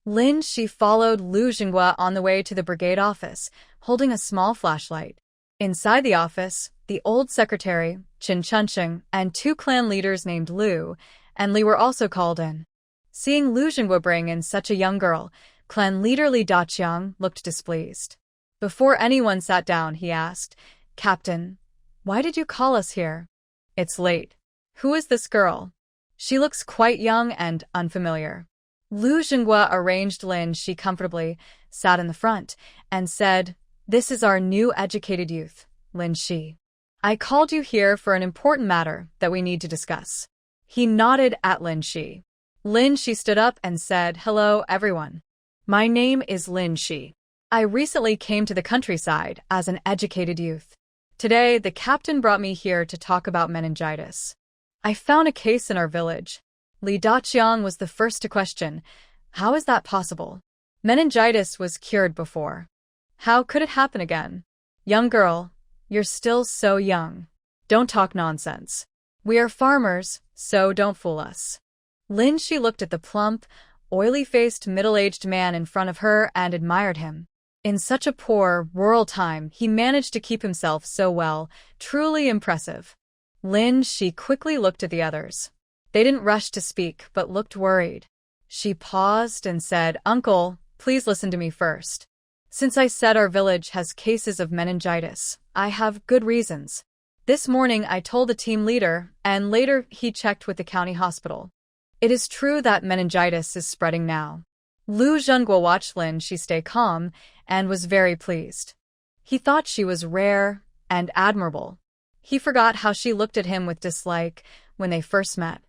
Lin Shi followed Lu Jinghua on the way to the brigade office, holding a small flashlight. Inside the office, the old secretary, Qin Chunsheng, and two clan leaders named Lu and Li were also called in. Seeing Lu Jinghua bring in such a young girl, clan leader Li Daqiang looked displeased. Before anyone sat down, he asked, "Captain, why did you call us here?" "It's late. Who is this girl? She looks quite young and unfamiliar." Lu Jinghua arranged Lin Shi comfortably, sat in the front, and said, "This is our new educated youth, Lin Shi. I called you here for an important matter that we need to discuss." He nodded at Lin Shi. Lin Shi stood up and said, "Hello, everyone. My name is Lin Shi. I recently came to the countryside as an educated youth. Today, the captain brought me here to talk about meningitis. I found a case in our village." Li Daqiang was the first to question, "How is that possible? Meningitis was cured before. How could it happen again?" "Young girl, you're still so young. Don't talk nonsense. We are farmers, so don't fool us." Lin Shi looked at the plump, oily-faced middle-aged man in front of her and admired him. In such a poor, rural time, he managed to keep himself so well, truly impressive. Lin Shi quickly looked at the others. They didn't rush to speak, but looked worried. She paused and said, "Uncle, please listen to me first. Since I said our village has cases of meningitis, I have good reasons. This morning I told the team leader, and later he checked with the county hospital. It is true that meningitis is spreading now." Lu Jinghua watched Lin Shi stay calm and was very pleased. He thought she was rare and admirable. He forgot how she looked at him with dislike when they first met.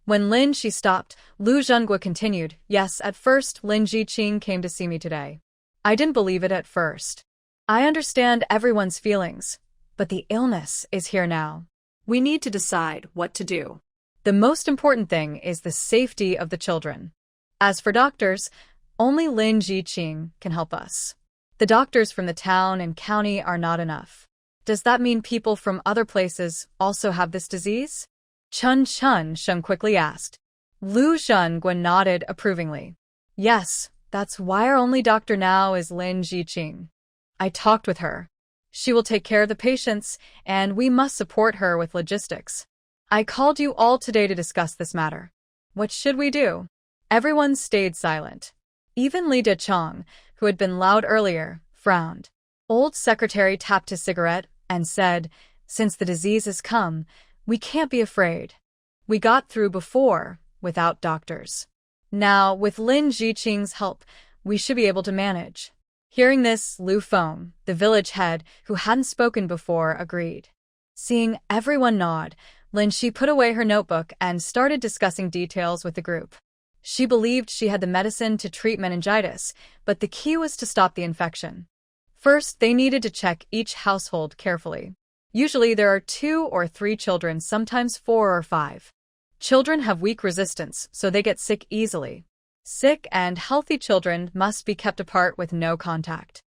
When Lin Shi stopped, Lu Jinghua continued, "Yes, at first Lin Jiqing came to see me today. I didn't believe it at first. I understand everyone's feelings, but the illness is here now. We need to decide what to do. The most important thing is the safety of the children. As for doctors, only Lin Jiqing can help us. The doctors from the town and county are not enough. Does that mean people from other places also have this disease?" Qin Chunsheng quickly asked. Lu Jinghua nodded approvingly. "Yes, that's why our only doctor now is Lin Jiqing. I talked with her. She will take care of the patients, and we must support her with logistics. I called you all today to discuss this matter. What should we do?" Everyone stayed silent. Even Li Daqiang, who had been loud earlier, frowned. Old secretary tapped his cigarette and said, "Since the disease has come, we can't be afraid. We got through before without doctors. Now, with Lin Jiqing's help, we should be able to manage." Hearing this, Lu Feng, the village head, who hadn't spoken before, agreed. Seeing everyone nod, Lin Shi put away her notebook and started discussing details with the group. She believed she had the medicine to treat meningitis, but the key was to stop the infection. First, they needed to check each household carefully. Usually there are 2 or 3 children, sometimes 4 or 5. Children have weak resistance, so they get sick easily. Sick and healthy children must be kept apart with no contact.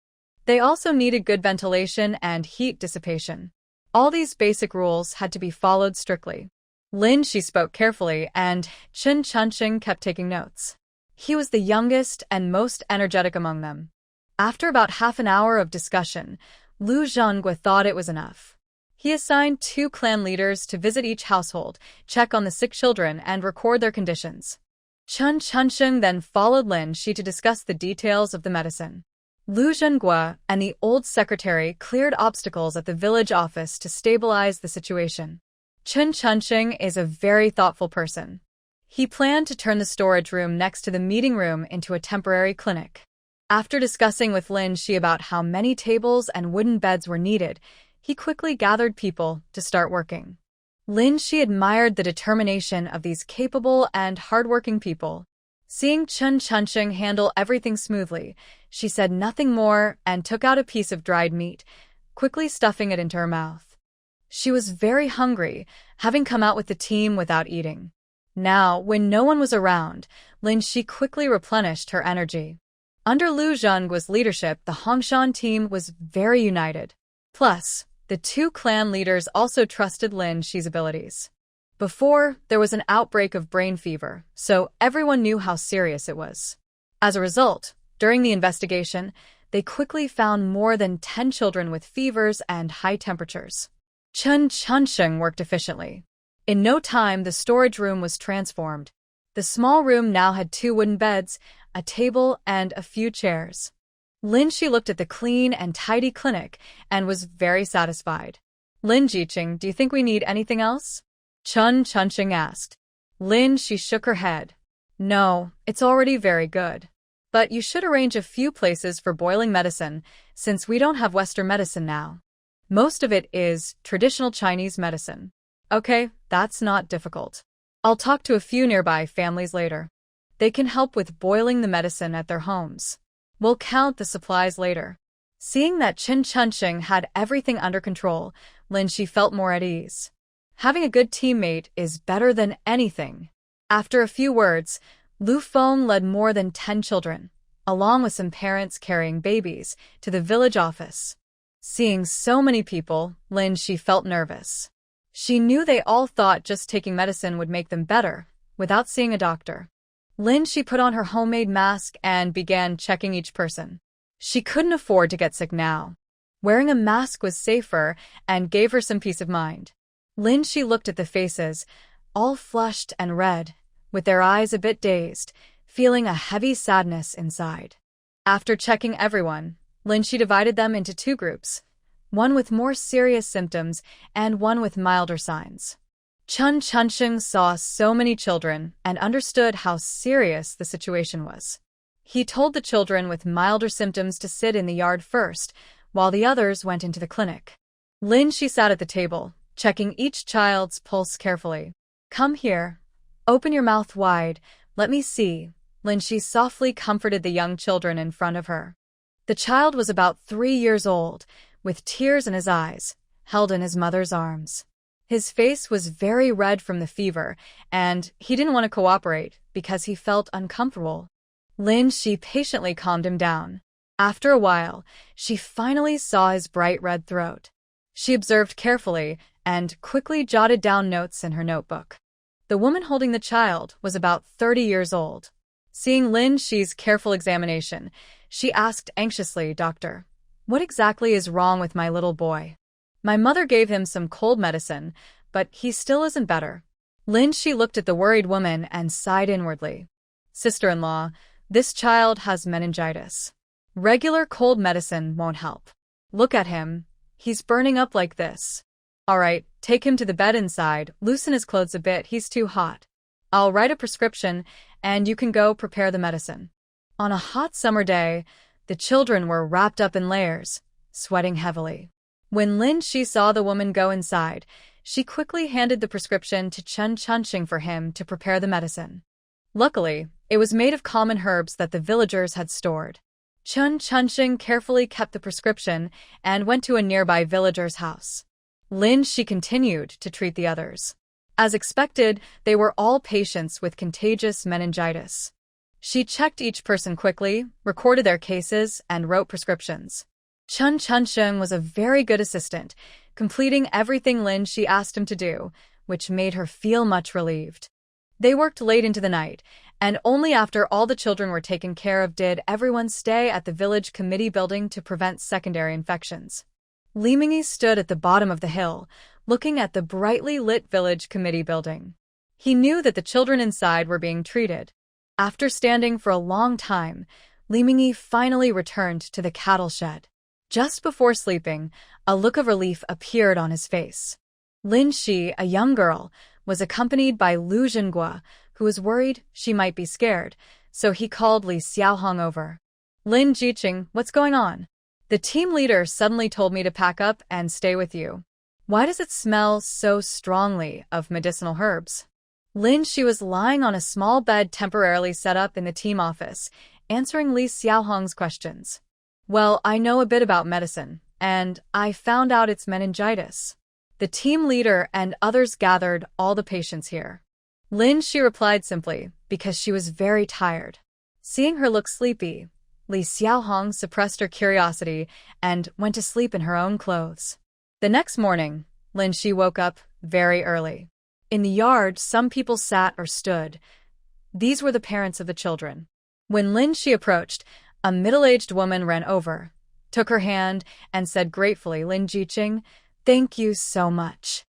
They also needed good ventilation and heat dissipation. All these basic rules had to be followed strictly. Lin Shi spoke carefully, and Qin Chunsheng kept taking notes. He was the youngest and most energetic among them. After about half an hour of discussion, Lu Jinghua thought it was enough. He assigned 2 clan leaders to visit each household, check on the sick children, and record their conditions. Qin Chunsheng then followed Lin Shi to discuss the details of the medicine. Lu Jinghua and the old secretary cleared obstacles at the village office to stabilize the situation. Qin Chunsheng is a very thoughtful person. He planned to turn the storage room next to the meeting room into a temporary clinic. After discussing with Lin Shi about how many tables and wooden beds were needed, he quickly gathered people to start working. Lin Shi admired the determination of these capable and hardworking people. Seeing Qin Chunsheng handle everything smoothly, she said nothing more and took out a piece of dried meat, quickly stuffing it into her mouth. She was very hungry, having come out with the team without eating. Now, when no one was around, Lin Shi quickly replenished her energy. Under Lu Jinggua's leadership, the Hongshan team was very united. Plus, the 2 clan leaders also trusted Lin Shi's abilities. Before, there was an outbreak of brain fever, so everyone knew how serious it was. As a result, during the investigation, they quickly found more than 10 children with fevers and high temperatures. Chen Chunsheng worked efficiently. In no time, the storage room was transformed. The small room now had 2 wooden beds, a table, and a few chairs. Lin Shi looked at the clean and tidy clinic and was very satisfied. Lin Jiqing, do you think we need anything else? Chen Chunsheng asked. Lin Shi shook her head. No, it's already very good. But you should arrange a few places for boiling medicine, since we don't have Western medicine now. Most of it is traditional Chinese medicine. Okay, that's not difficult. I'll talk to a few nearby families later. They can help with boiling the medicine at their homes. We'll count the supplies later. Seeing that Chen Chunsheng had everything under control, Lin Shi felt more at ease. Having a good teammate is better than anything. After a few words, Lu Feng led more than 10 children, along with some parents carrying babies, to the village office. Seeing so many people, Lin Shi felt nervous. She knew they all thought just taking medicine would make them better, without seeing a doctor. Lin Shi put on her homemade mask and began checking each person. She couldn't afford to get sick now. Wearing a mask was safer and gave her some peace of mind. Lin Shi looked at the faces, all flushed and red, with their eyes a bit dazed, feeling a heavy sadness inside. After checking everyone, Lin Shi divided them into 2 groups, one with more serious symptoms and one with milder signs. Chen Chunsheng saw so many children and understood how serious the situation was. He told the children with milder symptoms to sit in the yard first, while the others went into the clinic. Lin Shi sat at the table, checking each child's pulse carefully. Come here. Open your mouth wide. Let me see. Lin Shi softly comforted the young children in front of her. The child was about 3 years old, with tears in his eyes, held in his mother's arms. His face was very red from the fever, and he didn't want to cooperate because he felt uncomfortable. Lin Shi patiently calmed him down. After a while, she finally saw his bright red throat. She observed carefully and quickly jotted down notes in her notebook. The woman holding the child was about 30 years old. Seeing Lin Shi's careful examination, she asked anxiously, Doctor, what exactly is wrong with my little boy? My mother gave him some cold medicine, but he still isn't better. Lin Shi looked at the worried woman and sighed inwardly. Sister-in-law, this child has meningitis. Regular cold medicine won't help. Look at him. He's burning up like this. All right, take him to the bed inside, loosen his clothes a bit, he's too hot. I'll write a prescription, and you can go prepare the medicine. On a hot summer day, the children were wrapped up in layers, sweating heavily. When Lin Shi saw the woman go inside, she quickly handed the prescription to Chen Chunsheng for him to prepare the medicine. Luckily, it was made of common herbs that the villagers had stored. Chen Chunsheng carefully kept the prescription and went to a nearby villager's house. Lin Shi continued to treat the others. As expected, they were all patients with contagious meningitis. She checked each person quickly, recorded their cases, and wrote prescriptions. Chen Chunsheng was a very good assistant, completing everything Lin Shi asked him to do, which made her feel much relieved. They worked late into the night, and only after all the children were taken care of did everyone stay at the village committee building to prevent secondary infections. Li Mingyi stood at the bottom of the hill, looking at the brightly lit village committee building. He knew that the children inside were being treated. After standing for a long time, Li Mingyi finally returned to the cattle shed. Just before sleeping, a look of relief appeared on his face. Lin Shi, a young girl, was accompanied by Lu Jinghua, who was worried she might be scared, so he called Li Xiaohong over. Lin Jiqing, what's going on? The team leader suddenly told me to pack up and stay with you. Why does it smell so strongly of medicinal herbs? Lin Shi was lying on a small bed temporarily set up in the team office, answering Li Xiaohong's questions. Well, I know a bit about medicine, and I found out it's meningitis. The team leader and others gathered all the patients here. Lin Shi replied simply, because she was very tired. Seeing her look sleepy, Li Xiaohong suppressed her curiosity and went to sleep in her own clothes. The next morning, Lin Shi woke up very early. In the yard, some people sat or stood. These were the parents of the children. When Lin Shi approached, a middle-aged woman ran over, took her hand, and said gratefully, "Lin Jiqing, thank you so much.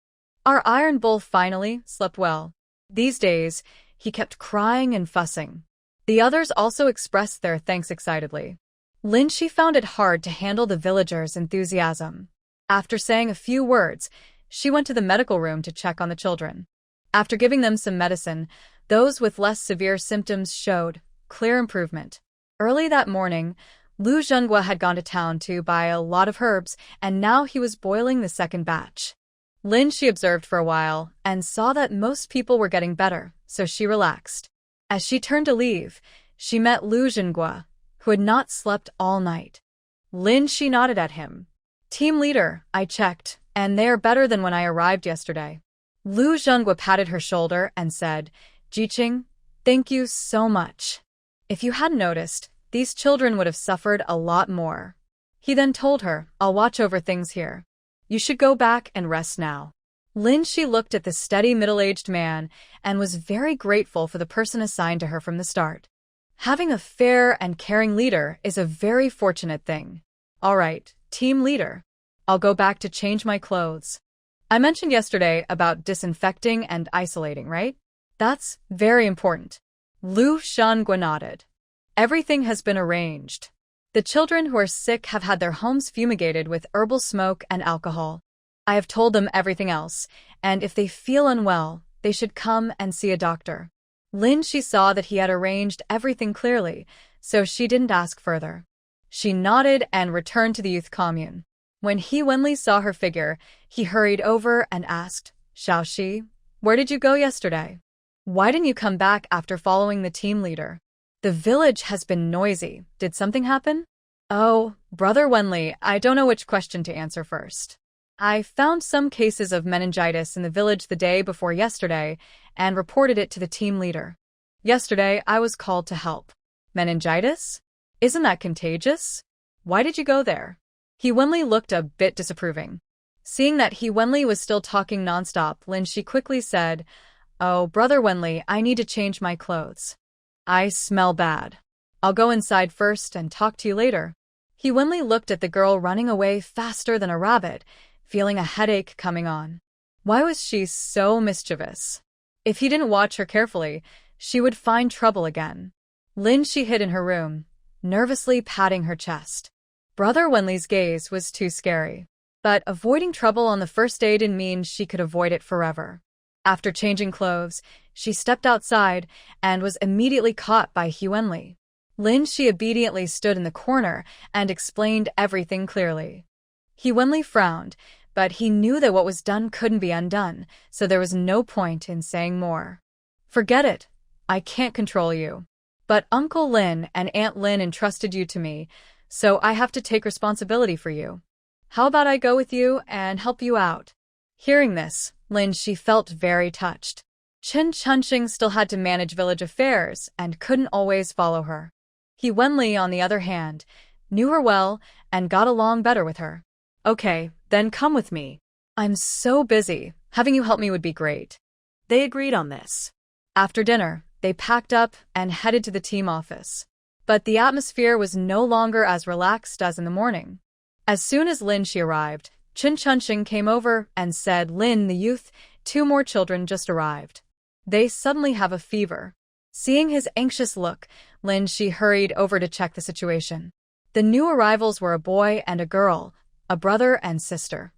Our iron bull finally slept well." These days, he kept crying and fussing. The others also expressed their thanks excitedly. Lin Shi found it hard to handle the villagers' enthusiasm. After saying a few words, she went to the medical room to check on the children. After giving them some medicine, those with less severe symptoms showed clear improvement. Early that morning, Lu Zhenghua had gone to town to buy a lot of herbs, and now he was boiling the second batch. Lin Shi observed for a while and saw that most people were getting better, so she relaxed. As she turned to leave, she met Lu Zhenghua, who had not slept all night. Lin Shi nodded at him. "Team leader, I checked, and they are better than when I arrived yesterday." Lu Zhenghua patted her shoulder and said, "Jiqing, thank you so much. If you hadn't noticed, these children would have suffered a lot more." He then told her, "I'll watch over things here. You should go back and rest now." Lin Shi looked at the steady middle-aged man and was very grateful for the person assigned to her from the start. Having a fair and caring leader is a very fortunate thing. "All right, team leader. I'll go back to change my clothes. I mentioned yesterday about disinfecting and isolating, right? That's very important." Lu Zhenghua nodded. "Everything has been arranged. The children who are sick have had their homes fumigated with herbal smoke and alcohol. I have told them everything else, and if they feel unwell, they should come and see a doctor." Lin Shi saw that he had arranged everything clearly, so she didn't ask further. She nodded and returned to the youth commune. When He Wenli saw her figure, he hurried over and asked, "Xiaoxi, where did you go yesterday? Why didn't you come back after following the team leader? The village has been noisy. Did something happen?" "Oh, Brother Wenli, I don't know which question to answer first. I found some cases of meningitis in the village the day before yesterday and reported it to the team leader. Yesterday, I was called to help." "Meningitis? Isn't that contagious? Why did you go there?" He Wenli looked a bit disapproving. Seeing that He Wenli was still talking nonstop, Lin Shi quickly said, "Oh, Brother Wenli, I need to change my clothes. I smell bad. I'll go inside first and talk to you later." He Wenli looked at the girl running away faster than a rabbit, feeling a headache coming on. Why was she so mischievous? If he didn't watch her carefully, she would find trouble again. Lin Shi hid in her room, nervously patting her chest. Brother Wenli's gaze was too scary. But avoiding trouble on the first day didn't mean she could avoid it forever. After changing clothes, she stepped outside and was immediately caught by He Wenli. Lin Shi obediently stood in the corner and explained everything clearly. He Wenli frowned, but he knew that what was done couldn't be undone, so there was no point in saying more. "Forget it. I can't control you. But Uncle Lin and Aunt Lin entrusted you to me, so I have to take responsibility for you. How about I go with you and help you out?" Hearing this, Lin Shi felt very touched. Chen Chunxing still had to manage village affairs and couldn't always follow her. He Wenli, on the other hand, knew her well and got along better with her. "Okay, then come with me. I'm so busy. Having you help me would be great." They agreed on this. After dinner, they packed up and headed to the team office. But the atmosphere was no longer as relaxed as in the morning. As soon as Lin Shi arrived, Chen Chunxing came over and said, "Lin, the youth, 2 more children just arrived. They suddenly have a fever." Seeing his anxious look, Lin Shi hurried over to check the situation. The new arrivals were a boy and a girl, a brother and sister.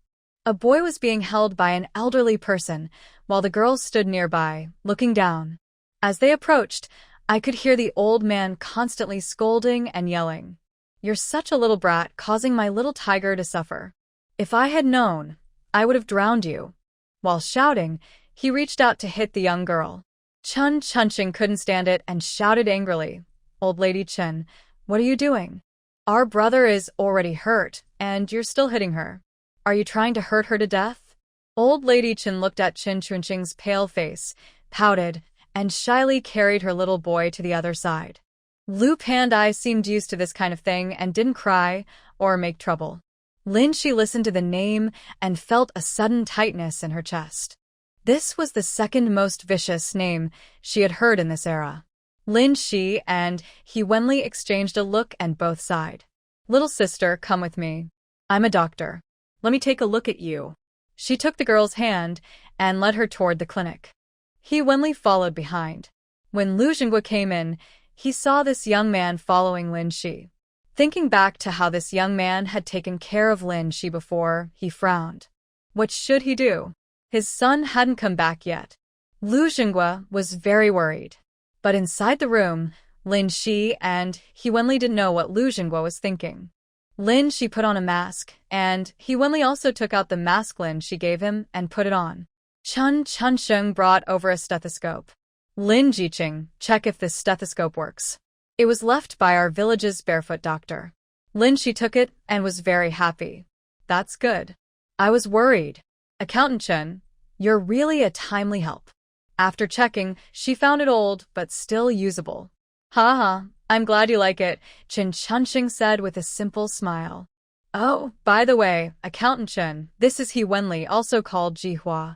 A boy was being held by an elderly person, while the girls stood nearby, looking down. As they approached, I could hear the old man constantly scolding and yelling. "You're such a little brat, causing my little tiger to suffer. If I had known, I would have drowned you." While shouting, he reached out to hit the young girl. Chen Chunxing couldn't stand it and shouted angrily, "Old Lady Chen, what are you doing? Our brother is already hurt, and you're still hitting her. Are you trying to hurt her to death?" Old Lady Chen looked at Chen Chunxing's pale face, pouted, and shyly carried her little boy to the other side. Lu Pandai seemed used to this kind of thing and didn't cry or make trouble. Lin Shi listened to the name and felt a sudden tightness in her chest. This was the second most vicious name she had heard in this era. Lin Shi and He Wenli exchanged a look and both sighed. Little sister, come with me. I'm a doctor. Let me take a look at you. She took the girl's hand and led her toward the clinic. He Wenli followed behind. When Lu Xingwa came in, he saw this young man following Lin Shi. Thinking back to how this young man had taken care of Lin Shi before, he frowned. What should he do? His son hadn't come back yet. Lu Xingwa was very worried. But inside the room, Lin Shi and He Wenli didn't know what Lu Xingwa was thinking. Lin Shi put on a mask, and He Wenli also took out the mask Lin Shi gave him and put it on. Chun Chunsheng brought over a stethoscope. Lin Jiqing, check if this stethoscope works. It was left by our village's barefoot doctor. Lin Shi took it and was very happy. That's good. I was worried. Accountant Chen, you're really a timely help. After checking, she found it old but still usable. Haha, I'm glad you like it, Chen Chunsheng said with a simple smile. Oh, by the way, Accountant Chen, this is He Wenli, also called Jihua.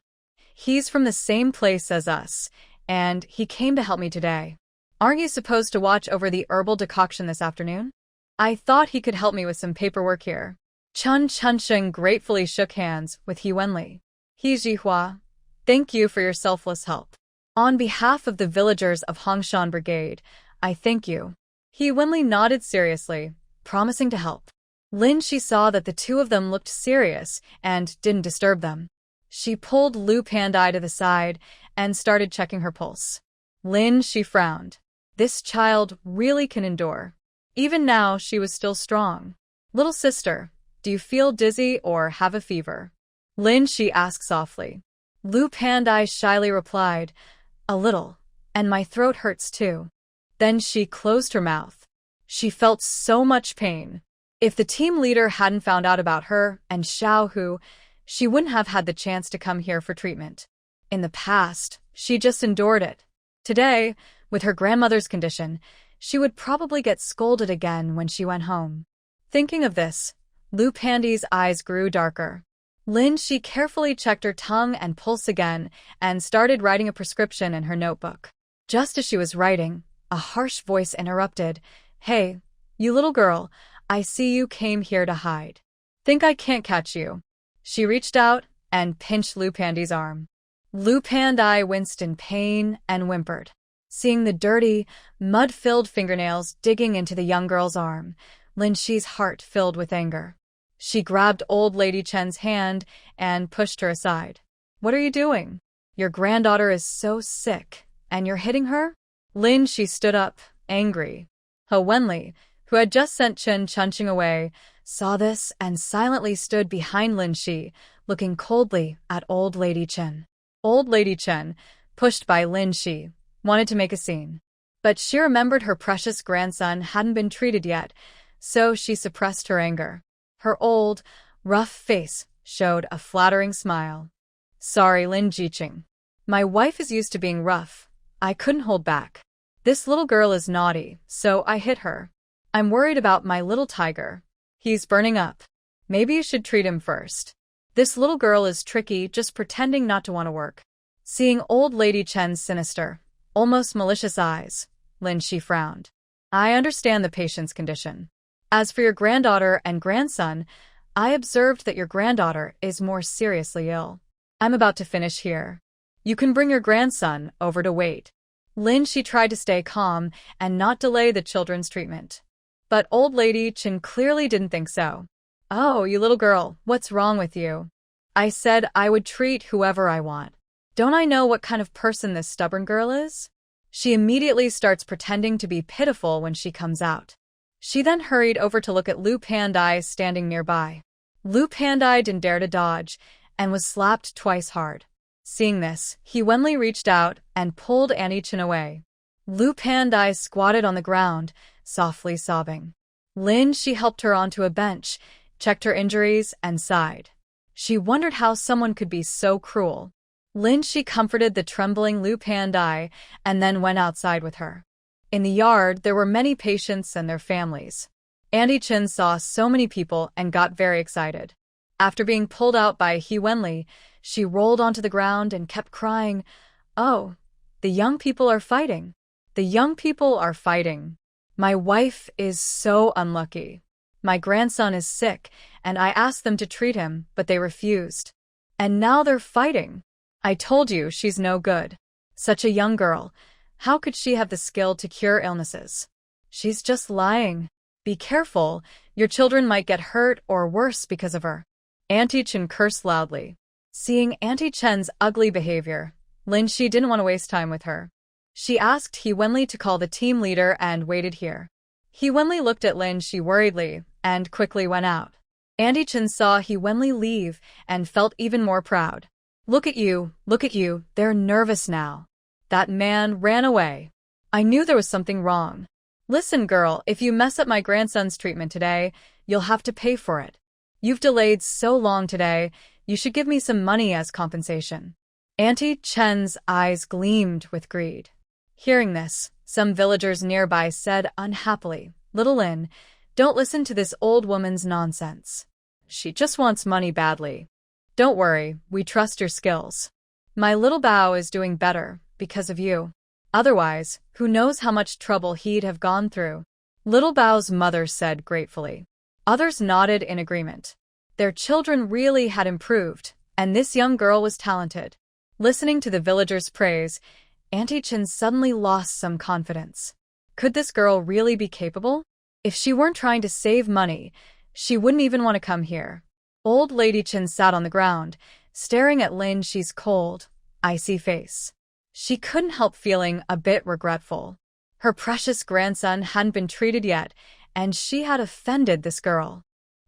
He's from the same place as us, and he came to help me today. Aren't you supposed to watch over the herbal decoction this afternoon? I thought he could help me with some paperwork here. Chun Chunsheng gratefully shook hands with He Wenli. He Jihua, thank you for your selfless help. On behalf of the villagers of Hongshan Brigade, I thank you. He Wenli nodded seriously, promising to help. Lin Shi saw that the two of them looked serious and didn't disturb them. She pulled Lu Pandai to the side and started checking her pulse. Lin Shi frowned. This child really can endure. Even now, she was still strong. Little sister, do you feel dizzy or have a fever? Lin Shi asked softly. Lu Pandai shyly replied, a little, and my throat hurts too. Then she closed her mouth. She felt so much pain. If the team leader hadn't found out about her and Xiao Hu, she wouldn't have had the chance to come here for treatment. In the past, she just endured it. Today, with her grandmother's condition, she would probably get scolded again when she went home. Thinking of this, Lu Pandai's eyes grew darker. Lin Shi carefully checked her tongue and pulse again and started writing a prescription in her notebook. Just as she was writing, a harsh voice interrupted. Hey, you little girl, I see you came here to hide. Think I can't catch you? She reached out and pinched Lu Pandai's arm. Lu Pandai winced in pain and whimpered. Seeing the dirty, mud-filled fingernails digging into the young girl's arm, Lin Shi's heart filled with anger. She grabbed Old Lady Chen's hand and pushed her aside. What are you doing? Your granddaughter is so sick, and you're hitting her? Lin Shi stood up, angry. He Wenli, who had just sent Chen Chunsheng away, saw this and silently stood behind Lin Shi, looking coldly at Old Lady Chen. Old Lady Chen, pushed by Lin Shi, wanted to make a scene. But she remembered her precious grandson hadn't been treated yet, so she suppressed her anger. Her old, rough face showed a flattering smile. Sorry, Lin Jiqing. My wife is used to being rough. I couldn't hold back. This little girl is naughty, so I hit her. I'm worried about my little tiger. He's burning up. Maybe you should treat him first. This little girl is tricky, just pretending not to want to work. Seeing Old Lady Chen's sinister, almost malicious eyes, Lin Shi frowned. I understand the patient's condition. As for your granddaughter and grandson, I observed that your granddaughter is more seriously ill. I'm about to finish here. You can bring your grandson over to wait. Lin Shi tried to stay calm and not delay the children's treatment. But Old Lady Chen clearly didn't think so. Oh, you little girl, what's wrong with you? I said I would treat whoever I want. Don't I know what kind of person this stubborn girl is? She immediately starts pretending to be pitiful when she comes out. She then hurried over to look at Lu Pandai standing nearby. Lu Pandai didn't dare to dodge and was slapped twice hard. Seeing this, He Wenli reached out and pulled Annie Chen away. Lu Pandai squatted on the ground, softly sobbing. Lin Shi helped her onto a bench, checked her injuries, and sighed. She wondered how someone could be so cruel. Lin Shi comforted the trembling Lu Pandai and then went outside with her. In the yard, there were many patients and their families. Annie Chen saw so many people and got very excited. After being pulled out by He Wenli, she rolled onto the ground and kept crying, Oh, the young people are fighting. The young people are fighting. My wife is so unlucky. My grandson is sick, and I asked them to treat him, but they refused. And now they're fighting. I told you she's no good. Such a young girl. How could she have the skill to cure illnesses? She's just lying. Be careful, your children might get hurt or worse because of her. Auntie Chen cursed loudly. Seeing Auntie Chen's ugly behavior, Lin Shi didn't want to waste time with her. She asked He Wenli to call the team leader and waited here. He Wenli looked at Lin Shi worriedly and quickly went out. Auntie Chen saw He Wenli leave and felt even more proud. Look at you, they're nervous now. That man ran away. I knew there was something wrong. Listen, girl, if you mess up my grandson's treatment today, you'll have to pay for it. You've delayed so long today, you should give me some money as compensation. Auntie Chen's eyes gleamed with greed. Hearing this, some villagers nearby said unhappily, Little Lin, don't listen to this old woman's nonsense. She just wants money badly. Don't worry, we trust your skills. My little Bao is doing better because of you. Otherwise, who knows how much trouble he'd have gone through. Little Bao's mother said gratefully. Others nodded in agreement. Their children really had improved, and this young girl was talented. Listening to the villagers' praise, Auntie Chen suddenly lost some confidence. Could this girl really be capable? If she weren't trying to save money, she wouldn't even want to come here. Old Lady Chen sat on the ground, staring at Lin Shi's cold, icy face. She couldn't help feeling a bit regretful. Her precious grandson hadn't been treated yet, and she had offended this girl.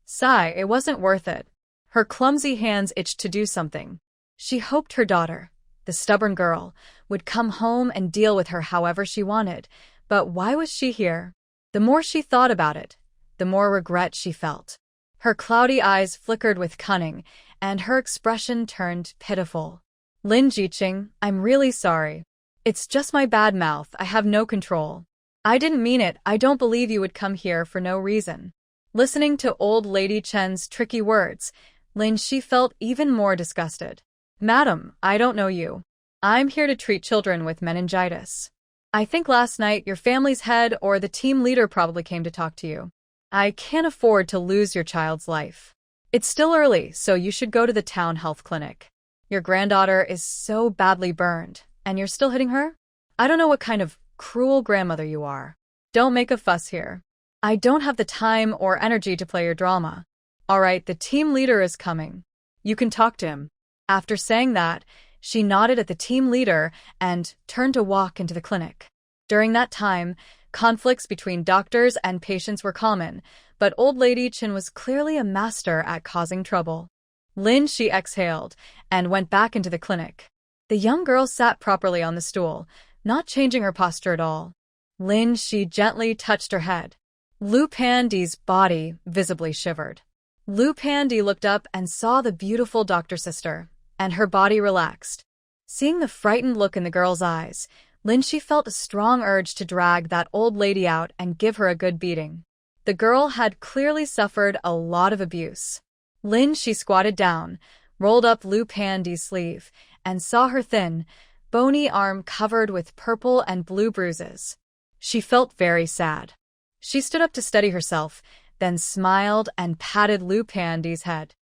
Sigh, it wasn't worth it. Her clumsy hands itched to do something. She hoped her daughter, the stubborn girl, would come home and deal with her however she wanted, but why was she here? The more she thought about it, the more regret she felt. Her cloudy eyes flickered with cunning, and her expression turned pitiful. Lin Jiqing, I'm really sorry. It's just my bad mouth, I have no control. I didn't mean it, I don't believe you would come here for no reason. Listening to old Lady Chen's tricky words, Lin Shi felt even more disgusted. Madam, I don't know you. I'm here to treat children with meningitis. I think last night your family's head or the team leader probably came to talk to you. I can't afford to lose your child's life. It's still early, so you should go to the town health clinic. Your granddaughter is so badly burned, and you're still hitting her? I don't know what kind of cruel grandmother you are. Don't make a fuss here. I don't have the time or energy to play your drama. All right, the team leader is coming. You can talk to him. After saying that, she nodded at the team leader and turned to walk into the clinic. During that time, conflicts between doctors and patients were common, but old Lady Chen was clearly a master at causing trouble. Lin Shi exhaled and went back into the clinic. The young girl sat properly on the stool, not changing her posture at all. Lin Shi gently touched her head. Lu Pandi's body visibly shivered. Lu Pandi looked up and saw the beautiful doctor sister, and her body relaxed. Seeing the frightened look in the girl's eyes, Lin Shi felt a strong urge to drag that old lady out and give her a good beating. The girl had clearly suffered a lot of abuse. Lin Shi squatted down, rolled up Lu Pandi's sleeve, and saw her thin, bony arm covered with purple and blue bruises. She felt very sad. She stood up to steady herself, then smiled and patted Lu Pandi's head.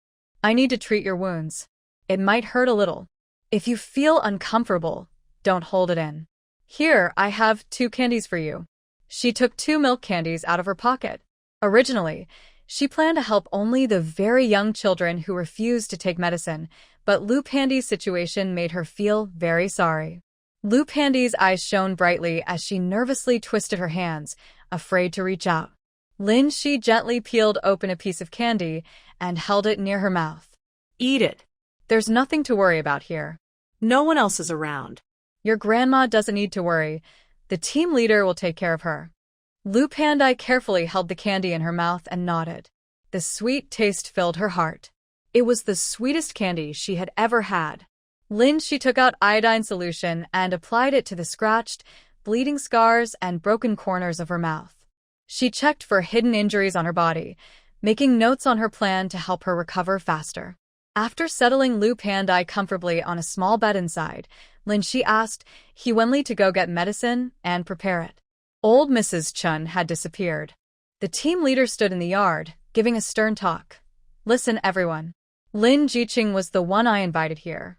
I need to treat your wounds. It might hurt a little. If you feel uncomfortable, don't hold it in. Here, I have 2 candies for you. She took 2 milk candies out of her pocket. Originally, she planned to help only the very young children who refused to take medicine, but Lu Pandi's situation made her feel very sorry. Lu Pandi's eyes shone brightly as she nervously twisted her hands, afraid to reach out. Lin Shi gently peeled open a piece of candy and held it near her mouth. Eat it. There's nothing to worry about here. No one else is around. Your grandma doesn't need to worry. The team leader will take care of her. Lu Pandi carefully held the candy in her mouth and nodded. The sweet taste filled her heart. It was the sweetest candy she had ever had. Lin Shi took out iodine solution and applied it to the scratched, bleeding scars and broken corners of her mouth. She checked for hidden injuries on her body, making notes on her plan to help her recover faster. After settling Lu Pandai comfortably on a small bed inside, Lin Shi asked He Wenli to go get medicine and prepare it. Old Mrs. Chun had disappeared. The team leader stood in the yard, giving a stern talk. Listen, everyone. Lin Jiqing was the one I invited here.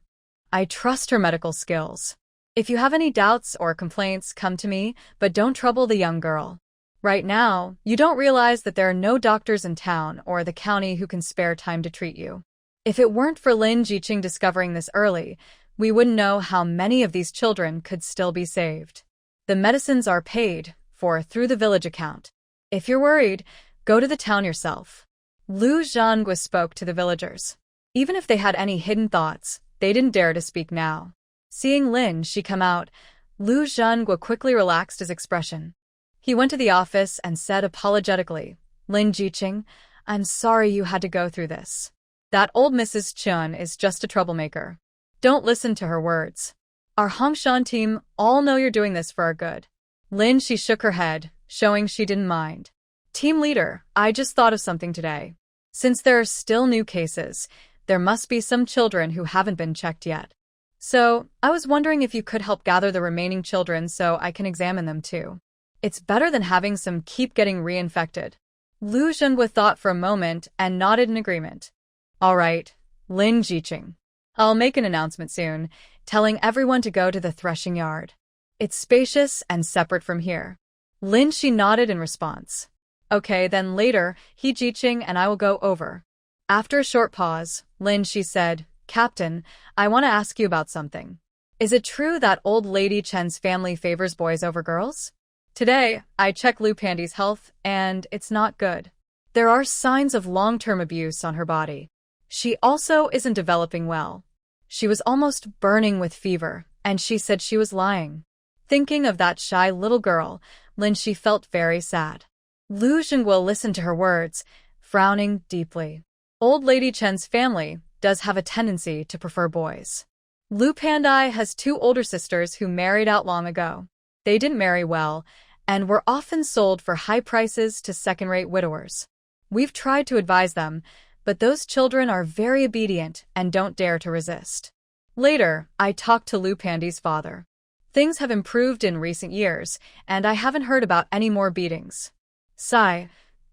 I trust her medical skills. If you have any doubts or complaints, come to me, but don't trouble the young girl. Right now, you don't realize that there are no doctors in town or the county who can spare time to treat you. If it weren't for Lin Jiqing discovering this early, we wouldn't know how many of these children could still be saved. The medicines are paid for through the village account. If you're worried, go to the town yourself. Lu Zhangue spoke to the villagers. Even if they had any hidden thoughts, they didn't dare to speak now. Seeing Lin Shi come out, Lu Zhangue quickly relaxed his expression. He went to the office and said apologetically, Lin Jiqing, I'm sorry you had to go through this. That old Mrs. Chun is just a troublemaker. Don't listen to her words. Our Hongshan team all know you're doing this for our good. Lin Shi shook her head, showing she didn't mind. Team leader, I just thought of something today. Since there are still new cases, there must be some children who haven't been checked yet. So, I was wondering if you could help gather the remaining children so I can examine them too. It's better than having some keep getting reinfected. Lu Zhenhua thought for a moment and nodded in agreement. All right, Lin Jiqing. I'll make an announcement soon, telling everyone to go to the threshing yard. It's spacious and separate from here. Lin Shi nodded in response. Okay, then later, He Jiqing and I will go over. After a short pause, Lin Shi said, Captain, I want to ask you about something. Is it true that old lady Chen's family favors boys over girls? Today, I checked Lu Pandy's health, and it's not good. There are signs of long-term abuse on her body. She also isn't developing well. She was almost burning with fever, and she said she was lying. Thinking of that shy little girl, Lin Shi felt very sad. Lu Zhenhua listened to her words, frowning deeply. Old lady Chen's family does have a tendency to prefer boys. Lu Pandai has two older sisters who married out long ago. They didn't marry well, and were often sold for high prices to second-rate widowers. We've tried to advise them, but those children are very obedient and don't dare to resist. Later, I talked to Lu Pandy's father. Things have improved in recent years, and I haven't heard about any more beatings. Sigh,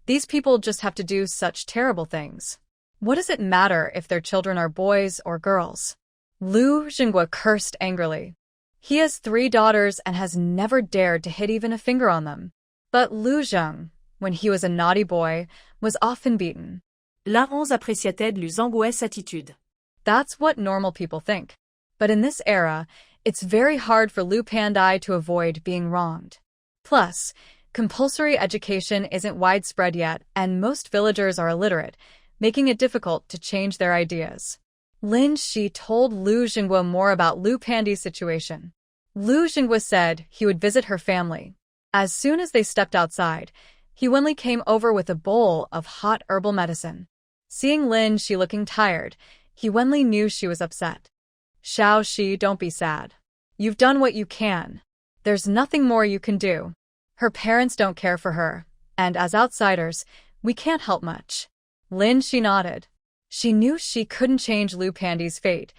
these people just have to do such terrible things. What does it matter if their children are boys or girls? Lu Zhenhua cursed angrily. He has 3 daughters and has never dared to hit even a finger on them. But Lu Zheng, when he was a naughty boy, was often beaten. La 11 appréciait Lu Zhenhua's attitude. That's what normal people think. But in this era, it's very hard for Lu Pandai to avoid being wronged. Plus, compulsory education isn't widespread yet, and most villagers are illiterate, making it difficult to change their ideas. Lin Shi told Lu Zhenhua more about Lu Pandy's situation. Lu Zhenhua said he would visit her family. As soon as they stepped outside, He Wenli came over with a bowl of hot herbal medicine. Seeing Lin Shi looking tired, He Wenli knew she was upset. Xiao Shi, don't be sad. You've done what you can. There's nothing more you can do. Her parents don't care for her, and as outsiders, we can't help much. Lin Shi nodded. She knew she couldn't change Lu Pandy's fate,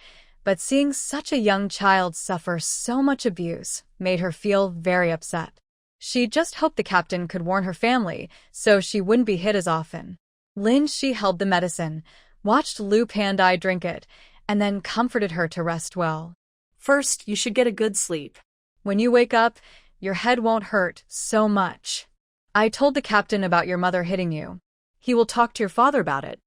but seeing such a young child suffer so much abuse made her feel very upset. She just hoped the captain could warn her family so she wouldn't be hit as often. Lin Shi held the medicine, watched Lu Pandai drink it, and then comforted her to rest well. First, you should get a good sleep. When you wake up, your head won't hurt so much. I told the captain about your mother hitting you. He will talk to your father about it.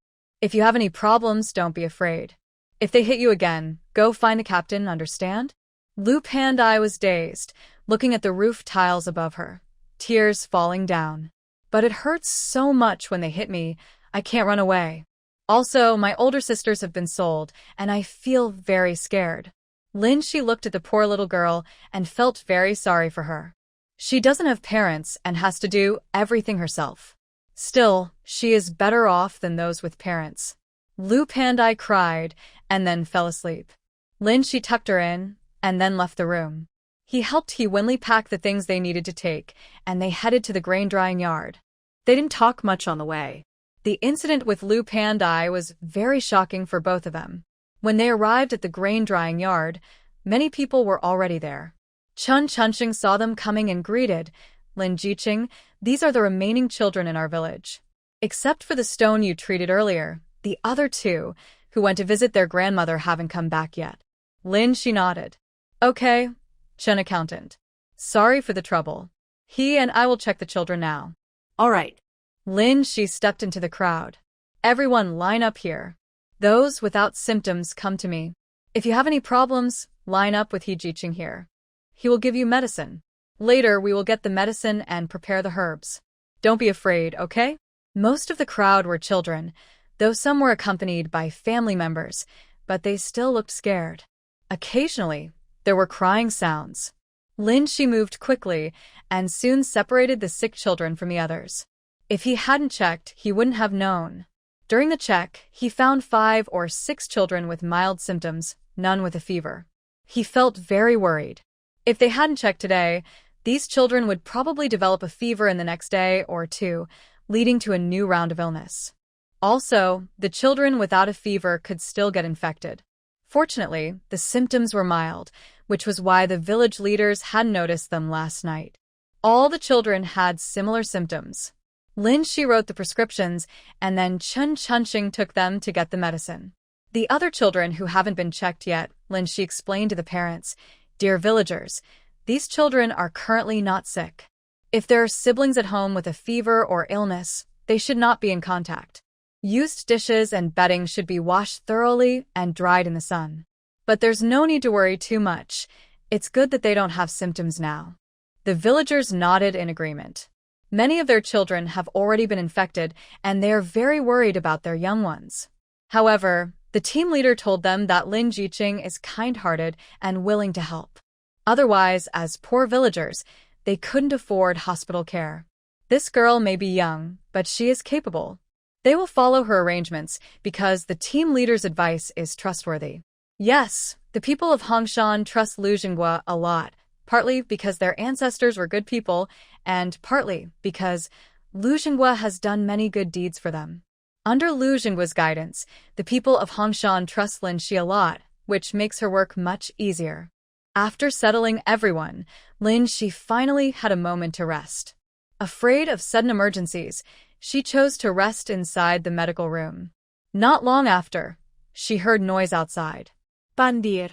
If you have any problems, don't be afraid. If they hit you again, go find the captain, understand? Lu Pandai was dazed, looking at the roof tiles above her, tears falling down. But it hurts so much when they hit me, I can't run away. Also, my older sisters have been sold, and I feel very scared. Lin Shi looked at the poor little girl and felt very sorry for her. She doesn't have parents and has to do everything herself. Still, she is better off than those with parents. Lu Pandai cried and then fell asleep. Lin Shi tucked her in and then left the room. He helped He Wenli pack the things they needed to take, and they headed to the grain drying yard. They didn't talk much on the way. The incident with Lu Pandai was very shocking for both of them. When they arrived at the grain-drying yard, many people were already there. Chun Chunqing saw them coming and greeted, "Lin Jiqing, these are the remaining children in our village. Except for the stone you treated earlier, the other two, who went to visit their grandmother, haven't come back yet." Lin Shi nodded. "Okay, Chun accountant. Sorry for the trouble. He and I will check the children now." All right. Lin Shi stepped into the crowd. "Everyone line up here. Those without symptoms come to me. If you have any problems, line up with He Jiqing here. He will give you medicine. Later we will get the medicine and prepare the herbs. Don't be afraid, okay?" Most of the crowd were children, though some were accompanied by family members, but they still looked scared. Occasionally, there were crying sounds. Lin Shi moved quickly and soon separated the sick children from the others. If he hadn't checked, he wouldn't have known. During the check, he found 5 or 6 children with mild symptoms, none with a fever. He felt very worried. If they hadn't checked today, these children would probably develop a fever in the next day or two, leading to a new round of illness. Also, the children without a fever could still get infected. Fortunately, the symptoms were mild, which was why the village leaders hadn't noticed them last night. All the children had similar symptoms. Lin Shi wrote the prescriptions, and then Chun Chunqing took them to get the medicine. The other children who haven't been checked yet, Lin Shi explained to the parents, "Dear villagers, these children are currently not sick. If there are siblings at home with a fever or illness, they should not be in contact. Used dishes and bedding should be washed thoroughly and dried in the sun. But there's no need to worry too much. It's good that they don't have symptoms now." The villagers nodded in agreement. Many of their children have already been infected, and they are very worried about their young ones. However, the team leader told them that Lin Jiqing is kind-hearted and willing to help. Otherwise, as poor villagers, they couldn't afford hospital care. This girl may be young, but she is capable. They will follow her arrangements because the team leader's advice is trustworthy. Yes, the people of Hongshan trust Lu Xinghua a lot, partly because their ancestors were good people, and partly because Lu Xinghua has done many good deeds for them. Under Lu Xinghua's guidance, the people of Hongshan trust Lin Shi a lot, which makes her work much easier. After settling everyone, Lin Shi finally had a moment to rest. Afraid of sudden emergencies, she chose to rest inside the medical room. Not long after, she heard noise outside. Pandir,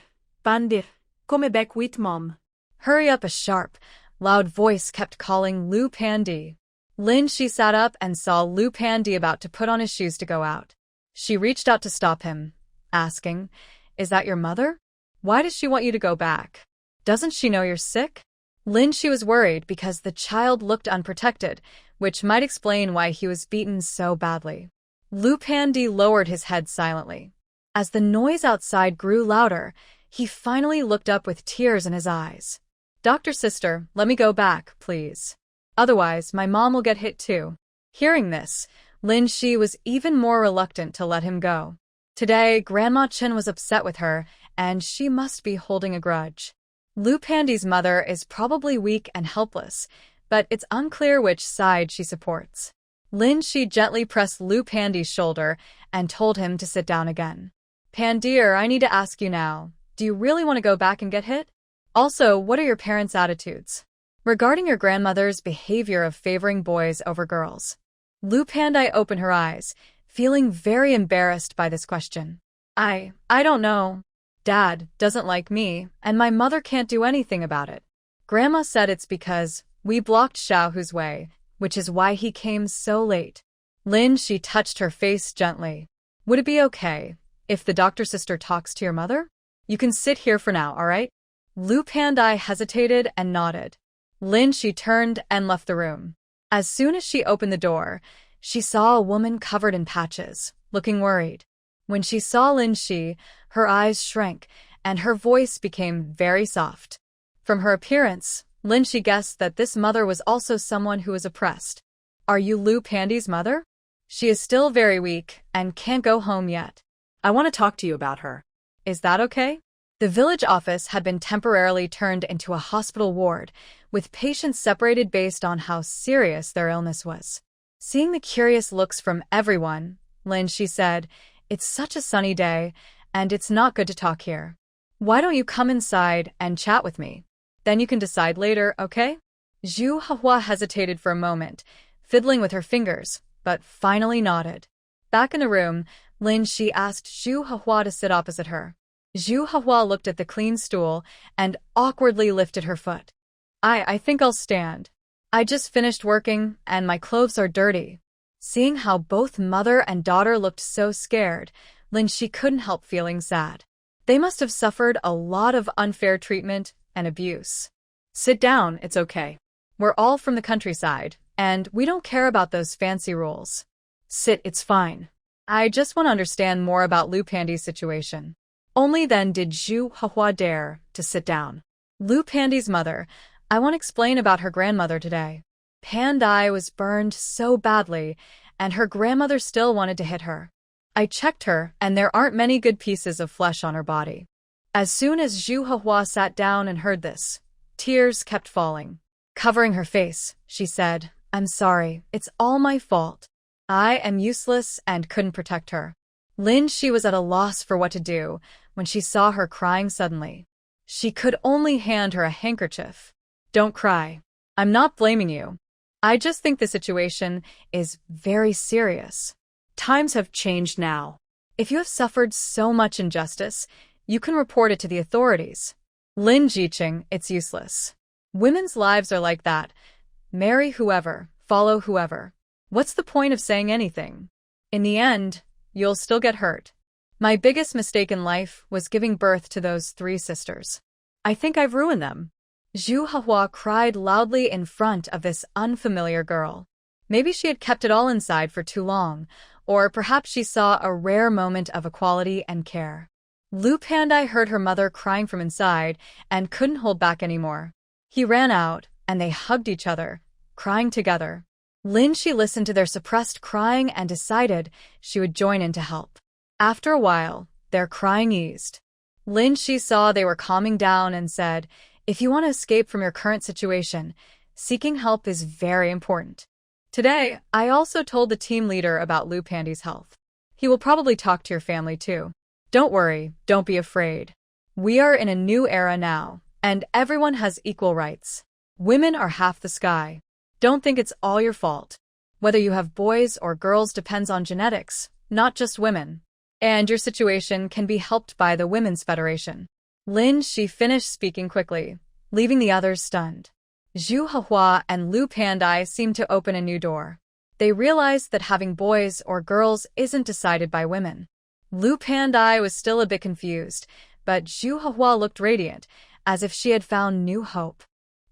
come back with mom. Hurry up, a sharp, loud voice kept calling Lu Pandi. Lin Shi sat up and saw Lu Pandi about to put on his shoes to go out. She reached out to stop him, asking, "Is that your mother? Why does she want you to go back? Doesn't she know you're sick?" Lin Shi was worried because the child looked unprotected, which might explain why he was beaten so badly. Lu Pandi lowered his head silently. As the noise outside grew louder, he finally looked up with tears in his eyes. "Doctor sister, let me go back, please. Otherwise, my mom will get hit too." Hearing this, Lin Shi was even more reluctant to let him go. Today, Grandma Chen was upset with her, and she must be holding a grudge. Lu Pandi's mother is probably weak and helpless, but it's unclear which side she supports. Lin Shi gently pressed Lu Pandi's shoulder and told him to sit down again. "Pandir, I need to ask you now, do you really want to go back and get hit? Also, what are your parents' attitudes regarding your grandmother's behavior of favoring boys over girls?" Lu Pandai opened her eyes, feeling very embarrassed by this question. I don't know. Dad doesn't like me, and my mother can't do anything about it. Grandma said it's because we blocked Xiaohu's way, which is why he came so late." Lin Shi touched her face gently. "Would it be okay if the doctor sister talks to your mother? You can sit here for now, all right?" Lu Pandai hesitated and nodded. Lin Shi turned and left the room. As soon as she opened the door, she saw a woman covered in patches, looking worried. When she saw Lin Shi, her eyes shrank, and her voice became very soft. From her appearance, Lin Shi guessed that this mother was also someone who was oppressed. "Are you Lu Pandi's mother? She is still very weak and can't go home yet. I want to talk to you about her." Is that okay? The village office had been temporarily turned into a hospital ward, with patients separated based on how serious their illness was. Seeing the curious looks from everyone, Lin Shi said, "It's such a sunny day, and it's not good to talk here. Why don't you come inside and chat with me? Then you can decide later, okay?" Zhu Hahua hesitated for a moment, fiddling with her fingers, but finally nodded. Back in the room, Lin Shi asked Zhu Hahua to sit opposite her. Zhu Hahua looked at the clean stool and awkwardly lifted her foot. I think I'll stand. I just finished working, and my clothes are dirty." Seeing how both mother and daughter looked so scared, Lin Shi couldn't help feeling sad. They must have suffered a lot of unfair treatment and abuse. "Sit down, it's okay. We're all from the countryside, and we don't care about those fancy rules. Sit, it's fine. I just want to understand more about Lu Pandi's situation." Only then did Zhu Hahua dare to sit down. "Lu Pandi's mother, I want to explain about her grandmother today. Pandai was burned so badly, and her grandmother still wanted to hit her. I checked her, and there aren't many good pieces of flesh on her body." As soon as Zhu Hahua sat down and heard this, tears kept falling. Covering her face, she said, "I'm sorry, it's all my fault. I am useless and couldn't protect her." Lin Shi was at a loss for what to do when she saw her crying suddenly. She could only hand her a handkerchief. "Don't cry. I'm not blaming you. I just think the situation is very serious. Times have changed now. If you have suffered so much injustice, you can report it to the authorities. Lin Jiqing, it's useless. Women's lives are like that. Marry whoever, follow whoever. What's the point of saying anything? In the end, you'll still get hurt. My biggest mistake in life was giving birth to those 3 sisters. I think I've ruined them." Zhu Hahua cried loudly in front of this unfamiliar girl. Maybe she had kept it all inside for too long, or perhaps she saw a rare moment of equality and care. Lu Pandai heard her mother crying from inside and couldn't hold back anymore. He ran out, and they hugged each other, crying together. Lin Shi listened to their suppressed crying and decided she would join in to help. After a while, their crying eased. Lin Shi saw they were calming down and said, "If you want to escape from your current situation, seeking help is very important. Today, I also told the team leader about Lu Pandi's health. He will probably talk to your family too. Don't worry, don't be afraid. We are in a new era now, and everyone has equal rights. Women are half the sky. Don't think it's all your fault. Whether you have boys or girls depends on genetics, not just women. And your situation can be helped by the Women's Federation." Lin Shi finished speaking quickly, leaving the others stunned. Zhu Hahua and Lu Pandai seemed to open a new door. They realized that having boys or girls isn't decided by women. Lu Pandai was still a bit confused, but Zhu Hahua looked radiant, as if she had found new hope.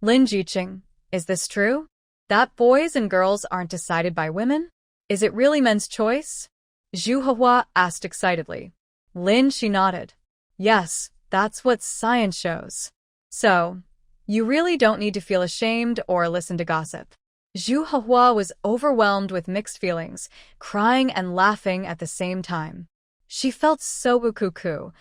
"Lin Jiqing, is this true? That boys and girls aren't decided by women? Is it really men's choice?" Zhu Hahua asked excitedly. Lin Shi nodded. "Yes, that's what science shows. So, you really don't need to feel ashamed or listen to gossip." Zhu Hahua was overwhelmed with mixed feelings, crying and laughing at the same time. She felt so cuckoo,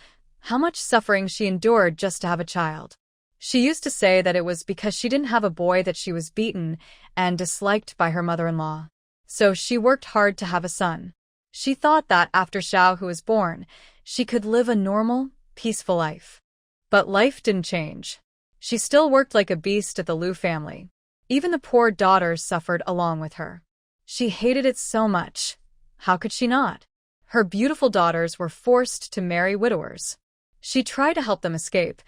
how much suffering she endured just to have a child. She used to say that it was because she didn't have a boy that she was beaten and disliked by her mother-in-law. So she worked hard to have a son. She thought that after Xiao, who was born, she could live a normal, peaceful life. But life didn't change. She still worked like a beast at the Lu family. Even the poor daughters suffered along with her. She hated it so much. How could she not? Her beautiful daughters were forced to marry widowers. She tried to help them escape,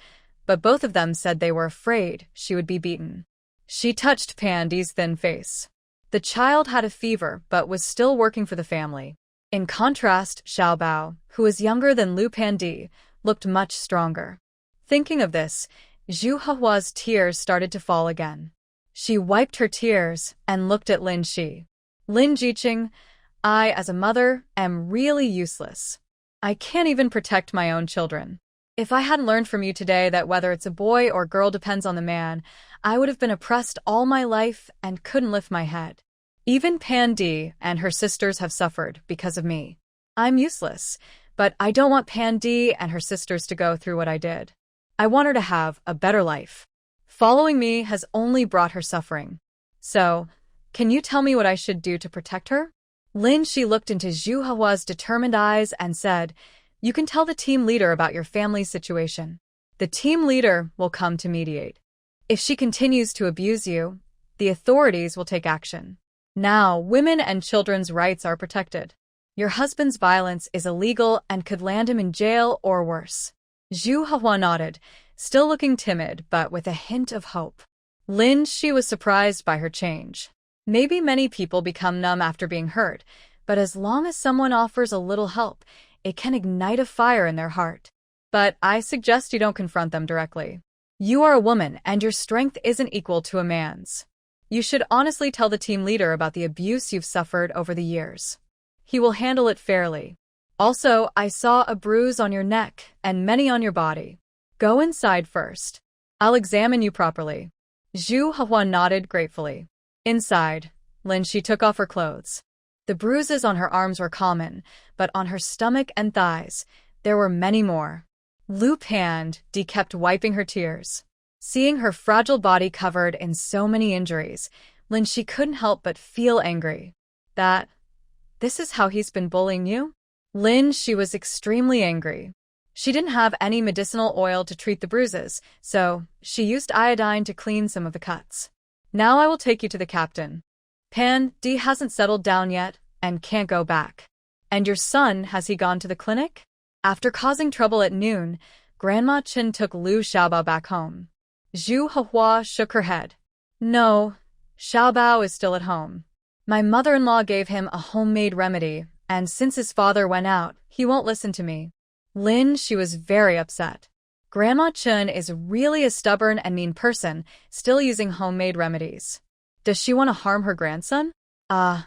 but both of them said they were afraid she would be beaten. She touched Pandi's thin face. The child had a fever but was still working for the family. In contrast, Xiaobao, who was younger than Lu Pandi, looked much stronger. Thinking of this, Zhu Hahua's tears started to fall again. She wiped her tears and looked at Lin Shi. "Lin Jiqing, I, as a mother, am really useless. I can't even protect my own children. If I hadn't learned from you today that whether it's a boy or girl depends on the man, I would have been oppressed all my life and couldn't lift my head. Even Pandi and her sisters have suffered because of me. I'm useless, but I don't want Pandi and her sisters to go through what I did. I want her to have a better life. Following me has only brought her suffering. So, Can you tell me what I should do to protect her? Lin Shi looked into Zhu Hehua's determined eyes and said, "You can tell the team leader about your family's situation. The team leader will come to mediate. If she continues to abuse you, the authorities will take action. Now, women and children's rights are protected. Your husband's violence is illegal and could land him in jail or worse." Zhu Hehua nodded, still looking timid but with a hint of hope. Lin Shi was surprised by her change. Maybe many people become numb after being hurt, but as long as someone offers a little help, it can ignite a fire in their heart. But I suggest you don't confront them directly. You are a woman and your strength isn't equal to a man's. You should honestly tell the team leader about the abuse you've suffered over the years. He will handle it fairly. Also, I saw a bruise on your neck and many on your body. Go inside first. I'll examine you properly. Zhu Hehua nodded gratefully. Inside, Lin Shi took off her clothes. The bruises on her arms were common, but on her stomach and thighs, there were many more. Lu Pandi kept wiping her tears. Seeing her fragile body covered in so many injuries, Lin Shi couldn't help but feel angry. This is how he's been bullying you? Lin Shi was extremely angry. She didn't have any medicinal oil to treat the bruises, so she used iodine to clean some of the cuts. Now I will take you to the captain. Pandi hasn't settled down yet and can't go back. And your son, has he gone to the clinic? After causing trouble at noon, Grandma Chen took Lu Xiaobao back home. Zhu Hehua shook her head. No, Xiaobao is still at home. My mother-in-law gave him a homemade remedy, and since his father went out, he won't listen to me. Lin Shi was very upset. Grandma Chen is really a stubborn and mean person, still using homemade remedies. Does she want to harm her grandson?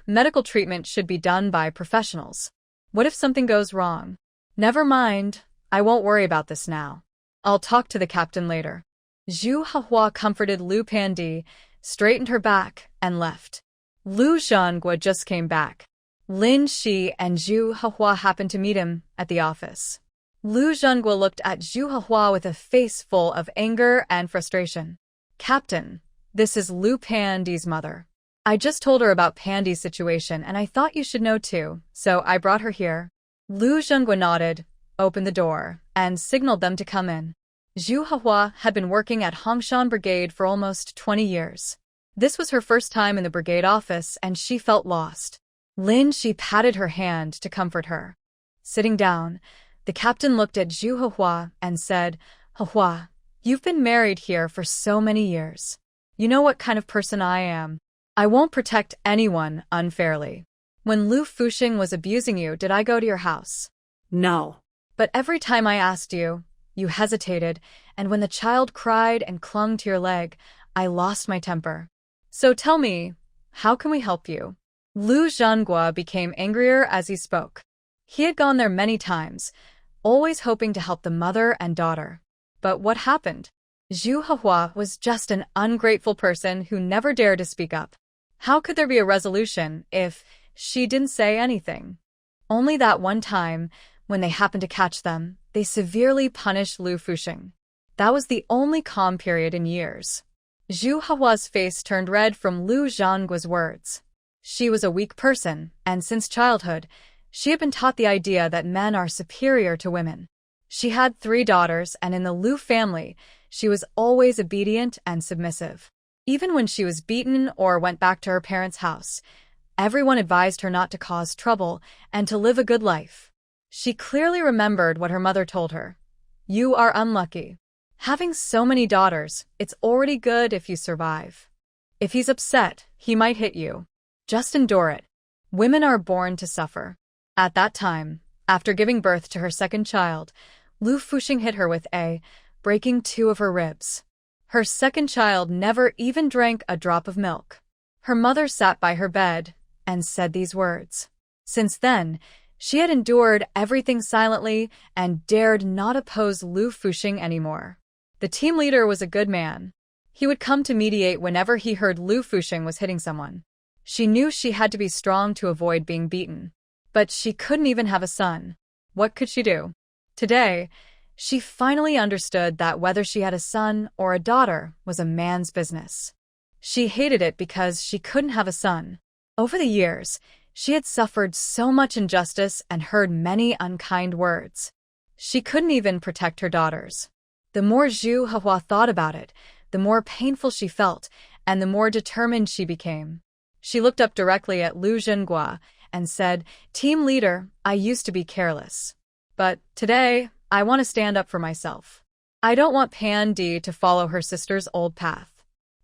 Medical treatment should be done by professionals. What if something goes wrong? Never mind, I won't worry about this now. I'll talk to the captain later. Zhu Hehua comforted Lu Pandi, straightened her back, and left. Lu Zhanggua just came back. Lin Shi and Zhu Hehua happened to meet him at the office. Lu Zhanggua looked at Zhu Hehua with a face full of anger and frustration. Captain, this is Lu Pandi's mother. I just told her about Pandi's situation and I thought you should know too, so I brought her here. Lu Zhanggua nodded, opened the door, and signaled them to come in. Zhu Hehua had been working at Hongshan Brigade for almost 20 years. This was her first time in the brigade office and she felt lost. Lin Shi patted her hand to comfort her. Sitting down, the captain looked at Zhu Hehua and said, Hehua, you've been married here for so many years. You know what kind of person I am. I won't protect anyone unfairly. When Lu Fuxing was abusing you, did I go to your house? No. But every time I asked you, you hesitated, and when the child cried and clung to your leg, I lost my temper. So tell me, how can we help you? Lu Zhanggua became angrier as he spoke. He had gone there many times, always hoping to help the mother and daughter. But what happened? Zhu Hehua was just an ungrateful person who never dared to speak up. How could there be a resolution if she didn't say anything? Only that one time, when they happened to catch them, they severely punished Lu Fuxing. That was the only calm period in years. Zhu Hehua's face turned red from Lu Zhanggua's words. She was a weak person, and since childhood, she had been taught the idea that men are superior to women. She had 3 daughters, and in the Lu family, she was always obedient and submissive. Even when she was beaten or went back to her parents' house, everyone advised her not to cause trouble and to live a good life. She clearly remembered what her mother told her. You are unlucky. Having so many daughters, it's already good if you survive. If he's upset, he might hit you. Just endure it. Women are born to suffer. At that time, after giving birth to her second child, Lu Fuxing hit her with breaking 2 of her ribs. Her second child never even drank a drop of milk. Her mother sat by her bed and said these words. Since then, she had endured everything silently and dared not oppose Lu Fuxing anymore. The team leader was a good man. He would come to mediate whenever he heard Lu Fuxing was hitting someone. She knew she had to be strong to avoid being beaten. But she couldn't even have a son. What could she do? Today, she finally understood that whether she had a son or a daughter was a man's business. She hated it because she couldn't have a son. Over the years, she had suffered so much injustice and heard many unkind words. She couldn't even protect her daughters. The more Zhu Hehua thought about it, the more painful she felt, and the more determined she became. She looked up directly at Lu Zhenghua and said, "Team leader, I used to be careless. But today, I want to stand up for myself. I don't want Pan Di to follow her sister's old path.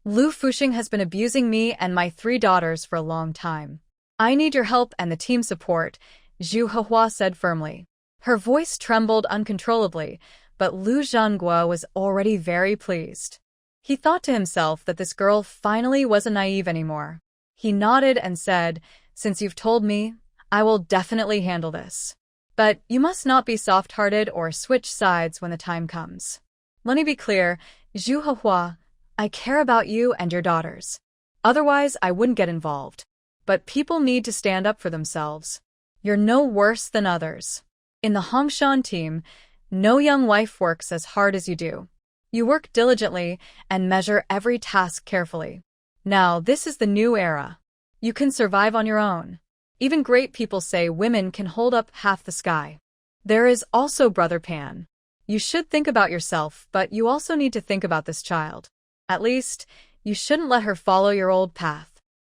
Lu Fuxing has been abusing me and my 3 daughters for a long time. I need your help and the team support," Zhu Hehua said firmly. Her voice trembled uncontrollably, but Lu Zhenghua was already very pleased. He thought to himself that this girl finally wasn't naive anymore. He nodded and said, "Since you've told me, I will definitely handle this. But you must not be soft-hearted or switch sides when the time comes. Let me be clear, Zhu Hehua, I care about you and your daughters. Otherwise, I wouldn't get involved. But people need to stand up for themselves. You're no worse than others. In the Hongshan team, no young wife works as hard as you do. You work diligently and measure every task carefully. Now, this is the new era. You can survive on your own. Even great people say women can hold up half the sky. There is also Brother Pan. You should think about yourself, but you also need to think about this child. At least, you shouldn't let her follow your old path."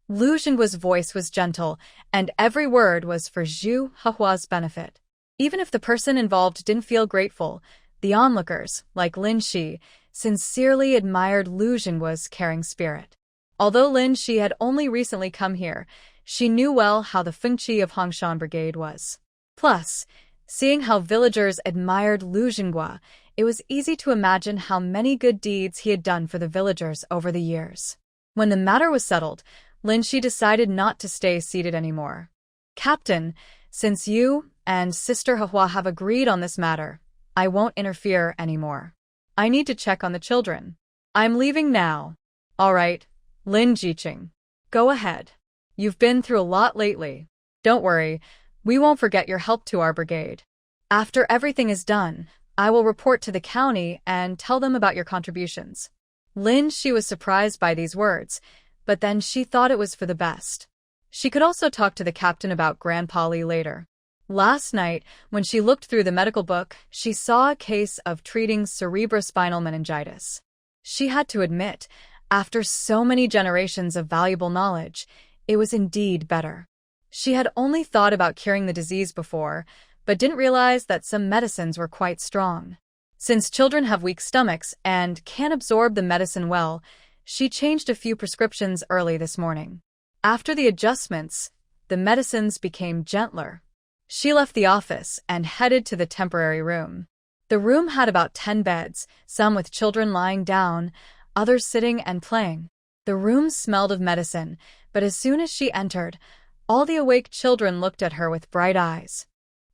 Lu Zhenghua's voice was gentle, and every word was for Zhu Hehua's benefit. Even if the person involved didn't feel grateful, the onlookers, like Lin Shi, sincerely admired Lu Zhenghua's caring spirit. Although Lin Shi had only recently come here, she knew well how the Fengqi of Hongshan Brigade was. Plus, seeing how villagers admired Lu Zhenghua, it was easy to imagine how many good deeds he had done for the villagers over the years. When the matter was settled, Lin Shi decided not to stay seated anymore. "Captain, since you and Sister Hehua have agreed on this matter, I won't interfere anymore. I need to check on the children. I'm leaving now." "All right, Lin Jiqing. Go ahead. You've been through a lot lately. Don't worry, we won't forget your help to our brigade. After everything is done, I will report to the county and tell them about your contributions." Lin Shi was surprised by these words, but then she thought it was for the best. She could also talk to the captain about Grandpa Li later. Last night, when she looked through the medical book, she saw a case of treating cerebrospinal meningitis. She had to admit, after so many generations of valuable knowledge, it was indeed better. She had only thought about curing the disease before, but didn't realize that some medicines were quite strong. Since children have weak stomachs and can't absorb the medicine well, she changed a few prescriptions early this morning. After the adjustments, the medicines became gentler. She left the office and headed to the temporary room. The room had about 10 beds, some with children lying down, others sitting and playing. The room smelled of medicine, but as soon as she entered, all the awake children looked at her with bright eyes.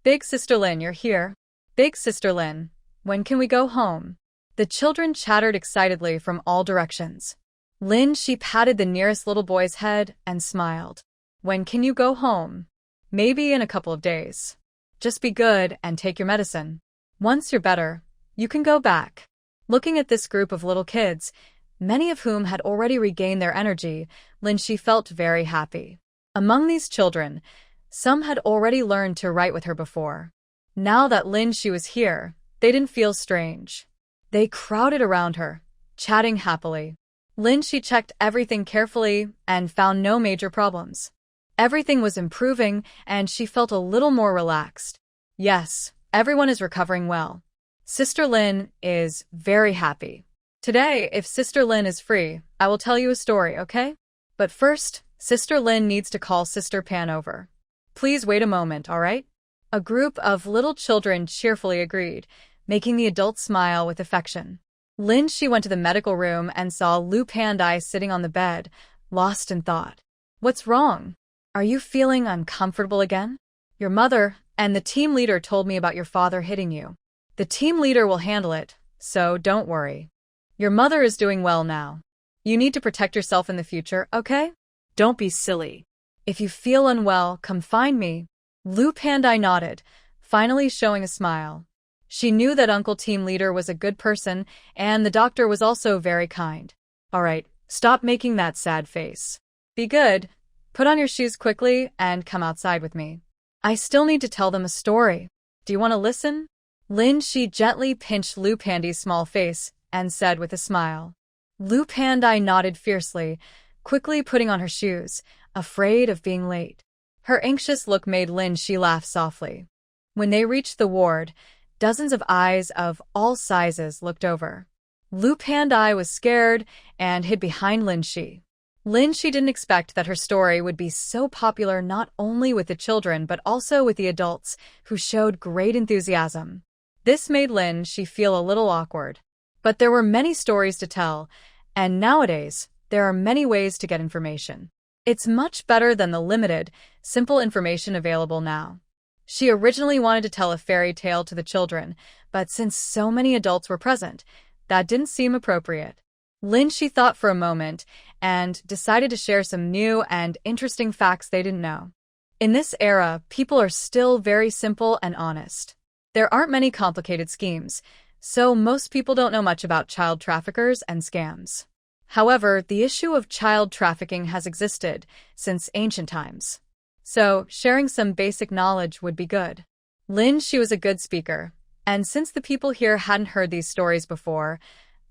"Big Sister Lin, you're here. Big Sister Lin, when can we go home?" The children chattered excitedly from all directions. Lin Shi patted the nearest little boy's head and smiled. "When can you go home?" "Maybe in a couple of days. Just be good and take your medicine. Once you're better, you can go back." Looking at this group of little kids, many of whom had already regained their energy, Lin Shi felt very happy. Among these children, some had already learned to write with her before. Now that Lin Shi was here, they didn't feel strange. They crowded around her, chatting happily. Lin Shi checked everything carefully and found no major problems. Everything was improving, and she felt a little more relaxed. Yes, everyone is recovering well. Sister Lin is very happy. Today, if Sister Lin is free, I will tell you a story, okay? But first, Sister Lin needs to call Sister Pan over. Please wait a moment, all right? A group of little children cheerfully agreed, making the adults smile with affection. Lin Shi went to the medical room and saw Lu Pandai sitting on the bed, lost in thought. "What's wrong? Are you feeling uncomfortable again? Your mother and the team leader told me about your father hitting you. The team leader will handle it, so don't worry. Your mother is doing well now. You need to protect yourself in the future, okay? Don't be silly. If you feel unwell, come find me." Lu Pandai nodded, finally showing a smile. She knew that Uncle Team Leader was a good person, and the doctor was also very kind. "All right, Stop making that sad face. Be good. Put on your shoes quickly and come outside with me. I still need to tell them a story. Do you want to listen? Lin Shi gently pinched Lu Pandi's small face and said with a smile. Lu Pandi nodded fiercely, quickly putting on her shoes, afraid of being late. Her anxious look made Lin Shi laugh softly. When they reached the ward, dozens of eyes of all sizes looked over. Lu Pandi was scared and hid behind Lin Shi. Lin Shi didn't expect that her story would be so popular not only with the children but also with the adults, who showed great enthusiasm. This made Lin Shi feel a little awkward. But there were many stories to tell, and nowadays, there are many ways to get information. It's much better than the limited, simple information available now. She originally wanted to tell a fairy tale to the children, but since so many adults were present, that didn't seem appropriate. Lin Shi thought for a moment and decided to share some new and interesting facts they didn't know. In this era, people are still very simple and honest. There aren't many complicated schemes, so most people don't know much about child traffickers and scams. However, the issue of child trafficking has existed since ancient times. So, sharing some basic knowledge would be good. Lin Shi was a good speaker, and since the people here hadn't heard these stories before,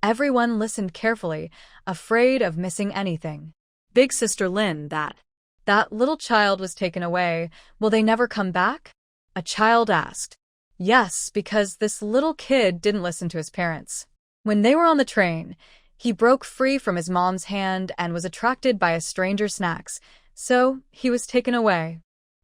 everyone listened carefully, afraid of missing anything. Big Sister Lin, That little child was taken away. Will they never come back? A child asked. Yes, because this little kid didn't listen to his parents. When they were on the train, he broke free from his mom's hand and was attracted by a stranger's snacks, so he was taken away.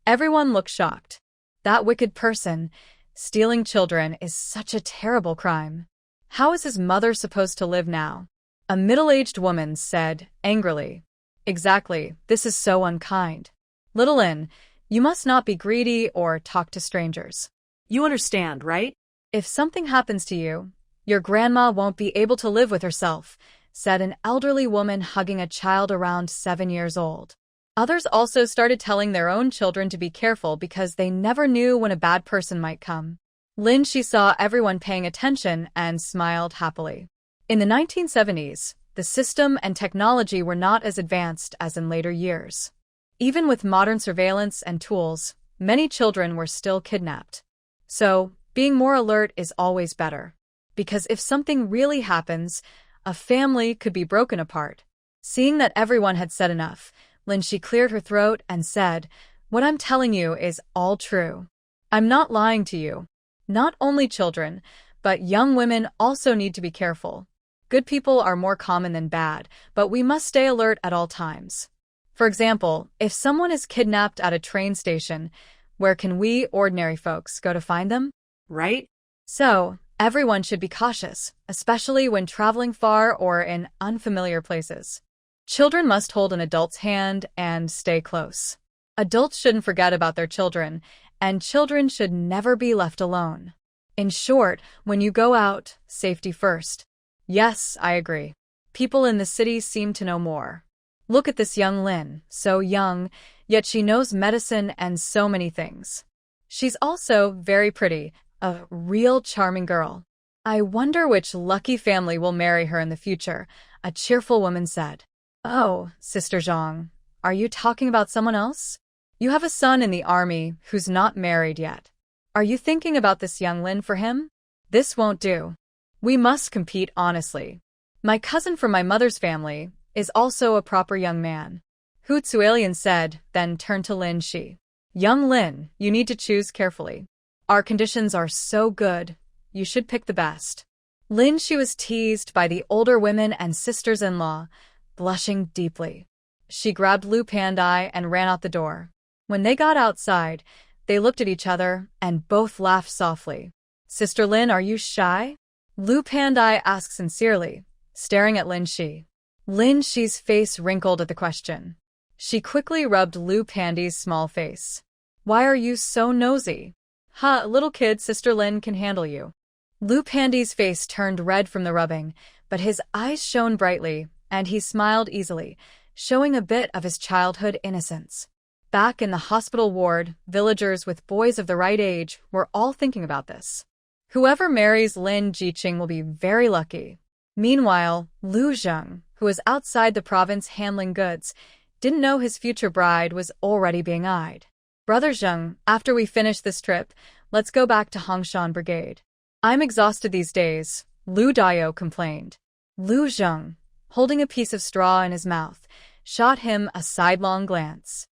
Everyone looked shocked. That wicked person, stealing children, is such a terrible crime. How is his mother supposed to live now? A middle-aged woman said, angrily. Exactly, this is so unkind. Little Lin, you must not be greedy or talk to strangers. You understand, right? If something happens to you, your grandma won't be able to live with herself, said an elderly woman hugging a child around 7 years old. Others also started telling their own children to be careful because they never knew when a bad person might come. Lin Shi saw everyone paying attention and smiled happily. In the 1970s, the system and technology were not as advanced as in later years. Even with modern surveillance and tools, many children were still kidnapped. So, being more alert is always better. Because if something really happens, a family could be broken apart. Seeing that everyone had said enough, Lin Shi cleared her throat and said, What I'm telling you is all true. I'm not lying to you. Not only children, but young women also need to be careful. Good people are more common than bad, but we must stay alert at all times. For example, if someone is kidnapped at a train station, where can we, ordinary folks, go to find them? Right? So, everyone should be cautious, especially when traveling far or in unfamiliar places. Children must hold an adult's hand and stay close. Adults shouldn't forget about their children, and children should never be left alone. In short, when you go out, safety first. Yes, I agree. People in the city seem to know more. Look at this young Lin, so young, yet she knows medicine and so many things. She's also very pretty, a real charming girl. I wonder which lucky family will marry her in the future, a cheerful woman said. Oh, Sister Zhang, are you talking about someone else? You have a son in the army who's not married yet. Are you thinking about this young Lin for him? This won't do. We must compete honestly. My cousin from my mother's family is also a proper young man. Hu Tzuelian said, then turned to Lin Shi. Young Lin, you need to choose carefully. Our conditions are so good, you should pick the best. Lin Shi was teased by the older women and sisters-in-law, blushing deeply. She grabbed Lu Pandi and ran out the door. When they got outside, they looked at each other and both laughed softly. Sister Lin, are you shy? Lu Pandi asked sincerely, staring at Lin Shi. Lin Shi's face wrinkled at the question. She quickly rubbed Lu Pandi's small face. Why are you so nosy? Ha, little kid, Sister Lin can handle you. Lu Pandi's face turned red from the rubbing, but his eyes shone brightly, and he smiled easily, showing a bit of his childhood innocence. Back in the hospital ward, villagers with boys of the right age were all thinking about this. Whoever marries Lin Jiqing will be very lucky. Meanwhile, Lu Zheng, who was outside the province handling goods, didn't know his future bride was already being eyed. Brother Zheng, after we finish this trip, let's go back to Hongshan Brigade. I'm exhausted these days, Lu Dayo complained. Lu Zheng, holding a piece of straw in his mouth, shot him a sidelong glance.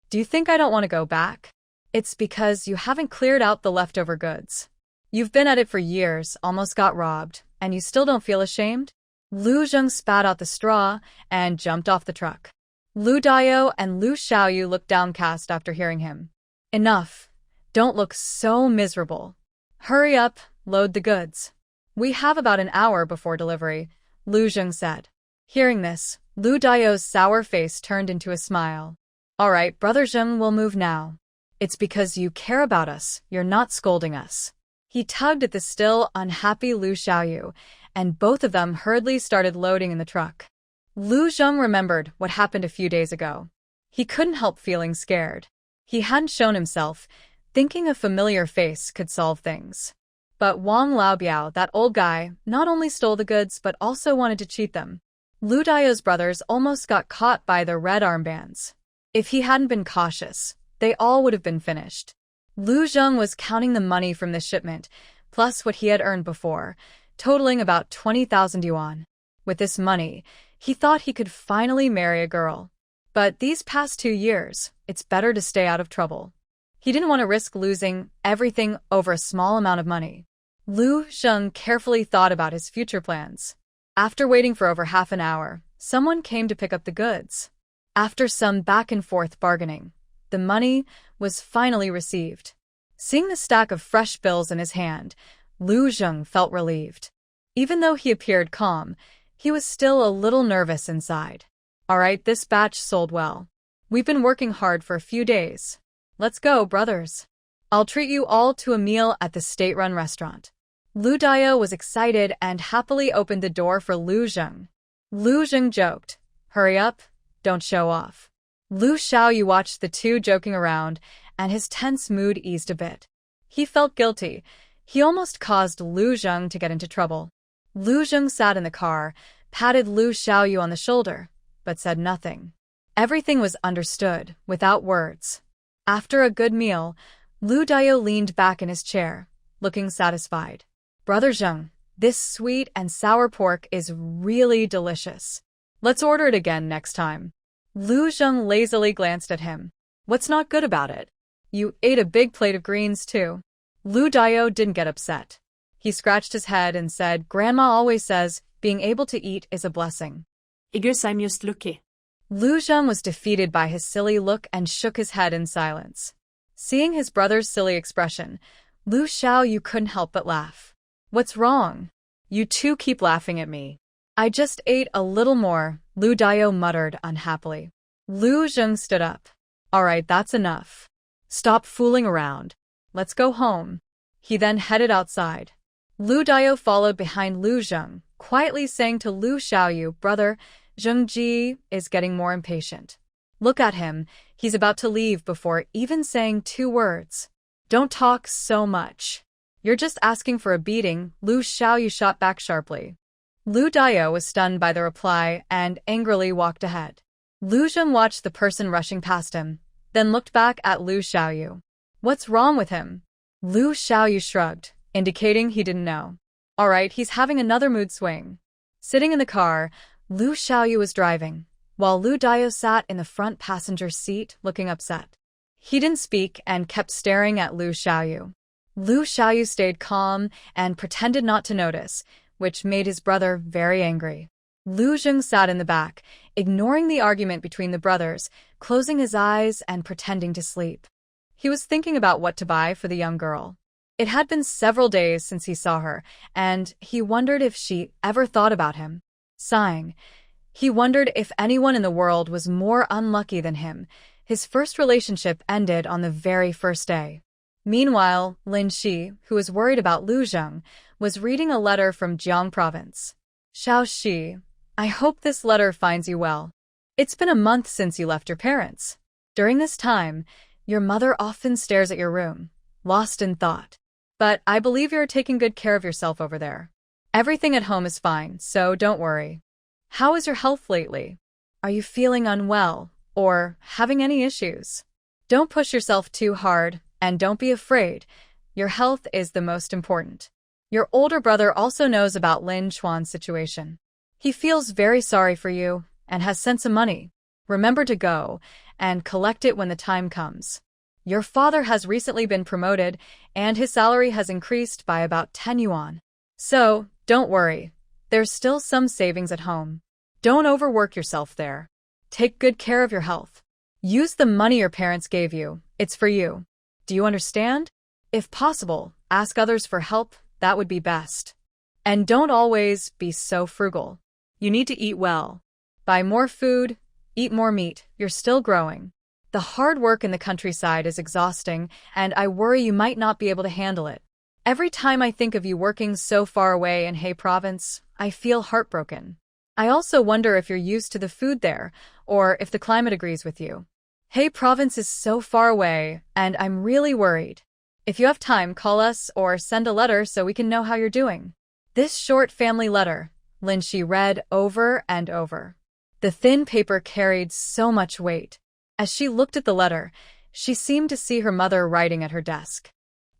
Do you think I don't want to go back? It's because you haven't cleared out the leftover goods. You've been at it for years, almost got robbed, and you still don't feel ashamed? Lu Zheng spat out the straw and jumped off the truck. Lu Dayo and Lu Xiaoyu looked downcast after hearing him. Enough. Don't look so miserable. Hurry up, load the goods. We have about an hour before delivery, Lu Zheng said. Hearing this, Lu Dayo's sour face turned into a smile. All right, Brother Zheng will move now. It's because you care about us, you're not scolding us. He tugged at the still unhappy Lu Xiaoyu, and both of them hurriedly started loading in the truck. Lu Zheng remembered what happened a few days ago. He couldn't help feeling scared. He hadn't shown himself, thinking a familiar face could solve things. But Wang Laobiao, that old guy, not only stole the goods but also wanted to cheat them. Lu Dayo's brothers almost got caught by the red armbands. If he hadn't been cautious, they all would have been finished. Lu Zheng was counting the money from this shipment, plus what he had earned before, totaling about 20,000 yuan. With this money, he thought he could finally marry a girl. But these past 2 years, it's better to stay out of trouble. He didn't want to risk losing everything over a small amount of money. Lu Zheng carefully thought about his future plans. After waiting for over half an hour, someone came to pick up the goods. After some back-and-forth bargaining, the money was finally received. Seeing the stack of fresh bills in his hand, Lu Zheng felt relieved. Even though he appeared calm, he was still a little nervous inside. All right, this batch sold well. We've been working hard for a few days. Let's go, brothers. I'll treat you all to a meal at the state-run restaurant. Lu Dayo was excited and happily opened the door for Lu Zheng. Lu Zheng joked, "Hurry up, don't show off." Lu Xiaoyu watched the two joking around, and his tense mood eased a bit. He felt guilty. He almost caused Lu Zheng to get into trouble. Lu Zheng sat in the car, patted Lu Xiaoyu on the shoulder, but said nothing. Everything was understood, without words. After a good meal, Lu Dayo leaned back in his chair, looking satisfied. Brother Zheng, this sweet and sour pork is really delicious. Let's order it again next time. Lu Zheng lazily glanced at him. What's not good about it? You ate a big plate of greens too. Lu Dayo didn't get upset. He scratched his head and said, Grandma always says, being able to eat is a blessing. I guess I'm just lucky. Lu Zheng was defeated by his silly look and shook his head in silence. Seeing his brother's silly expression, Lu Xiaoyu couldn't help but laugh. What's wrong? You two keep laughing at me. I just ate a little more, Lu Dayo muttered unhappily. Lu Zheng stood up. All right, that's enough. Stop fooling around. Let's go home. He then headed outside. Lu Dayo followed behind Lu Zheng, quietly saying to Lu Xiaoyu, Brother, Zheng Ji is getting more impatient. Look at him, he's about to leave before even saying 2 words. Don't talk so much. You're just asking for a beating, Lu Xiaoyu shot back sharply. Lu Dayo was stunned by the reply and angrily walked ahead. Lu Zheng watched the person rushing past him, then looked back at Lu Xiaoyu. What's wrong with him? Lu Xiaoyu shrugged, indicating he didn't know. All right, he's having another mood swing. Sitting in the car, Lu Xiaoyu was driving, while Lu Dayo sat in the front passenger seat looking upset. He didn't speak and kept staring at Lu Xiaoyu. Lu Xiaoyu stayed calm and pretended not to notice, which made his brother very angry. Lu Zheng sat in the back, ignoring the argument between the brothers, closing his eyes and pretending to sleep. He was thinking about what to buy for the young girl. It had been several days since he saw her, and he wondered if she ever thought about him. Sighing, he wondered if anyone in the world was more unlucky than him. His first relationship ended on the very first day. Meanwhile, Lin Shi, who was worried about Lu Zheng, was reading a letter from Jiang Province. Xiao Shi, I hope this letter finds you well. It's been a month since you left your parents. During this time, your mother often stares at your room, lost in thought. But I believe you're taking good care of yourself over there. Everything at home is fine, so don't worry. How is your health lately? Are you feeling unwell or having any issues? Don't push yourself too hard and don't be afraid. Your health is the most important. Your older brother also knows about Lin Chuan's situation. He feels very sorry for you and has sent some money. Remember to go and collect it when the time comes. Your father has recently been promoted and his salary has increased by about 10 yuan. So, don't worry. There's still some savings at home. Don't overwork yourself there. Take good care of your health. Use the money your parents gave you. It's for you. Do you understand? If possible, ask others for help. That would be best. And don't always be so frugal. You need to eat well. Buy more food, eat more meat. You're still growing. The hard work in the countryside is exhausting, and I worry you might not be able to handle it. Every time I think of you working so far away in He Province, I feel heartbroken. I also wonder if you're used to the food there, or if the climate agrees with you. He Province is so far away, and I'm really worried. If you have time, call us or send a letter so we can know how you're doing. This short family letter, Lin Shi read over and over. The thin paper carried so much weight. As she looked at the letter, she seemed to see her mother writing at her desk.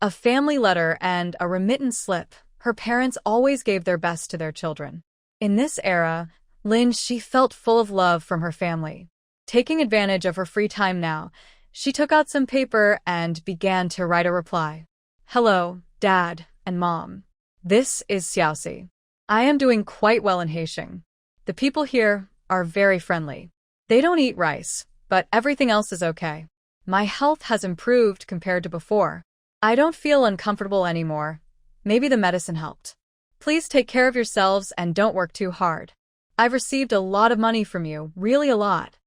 A family letter and a remittance slip. Her parents always gave their best to their children. In this era, Lin Shi felt full of love from her family. Taking advantage of her free time now, she took out some paper and began to write a reply. Hello, Dad and Mom. This is Xiaoxi. I am doing quite well in Haisheng. The people here are very friendly. They don't eat rice, but everything else is okay. My health has improved compared to before. I don't feel uncomfortable anymore. Maybe the medicine helped. Please take care of yourselves and don't work too hard. I've received a lot of money from you, really a lot.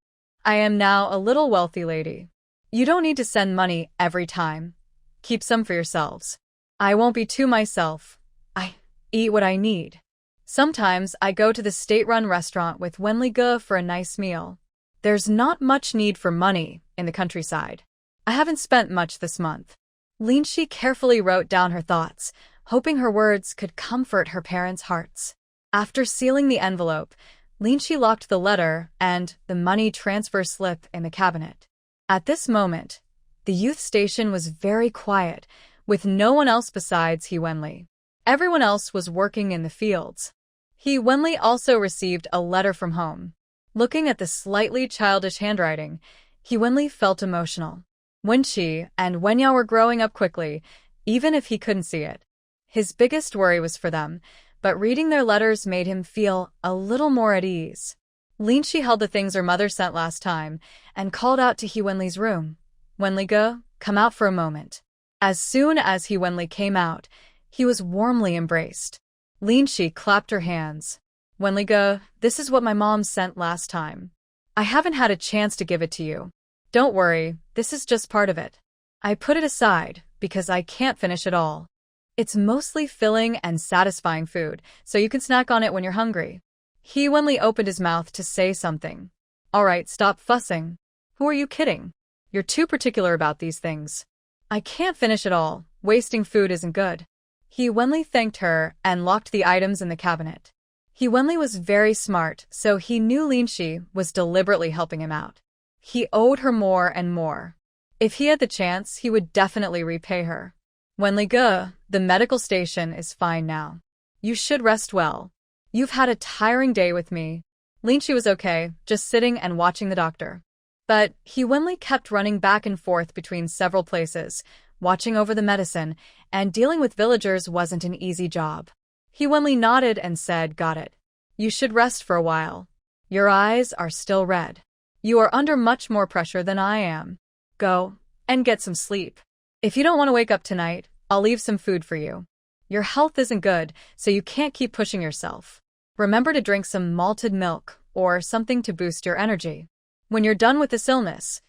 I am now a little wealthy lady. You don't need to send money every time. Keep some for yourselves. I won't be too myself. I eat what I need. Sometimes I go to the state-run restaurant with Wenli Ge for a nice meal. There's not much need for money in the countryside. I haven't spent much this month. Lin Shi carefully wrote down her thoughts, hoping her words could comfort her parents' hearts. After sealing the envelope, Lin Shi locked the letter and the money transfer slip in the cabinet. At this moment, the youth station was very quiet, with no one else besides He Wenli. Everyone else was working in the fields. He Wenli also received a letter from home. Looking at the slightly childish handwriting, He Wenli felt emotional. Wenqi and Wenyao were growing up quickly, even if he couldn't see it. His biggest worry was for them, but reading their letters made him feel a little more at ease. Lin Shi held the things her mother sent last time and called out to He Wenli's room. Wenli Ge, come out for a moment. As soon as He Wenli came out, he was warmly embraced. Lin Shi clapped her hands. Wenli Ge, this is what my mom sent last time. I haven't had a chance to give it to you. Don't worry, this is just part of it. I put it aside because I can't finish it all. It's mostly filling and satisfying food, so you can snack on it when you're hungry. He Wenli opened his mouth to say something. All right, stop fussing. Who are you kidding? You're too particular about these things. I can't finish it all. Wasting food isn't good. He Wenli thanked her and locked the items in the cabinet. He Wenli was very smart, so he knew Lin Shi was deliberately helping him out. He owed her more and more. If he had the chance, he would definitely repay her. Wenli Ge, the medical station is fine now. You should rest well. You've had a tiring day with me. Lin Shi was okay, just sitting and watching the doctor. But He Wenli kept running back and forth between several places, watching over the medicine, and dealing with villagers wasn't an easy job. He Wenli nodded and said, got it. You should rest for a while. Your eyes are still red. You are under much more pressure than I am. Go and get some sleep. If you don't want to wake up tonight, I'll leave some food for you. Your health isn't good, so you can't keep pushing yourself. Remember to drink some malted milk or something to boost your energy. When you're done with this illness,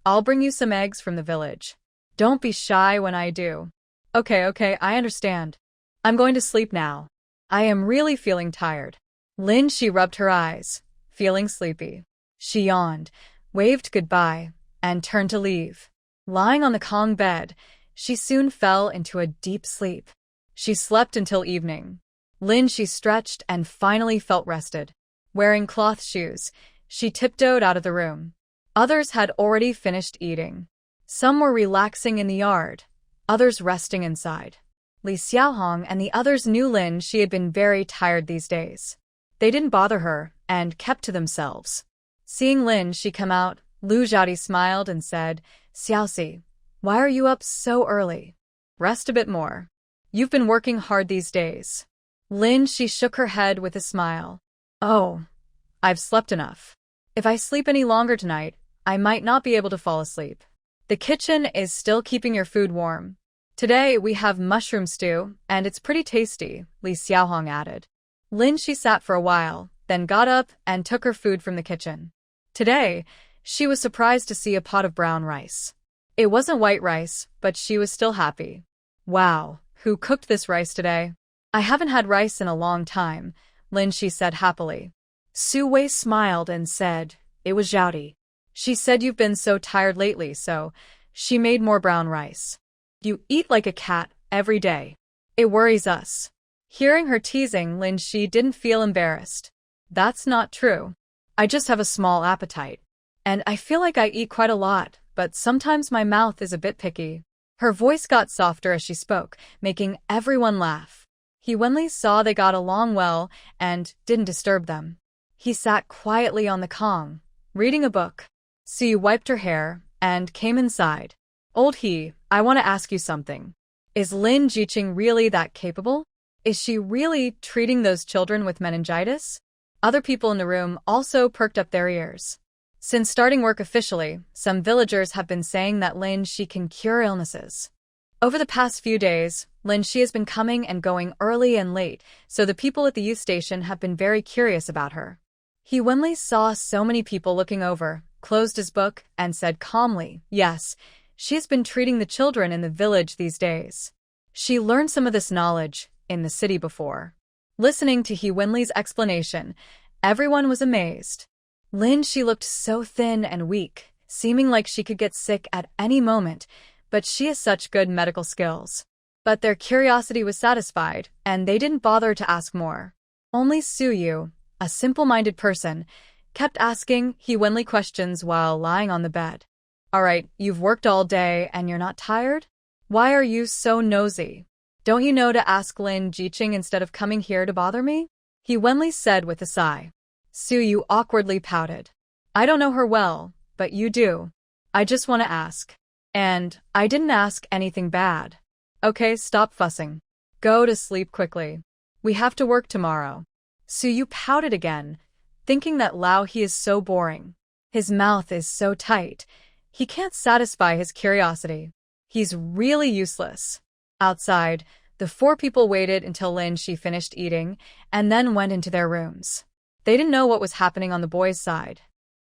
I'll bring you some eggs from the village. Don't be shy when I do. Okay, I understand. I'm going to sleep now. I am really feeling tired. Lin Shi rubbed her eyes, feeling sleepy. She yawned, waved goodbye, and turned to leave. Lying on the Kong bed, she soon fell into a deep sleep. She slept until evening. Lin she stretched and finally felt rested. Wearing cloth shoes, she tiptoed out of the room. Others had already finished eating. Some were relaxing in the yard, others resting inside. Li Xiaohong and the others knew Lin she had been very tired these days. They didn't bother her and kept to themselves. Seeing Lin she come out, Lu Zhaodi smiled and said, "Xiaoxi, why are you up so early? Rest a bit more. You've been working hard these days." Lin she shook her head with a smile. "Oh, I've slept enough. If I sleep any longer tonight, I might not be able to fall asleep. The kitchen is still keeping your food warm. Today we have mushroom stew, and it's pretty tasty," Li Xiaohong added. Lin she sat for a while, then got up and took her food from the kitchen. Today, she was surprised to see a pot of brown rice. It wasn't white rice, but she was still happy. "Wow, who cooked this rice today? I haven't had rice in a long time," Lin she said happily. Su Wei smiled and said, "It was Zhaodi. She said you've been so tired lately, so she made more brown rice. You eat like a cat every day. It worries us." Hearing her teasing, Lin she didn't feel embarrassed. "That's not true. I just have a small appetite. And I feel like I eat quite a lot, but sometimes my mouth is a bit picky." Her voice got softer as she spoke, making everyone laugh. He Wenli saw they got along well and didn't disturb them. He sat quietly on the Kong, reading a book. Su wiped her hair and came inside. "Old He, I want to ask you something. Is Lin Jiqing really that capable? Is she really treating those children with meningitis?" Other people in the room also perked up their ears. Since starting work officially, some villagers have been saying that Lin she can cure illnesses. Over the past few days, Lin she has been coming and going early and late, so the people at the youth station have been very curious about her. He Wenli saw so many people looking over, closed his book, and said calmly, "Yes, she has been treating the children in the village these days. She learned some of this knowledge in the city before." Listening to He Wenli's explanation, everyone was amazed. Lin she looked so thin and weak, seeming like she could get sick at any moment, but she has such good medical skills. But their curiosity was satisfied, and they didn't bother to ask more. Only Su Yu, a simple-minded person, kept asking He Wenli questions while lying on the bed. "All right, you've worked all day and you're not tired? Why are you so nosy? Don't you know to ask Lin Jiqing instead of coming here to bother me?" He Wenli said with a sigh. Su Yu awkwardly pouted. "I don't know her well, but you do. I just want to ask. And I didn't ask anything bad. Okay, stop fussing. Go to sleep quickly. We have to work tomorrow." Su Yu pouted again, thinking that Lao He is so boring. His mouth is so tight. He can't satisfy his curiosity. He's really useless. Outside, the four people waited until Lin she finished eating and then went into their rooms. They didn't know what was happening on the boys' side.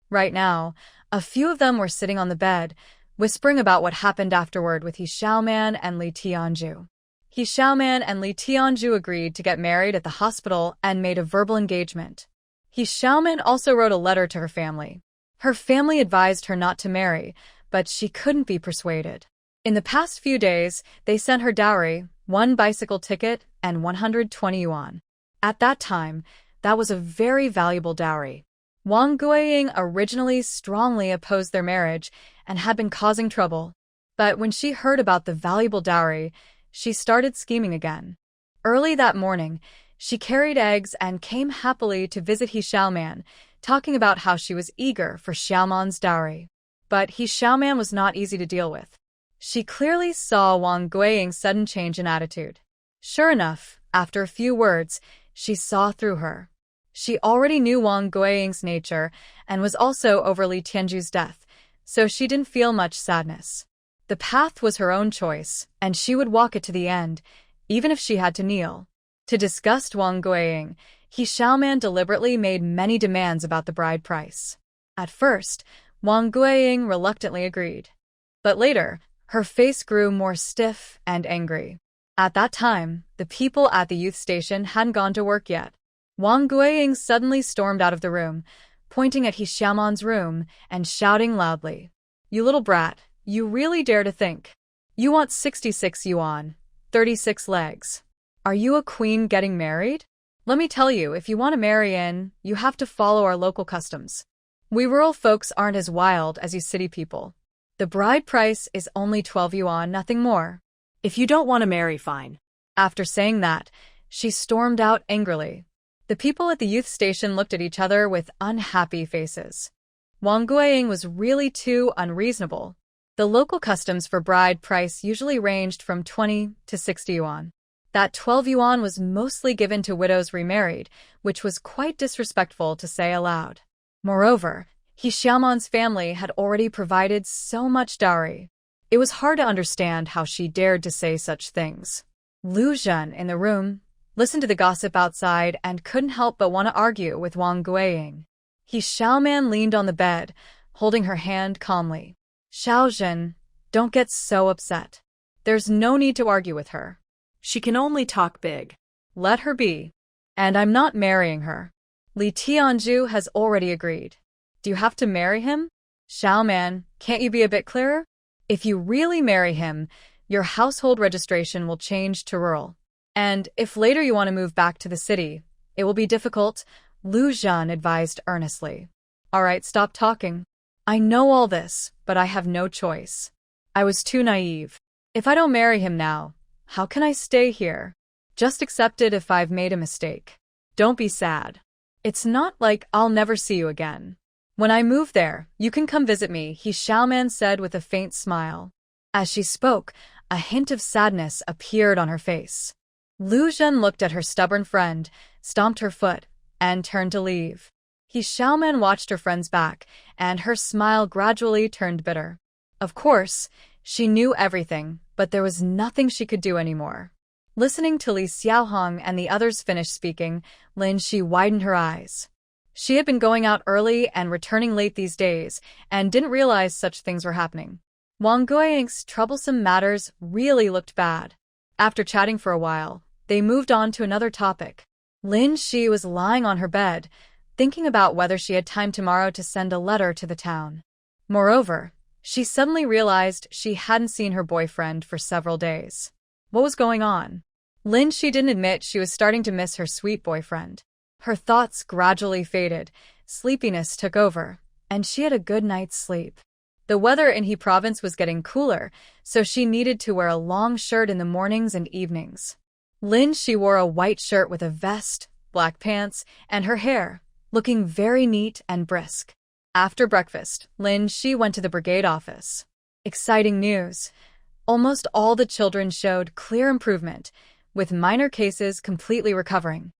Right now, a few of them were sitting on the bed, whispering about what happened afterward with He Xiaoman and Li Tianju. He Xiaoman and Li Tianju agreed to get married at the hospital and made a verbal engagement. He Xiaoman also wrote a letter to her family. Her family advised her not to marry, but she couldn't be persuaded. In the past few days, they sent her dowry, 1 bicycle ticket, and 120 yuan. At that time, that was a very valuable dowry. Wang Guiying originally strongly opposed their marriage and had been causing trouble. But when she heard about the valuable dowry, she started scheming again. Early that morning, she carried eggs and came happily to visit He Xiaoman, talking about how she was eager for Xiaoman's dowry. But He Xiaoman was not easy to deal with. She clearly saw Wang Guiying's sudden change in attitude. Sure enough, after a few words, she saw through her. She already knew Wang Guiying's nature and was also over Li Tianju's death, so she didn't feel much sadness. The path was her own choice, and she would walk it to the end, even if she had to kneel. To disgust Wang Guiying, He Xiaoman deliberately made many demands about the bride price. At first, Wang Guiying reluctantly agreed. But later, her face grew more stiff and angry. At that time, the people at the youth station hadn't gone to work yet. Wang Guiying suddenly stormed out of the room, pointing at He Xiaoman's room and shouting loudly, "You little brat, you really dare to think. You want 66 yuan, 36 legs. Are you a queen getting married? Let me tell you, if you want to marry in, you have to follow our local customs. We rural folks aren't as wild as you city people. The bride price is only 12 yuan, nothing more. If you don't want to marry, fine. After saying that, she stormed out angrily. The people at the youth station looked at each other with unhappy faces. Wang Guiying was really too unreasonable. The local customs for bride price usually ranged from 20 to 60 yuan. That 12 yuan was mostly given to widows remarried, which was quite disrespectful to say aloud. Moreover, He Xiaoman's family had already provided so much dowry. It was hard to understand how she dared to say such things. Lu Zhen, in the room, listened to the gossip outside and couldn't help but want to argue with Wang Guiying. He Xiaoman leaned on the bed, holding her hand calmly. Xiaozhen, don't get so upset. There's no need to argue with her. She can only talk big. Let her be. And I'm not marrying her. Li Tianzhu has already agreed. Do you have to marry him? Xiaoman, can't you be a bit clearer? If you really marry him, your household registration will change to rural. And if later you want to move back to the city, it will be difficult, Lu Zhen advised earnestly. All right, stop talking. I know all this, but I have no choice. I was too naive. If I don't marry him now, how can I stay here? Just accept it if I've made a mistake. Don't be sad. It's not like I'll never see you again. When I move there, you can come visit me, He Xiaoman said with a faint smile. As she spoke, a hint of sadness appeared on her face. Lu Zhen looked at her stubborn friend, stomped her foot, and turned to leave. He Xiaoman watched her friend's back, and her smile gradually turned bitter. Of course, she knew everything, but there was nothing she could do anymore. Listening to Li Xiaohong and the others finish speaking, Lin Shi widened her eyes. She had been going out early and returning late these days, and didn't realize such things were happening. Wang Guiying's troublesome matters really looked bad. After chatting for a while, they moved on to another topic. Lin Shi was lying on her bed, thinking about whether she had time tomorrow to send a letter to the town. Moreover, she suddenly realized she hadn't seen her boyfriend for several days. What was going on? Lin Shi didn't admit she was starting to miss her sweet boyfriend. Her thoughts gradually faded, sleepiness took over, and she had a good night's sleep. The weather in He province was getting cooler, so she needed to wear a long shirt in the mornings and evenings. Lin Shi wore a white shirt with a vest, black pants, and her hair, looking very neat and brisk. After breakfast, Lin Shi went to the brigade office. Exciting news! Almost all the children showed clear improvement, with minor cases completely recovering.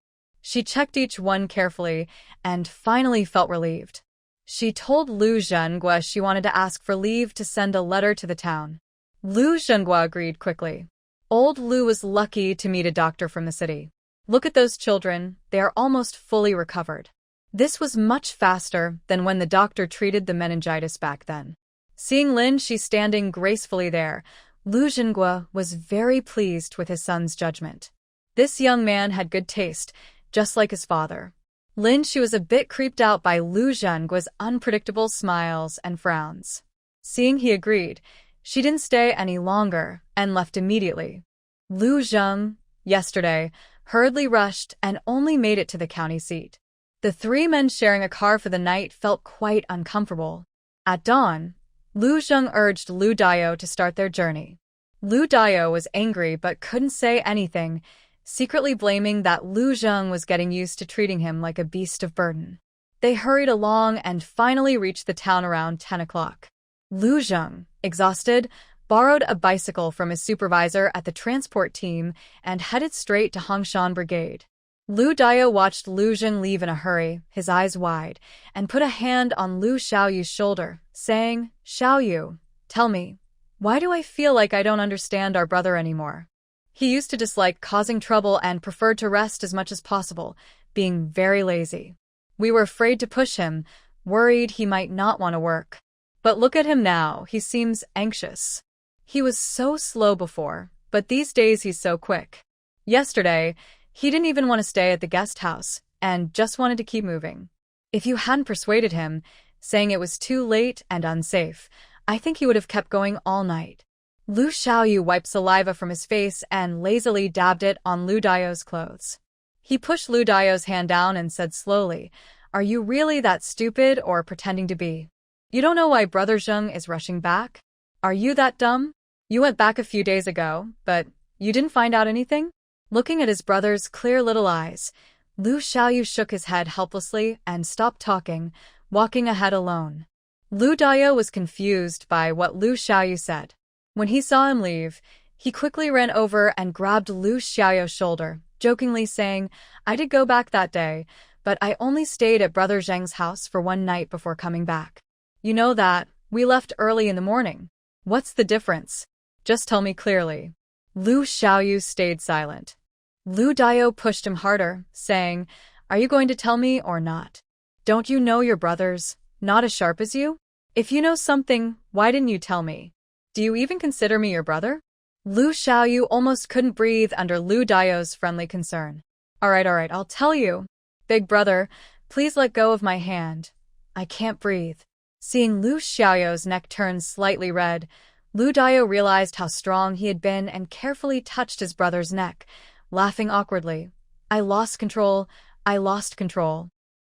She checked each one carefully and finally felt relieved. She told Lu Zhenghua she wanted to ask for leave to send a letter to the town. Lu Zhenghua agreed quickly. Old Lu was lucky to meet a doctor from the city. Look at those children, they are almost fully recovered. This was much faster than when the doctor treated the meningitis back then. Seeing Lin Shi standing gracefully there, Lu Zhenghua was very pleased with his son's judgment. This young man had good taste, just like his father. Lin Shi was a bit creeped out by Lu Zhenggua's unpredictable smiles and frowns. Seeing he agreed, she didn't stay any longer and left immediately. Lu Zheng, yesterday, hurriedly rushed and only made it to the county seat. The three men sharing a car for the night felt quite uncomfortable. At dawn, Lu Zheng urged Lu Dayo to start their journey. Lu Dayo was angry but couldn't say anything, secretly blaming that Lu Zheng was getting used to treating him like a beast of burden. They hurried along and finally reached the town around 10 o'clock. Lu Zheng, exhausted, borrowed a bicycle from his supervisor at the transport team and headed straight to Hongshan Brigade. Lu Dayo watched Lu Zheng leave in a hurry, his eyes wide, and put a hand on Lu Xiaoyu's shoulder, saying, "Xiaoyu, tell me, why do I feel like I don't understand our brother anymore? He used to dislike causing trouble and preferred to rest as much as possible, being very lazy. We were afraid to push him, worried he might not want to work. But look at him now, he seems anxious. He was so slow before, but these days he's so quick. Yesterday, he didn't even want to stay at the guest house, and just wanted to keep moving. If you hadn't persuaded him, saying it was too late and unsafe, I think he would have kept going all night." Lu Xiaoyu wiped saliva from his face and lazily dabbed it on Lu Dayo's clothes. He pushed Lu Daio's hand down and said slowly, "Are you really that stupid or pretending to be? You don't know why Brother Zheng is rushing back? Are you that dumb? You went back a few days ago, but you didn't find out anything?" Looking at his brother's clear little eyes, Lu Xiaoyu shook his head helplessly and stopped talking, walking ahead alone. Lu Daio was confused by what Lu Xiaoyu said. When he saw him leave, he quickly ran over and grabbed Lu Xiaoyu's shoulder, jokingly saying, "I did go back that day, but I only stayed at Brother Zheng's house for one night before coming back. You know that, we left early in the morning. What's the difference? Just tell me clearly." Lu Xiaoyu stayed silent. Lu Daio pushed him harder, saying, "Are you going to tell me or not? Don't you know your brothers, not as sharp as you? If you know something, why didn't you tell me? Do you even consider me your brother?" Lu Xiaoyu almost couldn't breathe under Lu Daio's friendly concern. All right, I'll tell you. Big brother, please let go of my hand. I can't breathe." Seeing Lu Xiaoyu's neck turn slightly red, Lu Daio realized how strong he had been and carefully touched his brother's neck, laughing awkwardly. I lost control.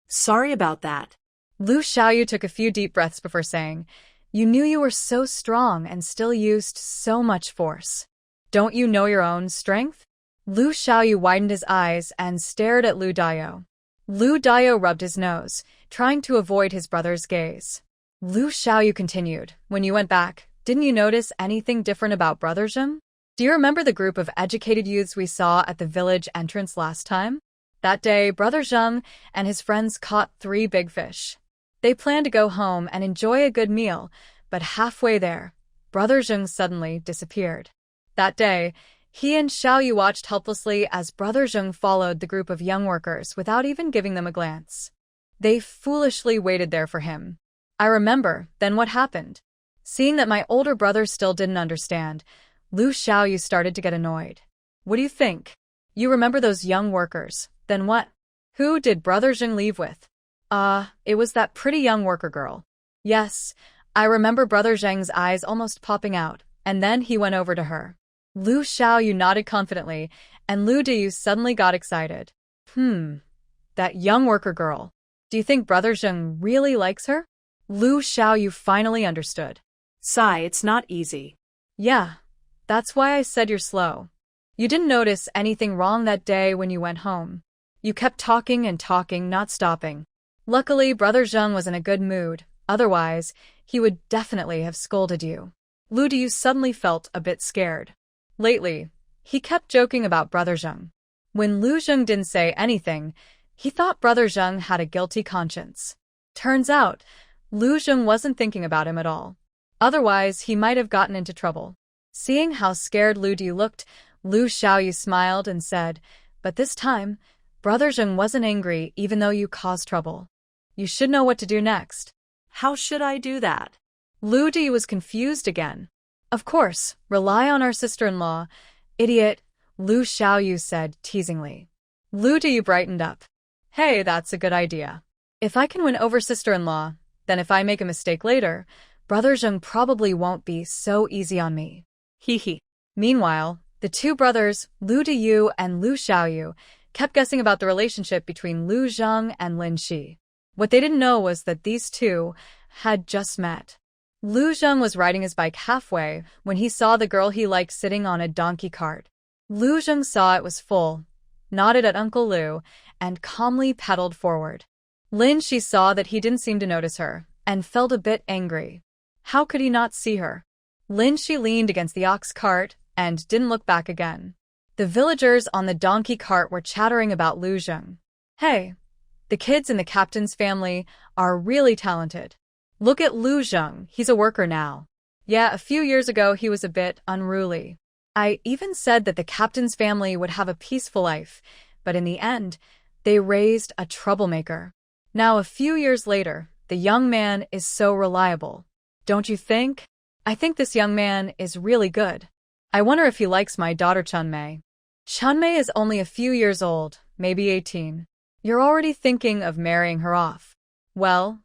Sorry about that. Lu Xiaoyu took a few deep breaths before saying, "You knew you were so strong and still used so much force. Don't you know your own strength?" Lu Xiaoyu widened his eyes and stared at Lu Daio. Lu Daio rubbed his nose, trying to avoid his brother's gaze. Lu Xiaoyu continued, "When you went back, didn't you notice anything different about Brother Zheng? Do you remember the group of educated youths we saw at the village entrance last time? That day, Brother Zheng and his friends caught 3 big fish. They planned to go home and enjoy a good meal, but halfway there, Brother Zheng suddenly disappeared. That day, he and Xiaoyu watched helplessly as Brother Zheng followed the group of young workers without even giving them a glance. They foolishly waited there for him. I remember, then what happened? Seeing that my older brother still didn't understand, Lu Xiaoyu started to get annoyed. What do you think? You remember those young workers, then what? Who did Brother Zheng leave with? It was that pretty young worker girl. Yes, I remember Brother Zheng's eyes almost popping out, and then he went over to her. Lu Xiaoyu nodded confidently, and Lu Dayu suddenly got excited. That young worker girl. Do you think Brother Zheng really likes her? Lu Xiaoyu finally understood. Sigh, it's not easy. Yeah, that's why I said you're slow. You didn't notice anything wrong that day when you went home. You kept talking and talking, not stopping. Luckily, Brother Zheng was in a good mood. Otherwise, he would definitely have scolded you. Lu Dayu suddenly felt a bit scared. Lately, he kept joking about Brother Zheng. When Lu Zheng didn't say anything, he thought Brother Zheng had a guilty conscience. Turns out, Lu Zheng wasn't thinking about him at all. Otherwise, he might have gotten into trouble. Seeing how scared Lu Dayu looked, Lu Xiaoyu smiled and said, "But this time, Brother Zheng wasn't angry even though you caused trouble. You should know what to do next." How should I do that? Lu Dayu was confused again. "Of course, rely on our sister-in-law." "Idiot," Lu Xiaoyu said teasingly. Lu Dayu brightened up. "Hey, that's a good idea. If I can win over sister-in-law, then if I make a mistake later, Brother Zheng probably won't be so easy on me." Hee. Meanwhile, the 2 brothers, Lu Dayu and Lu Xiaoyu, kept guessing about the relationship between Lu Zheng and Lin Shi. What they didn't know was that these 2 had just met. Lu Zheng was riding his bike halfway when he saw the girl he liked sitting on a donkey cart. Lu Zheng saw it was full, nodded at Uncle Lu, and calmly pedaled forward. Lin Shi saw that he didn't seem to notice her, and felt a bit angry. How could he not see her? Lin Shi leaned against the ox cart and didn't look back again. The villagers on the donkey cart were chattering about Lu Zheng. "Hey, the kids in the captain's family are really talented. Look at Lu Zheng, he's a worker now. Yeah, a few years ago he was a bit unruly. I even said that the captain's family would have a peaceful life, but in the end, they raised a troublemaker. Now a few years later, the young man is so reliable. Don't you think? I think this young man is really good. I wonder if he likes my daughter Chunmei. Chunmei is only a few years old, maybe 18. You're already thinking of marrying her off. Well,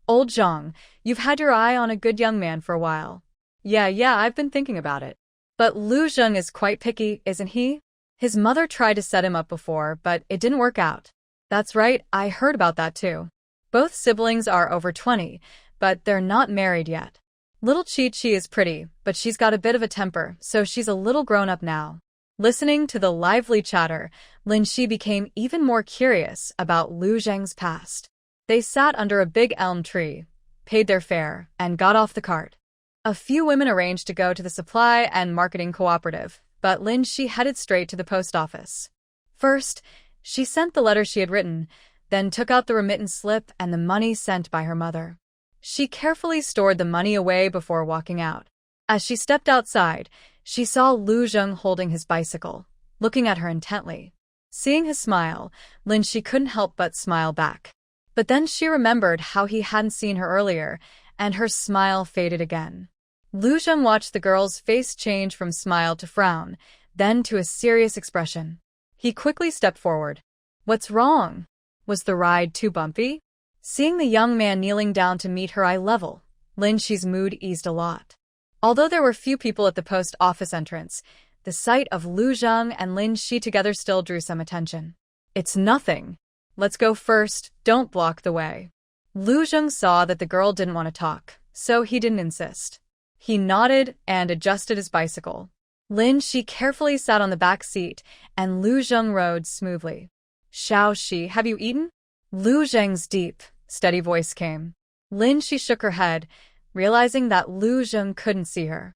old Zhang, you've had your eye on a good young man for a while." Yeah, I've been thinking about it. But Lu Zheng is quite picky, isn't he? His mother tried to set him up before, but it didn't work out. That's right, I heard about that too. Both siblings are over 20, but they're not married yet. Little Chi-Chi is pretty, but she's got a bit of a temper, so she's a little grown up now. Listening to the lively chatter, Lin Shi became even more curious about Lu Zheng's past. They sat under a big elm tree, paid their fare, and got off the cart. A few women arranged to go to the supply and marketing cooperative, but Lin Shi headed straight to the post office. First, she sent the letter she had written, then took out the remittance slip and the money sent by her mother. She carefully stored the money away before walking out. As she stepped outside, she saw Lu Zheng holding his bicycle, looking at her intently. Seeing his smile, Lin Shi couldn't help but smile back. But then she remembered how he hadn't seen her earlier, and her smile faded again. Lu Zheng watched the girl's face change from smile to frown, then to a serious expression. He quickly stepped forward. "What's wrong? Was the ride too bumpy?" Seeing the young man kneeling down to meet her eye level, Lin Shi's mood eased a lot. Although there were few people at the post office entrance, the sight of Lu Zheng and Lin Shi together still drew some attention. "It's nothing. Let's go first, don't block the way." Lu Zheng saw that the girl didn't want to talk, so he didn't insist. He nodded and adjusted his bicycle. Lin Shi carefully sat on the back seat, and Lu Zheng rode smoothly. "Xiao Shi, have you eaten?" Lu Zheng's deep, steady voice came. Lin Shi shook her head, realizing that Lu Zheng couldn't see her.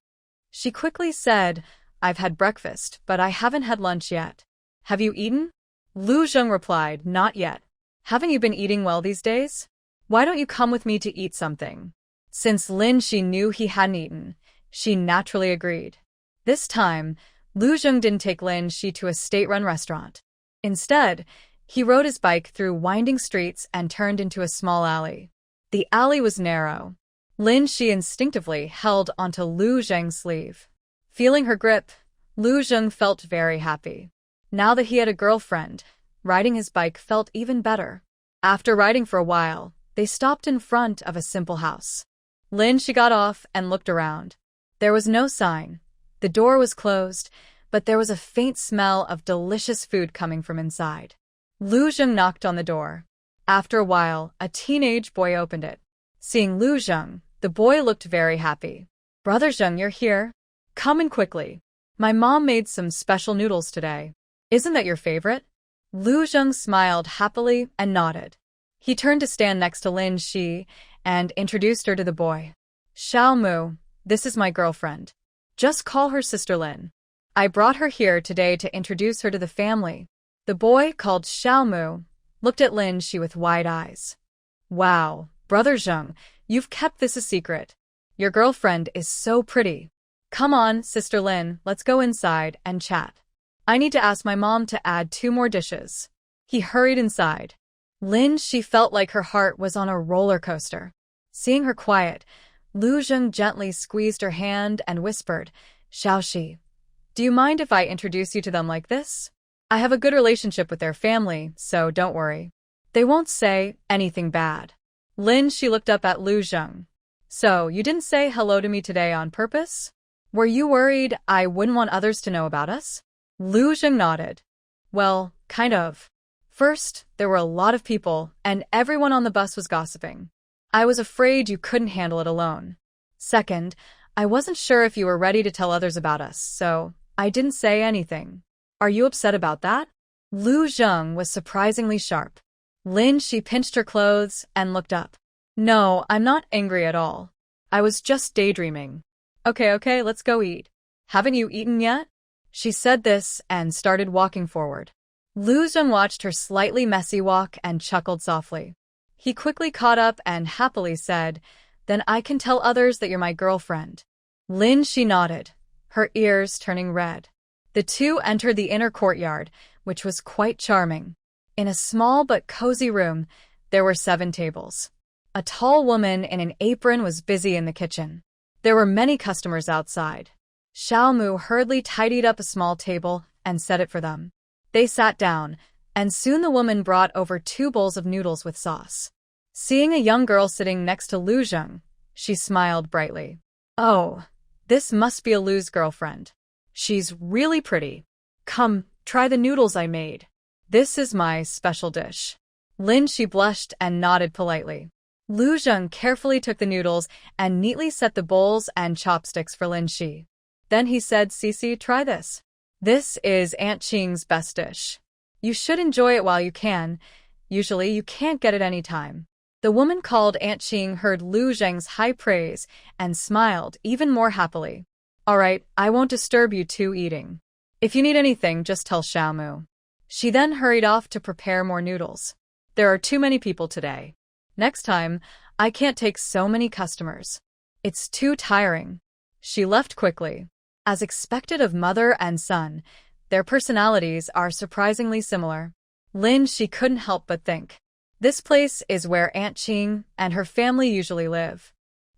She quickly said, "I've had breakfast, but I haven't had lunch yet." "Have you eaten?" Lu Zheng replied, "Not yet." "Haven't you been eating well these days? Why don't you come with me to eat something?" Since Lin Shi knew he hadn't eaten, she naturally agreed. This time, Lu Zheng didn't take Lin Shi to a state-run restaurant. Instead, he rode his bike through winding streets and turned into a small alley. The alley was narrow. Lin Shi instinctively held onto Lu Zheng's sleeve. Feeling her grip, Lu Zheng felt very happy. Now that he had a girlfriend, riding his bike felt even better. After riding for a while, they stopped in front of a simple house. Lin Shi got off and looked around. There was no sign. The door was closed, but there was a faint smell of delicious food coming from inside. Lu Zheng knocked on the door. After a while, a teenage boy opened it. Seeing Lu Zheng, the boy looked very happy. "Brother Zheng, you're here? Come in quickly. My mom made some special noodles today. Isn't that your favorite?" Lu Zheng smiled happily and nodded. He turned to stand next to Lin Shi and introduced her to the boy. "Xiao Mu, this is my girlfriend. Just call her Sister Lin. I brought her here today to introduce her to the family." The boy, called Xiao Mu, looked at Lin Shi with wide eyes. "Wow, Brother Zheng, you've kept this a secret. Your girlfriend is so pretty. Come on, Sister Lin, let's go inside and chat. I need to ask my mom to add 2 more dishes." He hurried inside. Lin Shi felt like her heart was on a roller coaster. Seeing her quiet, Lu Zheng gently squeezed her hand and whispered, "Xiao Shi, do you mind if I introduce you to them like this? I have a good relationship with their family, so don't worry. They won't say anything bad." Lin Shi looked up at Lu Zheng. "So, you didn't say hello to me today on purpose? Were you worried I wouldn't want others to know about us?" Lu Zheng nodded. "Well, kind of. First, there were a lot of people, and everyone on the bus was gossiping. I was afraid you couldn't handle it alone. Second, I wasn't sure if you were ready to tell others about us, so I didn't say anything. Are you upset about that?" Lu Zheng was surprisingly sharp. Lin Shi pinched her clothes and looked up. "No, I'm not angry at all. I was just daydreaming. Okay, let's go eat. Haven't you eaten yet?" She said this and started walking forward. Lu Zheng watched her slightly messy walk and chuckled softly. He quickly caught up and happily said, "Then I can tell others that you're my girlfriend." Lin Shi nodded, her ears turning red. The two entered the inner courtyard, which was quite charming. In a small but cozy room, there were 7 tables. A tall woman in an apron was busy in the kitchen. There were many customers outside. Xiao Mu hurriedly tidied up a small table and set it for them. They sat down, and soon the woman brought over 2 bowls of noodles with sauce. Seeing a young girl sitting next to Lu Zheng, she smiled brightly. "Oh, this must be Lu's girlfriend. She's really pretty. Come, Try the noodles I made. This is my special dish. Lin Shi blushed and nodded politely. Lu Zheng carefully took the noodles and neatly set the bowls and chopsticks for Lin Shi. Then he said, Cece, try this. This is Aunt Qing's best dish. You should enjoy it while you can. Usually you can't get it any time. The woman called Aunt Qing heard Lu Zheng's high praise and smiled even more happily. All right, I won't disturb you two eating. If you need anything, just tell Xiaomu. She then hurried off to prepare more noodles. There are too many people today. Next time, I can't take so many customers. It's too tiring. She left quickly. As expected of mother and son, their personalities are surprisingly similar. Lin Shi couldn't help but think. This place is where Aunt Qing and her family usually live.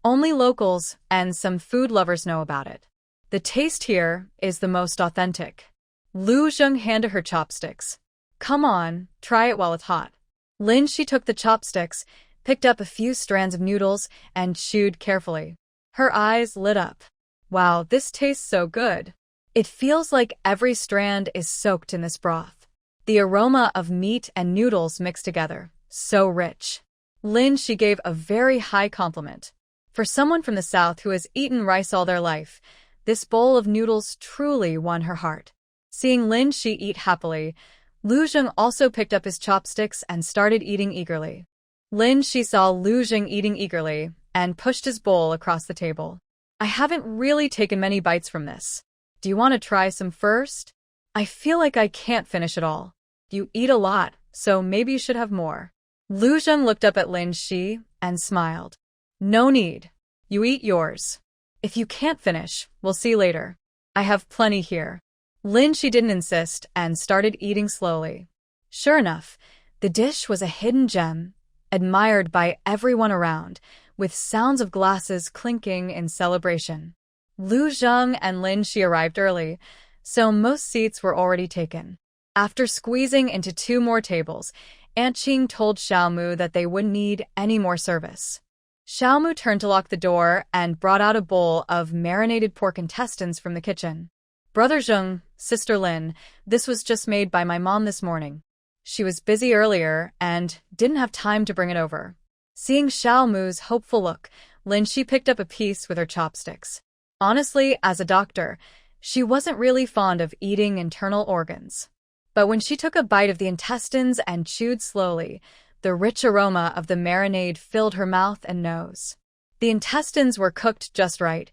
Only locals and some food lovers know about it. The taste here is the most authentic. Lu Zheng handed her chopsticks. Come on, try it while it's hot. Lin Shi took the chopsticks, picked up a few strands of noodles, and chewed carefully. Her eyes lit up. Wow, this tastes so good. It feels like every strand is soaked in this broth. The aroma of meat and noodles mixed together. So rich. Lin Shi gave a very high compliment. For someone from the south who has eaten rice all their life, this bowl of noodles truly won her heart. Seeing Lin Shi eat happily, Lu Zheng also picked up his chopsticks and started eating eagerly. Lin Shi saw Lu Zheng eating eagerly and pushed his bowl across the table. I haven't really taken many bites from this. Do you want to try some first? I feel like I can't finish it all. You eat a lot, so maybe you should have more. Lu Zheng looked up at Lin Shi and smiled. No need. You eat yours. If you can't finish, we'll see later. I have plenty here. Lin Shi didn't insist and started eating slowly. Sure enough, the dish was a hidden gem, admired by everyone around, with sounds of glasses clinking in celebration. Lu Zheng and Lin Shi arrived early, so most seats were already taken. After squeezing into 2 more tables, Aunt Qing told Xiaomu that they wouldn't need any more service. Xiaomu turned to lock the door and brought out a bowl of marinated pork intestines from the kitchen. Brother Zheng, Sister Lin, this was just made by my mom this morning. She was busy earlier and didn't have time to bring it over. Seeing Xiaomu's hopeful look, Lin Shi picked up a piece with her chopsticks. Honestly, as a doctor, she wasn't really fond of eating internal organs. But when she took a bite of the intestines and chewed slowly, the rich aroma of the marinade filled her mouth and nose. The intestines were cooked just right,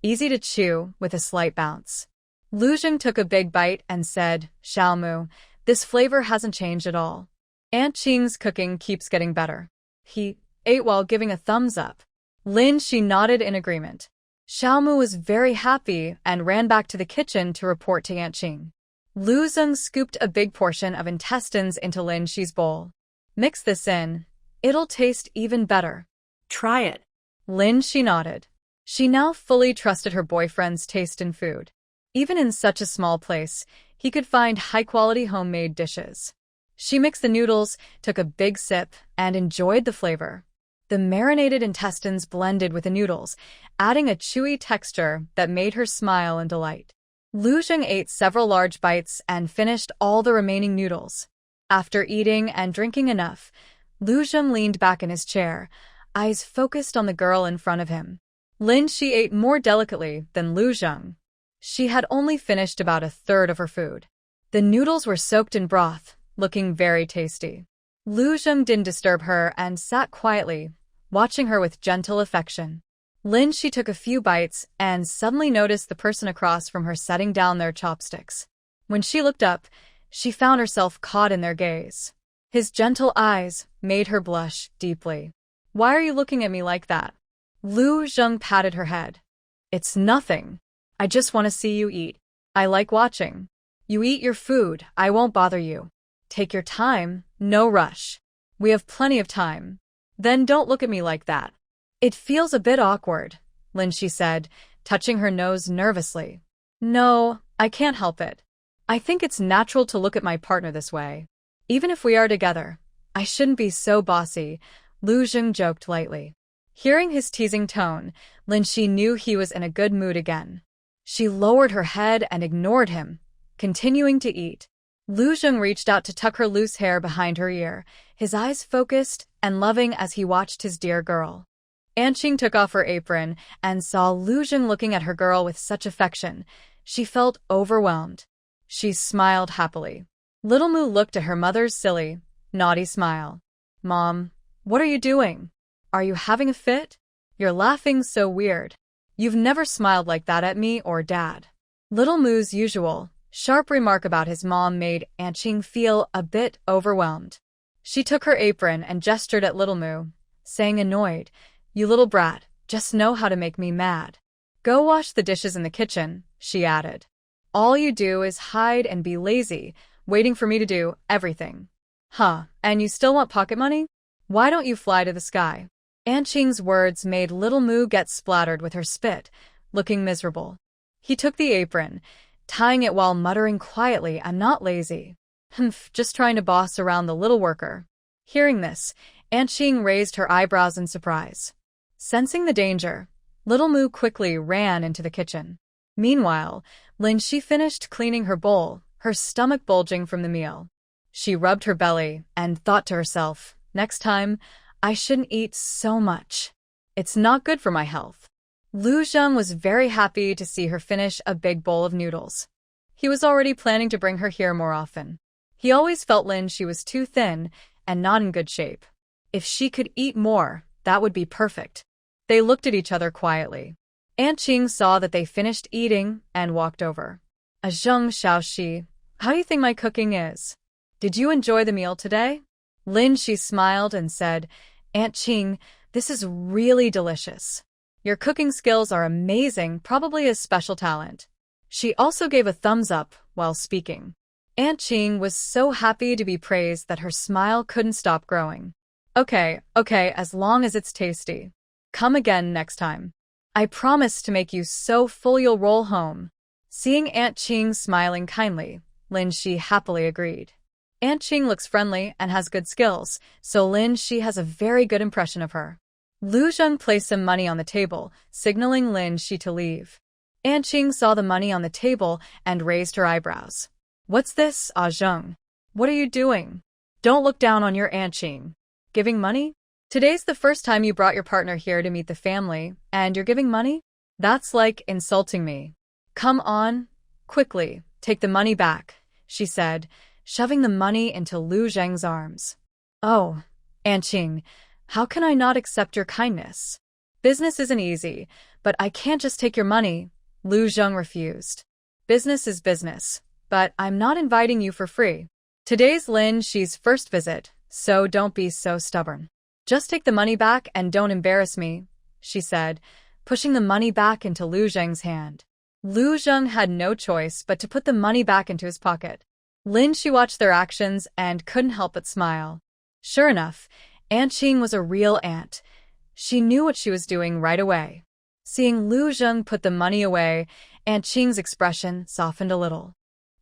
easy to chew with a slight bounce. Lu Zheng took a big bite and said, Xiaomu, this flavor hasn't changed at all. Aunt Qing's cooking keeps getting better. He ate while giving a thumbs up. Lin Shi nodded in agreement. Xiaomu was very happy and ran back to the kitchen to report to Aunt Qing. Lu Zheng scooped a big portion of intestines into Lin Shi's bowl. Mix this in. It'll taste even better. Try it. Lin Shi nodded. She now fully trusted her boyfriend's taste in food. Even in such a small place, he could find high-quality homemade dishes. She mixed the noodles, took a big sip, and enjoyed the flavor. The marinated intestines blended with the noodles, adding a chewy texture that made her smile in delight. Lu Zheng ate several large bites and finished all the remaining noodles. After eating and drinking enough, Lu Zheng leaned back in his chair, eyes focused on the girl in front of him. Lin Shi ate more delicately than Lu Zheng. She had only finished about a third of her food. The noodles were soaked in broth, looking very tasty. Lu Zheng didn't disturb her and sat quietly, watching her with gentle affection. Lin Shi took a few bites and suddenly noticed the person across from her setting down their chopsticks. When she looked up, she found herself caught in their gaze. His gentle eyes made her blush deeply. Why are you looking at me like that? Lu Zheng patted her head. It's nothing. I just want to see you eat. I like watching. You eat your food, I won't bother you. Take your time, no rush. We have plenty of time. Then don't look at me like that. It feels a bit awkward, Lin Shi said, touching her nose nervously. No, I can't help it. I think it's natural to look at my partner this way. Even if we are together, I shouldn't be so bossy, Lu Zheng joked lightly. Hearing his teasing tone, Lin Shi knew he was in a good mood again. She lowered her head and ignored him, continuing to eat. Lu Zheng reached out to tuck her loose hair behind her ear, his eyes focused and loving as he watched his dear girl. Anqing took off her apron and saw Lu Zheng looking at her girl with such affection. She felt overwhelmed. She smiled happily. Little Mu looked at her mother's silly, naughty smile. "Mom, what are you doing? Are you having a fit? You're laughing so weird. You've never smiled like that at me or Dad." Little Mu's usual, sharp remark about his mom made Anqing feel a bit overwhelmed. She took her apron and gestured at Little Mu, saying annoyed, "You little brat, just know how to make me mad. Go wash the dishes in the kitchen," she added. "All you do is hide and be lazy, waiting for me to do everything. Huh, and you still want pocket money? Why don't you fly to the sky?" Anqing's words made Little Mu get splattered with her spit, looking miserable. He took the apron, tying it while muttering quietly, "I'm not lazy. Humph, just trying to boss around the little worker." Hearing this, Anqing raised her eyebrows in surprise. Sensing the danger, Little Mu quickly ran into the kitchen. Meanwhile, Lin Shi finished cleaning her bowl, her stomach bulging from the meal. She rubbed her belly and thought to herself, "Next time, I shouldn't eat so much. It's not good for my health." Lu Zheng was very happy to see her finish a big bowl of noodles. He was already planning to bring her here more often. He always felt Lin Shi was too thin and not in good shape. If she could eat more, that would be perfect. They looked at each other quietly. Anqing saw that they finished eating and walked over. "Zheng Xiaoxi, how do you think my cooking is? Did you enjoy the meal today?" Lin Shi smiled and said, "Anqing, this is really delicious. Your cooking skills are amazing, probably a special talent." She also gave a thumbs up while speaking. Anqing was so happy to be praised that her smile couldn't stop growing. Okay, as long as it's tasty. Come again next time. I promise to make you so full you'll roll home." Seeing Anqing smiling kindly, Lin Shi happily agreed. Anqing looks friendly and has good skills, so Lin Shi has a very good impression of her. Lu Zheng placed some money on the table, signaling Lin Shi to leave. Anqing saw the money on the table and raised her eyebrows. "What's this, Zheng? What are you doing? Don't look down on your Anqing. Giving money? Today's the first time you brought your partner here to meet the family, and you're giving money? That's like insulting me. Come on, quickly, take the money back," she said, shoving the money into Lu Zheng's arms. "Oh, Anqing, how can I not accept your kindness? Business isn't easy, but I can't just take your money." Lu Zheng refused. "Business is business, but I'm not inviting you for free. Today's Lin Shi's first visit, so don't be so stubborn. Just take the money back and don't embarrass me," she said, pushing the money back into Lu Zheng's hand. Lu Zheng had no choice but to put the money back into his pocket. Lin Shi watched their actions and couldn't help but smile. Sure enough, Anqing was a real aunt. She knew what she was doing right away. Seeing Lu Zheng put the money away, Anqing's expression softened a little.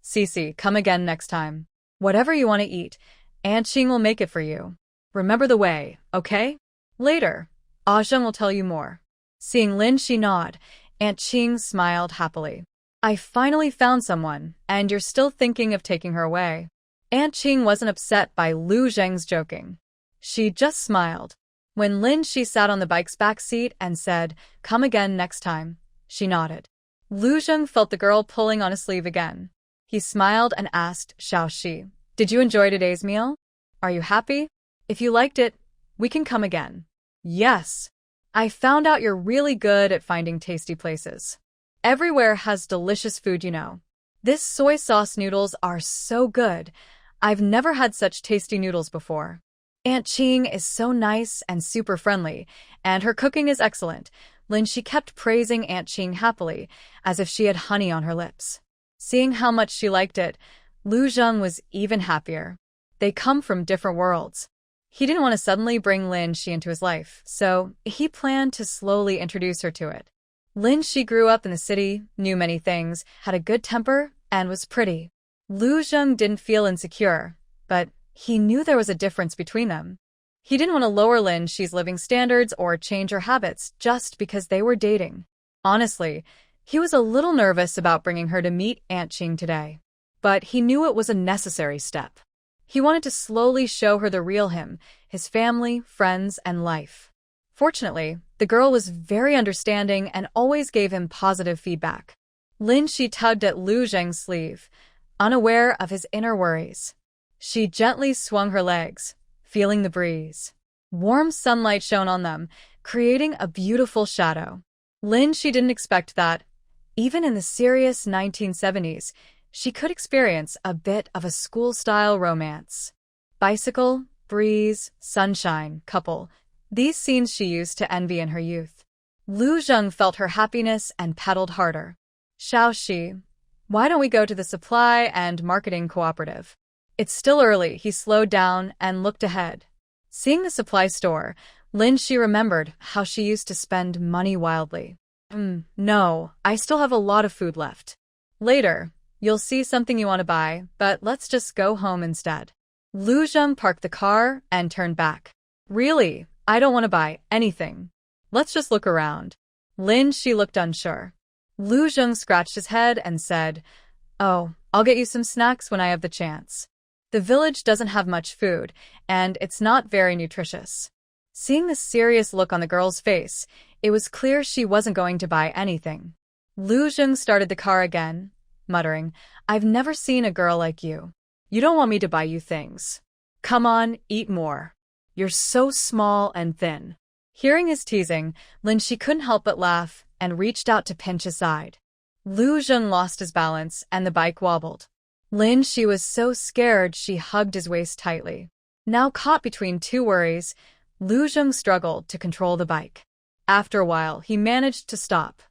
"Cece, come again next time. Whatever you want to eat, Anqing will make it for you. Remember the way, okay? Later, Zheng will tell you more." Seeing Lin Shi nod, Anqing smiled happily. "I finally found someone, and you're still thinking of taking her away." Anqing wasn't upset by Lu Zheng's joking. She just smiled. When Lin Shi sat on the bike's back seat and said, "Come again next time," she nodded. Lu Zheng felt the girl pulling on his sleeve again. He smiled and asked Xiaoxi, "Did you enjoy today's meal? Are you happy? If you liked it, we can come again." "Yes. I found out you're really good at finding tasty places. Everywhere has delicious food, you know. This soy sauce noodles are so good. I've never had such tasty noodles before." Anqing is so nice and super friendly, and her cooking is excellent. Lin Shi kept praising Anqing happily, as if she had honey on her lips. Seeing how much she liked it, Lu Zheng was even happier. They come from different worlds. He didn't want to suddenly bring Lin Shi into his life, so he planned to slowly introduce her to it. Lin Shi grew up in the city, knew many things, had a good temper, and was pretty. Lu Zheng didn't feel insecure, but he knew there was a difference between them. He didn't want to lower Lin Shi's living standards or change her habits just because they were dating. Honestly, he was a little nervous about bringing her to meet Anqing today. but he knew it was a necessary step. He wanted to slowly show her the real him, his family, friends, and life. Fortunately, the girl was very understanding and always gave him positive feedback. Lin Shi tugged at Lu Zheng's sleeve, unaware of his inner worries. She gently swung her legs, feeling the breeze. Warm sunlight shone on them, creating a beautiful shadow. Lin Shi didn't expect that, even in the serious 1970s, she could experience a bit of a school-style romance. Bicycle, breeze, sunshine, couple. These scenes she used to envy in her youth. Lu Zheng felt her happiness and pedaled harder. Xiaoxi, why don't we go to the supply and marketing cooperative? It's still early. He slowed down and looked ahead. Seeing the supply store, Lin Shi remembered how she used to spend money wildly. No, I still have a lot of food left. Later, you'll see something you want to buy, but let's just go home instead. Lu Zheng parked the car and turned back. Really, I don't want to buy anything. Let's just look around. Lin Shi looked unsure. Lu Zheng scratched his head and said, Oh, I'll get you some snacks when I have the chance. The village doesn't have much food, and it's not very nutritious. Seeing the serious look on the girl's face, it was clear she wasn't going to buy anything. Lu Zheng started the car again, muttering, I've never seen a girl like you. You don't want me to buy you things. Come on, eat more. You're so small and thin. Hearing his teasing, Lin Shi couldn't help but laugh and reached out to pinch his side. Lu Zheng lost his balance and the bike wobbled. Lin Shi was so scared she hugged his waist tightly. Now caught between two worries, Lu Zheng struggled to control the bike. After a while, he managed to stop.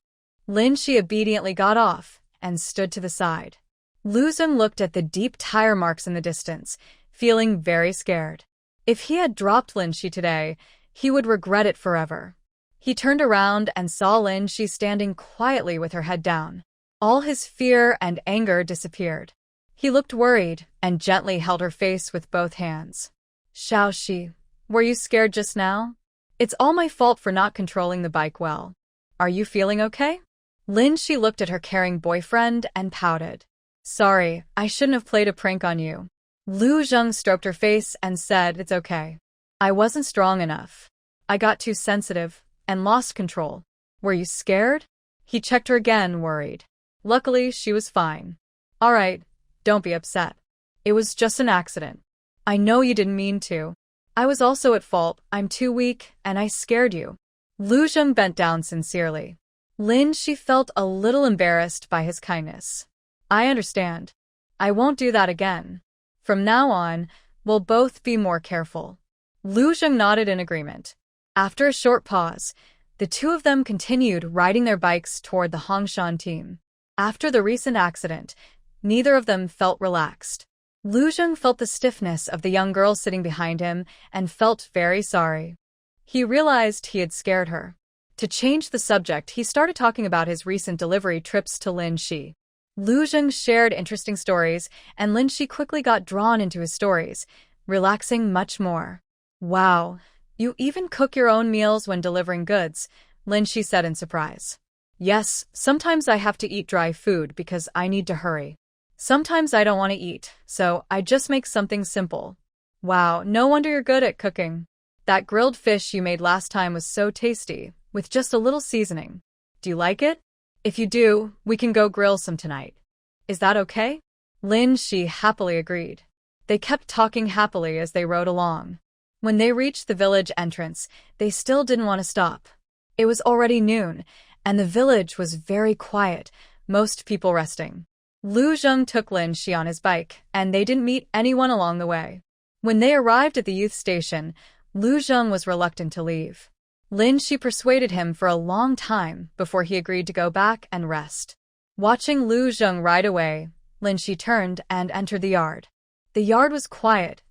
Lin Shi obediently got off and stood to the side. Lu Zheng looked at the deep tire marks in the distance, feeling very scared. If he had dropped Lin Shi today, he would regret it forever. He turned around and saw Lin Shi standing quietly with her head down. All his fear and anger disappeared. He looked worried and gently held her face with both hands. Xiaoxi, were you scared just now? It's all my fault for not controlling the bike well. Are you feeling okay? Lin Shi looked at her caring boyfriend and pouted. Sorry, I shouldn't have played a prank on you. Lu Zheng stroked her face and said, It's okay. I wasn't strong enough. I got too sensitive and lost control. Were you scared? He checked her again, worried. Luckily, she was fine. All right, don't be upset. It was just an accident. I know you didn't mean to. I was also at fault. I'm too weak, and I scared you. Lu Zheng bent down sincerely. Lin Shi felt a little embarrassed by his kindness. I understand. I won't do that again. From now on, we'll both be more careful. Lu Zheng nodded in agreement. After a short pause, the two of them continued riding their bikes toward the Hongshan team. After the recent accident, neither of them felt relaxed. Lu Zheng felt the stiffness of the young girl sitting behind him and felt very sorry. He realized he had scared her. To change the subject, he started talking about his recent delivery trips to Lin Shi. Lu Zheng shared interesting stories, and Lin Shi quickly got drawn into his stories, relaxing much more. Wow, you even cook your own meals when delivering goods, Lin Shi said in surprise. Yes, sometimes I have to eat dry food because I need to hurry. Sometimes I don't want to eat, so I just make something simple. Wow, no wonder you're good at cooking. That grilled fish you made last time was so tasty, with just a little seasoning. Do you like it? If you do, we can go grill some tonight. Is that okay? Lin Shi happily agreed. They kept talking happily as they rode along. When they reached the village entrance, they still didn't want to stop. It was already noon, and the village was very quiet, most people resting. Lu Zheng took Lin Shi on his bike, and they didn't meet anyone along the way. When they arrived at the youth station, Lu Zheng was reluctant to leave. Lin Shi persuaded him for a long time before he agreed to go back and rest. Watching Lu Zheng ride away, Lin Shi turned and entered the yard. The yard was quiet.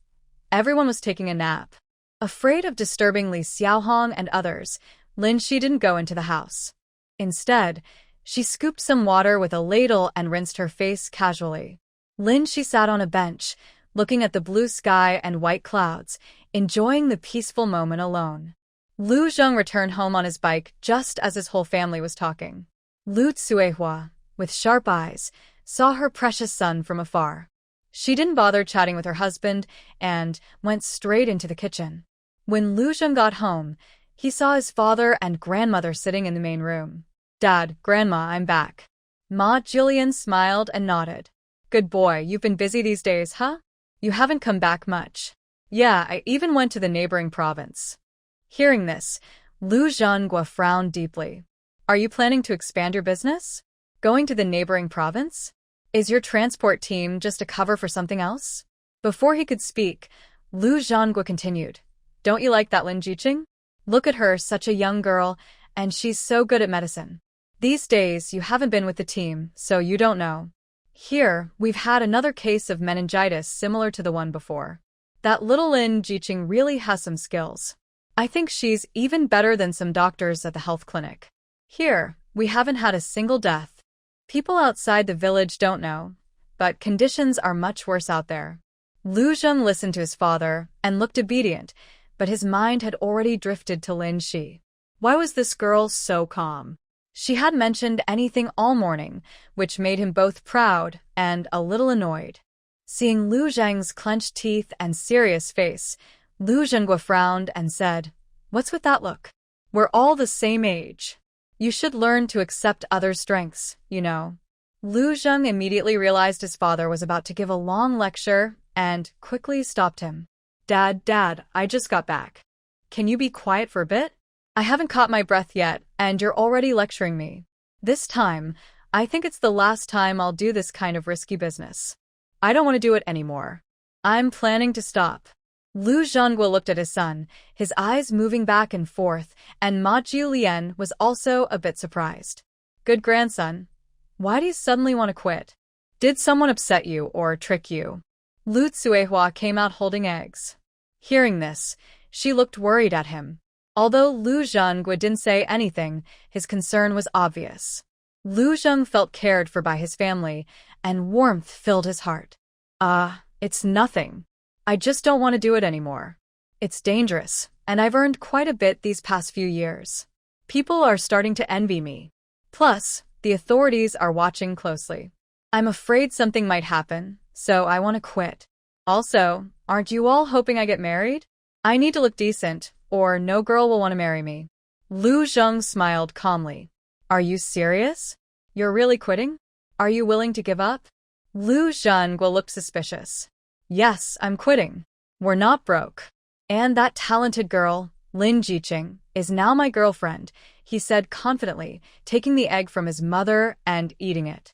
Everyone was taking a nap. Afraid of disturbing Li Xiaohong and others, Lin Shi didn't go into the house. Instead, she scooped some water with a ladle and rinsed her face casually. Lin Shi sat on a bench, looking at the blue sky and white clouds, enjoying the peaceful moment alone. Lu Zheng returned home on his bike just as his whole family was talking. Lu Tsuehua, with sharp eyes, saw her precious son from afar. She didn't bother chatting with her husband and went straight into the kitchen. When Lu Zheng got home, he saw his father and grandmother sitting in the main room. "Dad, Grandma, I'm back." Ma Jillian smiled and nodded. "Good boy, you've been busy these days, huh? You haven't come back much." "Yeah, I even went to the neighboring province." Hearing this, Lu Zhanghua frowned deeply. "Are you planning to expand your business? Going to the neighboring province? Is your transport team just a cover for something else?" Before he could speak, Lu Zhanghua continued. "Don't you like that Lin Jiqing? Look at her, such a young girl, and she's so good at medicine. These days, you haven't been with the team, so you don't know. Here, we've had another case of meningitis similar to the one before. That little Lin Jiqing really has some skills. I think she's even better than some doctors at the health clinic. Here, we haven't had a single death. People outside the village don't know, but conditions are much worse out there." Lu Zheng listened to his father and looked obedient, but his mind had already drifted to Lin Shi. Why was this girl so calm? She hadn't mentioned anything all morning, which made him both proud and a little annoyed. Seeing Lu Zheng's clenched teeth and serious face, Lu Zhenghua frowned and said, "What's with that look? We're all the same age. You should learn to accept others' strengths, you know." Lu Zheng immediately realized his father was about to give a long lecture and quickly stopped him. Dad, I just got back. Can you be quiet for a bit? I haven't caught my breath yet, and you're already lecturing me. This time, I think it's the last time I'll do this kind of risky business. I don't want to do it anymore. I'm planning to stop." Lu Zhanghua looked at his son, his eyes moving back and forth, and Ma Jiulian was also a bit surprised. "Good grandson. Why do you suddenly want to quit? Did someone upset you or trick you?" Lu Tsuehua came out holding eggs. Hearing this, she looked worried at him. Although Lu Zhanghua didn't say anything, his concern was obvious. Lu Zheng felt cared for by his family, and warmth filled his heart. It's nothing. I just don't want to do it anymore. It's dangerous, and I've earned quite a bit these past few years. People are starting to envy me. Plus, the authorities are watching closely. I'm afraid something might happen, so I want to quit. Also, aren't you all hoping I get married? I need to look decent, or no girl will want to marry me." Lu Zheng smiled calmly. "Are you serious? You're really quitting? Are you willing to give up?" Lu Zhanghua looked suspicious. "Yes, I'm quitting. We're not broke. And that talented girl, Lin Jiqing, is now my girlfriend," he said confidently, taking the egg from his mother and eating it.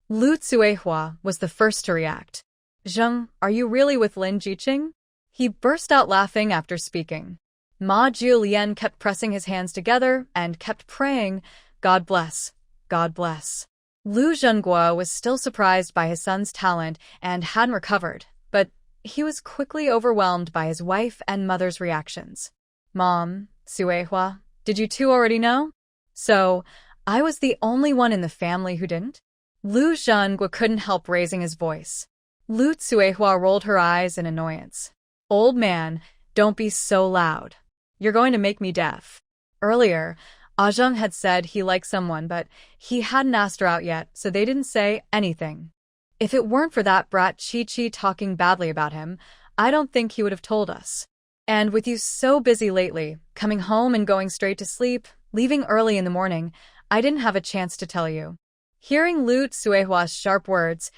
Lu Tsuehua was the first to react. "Zheng, are you really with Lin Jiqing?" He burst out laughing after speaking. Ma Jiulian kept pressing his hands together and kept praying, "God bless, God bless." Lu Zhenghua was still surprised by his son's talent and hadn't recovered, but he was quickly overwhelmed by his wife and mother's reactions. "Mom, Tsuehua, did you two already know? So, I was the only one in the family who didn't?" Lu Zhenghua couldn't help raising his voice. Lu Tsuehua rolled her eyes in annoyance. "Old man, don't be so loud. You're going to make me deaf." Earlier, Zheng had said he liked someone, but he hadn't asked her out yet, so they didn't say anything. If it weren't for that brat Chi talking badly about him, I don't think he would have told us. And with you so busy lately, coming home and going straight to sleep, leaving early in the morning, I didn't have a chance to tell you. Hearing Lu Tsuehua's sharp words,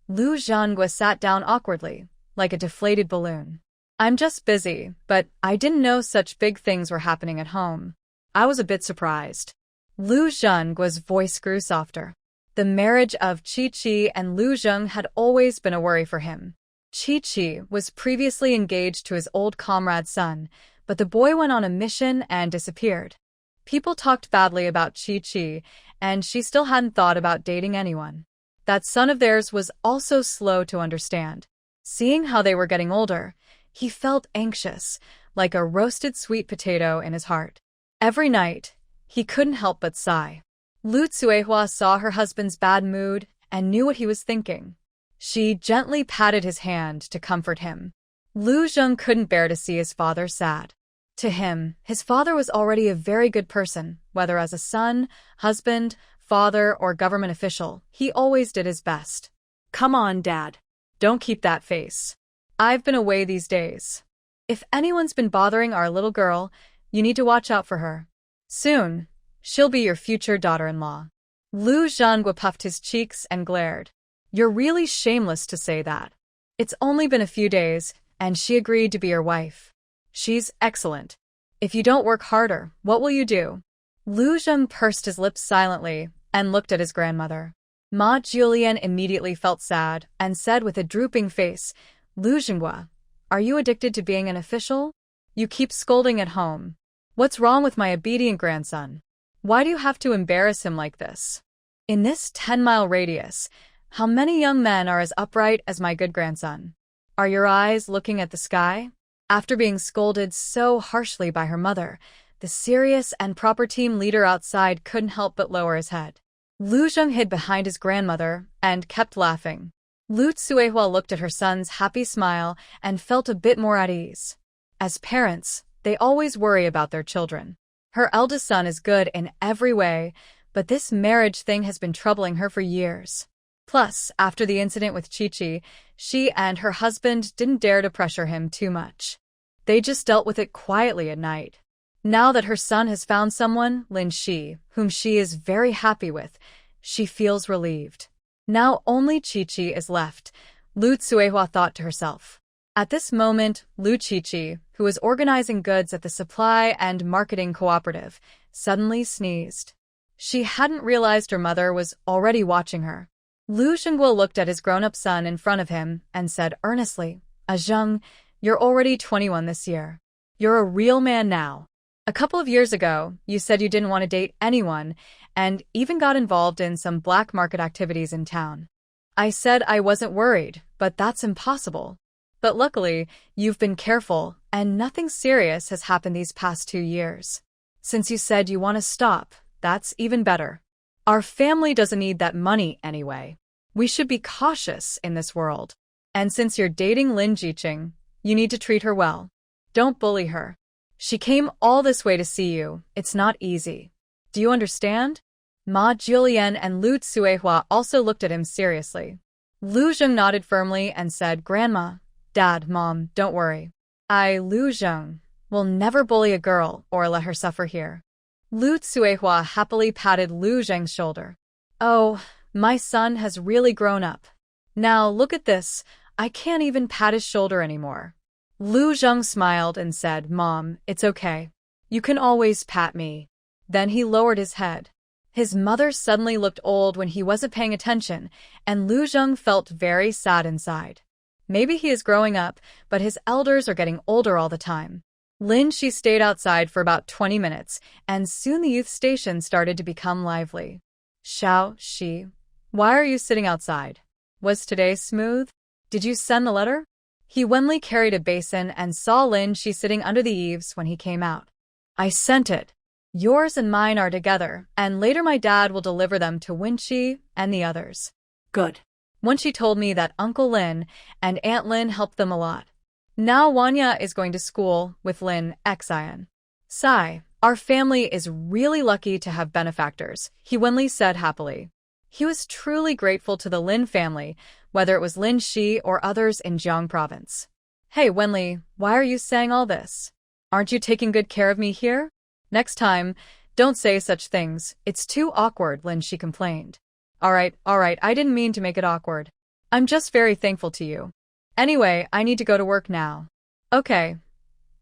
Lu Zhanghua sat down awkwardly, like a deflated balloon. "I'm just busy, but I didn't know such big things were happening at home. I was a bit surprised." Lu Zhenggua's voice grew softer. The marriage of Chi and Lu Zheng had always been a worry for him. Chi was previously engaged to his old comrade's son, but the boy went on a mission and disappeared. People talked badly about Chi, and she still hadn't thought about dating anyone. That son of theirs was also slow to understand. Seeing how they were getting older, he felt anxious, like a roasted sweet potato in his heart. Every night, he couldn't help but sigh. Lu Tsuehua saw her husband's bad mood and knew what he was thinking. She gently patted his hand to comfort him. Lu Zheng couldn't bear to see his father sad. To him, his father was already a very good person, whether as a son, husband, father, or government official, he always did his best. Come on, Dad. Don't keep that face. I've been away these days. If anyone's been bothering our little girl, you need to watch out for her. Soon, she'll be your future daughter-in-law. Lu Zhanghua puffed his cheeks and glared. You're really shameless to say that. It's only been a few days, and she agreed to be your wife. She's excellent. If you don't work harder, what will you do? Lu Zheng pursed his lips silently and looked at his grandmother. Ma Julian immediately felt sad and said with a drooping face, Lu Zhenghua, are you addicted to being an official? You keep scolding at home. What's wrong with my obedient grandson? Why do you have to embarrass him like this? In this 10-mile radius, how many young men are as upright as my good grandson? Are your eyes looking at the sky? After being scolded so harshly by her mother, the serious and proper team leader outside couldn't help but lower his head. Lu Zheng hid behind his grandmother and kept laughing. Lu Tsuehua looked at her son's happy smile and felt a bit more at ease. As parents, they always worry about their children. Her eldest son is good in every way, but this marriage thing has been troubling her for years. Plus, after the incident with Chi-Chi, she and her husband didn't dare to pressure him too much. They just dealt with it quietly at night. Now that her son has found someone, Lin Shi, whom she is very happy with, she feels relieved. Now only Chi-Chi is left, Lu Tsuehua thought to herself. At this moment, Lu Chi-Chi, who was organizing goods at the supply and marketing cooperative, suddenly sneezed. She hadn't realized her mother was already watching her. Lu Zhenghua looked at his grown-up son in front of him and said earnestly, Zheng, you're already 21 this year. You're a real man now. A couple of years ago, you said you didn't want to date anyone and even got involved in some black market activities in town. I said I wasn't worried, but that's impossible. But luckily, you've been careful and nothing serious has happened these past 2 years. Since you said you want to stop, that's even better. Our family doesn't need that money anyway. We should be cautious in this world. And since you're dating Lin Jiqing, you need to treat her well. Don't bully her. She came all this way to see you. It's not easy. Do you understand? Ma Julian and Lu Tsuehua also looked at him seriously. Lu Zheng nodded firmly and said, Grandma, Dad, Mom, don't worry. I, Lu Zheng, will never bully a girl or let her suffer here. Lu Tsuehua happily patted Lu Zheng's shoulder. Oh, my son has really grown up. Now look at this, I can't even pat his shoulder anymore. Lu Zheng smiled and said, Mom, it's okay. You can always pat me. Then he lowered his head. His mother suddenly looked old when he wasn't paying attention, and Lu Zheng felt very sad inside. Maybe he is growing up, but his elders are getting older all the time. Lin Shi stayed outside for about 20 minutes, and soon the youth station started to become lively. Xiao, Shi, why are you sitting outside? Was today smooth? Did you send the letter? He Wenli carried a basin and saw Lin Shi sitting under the eaves when he came out. I sent it. Yours and mine are together, and later my dad will deliver them to Wenqi and the others. Good. Wenqi told me that Uncle Lin and Aunt Lin helped them a lot. Now Wanya is going to school with Lin Xian. Sai, our family is really lucky to have benefactors, he Wenli said happily. He was truly grateful to the Lin family, whether it was Lin Shi or others in Jiang province. Hey Wenli, why are you saying all this? Aren't you taking good care of me here? Next time, don't say such things, it's too awkward, Lin Shi complained. Alright, I didn't mean to make it awkward. I'm just very thankful to you. Anyway, I need to go to work now. Okay.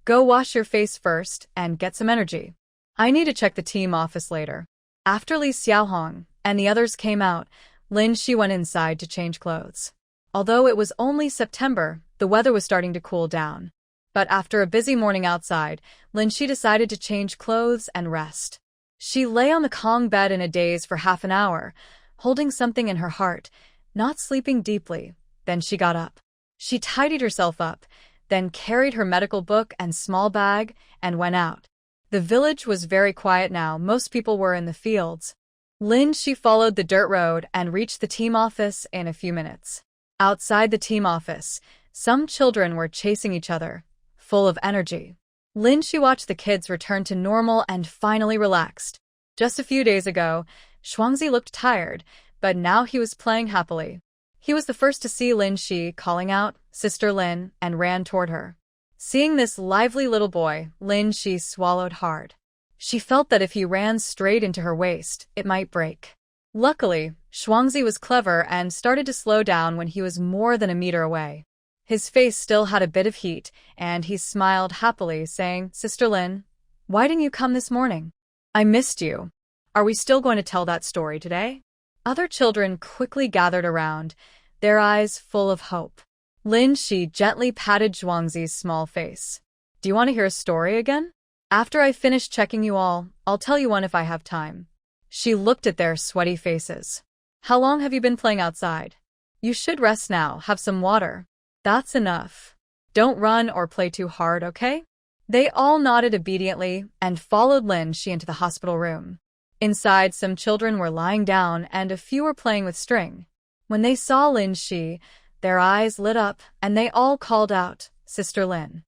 Go wash your face first and get some energy. I need to check the team office later. After Li Xiaohong and the others came out, Lin Shi went inside to change clothes. Although it was only September, the weather was starting to cool down. But after a busy morning outside, Lin Shi decided to change clothes and rest. She lay on the Kong bed in a daze for half an hour, holding something in her heart, not sleeping deeply. Then she got up. She tidied herself up, then carried her medical book and small bag and went out. The village was very quiet now, most people were in the fields. Lin Shi followed the dirt road and reached the team office in a few minutes. Outside the team office, some children were chasing each other, full of energy. Lin Shi watched the kids return to normal and finally relaxed. Just a few days ago, Shuangzi looked tired, but now he was playing happily. He was the first to see Lin Shi calling out, "Sister Lin," and ran toward her. Seeing this lively little boy, Lin Shi swallowed hard. She felt that if he ran straight into her waist, it might break. Luckily, Shuangzi was clever and started to slow down when he was more than a meter away. His face still had a bit of heat, and he smiled happily, saying, "Sister Lin, why didn't you come this morning? I missed you. Are we still going to tell that story today?" Other children quickly gathered around, their eyes full of hope. Lin Shi gently patted Zhuangzi's small face. "Do you want to hear a story again? After I finish checking you all, I'll tell you one if I have time." She looked at their sweaty faces. "How long have you been playing outside? You should rest now, have some water." "That's enough. Don't run or play too hard, okay?" They all nodded obediently and followed Lin Shi into the hospital room. Inside, some children were lying down and a few were playing with string. When they saw Lin Shi, their eyes lit up and they all called out, "Sister Lin."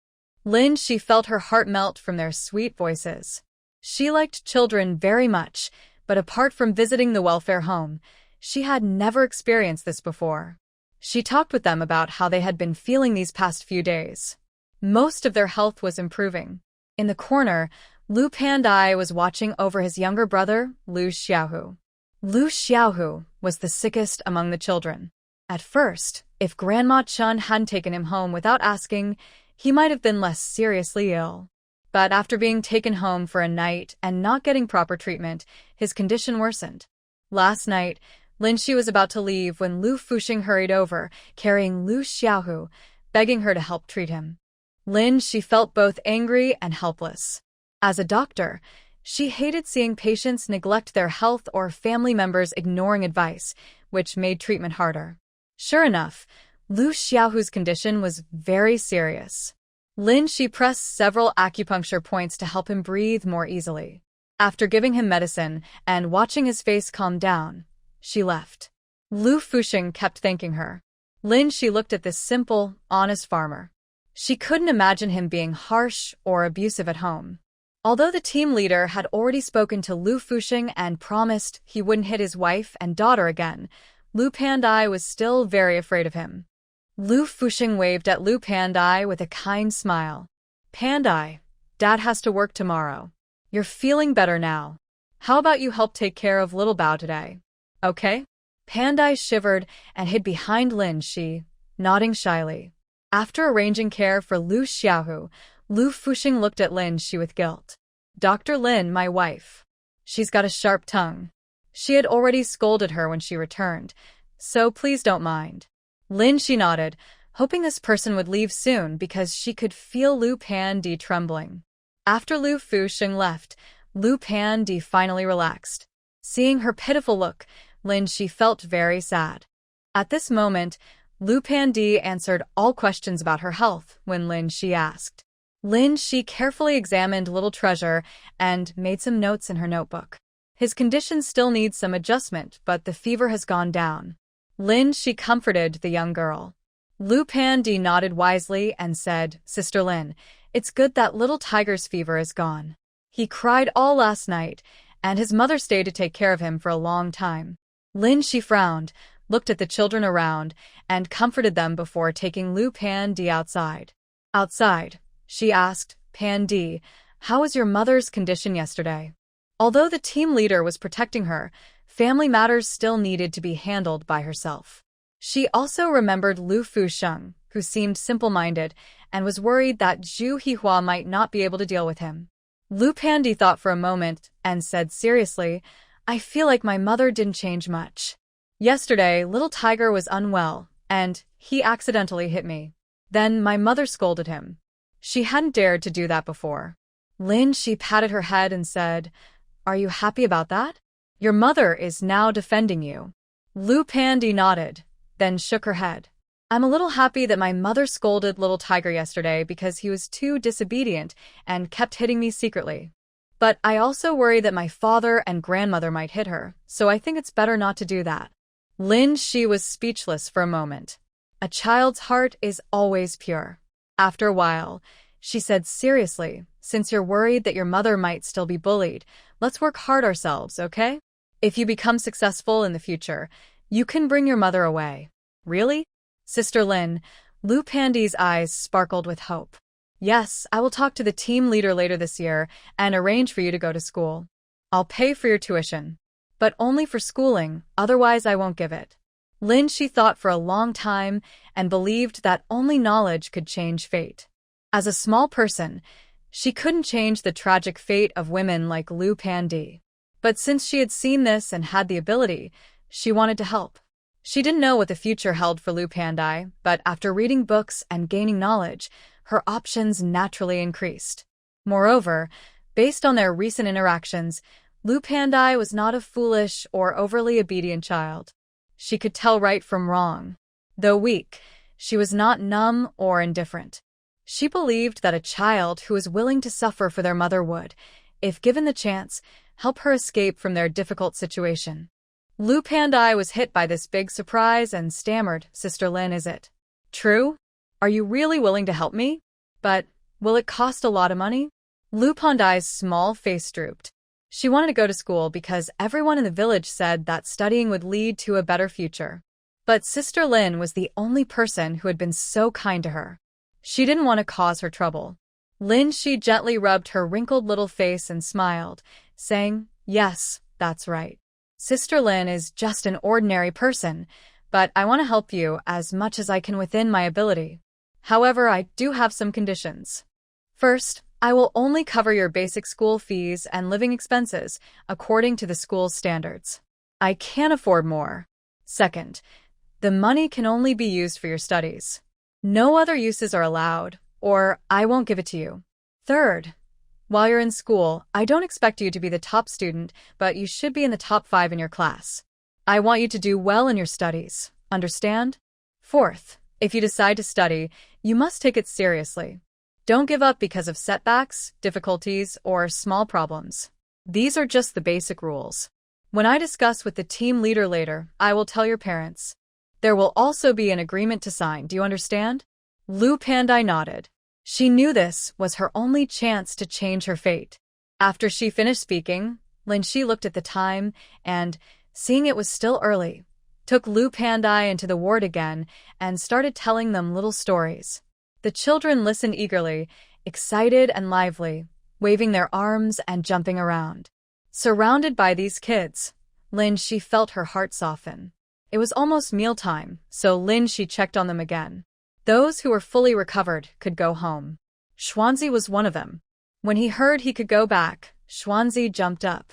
Lin Shi felt her heart melt from their sweet voices. She liked children very much, but apart from visiting the welfare home, she had never experienced this before. She talked with them about how they had been feeling these past few days. Most of their health was improving. In the corner, Lu Pandai was watching over his younger brother, Lu Xiaohu. Lu Xiaohu was the sickest among the children. At first, if Grandma Chun hadn't taken him home without asking, he might have been less seriously ill. But after being taken home for a night and not getting proper treatment, his condition worsened. Last night, Lin Shi was about to leave when Lu Fuxing hurried over, carrying Lu Xiaohu, begging her to help treat him. Lin Shi felt both angry and helpless. As a doctor, she hated seeing patients neglect their health or family members ignoring advice, which made treatment harder. Sure enough, Lu Xiaohu's condition was very serious. Lin Shi pressed several acupuncture points to help him breathe more easily. After giving him medicine and watching his face calm down, she left. Lu Fuxing kept thanking her. Lin Shi looked at this simple, honest farmer. She couldn't imagine him being harsh or abusive at home. Although the team leader had already spoken to Lu Fuxing and promised he wouldn't hit his wife and daughter again, Lu Pandai was still very afraid of him. Lu Fuxing waved at Lu Pandai with a kind smile. "Pandai, Dad has to work tomorrow. You're feeling better now. How about you help take care of little Bao today? Okay?" Pandai shivered and hid behind Lin Shi, nodding shyly. After arranging care for Lu Xiaohu, Lu Fuxing looked at Lin Shi with guilt. "Dr. Lin, my wife. She's got a sharp tongue. She had already scolded her when she returned, so please don't mind." Lin Shi nodded, hoping this person would leave soon because she could feel Lu Pandi trembling. After Lu Fuxing left, Lu Pandi finally relaxed. Seeing her pitiful look, Lin Shi felt very sad. At this moment, Lu Pandi answered all questions about her health when Lin Shi asked. Lin Shi carefully examined Little Treasure and made some notes in her notebook. His condition still needs some adjustment, but the fever has gone down. Lin Shi comforted the young girl. Lu Pandi nodded wisely and said, "Sister Lin, it's good that little Tiger's fever is gone. He cried all last night, and his mother stayed to take care of him for a long time." Lin Shi frowned, looked at the children around, and comforted them before taking Lu Pandi outside. Outside, she asked, "Pandi, how was your mother's condition yesterday?" Although the team leader was protecting her, family matters still needed to be handled by herself. She also remembered Lu Fuxing, who seemed simple-minded, and was worried that Zhu Hihua might not be able to deal with him. Lu Pandi thought for a moment and said seriously, "I feel like my mother didn't change much. Yesterday, little Tiger was unwell, and he accidentally hit me. Then my mother scolded him. She hadn't dared to do that before." Lin Shi patted her head and said, "Are you happy about that? Your mother is now defending you." Lu Pandi nodded, then shook her head. "I'm a little happy that my mother scolded little Tiger yesterday because he was too disobedient and kept hitting me secretly. But I also worry that my father and grandmother might hit her, so I think it's better not to do that." Lin Shi was speechless for a moment. A child's heart is always pure. After a while, she said seriously, "Since you're worried that your mother might still be bullied, let's work hard ourselves, okay? If you become successful in the future, you can bring your mother away. Really? Sister Lin, Lu Pandi's eyes sparkled with hope. Yes, I will talk to the team leader later this year and arrange for you to go to school. I'll pay for your tuition. But only for schooling, otherwise I won't give it. Lin she thought for a long time and believed that only knowledge could change fate. As a small person, she couldn't change the tragic fate of women like Lu Pandi. But since she had seen this and had the ability, she wanted to help. She didn't know what the future held for Lu Pandi, but after reading books and gaining knowledge, her options naturally increased. Moreover, based on their recent interactions, Lu Pandi was not a foolish or overly obedient child. She could tell right from wrong. Though weak, she was not numb or indifferent. She believed that a child who was willing to suffer for their mother would, if given the chance, help her escape from their difficult situation. Lu Pandi was hit by this big surprise and stammered, "Sister Lin, is it true? Are you really willing to help me? But will it cost a lot of money?" Lu Pandi's small face drooped. She wanted to go to school because everyone in the village said that studying would lead to a better future. But Sister Lin was the only person who had been so kind to her. She didn't want to cause her trouble. Lin she gently rubbed her wrinkled little face and smiled, saying, "Yes, that's right. Sister Lin is just an ordinary person, but I want to help you as much as I can within my ability. However, I do have some conditions. First, I will only cover your basic school fees and living expenses according to the school's standards. I can't afford more. Second, the money can only be used for your studies. No other uses are allowed, or I won't give it to you. Third, while you're in school, I don't expect you to be the top student, but you should be in the top 5 in your class. I want you to do well in your studies. Understand? Fourth, if you decide to study, you must take it seriously. Don't give up because of setbacks, difficulties, or small problems. These are just the basic rules. When I discuss with the team leader later, I will tell your parents. There will also be an agreement to sign, do you understand?" Lu Pandi nodded. She knew this was her only chance to change her fate. After she finished speaking, Lin Shi looked at the time and, seeing it was still early, took Lu Pandi into the ward again and started telling them little stories. The children listened eagerly, excited and lively, waving their arms and jumping around. Surrounded by these kids, Lin Shi felt her heart soften. It was almost mealtime, so Lin Shi checked on them again. Those who were fully recovered could go home. Xuanzi was one of them. When he heard he could go back, Xuanzi jumped up.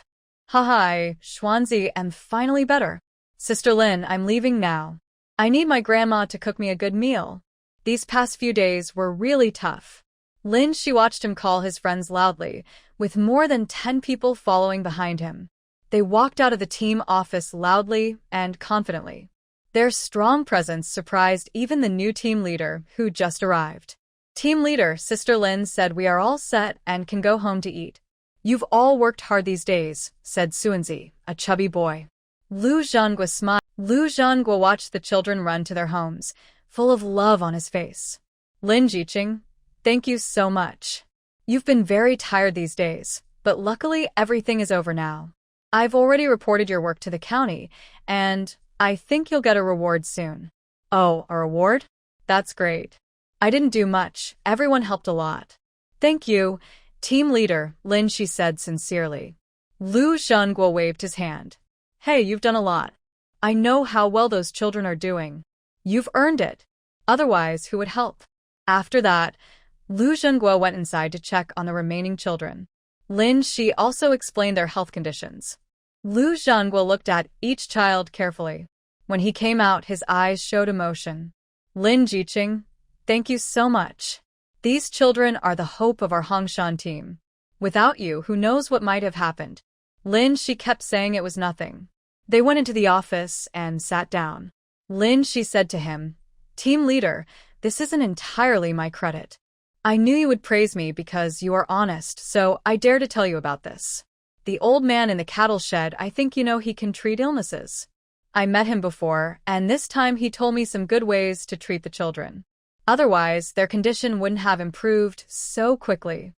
"Hi, Xuanzi, I'm finally better. Sister Lin, I'm leaving now. I need my grandma to cook me a good meal. These past few days were really tough." Lin Shi watched him call his friends loudly, with more than 10 people following behind him. They walked out of the team office loudly and confidently. Their strong presence surprised even the new team leader, who just arrived. "Team leader, Sister Lin said we are all set and can go home to eat. You've all worked hard these days," said Suanzi, a chubby boy. Lu Zhengguo smiled. Lu Zhengguo watched the children run to their homes, full of love on his face. "Lin Jiqing, thank you so much. You've been very tired these days, but luckily everything is over now. I've already reported your work to the county, and I think you'll get a reward soon." "Oh, a reward? That's great. I didn't do much, everyone helped a lot." "Thank you, team leader," Lin Shi said sincerely. Lu Zhengguo waved his hand. "Hey, you've done a lot. I know how well those children are doing. You've earned it. Otherwise, who would help?" After that, Lu Zhengguo went inside to check on the remaining children. Lin Shi also explained their health conditions. Lu Zhengguo looked at each child carefully. When he came out, his eyes showed emotion. "Lin Jiqing, thank you so much. These children are the hope of our Hongshan team. Without you, who knows what might have happened." Lin Shi kept saying it was nothing. They went into the office and sat down. Lin Shi said to him, "Team leader, this isn't entirely my credit. I knew you would praise me because you are honest, so I dare to tell you about this. The old man in the cattle shed, I think you know he can treat illnesses. I met him before, and this time he told me some good ways to treat the children. Otherwise, their condition wouldn't have improved so quickly."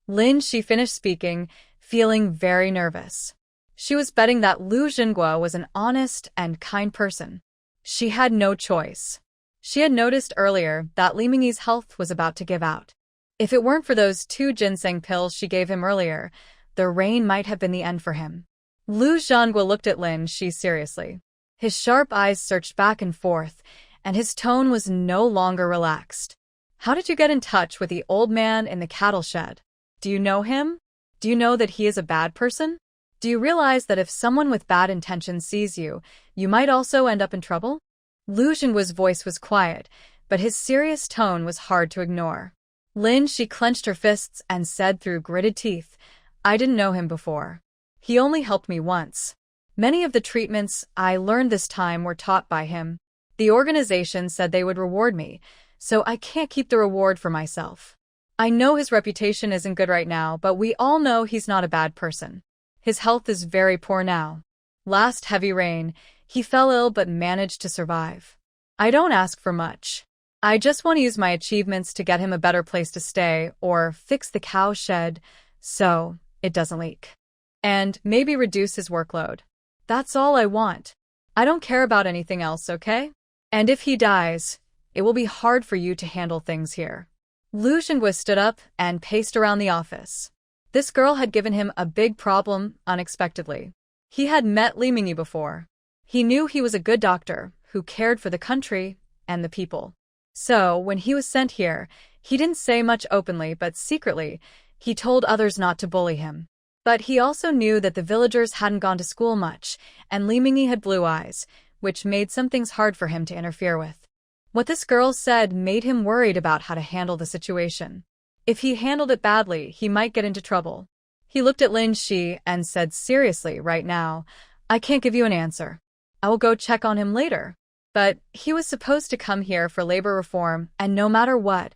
Lin Shi finished speaking, feeling very nervous. She was betting that Lu Xingguo was an honest and kind person. She had no choice. She had noticed earlier that Li Mingyi's health was about to give out. If it weren't for those 2 ginseng pills she gave him earlier, the rain might have been the end for him. Lu Zhangguo looked at Lin Shi seriously. His sharp eyes searched back and forth, and his tone was no longer relaxed. How did you get in touch with the old man in the cattle shed? Do you know him? Do you know that he is a bad person? Do you realize that if someone with bad intentions sees you, you might also end up in trouble? Lu Zhengguo's voice was quiet, but his serious tone was hard to ignore. Lin Shi clenched her fists and said through gritted teeth, I didn't know him before. He only helped me once. Many of the treatments I learned this time were taught by him. The organization said they would reward me, so I can't keep the reward for myself. I know his reputation isn't good right now, but we all know he's not a bad person. His health is very poor now. Last heavy rain, he fell ill but managed to survive. I don't ask for much. I just want to use my achievements to get him a better place to stay or fix the cow shed so it doesn't leak. And maybe reduce his workload. That's all I want. I don't care about anything else, okay? And if he dies, it will be hard for you to handle things here. Lu Xingguo stood up and paced around the office. This girl had given him a big problem unexpectedly. He had met Li Mingyi before. He knew he was a good doctor who cared for the country and the people. So, when he was sent here, he didn't say much openly, but secretly, he told others not to bully him. But he also knew that the villagers hadn't gone to school much, and Li Mingyi had blue eyes, which made some things hard for him to interfere with. What this girl said made him worried about how to handle the situation. If he handled it badly, he might get into trouble. He looked at Lin Shi and said seriously, right now, I can't give you an answer. I will go check on him later. But he was supposed to come here for labor reform, and no matter what,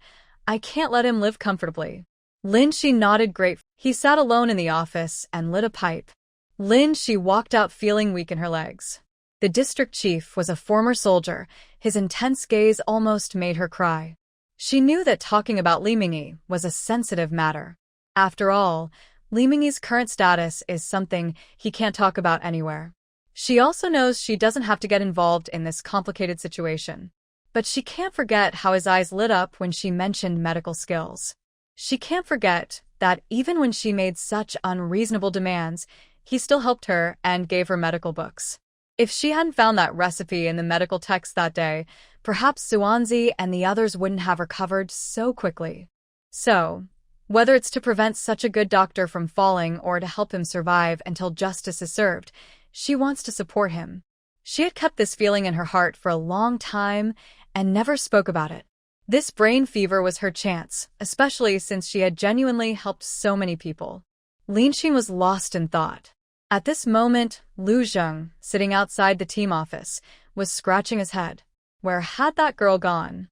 I can't let him live comfortably. Lin Shi nodded gratefully. He sat alone in the office and lit a pipe. Lin Shi walked out feeling weak in her legs. The district chief was a former soldier. His intense gaze almost made her cry. She knew that talking about Li Mingyi was a sensitive matter. After all, Li Mingyi's current status is something he can't talk about anywhere. She also knows she doesn't have to get involved in this complicated situation. But she can't forget how his eyes lit up when she mentioned medical skills. She can't forget that even when she made such unreasonable demands, he still helped her and gave her medical books. If she hadn't found that recipe in the medical text that day, perhaps Xuanzi and the others wouldn't have recovered so quickly. So, whether it's to prevent such a good doctor from falling or to help him survive until justice is served, she wants to support him. She had kept this feeling in her heart for a long time and never spoke about it. This brain fever was her chance, especially since she had genuinely helped so many people. Lin Xin was lost in thought. At this moment, Lu Zheng, sitting outside the team office, was scratching his head. Where had that girl gone?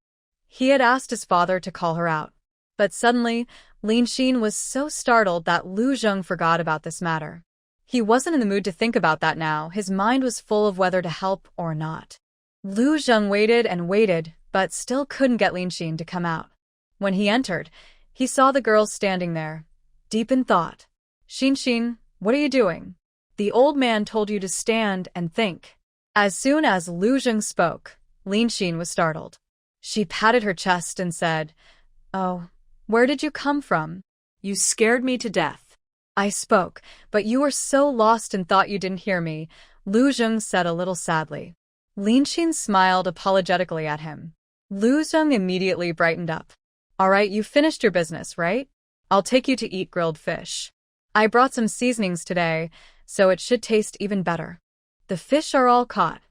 He had asked his father to call her out. But suddenly, Lin Xin was so startled that Lu Zheng forgot about this matter. He wasn't in the mood to think about that now. His mind was full of whether to help or not. Lu Zheng waited and waited, but still couldn't get Lin Xin to come out. When he entered, he saw the girl standing there, deep in thought. Xin, what are you doing? The old man told you to stand and think. As soon as Lu Zheng spoke, Lin Xin was startled. She patted her chest and said, Oh, where did you come from? You scared me to death. I spoke, but you were so lost in thought you didn't hear me, Lu Zheng said a little sadly. Lin Xin smiled apologetically at him. Lu Zheng immediately brightened up. All right, you finished your business, right? I'll take you to eat grilled fish. I brought some seasonings today, so it should taste even better. The fish are all caught.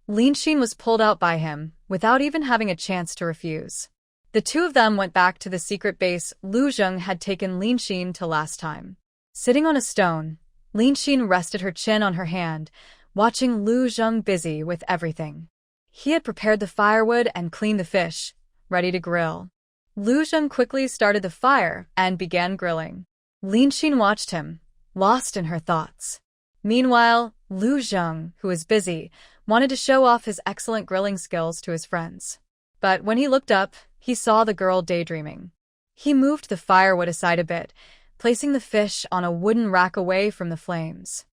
Lin Xin was pulled out by him, without even having a chance to refuse. The two of them went back to the secret base Lu Zheng had taken Lin Xin to last time. Sitting on a stone, Lin Xin rested her chin on her hand, watching Lu Zheng busy with everything. He had prepared the firewood and cleaned the fish, ready to grill. Lu Zheng quickly started the fire and began grilling. Lin Xin watched him, lost in her thoughts. Meanwhile, Lu Zheng, who was busy, wanted to show off his excellent grilling skills to his friends. But when he looked up, he saw the girl daydreaming. He moved the firewood aside a bit, placing the fish on a wooden rack away from the flames.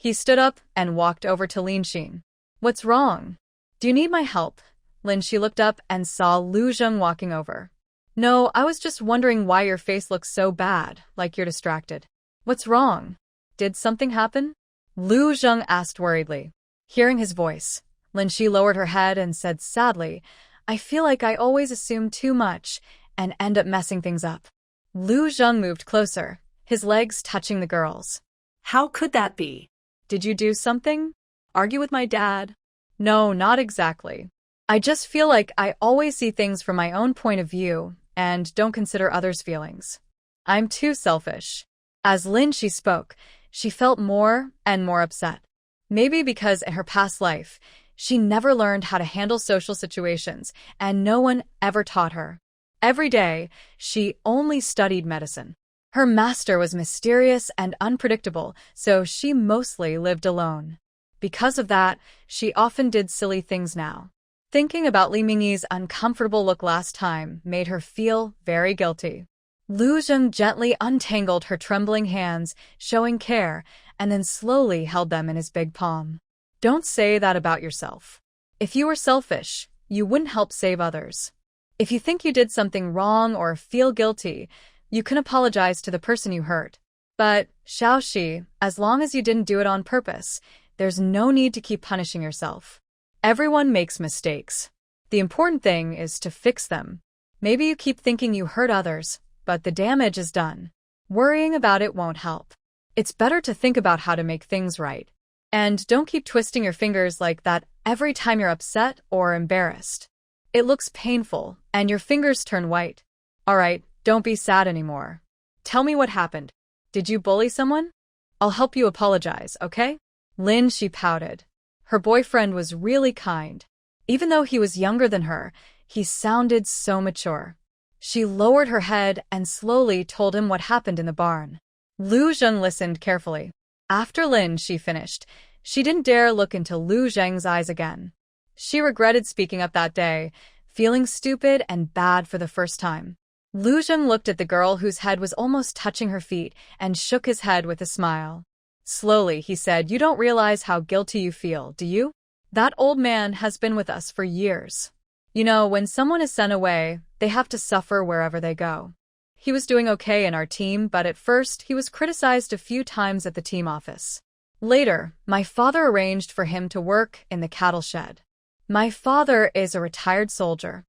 He stood up and walked over to Lin Xin. What's wrong? Do you need my help? Lin Shi looked up and saw Lu Zheng walking over. No, I was just wondering why your face looks so bad, like you're distracted. What's wrong? Did something happen? Lu Zheng asked worriedly. Hearing his voice, Lin Shi lowered her head and said sadly, I feel like I always assume too much and end up messing things up. Lu Zheng moved closer, his legs touching the girl's. How could that be? Did you do something? Argue with my dad? No, not exactly. I just feel like I always see things from my own point of view and don't consider others' feelings. I'm too selfish. As Lin Shi spoke, she felt more and more upset. Maybe because in her past life, she never learned how to handle social situations and no one ever taught her. Every day, she only studied medicine. Her master was mysterious and unpredictable, so she mostly lived alone. Because of that, she often did silly things now. Thinking about Li Mingyi's uncomfortable look last time made her feel very guilty. Lu Zheng gently untangled her trembling hands, showing care, and then slowly held them in his big palm. Don't say that about yourself. If you were selfish, you wouldn't help save others. If you think you did something wrong or feel guilty, you can apologize to the person you hurt. But, Xiaoxi, as long as you didn't do it on purpose, there's no need to keep punishing yourself. Everyone makes mistakes. The important thing is to fix them. Maybe you keep thinking you hurt others, but the damage is done. Worrying about it won't help. It's better to think about how to make things right. And don't keep twisting your fingers like that every time you're upset or embarrassed. It looks painful, and your fingers turn white. Alright, don't be sad anymore. Tell me what happened. Did you bully someone? I'll help you apologize, okay? Lin Shi pouted. Her boyfriend was really kind. Even though he was younger than her, he sounded so mature. She lowered her head and slowly told him what happened in the barn. Lu Zheng listened carefully. After Lin Shi finished, she didn't dare look into Lu Zheng's eyes again. She regretted speaking up that day, feeling stupid and bad for the first time. Lu Zheng looked at the girl whose head was almost touching her feet and shook his head with a smile. Slowly, he said, You don't realize how guilty you feel, do you? That old man has been with us for years. You know, when someone is sent away, they have to suffer wherever they go. He was doing okay in our team, but at first he was criticized a few times at the team office. Later, my father arranged for him to work in the cattle shed. My father is a retired soldier.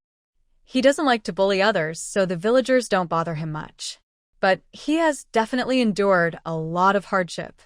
He doesn't like to bully others, so the villagers don't bother him much. But he has definitely endured a lot of hardship.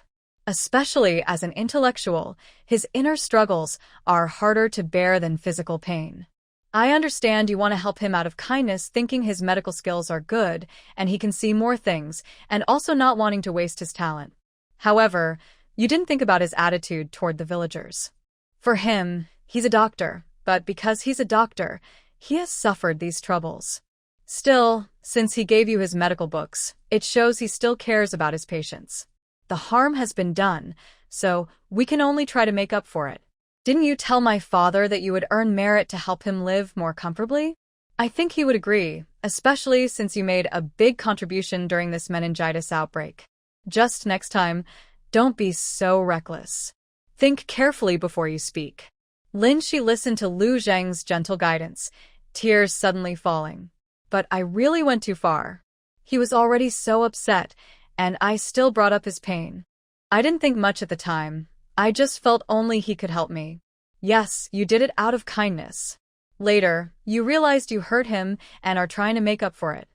Especially as an intellectual, his inner struggles are harder to bear than physical pain. I understand you want to help him out of kindness, thinking his medical skills are good and he can see more things, and also not wanting to waste his talent. However, you didn't think about his attitude toward the villagers. For him, he's a doctor, but because he's a doctor, he has suffered these troubles. Still, since he gave you his medical books, it shows he still cares about his patients. The harm has been done, so we can only try to make up for it. Didn't you tell my father that you would earn merit to help him live more comfortably? I think he would agree, especially since you made a big contribution during this meningitis outbreak. Just next time, don't be so reckless. Think carefully before you speak. Lin Shi listened to Lu Zheng's gentle guidance, tears suddenly falling. But I really went too far. He was already so upset, and I still brought up his pain. I didn't think much at the time. I just felt only he could help me. Yes, you did it out of kindness. Later, you realized you hurt him and are trying to make up for it.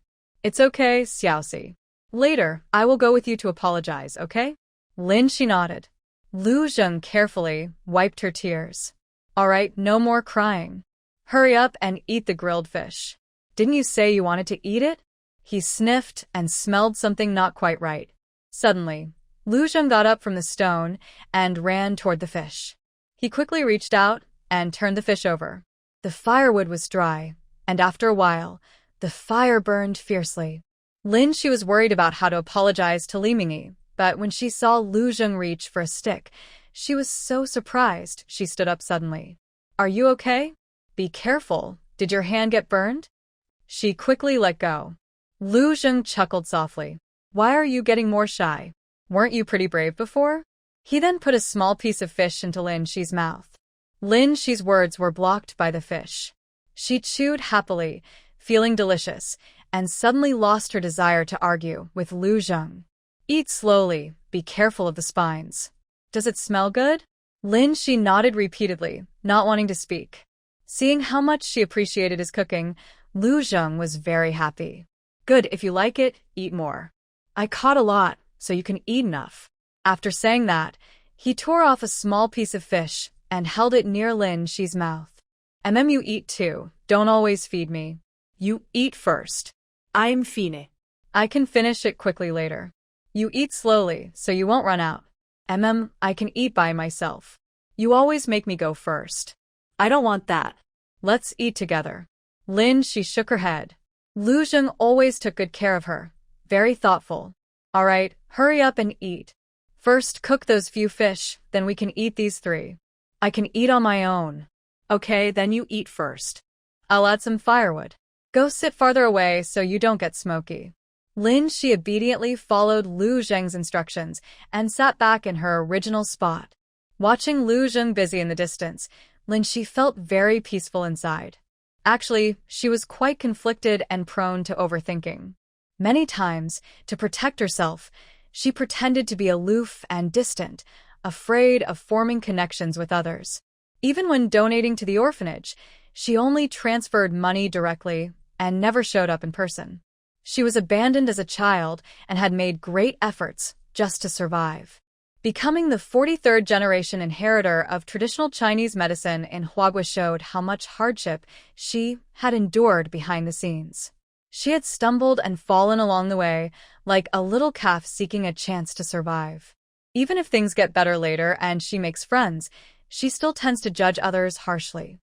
It's okay, Xiaoxi. Later, I will go with you to apologize, okay? Lin Shi nodded. Lu Zheng carefully wiped her tears. All right, no more crying. Hurry up and eat the grilled fish. Didn't you say you wanted to eat it? He sniffed and smelled something not quite right. Suddenly, Lu Zheng got up from the stone and ran toward the fish. He quickly reached out and turned the fish over. The firewood was dry, and after a while, the fire burned fiercely. Lin Shi was worried about how to apologize to Li Mingyi, but when she saw Lu Zheng reach for a stick, she was so surprised she stood up suddenly. Are you okay? Be careful. Did your hand get burned? She quickly let go. Lu Zheng chuckled softly. Why are you getting more shy? Weren't you pretty brave before? He then put a small piece of fish into Lin Shi's mouth. Lin Shi's words were blocked by the fish. She chewed happily, feeling delicious, and suddenly lost her desire to argue with Lu Zheng. Eat slowly, be careful of the spines. Does it smell good? Lin Shi nodded repeatedly, not wanting to speak. Seeing how much she appreciated his cooking, Lu Zheng was very happy. Good, if you like it, eat more. I caught a lot, so you can eat enough. After saying that, he tore off a small piece of fish and held it near Lin Shi's mouth. You eat too, don't always feed me. You eat first. I'm fine. I can finish it quickly later. You eat slowly, so you won't run out. I can eat by myself. You always make me go first. I don't want that. Let's eat together. Lin Shi shook her head. Lu Zheng always took good care of her. Very thoughtful. All right, hurry up and eat. First cook those few fish, then we can eat these 3. I can eat on my own. Okay, then you eat first. I'll add some firewood. Go sit farther away so you don't get smoky. Lin Shi obediently followed Lu Zheng's instructions and sat back in her original spot. Watching Lu Zheng busy in the distance, Lin Shi felt very peaceful inside. Actually, she was quite conflicted and prone to overthinking. Many times, to protect herself, she pretended to be aloof and distant, afraid of forming connections with others. Even when donating to the orphanage, she only transferred money directly and never showed up in person. She was abandoned as a child and had made great efforts just to survive. Becoming the 43rd generation inheritor of traditional Chinese medicine in Huagua showed how much hardship she had endured behind the scenes. She had stumbled and fallen along the way, like a little calf seeking a chance to survive. Even if things get better later and she makes friends, she still tends to judge others harshly.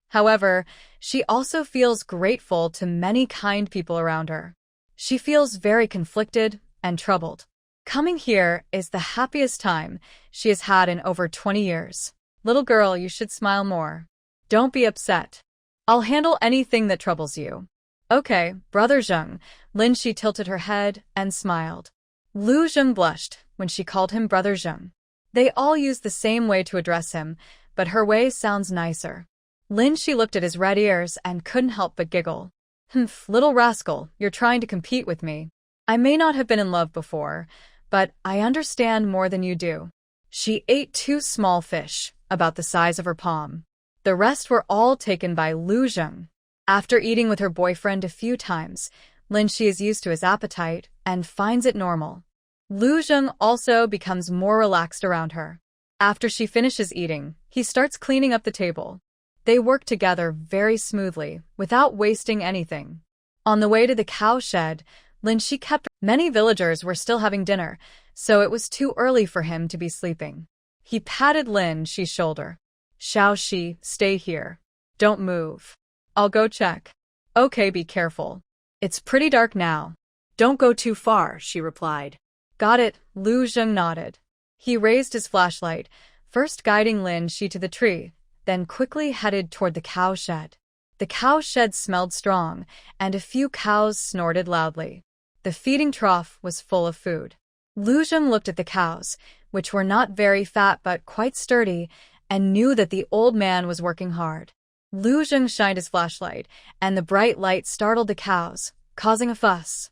However, she also feels grateful to many kind people around her. She feels very conflicted and troubled. Coming here is the happiest time she has had in over 20 years. Little girl, you should smile more. Don't be upset. I'll handle anything that troubles you. Okay, Brother Zheng. Lin Shi tilted her head and smiled. Lu Zheng blushed when she called him Brother Zheng. They all use the same way to address him, but her way sounds nicer. Lin Shi looked at his red ears and couldn't help but giggle. Humph, little rascal, you're trying to compete with me. I may not have been in love before, but I understand more than you do. She ate 2 small fish, about the size of her palm. The rest were all taken by Lu Zheng. After eating with her boyfriend a few times, Lin Shi is used to his appetite and finds it normal. Lu Zheng also becomes more relaxed around her. After she finishes eating, he starts cleaning up the table. They work together very smoothly, without wasting anything. On the way to the cow shed, Lin Shi kept. Many villagers were still having dinner, so it was too early for him to be sleeping. He patted Lin Shi's shoulder. Xiao Shi, stay here. Don't move. I'll go check. Okay, be careful. It's pretty dark now. Don't go too far, she replied. Got it, Lu Zheng nodded. He raised his flashlight, first guiding Lin Shi to the tree, then quickly headed toward the cow shed. The cow shed smelled strong, and a few cows snorted loudly. The feeding trough was full of food. Lu Zheng looked at the cows, which were not very fat but quite sturdy, and knew that the old man was working hard. Lu Zheng shined his flashlight, and the bright light startled the cows, causing a fuss.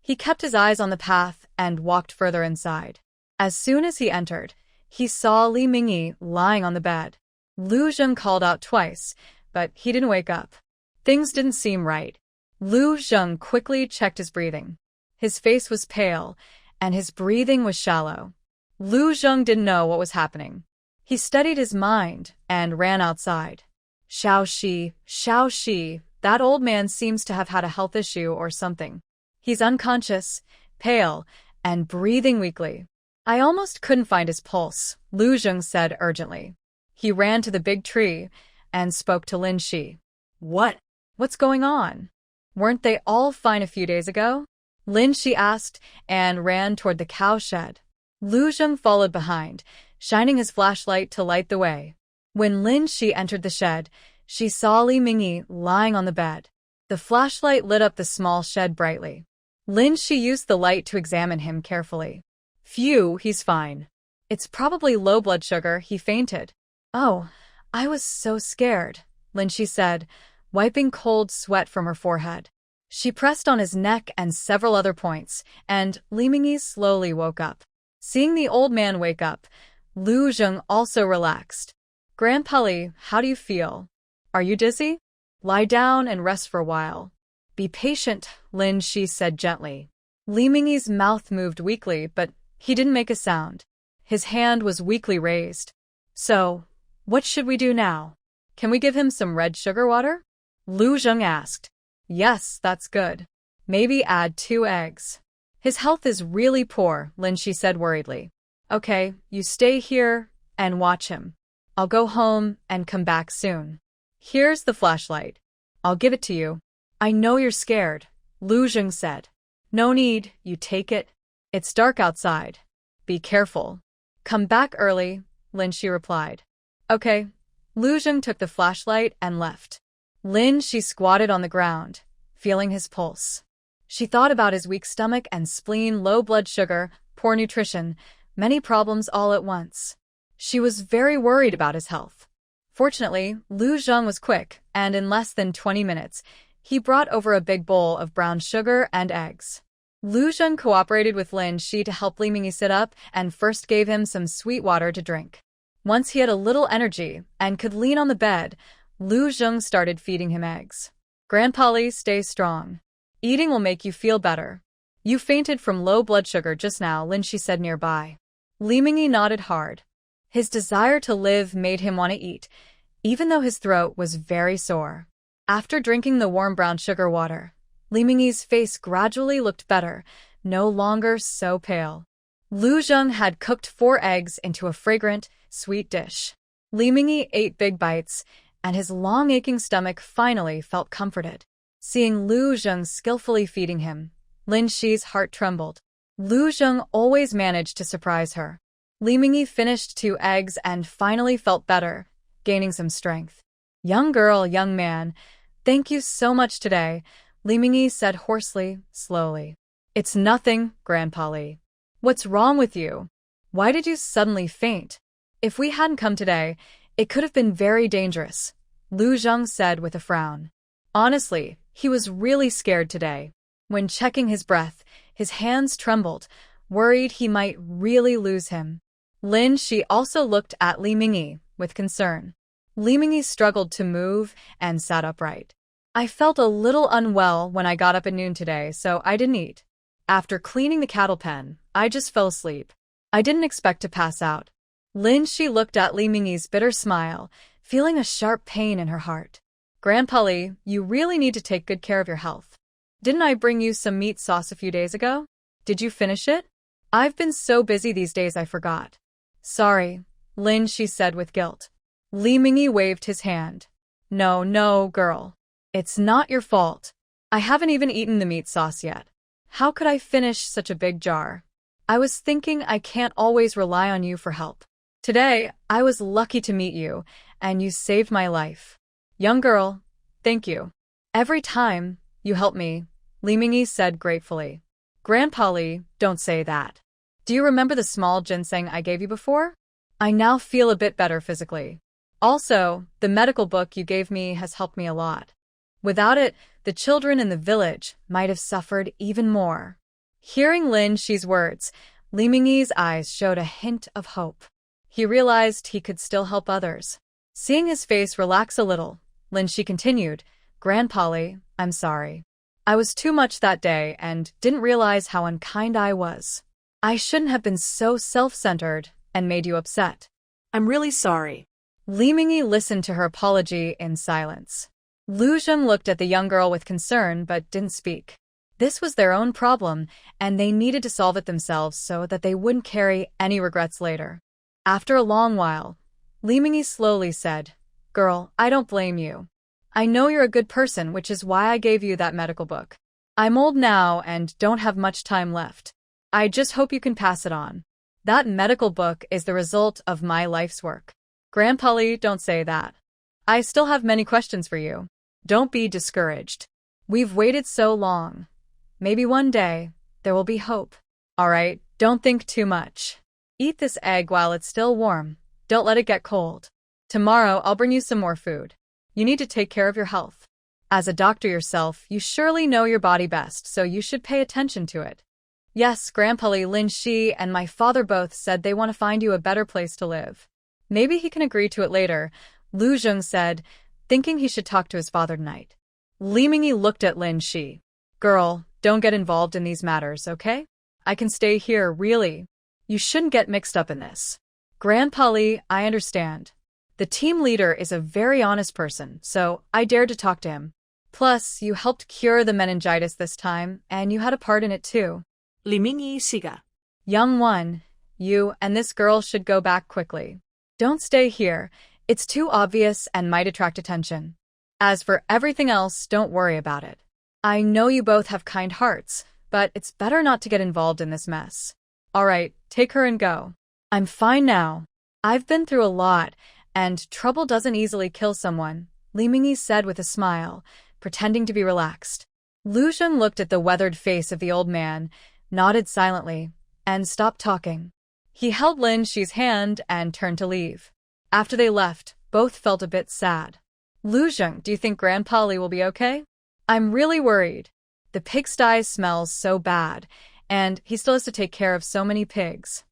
He kept his eyes on the path and walked further inside. As soon as he entered, he saw Li Mingyi lying on the bed. Lu Zheng called out twice, but he didn't wake up. Things didn't seem right. Lu Zheng quickly checked his breathing. His face was pale, and his breathing was shallow. Lu Zheng didn't know what was happening. He steadied his mind and ran outside. Xiao Shi, that old man seems to have had a health issue or something. He's unconscious, pale, and breathing weakly. I almost couldn't find his pulse, Lu Zheng said urgently. He ran to the big tree and spoke to Lin Shi. What's going on? Weren't they all fine a few days ago? Lin Shi asked and ran toward the cow shed. Lu Zheng followed behind, shining his flashlight to light the way. When Lin Shi entered the shed, she saw Li Mingyi lying on the bed. The flashlight lit up the small shed brightly. Lin Shi used the light to examine him carefully. Phew, he's fine. It's probably low blood sugar, he fainted. Oh, I was so scared, Linshi said, wiping cold sweat from her forehead. She pressed on his neck and several other points, and Li Mingyi slowly woke up. Seeing the old man wake up, Lu Zheng also relaxed. Grandpa Li, how do you feel? Are you dizzy? Lie down and rest for a while. Be patient, Lin Shi said gently. Li Mingyi's mouth moved weakly, but he didn't make a sound. His hand was weakly raised. So, what should we do now? Can we give him some red sugar water? Lu Zheng asked. Yes, that's good. Maybe add 2 eggs. His health is really poor, Lin Shi said worriedly. Okay, you stay here and watch him. I'll go home and come back soon. Here's the flashlight. I'll give it to you. I know you're scared, Lu Zheng said. No need, you take it. It's dark outside. Be careful. Come back early, Lin Shi replied. Okay. Lu Zheng took the flashlight and left. Lin Shi squatted on the ground, feeling his pulse. She thought about his weak stomach and spleen, low blood sugar, poor nutrition, many problems all at once. She was very worried about his health. Fortunately, Lu Zheng was quick, and in less than 20 minutes, he brought over a big bowl of brown sugar and eggs. Lu Zheng cooperated with Lin Shi to help Li Mingyi sit up and first gave him some sweet water to drink. Once he had a little energy and could lean on the bed, Lu Zheng started feeding him eggs. Grandpa Li, stay strong. Eating will make you feel better. You fainted from low blood sugar just now, Lin Shi said nearby. Li Mingyi nodded hard. His desire to live made him want to eat, even though his throat was very sore. After drinking the warm brown sugar water, Li Mingyi's face gradually looked better, no longer so pale. Lu Zheng had cooked 4 eggs into a fragrant, sweet dish. Li Mingyi ate big bites, and his long aching stomach finally felt comforted. Seeing Lu Zheng skillfully feeding him, Lin Shi's heart trembled. Lu Zheng always managed to surprise her. Li Mingyi finished 2 eggs and finally felt better, gaining some strength. Young girl, young man, thank you so much today, Li Mingyi said hoarsely, slowly. It's nothing, Grandpa Li. What's wrong with you? Why did you suddenly faint? If we hadn't come today, it could have been very dangerous, Lu Zheng said with a frown. Honestly, he was really scared today. When checking his breath, his hands trembled, worried he might really lose him. Lin Shi also looked at Li Mingyi with concern. Li Mingyi struggled to move and sat upright. I felt a little unwell when I got up at noon today, so I didn't eat. After cleaning the cattle pen, I just fell asleep. I didn't expect to pass out. Lin Shi looked at Li Mingyi's bitter smile, feeling a sharp pain in her heart. Grandpa Li, you really need to take good care of your health. Didn't I bring you some meat sauce a few days ago? Did you finish it? I've been so busy these days I forgot. Sorry, Lin Shi said with guilt. Li Mingyi waved his hand. No, girl. It's not your fault. I haven't even eaten the meat sauce yet. How could I finish such a big jar? I was thinking I can't always rely on you for help. Today, I was lucky to meet you, and you saved my life. Young girl, thank you. Every time you help me, Li Mingyi said gratefully. Grandpa Li, don't say that. Do you remember the small ginseng I gave you before? I now feel a bit better physically. Also, the medical book you gave me has helped me a lot. Without it, the children in the village might have suffered even more. Hearing Lin Shi's words, Li Mingyi's eyes showed a hint of hope. He realized he could still help others. Seeing his face relax a little, Lin Shi continued, Grandpa Li, I'm sorry. I was too much that day and didn't realize how unkind I was. I shouldn't have been so self-centered and made you upset. I'm really sorry. Li Mingyi listened to her apology in silence. Lu Zheng looked at the young girl with concern but didn't speak. This was their own problem, and they needed to solve it themselves so that they wouldn't carry any regrets later. After a long while, Li Mingyi slowly said, Girl, I don't blame you. I know you're a good person, which is why I gave you that medical book. I'm old now and don't have much time left. I just hope you can pass it on. That medical book is the result of my life's work. Grandpa Li, don't say that. I still have many questions for you. Don't be discouraged. We've waited so long. Maybe one day, there will be hope. All right, don't think too much. Eat this egg while it's still warm. Don't let it get cold. Tomorrow, I'll bring you some more food. You need to take care of your health. As a doctor yourself, you surely know your body best, so you should pay attention to it. Yes, Grandpa Lin Shi and my father both said they want to find you a better place to live. Maybe he can agree to it later, Lu Zheng said, thinking he should talk to his father tonight. Li Mingyi looked at Lin Shi. Girl, don't get involved in these matters, okay? I can stay here, really. You shouldn't get mixed up in this. Grandpa Li, I understand. The team leader is a very honest person, so I dared to talk to him. Plus, you helped cure the meningitis this time, and you had a part in it too. Li Mingyi siga. Young one, you and this girl should go back quickly. Don't stay here. It's too obvious and might attract attention. As for everything else, don't worry about it. I know you both have kind hearts, but it's better not to get involved in this mess. All right, take her and go. I'm fine now. I've been through a lot, and trouble doesn't easily kill someone, Li Mingyi said with a smile, pretending to be relaxed. Lu Zheng looked at the weathered face of the old man, nodded silently, and stopped talking. He held Lin Shi's hand and turned to leave. After they left, both felt a bit sad. Lu Zheng, do you think Grandpa Li will be okay? I'm really worried. The pigsty smells so bad, and he still has to take care of so many pigs.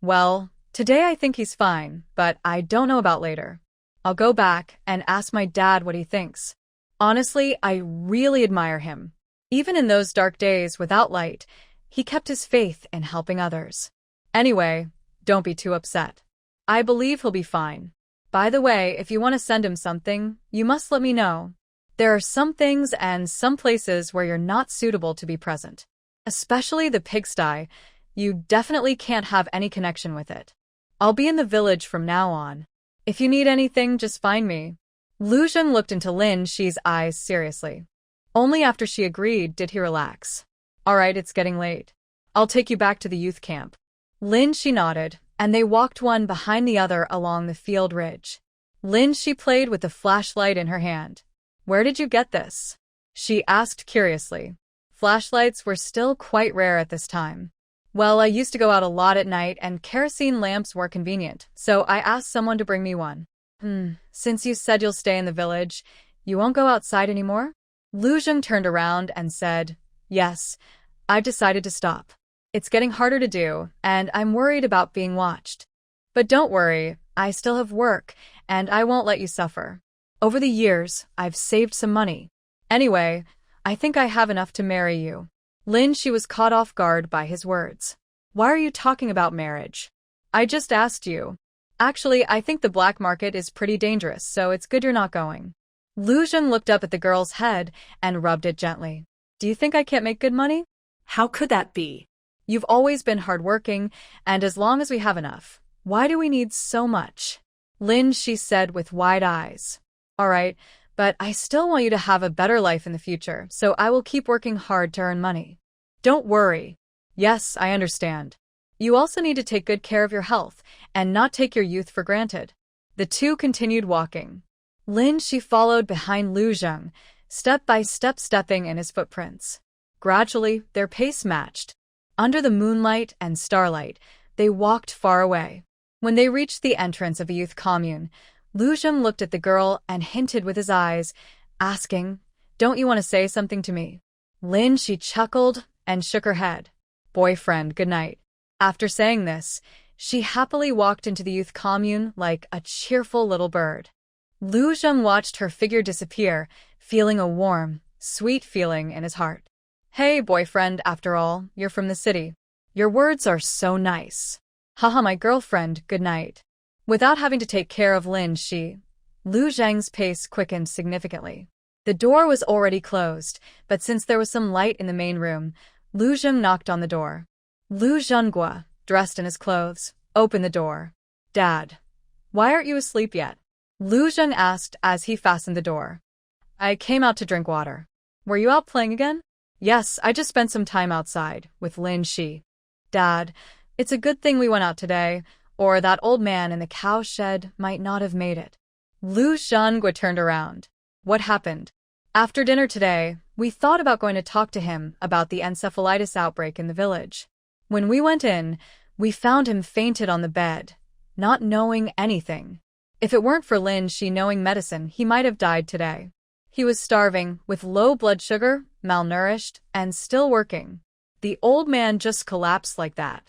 Well, today I think he's fine, but I don't know about later. I'll go back and ask my dad what he thinks. Honestly, I really admire him. Even in those dark days without light, he kept his faith in helping others. Anyway, don't be too upset. I believe he'll be fine. By the way, if you want to send him something, you must let me know. There are some things and some places where you're not suitable to be present. Especially the pigsty. You definitely can't have any connection with it. I'll be in the village from now on. If you need anything, just find me. Lu Zheng looked into Lin Shi's eyes seriously. Only after she agreed did he relax. All right, it's getting late. I'll take you back to the youth camp. Lin Shi nodded, and they walked one behind the other along the field ridge. Lin Shi played with the flashlight in her hand. Where did you get this? She asked curiously. Flashlights were still quite rare at this time. Well, I used to go out a lot at night and kerosene lamps were convenient, so I asked someone to bring me one. Since you said you'll stay in the village, you won't go outside anymore? Lu Zheng turned around and said, Yes, I've decided to stop. It's getting harder to do, and I'm worried about being watched. But don't worry, I still have work, and I won't let you suffer. Over the years, I've saved some money. Anyway, I think I have enough to marry you. Lin Shi was caught off guard by his words. Why are you talking about marriage? I just asked you. Actually, I think the black market is pretty dangerous, so it's good you're not going. Lu Zheng looked up at the girl's head and rubbed it gently. Do you think I can't make good money? How could that be? You've always been hardworking, and as long as we have enough, why do we need so much? Lin Shi said with wide eyes. All right, but I still want you to have a better life in the future, so I will keep working hard to earn money. Don't worry. Yes, I understand. You also need to take good care of your health and not take your youth for granted. The two continued walking. Lin Shi followed behind Lu Zheng, step by step stepping in his footprints. Gradually, their pace matched. Under the moonlight and starlight, they walked far away. When they reached the entrance of a youth commune, Lu Zheng looked at the girl and hinted with his eyes, asking, Don't you want to say something to me? Lin Shi chuckled and shook her head. Boyfriend, good night. After saying this, she happily walked into the youth commune like a cheerful little bird. Lu Zheng watched her figure disappear, feeling a warm, sweet feeling in his heart. Hey, boyfriend, after all, you're from the city. Your words are so nice. Haha, my girlfriend, good night. Without having to take care of Lin Shi, Lu Zheng's pace quickened significantly. The door was already closed, but since there was some light in the main room, Lu Zheng knocked on the door. Lu Zhenghua, dressed in his clothes, opened the door. Dad, why aren't you asleep yet? Lu Zheng asked as he fastened the door. I came out to drink water. Were you out playing again? Yes, I just spent some time outside with Lin Shi. Dad, it's a good thing we went out today, or that old man in the cow shed might not have made it. Lu Zhenghua turned around. What happened? After dinner today, we thought about going to talk to him about the encephalitis outbreak in the village. When we went in, We found him fainted on the bed, not knowing anything. If it weren't for Lin Shi knowing medicine, he might have died today. He was starving, with low blood sugar, malnourished, and still working. The old man just collapsed like that.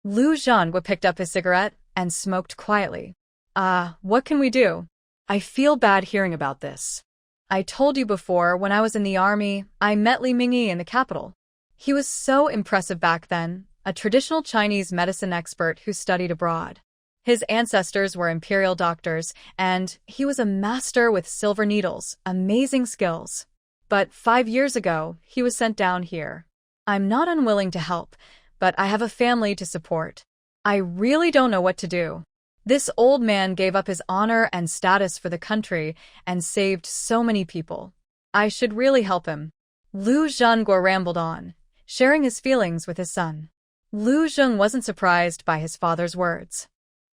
Lu Zhengwa picked up his cigarette and smoked quietly. What can we do? I feel bad hearing about this. I told you before, when I was in the army, I met Li Mingyi in the capital. He was so impressive back then, a traditional Chinese medicine expert who studied abroad. His ancestors were imperial doctors, and he was a master with silver needles, amazing skills. But 5 years ago, he was sent down here. I'm not unwilling to help, but I have a family to support. I really don't know what to do. This old man gave up his honor and status for the country and saved so many people. I should really help him. Lu Zhengguo rambled on, sharing his feelings with his son. Lu Zheng wasn't surprised by his father's words.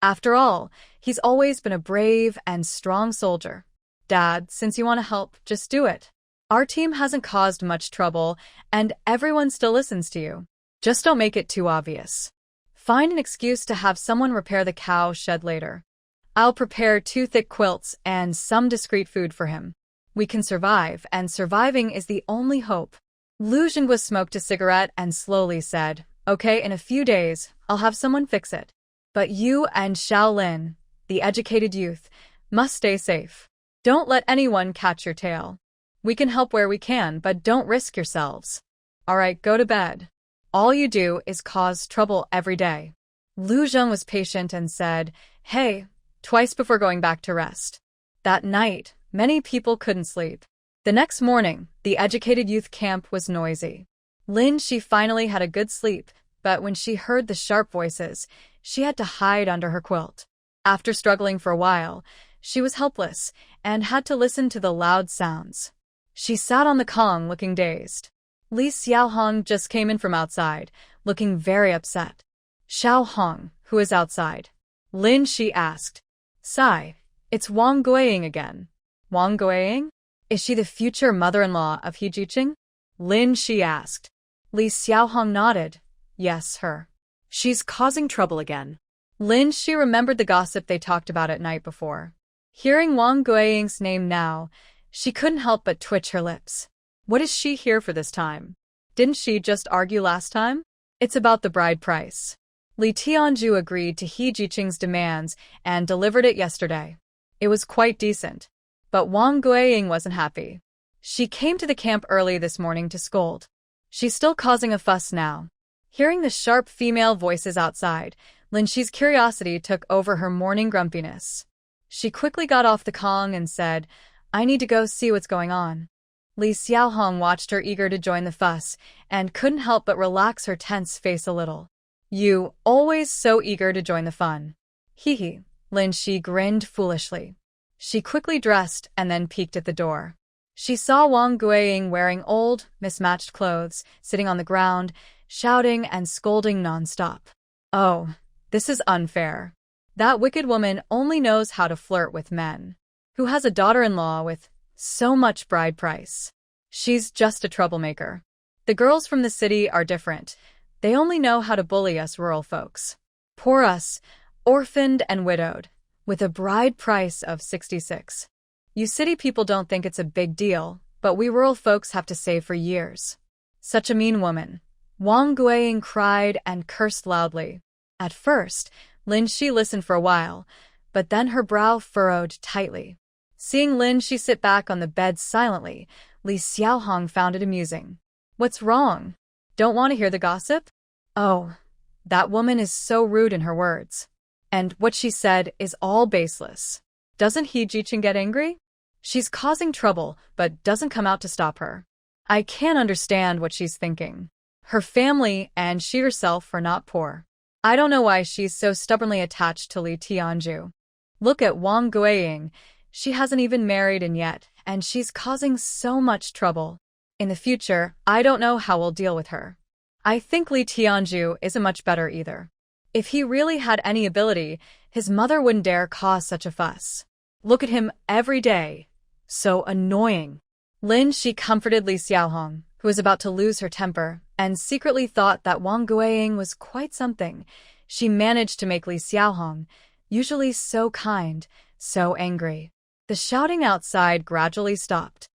After all, he's always been a brave and strong soldier. Dad, since you want to help, just do it. Our team hasn't caused much trouble, and everyone still listens to you. Just don't make it too obvious. Find an excuse to have someone repair the cow shed later. I'll prepare 2 thick quilts and some discreet food for him. We can survive, and surviving is the only hope. Lu Zhengguo smoked a cigarette and slowly said, Okay, in a few days, I'll have someone fix it. But you and Shaolin, the educated youth, must stay safe. Don't let anyone catch your tail. We can help where we can, but don't risk yourselves. All right, go to bed. All you do is cause trouble every day. Lu Zheng was patient and said, Hey, twice before going back to rest. That night, many people couldn't sleep. The next morning, the educated youth camp was noisy. Lin Shi finally had a good sleep, but when she heard the sharp voices, she had to hide under her quilt. After struggling for a while, she was helpless and had to listen to the loud sounds. She sat on the Kong looking dazed. Li Xiaohong just came in from outside, looking very upset. Xiaohong, who is outside? Lin Shi asked. Sigh, it's Wang Guiying again. Wang Guiying? Is she the future mother-in-law of He Jiqing? Lin Shi asked. Li Xiaohong nodded. Yes, her. She's causing trouble again. Lin Shi remembered the gossip they talked about at night before. Hearing Wang Guiying's name now, she couldn't help but twitch her lips. What is she here for this time? Didn't she just argue last time? It's about the bride price. Li Tianju agreed to He Jiqing's demands and delivered it yesterday. It was quite decent. But Wang Guiying wasn't happy. She came to the camp early this morning to scold. She's still causing a fuss now. Hearing the sharp female voices outside, Lin Shi's curiosity took over her morning grumpiness. She quickly got off the Kong and said, I need to go see what's going on. Li Xiaohong watched her eager to join the fuss and couldn't help but relax her tense face a little. You, always so eager to join the fun. Hee hee, Lin Shi grinned foolishly. She quickly dressed and then peeked at the door. She saw Wang Guiying wearing old, mismatched clothes, sitting on the ground, shouting and scolding nonstop. Oh, this is unfair. That wicked woman only knows how to flirt with men. Who has a daughter-in-law with so much bride price? She's just a troublemaker. The girls from the city are different. They only know how to bully us rural folks. Poor us, orphaned and widowed, with a bride price of 66. You city people don't think it's a big deal, but we rural folks have to save for years. Such a mean woman. Wang Guiying cried and cursed loudly. At first, Lin Shi listened for a while, but then her brow furrowed tightly. Seeing Lin Shi sit back on the bed silently, Li Xiaohong found it amusing. What's wrong? Don't want to hear the gossip? Oh, that woman is so rude in her words. And what she said is all baseless. Doesn't He Jiqing get angry? She's causing trouble, but doesn't come out to stop her. I can't understand what she's thinking. Her family and she herself are not poor. I don't know why she's so stubbornly attached to Li Tianju. Look at Wang Guiying. She hasn't even married in yet, and she's causing so much trouble. In the future, I don't know how we'll deal with her. I think Li Tianju isn't much better either. If he really had any ability, his mother wouldn't dare cause such a fuss. Look at him every day. So annoying. Lin Shi comforted Li Xiaohong, who was about to lose her temper, and secretly thought that Wang Guiying was quite something. she managed to make Li Xiaohong, usually so kind, so angry. The shouting outside gradually stopped.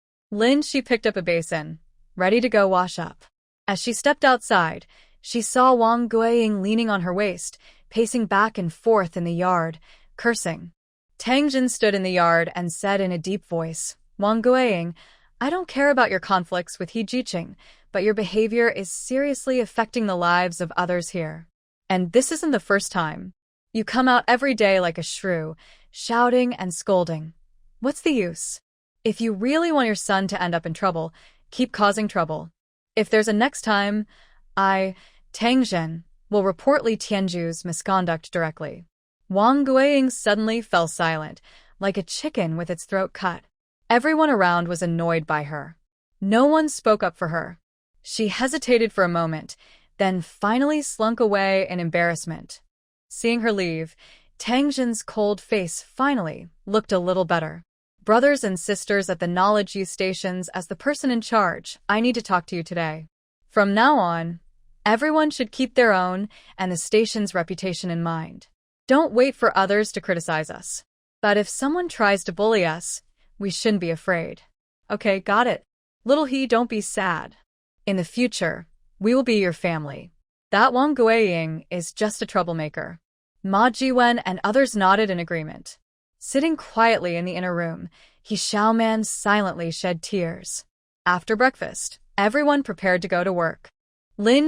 She picked up a basin, ready to go wash up. As she stepped outside, she saw Wang Guiying leaning on her waist, pacing back and forth in the yard, cursing. Tang Jin stood in the yard and said in a deep voice, "Wang Guiying, I don't care about your conflicts with He Jiqing, but your behavior is seriously affecting the lives of others here. And this isn't the first time. You come out every day like a shrew, shouting and scolding. What's the use? If you really want your son to end up in trouble, keep causing trouble. If there's a next time, Tang Jin, will report Li Tianju's misconduct directly." Wang Guiying suddenly fell silent, like a chicken with its throat cut. Everyone around was annoyed by her. No one spoke up for her. She hesitated for a moment, then finally slunk away in embarrassment. Seeing her leave, Tang Jin's cold face finally looked a little better. "Brothers and sisters at the Knowledge Youth Stations, as the person in charge, I need to talk to you today. From now on, everyone should keep their own and the station's reputation in mind. Don't wait for others to criticize us. But if someone tries to bully us, we shouldn't be afraid." "Okay, got it. Little He, don't be sad. In the future, we will be your family. That Wang Guiying is just a troublemaker." Ma Jiwen and others nodded in agreement. Sitting quietly in the inner room, He Xiaoman silently shed tears. After breakfast, everyone prepared to go to work.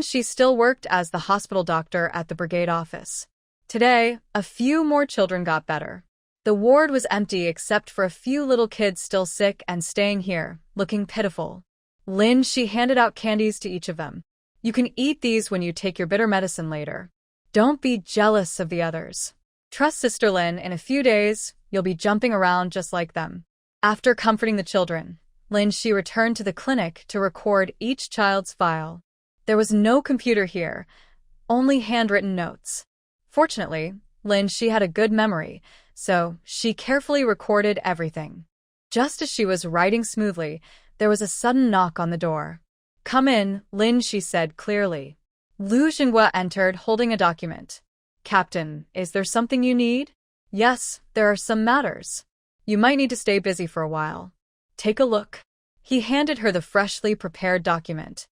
She still worked as the hospital doctor at the brigade office. Today, a few more children got better. The ward was empty except for a few little kids still sick and staying here, looking pitiful. She handed out candies to each of them. "You can eat these when you take your bitter medicine later. Don't be jealous of the others. Trust Sister Lin, in a few days, you'll be jumping around just like them." After comforting the children, she returned to the clinic to record each child's file. There was no computer here, only handwritten notes. Fortunately, she had a good memory, so she carefully recorded everything. Just as she was writing smoothly, there was a sudden knock on the door. "Come in, she said clearly. Lu Xinghua entered holding a document. "Captain, is there something you need?" "Yes, there are some matters. You might need to stay busy for a while. Take a look." He handed her the freshly prepared document.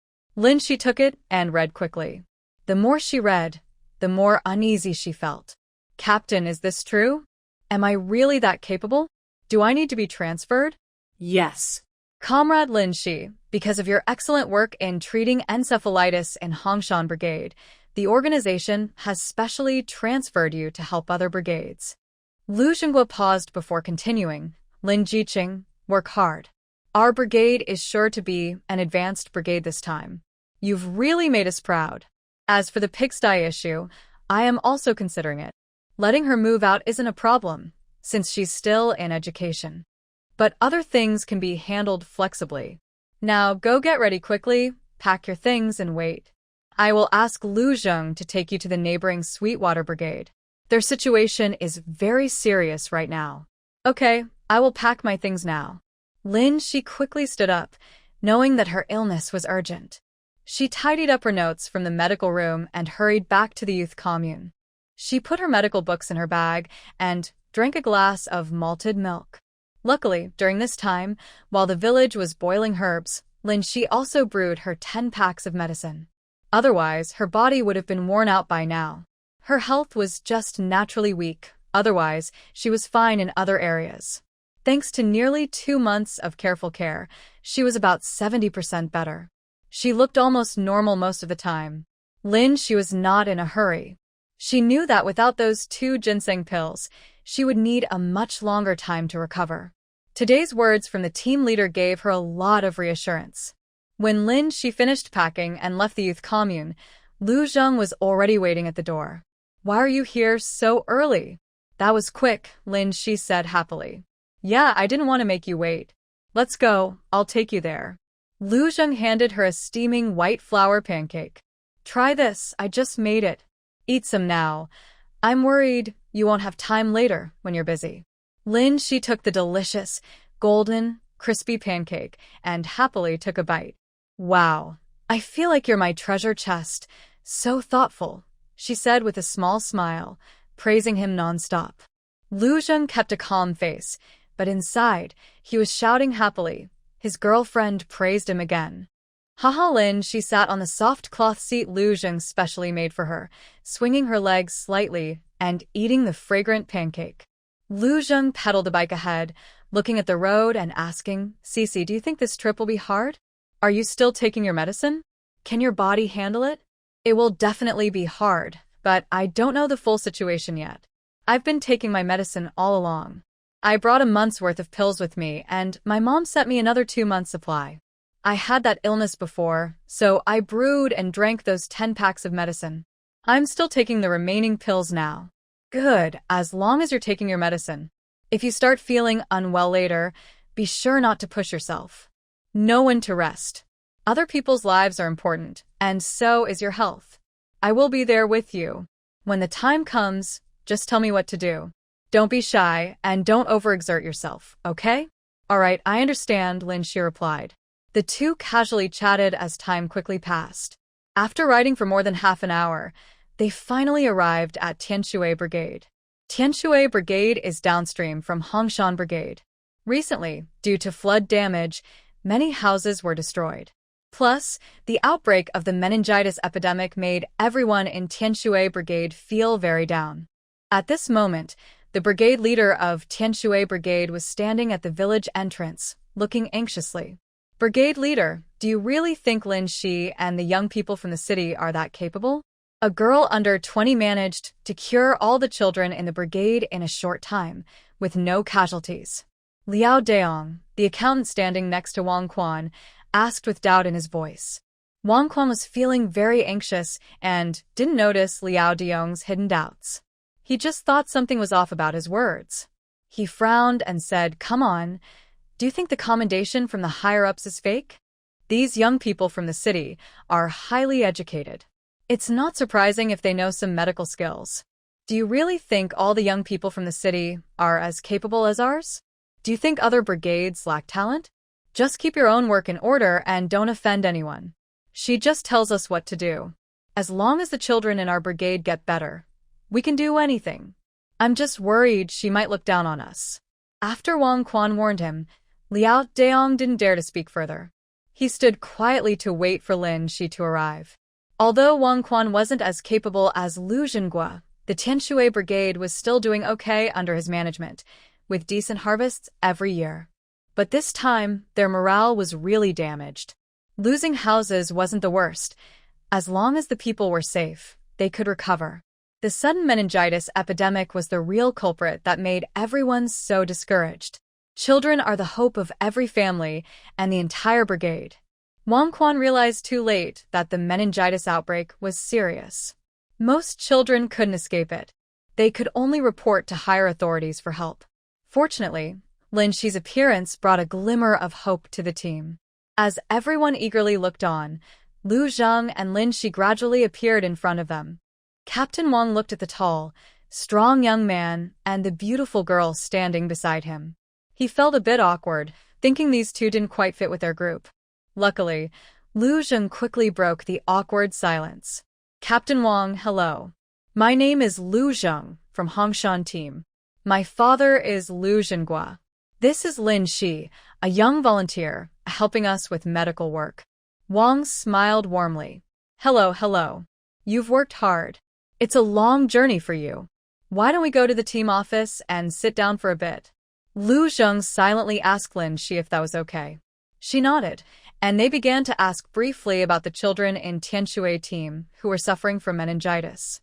She took it and read quickly. The more she read, the more uneasy she felt. "Captain, is this true? Am I really that capable? Do I need to be transferred?" Yes. "Comrade Shi, because of your excellent work in treating encephalitis in Hongshan Brigade, the organization has specially transferred you to help other brigades." Lu Xinghua paused before continuing. "Lin Jiqing, work hard. Our brigade is sure to be an advanced brigade this time. You've really made us proud. As for the pigsty issue, I am also considering it. Letting her move out isn't a problem, since she's still in education. But other things can be handled flexibly. Now go get ready quickly, pack your things and wait. I will ask Lu Zheng to take you to the neighboring Sweetwater Brigade. Their situation is very serious right now." "Okay, I will pack my things now." She quickly stood up, knowing that her illness was urgent. She tidied up her notes from the medical room and hurried back to the youth commune. She put her medical books in her bag and drank a glass of malted milk. Luckily, during this time, while the village was boiling herbs, she also brewed her 10 packs of medicine. Otherwise, her body would have been worn out by now. Her health was just naturally weak, otherwise, she was fine in other areas. Thanks to nearly 2 months of careful care, she was about 70% better. She looked almost normal most of the time. She was not in a hurry. She knew that without those 2 ginseng pills, she would need a much longer time to recover. Today's words from the team leader gave her a lot of reassurance. When she finished packing and left the youth commune, Lu Zheng was already waiting at the door. "Why are you here so early?" "That was quick," she said happily. "Yeah, I didn't want to make you wait. Let's go, I'll take you there." Lu Zheng handed her a steaming white flour pancake. "Try this, I just made it. Eat some now. I'm worried you won't have time later when you're busy." She took the delicious, golden, crispy pancake and happily took a bite. "Wow, I feel like you're my treasure chest. So thoughtful," she said with a small smile, praising him nonstop. Lu Zheng kept a calm face, but inside, he was shouting happily. His girlfriend praised him again. Haha Lin, she sat on the soft cloth seat Lu Zheng specially made for her, swinging her legs slightly and eating the fragrant pancake. Lu Zheng pedaled the bike ahead, looking at the road and asking, Cece, do you think this trip will be hard? Are you still taking your medicine? Can your body handle it? It will definitely be hard, but I don't know the full situation yet. I've been taking my medicine all along. I brought a month's worth of pills with me, and my mom sent me another 2 months' supply. I had that illness before, so I brewed and drank those 10 packs of medicine. I'm still taking the remaining pills now. Good, as long as you're taking your medicine. If you start feeling unwell later, be sure not to push yourself. Know when to rest. Other people's lives are important, and so is your health. I will be there with you. When the time comes, just tell me what to do. Don't be shy, and don't overexert yourself, okay? Alright, I understand, Lin Shi replied. The two casually chatted as time quickly passed. After riding for more than half an hour, they finally arrived at Tianshui Brigade. Tianshui Brigade is downstream from Hongshan Brigade. Recently, due to flood damage, many houses were destroyed. Plus, the outbreak of the meningitis epidemic made everyone in Tianshui Brigade feel very down. At this moment, the brigade leader of Tianshui Brigade was standing at the village entrance, looking anxiously. Brigade leader, do you really think Lin Shi and the young people from the city are that capable? A girl under 20 managed to cure all the children in the brigade in a short time, with no casualties. Liao Daong, the accountant standing next to Wang Quan, asked with doubt in his voice. Wang Quan was feeling very anxious and didn't notice Liao Daong's hidden doubts. He just thought something was off about his words. He frowned and said, Come on, do you think the commendation from the higher-ups is fake? These young people from the city are highly educated. It's not surprising if they know some medical skills. Do you really think all the young people from the city are as capable as ours? Do you think other brigades lack talent? Just keep your own work in order and don't offend anyone. She just tells us what to do. As long as the children in our brigade get better, we can do anything. I'm just worried she might look down on us. After Wang Quan warned him, Liao Daong didn't dare to speak further. He stood quietly to wait for Lin Shi to arrive. Although Wang Quan wasn't as capable as Lu Zhenghua, the Tianshui Brigade was still doing okay under his management, with decent harvests every year. But this time, their morale was really damaged. Losing houses wasn't the worst. As long as the people were safe, they could recover. The sudden meningitis epidemic was the real culprit that made everyone so discouraged. Children are the hope of every family and the entire brigade. Wang Quan realized too late that the meningitis outbreak was serious. Most children couldn't escape it. They could only report to higher authorities for help. Fortunately, Lin Shi's appearance brought a glimmer of hope to the team. As everyone eagerly looked on, Lu Zheng and Lin Shi gradually appeared in front of them. Captain Wang looked at the tall, strong young man and the beautiful girl standing beside him. He felt a bit awkward, thinking these two didn't quite fit with their group. Luckily, Lu Zheng quickly broke the awkward silence. Captain Wang, hello. My name is Lu Zheng, from Hongshan team. My father is Lu Zhenghua. This is Lin Shi, a young volunteer, helping us with medical work. Wang smiled warmly. Hello. You've worked hard. It's a long journey for you. Why don't we go to the team office and sit down for a bit? Lu Zheng silently asked Lin Shi if that was okay. She nodded, and they began to ask briefly about the children in Tianshui team who were suffering from meningitis.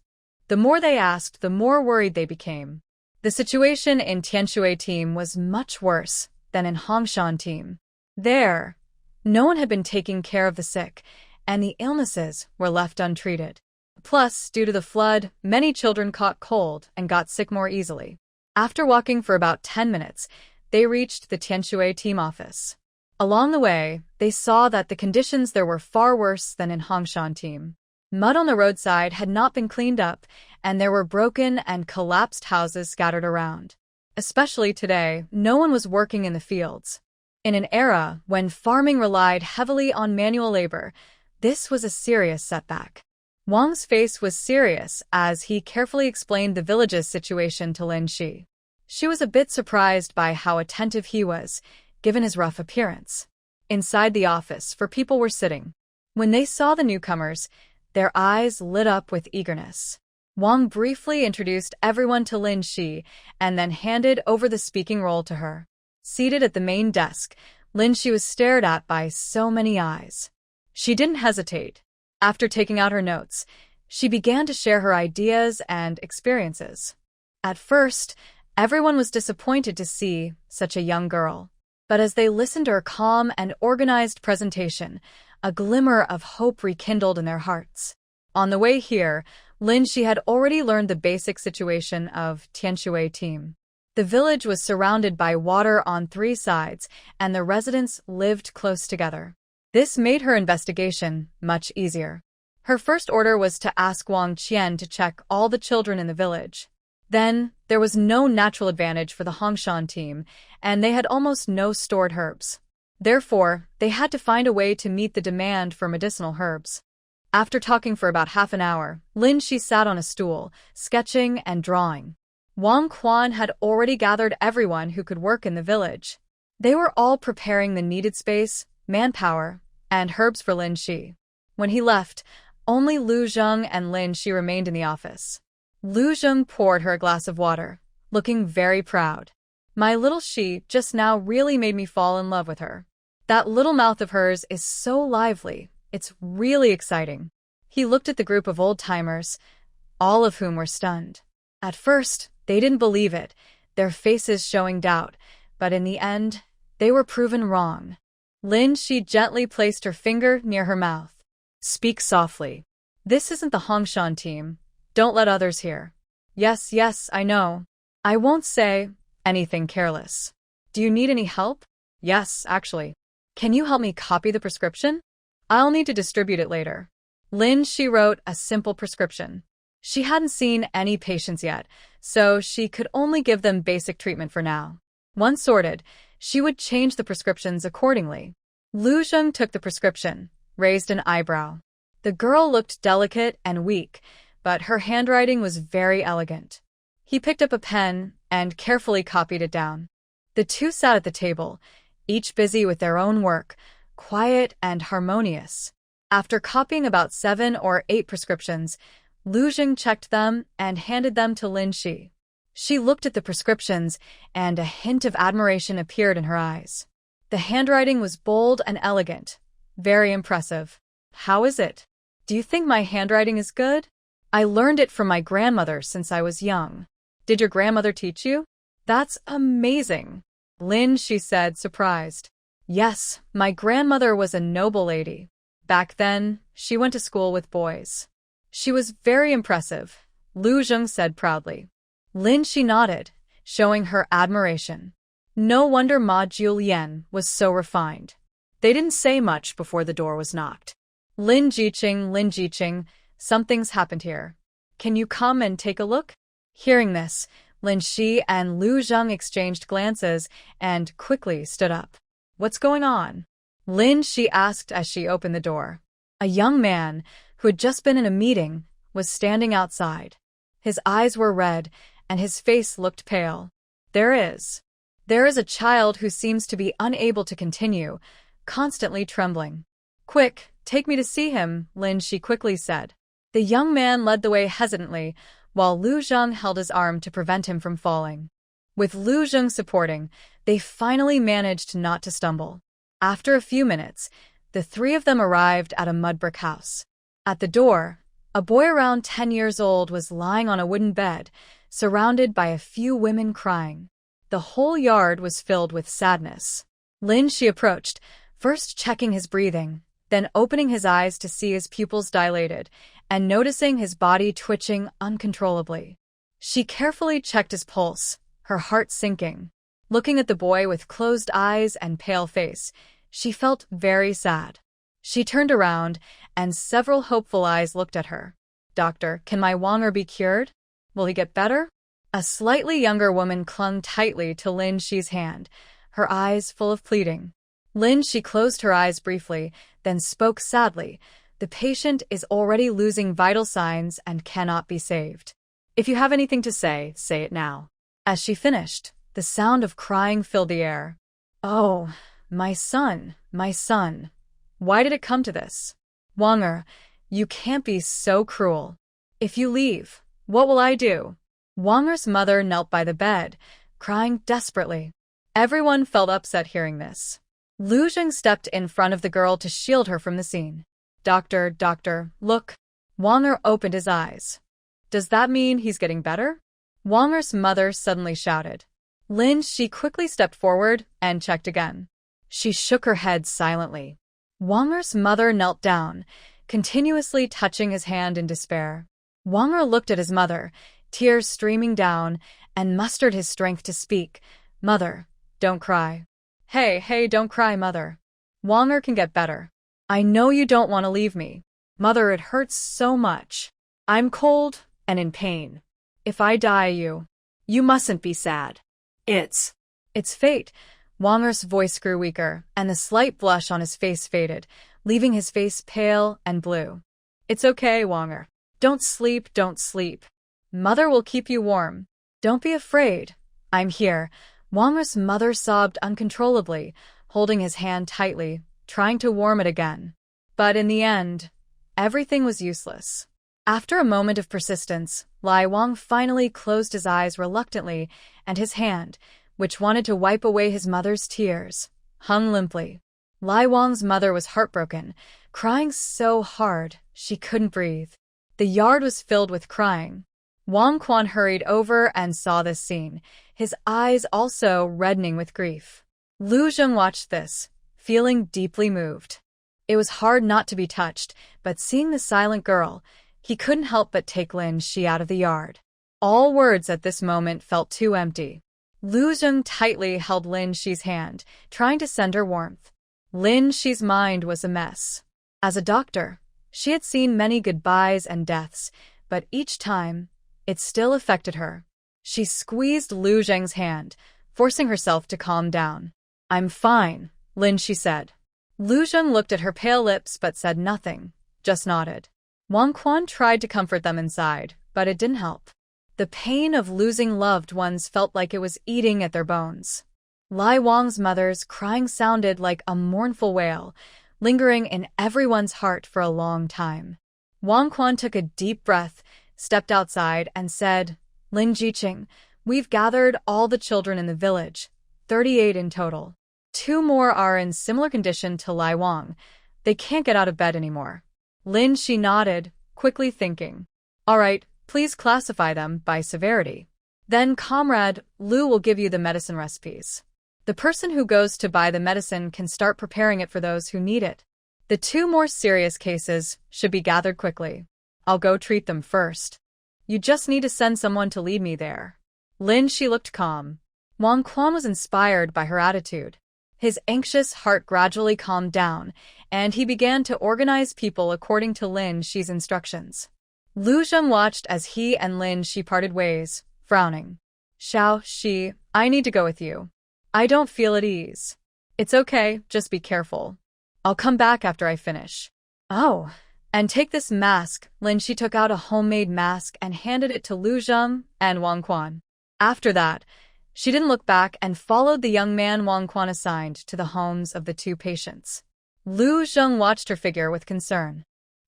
The more they asked, the more worried they became. The situation in Tianshui team was much worse than in Hongshan team. There, no one had been taking care of the sick, and the illnesses were left untreated. Plus, due to the flood, many children caught cold and got sick more easily. After walking for about 10 minutes, they reached the Tianshui team office. Along the way, they saw that the conditions there were far worse than in Hongshan team. Mud on the roadside had not been cleaned up, and there were broken and collapsed houses scattered around. Especially today, no one was working in the fields. In an era when farming relied heavily on manual labor, this was a serious setback. Wang's face was serious as he carefully explained the village's situation to Lin Shi. She was a bit surprised by how attentive he was, given his rough appearance. Inside the office, four people were sitting. When they saw the newcomers, their eyes lit up with eagerness. Wang briefly introduced everyone to Lin Shi and then handed over the speaking role to her. Seated at the main desk, Lin Shi was stared at by so many eyes. She didn't hesitate. After taking out her notes, she began to share her ideas and experiences. At first, everyone was disappointed to see such a young girl. But as they listened to her calm and organized presentation, a glimmer of hope rekindled in their hearts. On the way here, Lin Shi had already learned the basic situation of Tianshui team. The village was surrounded by water on 3 sides, and the residents lived close together. This made her investigation much easier. Her first order was to ask Wang Qian to check all the children in the village. Then, there was no natural advantage for the Hongshan team, and they had almost no stored herbs. Therefore, they had to find a way to meet the demand for medicinal herbs. After talking for about half an hour, Lin Shi sat on a stool, sketching and drawing. Wang Quan had already gathered everyone who could work in the village. They were all preparing the needed space, manpower, and herbs for Lin Shi. When he left, only Lu Zheng and Lin Shi remained in the office. Lu Zheng poured her a glass of water, looking very proud. My little Shi just now really made me fall in love with her. That little mouth of hers is so lively, it's really exciting. He looked at the group of old-timers, all of whom were stunned. At first, they didn't believe it, their faces showing doubt, but in the end, they were proven wrong. Lin Shi gently placed her finger near her mouth. Speak softly. This isn't the Hongshan team. Don't let others hear. Yes, I know. I won't say anything careless. Do you need any help? Yes, actually. Can you help me copy the prescription? I'll need to distribute it later. Lin Shi wrote a simple prescription. She hadn't seen any patients yet, so she could only give them basic treatment for now. Once sorted, she would change the prescriptions accordingly. Lu Zheng took the prescription, raised an eyebrow. The girl looked delicate and weak, but her handwriting was very elegant. He picked up a pen and carefully copied it down. The two sat at the table, each busy with their own work, quiet and harmonious. After copying about 7 or 8 prescriptions, Lu Zheng checked them and handed them to Lin Shi. She looked at the prescriptions, and a hint of admiration appeared in her eyes. The handwriting was bold and elegant, very impressive. How is it? Do you think my handwriting is good? I learned it from my grandmother since I was young. Did your grandmother teach you? That's amazing, Lin Shi said, surprised. Yes, my grandmother was a noble lady. Back then, she went to school with boys. She was very impressive, Lu Zheng said proudly. Lin Shi nodded, showing her admiration. No wonder Ma Julian was so refined. They didn't say much before the door was knocked. Lin Jiqing, something's happened here. Can you come and take a look? Hearing this, Lin Shi and Lu Zheng exchanged glances and quickly stood up. What's going on? Lin Shi asked as she opened the door. A young man, who had just been in a meeting, was standing outside. His eyes were red, and his face looked pale. There is a child who seems to be unable to continue, constantly trembling. Quick, take me to see him, Lin Shi quickly said. The young man led the way hesitantly, while Lu Zheng held his arm to prevent him from falling. With Lu Zheng supporting, they finally managed not to stumble. After a few minutes, the 3 of them arrived at a mud brick house. At the door, a boy around 10 years old was lying on a wooden bed, surrounded by a few women crying. The whole yard was filled with sadness. Lin Shi approached, first checking his breathing, then opening his eyes to see his pupils dilated, and noticing his body twitching uncontrollably. She carefully checked his pulse, her heart sinking. Looking at the boy with closed eyes and pale face, she felt very sad. She turned around, and several hopeful eyes looked at her. Doctor, can my Wanger be cured? Will he get better? A slightly younger woman clung tightly to Lin Shi's hand, her eyes full of pleading. Lin Shi closed her eyes briefly, then spoke sadly, The patient is already losing vital signs and cannot be saved. If you have anything to say it now. As she finished, the sound of crying filled the air. Oh, my son, my son. Why did it come to this? Wonger, you can't be so cruel. If you leave, what will I do? Wonger's mother knelt by the bed, crying desperately. Everyone felt upset hearing this. Lu Jing stepped in front of the girl to shield her from the scene. Doctor, look. Wonger opened his eyes. Does that mean he's getting better? Wonger's mother suddenly shouted. She quickly stepped forward and checked again. She shook her head silently. Wonger's mother knelt down, continuously touching his hand in despair. Wonger looked at his mother, tears streaming down, and mustered his strength to speak. Mother, don't cry. Hey, don't cry, mother. Wonger can get better. I know you don't want to leave me. Mother, it hurts so much. I'm cold and in pain. If I die, you mustn't be sad. It's fate. Wonger's voice grew weaker, and the slight blush on his face faded, leaving his face pale and blue. It's okay, Wonger. Don't sleep. Mother will keep you warm. Don't be afraid. I'm here. Wonger's mother sobbed uncontrollably, holding his hand tightly, trying to warm it again. But in the end, everything was useless. After a moment of persistence, Lai Wang finally closed his eyes reluctantly, and his hand, which wanted to wipe away his mother's tears, hung limply. Lai Wang's mother was heartbroken, crying so hard she couldn't breathe. The yard was filled with crying. Wang Quan hurried over and saw this scene, his eyes also reddening with grief. Lu Jing watched this, feeling deeply moved. It was hard not to be touched, but seeing the silent girl, he couldn't help but take Lin Shi out of the yard. All words at this moment felt too empty. Lu Jing tightly held Lin Shi's hand, trying to send her warmth. Lin Shi's mind was a mess. As a doctor, she had seen many goodbyes and deaths, but each time, it still affected her. She squeezed Lu Jing's hand, forcing herself to calm down. I'm fine, Lin Shi said. Lu Jing looked at her pale lips but said nothing, just nodded. Wang Quan tried to comfort them inside, but it didn't help. The pain of losing loved ones felt like it was eating at their bones. Lai Wang's mother's crying sounded like a mournful wail, lingering in everyone's heart for a long time. Wang Quan took a deep breath, stepped outside, and said, Lin Jiqing, we've gathered all the children in the village, 38 in total. 2 more are in similar condition to Lai Wang. They can't get out of bed anymore. Lin Shi nodded, quickly thinking. All right, please classify them by severity. Then Comrade Lu will give you the medicine recipes. The person who goes to buy the medicine can start preparing it for those who need it. The 2 more serious cases should be gathered quickly. I'll go treat them first. You just need to send someone to lead me there. Lin Shi looked calm. Wang Quan was inspired by her attitude. His anxious heart gradually calmed down, and he began to organize people according to Lin Shi's instructions. Lu Jing watched as he and Lin Shi parted ways, frowning. Xiao Shi, I need to go with you. I don't feel at ease. It's okay, just be careful. I'll come back after I finish. Oh, and take this mask. Lin Shi took out a homemade mask and handed it to Lu Jing and Wang Quan. After that, she didn't look back and followed the young man Wang Quan assigned to the homes of the 2 patients. Lu Jing watched her figure with concern.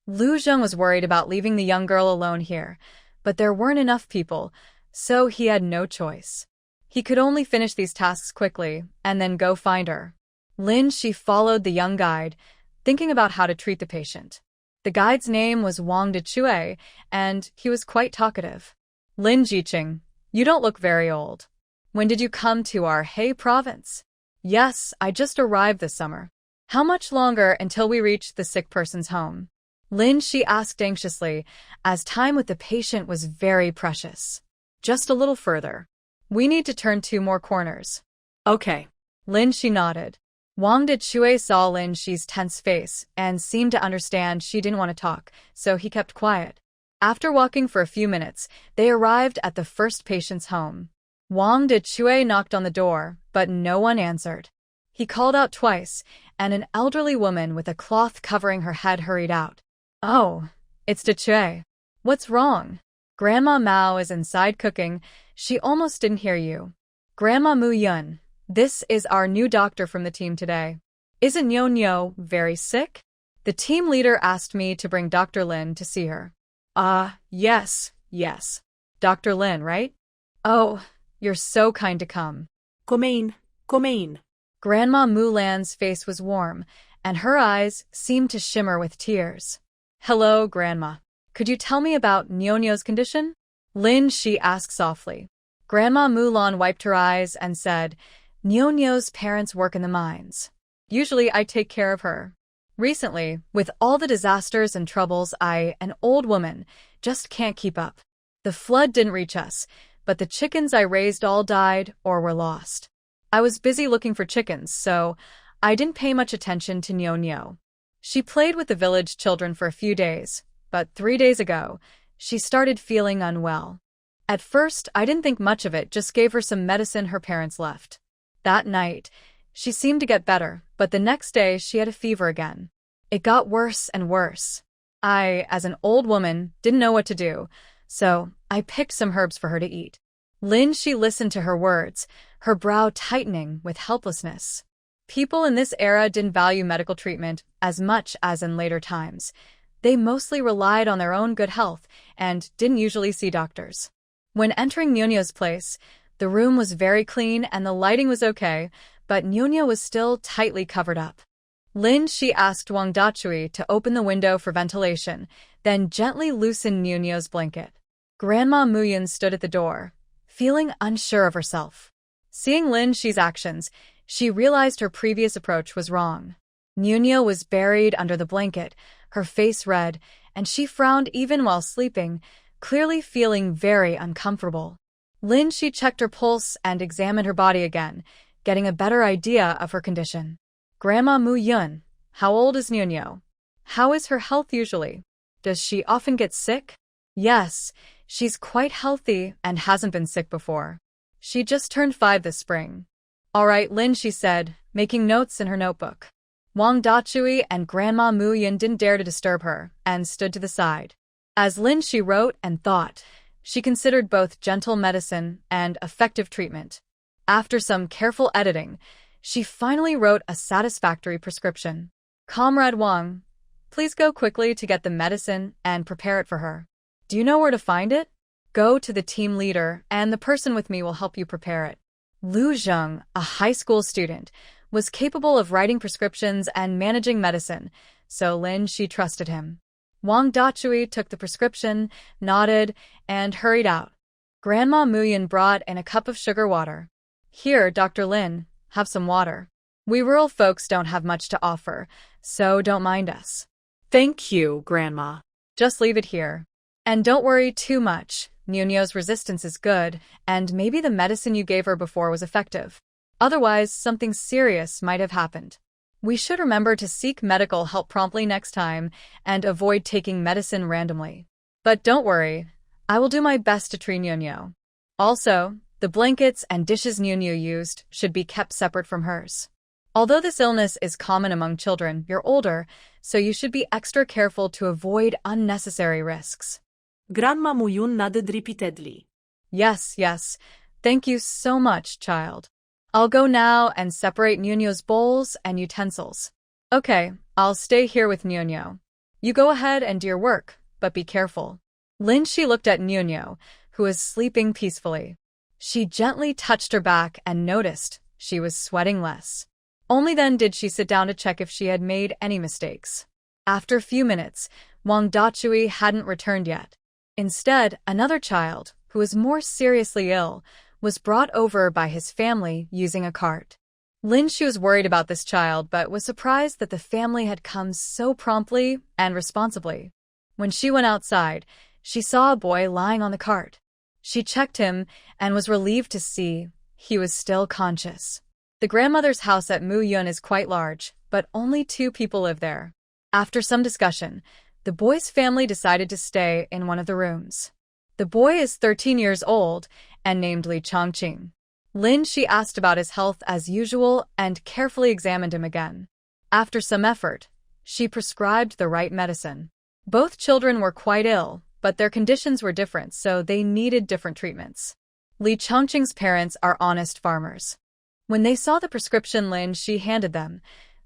Lu Jing was worried about leaving the young girl alone here, but there weren't enough people, so he had no choice. He could only finish these tasks quickly and then go find her. Lin Shi followed the young guide, thinking about how to treat the patient. The guide's name was Wang Dechue, and he was quite talkative. Lin Jiqing, you don't look very old. When did you come to our He province? Yes, I just arrived this summer. How much longer until we reach the sick person's home? Lin Shi asked anxiously, as time with the patient was very precious. Just a little further. We need to turn 2 more corners. Okay. Lin Shi nodded. Wang Dechue saw Lin Shi's tense face and seemed to understand she didn't want to talk, so he kept quiet. After walking for a few minutes, they arrived at the first patient's home. Wang Dechue knocked on the door, but no one answered. He called out twice, and an elderly woman with a cloth covering her head hurried out. Oh, it's Che. What's wrong? Grandma Mao is inside cooking. She almost didn't hear you. Grandma Mu Yun, this is our new doctor from the team today. Isn't Nyo very sick? The team leader asked me to bring Dr. Lin to see her. Yes. Dr. Lin, right? Oh, you're so kind to come. Come in. Grandma Mulan's face was warm, and her eyes seemed to shimmer with tears. Hello, Grandma. Could you tell me about Nyo's condition? Lin, she asked softly. Grandma Mulan wiped her eyes and said, Nyo's parents work in the mines. Usually I take care of her. Recently, with all the disasters and troubles, I, an old woman, just can't keep up. The flood didn't reach us, but the chickens I raised all died or were lost. I was busy looking for chickens, so I didn't pay much attention to Nyo. She played with the village children for a few days, but 3 days ago, she started feeling unwell. At first, I didn't think much of it, just gave her some medicine her parents left. That night, she seemed to get better, but the next day she had a fever again. It got worse and worse. I, as an old woman, didn't know what to do, so I picked some herbs for her to eat. Lin, she listened to her words, her brow tightening with helplessness. People in this era didn't value medical treatment as much as in later times. They mostly relied on their own good health and didn't usually see doctors. When entering Nyo's place, the room was very clean and the lighting was okay, but Nyo was still tightly covered up. Lin, she asked Wang Dachui to open the window for ventilation, then gently loosened Nyo's blanket. Grandma Muyun stood at the door, feeling unsure of herself. Seeing Lin Shi's actions, she realized her previous approach was wrong. Nyo was buried under the blanket, her face red, and she frowned even while sleeping, clearly feeling very uncomfortable. Lin Shi checked her pulse and examined her body again, getting a better idea of her condition. Grandma Mu Yun, how old is Nyo? How is her health usually? Does she often get sick? Yes, she's quite healthy and hasn't been sick before. She just turned 5 this spring. All right, Lin, she said, making notes in her notebook. Wang Dachui and Grandma Mu Yun didn't dare to disturb her and stood to the side. As Lin Shi wrote and thought, she considered both gentle medicine and effective treatment. After some careful editing, she finally wrote a satisfactory prescription. Comrade Wang, please go quickly to get the medicine and prepare it for her. Do you know where to find it? Go to the team leader and the person with me will help you prepare it. Lu Zheng, a high school student, was capable of writing prescriptions and managing medicine, so Lin Shi trusted him. Wang Dachui took the prescription, nodded, and hurried out. Grandma Muyin brought in a cup of sugar water. Here, Dr. Lin, have some water. We rural folks don't have much to offer, so don't mind us. Thank you, Grandma. Just leave it here. And don't worry too much. Nyo's resistance is good, and maybe the medicine you gave her before was effective. Otherwise, something serious might have happened. We should remember to seek medical help promptly next time and avoid taking medicine randomly. But don't worry, I will do my best to treat Nyo. Also, the blankets and dishes Nyo used should be kept separate from hers. Although this illness is common among children, you're older, so you should be extra careful to avoid unnecessary risks. Grandma Muyun nodded repeatedly. Yes. Thank you so much, child. I'll go now and separate Nyo's bowls and utensils. Okay, I'll stay here with Nyo. You go ahead and do your work, but be careful. Lin Shi looked at Nyo, who was sleeping peacefully. She gently touched her back and noticed she was sweating less. Only then did she sit down to check if she had made any mistakes. After a few minutes, Wang Dachui hadn't returned yet. Instead, another child, who was more seriously ill, was brought over by his family using a cart. Lin Shi was worried about this child but was surprised that the family had come so promptly and responsibly. When she went outside, she saw a boy lying on the cart. She checked him and was relieved to see he was still conscious. The grandmother's house at Mu Yun is quite large, but only 2 people live there. After some discussion, the boy's family decided to stay in one of the rooms. The boy is 13 years old and named Li Chongqing. Lin Shi asked about his health as usual and carefully examined him again. After some effort, she prescribed the right medicine. Both children were quite ill, but their conditions were different, so they needed different treatments. Li Chongqing's parents are honest farmers. When they saw the prescription Lin Shi handed them,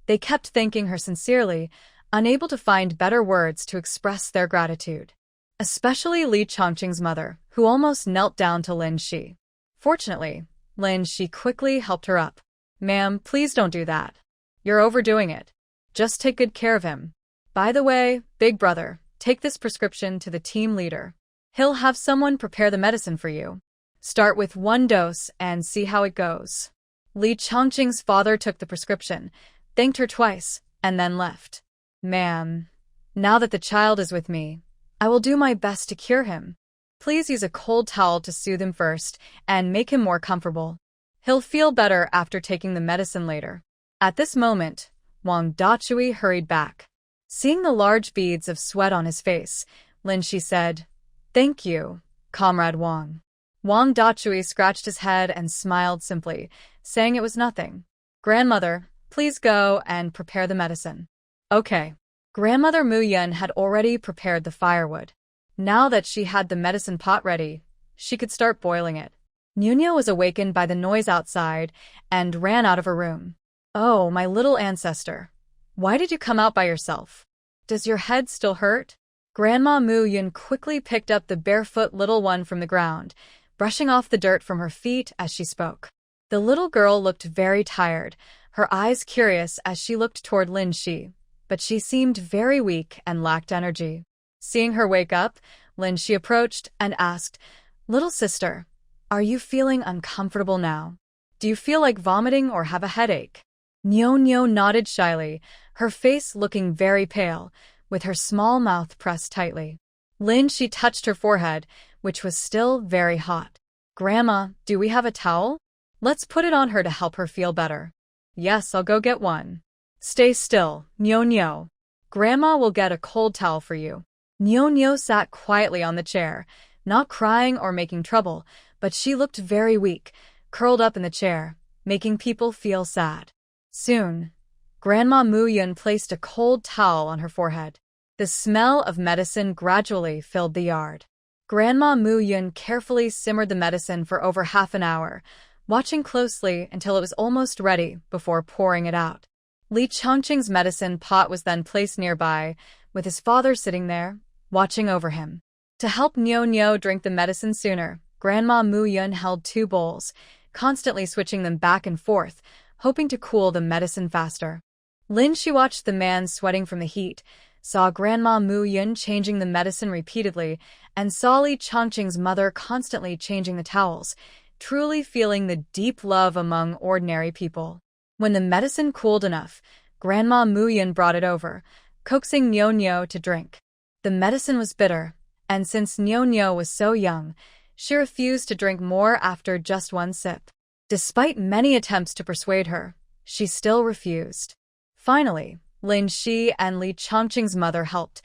they kept thanking her sincerely, unable to find better words to express their gratitude. Especially Li Chongqing's mother, who almost knelt down to Lin Shi. Fortunately, Lin Shi quickly helped her up. "Ma'am, please don't do that. You're overdoing it. Just take good care of him. By the way, big brother, take this prescription to the team leader. He'll have someone prepare the medicine for you. Start with 1 dose and see how it goes." Li Chongqing's father took the prescription, thanked her twice, and then left. "Ma'am, now that the child is with me, I will do my best to cure him. Please use a cold towel to soothe him first and make him more comfortable. He'll feel better after taking the medicine later." At this moment, Wang Dachui hurried back. Seeing the large beads of sweat on his face, Lin Shi said, "Thank you, Comrade Wang." Wang Dachui scratched his head and smiled simply, saying it was nothing. "Grandmother, please go and prepare the medicine." "Okay." Grandmother Mu Yun had already prepared the firewood. Now that she had the medicine pot ready, she could start boiling it. Nunya was awakened by the noise outside and ran out of her room. "Oh, my little ancestor. Why did you come out by yourself? Does your head still hurt?" Grandma Mu Yun quickly picked up the barefoot little one from the ground, brushing off the dirt from her feet as she spoke. The little girl looked very tired, her eyes curious as she looked toward Lin Shi, but she seemed very weak and lacked energy. Seeing her wake up, Lin Shi approached and asked, "Little sister, are you feeling uncomfortable now? Do you feel like vomiting or have a headache?" Nyo nodded shyly, her face looking very pale, with her small mouth pressed tightly. Lin Shi touched her forehead, which was still very hot. "Grandma, do we have a towel? Let's put it on her to help her feel better." "Yes, I'll go get one." "Stay still, Nyo. Grandma will get a cold towel for you." Nyo sat quietly on the chair, not crying or making trouble, but she looked very weak, curled up in the chair, making people feel sad. Soon, Grandma Mu Yun placed a cold towel on her forehead. The smell of medicine gradually filled the yard. Grandma Mu Yun carefully simmered the medicine for over half an hour, watching closely until it was almost ready before pouring it out. Li Chongqing's medicine pot was then placed nearby, with his father sitting there, watching over him. To help Nyo drink the medicine sooner, Grandma Mu Yun held 2 bowls, constantly switching them back and forth, hoping to cool the medicine faster. Lin Shi watched the man sweating from the heat, saw Grandma Mu Yun changing the medicine repeatedly, and saw Li Chongqing's mother constantly changing the towels, truly feeling the deep love among ordinary people. When the medicine cooled enough, Grandma Mu Yun brought it over, coaxing Nyo to drink. The medicine was bitter, and since Nyo was so young, she refused to drink more after just 1 sip. Despite many attempts to persuade her, she still refused. Finally, Lin Shi and Li Chongqing's mother helped,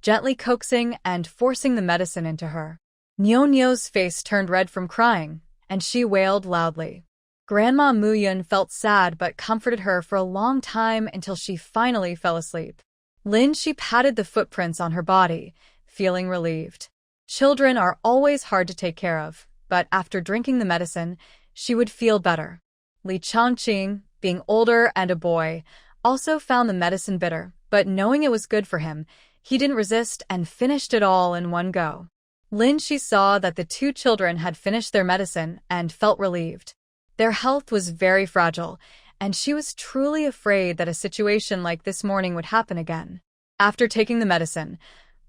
gently coaxing and forcing the medicine into her. Nyo's face turned red from crying, and she wailed loudly. Grandma Mu Yun felt sad but comforted her for a long time until she finally fell asleep. Lin Shi patted the footprints on her body, feeling relieved. Children are always hard to take care of, but after drinking the medicine, she would feel better. Li Chongqing, being older and a boy, also found the medicine bitter, but knowing it was good for him, he didn't resist and finished it all in one go. Lin Shi saw that the 2 children had finished their medicine and felt relieved. Their health was very fragile, and she was truly afraid that a situation like this morning would happen again. After taking the medicine,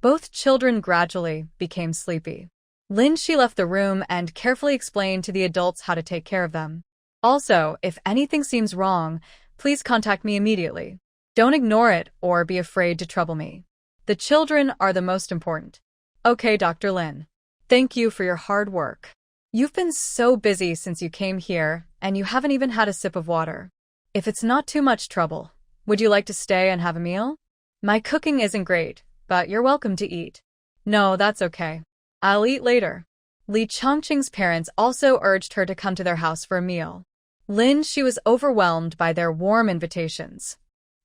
both children gradually became sleepy. Lin Shi left the room and carefully explained to the adults how to take care of them. "Also, if anything seems wrong, please contact me immediately. Don't ignore it or be afraid to trouble me. The children are the most important." "Okay, Dr. Lin. Thank you for your hard work. You've been so busy since you came here, and you haven't even had a sip of water. If it's not too much trouble, would you like to stay and have a meal? My cooking isn't great, but you're welcome to eat." "No, that's okay. I'll eat later." Li Chongqing's parents also urged her to come to their house for a meal. Lin Shi was overwhelmed by their warm invitations.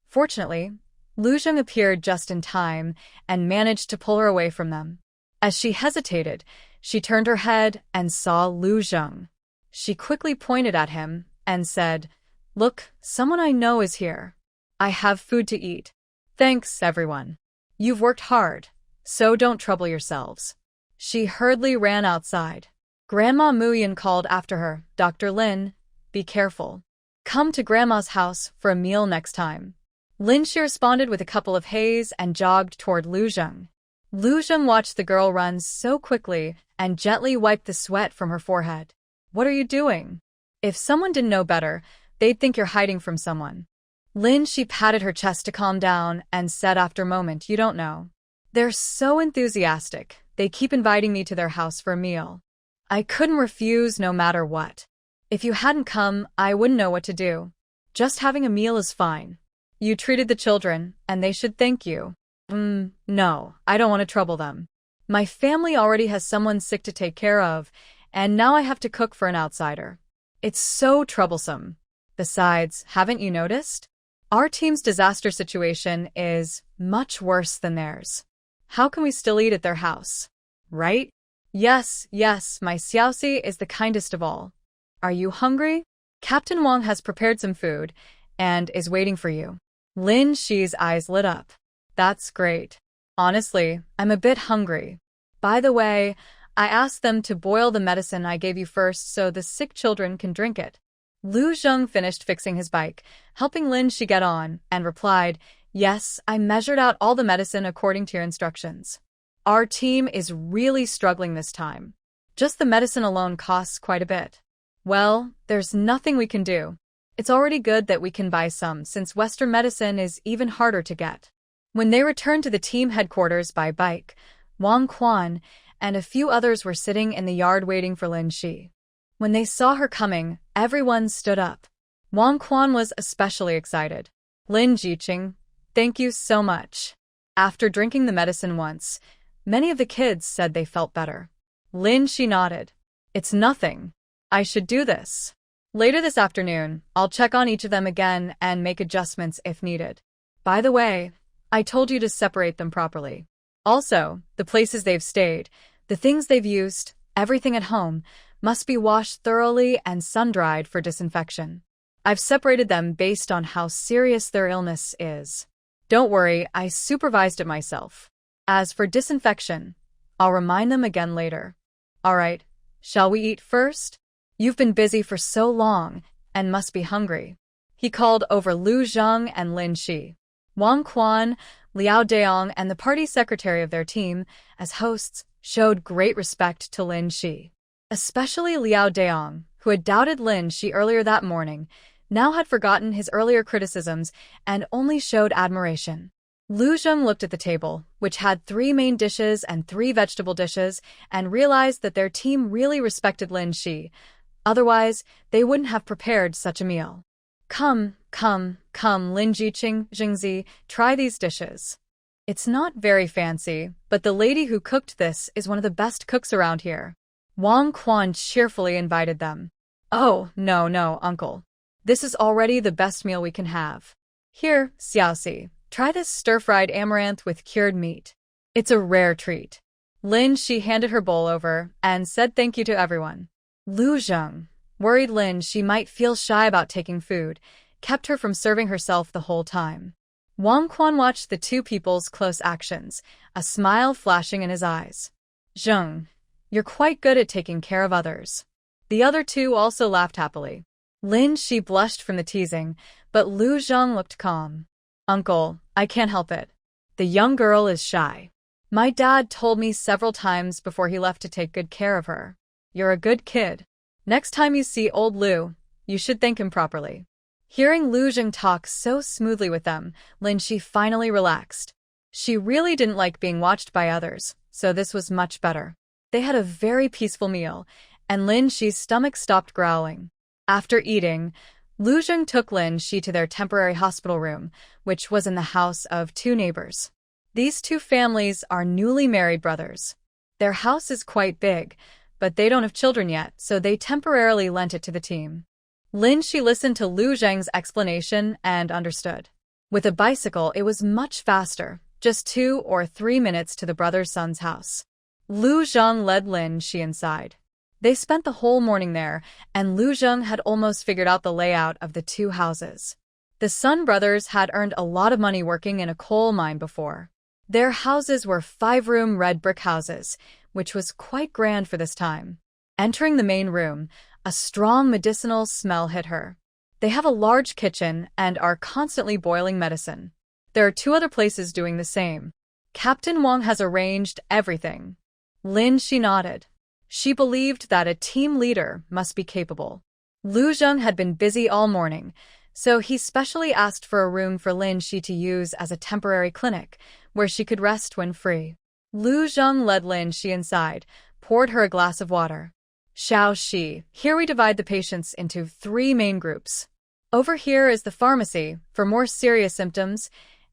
Fortunately, Lu Zheng appeared just in time and managed to pull her away from them. As she hesitated, she turned her head and saw Lu Zheng. She quickly pointed at him and said, "Look, someone I know is here. I have food to eat. Thanks, everyone. You've worked hard, so don't trouble yourselves." She hurriedly ran outside. Grandma Muyin called after her, "Dr. Lin, be careful. Come to Grandma's house for a meal next time." Lin Shi responded with a couple of hays and jogged toward Lu Zheng. Lu Zheng watched the girl run so quickly and gently wiped the sweat from her forehead. "What are you doing? If someone didn't know better, they'd think you're hiding from someone." Lin Shi patted her chest to calm down and said after a moment, "You don't know. They're so enthusiastic. They keep inviting me to their house for a meal. I couldn't refuse no matter what. If you hadn't come, I wouldn't know what to do. Just having a meal is fine. You treated the children, and they should thank you." No, I don't want to trouble them. My family already has someone sick to take care of, and now I have to cook for an outsider. It's so troublesome. Besides, haven't you noticed? Our team's disaster situation is much worse than theirs. How can we still eat at their house? Right? Yes, my Xiaoxi is the kindest of all. Are you hungry? Captain Wang has prepared some food and is waiting for you. Lin Shi's eyes lit up. That's great. Honestly, I'm a bit hungry. By the way, I asked them to boil the medicine I gave you first so the sick children can drink it. Lu Zheng finished fixing his bike, helping Lin Shi get on, and replied, "Yes, I measured out all the medicine according to your instructions. Our team is really struggling this time. Just the medicine alone costs quite a bit." "Well, there's nothing we can do. It's already good that we can buy some since Western medicine is even harder to get." When they returned to the team headquarters by bike, Wang Quan and a few others were sitting in the yard waiting for Lin Shi. When they saw her coming, everyone stood up. Wang Quan was especially excited. "Lin Jiqing, thank you so much." After drinking the medicine once, many of the kids said they felt better. Lin Shi nodded. "It's nothing. I should do this. Later this afternoon, I'll check on each of them again and make adjustments if needed. By the way, I told you to separate them properly. Also, the places they've stayed, the things they've used, everything at home, must be washed thoroughly and sun-dried for disinfection. I've separated them based on how serious their illness is. Don't worry, I supervised it myself. As for disinfection, I'll remind them again later. All right, shall we eat first? You've been busy for so long and must be hungry." He called over Lu Zheng and Lin Shi. Wang Quan, Liao Daong, and the party secretary of their team, as hosts, showed great respect to Lin Shi. Especially Liao Daong, who had doubted Lin Shi earlier that morning, now had forgotten his earlier criticisms and only showed admiration. Lu Zheng looked at the table, which had 3 main dishes and 3 vegetable dishes, and realized that their team really respected Lin Shi. Otherwise, they wouldn't have prepared such a meal. Come, Lin Jiqing, Jingzi, try these dishes. It's not very fancy, but the lady who cooked this is one of the best cooks around here." Wang Quan cheerfully invited them. "Oh, no, uncle. This is already the best meal we can have. Here, Xiaoxi, try this stir-fried amaranth with cured meat. It's a rare treat." Lin Shi handed her bowl over and said thank you to everyone. Lu Zheng, worried Lin Shi might feel shy about taking food, kept her from serving herself the whole time. Wang Quan watched the two people's close actions, a smile flashing in his eyes. "Zheng, you're quite good at taking care of others." The other two also laughed happily. Lin Shi blushed from the teasing, but Lu Zheng looked calm. "Uncle, I can't help it. The young girl is shy. My dad told me several times before he left to take good care of her. You're a good kid. Next time you see old Lu, you should thank him properly." Hearing Lu Zheng talk so smoothly with them, Lin Shi finally relaxed. She really didn't like being watched by others, so this was much better. They had a very peaceful meal, and Lin Shi's stomach stopped growling. After eating, Lu Zheng took Lin Shi to their temporary hospital room, which was in the house of 2 neighbors. These 2 families are newly married brothers. Their house is quite big, but they don't have children yet, so they temporarily lent it to the team. Lin Shi listened to Lu Zheng's explanation and understood. With a bicycle, it was much faster, just 2 or 3 minutes to the brother's son's house. Lu Zheng led Lin Shi inside. They spent the whole morning there, and Lu Zheng had almost figured out the layout of the 2 houses. The Sun brothers had earned a lot of money working in a coal mine before. Their houses were 5-room red brick houses, which was quite grand for this time. Entering the main room, a strong medicinal smell hit her. They have a large kitchen and are constantly boiling medicine. There are 2 other places doing the same. Captain Wang has arranged everything. Lin Shi nodded. She believed that a team leader must be capable. Lu Zheng had been busy all morning, so he specially asked for a room for Lin Shi to use as a temporary clinic, where she could rest when free. Lu Zheng led Lin Shi inside, poured her a glass of water. Xiao Shi, here we divide the patients into 3 main groups. Over here is the pharmacy for more serious symptoms,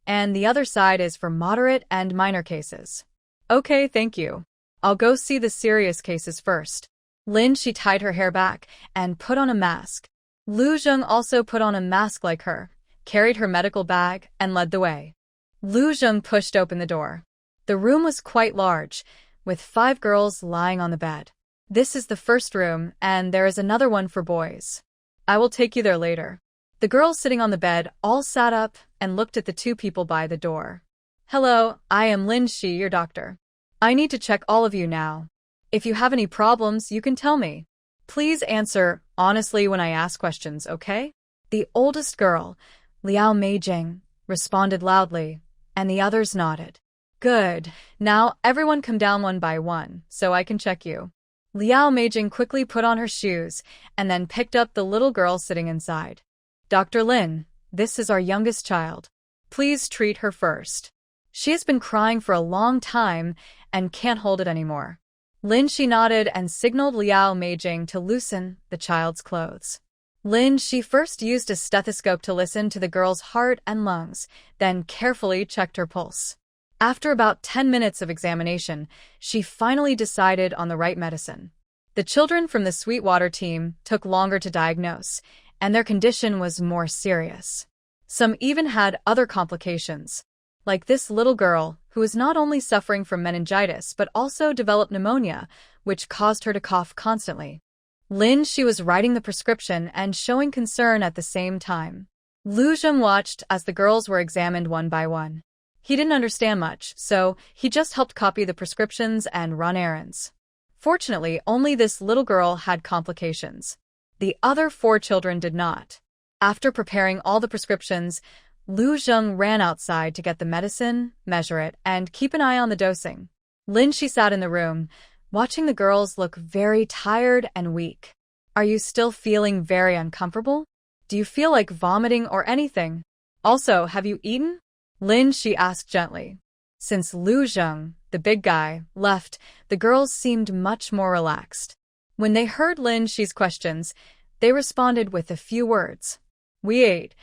and the other side is for moderate and minor cases. Okay, thank you. I'll go see the serious cases first. Lin Shi tied her hair back and put on a mask. Lu Zheng also put on a mask like her, carried her medical bag, and led the way. Lu Zheng pushed open the door. The room was quite large, with 5 girls lying on the bed. This is the first room, and there is another one for boys. I will take you there later. The girls sitting on the bed all sat up and looked at the 2 people by the door. Hello, I am Lin Shi, your doctor. I need to check all of you now. If you have any problems, you can tell me. Please answer honestly when I ask questions, okay? The oldest girl, Liao Meijing, responded loudly, and the others nodded. Good. Now everyone come down one by one, so I can check you. Liao Meijing quickly put on her shoes and then picked up the little girl sitting inside. Dr. Lin, this is our youngest child. Please treat her first. She has been crying for a long time and can't hold it anymore. Lin Shi nodded and signaled Liao Meijing to loosen the child's clothes. Lin Shi first used a stethoscope to listen to the girl's heart and lungs, then carefully checked her pulse. After about 10 minutes of examination, she finally decided on the right medicine. The children from the Sweetwater team took longer to diagnose, and their condition was more serious. Some even had other complications, like this little girl who was not only suffering from meningitis but also developed pneumonia, which caused her to cough constantly. Lin Shi was writing the prescription and showing concern at the same time. Lu Zheng watched as the girls were examined one by one. He didn't understand much, so he just helped copy the prescriptions and run errands. Fortunately, only this little girl had complications. The other 4 children did not. After preparing all the prescriptions, Lu Zheng ran outside to get the medicine, measure it, and keep an eye on the dosing. Lin Shi sat in the room, watching the girls look very tired and weak. Are you still feeling very uncomfortable? Do you feel like vomiting or anything? Also, have you eaten? Lin Shi asked gently. Since Lu Zheng, the big guy, left, the girls seemed much more relaxed. When they heard Lin Shi's questions, they responded with a few words. We ate,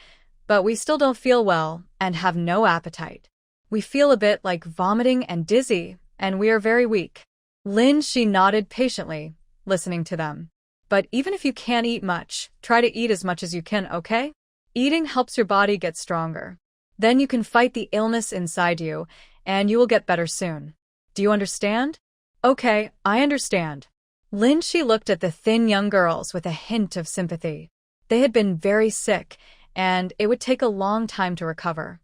but we still don't feel well and have no appetite. We feel a bit like vomiting and dizzy, and we are very weak. Lin Shi nodded patiently, listening to them. But even if you can't eat much, try to eat as much as you can, okay? Eating helps your body get stronger. Then you can fight the illness inside you, and you will get better soon. Do you understand? Okay, I understand. Lin Shi looked at the thin young girls with a hint of sympathy. They had been very sick, and it would take a long time to recover.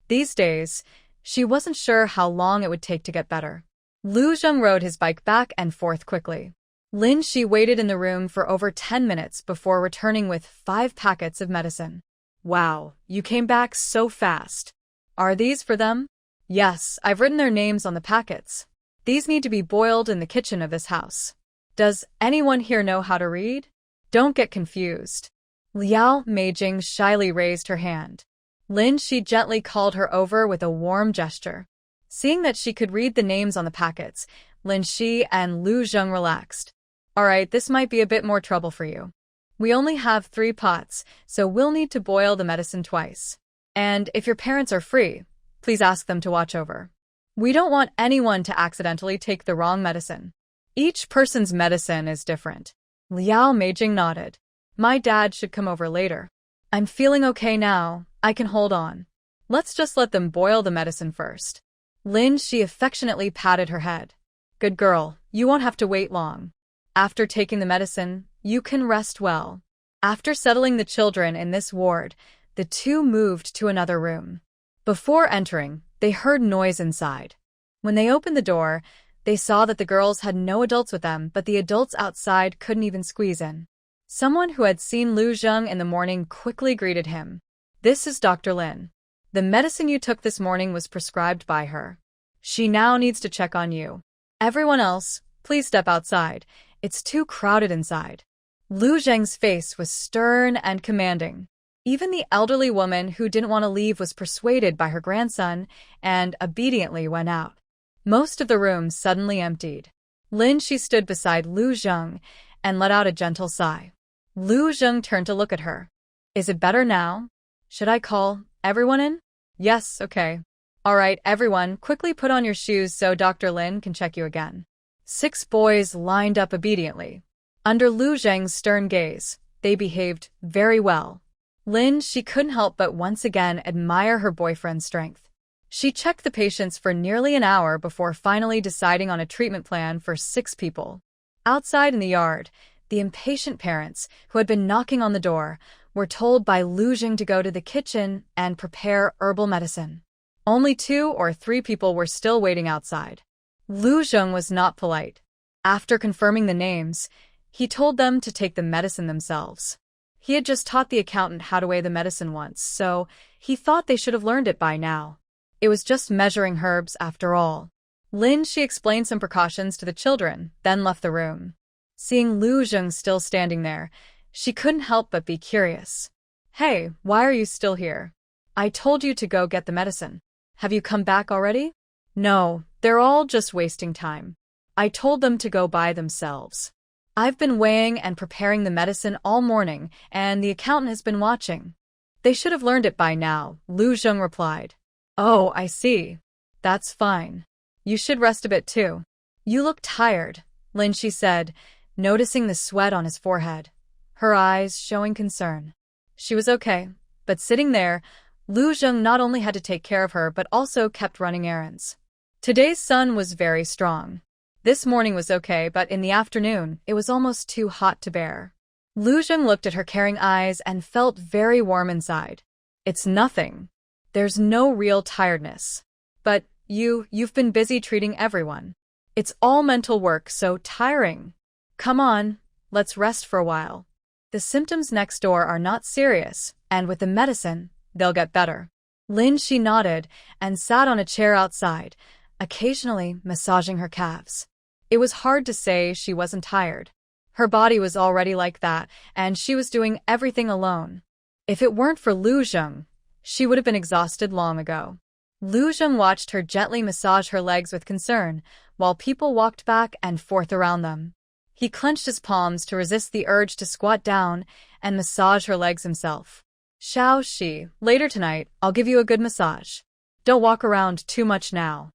These days, she wasn't sure how long it would take to get better. Lu Zheng rode his bike back and forth quickly. Lin Shi waited in the room for over 10 minutes before returning with 5 packets of medicine. Wow, you came back so fast. Are these for them? Yes, I've written their names on the packets. These need to be boiled in the kitchen of this house. Does anyone here know how to read? Don't get confused. Liao Meijing shyly raised her hand. Lin Shi gently called her over with a warm gesture. Seeing that she could read the names on the packets, Lin Shi and Lu Zheng relaxed. All right, this might be a bit more trouble for you. We only have 3 pots, so we'll need to boil the medicine twice. And if your parents are free, please ask them to watch over. We don't want anyone to accidentally take the wrong medicine. Each person's medicine is different. Liao Meijing nodded. My dad should come over later. I'm feeling okay now. I can hold on. Let's just let them boil the medicine first. Lin, she affectionately patted her head. Good girl, you won't have to wait long. After taking the medicine, you can rest well. After settling the children in this ward, the two moved to another room. Before entering, they heard noise inside. When they opened the door, they saw that the girls had no adults with them, but the adults outside couldn't even squeeze in. Someone who had seen Lu Zheng in the morning quickly greeted him. This is Dr. Lin. The medicine you took this morning was prescribed by her. She now needs to check on you. Everyone else, please step outside. It's too crowded inside. Lu Zheng's face was stern and commanding. Even the elderly woman who didn't want to leave was persuaded by her grandson and obediently went out. Most of the room suddenly emptied. Lin, she stood beside Lu Zheng and let out a gentle sigh. Lu Zheng turned to look at her. Is it better now? Should I call everyone in? Yes, okay. All right, everyone, quickly put on your shoes so Dr. Lin can check you again. 6 boys lined up obediently. Under Lu Zheng's stern gaze, they behaved very well. Lin, she couldn't help but once again admire her boyfriend's strength. She checked the patients for nearly an hour before finally deciding on a treatment plan for 6 people. Outside in the yard, the impatient parents, who had been knocking on the door, were told by Lu Zheng to go to the kitchen and prepare herbal medicine. Only 2 or 3 people were still waiting outside. Lu Zheng was not polite. After confirming the names, he told them to take the medicine themselves. He had just taught the accountant how to weigh the medicine once, so he thought they should have learned it by now. It was just measuring herbs after all. Lin, she explained some precautions to the children, then left the room. Seeing Lu Zheng still standing there, she couldn't help but be curious. Hey, why are you still here? I told you to go get the medicine. Have you come back already? No, they're all just wasting time. I told them to go by themselves. I've been weighing and preparing the medicine all morning, and the accountant has been watching. They should have learned it by now, Lu Zheng replied. Oh, I see. That's fine. You should rest a bit too. You look tired, Lin, she said, noticing the sweat on his forehead, her eyes showing concern. She was okay, but sitting there, Lu Zheng not only had to take care of her but also kept running errands. Today's sun was very strong. This morning was okay, but in the afternoon, it was almost too hot to bear. Lu Zheng looked at her caring eyes and felt very warm inside. It's nothing. There's no real tiredness. But you've been busy treating everyone. It's all mental work, so tiring. Come on, let's rest for a while. The symptoms next door are not serious, and with the medicine, they'll get better. Lin, she nodded and sat on a chair outside, occasionally massaging her calves. It was hard to say she wasn't tired. Her body was already like that, and she was doing everything alone. If it weren't for Lu Zheng, she would have been exhausted long ago. Lu Zheng watched her gently massage her legs with concern, while people walked back and forth around them. He clenched his palms to resist the urge to squat down and massage her legs himself. Shao Shi, later tonight, I'll give you a good massage. Don't walk around too much now.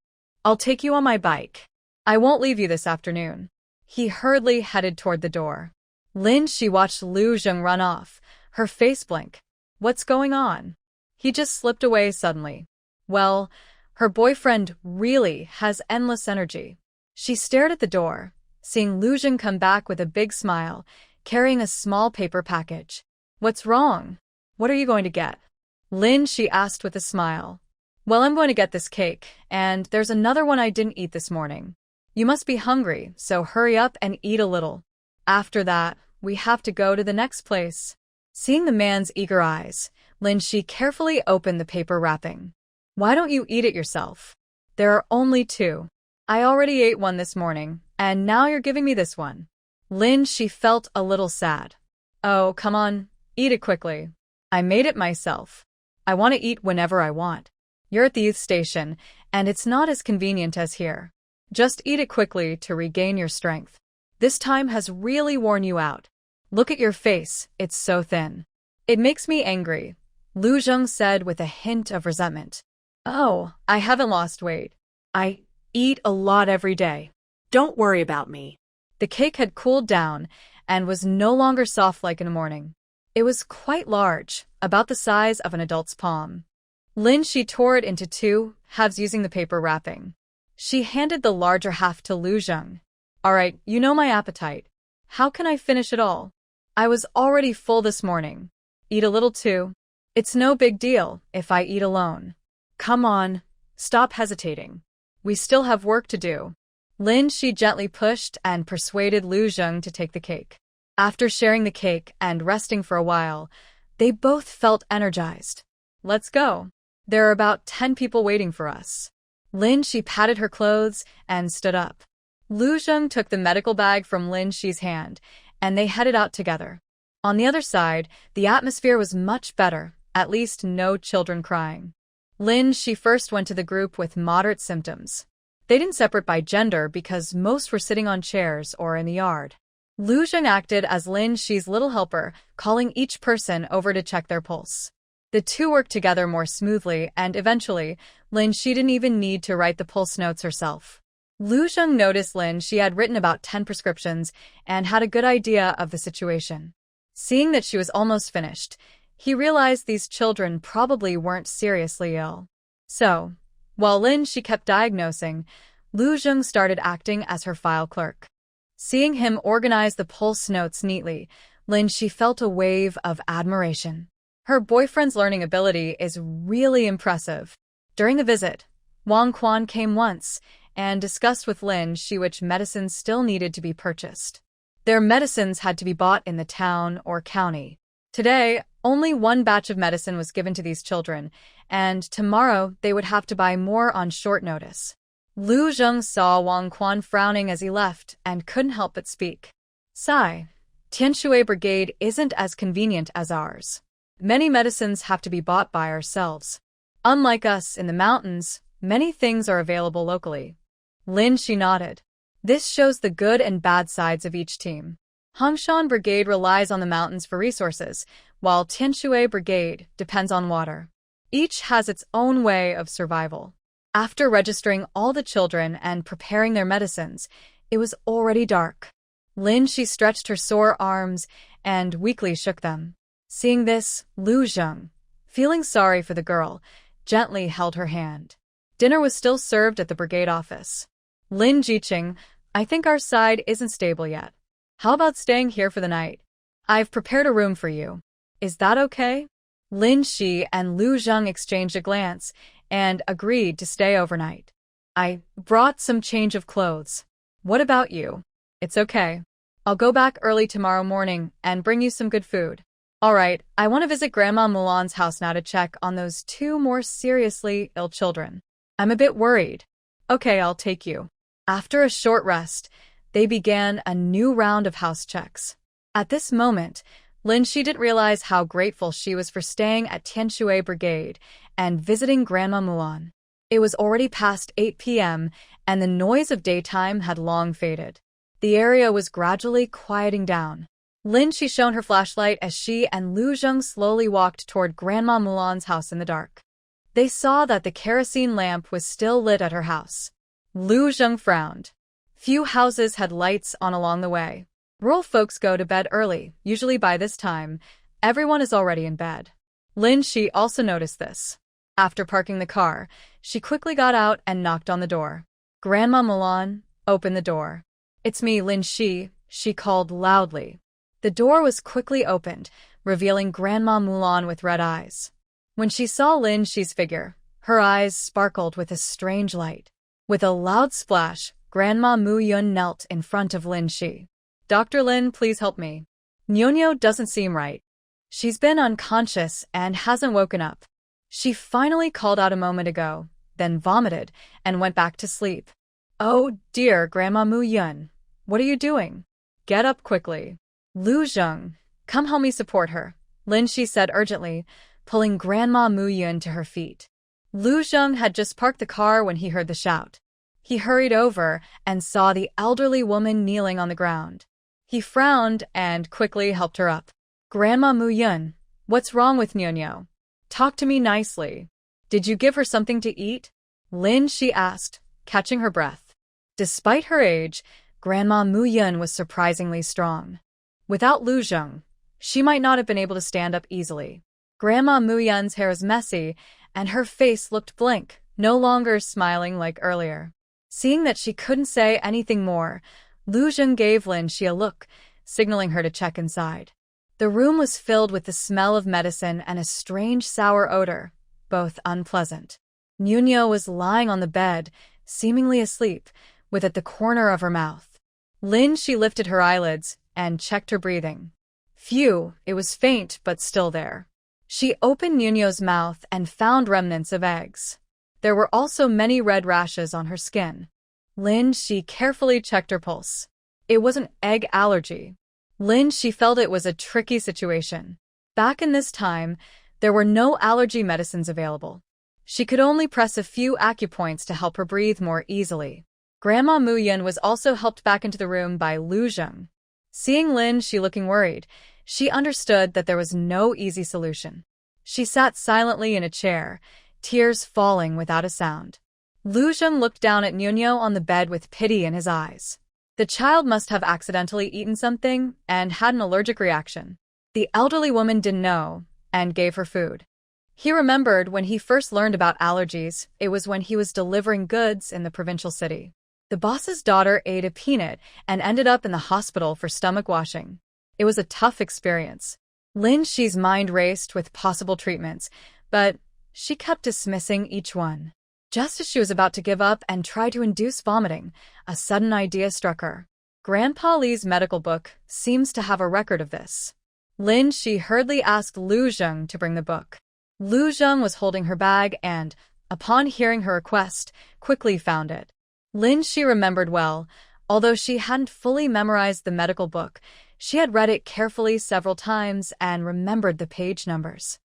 I'll take you on my bike. I won't leave you this afternoon. He hurriedly headed toward the door. Lin, she watched Lu Zheng run off, her face blank. What's going on? He just slipped away suddenly. Well, her boyfriend really has endless energy. She stared at the door, seeing Lu Zheng come back with a big smile, carrying a small paper package. What's wrong? What are you going to get? Lin, she asked with a smile. Well, I'm going to get this cake, and there's another one I didn't eat this morning. You must be hungry, so hurry up and eat a little. After that, we have to go to the next place. Seeing the man's eager eyes, Lin, she carefully opened the paper wrapping. Why don't you eat it yourself? There are only 2. I already ate one this morning, and now you're giving me this one. Lin, she felt a little sad. Oh, come on, eat it quickly. I made it myself. I want to eat whenever I want. You're at the youth station, and it's not as convenient as here. Just eat it quickly to regain your strength. This time has really worn you out. Look at your face, it's so thin. It makes me angry, Lu Zheng said with a hint of resentment. Oh, I haven't lost weight. I eat a lot every day. Don't worry about me. The cake had cooled down and was no longer soft like in the morning. It was quite large, about the size of an adult's palm. Lin Shi tore it into two halves using the paper wrapping. She handed the larger half to Lu Zheng. All right, you know my appetite. How can I finish it all? I was already full this morning. Eat a little too. It's no big deal if I eat alone. Come on, stop hesitating. We still have work to do. Lin Shi gently pushed and persuaded Lu Zheng to take the cake. After sharing the cake and resting for a while, they both felt energized. Let's go. There are about 10 people waiting for us. Lin Shi patted her clothes and stood up. Lu Zheng took the medical bag from Lin Shi's hand, and they headed out together. On the other side, the atmosphere was much better, at least no children crying. Lin Shi first went to the group with moderate symptoms. They didn't separate by gender because most were sitting on chairs or in the yard. Lu Zheng acted as Lin Shi's little helper, calling each person over to check their pulse. The two worked together more smoothly, and eventually, Lin Shi didn't even need to write the pulse notes herself. Lu Zheng noticed Lin Shi had written about 10 prescriptions and had a good idea of the situation. Seeing that she was almost finished, he realized these children probably weren't seriously ill. So, while Lin Shi kept diagnosing, Lu Zheng started acting as her file clerk. Seeing him organize the pulse notes neatly, Lin Shi felt a wave of admiration. Her boyfriend's learning ability is really impressive. During the visit, Wang Quan came once and discussed with Lin Shi which medicines still needed to be purchased. Their medicines had to be bought in the town or county. Today, only one batch of medicine was given to these children, and tomorrow they would have to buy more on short notice. Lu Zheng saw Wang Quan frowning as he left and couldn't help but speak. Sigh. Tianshui Brigade isn't as convenient as ours. Many medicines have to be bought by ourselves. Unlike us in the mountains, many things are available locally. Lin Shi nodded. This shows the good and bad sides of each team. Hongshan Brigade relies on the mountains for resources, while Tianshui Brigade depends on water. Each has its own way of survival. After registering all the children and preparing their medicines, it was already dark. Lin Shi stretched her sore arms and weakly shook them. Seeing this, Lu Zheng, feeling sorry for the girl, gently held her hand. Dinner was still served at the brigade office. Lin Jiqing, I think our side isn't stable yet. How about staying here for the night? I've prepared a room for you. Is that okay? Lin Shi and Lu Zheng exchanged a glance and agreed to stay overnight. I brought some change of clothes. What about you? It's okay. I'll go back early tomorrow morning and bring you some good food. All right, I want to visit Grandma Mulan's house now to check on those 2 more seriously ill children. I'm a bit worried. Okay, I'll take you. After a short rest, they began a new round of house checks. At this moment, Lin Shi didn't realize how grateful she was for staying at Tianshui Brigade and visiting Grandma Mulan. It was already past 8 p.m., and the noise of daytime had long faded. The area was gradually quieting down. Lin Shi shone her flashlight as she and Lu Zheng slowly walked toward Grandma Mulan's house in the dark. They saw that the kerosene lamp was still lit at her house. Lu Zheng frowned. Few houses had lights on along the way. Rural folks go to bed early. Usually by this time, everyone is already in bed. Lin Shi also noticed this. After parking the car, she quickly got out and knocked on the door. Grandma Mulan, open the door. It's me, Lin Shi, she called loudly. The door was quickly opened, revealing Grandma Mulan with red eyes. When she saw Lin Shi's figure, her eyes sparkled with a strange light. With a loud splash, Grandma Mu Yun knelt in front of Lin Shi. Dr. Lin, please help me. Nyonyo doesn't seem right. She's been unconscious and hasn't woken up. She finally called out a moment ago, then vomited and went back to sleep. Oh dear, Grandma Mu Yun. What are you doing? Get up quickly. Lu Zheng, come help me support her, Lin Shi said urgently, pulling Grandma Mu Yun to her feet. Lu Zheng had just parked the car when he heard the shout. He hurried over and saw the elderly woman kneeling on the ground. He frowned and quickly helped her up. Grandma Mu Yun, what's wrong with Nyonyo? Talk to me nicely. Did you give her something to eat? Lin Shi asked, catching her breath. Despite her age, Grandma Mu Yun was surprisingly strong. Without Lu Zheng, she might not have been able to stand up easily. Grandma Mu Yun's hair was messy, and her face looked blank, no longer smiling like earlier. Seeing that she couldn't say anything more, Lu Zheng gave Lin Shi a look, signaling her to check inside. The room was filled with the smell of medicine and a strange sour odor, both unpleasant. Nuno was lying on the bed, seemingly asleep, with at the corner of her mouth. Lin Shi lifted her eyelids and checked her breathing. Phew, it was faint but still there. She opened Nuno's mouth and found remnants of eggs. There were also many red rashes on her skin. Lin Shi carefully checked her pulse. It was an egg allergy. Lin Shi felt it was a tricky situation. Back in this time, there were no allergy medicines available. She could only press a few acupoints to help her breathe more easily. Grandma Mu Yun was also helped back into the room by Lu Zheng. Seeing Lin Shi looking worried, she understood that there was no easy solution. She sat silently in a chair, tears falling without a sound. Lu Zheng looked down at Nuno on the bed with pity in his eyes. The child must have accidentally eaten something and had an allergic reaction. The elderly woman didn't know and gave her food. He remembered when he first learned about allergies, it was when he was delivering goods in the provincial city. The boss's daughter ate a peanut and ended up in the hospital for stomach washing. It was a tough experience. Lin Shi's mind raced with possible treatments, but she kept dismissing each one. Just as she was about to give up and try to induce vomiting, a sudden idea struck her. Grandpa Li's medical book seems to have a record of this. Lin Shi hurriedly asked Lu Zheng to bring the book. Lu Zheng was holding her bag and, upon hearing her request, quickly found it. Lin Shi remembered well. Although she hadn't fully memorized the medical book, she had read it carefully several times and remembered the page numbers.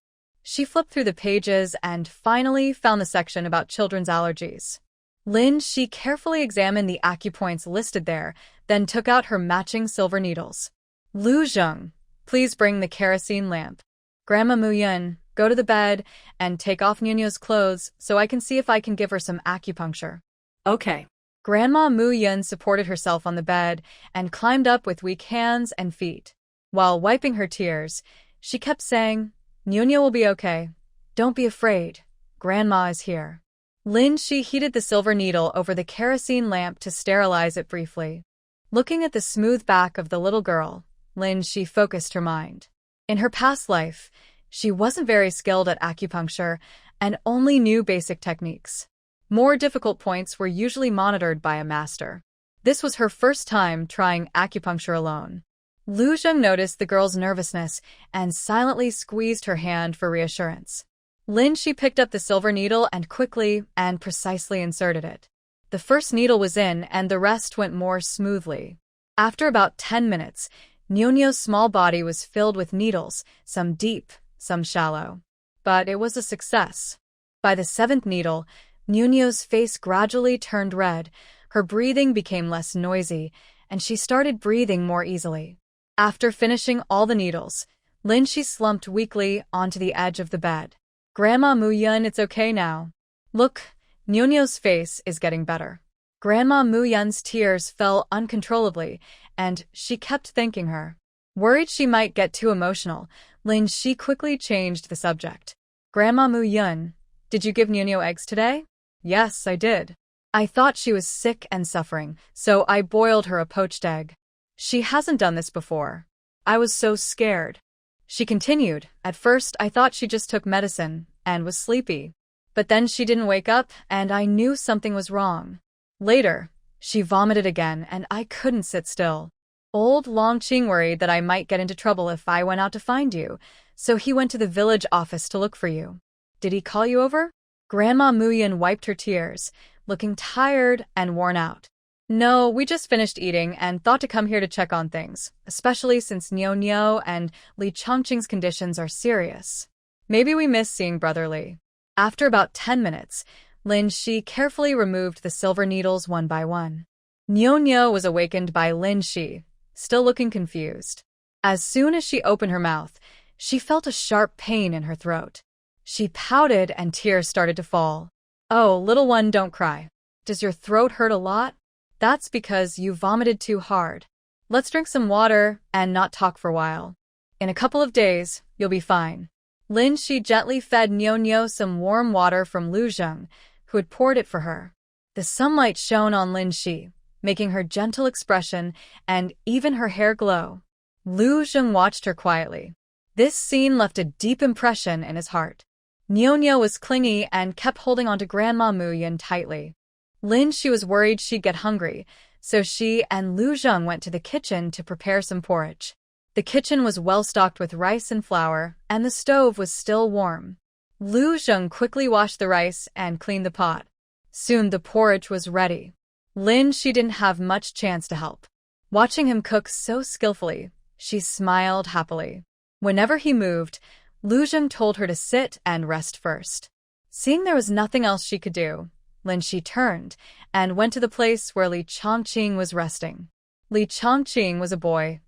She flipped through the pages and finally found the section about children's allergies. Lin Shi carefully examined the acupoints listed there, then took out her matching silver needles. Lu Zheng, please bring the kerosene lamp. Grandma Mu Yun, go to the bed and take off Nuno's clothes so I can see if I can give her some acupuncture. Okay. Grandma Mu Yun supported herself on the bed and climbed up with weak hands and feet. While wiping her tears, she kept saying, Nuno will be okay. Don't be afraid. Grandma is here. Lin Shi heated the silver needle over the kerosene lamp to sterilize it briefly. Looking at the smooth back of the little girl, Lin Shi focused her mind. In her past life, she wasn't very skilled at acupuncture and only knew basic techniques. More difficult points were usually monitored by a master. This was her first time trying acupuncture alone. Lu Zheng noticed the girl's nervousness and silently squeezed her hand for reassurance. Lin Shi picked up the silver needle and quickly and precisely inserted it. The first needle was in and the rest went more smoothly. After about 10 minutes, Nuno's small body was filled with needles, some deep, some shallow. But it was a success. By the 7th needle, Nuno's face gradually turned red, her breathing became less noisy, and she started breathing more easily. After finishing all the needles, Lin Shi slumped weakly onto the edge of the bed. Grandma Mu Yun, it's okay now. Look, Nuno's face is getting better. Grandma Mu Yun's tears fell uncontrollably, and she kept thanking her. Worried she might get too emotional, Lin Shi quickly changed the subject. Grandma Mu Yun, did you give Nuno eggs today? Yes, I did. I thought she was sick and suffering, so I boiled her a poached egg. She hasn't done this before. I was so scared. She continued, at first I thought she just took medicine and was sleepy. But then she didn't wake up and I knew something was wrong. Later, she vomited again and I couldn't sit still. Old Longqing worried that I might get into trouble if I went out to find you, so he went to the village office to look for you. Did he call you over? Grandma Mu Yun wiped her tears, looking tired and worn out. No, we just finished eating and thought to come here to check on things, especially since Nuno and Li Chongqing's conditions are serious. Maybe we miss seeing Brother Li. After about 10 minutes, Lin Shi carefully removed the silver needles one by one. Nuno was awakened by Lin Shi, still looking confused. As soon as she opened her mouth, she felt a sharp pain in her throat. She pouted and tears started to fall. Oh, little one, don't cry. Does your throat hurt a lot? That's because you vomited too hard. Let's drink some water and not talk for a while. In a couple of days, you'll be fine. Lin Shi gently fed Nyo some warm water from Lu Zheng, who had poured it for her. The sunlight shone on Lin Shi, making her gentle expression and even her hair glow. Lu Zheng watched her quietly. This scene left a deep impression in his heart. Nyo was clingy and kept holding onto Grandma Mu Yun tightly. Lin Shi was worried she'd get hungry, so she and Lu Zheng went to the kitchen to prepare some porridge. The kitchen was well stocked with rice and flour, and the stove was still warm. Lu Zheng quickly washed the rice and cleaned the pot. Soon the porridge was ready. Lin Shi didn't have much chance to help. Watching him cook so skillfully, she smiled happily. Whenever he moved, Lu Zheng told her to sit and rest first. Seeing there was nothing else she could do, Lin Shi turned and went to the place where Li Chongqing was resting. Li Chongqing was a boy,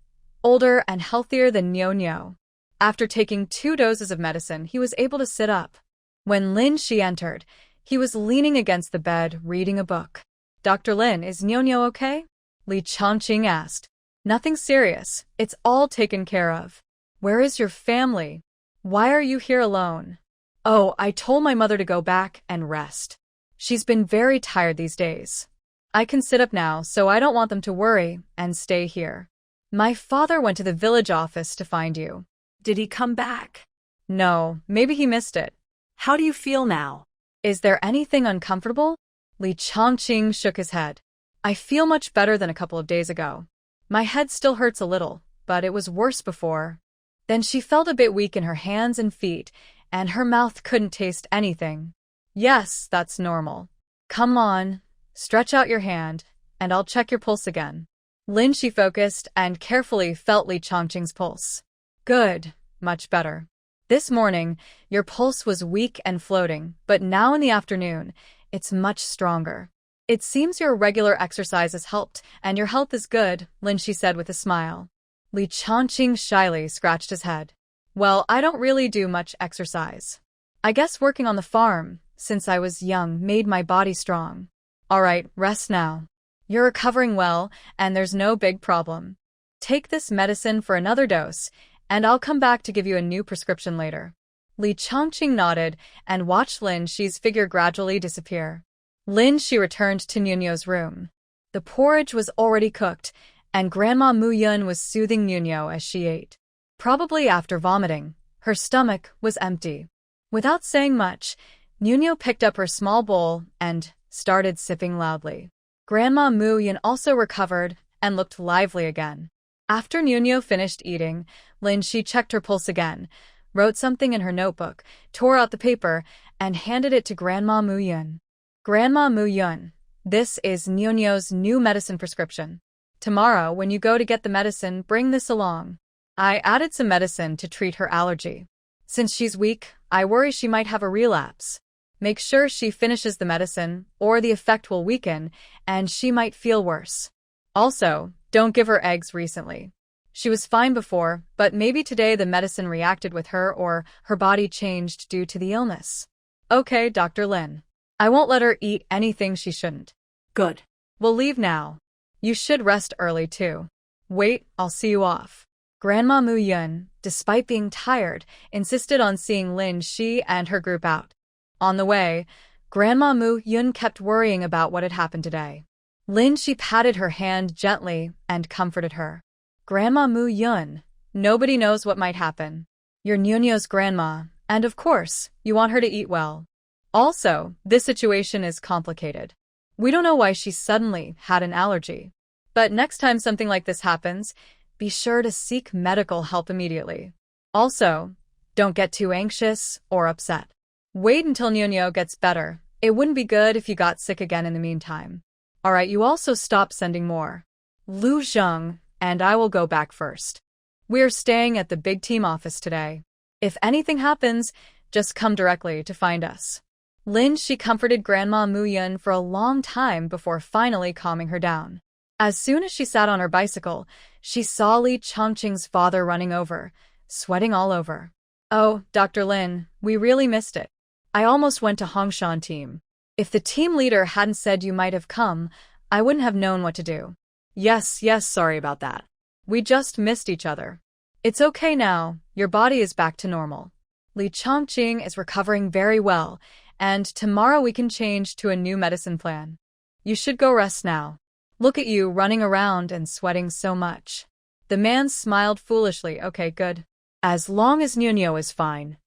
older and healthier than Nyo. After taking 2 doses of medicine, he was able to sit up. When Lin Shi entered, he was leaning against the bed, reading a book. "Dr. Lin, is Nyo okay?" Li Chongqing asked. "Nothing serious. It's all taken care of." "Where is your family? Why are you here alone?" "Oh, I told my mother to go back and rest. She's been very tired these days. I can sit up now, so I don't want them to worry and stay here. My father went to the village office to find you." Did he come back? "No, maybe he missed it." How do you feel now? "Is there anything uncomfortable?" Li Chongqing shook his head. "I feel much better than a couple of days ago. My head still hurts a little, but it was worse before." Then she felt a bit weak in her hands and feet, and her mouth couldn't taste anything. "Yes, that's normal. Come on, stretch out your hand, and I'll check your pulse again." Lin Shi focused and carefully felt Li Chongqing's pulse. "Good, much better. This morning, your pulse was weak and floating, but now in the afternoon, it's much stronger. It seems your regular exercise has helped, and your health is good," Lin Shi said with a smile. Li Chongqing shyly scratched his head. "Well, I don't really do much exercise. I guess working on the farm, since I was young, made my body strong. All right, rest now. You're recovering well, and there's no big problem. Take this medicine for another dose, and I'll come back to give you a new prescription later." Li Chongqing nodded and watched Lin Shi's figure gradually disappear. Lin Shi returned to Nyo's room. The porridge was already cooked, and Grandma Mu Yun was soothing Nyo as she ate. Probably after vomiting, her stomach was empty. Without saying much, Nyo picked up her small bowl and started sipping loudly. Grandma Mu Yun also recovered and looked lively again. After Nyo finished eating, Lin Shi checked her pulse again, wrote something in her notebook, tore out the paper, and handed it to Grandma Mu Yun. "Grandma Mu Yun, this is Nyo's new medicine prescription. Tomorrow, when you go to get the medicine, bring this along. I added some medicine to treat her allergy. Since she's weak, I worry she might have a relapse. Make sure she finishes the medicine, or the effect will weaken, and she might feel worse. Also, don't give her eggs recently. She was fine before, but maybe today the medicine reacted with her or her body changed due to the illness." "Okay, Dr. Lin. I won't let her eat anything she shouldn't." Good. "We'll leave now. You should rest early too." "Wait, I'll see you off." Grandma Mu Yun, despite being tired, insisted on seeing Lin Shi and her group out. On the way, Grandma Mu Yun kept worrying about what had happened today. Lin Shi patted her hand gently and comforted her. "Grandma Mu Yun, nobody knows what might happen. You're Nyo's grandma, and of course, you want her to eat well. Also, this situation is complicated. We don't know why she suddenly had an allergy. But next time something like this happens, be sure to seek medical help immediately. Also, don't get too anxious or upset. Wait until Nyo gets better. It wouldn't be good if you got sick again in the meantime. Alright, you also stop sending more. Lu Zheng and I will go back first. We're staying at the big team office today. If anything happens, just come directly to find us." Lin Shi comforted Grandma Mu Yun for a long time before finally calming her down. As soon as she sat on her bicycle, she saw Li Chongqing's father running over, sweating all over. "Oh, Dr. Lin, we really missed it. I almost went to Hongshan team. If the team leader hadn't said you might have come, I wouldn't have known what to do." Yes, sorry about that. We just missed each other. It's okay now, your body is back to normal. Li Chongqing is recovering very well, and tomorrow we can change to a new medicine plan. You should go rest now. Look at you running around and sweating so much. The man smiled foolishly. Okay, good. As long as Niu is fine.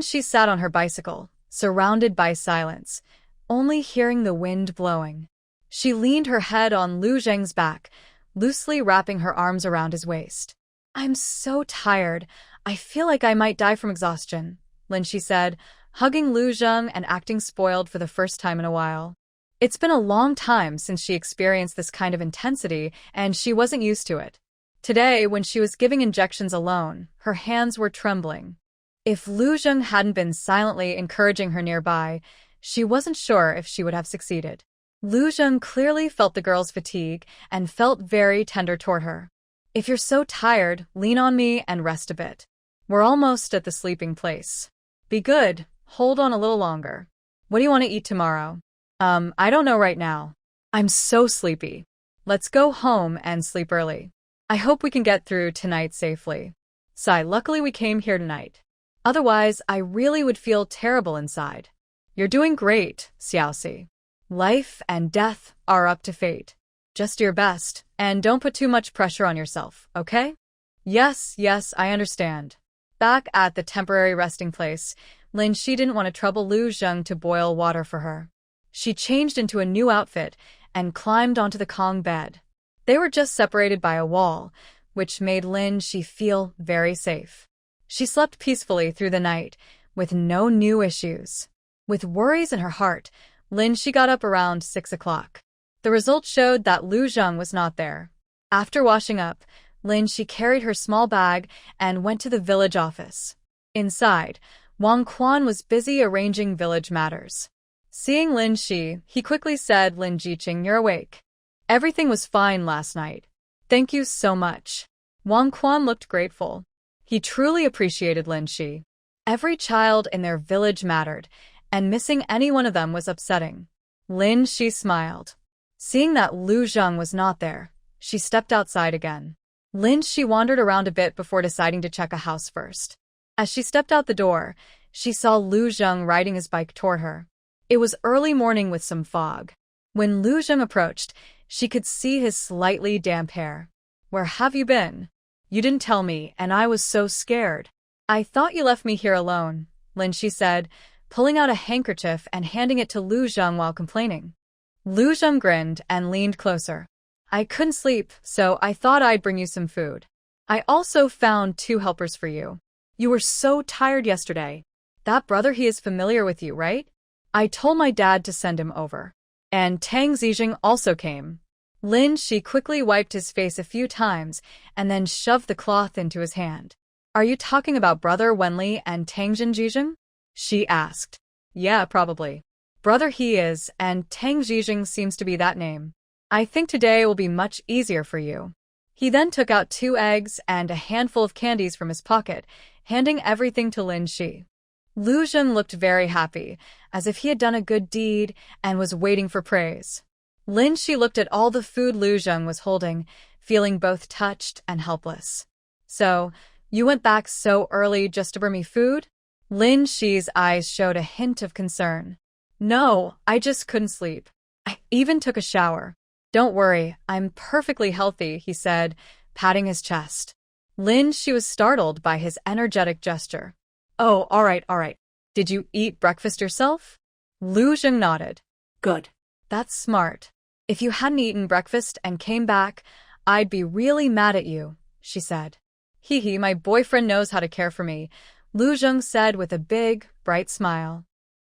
She sat on her bicycle, surrounded by silence, only hearing the wind blowing. She leaned her head on Lu Zheng's back, loosely wrapping her arms around his waist. I'm so tired. I feel like I might die from exhaustion, She said, hugging Lu Zheng and acting spoiled for the first time in a while. It's been a long time since she experienced this kind of intensity, and she wasn't used to it. Today, when she was giving injections alone, her hands were trembling. If Lu Zheng hadn't been silently encouraging her nearby, she wasn't sure if she would have succeeded. Lu Zheng clearly felt the girl's fatigue and felt very tender toward her. If you're so tired, lean on me and rest a bit. We're almost at the sleeping place. Be good, hold on a little longer. What do you want to eat tomorrow? I don't know right now. I'm so sleepy. Let's go home and sleep early. I hope we can get through tonight safely. Sigh, luckily we came here tonight. Otherwise, I really would feel terrible inside. You're doing great, Xiaoxi. Life and death are up to fate. Just do your best, and don't put too much pressure on yourself, okay? Yes, I understand. Back at the temporary resting place, She didn't want to trouble Lu Zheng to boil water for her. She changed into a new outfit and climbed onto the Kong bed. They were just separated by a wall, which made She feel very safe. She slept peacefully through the night, with no new issues. With worries in her heart, she got up around 6 o'clock. The results showed that Lu Zheng was not there. After washing up, she carried her small bag and went to the village office. Inside, Wang Quan was busy arranging village matters. Seeing Shi, he quickly said, Lin Jiqing, you're awake. Everything was fine last night. Thank you so much. Wang Quan looked grateful. He truly appreciated Shi. Every child in their village mattered, and missing any one of them was upsetting. Shi smiled. Seeing that Lu Zheng was not there, she stepped outside again. She wandered around a bit before deciding to check a house first. As she stepped out the door, she saw Lu Zheng riding his bike toward her. It was early morning with some fog. When Lu Zheng approached, she could see his slightly damp hair. Where have you been? You didn't tell me, and I was so scared. I thought you left me here alone, Shi said, pulling out a handkerchief and handing it to Lu Zheng while complaining. Lu Zheng grinned and leaned closer. I couldn't sleep, so I thought I'd bring you some food. I also found 2 helpers for you. You were so tired yesterday. That brother, he is familiar with you, right? I told my dad to send him over. And Tang Zijing also came. Shi quickly wiped his face a few times and then shoved the cloth into his hand. Are you talking about brother Wenli and Tang Zijing? She asked. Yeah, probably. Brother he is, and Tang Zijing seems to be that name. I think today will be much easier for you. He then took out 2 eggs and a handful of candies from his pocket, handing everything to Shi. Lu Zheng looked very happy, as if he had done a good deed and was waiting for praise. Shi looked at all the food Lu Zheng was holding, feeling both touched and helpless. So, you went back so early just to bring me food? Shi's eyes showed a hint of concern. No, I just couldn't sleep. I even took a shower. Don't worry, I'm perfectly healthy, he said, patting his chest. She was startled by his energetic gesture. Oh, all right. Did you eat breakfast yourself? Lu Zheng nodded. Good. That's smart. If you hadn't eaten breakfast and came back, I'd be really mad at you, she said. Hee, my boyfriend knows how to care for me, Lu Zheng said with a big, bright smile.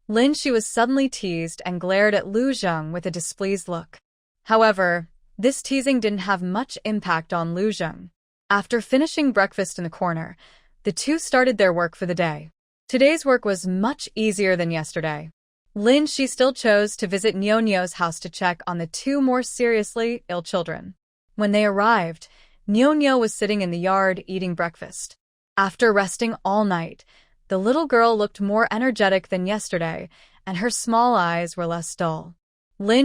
Shi was suddenly teased and glared at Lu Zheng with a displeased look. However, this teasing didn't have much impact on Lu Zheng. After finishing breakfast in the corner, the two started their work for the day. Today's work was much easier than yesterday. She still chose to visit Niu-Niu's house to check on the 2 more seriously ill children. When they arrived, Niu-Niu was sitting in the yard eating breakfast. After resting all night, the little girl looked more energetic than yesterday, and her small eyes were less dull.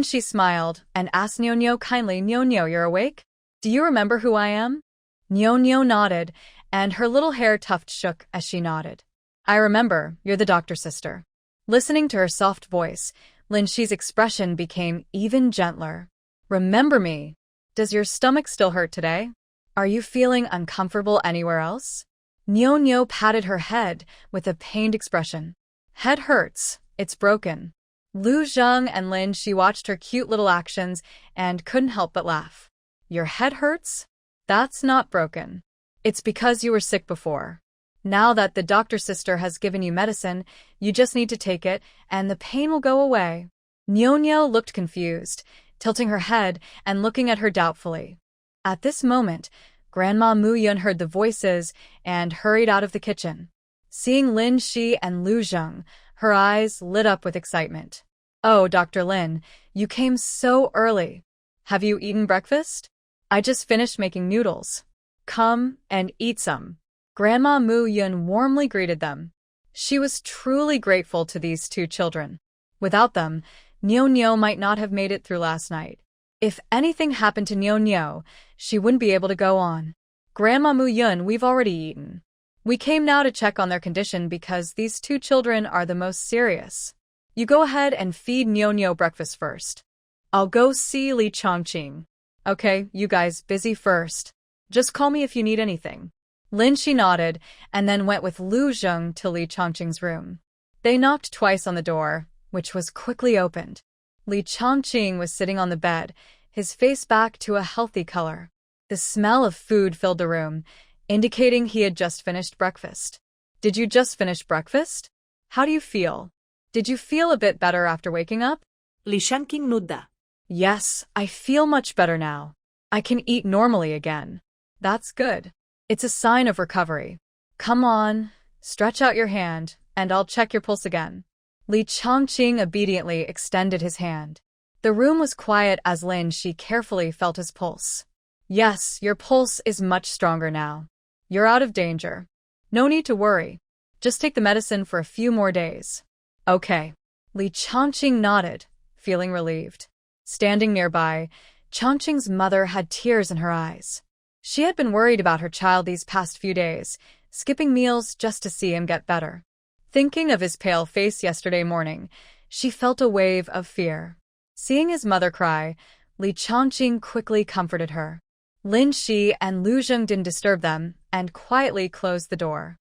She smiled and asked Niu-Niu kindly, Niu-Niu, you're awake? Do you remember who I am? Niu-Niu nodded, and her little hair tuft shook as she nodded. I remember, you're the doctor's sister. Listening to her soft voice, Lin Shi's expression became even gentler. Remember me? Does your stomach still hurt today? Are you feeling uncomfortable anywhere else? Nyo Nyo patted her head with a pained expression. Head hurts. It's broken. Lu Zheng and Lin Shi watched her cute little actions and couldn't help but laugh. Your head hurts? That's not broken. It's because you were sick before. Now that the doctor's sister has given you medicine, you just need to take it, and the pain will go away. Nyo Nyo looked confused, tilting her head and looking at her doubtfully. At this moment, Grandma Mu Yun heard the voices and hurried out of the kitchen. Seeing Lin Shi and Lu Zheng, her eyes lit up with excitement. Oh, Dr. Lin, you came so early. Have you eaten breakfast? I just finished making noodles. Come and eat some. Grandma Mu Yun warmly greeted them. She was truly grateful to these two children. Without them, Nyo Nyo might not have made it through last night. If anything happened to Nyo Nyo, she wouldn't be able to go on. Grandma Mu Yun, we've already eaten. We came now to check on their condition because these two children are the most serious. You go ahead and feed Nyo Nyo breakfast first. I'll go see Li Chongqing. Okay, you guys busy first. Just call me if you need anything. Lin Shi nodded and then went with Lu Zheng to Li Chongqing's room. They knocked twice on the door, which was quickly opened. Li Chongqing was sitting on the bed, his face back to a healthy color. The smell of food filled the room, indicating he had just finished breakfast. Did you just finish breakfast? How do you feel? Did you feel a bit better after waking up? Li Chongqing nudda. Yes, I feel much better now. I can eat normally again. That's good. It's a sign of recovery. Come on, stretch out your hand, and I'll check your pulse again. Li Chongqing obediently extended his hand. The room was quiet as Lin Shi carefully felt his pulse. Yes, your pulse is much stronger now. You're out of danger. No need to worry. Just take the medicine for a few more days. Okay. Li Chongqing nodded, feeling relieved. Standing nearby, Chongqing's mother had tears in her eyes. She had been worried about her child these past few days, skipping meals just to see him get better. Thinking of his pale face yesterday morning, she felt a wave of fear. Seeing his mother cry, Li Chongqing quickly comforted her. Lin Shi and Lu Zheng didn't disturb them and quietly closed the door.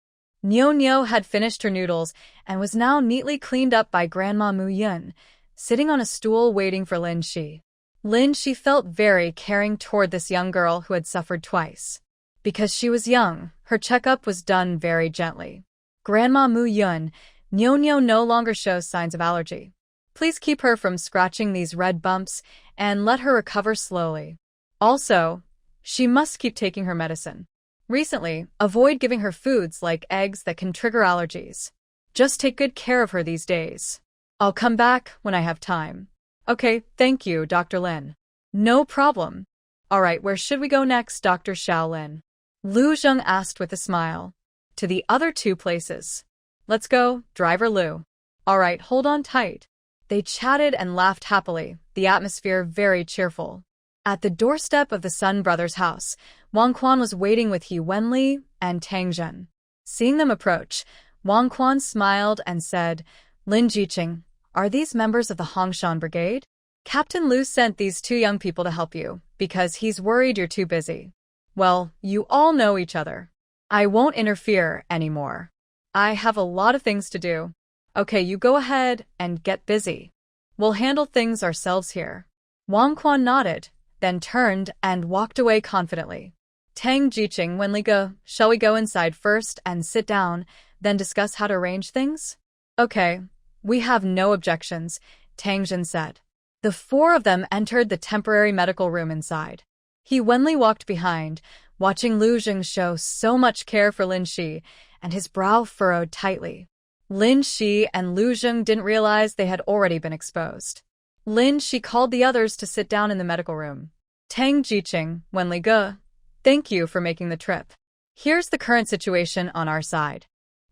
Nyo Nyo had finished her noodles and was now neatly cleaned up by Grandma Mu Yun, sitting on a stool waiting for Lin Shi. Lin Shi felt very caring toward this young girl who had suffered twice. Because she was young, her checkup was done very gently. Grandma Mu Yun, Nyo Nyo no longer shows signs of allergy. Please keep her from scratching these red bumps and let her recover slowly. Also, she must keep taking her medicine. Recently, avoid giving her foods like eggs that can trigger allergies. Just take good care of her these days. I'll come back when I have time. Okay, thank you, Dr. Lin. No problem. All right, where should we go next, Dr. Shaolin? Lu Zheng asked with a smile. To the other two places. Let's go, Driver Lu. All right, hold on tight. They chatted and laughed happily, the atmosphere very cheerful. At the doorstep of the Sun brothers' house, Wang Quan was waiting with He Wenli and Tang Zhen. Seeing them approach, Wang Quan smiled and said, Lin Jiqing, are these members of the Hongshan Brigade? Captain Lu sent these two young people to help you, because he's worried you're too busy. Well, you all know each other. I won't interfere anymore. I have a lot of things to do. Okay, you go ahead and get busy. We'll handle things ourselves here. Wang Quan nodded, then turned and walked away confidently. Tang Jiqing, Wenli Ge, shall we go inside first and sit down, then discuss how to arrange things? Okay, we have no objections, Tang Zhen said. The four of them entered the temporary medical room inside. He Wenli walked behind, watching Lu Zheng show so much care for Lin Shi, and his brow furrowed tightly. Lin Shi and Lu Zheng didn't realize they had already been exposed. Lin Shi called the others to sit down in the medical room. Tang Jiqing, Wenli Ge, thank you for making the trip. Here's the current situation on our side.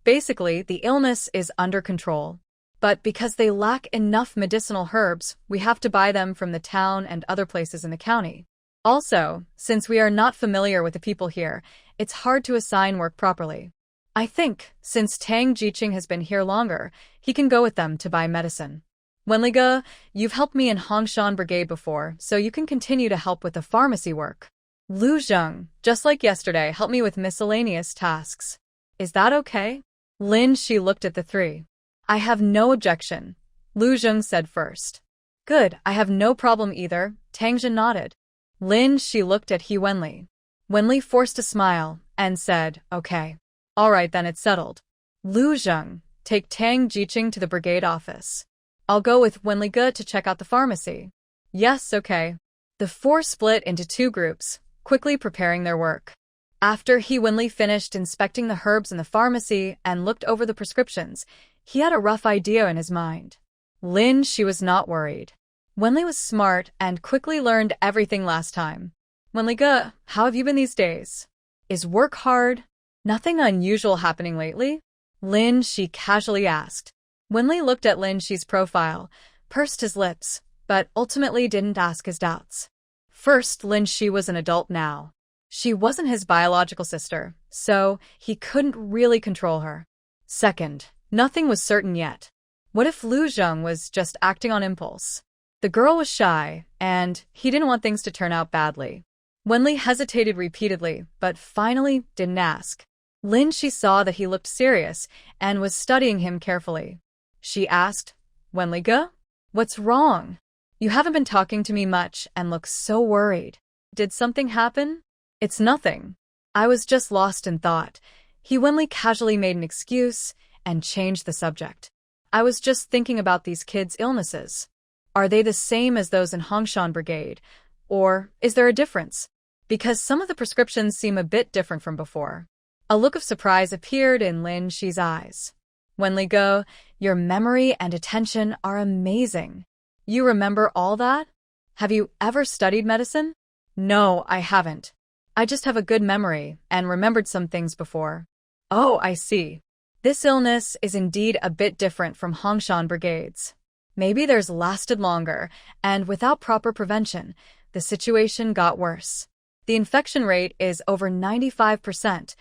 Basically, the illness is under control. But because they lack enough medicinal herbs, we have to buy them from the town and other places in the county. Also, since we are not familiar with the people here, it's hard to assign work properly. I think, since Tang Jiqing has been here longer, he can go with them to buy medicine. Wenliga, you've helped me in Hongshan Brigade before, so you can continue to help with the pharmacy work. Lu Zheng, just like yesterday, help me with miscellaneous tasks. Is that okay? Lin Shi looked at the three. I have no objection, Lu Zheng said first. Good, I have no problem either, Tang Jin nodded. Lin Shi looked at He Wenli. Wenli forced a smile and said, okay. All right, then it's settled. Lu Zheng, take Tang Jiqing to the brigade office. I'll go with Wenliga to check out the pharmacy. Yes, okay. The four split into two groups, quickly preparing their work. After He Wenli finished inspecting the herbs in the pharmacy and looked over the prescriptions, he had a rough idea in his mind. Lin Shi was not worried. Wenli was smart and quickly learned everything last time. Wenliga, how have you been these days? Is work hard? Nothing unusual happening lately? Lin Shi casually asked. Wenli looked at Lin Shi's profile, pursed his lips, but ultimately didn't ask his doubts. First, Lin Shi was an adult now. She wasn't his biological sister, so he couldn't really control her. Second, nothing was certain yet. What if Lu Zheng was just acting on impulse? The girl was shy, and he didn't want things to turn out badly. Wenli hesitated repeatedly, but finally didn't ask. Lin Shi saw that he looked serious and was studying him carefully. She asked, Wenliga? What's wrong? You haven't been talking to me much and look so worried. Did something happen? It's nothing. I was just lost in thought. He Wenli casually made an excuse and changed the subject. I was just thinking about these kids' illnesses. Are they the same as those in Hongshan Brigade? Or is there a difference? Because some of the prescriptions seem a bit different from before. A look of surprise appeared in Lin Shi's eyes. Wenliga, your memory and attention are amazing. You remember all that? Have you ever studied medicine? No, I haven't. I just have a good memory and remembered some things before. Oh, I see. This illness is indeed a bit different from Hongshan Brigades. Maybe theirs lasted longer, and without proper prevention, the situation got worse. The infection rate is over 95%.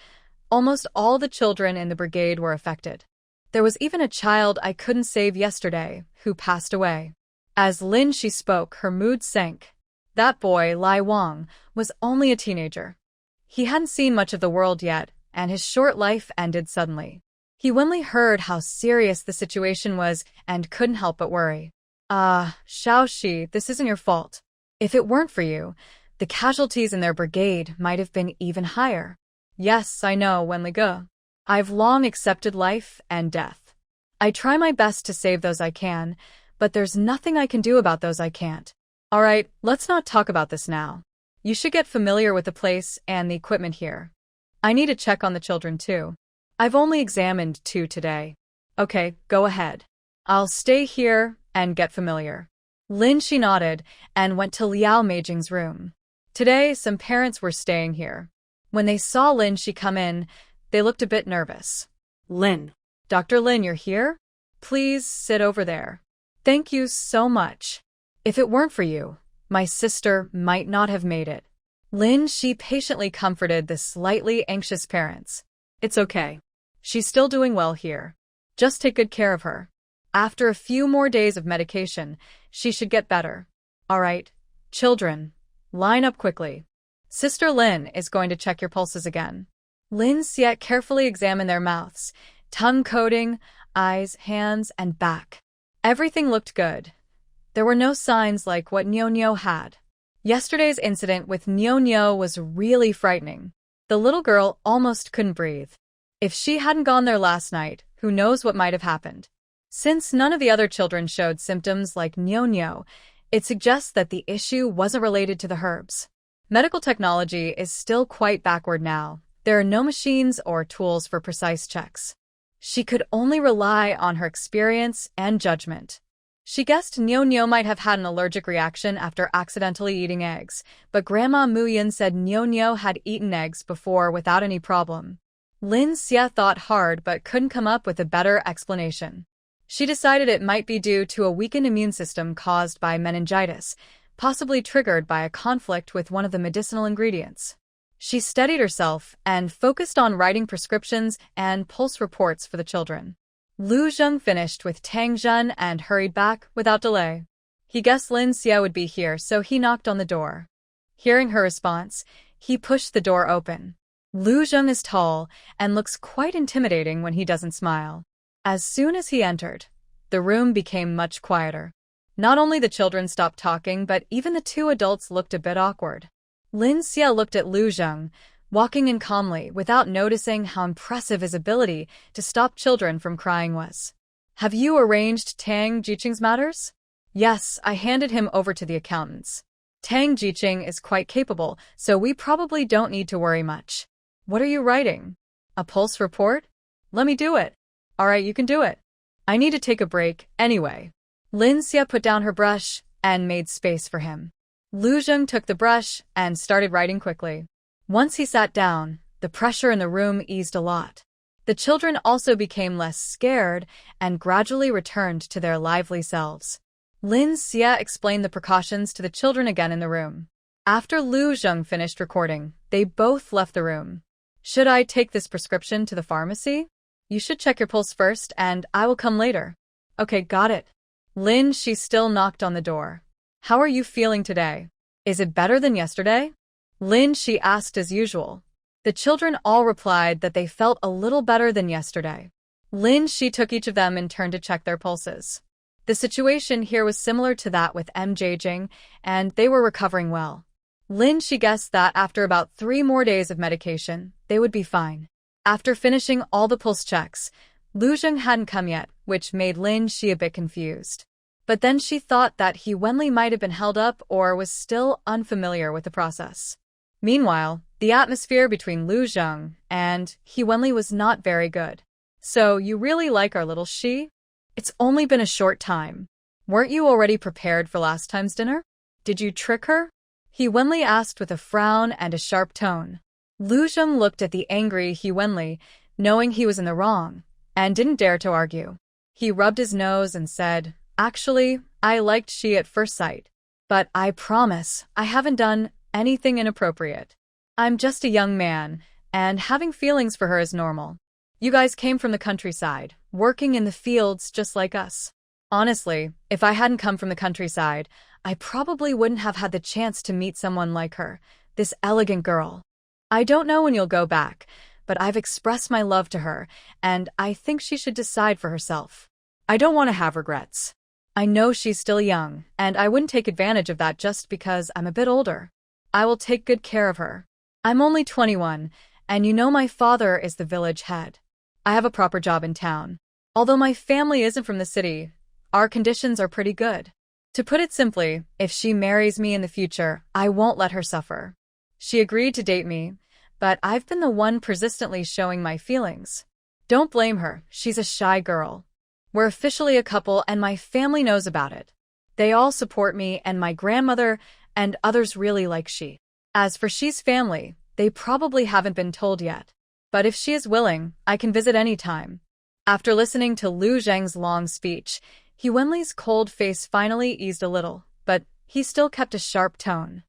Almost all the children in the brigade were affected. There was even a child I couldn't save yesterday who passed away. As Lin Shi spoke, her mood sank. That boy, Lai Wang, was only a teenager. He hadn't seen much of the world yet, and his short life ended suddenly. He Wenli heard how serious the situation was and couldn't help but worry. Xiaoxi, this isn't your fault. If it weren't for you, the casualties in their brigade might have been even higher. Yes, I know, Wenliga. I've long accepted life and death. I try my best to save those I can, but there's nothing I can do about those I can't. All right, let's not talk about this now. You should get familiar with the place and the equipment here. I need to check on the children too. I've only examined 2 today. Okay, go ahead. I'll stay here and get familiar. Lin Shi nodded and went to Liao Meijing's room. Today, some parents were staying here. When they saw Lin Shi come in, they looked a bit nervous. Lin. Dr. Lin, you're here? Please sit over there. Thank you so much. If it weren't for you, my sister might not have made it. Lin Shi patiently comforted the slightly anxious parents. It's okay. She's still doing well here. Just take good care of her. After a few more days of medication, she should get better. All right, children, line up quickly. Sister Lin is going to check your pulses again. Lin Xiet carefully examined their mouths, tongue coating, eyes, hands, and back. Everything looked good. There were no signs like what Nyo had. Yesterday's incident with Nyo was really frightening. The little girl almost couldn't breathe. If she hadn't gone there last night, who knows what might have happened. Since none of the other children showed symptoms like Nyo, it suggests that the issue wasn't related to the herbs. Medical technology is still quite backward now. There are no machines or tools for precise checks. She could only rely on her experience and judgment. She guessed Nyo might have had an allergic reaction after accidentally eating eggs, but Grandma Muyin said Nyo had eaten eggs before without any problem. Lin Xia thought hard but couldn't come up with a better explanation. She decided it might be due to a weakened immune system caused by meningitis, possibly triggered by a conflict with one of the medicinal ingredients. She steadied herself and focused on writing prescriptions and pulse reports for the children. Lu Zheng finished with Tang Zhen and hurried back without delay. He guessed Lin Xia would be here, so he knocked on the door. Hearing her response, he pushed the door open. Lu Zheng is tall and looks quite intimidating when he doesn't smile. As soon as he entered, the room became much quieter. Not only the children stopped talking, but even the two adults looked a bit awkward. Lin Xia looked at Lu Zheng, walking in calmly without noticing how impressive his ability to stop children from crying was. Have you arranged Tang Jiqing's matters? Yes, I handed him over to the accountants. Tang Jiqing is quite capable, so we probably don't need to worry much. What are you writing? A pulse report? Let me do it. Alright, you can do it. I need to take a break, anyway. Lin Xia put down her brush and made space for him. Lu Zheng took the brush and started writing quickly. Once he sat down, the pressure in the room eased a lot. The children also became less scared and gradually returned to their lively selves. Lin Xia explained the precautions to the children again in the room. After Lu Zheng finished recording, they both left the room. Should I take this prescription to the pharmacy? You should check your pulse first, and I will come later. Okay, got it. Lin, she still knocked on the door. How are you feeling today? Is it better than yesterday? Lin, she asked as usual. The children all replied that they felt a little better than yesterday. Lin, she took each of them in turn to check their pulses. The situation here was similar to that with Jing, and they were recovering well. Lin, she guessed that after about 3 more days of medication, they would be fine. After finishing all the pulse checks, Lu Zheng hadn't come yet, which made Lin, she a bit confused. But then she thought that He Wenli might have been held up or was still unfamiliar with the process. Meanwhile, the atmosphere between Lu Zheng and He Wenli was not very good. So, you really like our little she? It's only been a short time. Weren't you already prepared for last time's dinner? Did you trick her? He Wenli asked with a frown and a sharp tone. Lu Zheng looked at the angry He Wenli, knowing he was in the wrong, and didn't dare to argue. He rubbed his nose and said, Actually, I liked she at first sight. But I promise, I haven't done anything inappropriate. I'm just a young man, and having feelings for her is normal. You guys came from the countryside, working in the fields just like us. Honestly, if I hadn't come from the countryside, I probably wouldn't have had the chance to meet someone like her, this elegant girl. I don't know when you'll go back, but I've expressed my love to her, and I think she should decide for herself. I don't want to have regrets. I know she's still young, and I wouldn't take advantage of that just because I'm a bit older. I will take good care of her. I'm only 21, and you know my father is the village head. I have a proper job in town. Although my family isn't from the city, our conditions are pretty good. To put it simply, if she marries me in the future, I won't let her suffer. She agreed to date me, but I've been the one persistently showing my feelings. Don't blame her, she's a shy girl. We're officially a couple and my family knows about it. They all support me and my grandmother and others really like she. As for she's family, they probably haven't been told yet. But if she is willing, I can visit any time. After listening to Lu Zheng's long speech, He Wenli's cold face finally eased a little, but he still kept a sharp tone.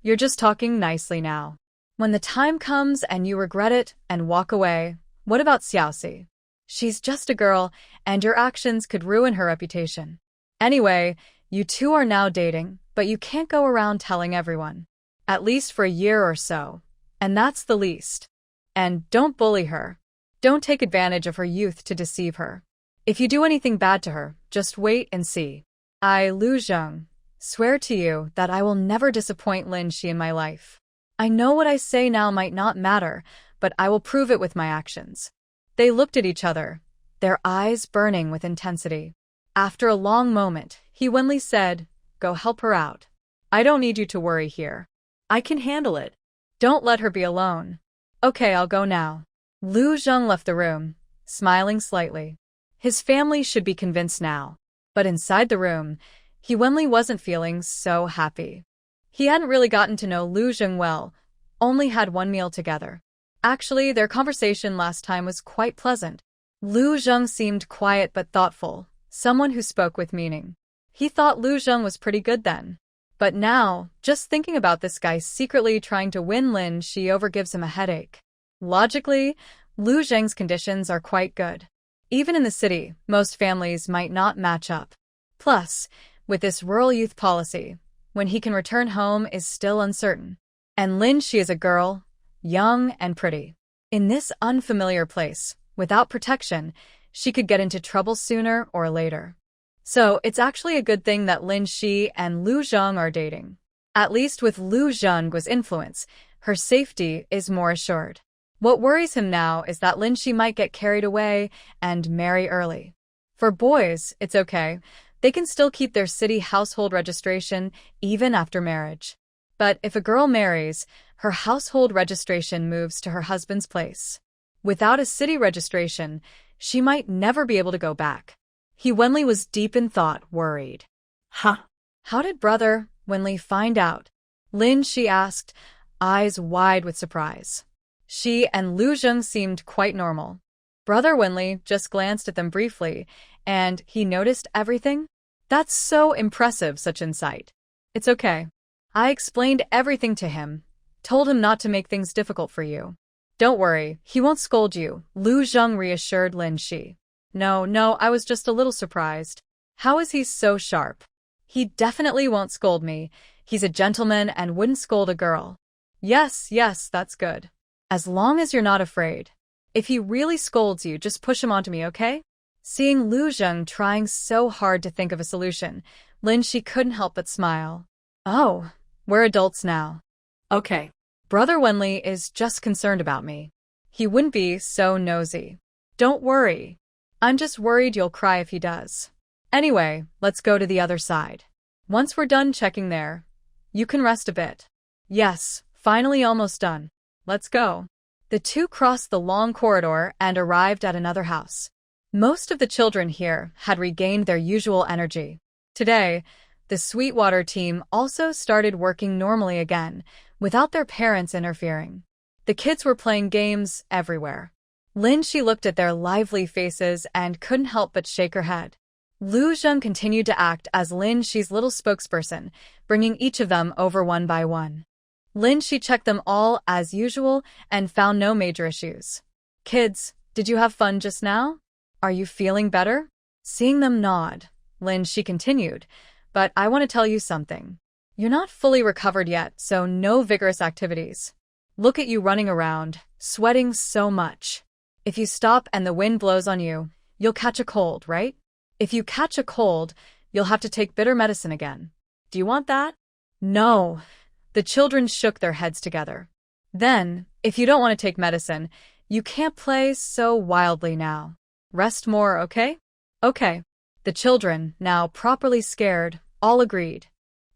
You're just talking nicely now. When the time comes and you regret it and walk away, what about Xiaoxi? She's just a girl, and your actions could ruin her reputation. Anyway, you two are now dating, but you can't go around telling everyone. At least for a year or so. And that's the least. And don't bully her. Don't take advantage of her youth to deceive her. If you do anything bad to her, just wait and see. I, Lu Zheng, swear to you that I will never disappoint Lin Xi in my life. I know what I say now might not matter, but I will prove it with my actions. They looked at each other, their eyes burning with intensity. After a long moment, He Wenli said, Go help her out. I don't need you to worry here. I can handle it. Don't let her be alone. Okay, I'll go now. Lu Zheng left the room, smiling slightly. His family should be convinced now. But inside the room, He Wenli wasn't feeling so happy. He hadn't really gotten to know Lu Zheng well, only had one meal together. Actually, their conversation last time was quite pleasant. Lu Zheng seemed quiet but thoughtful, someone who spoke with meaning. He thought Lu Zheng was pretty good then. But now, just thinking about this guy secretly trying to win Lin Shi over gives him a headache. Logically, Lu Zheng's conditions are quite good. Even in the city, most families might not match up. Plus, with this rural youth policy, when he can return home is still uncertain. And Lin Shi is a girl, young and pretty. In this unfamiliar place, without protection, she could get into trouble sooner or later. So it's actually a good thing that Lin Shi and Lu Zheng are dating. At least with Lu Zheng's influence, her safety is more assured. What worries him now is that Lin Shi might get carried away and marry early. For boys, it's okay. They can still keep their city household registration even after marriage. But if a girl marries, her household registration moves to her husband's place. Without a city registration, she might never be able to go back. He Wenli was deep in thought, worried. Huh? How did brother Wenli find out? Lin Shi asked, eyes wide with surprise. She and Lu Zheng seemed quite normal. Brother Wenli just glanced at them briefly, and he noticed everything? That's so impressive, such insight. It's okay. I explained everything to him, told him not to make things difficult for you. Don't worry, he won't scold you, Lu Zheng reassured Lin Shi. No, I was just a little surprised. How is he so sharp? He definitely won't scold me. He's a gentleman and wouldn't scold a girl. Yes, that's good. As long as you're not afraid. If he really scolds you, just push him onto me, okay? Seeing Lu Zheng trying so hard to think of a solution, Lin Shi couldn't help but smile. Oh, we're adults now. Okay. Brother Wenli is just concerned about me. He wouldn't be so nosy. Don't worry. I'm just worried you'll cry if he does. Anyway, let's go to the other side. Once we're done checking there, you can rest a bit. Yes, finally almost done. Let's go. The two crossed the long corridor and arrived at another house. Most of the children here had regained their usual energy. Today, the Sweetwater team also started working normally again, without their parents interfering. The kids were playing games everywhere. Lin Shi looked at their lively faces and couldn't help but shake her head. Lu Zheng continued to act as Lin Shi's little spokesperson, bringing each of them over one by one. Lin Shi checked them all as usual and found no major issues. Kids, did you have fun just now? Are you feeling better? Seeing them nod, Lin Shi continued, but I want to tell you something. You're not fully recovered yet, so no vigorous activities. Look at you running around, sweating so much. If you stop and the wind blows on you, you'll catch a cold, right? If you catch a cold, you'll have to take bitter medicine again. Do you want that? No. The children shook their heads together. Then, if you don't want to take medicine, you can't play so wildly now. Rest more, okay? Okay. The children, now properly scared, all agreed.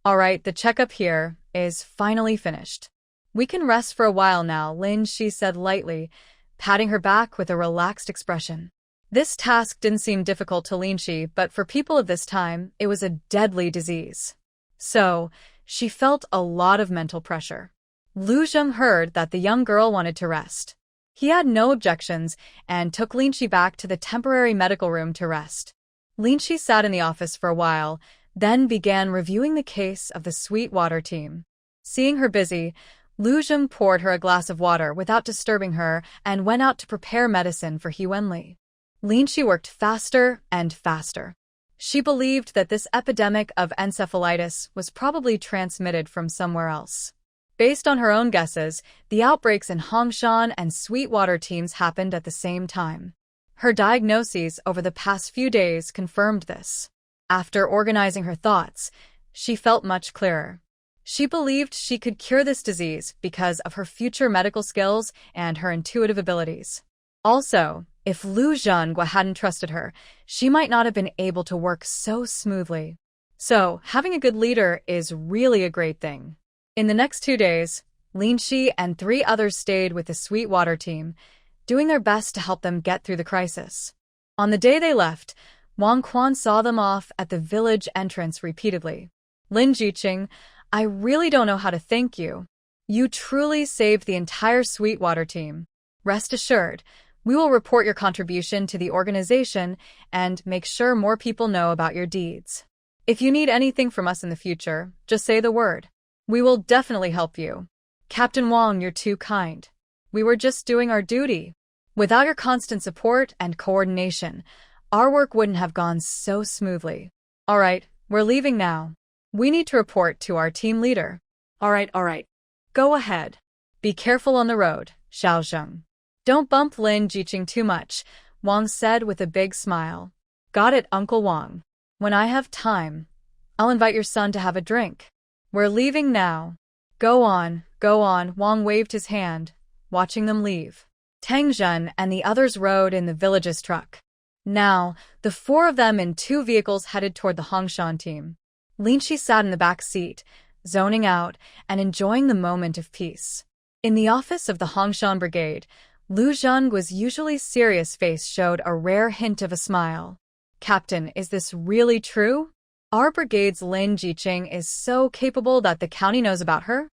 All right, the checkup here is finally finished. We can rest for a while now, Lin Shi said lightly, patting her back with a relaxed expression. This task didn't seem difficult to Lin Shi, but for people of this time, it was a deadly disease. So, she felt a lot of mental pressure. Lu Zheng heard that the young girl wanted to rest. He had no objections and took Lin Shi back to the temporary medical room to rest. Lin Shi sat in the office for a while, then began reviewing the case of the Sweetwater team. Seeing her busy, Lu Zheng poured her a glass of water without disturbing her and went out to prepare medicine for He Wenli. Lin Shi worked faster and faster. She believed that this epidemic of encephalitis was probably transmitted from somewhere else. Based on her own guesses, the outbreaks in Hongshan and Sweetwater teams happened at the same time. Her diagnoses over the past few days confirmed this. After organizing her thoughts, she felt much clearer. She believed she could cure this disease because of her future medical skills and her intuitive abilities. Also, if Lu Zheng hadn't trusted her, she might not have been able to work so smoothly. So, having a good leader is really a great thing. In the next 2 days, Lin Shi and 3 others stayed with the Sweetwater team, doing their best to help them get through the crisis. On the day they left, Wang Quan saw them off at the village entrance repeatedly. Lin Jiqing, I really don't know how to thank you. You truly saved the entire Sweetwater team. Rest assured, we will report your contribution to the organization and make sure more people know about your deeds. If you need anything from us in the future, just say the word. We will definitely help you. Captain Wang, you're too kind. We were just doing our duty. Without your constant support and coordination, our work wouldn't have gone so smoothly. All right, we're leaving now. We need to report to our team leader. All right. Go ahead. Be careful on the road, Xiaozheng. Don't bump Lin Jiqing too much, Wang said with a big smile. Got it, Uncle Wang. When I have time, I'll invite your son to have a drink. We're leaving now. Go on, Wang waved his hand, watching them leave. Tang Zhen and the others rode in the village's truck. Now, the four of them in two vehicles headed toward the Hongshan team. Lin Shi sat in the back seat, zoning out and enjoying the moment of peace. In the office of the Hongshan Brigade, Lu Zhengguo's usually serious face showed a rare hint of a smile. Captain, is this really true? Our brigade's Lin Jiqing is so capable that the county knows about her?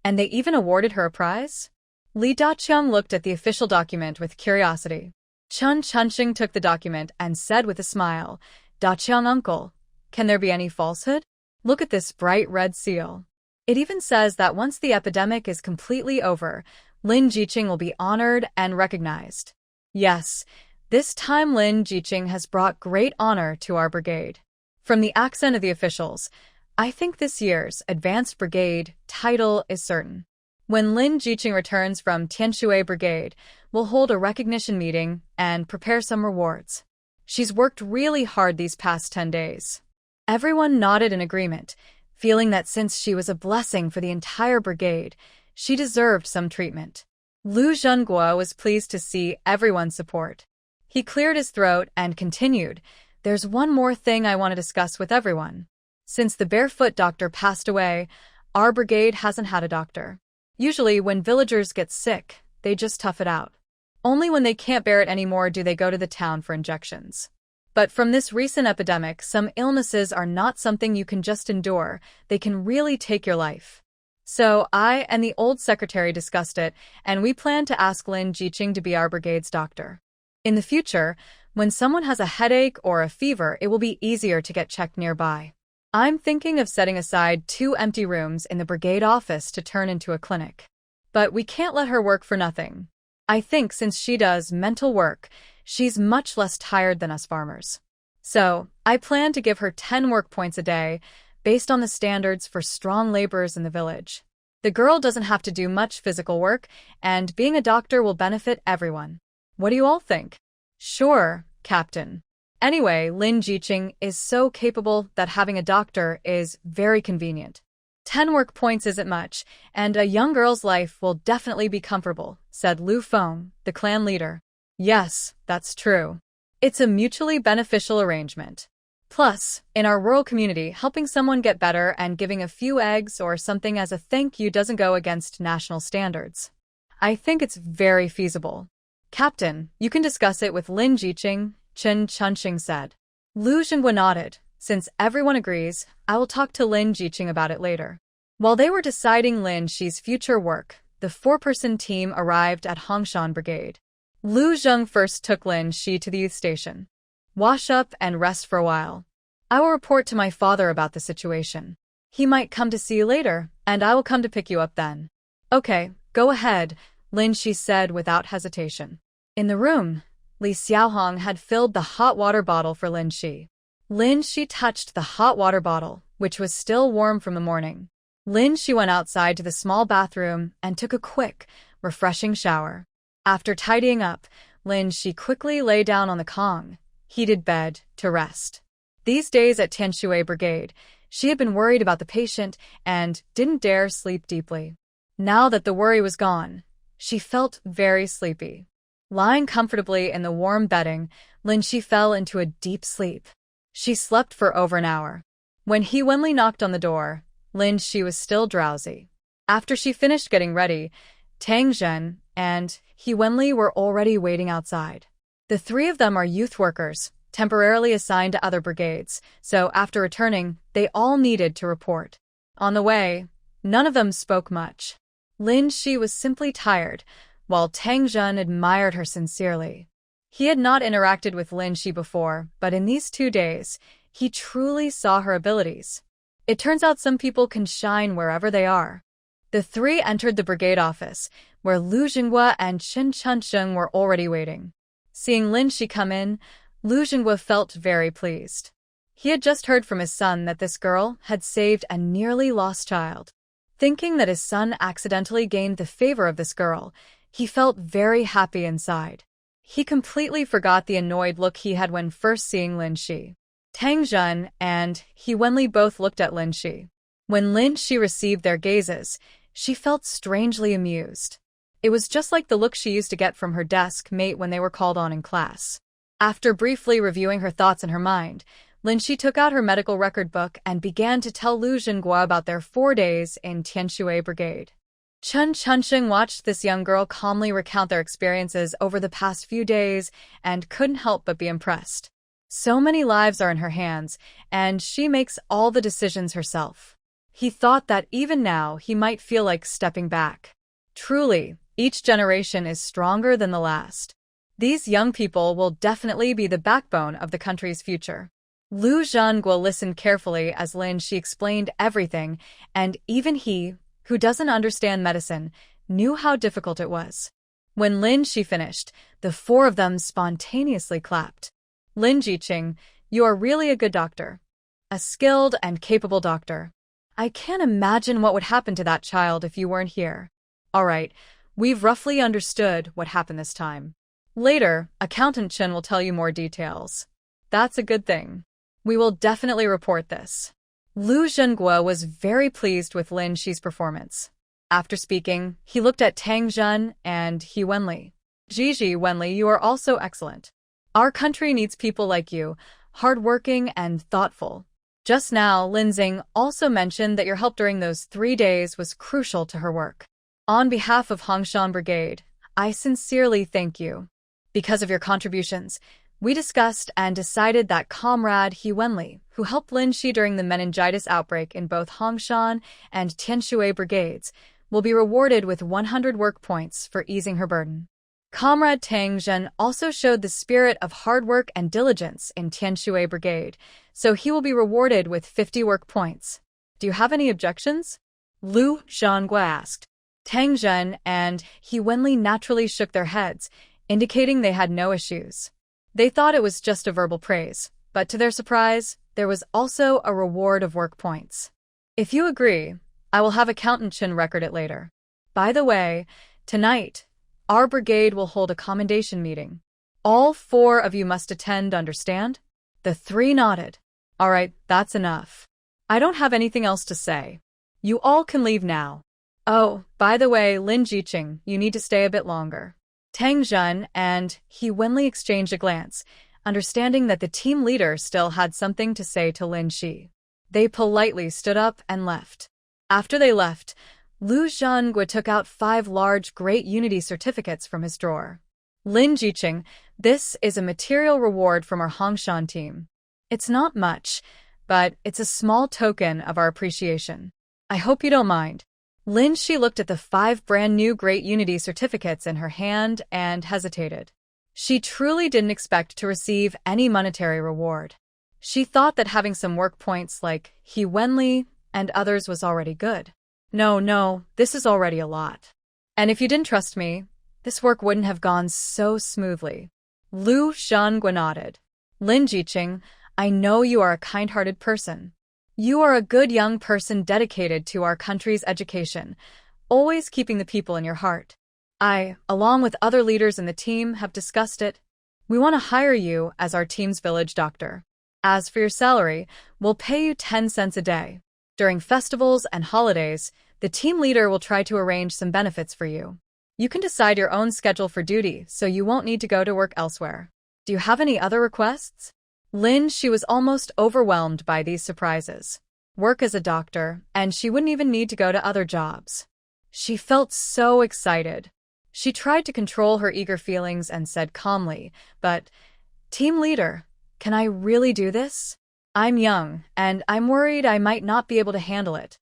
And they even awarded her a prize? Li Daqiang looked at the official document with curiosity. Chen Chunxing took the document and said with a smile, Daqiang uncle, can there be any falsehood? Look at this bright red seal. It even says that once the epidemic is completely over, Lin Jiqing will be honored and recognized. Yes, this time Lin Jiqing has brought great honor to our brigade. From the accent of the officials, I think this year's Advanced Brigade title is certain. When Lin Jiqing returns from Tianshui Brigade, we'll hold a recognition meeting and prepare some rewards. She's worked really hard these past 10 days. Everyone nodded in agreement, feeling that since she was a blessing for the entire brigade, she deserved some treatment. Lu Zhengguo was pleased to see everyone's support. He cleared his throat and continued, there's one more thing I want to discuss with everyone. Since the barefoot doctor passed away, our brigade hasn't had a doctor. Usually when villagers get sick, they just tough it out. Only when they can't bear it anymore do they go to the town for injections. But from this recent epidemic, some illnesses are not something you can just endure, they can really take your life. So I and the old secretary discussed it, and we plan to ask Lin Jiqing to be our brigade's doctor. In the future, when someone has a headache or a fever, it will be easier to get checked nearby. I'm thinking of setting aside 2 empty rooms in the brigade office to turn into a clinic. But we can't let her work for nothing. I think since she does mental work, she's much less tired than us farmers. So, I plan to give her 10 work points a day, based on the standards for strong laborers in the village. The girl doesn't have to do much physical work, and being a doctor will benefit everyone. What do you all think? Sure, Captain. Anyway, Lin Jiqing is so capable that having a doctor is very convenient. 10 work points isn't much, and a young girl's life will definitely be comfortable, said Lu Feng, the clan leader. Yes, that's true. It's a mutually beneficial arrangement. Plus, in our rural community, helping someone get better and giving a few eggs or something as a thank you doesn't go against national standards. I think it's very feasible. Captain, you can discuss it with Lin Jiqing, Chen Chunxing said. Lu Zhengguo nodded. Since everyone agrees, I will talk to Lin Jiqing about it later. While they were deciding Lin Shi's future work, the 4-person team arrived at Hongshan Brigade. Lu Zheng first took Lin Shi to the youth station. Wash up and rest for a while. I will report to my father about the situation. He might come to see you later, and I will come to pick you up then. Okay, go ahead, Lin Shi said without hesitation. In the room, Li Xiaohong had filled the hot water bottle for Lin Shi. Lin Shi touched the hot water bottle, which was still warm from the morning. Lin Shi went outside to the small bathroom and took a quick, refreshing shower. After tidying up, Lin Shi quickly lay down on the Kong, heated bed, to rest. These days at Tianshui Brigade, she had been worried about the patient and didn't dare sleep deeply. Now that the worry was gone, she felt very sleepy. Lying comfortably in the warm bedding, Lin Shi fell into a deep sleep. She slept for over an hour. When He Wenli knocked on the door, Lin Shi was still drowsy. After she finished getting ready, Tang Zhen and He Wenli were already waiting outside. The 3 of them are youth workers, temporarily assigned to other brigades, so after returning, they all needed to report. On the way, none of them spoke much. Lin Shi was simply tired, while Tang Zhen admired her sincerely. He had not interacted with Lin Shi before, but in these 2 days, He truly saw her abilities. It turns out some people can shine wherever they are. The three entered the brigade office, where Lu Jinghua and Qin Chunsheng were already waiting. Seeing Lin Shi come in, Lu Jinghua felt very pleased. He had just heard from his son that this girl had saved a nearly lost child. Thinking that his son accidentally gained the favor of this girl, he felt very happy inside. He completely forgot the annoyed look he had when first seeing Lin Shi. Tang Zhen and He Wenli both looked at Lin Shi. When Lin Shi received their gazes, she felt strangely amused. It was just like the look she used to get from her desk mate when they were called on in class. After briefly reviewing her thoughts in her mind, Lin Shi took out her medical record book and began to tell Lu Jinghua about their 4 days in Tianshui Brigade. Chen Chunsheng watched this young girl calmly recount their experiences over the past few days and couldn't help but be impressed. So many lives are in her hands, and she makes all the decisions herself. He thought that even now he might feel like stepping back. Truly, each generation is stronger than the last. These young people will definitely be the backbone of the country's future. Lu Zhanguo listened carefully as Lin Shi explained everything, and even he, who doesn't understand medicine, knew how difficult it was. When Lin Shi finished, the four of them spontaneously clapped. Lin Jiqing, you are really a good doctor. A skilled and capable doctor. I can't imagine what would happen to that child if you weren't here. All right, we've roughly understood what happened this time. Later, Accountant Chen will tell you more details. That's a good thing. We will definitely report this. Lu Zhenguo was very pleased with Lin Shi's performance. After speaking, he looked at Tang Zhen and He Wenli. Ji Wenli, you are also excellent. Our country needs people like you, hardworking and thoughtful. Just now, Lin Xing also mentioned that your help during those 3 days was crucial to her work. On behalf of Hongshan Brigade, I sincerely thank you. Because of your contributions, we discussed and decided that Comrade He Wenli, who helped Lin Shi during the meningitis outbreak in both Hongshan and Tianshui brigades, will be rewarded with 100 work points for easing her burden. Comrade Tang Zhen also showed the spirit of hard work and diligence in Tianshui Brigade, so he will be rewarded with 50 work points. Do you have any objections? Lu Zhanguo asked. Tang Zhen and He Wenli naturally shook their heads, indicating they had no issues. They thought it was just a verbal praise, but to their surprise, there was also a reward of work points. If you agree, I will have Accountant Chen record it later. By the way, tonight, our brigade will hold a commendation meeting. All 4 of you must attend, understand? The 3 nodded. All right, that's enough. I don't have anything else to say. You all can leave now. Oh, by the way, Lin Jiqing, you need to stay a bit longer. Tang Zhen and He Wenli exchanged a glance, understanding that the team leader still had something to say to Lin Shi. They politely stood up and left. After they left, Lu Zhanguo took out 5 large Great Unity certificates from his drawer. Lin Jiqing, this is a material reward from our Hongshan team. It's not much, but it's a small token of our appreciation. I hope you don't mind. Lin Shi looked at the 5 brand new Great Unity certificates in her hand and hesitated. She truly didn't expect to receive any monetary reward. She thought that having some work points like He Wenli and others was already good. No, this is already a lot. And if you didn't trust me, this work wouldn't have gone so smoothly. Lu Zhanguo nodded. Lin Jiqing, I know you are a kind-hearted person. You are a good young person dedicated to our country's education, always keeping the people in your heart. I, along with other leaders in the team, have discussed it. We want to hire you as our team's village doctor. As for your salary, we'll pay you 10 cents a day. During festivals and holidays, the team leader will try to arrange some benefits for you. You can decide your own schedule for duty, so you won't need to go to work elsewhere. Do you have any other requests? Lin Shi was almost overwhelmed by these surprises. Work as a doctor, and she wouldn't even need to go to other jobs. She felt so excited. She tried to control her eager feelings and said calmly, but, Team leader, can I really do this? I'm young, and I'm worried I might not be able to handle it.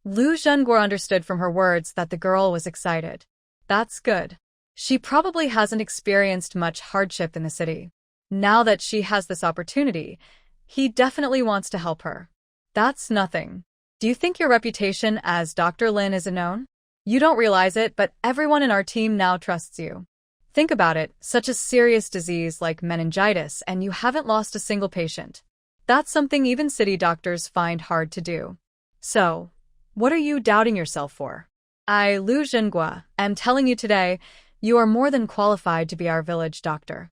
Lu Zhenguo understood from her words that the girl was excited. That's good. She probably hasn't experienced much hardship in the city. Now that she has this opportunity, He definitely wants to help her. That's nothing. Do you think your reputation as Dr. Lin is known? You don't realize it, but everyone in our team now trusts you. Think about it, such a serious disease like meningitis, and you haven't lost a single patient. That's something even city doctors find hard to do. So, what are you doubting yourself for? I, Lu Zhenghua, am telling you today, you are more than qualified to be our village doctor.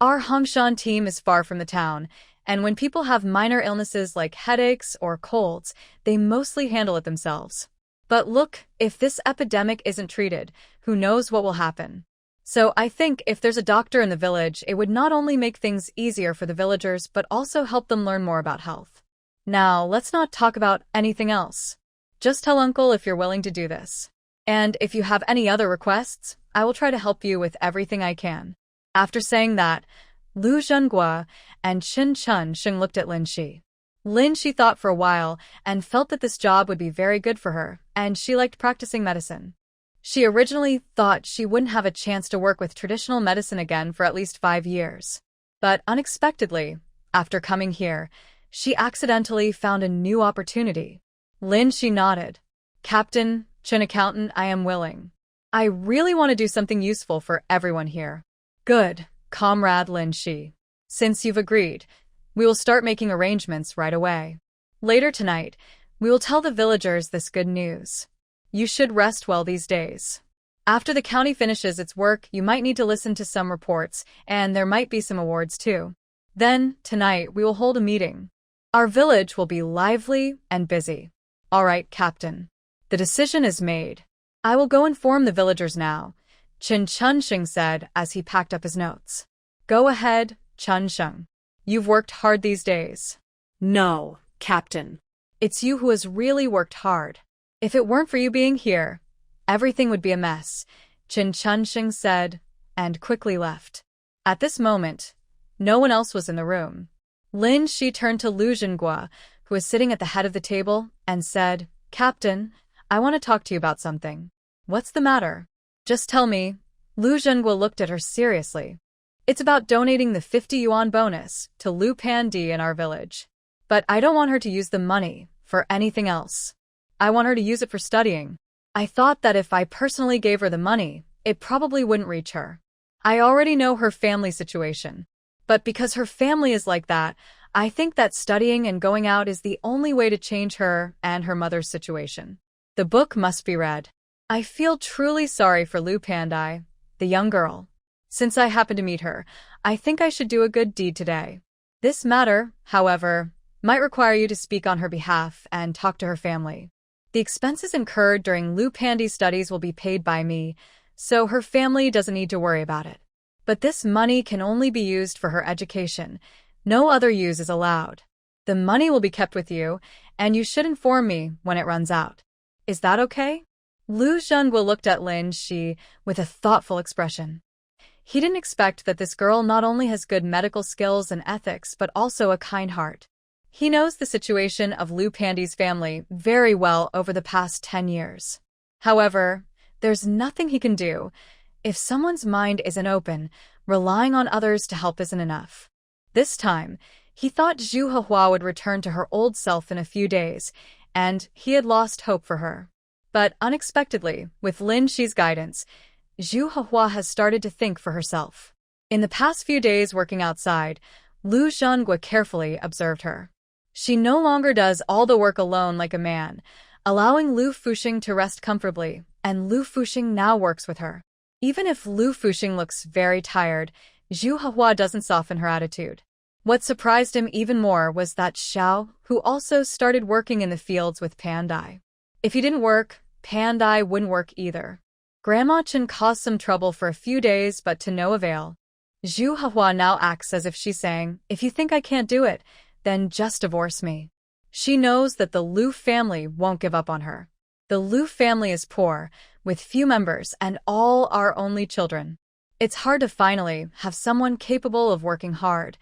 Our Hongshan team is far from the town, and when people have minor illnesses like headaches or colds, they mostly handle it themselves. But look, if this epidemic isn't treated, who knows what will happen? So I think if there's a doctor in the village, it would not only make things easier for the villagers, but also help them learn more about health. Now, let's not talk about anything else. Just tell Uncle if you're willing to do this. And if you have any other requests, I will try to help you with everything I can. After saying that, Lu Zhenghua and Qin Chunsheng looked at Lin Shi. Lin Shi thought for a while and felt that this job would be very good for her, and she liked practicing medicine. She originally thought she wouldn't have a chance to work with traditional medicine again for at least 5 years. But unexpectedly, after coming here, she accidentally found a new opportunity. Lin Shi nodded. Captain, Chin Accountant, I am willing. I really want to do something useful for everyone here. Good, Comrade Lin Shi. Since you've agreed, we will start making arrangements right away. Later tonight, we will tell the villagers this good news. You should rest well these days. After the county finishes its work, you might need to listen to some reports, and there might be some awards too. Then, tonight, we will hold a meeting. Our village will be lively and busy. All right, Captain. The decision is made. I will go inform the villagers now, Qin Chunsheng said as he packed up his notes. Go ahead, Chunsheng. You've worked hard these days. No, Captain. It's you who has really worked hard. If it weren't for you being here, everything would be a mess, Qin Chunsheng said, and quickly left. At this moment, no one else was in the room. Lin Shi turned to Lu Zhenghua, who was sitting at the head of the table, and said, Captain, I want to talk to you about something. What's the matter? Just tell me. Lu Zhenghua looked at her seriously. It's about donating the 50 yuan bonus to Lu Pandi in our village. But I don't want her to use the money for anything else. I want her to use it for studying. I thought that if I personally gave her the money, it probably wouldn't reach her. I already know her family situation. But because her family is like that, I think that studying and going out is the only way to change her and her mother's situation. The book must be read. I feel truly sorry for Lu Pandai, the young girl. Since I happened to meet her, I think I should do a good deed today. This matter, however, might require you to speak on her behalf and talk to her family. The expenses incurred during Lu Pandi's studies will be paid by me, so her family doesn't need to worry about it. But this money can only be used for her education. No other use is allowed. The money will be kept with you, and you should inform me when it runs out. Is that okay? Lu Zhenghua looked at Lin Shi with a thoughtful expression. He didn't expect that this girl not only has good medical skills and ethics, but also a kind heart. He knows the situation of Lu Pandi's family very well over the past 10 years. However, there's nothing he can do. If someone's mind isn't open, relying on others to help isn't enough. This time, he thought Zhu Hehua would return to her old self in a few days, and he had lost hope for her. But unexpectedly, with Lin Shi's guidance, Zhu Hehua has started to think for herself. In the past few days working outside, Lu Zhenghua carefully observed her. She no longer does all the work alone like a man, allowing Lu Fuxing to rest comfortably, and Lu Fuxing now works with her. Even if Lu Fuxing looks very tired, Zhu Hehua doesn't soften her attitude. What surprised him even more was that Xiao, who also started working in the fields with Pandai. If he didn't work, Pandai wouldn't work either. Grandma Chen caused some trouble for a few days, but to no avail. Zhu Hehua now acts as if she's saying, if you think I can't do it, then just divorce me. She knows that the Lu family won't give up on her. The Lu family is poor, with few members and all are only children. It's hard to finally have someone capable of working hard.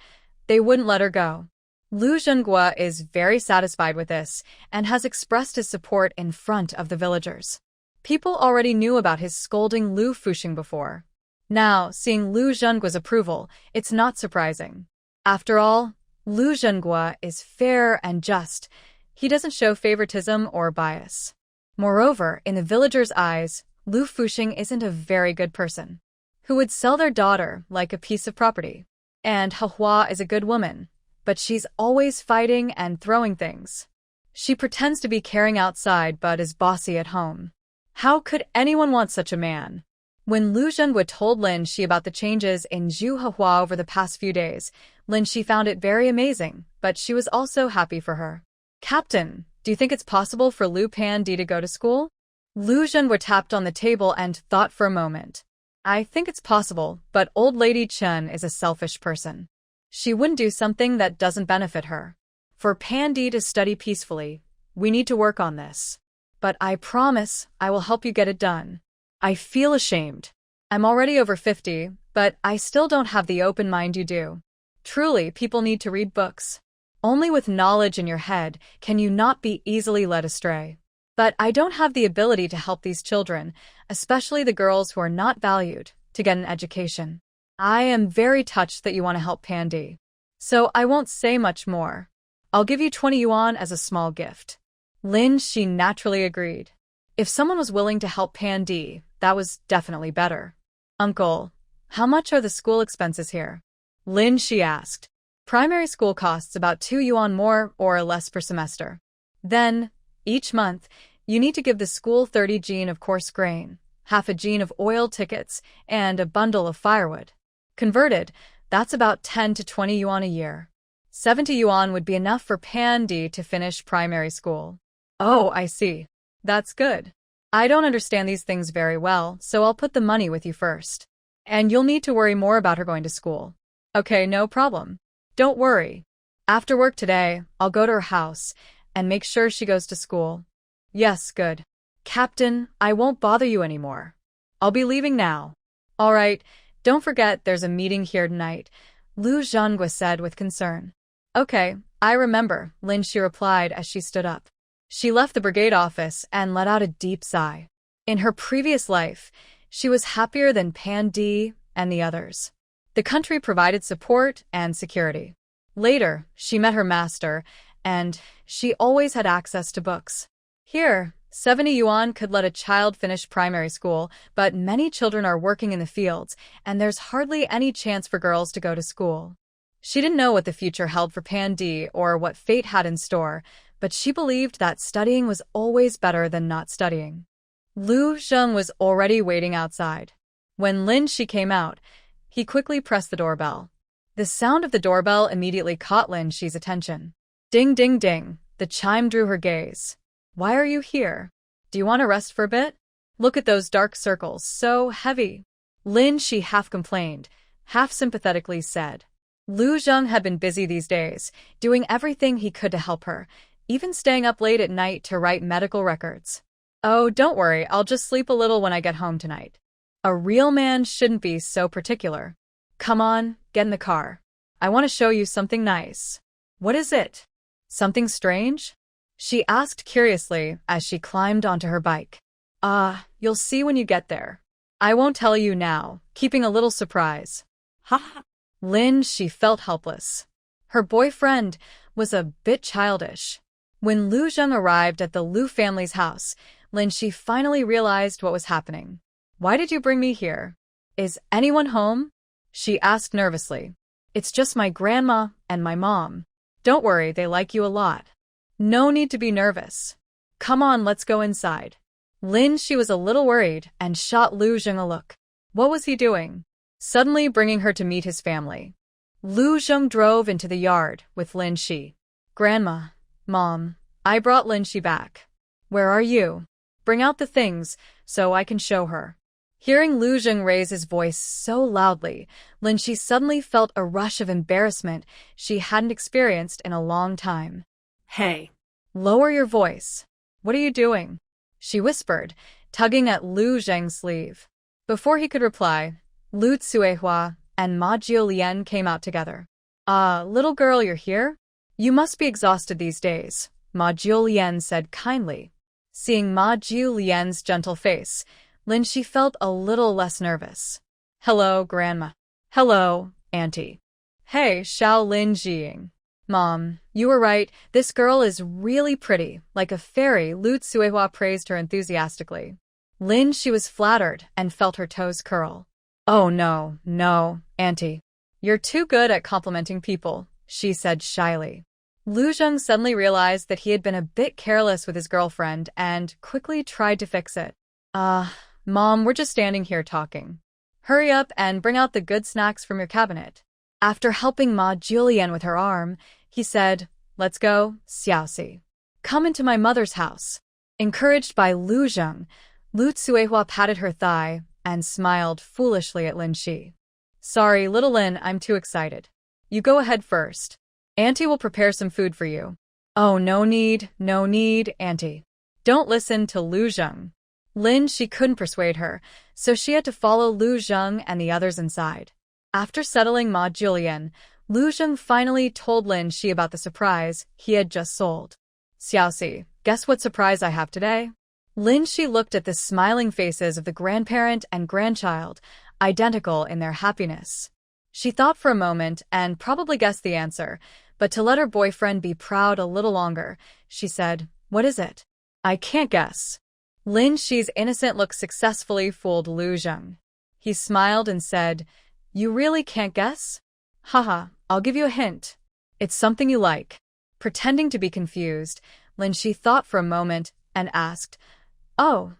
They wouldn't let her go. Lu Zhenghua is very satisfied with this and has expressed his support in front of the villagers. People already knew about his scolding Lu Fuxing before. Now, seeing Lu Zhenghua's approval, it's not surprising. After all, Lu Zhenghua is fair and just. He doesn't show favoritism or bias. Moreover, in the villagers' eyes, Lu Fuxing isn't a very good person, who would sell their daughter like a piece of property. And Hua is a good woman, but she's always fighting and throwing things. She pretends to be caring outside but is bossy at home. How could anyone want such a man? When Lu Zhenghua told Lin Shi about the changes in Zhu Hua over the past few days, Lin Shi found it very amazing, but she was also happy for her. Captain, do you think it's possible for Lu Pandi to go to school? Lu Zhenghua tapped on the table and thought for a moment. I think it's possible, but old lady Chen is a selfish person. She wouldn't do something that doesn't benefit her. For Pandi to study peacefully, we need to work on this. But I promise I will help you get it done. I feel ashamed. I'm already over 50, but I still don't have the open mind you do. Truly, people need to read books. Only with knowledge in your head can you not be easily led astray. But I don't have the ability to help these children, especially the girls who are not valued, to get an education. I am very touched that you want to help Pandi. So I won't say much more. I'll give you 20 yuan as a small gift. Lin Shi naturally agreed. If someone was willing to help Pandi, that was definitely better. Uncle, how much are the school expenses here? Lin Shi asked. Primary school costs about 2 yuan more or less per semester. Then, each month, you need to give the school 30 jin of coarse grain, half a jin of oil tickets, and a bundle of firewood. Converted, that's about 10 to 20 yuan a year. 70 yuan would be enough for Pandi to finish primary school. Oh, I see. That's good. I don't understand these things very well, so I'll put the money with you first. And you'll need to worry more about her going to school. Okay, no problem. Don't worry. After work today, I'll go to her house and make sure she goes to school. Yes, good. Captain, I won't bother you anymore. I'll be leaving now. All right, don't forget there's a meeting here tonight, Lu Zhenghua said with concern. Okay, I remember, Lin Shi replied as she stood up. She left the brigade office and let out a deep sigh. In her previous life, she was happier than Pandi and the others. The country provided support and security. Later, she met her master, and she always had access to books. Here, 70 yuan could let a child finish primary school, but many children are working in the fields, and there's hardly any chance for girls to go to school. She didn't know what the future held for Pandi or what fate had in store, but she believed that studying was always better than not studying. Lu Zheng was already waiting outside. When Lin Shi came out, he quickly pressed the doorbell. The sound of the doorbell immediately caught Lin Shi's attention. Ding, ding, ding. The chime drew her gaze. Why are you here? Do you want to rest for a bit? Look at those dark circles, so heavy. Lin Shi half complained, half sympathetically said. Lu Zheng had been busy these days, doing everything he could to help her, even staying up late at night to write medical records. Oh, don't worry, I'll just sleep a little when I get home tonight. A real man shouldn't be so particular. Come on, get in the car. I want to show you something nice. What is it? Something strange? She asked curiously as she climbed onto her bike. You'll see when you get there. I won't tell you now, keeping a little surprise. Ha! Lin Shi felt helpless. Her boyfriend was a bit childish. When Lu Zheng arrived at the Lu family's house, Lin Shi finally realized what was happening. Why did you bring me here? Is anyone home? She asked nervously. It's just my grandma and my mom. Don't worry, they like you a lot. No need to be nervous. Come on, let's go inside. Lin Shi was a little worried and shot Lu Zheng a look. What was he doing? Suddenly bringing her to meet his family. Lu Zheng drove into the yard with Lin Shi. Grandma, Mom, I brought Lin Shi back. Where are you? Bring out the things so I can show her. Hearing Lu Zheng raise his voice so loudly, Lin Shi suddenly felt a rush of embarrassment she hadn't experienced in a long time. Hey. Lower your voice. What are you doing? She whispered, tugging at Lu Zheng's sleeve. Before he could reply, Lu Tsuehua and Ma Jiulian came out together. Little girl, you're here? You must be exhausted these days, Ma Jiulian said kindly. Seeing Ma Jiulian's gentle face, Lin Shi felt a little less nervous. Hello, Grandma. Hello, Auntie. Hey, Xiao Lin Jiying. Mom, you were right. This girl is really pretty, like a fairy, Lu Tsuehua praised her enthusiastically. She was flattered and felt her toes curl. Oh no, no, Auntie. You're too good at complimenting people, she said shyly. Lu Zheng suddenly realized that he had been a bit careless with his girlfriend and quickly tried to fix it. Mom, we're just standing here talking. Hurry up and bring out the good snacks from your cabinet. After helping Ma Julian with her arm, he said, Let's go, Xiaoxi. Come into my mother's house. Encouraged by Lu Zheng, Lu Tsuehua patted her thigh and smiled foolishly at Lin Shi. Sorry, little Lin, I'm too excited. You go ahead first. Auntie will prepare some food for you. Oh, no need, Auntie. Don't listen to Lu Zheng. Lin Shi couldn't persuade her, so she had to follow Lu Zheng and the others inside. After settling Ma Julian, Lu Zheng finally told Lin Shi about the surprise he had just sold. Xiaoxi, guess what surprise I have today? Lin Shi looked at the smiling faces of the grandparent and grandchild, identical in their happiness. She thought for a moment and probably guessed the answer, but to let her boyfriend be proud a little longer, she said, What is it? I can't guess. Lin Shi's innocent look successfully fooled Lu Zheng. He smiled and said, You really can't guess? Haha, I'll give you a hint. It's something you like. Pretending to be confused, Lin Shi thought for a moment and asked, Oh,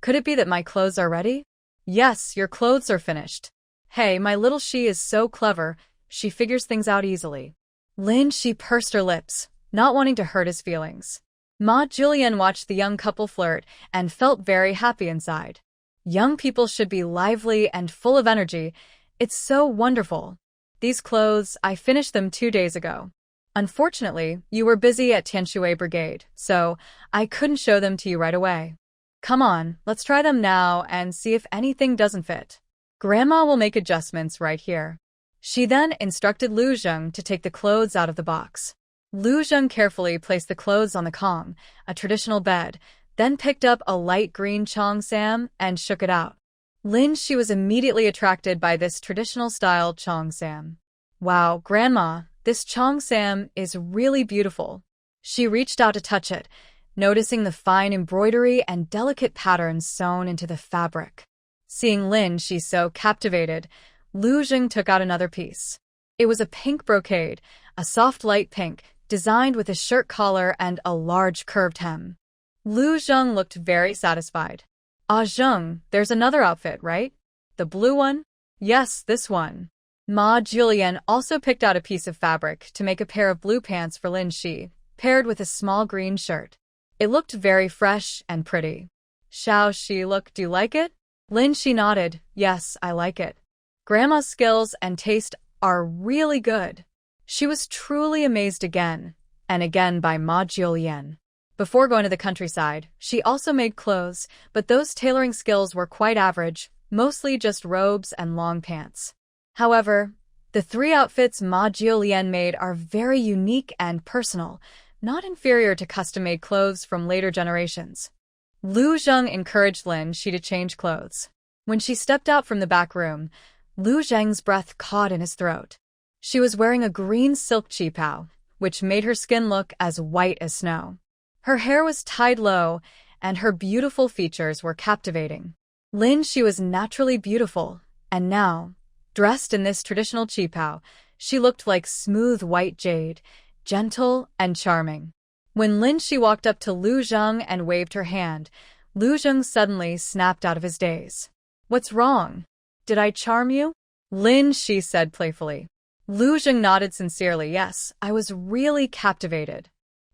could it be that my clothes are ready? Yes, your clothes are finished. Hey, my little Shi is so clever, she figures things out easily. Lin Shi pursed her lips, not wanting to hurt his feelings. Ma Julian watched the young couple flirt and felt very happy inside. Young people should be lively and full of energy. It's so wonderful. These clothes, I finished them 2 days ago. Unfortunately, you were busy at Tianshui Brigade, so I couldn't show them to you right away. Come on, let's try them now and see if anything doesn't fit. Grandma will make adjustments right here. She then instructed Lu Zheng to take the clothes out of the box. Lu Zheng carefully placed the clothes on the kong, a traditional bed, then picked up a light green cheongsam and shook it out. Lin Shi was immediately attracted by this traditional-style cheongsam. Wow, Grandma, this cheongsam is really beautiful. She reached out to touch it, noticing the fine embroidery and delicate patterns sewn into the fabric. Seeing Lin Shi so captivated, Lu Zheng took out another piece. It was a pink brocade, a soft light pink, designed with a shirt collar and a large curved hem. Lu Zheng looked very satisfied. Ah Zheng, there's another outfit, right? The blue one? Yes, this one. Ma Julian also picked out a piece of fabric to make a pair of blue pants for Lin Shi, paired with a small green shirt. It looked very fresh and pretty. Xiao Shi, look, do you like it? Lin Shi nodded. Yes, I like it. Grandma's skills and taste are really good. She was truly amazed again and again by Ma Julian. Before going to the countryside, she also made clothes, but those tailoring skills were quite average, mostly just robes and long pants. However, the 3 outfits Ma Julian made are very unique and personal, not inferior to custom-made clothes from later generations. Lu Zheng encouraged Lin Shi to change clothes. When she stepped out from the back room, Lu Zheng's breath caught in his throat. She was wearing a green silk qipao, which made her skin look as white as snow. Her hair was tied low, and her beautiful features were captivating. Lin Shi was naturally beautiful, and now, dressed in this traditional qipao, she looked like smooth white jade, gentle and charming. When Lin Shi walked up to Lu Zheng and waved her hand, Lu Zheng suddenly snapped out of his daze. What's wrong? Did I charm you? Lin Shi said playfully. Lu Zheng nodded sincerely. Yes, I was really captivated.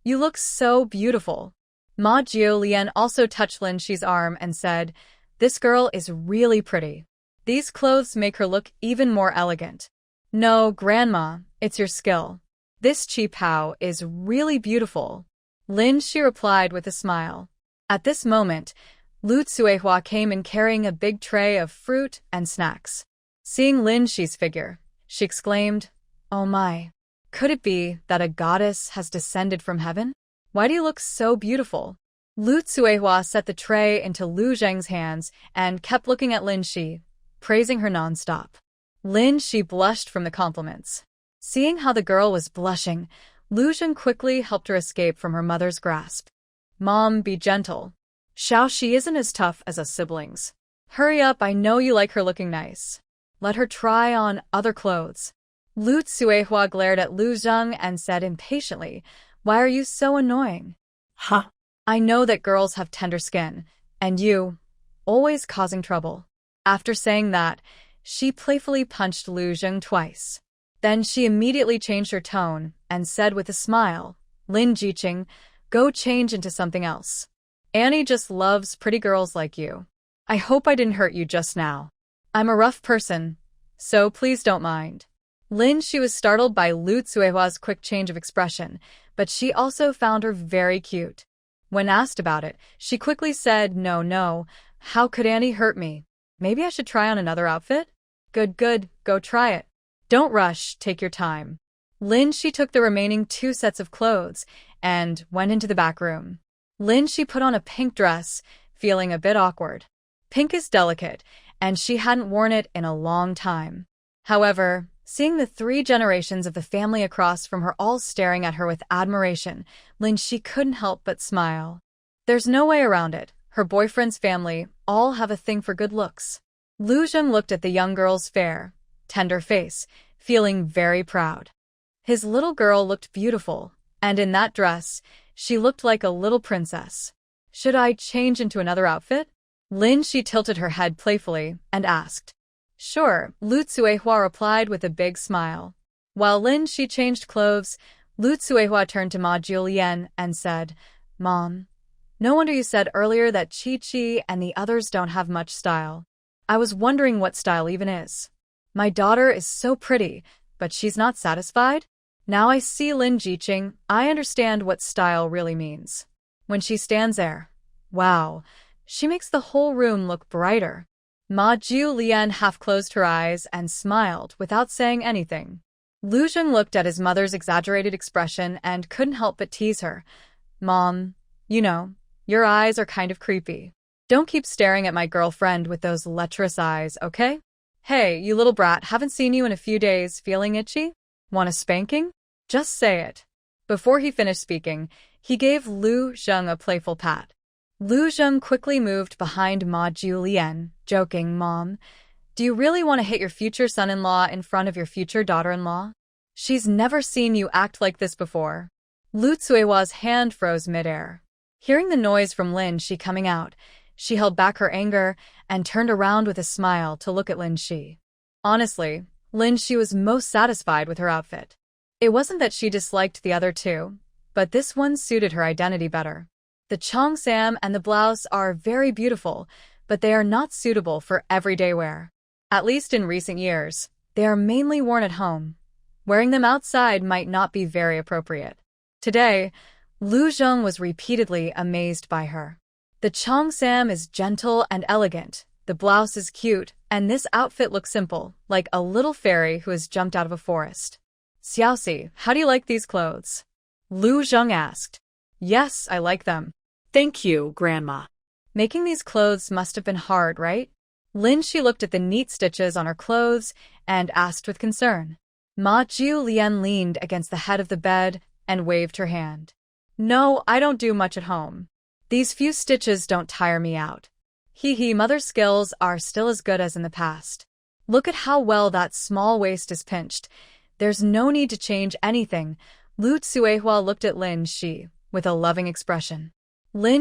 You look so beautiful. Ma Jiulian also touched Lin Shi's arm and said, This girl is really pretty. These clothes make her look even more elegant. No, Grandma, it's your skill. This qipao is really beautiful. Lin Shi replied with a smile. At this moment, Lu Tsuehua came in carrying a big tray of fruit and snacks. Seeing Lin Shi's figure, she exclaimed, Oh my! Could it be that a goddess has descended from heaven? Why do you look so beautiful? Lu Tsuehua set the tray into Lu Zheng's hands and kept looking at Lin Shi, praising her non-stop. Lin Shi blushed from the compliments. Seeing how the girl was blushing, Lu Zheng quickly helped her escape from her mother's grasp. Mom, be gentle. Xiaoxi isn't as tough as us siblings. Hurry up, I know you like her looking nice. Let her try on other clothes. Lu Tsuehua glared at Lu Zheng and said impatiently, why are you so annoying? Huh? I know that girls have tender skin, and you, always causing trouble. After saying that, she playfully punched Lu Zheng twice. Then she immediately changed her tone and said with a smile, Lin Jiqing, go change into something else. Annie just loves pretty girls like you. I hope I didn't hurt you just now. I'm a rough person, so please don't mind. She was startled by Lu Tsuehua's quick change of expression, but she also found her very cute. When asked about it, she quickly said, no, how could Annie hurt me? Maybe I should try on another outfit? Good, go try it. Don't rush, take your time. She took the remaining 2 sets of clothes and went into the back room. She put on a pink dress, feeling a bit awkward. Pink is delicate, and she hadn't worn it in a long time. However, seeing the 3 generations of the family across from her all staring at her with admiration, she couldn't help but smile. There's no way around it. Her boyfriend's family all have a thing for good looks. Lu Zheng looked at the young girl's fair, tender face, feeling very proud. His little girl looked beautiful, and in that dress, she looked like a little princess. Should I change into another outfit? She tilted her head playfully and asked. Sure, Lu Tsuehua replied with a big smile. While she changed clothes, Lu Tsuehua turned to Ma Julian and said, Mom, no wonder you said earlier that Chi-Chi and the others don't have much style. I was wondering what style even is. My daughter is so pretty, but she's not satisfied? Now I see Lin Jiqing, I understand what style really means. When she stands there, wow, she makes the whole room look brighter. Ma Julian half closed her eyes and smiled without saying anything. Lu Zheng looked at his mother's exaggerated expression and couldn't help but tease her. Mom, you know, your eyes are kind of creepy. Don't keep staring at my girlfriend with those lecherous eyes, okay? Hey, you little brat, haven't seen you in a few days, feeling itchy? Want a spanking? Just say it. Before he finished speaking, he gave Lu Zheng a playful pat. Lu Zheng quickly moved behind Ma Julian, joking, Mom, do you really want to hit your future son-in-law in front of your future daughter-in-law? She's never seen you act like this before. Lu Tsuehua's hand froze midair. Hearing the noise from Shi coming out, she held back her anger and turned around with a smile to look at Shi. Honestly, Shi was most satisfied with her outfit. It wasn't that she disliked the other 2, but this one suited her identity better. The cheongsam and the blouse are very beautiful, but they are not suitable for everyday wear. At least in recent years, they are mainly worn at home. Wearing them outside might not be very appropriate. Today, Lu Zheng was repeatedly amazed by her. The cheongsam is gentle and elegant, the blouse is cute, and this outfit looks simple, like a little fairy who has jumped out of a forest. Xiaoxi, how do you like these clothes? Lu Zheng asked. Yes, I like them. Thank you, Grandma. Making these clothes must have been hard, right? She looked at the neat stitches on her clothes and asked with concern. Ma Julian leaned against the head of the bed and waved her hand. No, I don't do much at home. These few stitches don't tire me out. Mother's skills are still as good as in the past. Look at how well that small waist is pinched. There's no need to change anything. Lu Tsuehua looked at Shi with a loving expression.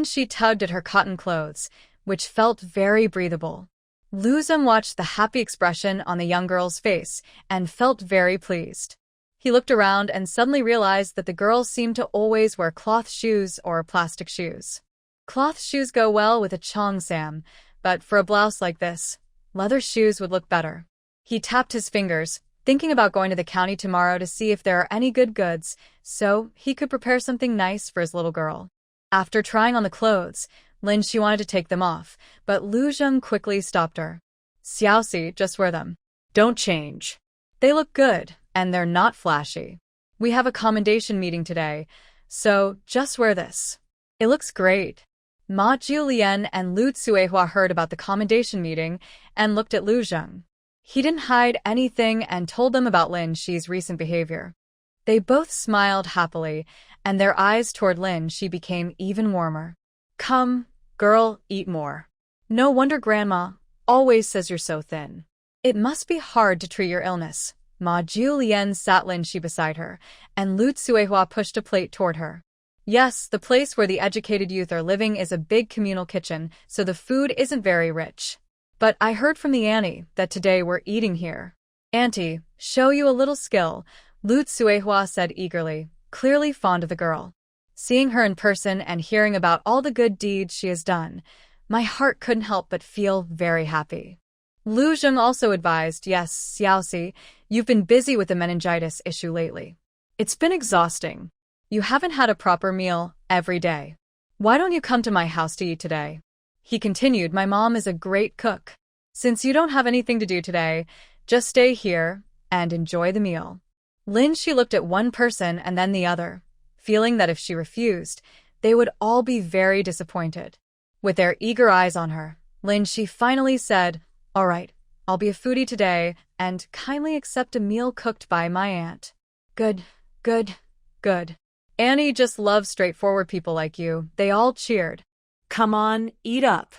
Shi tugged at her cotton clothes, which felt very breathable. Lu Zheng watched the happy expression on the young girl's face and felt very pleased. He looked around and suddenly realized that the girl seemed to always wear cloth shoes or plastic shoes. Cloth shoes go well with a cheongsam, but for a blouse like this, leather shoes would look better. He tapped his fingers, thinking about going to the county tomorrow to see if there are any good goods, so he could prepare something nice for his little girl. After trying on the clothes, Shi wanted to take them off, but Lu Zheng quickly stopped her. Xiaoxi, just wear them. Don't change. They look good, and they're not flashy. We have a commendation meeting today, so just wear this. It looks great. Ma Julian and Lu Tsuehua heard about the commendation meeting and looked at Lu Zheng. He didn't hide anything and told them about Shi's recent behavior. They both smiled happily, and their eyes toward Lin Shi became even warmer. Come, girl, eat more. No wonder Grandma always says you're so thin. It must be hard to treat your illness. Ma Julian sat Lin Shi beside her, and Lu Tsuehua pushed a plate toward her. Yes, the place where the educated youth are living is a big communal kitchen, so the food isn't very rich. But I heard from the auntie that today we're eating here. Auntie, show you a little skill, Lu Tsuehua said eagerly, clearly fond of the girl. Seeing her in person and hearing about all the good deeds she has done, my heart couldn't help but feel very happy. Lu Zheng also advised, yes, Xiaoxi, you've been busy with the meningitis issue lately. It's been exhausting. You haven't had a proper meal every day. Why don't you come to my house to eat today? He continued, my mom is a great cook. Since you don't have anything to do today, just stay here and enjoy the meal. Lin Shi looked at one person and then the other, feeling that if she refused, they would all be very disappointed. With their eager eyes on her, Lin Shi finally said, all right, I'll be a foodie today and kindly accept a meal cooked by my aunt. Good, good, good. Annie just loves straightforward people like you. They all cheered. Come on, eat up,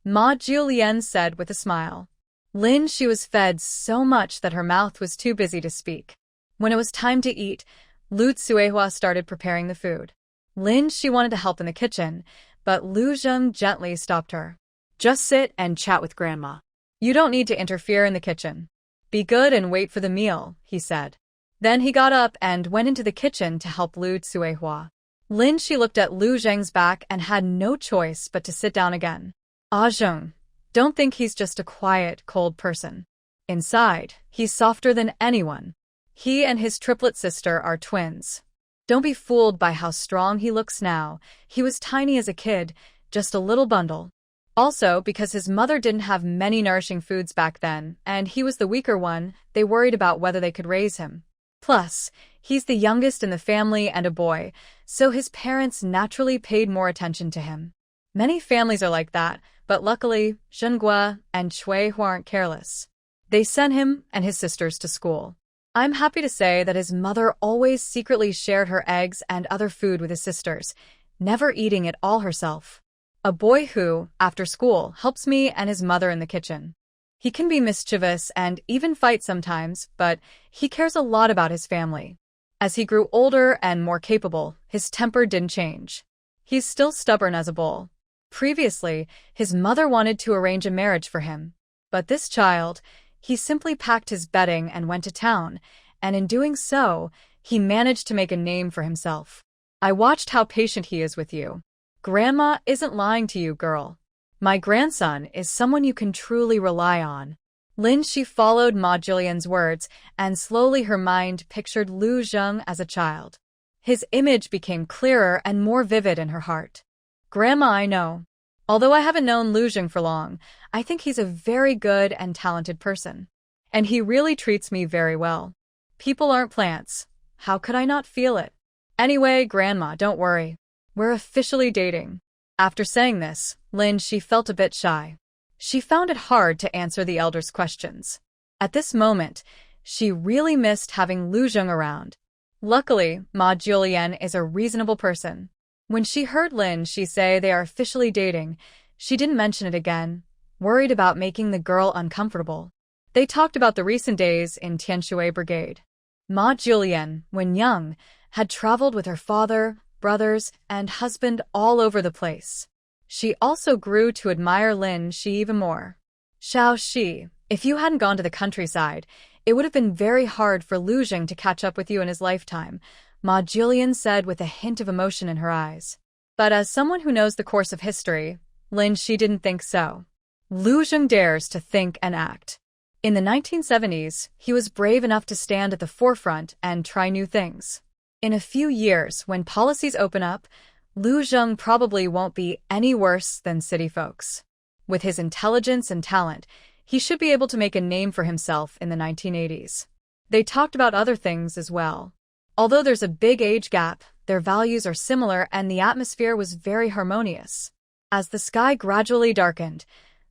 Ma Julian said with a smile. Lin Shi was fed so much that her mouth was too busy to speak. When it was time to eat, Lu Tsuehua started preparing the food. Lin Shi wanted to help in the kitchen, but Lu Zheng gently stopped her. Just sit and chat with Grandma. You don't need to interfere in the kitchen. Be good and wait for the meal, he said. Then he got up and went into the kitchen to help Lu Tsuehua. Lin Shi looked at Lu Zheng's back and had no choice but to sit down again. Ah Zheng, don't think he's just a quiet, cold person. Inside, he's softer than anyone. He and his triplet sister are twins. Don't be fooled by how strong he looks now. He was tiny as a kid, just a little bundle. Also, because his mother didn't have many nourishing foods back then, and he was the weaker one, they worried about whether they could raise him. Plus, he's the youngest in the family and a boy, so his parents naturally paid more attention to him. Many families are like that, but luckily, Zhenghua and Shuihua aren't careless. They sent him and his sisters to school. I'm happy to say that his mother always secretly shared her eggs and other food with his sisters, never eating it all herself. A boy who, after school, helps me and his mother in the kitchen. He can be mischievous and even fight sometimes, but he cares a lot about his family. As he grew older and more capable, his temper didn't change. He's still stubborn as a bull. Previously, his mother wanted to arrange a marriage for him. But this child, he simply packed his bedding and went to town, and in doing so, he managed to make a name for himself. I watched how patient he is with you. Grandma isn't lying to you, girl. My grandson is someone you can truly rely on. Lin Shi followed Ma Jillian's words, and slowly her mind pictured Lu Zheng as a child. His image became clearer and more vivid in her heart. Grandma, I know. Although I haven't known Lu Zheng for long, I think he's a very good and talented person. And he really treats me very well. People aren't plants. How could I not feel it? Anyway, Grandma, don't worry. We're officially dating. After saying this, Lin Shi felt a bit shy. She found it hard to answer the elder's questions. At this moment, she really missed having Lu Zheng around. Luckily, Ma Julian is a reasonable person. When she heard Lin Shi say they are officially dating, she didn't mention it again, worried about making the girl uncomfortable. They talked about the recent days in Tianshui Brigade. Ma Julian, when young, had traveled with her father, brothers, and husband all over the place. She also grew to admire Lin Shi even more. Xiao Shi, if you hadn't gone to the countryside, it would have been very hard for Lu Zheng to catch up with you in his lifetime, Ma Julian said with a hint of emotion in her eyes. But as someone who knows the course of history, Lin Shi didn't think so. Lu Zheng dares to think and act. In the 1970s, he was brave enough to stand at the forefront and try new things. In a few years, when policies open up, Lu Zheng probably won't be any worse than city folks. With his intelligence and talent, he should be able to make a name for himself in the 1980s. They talked about other things as well. Although there's a big age gap, their values are similar and the atmosphere was very harmonious. As the sky gradually darkened,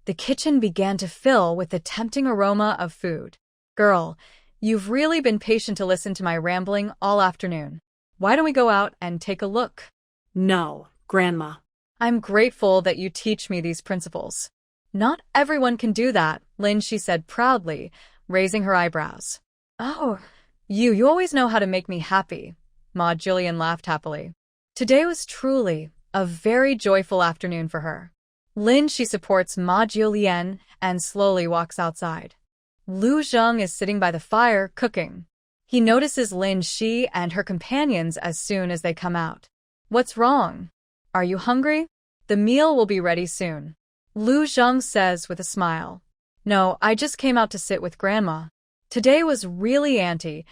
the kitchen began to fill with the tempting aroma of food. Girl, You've really been patient to listen to my rambling all afternoon. Why don't we go out and take a look? No, Grandma. I'm grateful that you teach me these principles. Not everyone can do that, she said proudly, raising her eyebrows. Oh, you always know how to make me happy, Ma Jillian laughed happily. Today was truly a very joyful afternoon for her. She supports Ma Jillian and slowly walks outside. Lu Zheng is sitting by the fire, cooking. He notices Shi and her companions as soon as they come out. What's wrong? Are you hungry? The meal will be ready soon. Lu Zheng says with a smile. No, I just came out to sit with Grandma. Today was really auntie,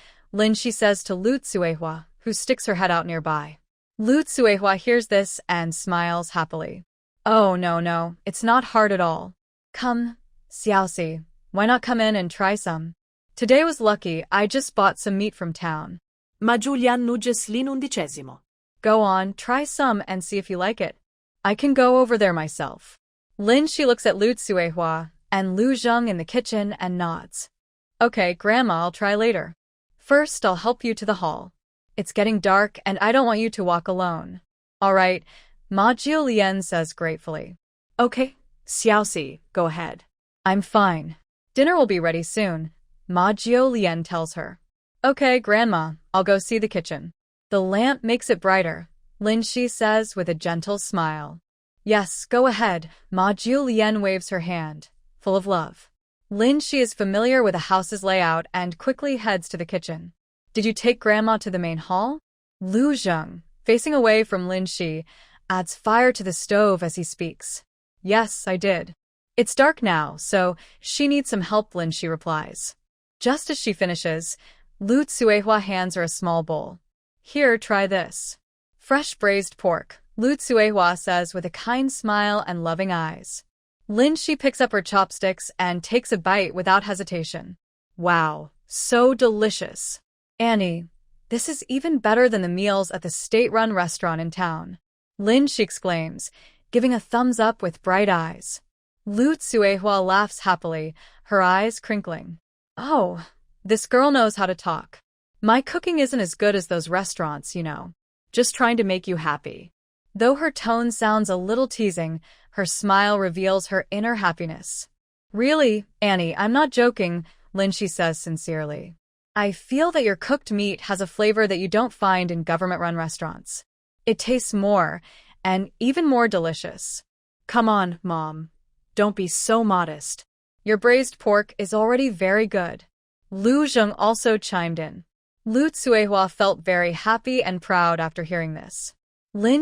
Shi says to Lu Tsuehua, who sticks her head out nearby. Lu Tsuehua hears this and smiles happily. Oh no, it's not hard at all. Come, Xiaoxi, why not come in and try some? Today was lucky, I just bought some meat from town. Ma Julian nugges l'11. Go on, try some and see if you like it. I can go over there myself. Shi looks at Lu Tsuehua and Lu Zheng in the kitchen and nods. Okay, Grandma, I'll try later. First, I'll help you to the hall. It's getting dark and I don't want you to walk alone. All right, Ma Jillian says gratefully. Okay, Xiaoxi, go ahead. I'm fine. Dinner will be ready soon, Ma Jillian tells her. Okay, Grandma, I'll go see the kitchen. The lamp makes it brighter, Shi says with a gentle smile. Yes, go ahead, Ma Jillian waves her hand, full of love. Shi is familiar with the house's layout and quickly heads to the kitchen. Did you take Grandma to the main hall? Lu Zheng, facing away from Shi, adds fire to the stove as he speaks. Yes, I did. It's dark now, so she needs some help, Shi replies. Just as she finishes, Lu Tsuehua hands her a small bowl. Here, try this. Fresh braised pork, Lu Tsuehua says with a kind smile and loving eyes. Shi picks up her chopsticks and takes a bite without hesitation. Wow, so delicious. Annie, this is even better than the meals at the state-run restaurant in town. Shi exclaims, giving a thumbs up with bright eyes. Lu Tsuehua laughs happily, her eyes crinkling. Oh, this girl knows how to talk. My cooking isn't as good as those restaurants, Just trying to make you happy. Though her tone sounds a little teasing, her smile reveals her inner happiness. Really, Annie, I'm not joking, Shi says sincerely. I feel that your cooked meat has a flavor that you don't find in government-run restaurants. It tastes more, and even more delicious. Come on, Mom. Don't be so modest. Your braised pork is already very good. Lu Zheng also chimed in. Lu Tsuehua felt very happy and proud after hearing this.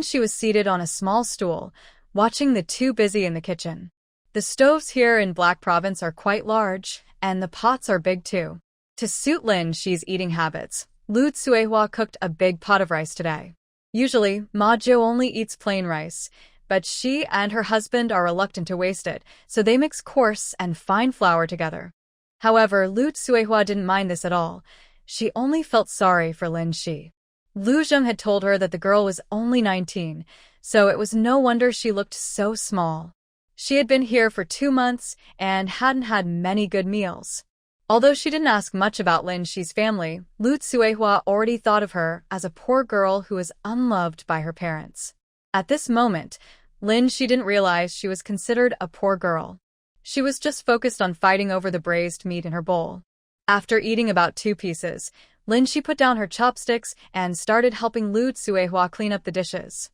She was seated on a small stool, watching the two busy in the kitchen. The stoves here in Black Province are quite large, and the pots are big too. To suit Shi's eating habits, Lu Tsuehua cooked a big pot of rice today. Usually, Ma Jo only eats plain rice, but she and her husband are reluctant to waste it, so they mix coarse and fine flour together. However, Lu Tsuehua didn't mind this at all. She only felt sorry for Shi. Lu Zheng had told her that the girl was only 19, so it was no wonder she looked so small. She had been here for 2 months and hadn't had many good meals. Although she didn't ask much about Shi's family, Lu Tsuehua already thought of her as a poor girl who was unloved by her parents. At this moment, Shi didn't realize she was considered a poor girl. She was just focused on fighting over the braised meat in her bowl. After eating about 2 pieces, Shi put down her chopsticks and started helping Lu Tsuehua clean up the dishes.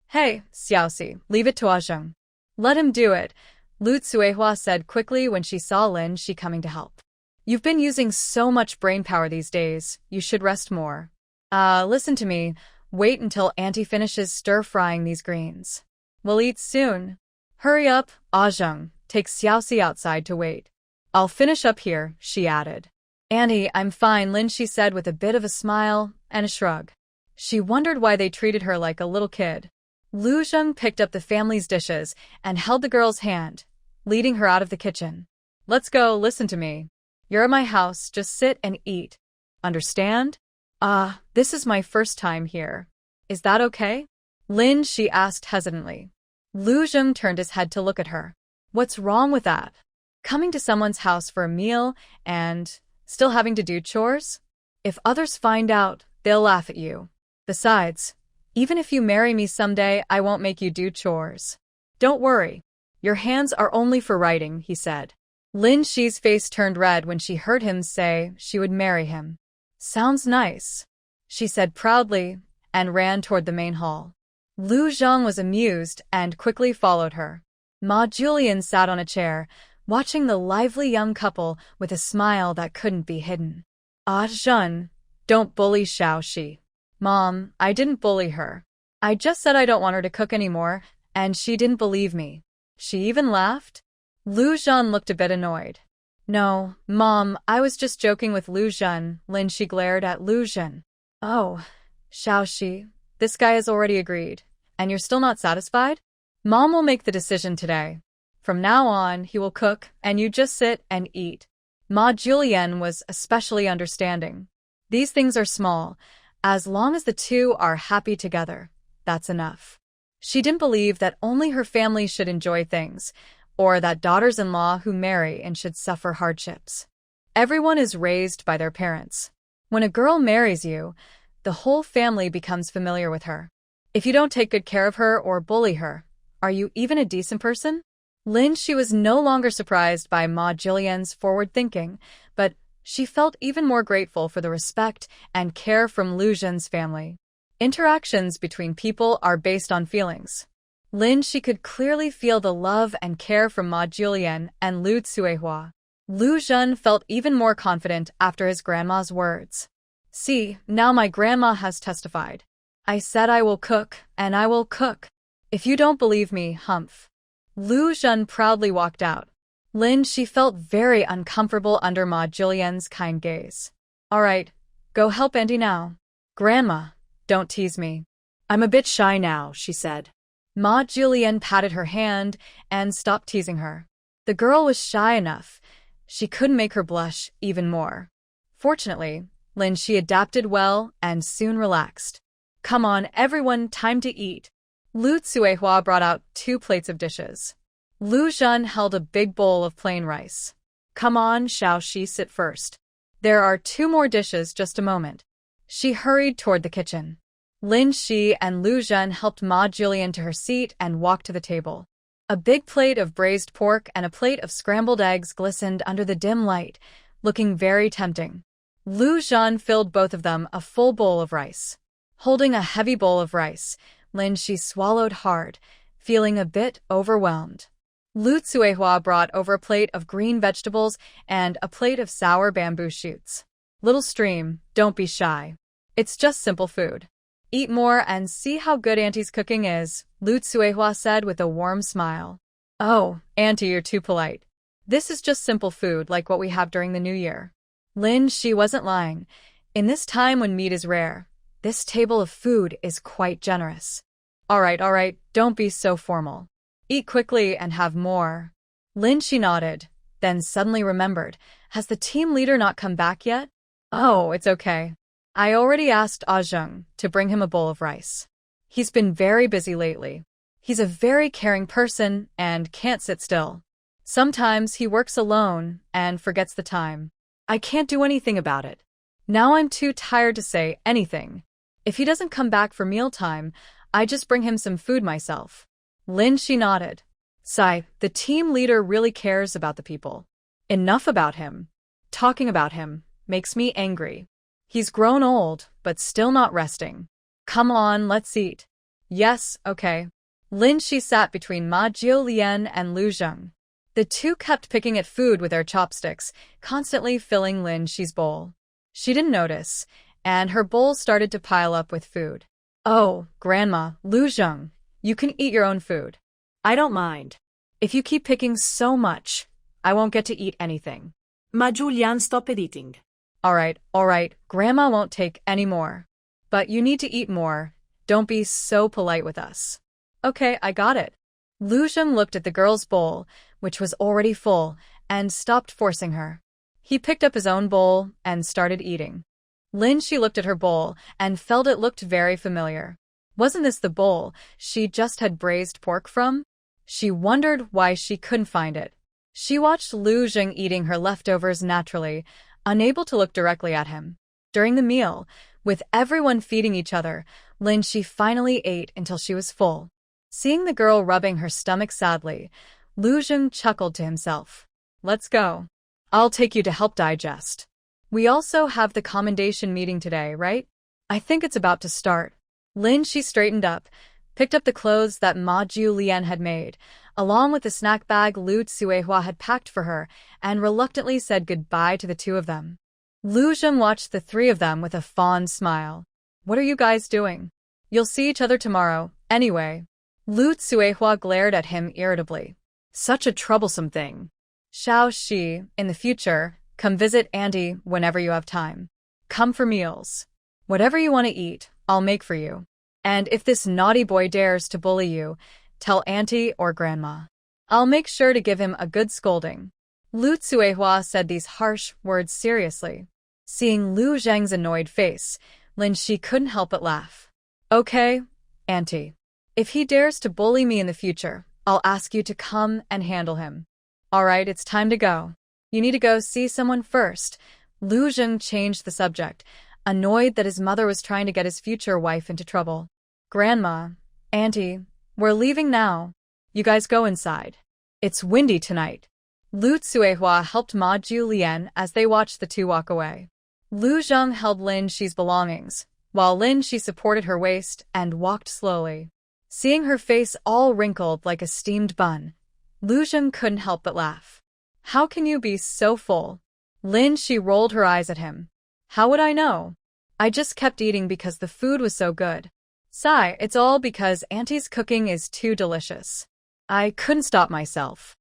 Hey, Xiaoxi, leave it to Zheng. Let him do it, Lu Tsuehua said quickly when she saw Shi coming to help. You've been using so much brainpower these days, you should rest more. Listen to me, wait until Auntie finishes stir-frying these greens. We'll eat soon. Hurry up, Zheng, take Xiaoxi outside to wait. I'll finish up here, she added. Annie, I'm fine, Shi said with a bit of a smile and a shrug. She wondered why they treated her like a little kid. Lu Zheng picked up the family's dishes and held the girl's hand, leading her out of the kitchen. Let's go, listen to me. You're at my house, just sit and eat. Understand? This is my first time here. Is that okay? She asked hesitantly. Lu Zheng turned his head to look at her. What's wrong with that? Coming to someone's house for a meal and Still having to do chores? If others find out, they'll laugh at you. Besides, even if you marry me someday, I won't make you do chores. Don't worry. Your hands are only for writing, he said. Lin Shi's face turned red when she heard him say she would marry him. Sounds nice, she said proudly, and ran toward the main hall. Lu Zhang was amused and quickly followed her. Ma Julian sat on a chair, watching the lively young couple with a smile that couldn't be hidden. Ah, Zhen, don't bully Xiao Shi. Mom, I didn't bully her. I just said I don't want her to cook anymore, and she didn't believe me. She even laughed? Lu Zhen looked a bit annoyed. No, Mom, I was just joking with Lu Zhen. Lin Shi glared at Lu Zhen. Oh, Xiao Shi, this guy has already agreed, and you're still not satisfied? Mom will make the decision today. From now on, he will cook, and you just sit and eat. Ma Julian was especially understanding. These things are small. As long as the two are happy together, that's enough. She didn't believe that only her family should enjoy things, or that daughters-in-law who marry and should suffer hardships. Everyone is raised by their parents. When a girl marries you, the whole family becomes familiar with her. If you don't take good care of her or bully her, are you even a decent person? Lin Shi was no longer surprised by Ma Jillian's forward thinking, but she felt even more grateful for the respect and care from Lu Zhen's family. Interactions between people are based on feelings. Lin Shi could clearly feel the love and care from Ma Julian and Lu Tsuehua. Lu Zhen felt even more confident after his grandma's words. See, now my grandma has testified. I said I will cook, and I will cook. If you don't believe me, humph. Lu Zhen proudly walked out. Lin Shi felt very uncomfortable under Ma Julian's kind gaze. All right, go help Auntie now. Grandma, don't tease me. I'm a bit shy now, she said. Ma Julian patted her hand and stopped teasing her. The girl was shy enough. She couldn't make her blush even more. Fortunately, Lin Shi adapted well and soon relaxed. Come on, everyone, time to eat. Lu Tsuehua brought out 2 plates of dishes. Lu Zhen held a big bowl of plain rice. Come on, Xiao Shi, sit first. There are 2 more dishes, just a moment. She hurried toward the kitchen. Lin Shi and Lu Zhen helped Ma Julian to her seat and walked to the table. A big plate of braised pork and a plate of scrambled eggs glistened under the dim light, looking very tempting. Lu Zhen filled both of them a full bowl of rice. Holding a heavy bowl of rice, Lin Shi swallowed hard, feeling a bit overwhelmed. Lu Tsuehua brought over a plate of green vegetables and a plate of sour bamboo shoots. Little stream, don't be shy. It's just simple food. Eat more and see how good Auntie's cooking is, Lu Tsuehua said with a warm smile. Oh, Auntie, you're too polite. This is just simple food like what we have during the New Year. Lin Shi wasn't lying. In this time when meat is rare, this table of food is quite generous. All right, don't be so formal. Eat quickly and have more. Lin Shi nodded, then suddenly remembered, has the team leader not come back yet? Oh, it's okay. I already asked Ah Zheng to bring him a bowl of rice. He's been very busy lately. He's a very caring person and can't sit still. Sometimes he works alone and forgets the time. I can't do anything about it. Now I'm too tired to say anything. If he doesn't come back for mealtime, I just bring him some food myself. Lin Shi nodded. Sigh, the team leader really cares about the people. Enough about him. Talking about him makes me angry. He's grown old, but still not resting. Come on, let's eat. Yes, okay. Lin Shi sat between Ma Jiulian and Lu Zheng. The two kept picking at food with their chopsticks, constantly filling Lin Shi's bowl. She didn't notice, and her bowl started to pile up with food. Oh, Grandma, Lu Zheng, you can eat your own food. I don't mind. If you keep picking so much, I won't get to eat anything. Ma Julian, stop eating. All right, Grandma won't take any more. But you need to eat more. Don't be so polite with us. Okay, I got it. Lu Zheng looked at the girl's bowl, which was already full, and stopped forcing her. He picked up his own bowl and started eating. Lin Shi looked at her bowl and felt it looked very familiar. Wasn't this the bowl she just had braised pork from? She wondered why she couldn't find it. She watched Lu Zheng eating her leftovers naturally, unable to look directly at him. During the meal, with everyone feeding each other, Lin Shi finally ate until she was full. Seeing the girl rubbing her stomach sadly, Lu Zheng chuckled to himself. Let's go. I'll take you to help digest. We also have the commendation meeting today, right? I think it's about to start. Lin Shi straightened up, picked up the clothes that Ma Julian had made, along with the snack bag Lu Tsuehua had packed for her, and reluctantly said goodbye to the two of them. Lu Zheng watched the three of them with a fond smile. What are you guys doing? You'll see each other tomorrow, anyway. Lu Tsuehua glared at him irritably. Such a troublesome thing. Xiao Shi, in the future, come visit Auntie whenever you have time. Come for meals. Whatever you want to eat, I'll make for you. And if this naughty boy dares to bully you, tell Auntie or Grandma. I'll make sure to give him a good scolding. Lu Tsuehua said these harsh words seriously. Seeing Lu Zheng's annoyed face, Lin Shi couldn't help but laugh. Okay, Auntie. If he dares to bully me in the future, I'll ask you to come and handle him. Alright, it's time to go. You need to go see someone first. Lu Zheng changed the subject, annoyed that his mother was trying to get his future wife into trouble. Grandma, Auntie, we're leaving now. You guys go inside. It's windy tonight. Lu Tsuehua helped Ma Julian as they watched the two walk away. Lu Zheng held Lin Shi's belongings, while Lin Shi supported her waist and walked slowly. Seeing her face all wrinkled like a steamed bun, Lu Zheng couldn't help but laugh. How can you be so full? Lin Shi rolled her eyes at him. How would I know? I just kept eating because the food was so good. Sigh, it's all because Auntie's cooking is too delicious. I couldn't stop myself.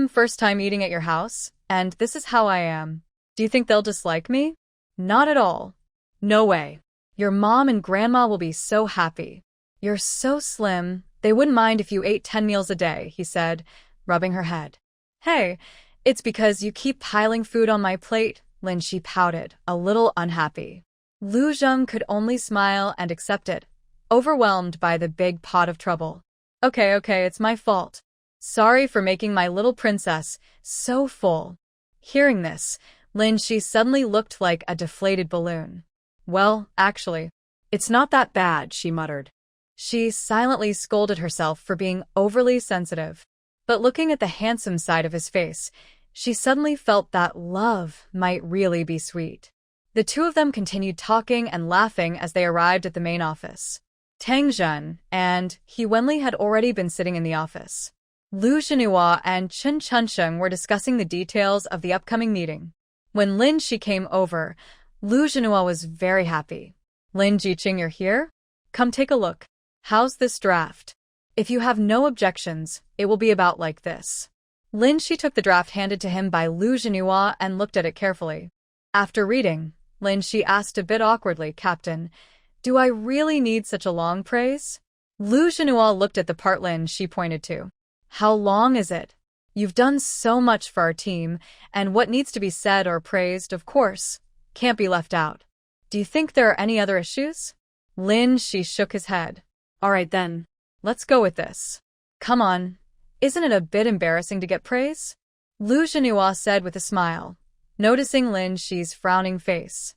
First time eating at your house, and this is how I am. Do you think they'll dislike me? Not at all. No way. Your mom and grandma will be so happy. You're so slim, they wouldn't mind if you ate 10 meals a day, he said, rubbing her head. Hey, it's because you keep piling food on my plate, Lin Shi pouted, a little unhappy. Lu Zheng could only smile and accept it, overwhelmed by the big pot of trouble. Okay, it's my fault. Sorry for making my little princess so full. Hearing this, Lin Shi suddenly looked like a deflated balloon. Well, actually, it's not that bad, she muttered. She silently scolded herself for being overly sensitive. But looking at the handsome side of his face, she suddenly felt that love might really be sweet. The two of them continued talking and laughing as they arrived at the main office. Tang Zhen and He Wenli had already been sitting in the office. Lu Zhenhua and Chen Chunsheng were discussing the details of the upcoming meeting. When Lin Shi came over, Lu Zhenhua was very happy. Lin Jiqing, you're here? Come take a look. How's this draft? If you have no objections, it will be about like this. Lin Shi took the draft handed to him by Lu Zhenhua and looked at it carefully. After reading, Lin Shi asked a bit awkwardly, Captain, do I really need such a long praise? Lu Zhenhua looked at the part Lin Shi pointed to. How long is it? You've done so much for our team, and what needs to be said or praised, of course, can't be left out. Do you think there are any other issues? Lin Shi shook his head. All right then, let's go with this. Come on, isn't it a bit embarrassing to get praise? Lu Zhenhua said with a smile, noticing Lin Shi's frowning face.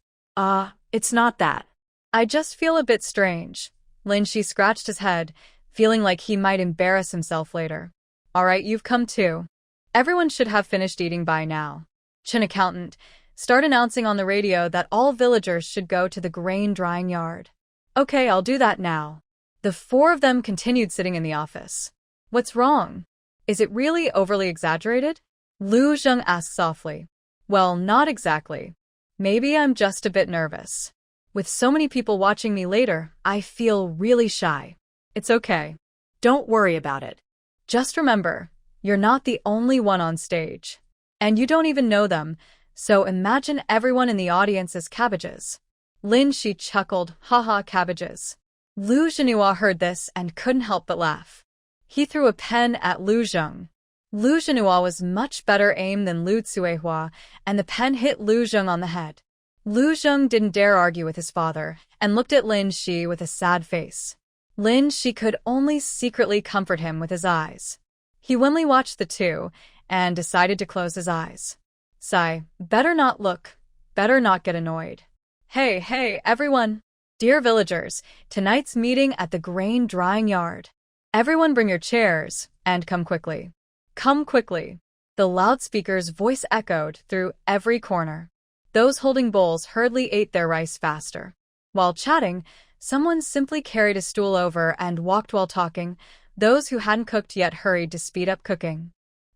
It's not that. I just feel a bit strange. Lin Shi scratched his head, feeling like he might embarrass himself later. All right, you've come too. Everyone should have finished eating by now. Chen Accountant, start announcing on the radio that all villagers should go to the grain drying yard. Okay, I'll do that now. The four of them continued sitting in the office. What's wrong? Is it really overly exaggerated? Lu Zheng asked softly. Well, not exactly. Maybe I'm just a bit nervous. With so many people watching me later, I feel really shy. It's okay. Don't worry about it. Just remember, you're not the only one on stage. And you don't even know them, so imagine everyone in the audience as cabbages. Lin Shi chuckled, haha, cabbages. Lu Zhenhua heard this and couldn't help but laugh. He threw a pen at Lu Zheng. Lu Zhenhua was much better aimed than Lu Tsuehua, and the pen hit Lu Zheng on the head. Lu Zheng didn't dare argue with his father, and looked at Lin Shi with a sad face. Lin Shi could only secretly comfort him with his eyes. He only watched the two, and decided to close his eyes. Sigh, better not look better not get annoyed. Hey, everyone! Dear villagers, tonight's meeting at the grain drying yard. Everyone bring your chairs, and come quickly. Come quickly. The loudspeaker's voice echoed through every corner. Those holding bowls hurriedly ate their rice faster. While chatting, someone simply carried a stool over and walked while talking. Those who hadn't cooked yet hurried to speed up cooking.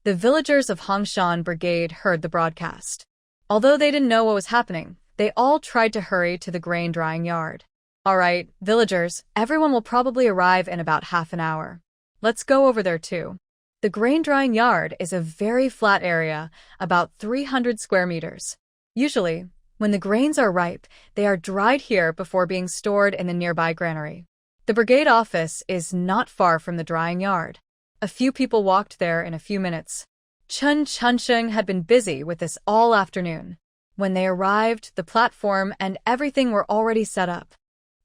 The villagers of Hongshan Brigade heard the broadcast. Although they didn't know what was happening, they all tried to hurry to the grain drying yard. All right, villagers, everyone will probably arrive in about half an hour. Let's go over there too. The grain drying yard is a very flat area, about 300 square meters. Usually, when the grains are ripe, they are dried here before being stored in the nearby granary. The brigade office is not far from the drying yard. A few people walked there in a few minutes. Chun Chunsheng had been busy with this all afternoon. When they arrived, the platform and everything were already set up.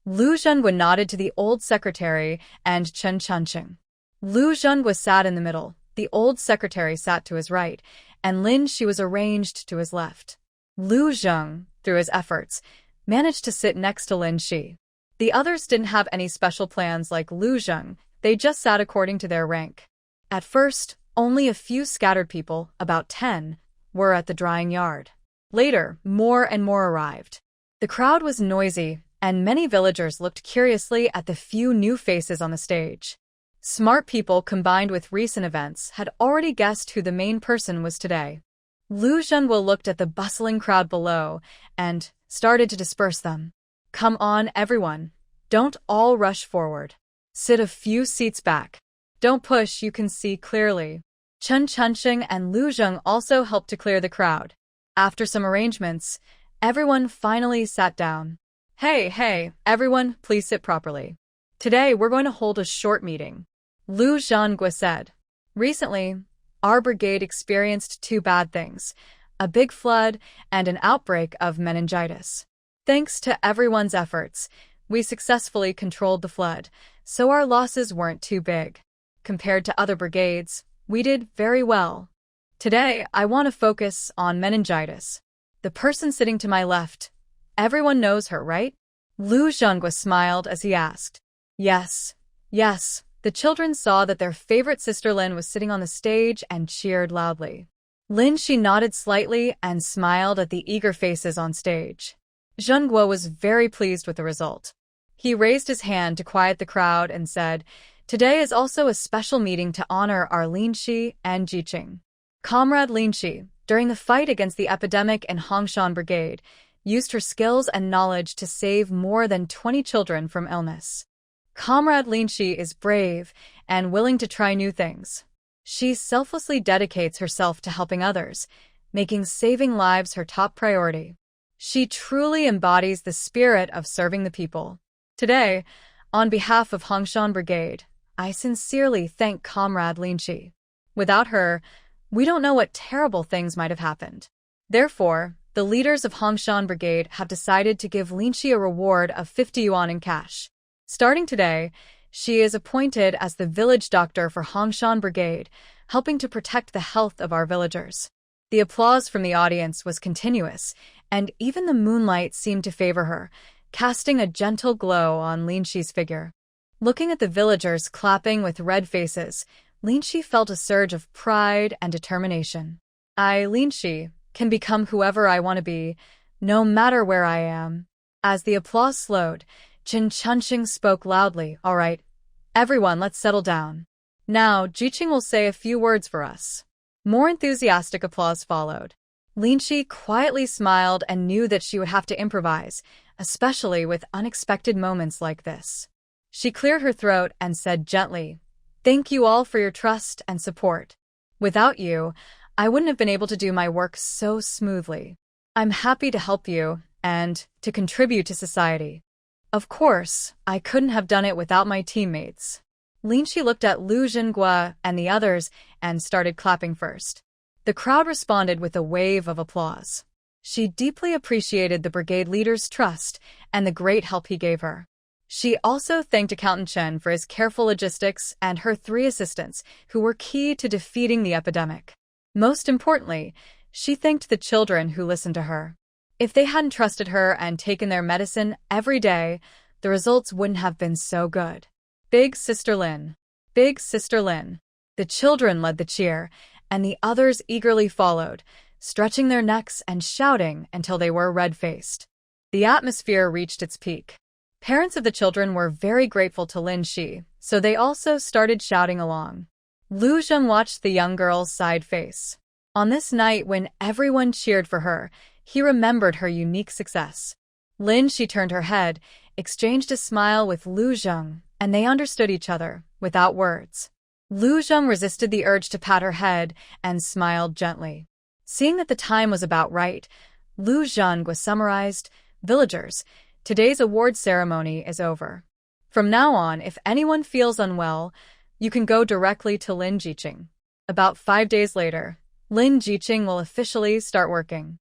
Lu Zhengwa nodded to the old secretary and Chun Chunsheng. Lu Zhengwa sat in the middle, the old secretary sat to his right, and Lin Shi was arranged to his left. Lu Zheng, through his efforts, managed to sit next to Lin Shi. The others didn't have any special plans like Lu Zheng, they just sat according to their rank. At first, only a few scattered people, about 10, were at the drying yard. Later, more and more arrived. The crowd was noisy, and many villagers looked curiously at the few new faces on the stage. Smart people combined with recent events had already guessed who the main person was today. Lu Zhengwa looked at the bustling crowd below and started to disperse them. Come on, everyone. Don't all rush forward. Sit a few seats back. Don't push, you can see clearly. Chun Chunsheng and Lu Zheng also helped to clear the crowd. After some arrangements, everyone finally sat down. Hey, everyone, please sit properly. Today, we're going to hold a short meeting. Lu Zhengwa said. Recently, our brigade experienced two bad things, a big flood and an outbreak of meningitis. Thanks to everyone's efforts, we successfully controlled the flood, so our losses weren't too big. Compared to other brigades, we did very well. Today, I want to focus on meningitis. The person sitting to my left, everyone knows her, right? Lu Zhengwa smiled as he asked. Yes. The children saw that their favorite sister Lin was sitting on the stage and cheered loudly. Lin Shi nodded slightly and smiled at the eager faces on stage. Zhengwa was very pleased with the result. He raised his hand to quiet the crowd and said, Today is also a special meeting to honor our Lin Shi and Jiqing. Comrade Lin Shi, during the fight against the epidemic in Hongshan Brigade, used her skills and knowledge to save more than 20 children from illness. Comrade Lin Shi is brave and willing to try new things. She selflessly dedicates herself to helping others, making saving lives her top priority. She truly embodies the spirit of serving the people. Today, on behalf of Hongshan Brigade, I sincerely thank Comrade Lin Shi. Without her, we don't know what terrible things might have happened. Therefore, the leaders of Hongshan Brigade have decided to give Lin Shi a reward of 50 yuan in cash. Starting today, she is appointed as the village doctor for Hongshan Brigade, helping to protect the health of our villagers. The applause from the audience was continuous, and even the moonlight seemed to favor her, casting a gentle glow on Lin Shi's figure. Looking at the villagers clapping with red faces, Lin Shi felt a surge of pride and determination. I, Lin Shi, can become whoever I want to be, no matter where I am. As the applause slowed, Chun Chunsheng spoke loudly. All right, everyone, let's settle down. Now, Jiqing will say a few words for us. More enthusiastic applause followed. Lin Shi quietly smiled and knew that she would have to improvise, especially with unexpected moments like this. She cleared her throat and said gently, Thank you all for your trust and support. Without you, I wouldn't have been able to do my work so smoothly. I'm happy to help you and to contribute to society. Of course, I couldn't have done it without my teammates. Lin Shi looked at Lu Zhengwa and the others and started clapping first. The crowd responded with a wave of applause. She deeply appreciated the brigade leader's trust and the great help he gave her. She also thanked Accountant Chen for his careful logistics and her 3 assistants, who were key to defeating the epidemic. Most importantly, she thanked the children who listened to her. If they hadn't trusted her and taken their medicine every day, the results wouldn't have been so good. Big Sister Lin. Big Sister Lin. The children led the cheer, and the others eagerly followed, stretching their necks and shouting until they were red-faced. The atmosphere reached its peak. Parents of the children were very grateful to Lin Shi, so they also started shouting along. Lu Zheng watched the young girl's side face. On this night when everyone cheered for her, he remembered her unique success. Lin Shi turned her head, exchanged a smile with Lu Zheng, and they understood each other, without words. Lu Zheng resisted the urge to pat her head and smiled gently. Seeing that the time was about right, Lu Zheng summarized, "Villagers, today's award ceremony is over. From now on, if anyone feels unwell, you can go directly to Lin Jiqing. About 5 days later, Lin Jiqing will officially start working.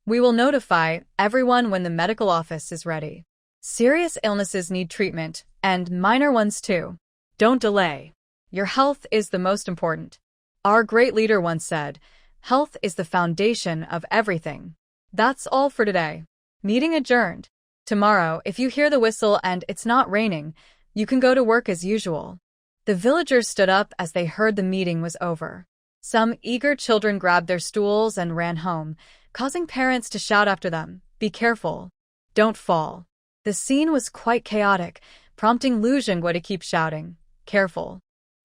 We will notify everyone when the medical office is ready. Serious illnesses need treatment, and minor ones too. Don't delay. Your health is the most important. Our great leader once said, 'Health is the foundation of everything.' That's all for today. Meeting adjourned. Tomorrow, if you hear the whistle and it's not raining, you can go to work as usual." The villagers stood up as they heard the meeting was over. Some eager children grabbed their stools and ran home, causing parents to shout after them, "Be careful. Don't fall." The scene was quite chaotic, prompting Lu Zheng to keep shouting, "Careful.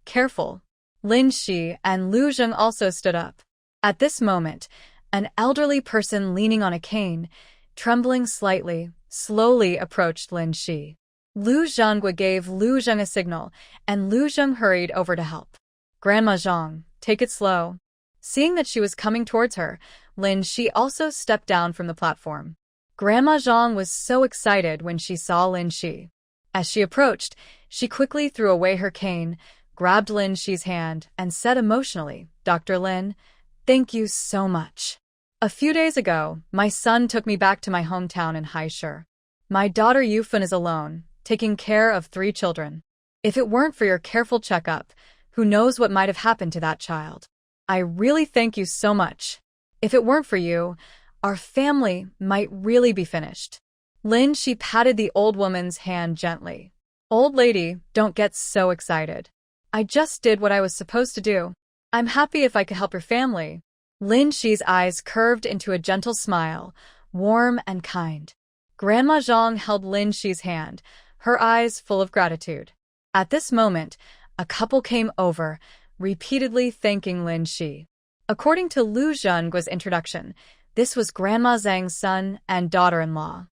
Careful." Lin Shi and Lu Zheng also stood up. At this moment, an elderly person leaning on a cane, trembling slightly, slowly approached Lin Shi. Lu Zheng gave Lu Zheng a signal, and Lu Zheng hurried over to help. "Grandma Zhang, take it slow." Seeing that she was coming towards her, Lin Shi also stepped down from the platform. Grandma Zhang was so excited when she saw Lin Shi. As she approached, she quickly threw away her cane, grabbed Lin Shi's hand, and said emotionally, "Dr. Lin, thank you so much. A few days ago, my son took me back to my hometown in Haisher. My daughter Yufan is alone, taking care of 3 children. If it weren't for your careful checkup, who knows what might have happened to that child. I really thank you so much. If it weren't for you, our family might really be finished." Lin Shi patted the old woman's hand gently. "Old lady, don't get so excited. I just did what I was supposed to do. I'm happy if I could help your family." Lin Shi's eyes curved into a gentle smile, warm and kind. Grandma Zhang held Lin Shi's hand, her eyes full of gratitude. At this moment, a couple came over, repeatedly thanking Lin Shi. According to Lu Zheng's introduction, this was Grandma Zhang's son and daughter-in-law.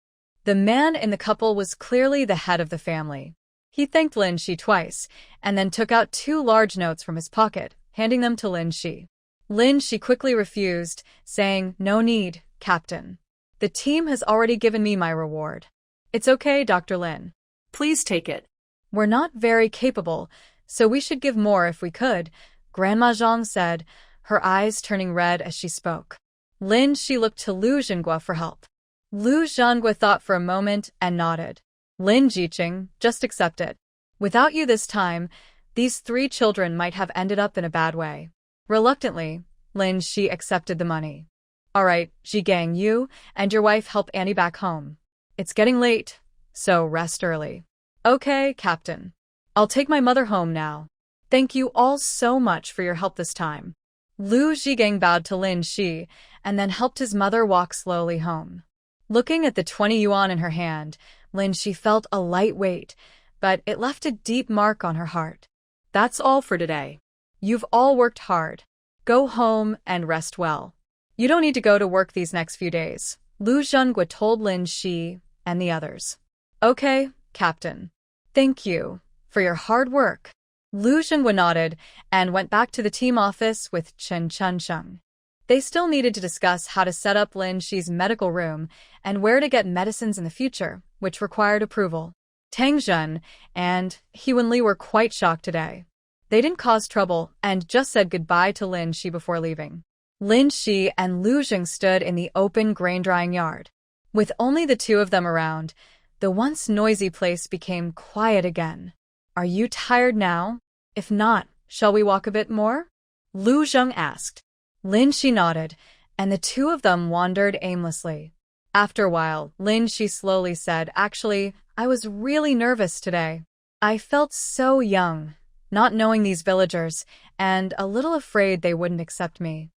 The man in the couple was clearly the head of the family. He thanked Lin Shi twice, and then took out 2 large notes from his pocket, handing them to Lin Shi. Lin Shi quickly refused, saying, "No need, Captain. The team has already given me my reward." "It's okay, Dr. Lin. Please take it. We're not very capable, so we should give more if we could," Grandma Zhang said, her eyes turning red as she spoke. Lin Shi looked to Lu Zheng for help. Lu Zheng thought for a moment and nodded. "Lin Jiqing, just accept it. Without you this time, these 3 children might have ended up in a bad way." Reluctantly, Lin Shi accepted the money. "All right, Jigang, you and your wife help Annie back home. It's getting late, so rest early." "Okay, Captain. I'll take my mother home now. Thank you all so much for your help this time." Lu Zhigang bowed to Lin Shi and then helped his mother walk slowly home. Looking at the 20 yuan in her hand, Lin Shi felt a light weight, but it left a deep mark on her heart. "That's all for today. You've all worked hard. Go home and rest well. You don't need to go to work these next few days," Lu Zhengui told Lin Shi and the others. "Okay, Captain. Thank you for your hard work." Lu Zhengui nodded and went back to the team office with Chen Chunsheng. They still needed to discuss how to set up Lin Shi's medical room and where to get medicines in the future, which required approval. Tang Zhen and He Wenli were quite shocked today. They didn't cause trouble and just said goodbye to Lin Shi before leaving. Lin Shi and Lu Zheng stood in the open grain-drying yard. With only the 2 of them around, the once noisy place became quiet again. "Are you tired now? If not, shall we walk a bit more?" Lu Zheng asked. Lin Shi nodded, and the 2 of them wandered aimlessly. After a while, she slowly said, "Actually, I was really nervous today. I felt so young, not knowing these villagers, and a little afraid they wouldn't accept me.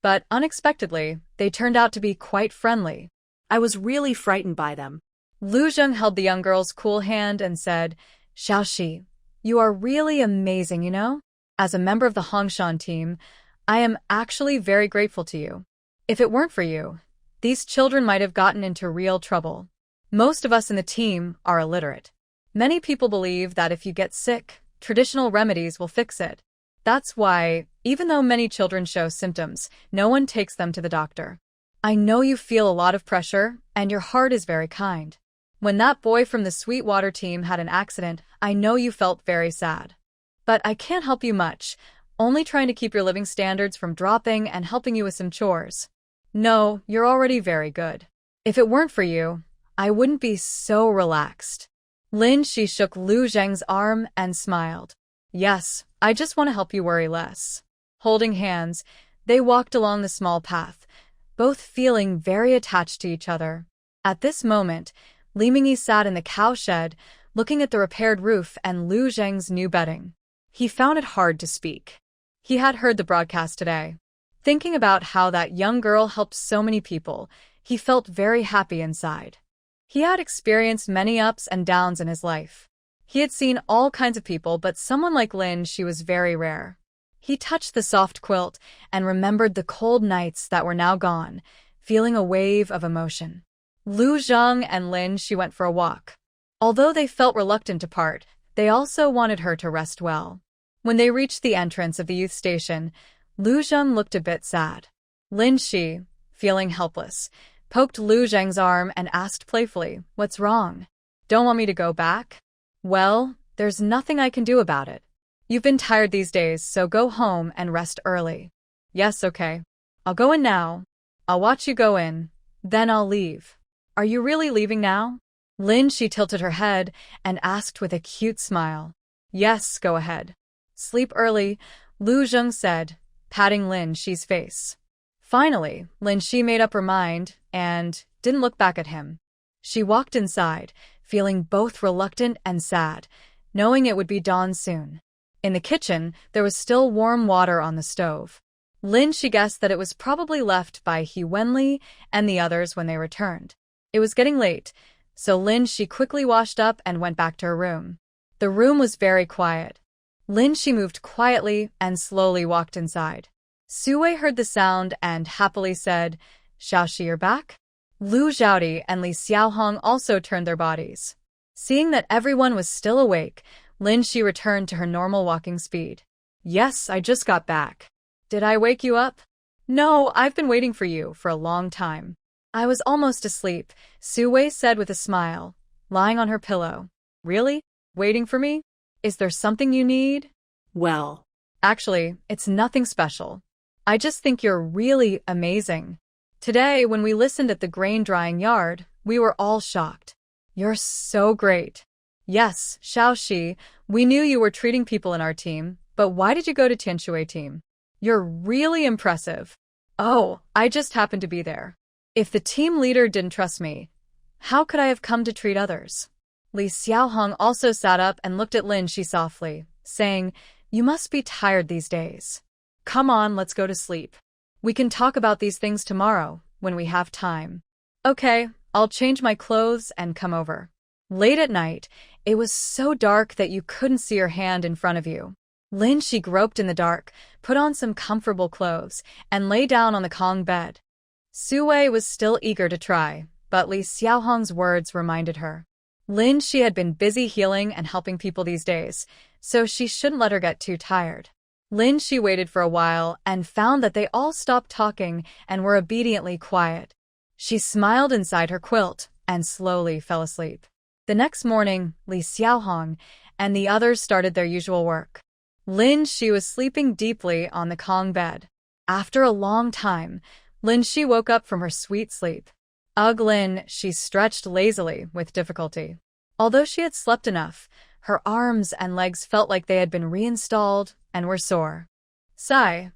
But unexpectedly, they turned out to be quite friendly." I was really frightened by them. Lu Zheng held the young girl's cool hand and said, "Xiaoxi, you are really amazing, you know? As a member of the Hongshan team, I am actually very grateful to you. If it weren't for you, these children might have gotten into real trouble. Most of us in the team are illiterate. Many people believe that if you get sick, traditional remedies will fix it. That's why, even though many children show symptoms, no one takes them to the doctor. I know you feel a lot of pressure, and your heart is very kind. When that boy from the Sweetwater team had an accident, I know you felt very sad. But I can't help you much, only trying to keep your living standards from dropping and helping you with some chores. No, you're already very good. If it weren't for you, I wouldn't be so relaxed." She shook Lu Zheng's arm and smiled. "Yes, I just want to help you worry less." Holding hands, they walked along the small path, both feeling very attached to each other. At this moment, Li Mingyi sat in the cowshed, looking at the repaired roof and Lu Zheng's new bedding. He found it hard to speak. He had heard the broadcast today. Thinking about how that young girl helped so many people, he felt very happy inside. He had experienced many ups and downs in his life. He had seen all kinds of people, but someone like she was very rare. He touched the soft quilt and remembered the cold nights that were now gone, feeling a wave of emotion. Lu Zheng and she went for a walk. Although they felt reluctant to part, they also wanted her to rest well. When they reached the entrance of the youth station, Lu Zheng looked a bit sad. Shi, feeling helpless, poked Lu Zheng's arm and asked playfully, "What's wrong? Don't want me to go back?" "Well, there's nothing I can do about it. You've been tired these days, so go home and rest early." "Yes, okay. I'll go in now. I'll watch you go in, then I'll leave." "Are you really leaving now?" She tilted her head and asked with a cute smile. "Yes, go ahead." "Sleep early," Lu Zheng said, patting Shi's face. Finally, Shi made up her mind and didn't look back at him. She walked inside, feeling both reluctant and sad, knowing it would be dawn soon. In the kitchen, there was still warm water on the stove. She guessed that it was probably left by He Wenli and the others when they returned. It was getting late, so she quickly washed up and went back to her room. The room was very quiet. She moved quietly and slowly walked inside. Sui heard the sound and happily said, "Xiaoxi, you're back?" Lu Zhaodi and Li Xiaohong also turned their bodies. Seeing that everyone was still awake, Shi returned to her normal walking speed. "Yes, I just got back. Did I wake you up?" "No, I've been waiting for you for a long time." "I was almost asleep," Sui said with a smile, lying on her pillow. "Really? Waiting for me? Is there something you need?" Well, "Actually, it's nothing special. I just think you're really amazing. Today, when we listened at the grain drying yard, we were all shocked. You're so great." "Yes, Xiaoxi, we knew you were treating people in our team, but why did you go to Tianshui team? You're really impressive." "Oh, I just happened to be there. If the team leader didn't trust me, how could I have come to treat others?" Li Xiaohong also sat up and looked at Shi softly, saying, "You must be tired these days. Come on, let's go to sleep. We can talk about these things tomorrow, when we have time." "Okay, I'll change my clothes and come over." Late at night, it was so dark that you couldn't see your hand in front of you. Shi groped in the dark, put on some comfortable clothes, and lay down on the Kong bed. Sui was still eager to try, but Li Xiaohong's words reminded her. Shi had been busy healing and helping people these days, so she shouldn't let her get too tired. Shi waited for a while and found that they all stopped talking and were obediently quiet. She smiled inside her quilt and slowly fell asleep. The next morning, Li Xiaohong and the others started their usual work. Shi was sleeping deeply on the Kong bed. After a long time, Shi woke up from her sweet sleep. Ugh, she stretched lazily with difficulty. Although she had slept enough, her arms and legs felt like they had been reinstalled and were sore.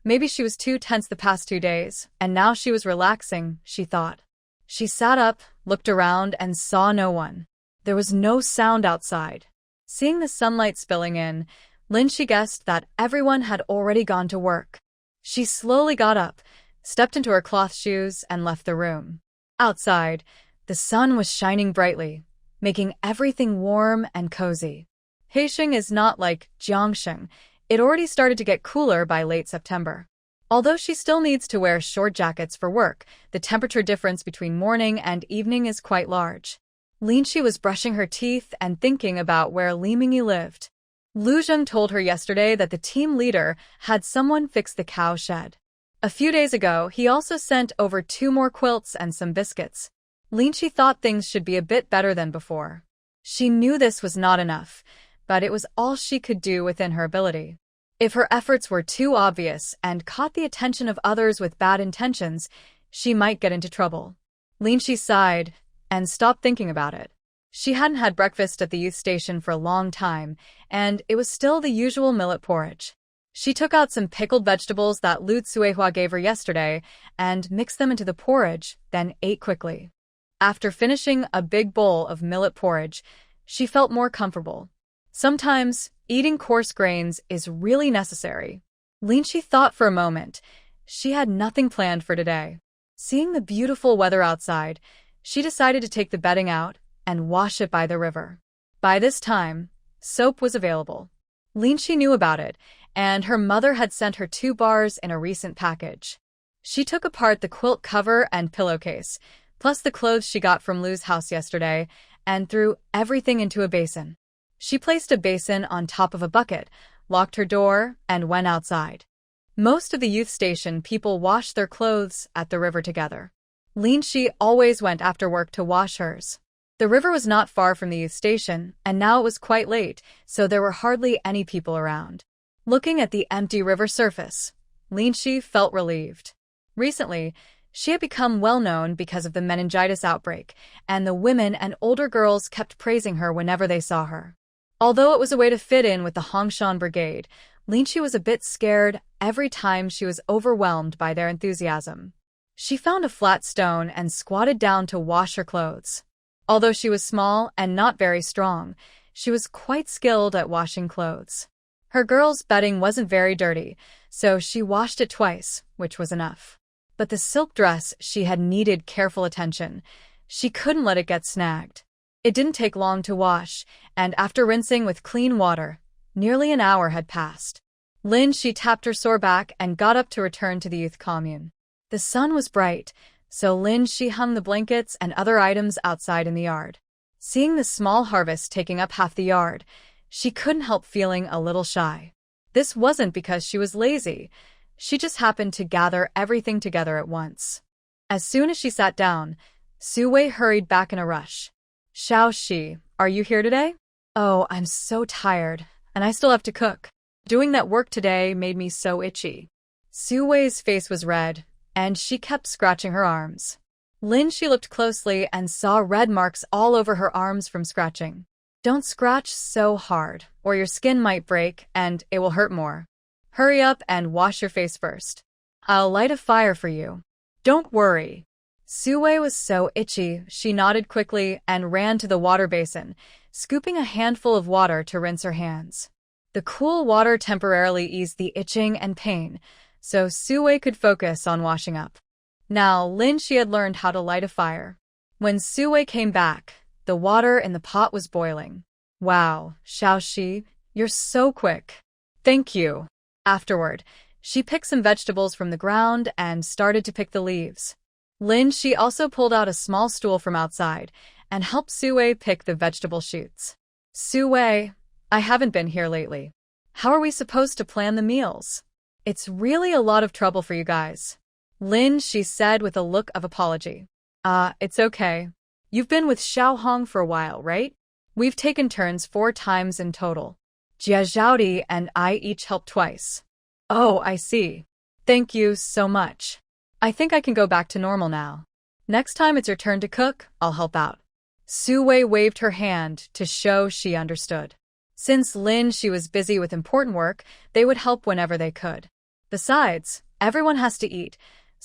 Maybe she was too tense the past 2 days, and now she was relaxing, she thought. She sat up, looked around, and saw no one. There was no sound outside. Seeing the sunlight spilling in, Linchi guessed that everyone had already gone to work. She slowly got up, stepped into her cloth shoes, and left the room. Outside, the sun was shining brightly, making everything warm and cozy. Haixing is not like Jiangsheng. It already started to get cooler by late September. Although she still needs to wear short jackets for work, the temperature difference between morning and evening is quite large. Linchi was brushing her teeth and thinking about where Li Mingyi lived. Lu Zheng told her yesterday that the team leader had someone fix the cow shed. A few days ago, he also sent over 2 more quilts and some biscuits. Linchi thought things should be a bit better than before. She knew this was not enough, but it was all she could do within her ability. If her efforts were too obvious and caught the attention of others with bad intentions, she might get into trouble. Linchi sighed and stopped thinking about it. She hadn't had breakfast at the youth station for a long time, and it was still the usual millet porridge. She took out some pickled vegetables that Lu Tsuehua gave her yesterday and mixed them into the porridge, then ate quickly. After finishing a big bowl of millet porridge, she felt more comfortable. Sometimes, eating coarse grains is really necessary. Linchi thought for a moment. She had nothing planned for today. Seeing the beautiful weather outside, she decided to take the bedding out and wash it by the river. By this time, soap was available. Linchi knew about it, and her mother had sent her 2 bars in a recent package. She took apart the quilt cover and pillowcase, plus the clothes she got from Lu's house yesterday, and threw everything into a basin. She placed a basin on top of a bucket, locked her door, and went outside. Most of the youth station people washed their clothes at the river together. Linchi always went after work to wash hers. The river was not far from the youth station, and now it was quite late, so there were hardly any people around. Looking at the empty river surface, Linchi felt relieved. Recently, she had become well-known because of the meningitis outbreak, and the women and older girls kept praising her whenever they saw her. Although it was a way to fit in with the Hongshan Brigade, Linchi was a bit scared every time she was overwhelmed by their enthusiasm. She found a flat stone and squatted down to wash her clothes. Although she was small and not very strong, she was quite skilled at washing clothes. Her girls' bedding wasn't very dirty, so she washed it twice, which was enough. But the silk dress she had needed careful attention. She couldn't let it get snagged. It didn't take long to wash, and after rinsing with clean water, nearly an hour had passed. Linchi tapped her sore back and got up to return to the youth commune. The sun was bright, so Linchi hung the blankets and other items outside in the yard. Seeing the small harvest taking up half the yard, she couldn't help feeling a little shy. This wasn't because she was lazy. She just happened to gather everything together at once. As soon as she sat down, Su Wei hurried back in a rush. "Xiao Shi, are you here today?" "Oh, I'm so tired, and I still have to cook. Doing that work today made me so itchy." Su Wei's face was red, and she kept scratching her arms. Linchi looked closely and saw red marks all over her arms from scratching. "Don't scratch so hard, or your skin might break and it will hurt more. Hurry up and wash your face first. I'll light a fire for you." "Don't worry." Su Wei was so itchy, she nodded quickly and ran to the water basin, scooping a handful of water to rinse her hands. The cool water temporarily eased the itching and pain, so Su Wei could focus on washing up. Now, Linchi had learned how to light a fire. When Su Wei came back, the water in the pot was boiling. "Wow, Xiao Shi, you're so quick." "Thank you." Afterward, she picked some vegetables from the ground and started to pick the leaves. Linchi also pulled out a small stool from outside and helped Su Wei pick the vegetable shoots. "Su Wei, I haven't been here lately. How are we supposed to plan the meals? It's really a lot of trouble for you guys." Linchi said with a look of apology. It's okay. You've been with Xiao Hong for a while, right? We've taken turns 4 times in total. Jia Zhaodi and I each helped twice." "Oh, I see. Thank you so much. I think I can go back to normal now. Next time it's your turn to cook, I'll help out." Su Wei waved her hand to show she understood. Since Linchi was busy with important work, they would help whenever they could. Besides, everyone has to eat,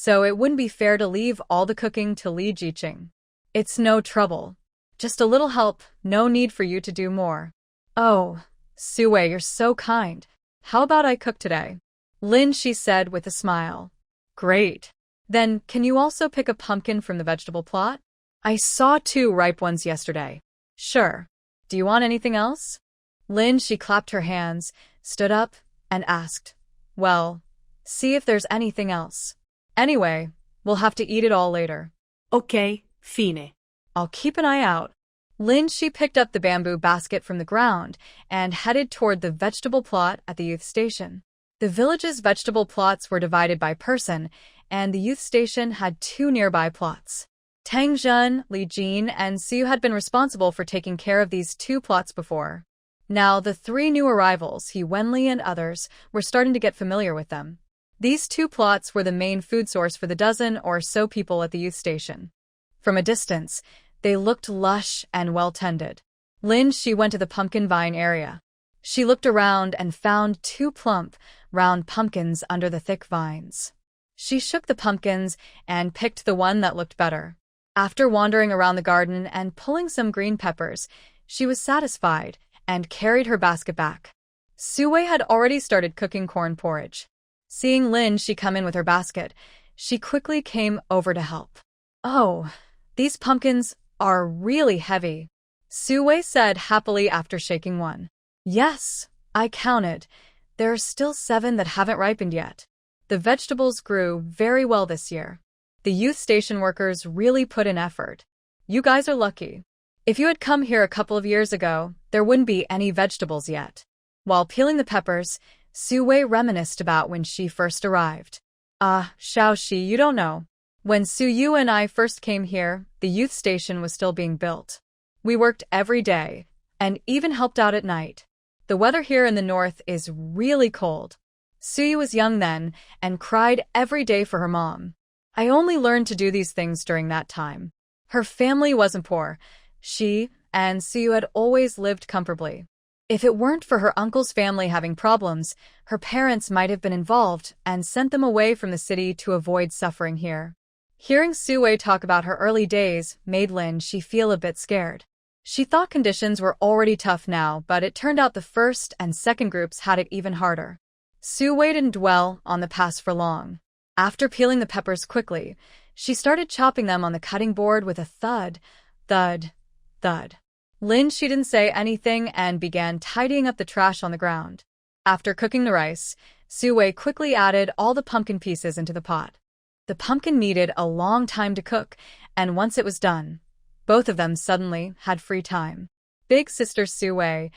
so it wouldn't be fair to leave all the cooking to Li Jiqing. It's no trouble. Just a little help, no need for you to do more. Oh, Sue, you're so kind. How about I cook today? Lin, she said with a smile. Great. Then, can you also pick a pumpkin from the vegetable plot? I saw 2 ripe ones yesterday. Sure. Do you want anything else? Lin, she clapped her hands, stood up, and asked, well, see if there's anything else. Anyway, we'll have to eat it all later. Okay, fine. I'll keep an eye out. Lin, she picked up the bamboo basket from the ground and headed toward the vegetable plot at the youth station. The village's vegetable plots were divided by person, and the youth station had 2 nearby plots. Tang Zhen, Li Jin, and Siu had been responsible for taking care of these 2 plots before. Now, the 3 new arrivals, He Wenli and others, were starting to get familiar with them. These 2 plots were the main food source for the dozen or so people at the youth station. From a distance, they looked lush and well-tended. Lin, she went to the pumpkin vine area. She looked around and found 2 plump, round pumpkins under the thick vines. She shook the pumpkins and picked the one that looked better. After wandering around the garden and pulling some green peppers, she was satisfied and carried her basket back. Sue had already started cooking corn porridge. Seeing Lin, she come in with her basket, she quickly came over to help. Oh, these pumpkins are really heavy, Sue said happily after shaking one. Yes, I counted. There are still 7 that haven't ripened yet. The vegetables grew very well this year. The youth station workers really put in effort. You guys are lucky. If you had come here a couple of years ago, there wouldn't be any vegetables yet. While peeling the peppers, Sue reminisced about when she first arrived. Xiaoxi, you don't know. When Su and I first came here, the youth station was still being built. We worked every day, and even helped out at night. The weather here in the north is really cold. Su was young then, and cried every day for her mom. I only learned to do these things during that time. Her family wasn't poor. She and Su had always lived comfortably. If it weren't for her uncle's family having problems, her parents might have been involved and sent them away from the city to avoid suffering here. Hearing Sue talk about her early days made Lin she feel a bit scared. She thought conditions were already tough now, but it turned out the first and second groups had it even harder. Sue didn't dwell on the past for long. After peeling the peppers quickly, she started chopping them on the cutting board with a thud, thud, thud. Lin, she didn't say anything and began tidying up the trash on the ground. After cooking the rice, Sue quickly added all the pumpkin pieces into the pot. The pumpkin needed a long time to cook, and once it was done, both of them suddenly had free time. Big sister Sue,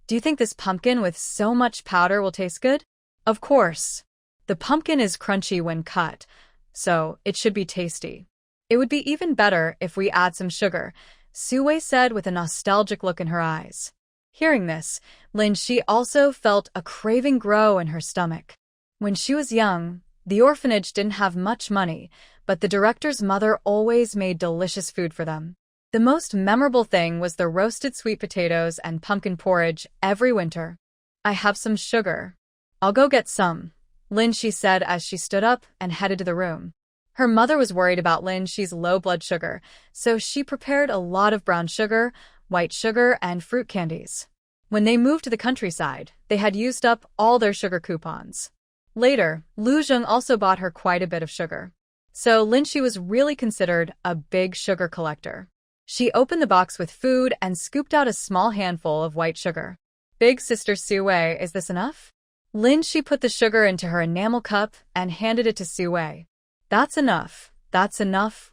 do you think this pumpkin with so much powder will taste good? Of course. The pumpkin is crunchy when cut, so it should be tasty. It would be even better if we add some sugar, Sue said with a nostalgic look in her eyes. Hearing this, Lin she also felt a craving grow in her stomach. When she was young, the orphanage didn't have much money, but the director's mother always made delicious food for them. The most memorable thing was the roasted sweet potatoes and pumpkin porridge every winter. I have some sugar. I'll go get some, Lin she said as she stood up and headed to the room. Her mother was worried about Lin she's low blood sugar, so she prepared a lot of brown sugar, white sugar, and fruit candies. When they moved to the countryside, they had used up all their sugar coupons. Later, Lu Zheng also bought her quite a bit of sugar. So Lin she was really considered a big sugar collector. She opened the box with food and scooped out a small handful of white sugar. Big sister Sue, is this enough? Lin she put the sugar into her enamel cup and handed it to Sue. That's enough,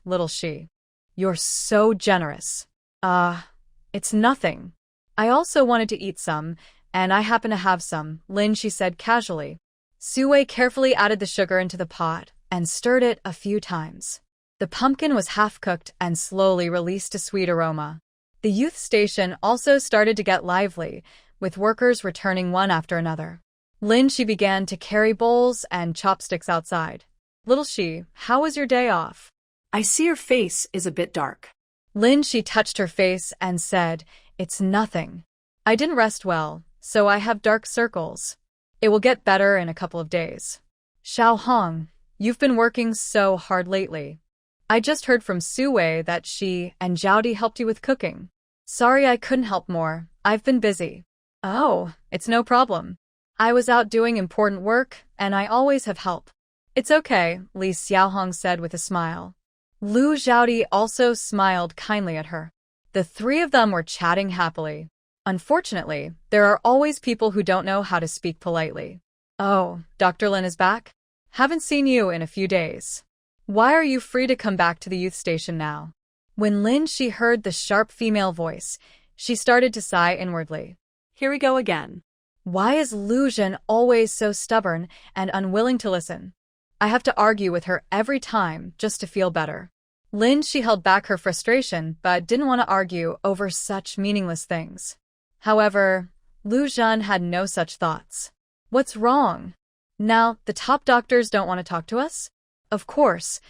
little she. You're so generous. It's nothing. I also wanted to eat some, and I happen to have some, Lin she said casually. Sue carefully added the sugar into the pot and stirred it a few times. The pumpkin was half-cooked and slowly released a sweet aroma. The youth station also started to get lively, with workers returning one after another. Lin she began to carry bowls and chopsticks outside. Little she, how was your day off? I see your face is a bit dark. Lin she touched her face and said, It's nothing. I didn't rest well, so I have dark circles. It will get better in a couple of days. Xiao Hong, You've been working so hard lately. I just heard from Sue that she and Jowdy helped you with cooking. Sorry I couldn't help more. I've been busy. Oh, it's no problem. I was out doing important work, and I always have help. It's okay, Li Xiaohong said with a smile. Lu Zhaodi also smiled kindly at her. The three of them were chatting happily. Unfortunately, there are always people who don't know how to speak politely. Oh, Dr. Lin is back? Haven't seen you in a few days. Why are you free to come back to the youth station now? When Lin Shi heard the sharp female voice, she started to sigh inwardly. Here we go again. Why is Lu Zhen always so stubborn and unwilling to listen? I have to argue with her every time just to feel better. Lin Shi held back her frustration but didn't want to argue over such meaningless things. However, Lu Zhen had no such thoughts. What's wrong? Now, the top doctors don't want to talk to us? Of course,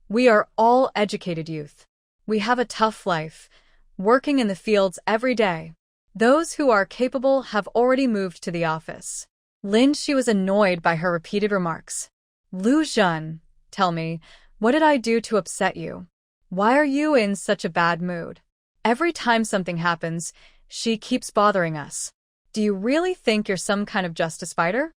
we are all educated youth. We have a tough life, working in the fields every day. Those who are capable have already moved to the office. Lin Shi was annoyed by her repeated remarks. Lu Zhen, tell me, what did I do to upset you? Why are you in such a bad mood? Every time something happens, she keeps bothering us. Do you really think you're some kind of justice fighter?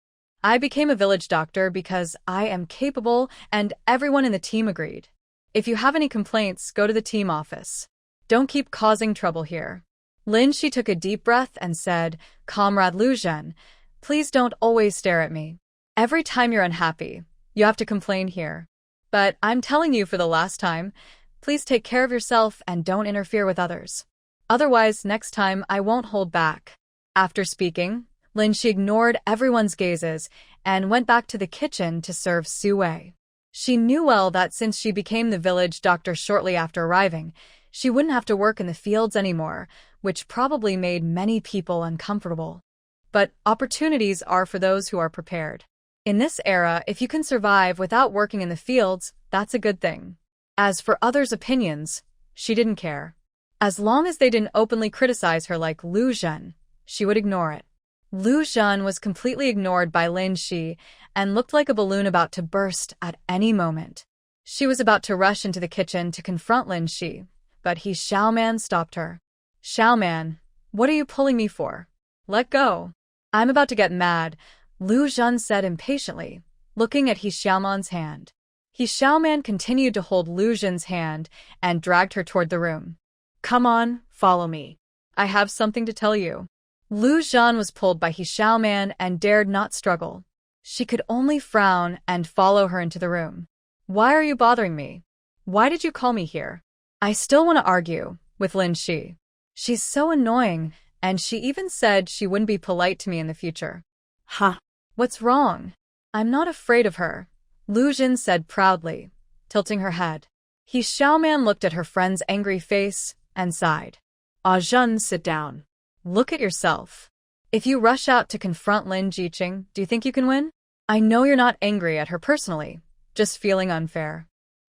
I became a village doctor because I am capable and everyone in the team agreed. If you have any complaints, go to the team office. Don't keep causing trouble here. Lin Shi took a deep breath and said, Comrade Lu Zhen, please don't always stare at me. Every time you're unhappy, you have to complain here. But I'm telling you for the last time, please take care of yourself and don't interfere with others. Otherwise, next time I won't hold back. After speaking, Lin Shi ignored everyone's gazes and went back to the kitchen to serve Sue. She knew well that since she became the village doctor shortly after arriving, she wouldn't have to work in the fields anymore, which probably made many people uncomfortable. But opportunities are for those who are prepared. In this era, if you can survive without working in the fields, that's a good thing. As for others' opinions, she didn't care. As long as they didn't openly criticize her like Lu Zhen, she would ignore it. Lu Zhen was completely ignored by Lin Shi and looked like a balloon about to burst at any moment. She was about to rush into the kitchen to confront Lin Shi, but Xiaoman stopped her. Xiaoman, what are you pulling me for? Let go. I'm about to get mad, Lu Zhen said impatiently, looking at Xiaoman's hand. Xiaoman continued to hold Lu Zhen's hand and dragged her toward the room. Come on, follow me. I have something to tell you. Lu Zhen was pulled by Xiaoman and dared not struggle. She could only frown and follow her into the room. Why are you bothering me? Why did you call me here? I still want to argue with Lin Shi. She's so annoying, and she even said she wouldn't be polite to me in the future. Huh. What's wrong? I'm not afraid of her, Lu Zhen said proudly, tilting her head. Xiaoman looked at her friend's angry face and sighed. Ah Zhen, sit down. Look at yourself. If you rush out to confront Lin Jiqing, do you think you can win? I know you're not angry at her personally, just feeling unfair.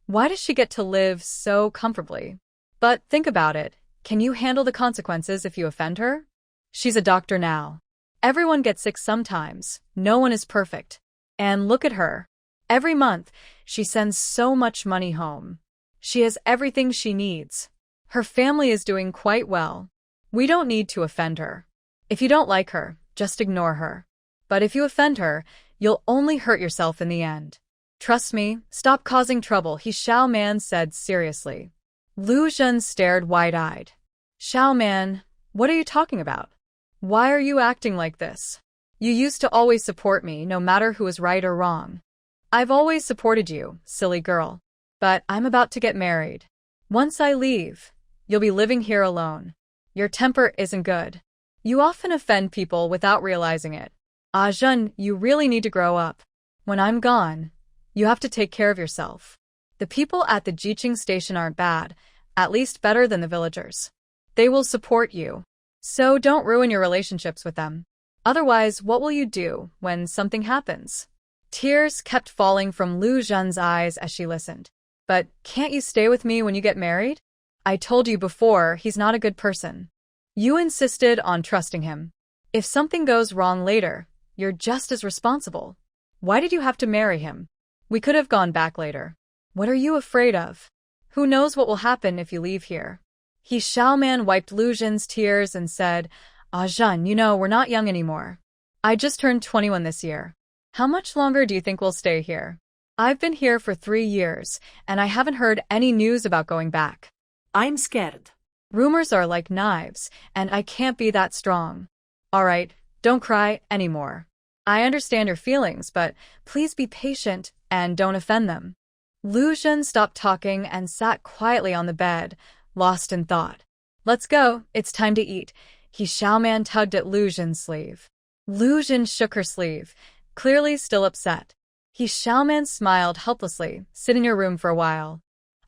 Why does she get to live so comfortably? But think about it. Can you handle the consequences if you offend her? She's a doctor now. Everyone gets sick sometimes. No one is perfect. And look at her. Every month, she sends so much money home. She has everything she needs. Her family is doing quite well. We don't need to offend her. If you don't like her, just ignore her. But if you offend her, you'll only hurt yourself in the end. Trust me, stop causing trouble, Xiaoman said seriously. Lu Zhen stared wide-eyed. Xiaoman, what are you talking about? Why are you acting like this? You used to always support me, no matter who is right or wrong. I've always supported you, silly girl. But I'm about to get married. Once I leave, you'll be living here alone. Your temper isn't good. You often offend people without realizing it. Ah Zhen, you really need to grow up. When I'm gone, you have to take care of yourself. The people at the Jiqing station aren't bad, at least better than the villagers. They will support you. So don't ruin your relationships with them. Otherwise, what will you do when something happens? Tears kept falling from Lu Zhen's eyes as she listened. But can't you stay with me when you get married? I told you before, he's not a good person. You insisted on trusting him. If something goes wrong later, you're just as responsible. Why did you have to marry him? We could have gone back later. What are you afraid of? Who knows what will happen if you leave here? He Xiaoman wiped Lu Zhen's tears and said, Ah Zhen, we're not young anymore. I just turned 21 this year. How much longer do you think we'll stay here? I've been here for 3 years, and I haven't heard any news about going back. I'm scared. Rumors are like knives, and I can't be that strong. All right, don't cry anymore. I understand your feelings, but please be patient and don't offend them. Lu Zhen stopped talking and sat quietly on the bed, lost in thought. Let's go, it's time to eat. He Xiaoman tugged at Lu Zhen's sleeve. Lu Zhen shook her sleeve, clearly still upset. He Xiaoman smiled helplessly. Sit in your room for a while.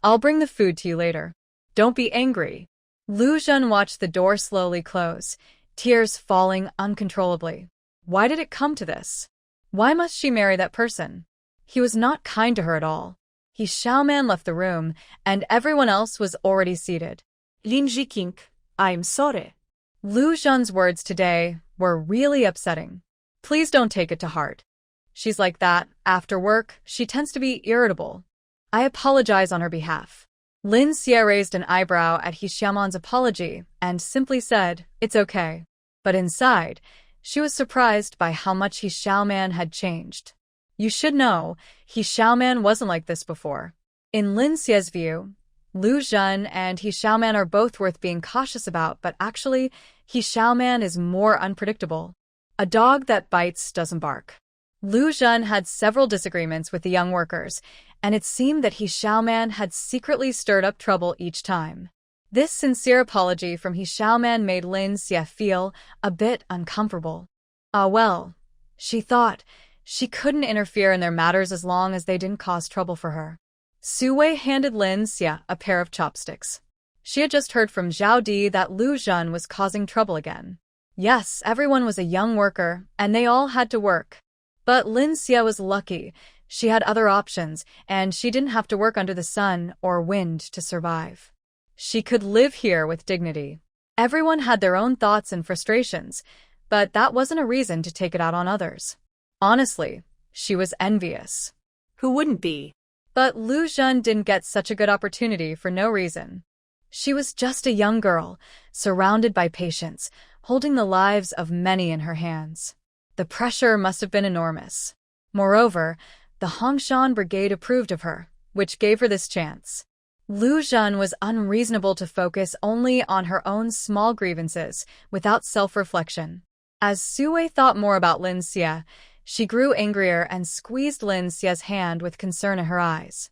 I'll bring the food to you later. Don't be angry. Lu Zhen watched the door slowly close, tears falling uncontrollably. Why did it come to this? Why must she marry that person? He was not kind to her at all. He Xiaoman left the room, and everyone else was already seated. Lin Jiqing, I'm sorry. Lu Zhen's words today were really upsetting. Please don't take it to heart. She's like that. After work, she tends to be irritable. I apologize on her behalf. Lin Xie raised an eyebrow at He Xiaoman's apology and simply said, it's okay. But inside, she was surprised by how much He Xiaoman had changed. You should know, He Xiaoman wasn't like this before. In Lin Xie's view, Lu Zhen and He Xiaoman are both worth being cautious about, but actually, He Xiaoman is more unpredictable. A dog that bites doesn't bark. Lu Zhen had several disagreements with the young workers, and it seemed that He Xiaoman had secretly stirred up trouble each time. This sincere apology from He Xiaoman made Lin Xie feel a bit uncomfortable. Ah well, she thought, she couldn't interfere in their matters as long as they didn't cause trouble for her. Su Wei handed Lin Xie a pair of chopsticks. She had just heard from Zhao Di that Lu Zhen was causing trouble again. Yes, everyone was a young worker, and they all had to work. But Lin Xie was lucky. She had other options, and she didn't have to work under the sun or wind to survive. She could live here with dignity. Everyone had their own thoughts and frustrations, but that wasn't a reason to take it out on others. Honestly, she was envious. Who wouldn't be? But Lu Zhen didn't get such a good opportunity for no reason. She was just a young girl, surrounded by patients, holding the lives of many in her hands. The pressure must have been enormous. Moreover, the Hongshan Brigade approved of her, which gave her this chance. Lu Zhen was unreasonable to focus only on her own small grievances, without self-reflection. As Su Wei thought more about Lin Xie, she grew angrier and squeezed Lin Xie's hand with concern in her eyes.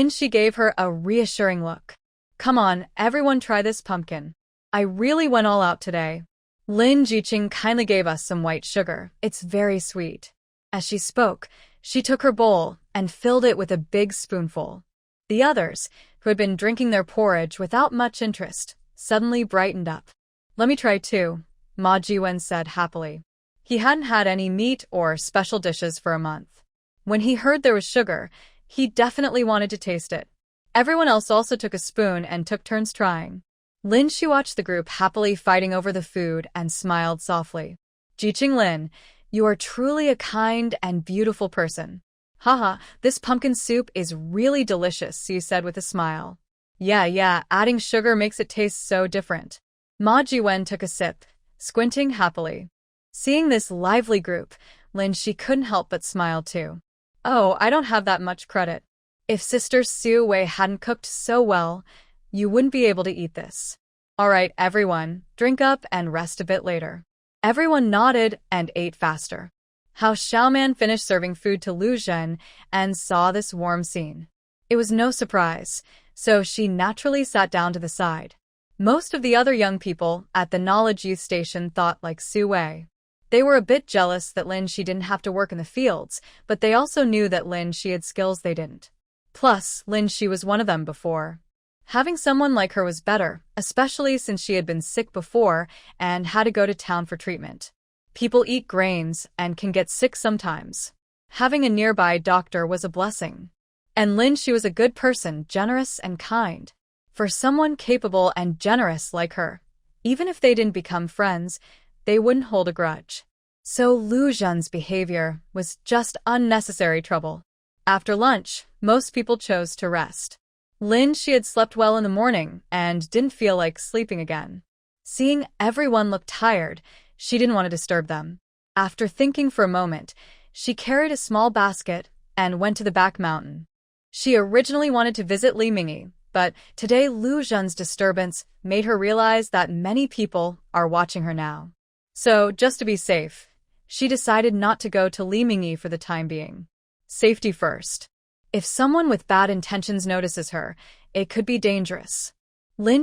She gave her a reassuring look. Come on, everyone try this pumpkin. I really went all out today. Lin Jiqing kindly gave us some white sugar. It's very sweet. As she spoke, she took her bowl and filled it with a big spoonful. The others, who had been drinking their porridge without much interest, suddenly brightened up. Let me try too, Ma Jiwen said happily. He hadn't had any meat or special dishes for a month. When he heard there was sugar, he definitely wanted to taste it. Everyone else also took a spoon and took turns trying. Lin Shi watched the group happily fighting over the food and smiled softly. Jiqing Lin, you are truly a kind and beautiful person. Haha, this pumpkin soup is really delicious, Su said with a smile. Yeah, adding sugar makes it taste so different. Ma Jiwen took a sip, squinting happily. Seeing this lively group, Lin Shi couldn't help but smile too. Oh, I don't have that much credit. If Sister Su Wei hadn't cooked so well, you wouldn't be able to eat this. All right, everyone, drink up and rest a bit later. Everyone nodded and ate faster. How Xiaoman finished serving food to Lu Zhen and saw this warm scene. It was no surprise, so she naturally sat down to the side. Most of the other young people at the Knowledge Youth Station thought like Su Wei. They were a bit jealous that Lin Shi didn't have to work in the fields, but they also knew that Lin Shi had skills they didn't. Plus, Lin Shi was one of them before. Having someone like her was better, especially since she had been sick before and had to go to town for treatment. People eat grains and can get sick sometimes. Having a nearby doctor was a blessing. And Lin Shi was a good person, generous and kind. For someone capable and generous like her, even if they didn't become friends, they wouldn't hold a grudge. So Lu Zhen's behavior was just unnecessary trouble. After lunch, most people chose to rest. She had slept well in the morning and didn't feel like sleeping again. Seeing everyone look tired, she didn't want to disturb them. After thinking for a moment, she carried a small basket and went to the back mountain. She originally wanted to visit Li Mingyi, but today Lu Zhen's disturbance made her realize that many people are watching her now. So, just to be safe, she decided not to go to Li Mingyi for the time being. Safety first. If someone with bad intentions notices her, it could be dangerous.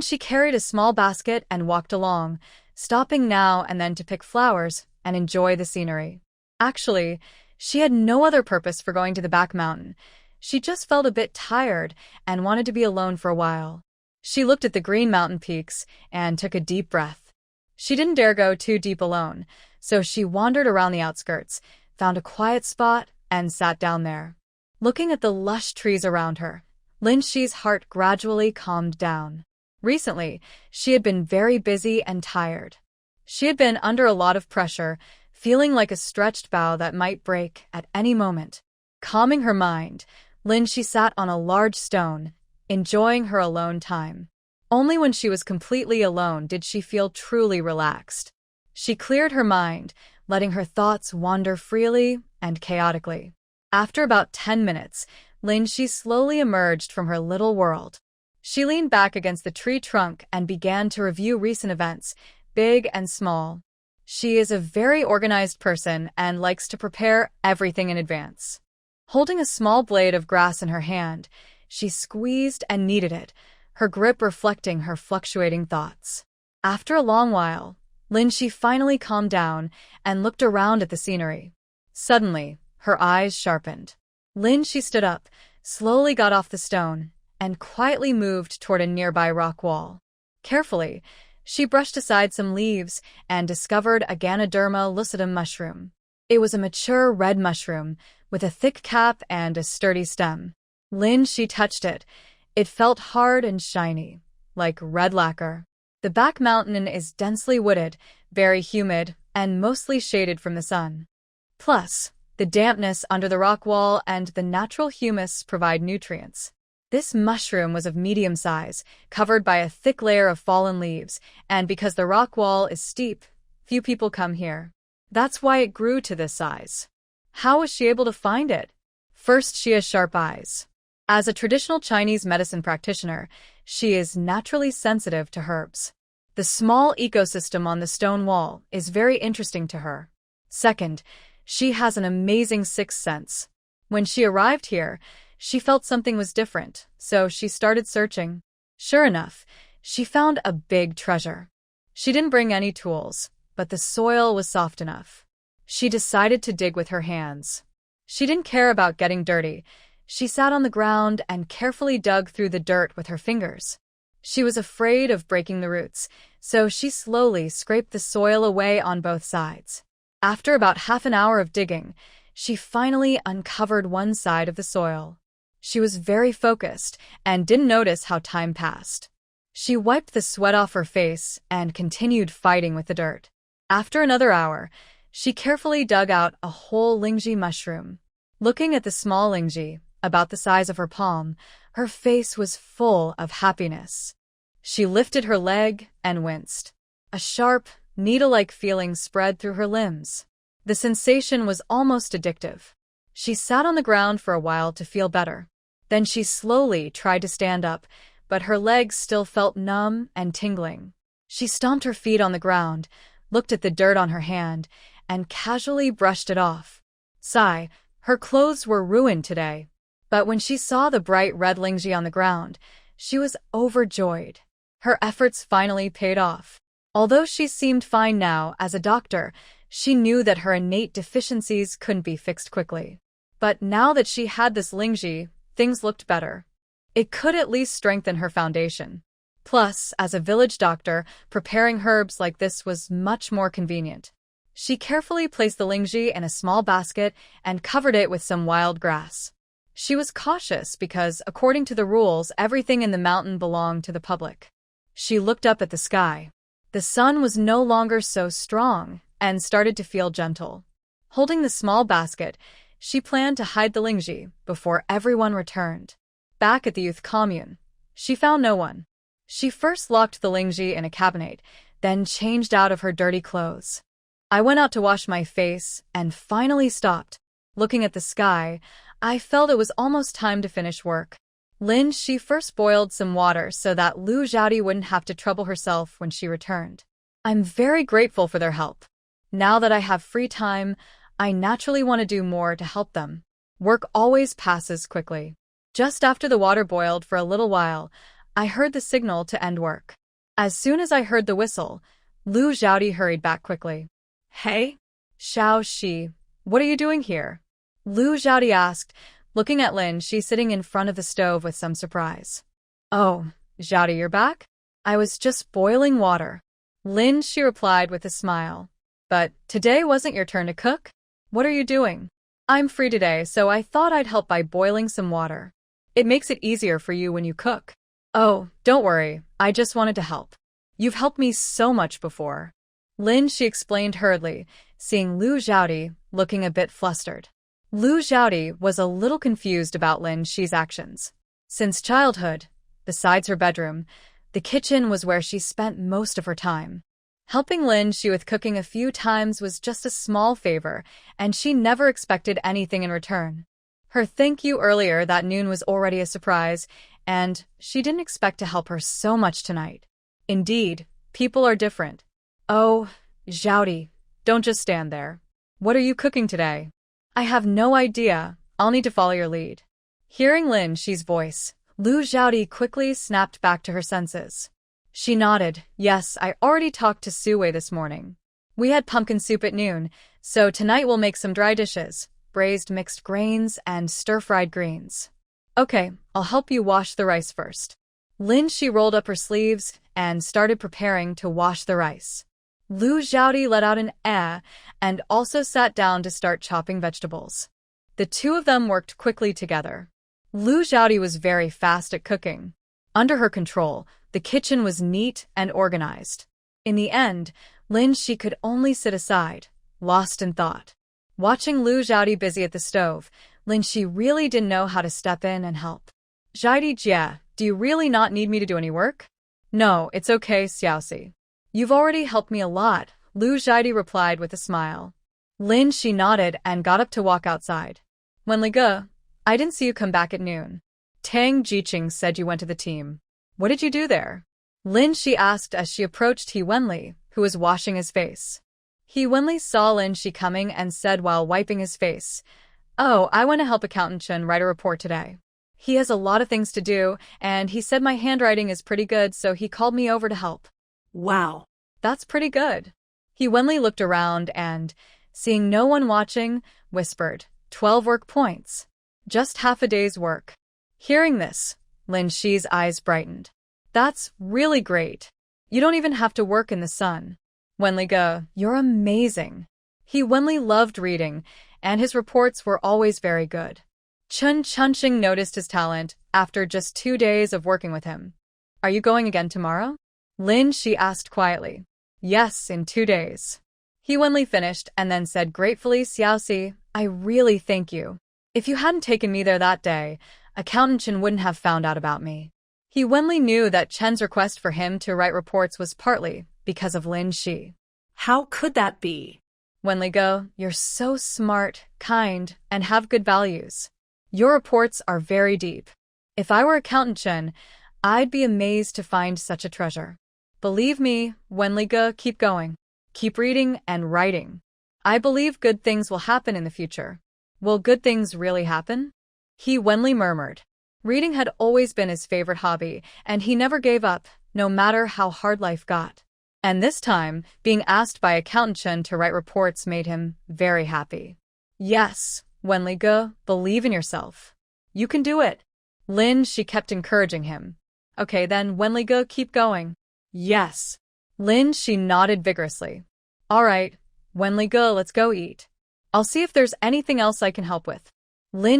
She carried a small basket and walked along, stopping now and then to pick flowers and enjoy the scenery. Actually, she had no other purpose for going to the back mountain. She just felt a bit tired and wanted to be alone for a while. She looked at the green mountain peaks and took a deep breath. She didn't dare go too deep alone, so she wandered around the outskirts, found a quiet spot, and sat down there. Looking at the lush trees around her, Xi's heart gradually calmed down. Recently, she had been very busy and tired. She had been under a lot of pressure, feeling like a stretched bough that might break at any moment. Calming her mind, Xi sat on a large stone, enjoying her alone time. Only when she was completely alone did she feel truly relaxed. She cleared her mind, letting her thoughts wander freely and chaotically. After about 10 minutes, Xi slowly emerged from her little world. She leaned back against the tree trunk and began to review recent events, big and small. She is a very organized person and likes to prepare everything in advance. Holding a small blade of grass in her hand, she squeezed and kneaded it, her grip reflecting her fluctuating thoughts. After a long while, Xi finally calmed down and looked around at the scenery. Suddenly, her eyes sharpened. She stood up, slowly got off the stone, and quietly moved toward a nearby rock wall. Carefully, she brushed aside some leaves and discovered a Ganoderma lucidum mushroom. It was a mature red mushroom with a thick cap and a sturdy stem. She touched it. It felt hard and shiny, like red lacquer. The back mountain is densely wooded, very humid, and mostly shaded from the sun. Plus, the dampness under the rock wall and the natural humus provide nutrients. This mushroom was of medium size, covered by a thick layer of fallen leaves, and because the rock wall is steep, few people come here. That's why it grew to this size. How was she able to find it? First, she has sharp eyes. As a traditional Chinese medicine practitioner, she is naturally sensitive to herbs. The small ecosystem on the stone wall is very interesting to her. Second, she has an amazing sixth sense. When she arrived here, she felt something was different, so she started searching. Sure enough, she found a big treasure. She didn't bring any tools, but the soil was soft enough. She decided to dig with her hands. She didn't care about getting dirty. She sat on the ground and carefully dug through the dirt with her fingers. She was afraid of breaking the roots, so she slowly scraped the soil away on both sides. After about half an hour of digging, she finally uncovered one side of the soil. She was very focused and didn't notice how time passed. She wiped the sweat off her face and continued fighting with the dirt. After another hour, she carefully dug out a whole Lingji mushroom. Looking at the small Lingji, about the size of her palm, her face was full of happiness. She lifted her leg and winced. A sharp, needle-like feeling spread through her limbs. The sensation was almost addictive. She sat on the ground for a while to feel better. Then she slowly tried to stand up, but her legs still felt numb and tingling. She stomped her feet on the ground, looked at the dirt on her hand, and casually brushed it off. Sigh, her clothes were ruined today. But when she saw the bright red Lingji on the ground, she was overjoyed. Her efforts finally paid off. Although she seemed fine now as a doctor, she knew that her innate deficiencies couldn't be fixed quickly. But now that she had this Lingji, things looked better. It could at least strengthen her foundation. Plus, as a village doctor, preparing herbs like this was much more convenient. She carefully placed the Lingji in a small basket and covered it with some wild grass. She was cautious because, according to the rules, everything in the mountain belonged to the public. She looked up at the sky. The sun was no longer so strong and started to feel gentle. Holding the small basket, She planned to hide the Lingji before everyone returned. Back at the youth commune, she found no one. She first locked the Lingji in a cabinet, then changed out of her dirty clothes. I went out to wash my face and finally stopped. Looking at the sky, I felt it was almost time to finish work. She first boiled some water so that Lu Xiaodi wouldn't have to trouble herself when she returned. I'm very grateful for their help. Now that I have free time, I naturally want to do more to help them. Work always passes quickly. Just after the water boiled for a little while, I heard the signal to end work. As soon as I heard the whistle, Lu Xiaodi hurried back quickly. Hey? Xiao Shi, what are you doing here? Lu Xiaodi asked, looking at Shi sitting in front of the stove with some surprise. Oh, Xiaodi, you're back? I was just boiling water. Shi replied with a smile. But today wasn't your turn to cook? What are you doing? I'm free today, so I thought I'd help by boiling some water. It makes it easier for you when you cook. Oh, don't worry, I just wanted to help. You've helped me so much before. She explained hurriedly, seeing Lu Xiaodi looking a bit flustered. Lu Xiaodi was a little confused about Shi's actions. Since childhood, besides her bedroom, the kitchen was where she spent most of her time. Helping Shi with cooking a few times was just a small favor, and she never expected anything in return. Her thank you earlier that noon was already a surprise, and she didn't expect to help her so much tonight. Indeed, people are different. Oh, Xiaodi, don't just stand there. What are you cooking today? I have no idea. I'll need to follow your lead. Hearing Shi's voice, Lu Xiaodi quickly snapped back to her senses. She nodded. Yes, I already talked to Suwei this morning. We had pumpkin soup at noon, so tonight we'll make some dry dishes, braised mixed grains and stir-fried greens. Okay, I'll help you wash the rice first. Shi rolled up her sleeves and started preparing to wash the rice. Lu Xiaodi let out an and also sat down to start chopping vegetables. The two of them worked quickly together. Lu Xiaodi was very fast at cooking. Under her control, the kitchen was neat and organized. In the end, Shi could only sit aside, lost in thought. Watching Lu Xiaodi busy at the stove, Shi really didn't know how to step in and help. Xiaodi Jia, do you really not need me to do any work? No, it's okay, Xiaoxi. You've already helped me a lot, Lu Xiaodi replied with a smile. Shi nodded and got up to walk outside. Wenlige, I didn't see you come back at noon. Tang Jiqing said you went to the team. What did you do there? Shi asked as she approached He Wenli, who was washing his face. He Wenli saw Shi coming and said while wiping his face, Oh, I went to help Accountant Chen write a report today. He has a lot of things to do, and he said my handwriting is pretty good, so he called me over to help. Wow. That's pretty good. He Wenli looked around and, seeing no one watching, whispered, 12 work points. Just half a day's work. Hearing this, Shi's eyes brightened. That's really great. You don't even have to work in the sun. Wenlige, you're amazing. He Wenli loved reading, and his reports were always very good. Chen Chunqing noticed his talent after just 2 days of working with him. Are you going again tomorrow? Shi asked quietly. Yes, in 2 days. He Wenli finished and then said gratefully, Xiaoxi, I really thank you. If you hadn't taken me there that day, Accountant Chen wouldn't have found out about me. He Wenli knew that Chen's request for him to write reports was partly because of Shi. How could that be? Wenlige, you're so smart, kind, and have good values. Your reports are very deep. If I were Accountant Chen, I'd be amazed to find such a treasure. Believe me, Wenlige, keep going. Keep reading and writing. I believe good things will happen in the future. Will good things really happen? He Wenli murmured. Reading had always been his favorite hobby, and he never gave up, no matter how hard life got. And this time, being asked by Accountant Chen to write reports made him very happy. Yes, Wenlige, believe in yourself. You can do it. She kept encouraging him. Okay then, Wenlige, keep going. Yes. She nodded vigorously. All right, Wenlige, let's go eat. I'll see if there's anything else I can help with.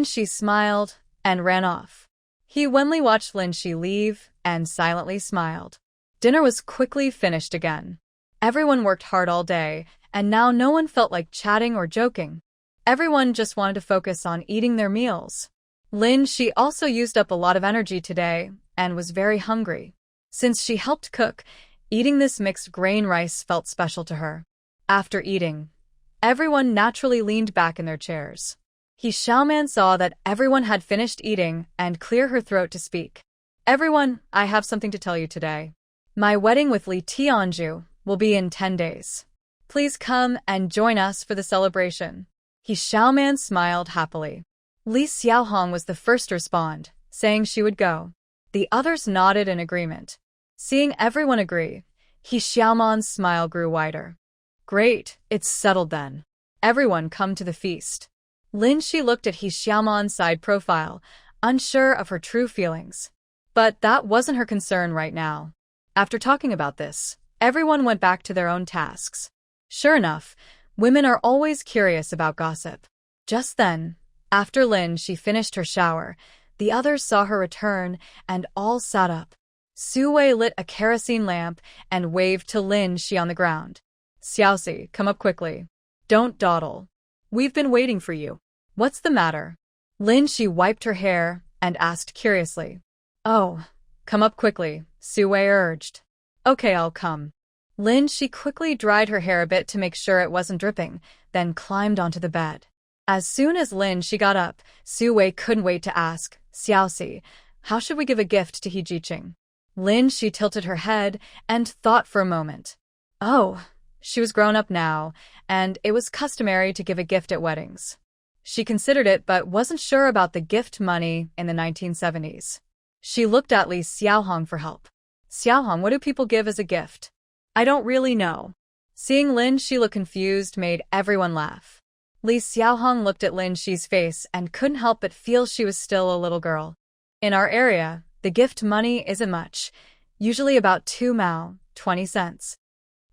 She smiled and ran off. He Wenli watched Shi leave and silently smiled. Dinner was quickly finished again. Everyone worked hard all day, and now no one felt like chatting or joking. Everyone just wanted to focus on eating their meals. She also used up a lot of energy today and was very hungry. Since she helped cook, eating this mixed grain rice felt special to her. After eating, everyone naturally leaned back in their chairs. Xiaoman saw that everyone had finished eating and cleared her throat to speak. Everyone, I have something to tell you today. My wedding with Li Tianju will be in 10 days. Please come and join us for the celebration. Xiaoman smiled happily. Li Xiaohong was the first to respond, saying she would go. The others nodded in agreement. Seeing everyone agree, Xiaoman's smile grew wider. Great, it's settled then. Everyone come to the feast. Shi looked at Xiaoman's side profile, unsure of her true feelings. But that wasn't her concern right now. After talking about this, everyone went back to their own tasks. Sure enough, women are always curious about gossip. Just then, after she finished her shower, the others saw her return and all sat up. Wei lit a kerosene lamp and waved to Shi on the ground. Xiaoxi, come up quickly. Don't dawdle. We've been waiting for you. What's the matter? Shi wiped her hair and asked curiously. Oh, come up quickly, Wei urged. Okay, I'll come. Shi quickly dried her hair a bit to make sure it wasn't dripping, then climbed onto the bed. As soon as she got up, Wei couldn't wait to ask, Xiaoxi, how should we give a gift to He Jiqing? She tilted her head and thought for a moment. Oh, she was grown up now, and it was customary to give a gift at weddings. She considered it but wasn't sure about the gift money in the 1970s. She looked at Li Xiaohong for help. Xiaohong, what do people give as a gift? I don't really know. Seeing Shi look confused made everyone laugh. Li Xiaohong looked at Shi's face and couldn't help but feel she was still a little girl. In our area, the gift money isn't much, usually about 2 mao, 20 cents.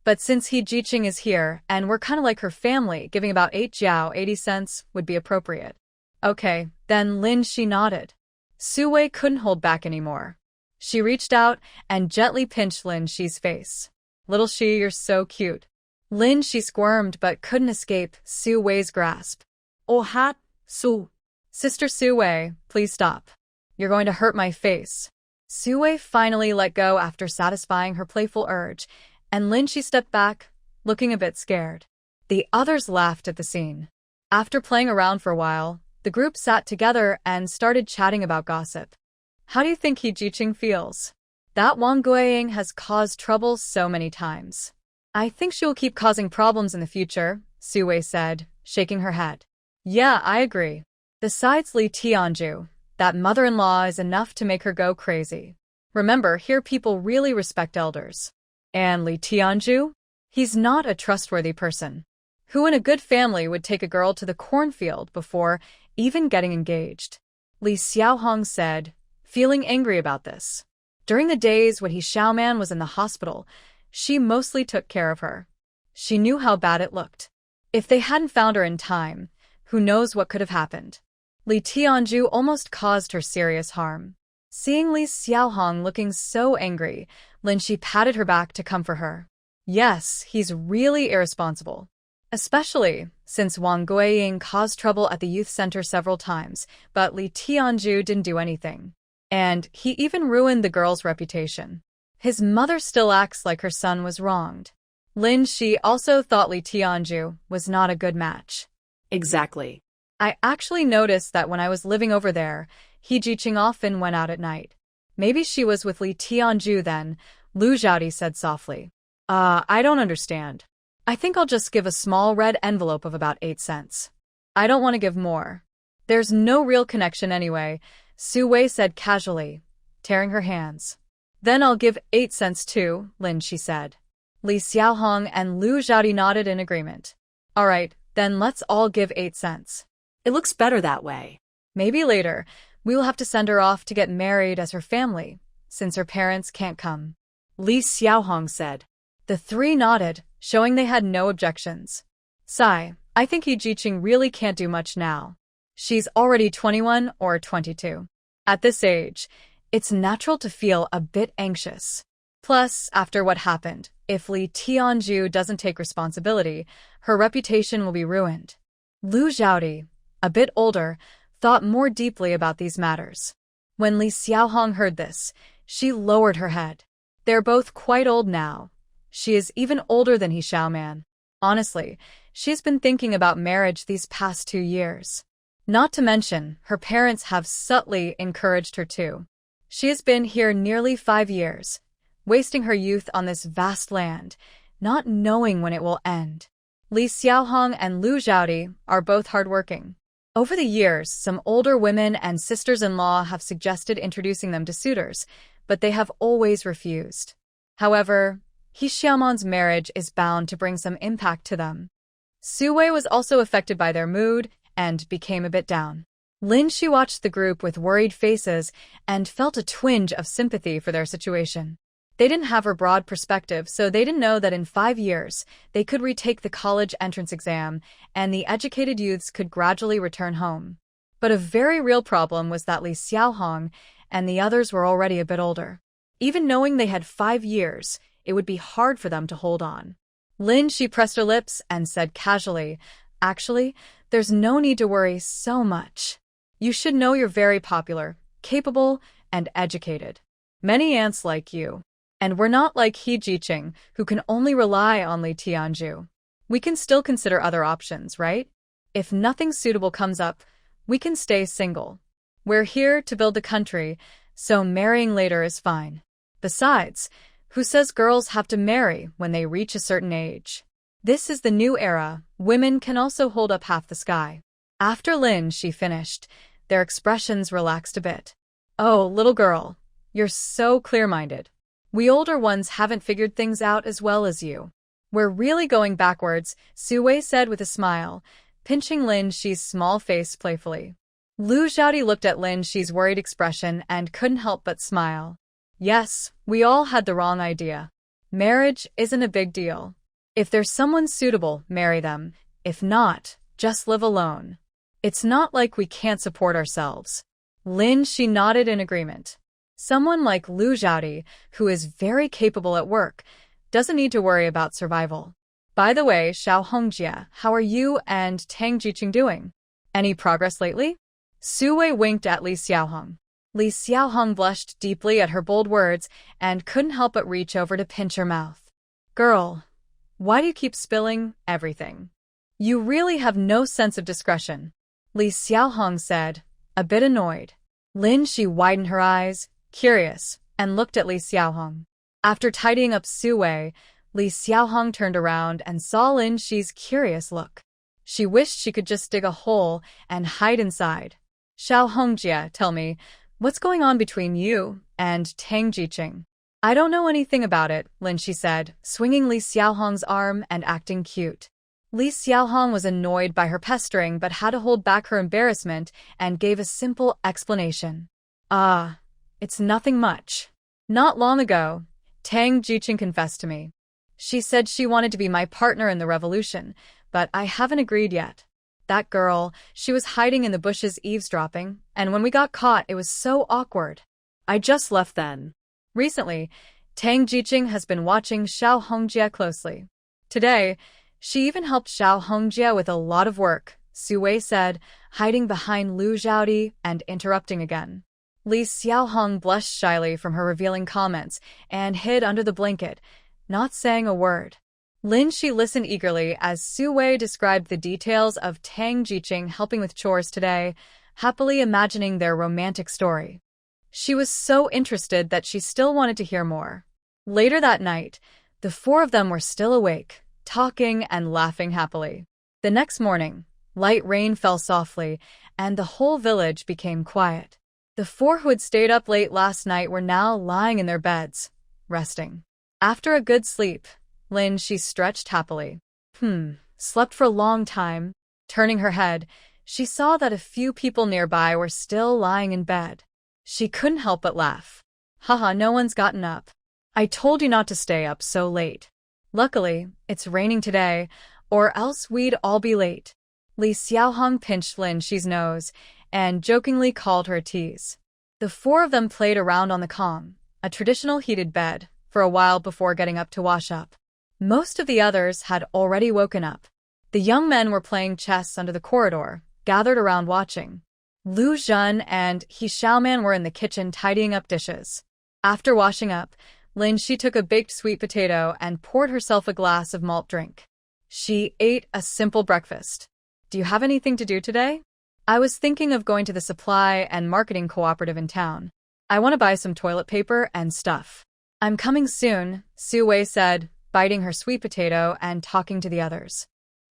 But since He Jiqing is here and we're kind of like her family, giving about 8 jiao, 80 cents, would be appropriate. Okay, then Shi nodded. Wei couldn't hold back anymore. She reached out and gently pinched Shi's face. Little Shi, you're so cute. Shi squirmed but couldn't escape Wei's grasp. Oh hat, Su. Sister Wei, please stop. You're going to hurt my face. Wei finally let go after satisfying her playful urge, and Shi stepped back, looking a bit scared. The others laughed at the scene. After playing around for a while, the group sat together and started chatting about gossip. How do you think He Jiqing feels? That Wang Guiying has caused trouble so many times. I think she will keep causing problems in the future, Wei said, shaking her head. Yeah, I agree. Besides Li Tianju, that mother-in-law is enough to make her go crazy. Remember, here people really respect elders. And Li Tianju? He's not a trustworthy person. Who in a good family would take a girl to the cornfield before even getting engaged? Li Xiaohong said, feeling angry about this. During the days when Xiaoman was in the hospital, she mostly took care of her. She knew how bad it looked. If they hadn't found her in time, who knows what could have happened. Li Tianju almost caused her serious harm. Seeing Li Xiaohong looking so angry, Shi patted her back to comfort her. Yes, he's really irresponsible. Especially since Wang Guiying caused trouble at the youth center several times, but Li Tianju didn't do anything. And he even ruined the girl's reputation. His mother still acts like her son was wronged. Shi also thought Li Tianju was not a good match. Exactly. I actually noticed that when I was living over there, He Jiqing often went out at night. Maybe she was with Li Tianju then, Lu Zhaodi said softly. I don't understand. I think I'll just give a small red envelope of about 8 cents. I don't want to give more. There's no real connection anyway, Wei said casually, tearing her hands. Then I'll give 8 cents too, Shi said. Li Xiaohong and Lu Zhaodi nodded in agreement. All right, then let's all give 8 cents. It looks better that way. Maybe later, we will have to send her off to get married as her family, since her parents can't come. Li Xiaohong said. The three nodded, showing they had no objections. Sigh, I think He Jiqing really can't do much now. She's already 21 or 22. At this age, it's natural to feel a bit anxious. Plus, after what happened, if Li Tianju doesn't take responsibility, her reputation will be ruined. Lu Xiaodi, a bit older, thought more deeply about these matters. When Li Xiaohong heard this, she lowered her head. They're both quite old now. She is even older than He Xiaoman. Honestly, she's been thinking about marriage these past 2 years. Not to mention, her parents have subtly encouraged her to. She has been here nearly 5 years, wasting her youth on this vast land, not knowing when it will end. Li Xiaohong and Lu Xiaodi are both hardworking. Over the years, some older women and sisters-in-law have suggested introducing them to suitors, but they have always refused. However, He Xiaoman's marriage is bound to bring some impact to them. Su Wei was also affected by their mood and became a bit down. Lin Shi watched the group with worried faces and felt a twinge of sympathy for their situation. They didn't have her broad perspective, so they didn't know that in 5 years, they could retake the college entrance exam and the educated youths could gradually return home. But a very real problem was that Li Xiaohong and the others were already a bit older. Even knowing they had 5 years, it would be hard for them to hold on. Lin Shi pressed her lips and said casually, "Actually, there's no need to worry so much. You should know you're very popular, capable, and educated. Many aunts like you. And we're not like He Jiqing, who can only rely on Li Tianju. We can still consider other options, right? If nothing suitable comes up, we can stay single. We're here to build the country, so marrying later is fine. Besides, who says girls have to marry when they reach a certain age? This is the new era. Women can also hold up half the sky." After Lin Shi finished, their expressions relaxed a bit. "Oh, little girl, you're so clear-minded. We older ones haven't figured things out as well as you. We're really going backwards," Su Wei said with a smile, pinching Lin Shi's small face playfully. Lu Xiaodi looked at Lin Shi's worried expression and couldn't help but smile. "Yes, we all had the wrong idea. Marriage isn't a big deal. If there's someone suitable, marry them. If not, just live alone. It's not like we can't support ourselves." Lin Shi nodded in agreement. Someone like Lu Xiaodi, who is very capable at work, doesn't need to worry about survival. "By the way, Xiao Hongjie, how are you and Tang Jiqing doing? Any progress lately?" Su Wei winked at Li Xiaohong. Li Xiaohong blushed deeply at her bold words and couldn't help but reach over to pinch her mouth. "Girl, why do you keep spilling everything? You really have no sense of discretion," Li Xiaohong said, a bit annoyed. Lin Shi widened her eyes, curious, and looked at Li Xiaohong. After tidying up Su Wei, Li Xiaohong turned around and saw Lin Shi's curious look. She wished she could just dig a hole and hide inside. "Xiao Hongjie, tell me, what's going on between you and Tang Jiqing?" "I don't know anything about it," Lin Shi said, swinging Li Xiaohong's arm and acting cute. Li Xiaohong was annoyed by her pestering but had to hold back her embarrassment and gave a simple explanation. It's nothing much. Not long ago, Tang Jiqing confessed to me. She said she wanted to be my partner in the revolution, but I haven't agreed yet. That girl, she was hiding in the bushes eavesdropping, and when we got caught, it was so awkward. I just left then. Recently, Tang Jiqing has been watching Xiao Hongjie closely. Today, she even helped Xiao Hongjie with a lot of work, Su Wei said, hiding behind Lu Xiaodi and interrupting again. Li Xiaohong blushed shyly from her revealing comments and hid under the blanket, not saying a word. Lin Shi listened eagerly as Su Wei described the details of Tang Jiqing helping with chores today, happily imagining their romantic story. She was so interested that she still wanted to hear more. Later that night, the 4 of them were still awake, talking and laughing happily. The next morning, light rain fell softly, and the whole village became quiet. The 4 who had stayed up late last night were now lying in their beds, resting. After a good sleep, Lin Shi stretched happily. Slept for a long time. Turning her head, she saw that a few people nearby were still lying in bed. She couldn't help but laugh. "Haha, no one's gotten up. I told you not to stay up so late. Luckily, it's raining today, or else we'd all be late." Li Xiaohong pinched Lin Shi's nose and jokingly called her a tease. The 4 of them played around on the Kong, a traditional heated bed, for a while before getting up to wash up. Most of the others had already woken up. The young men were playing chess under the corridor, gathered around watching. Lu Zhen and He Xiaoman were in the kitchen tidying up dishes. After washing up, Lin Shi took a baked sweet potato and poured herself a glass of malt drink. She ate a simple breakfast. Do you have anything to do today? I was thinking of going to the supply and marketing cooperative in town. I want to buy some toilet paper and stuff. I'm coming soon, Su Wei said, biting her sweet potato and talking to the others.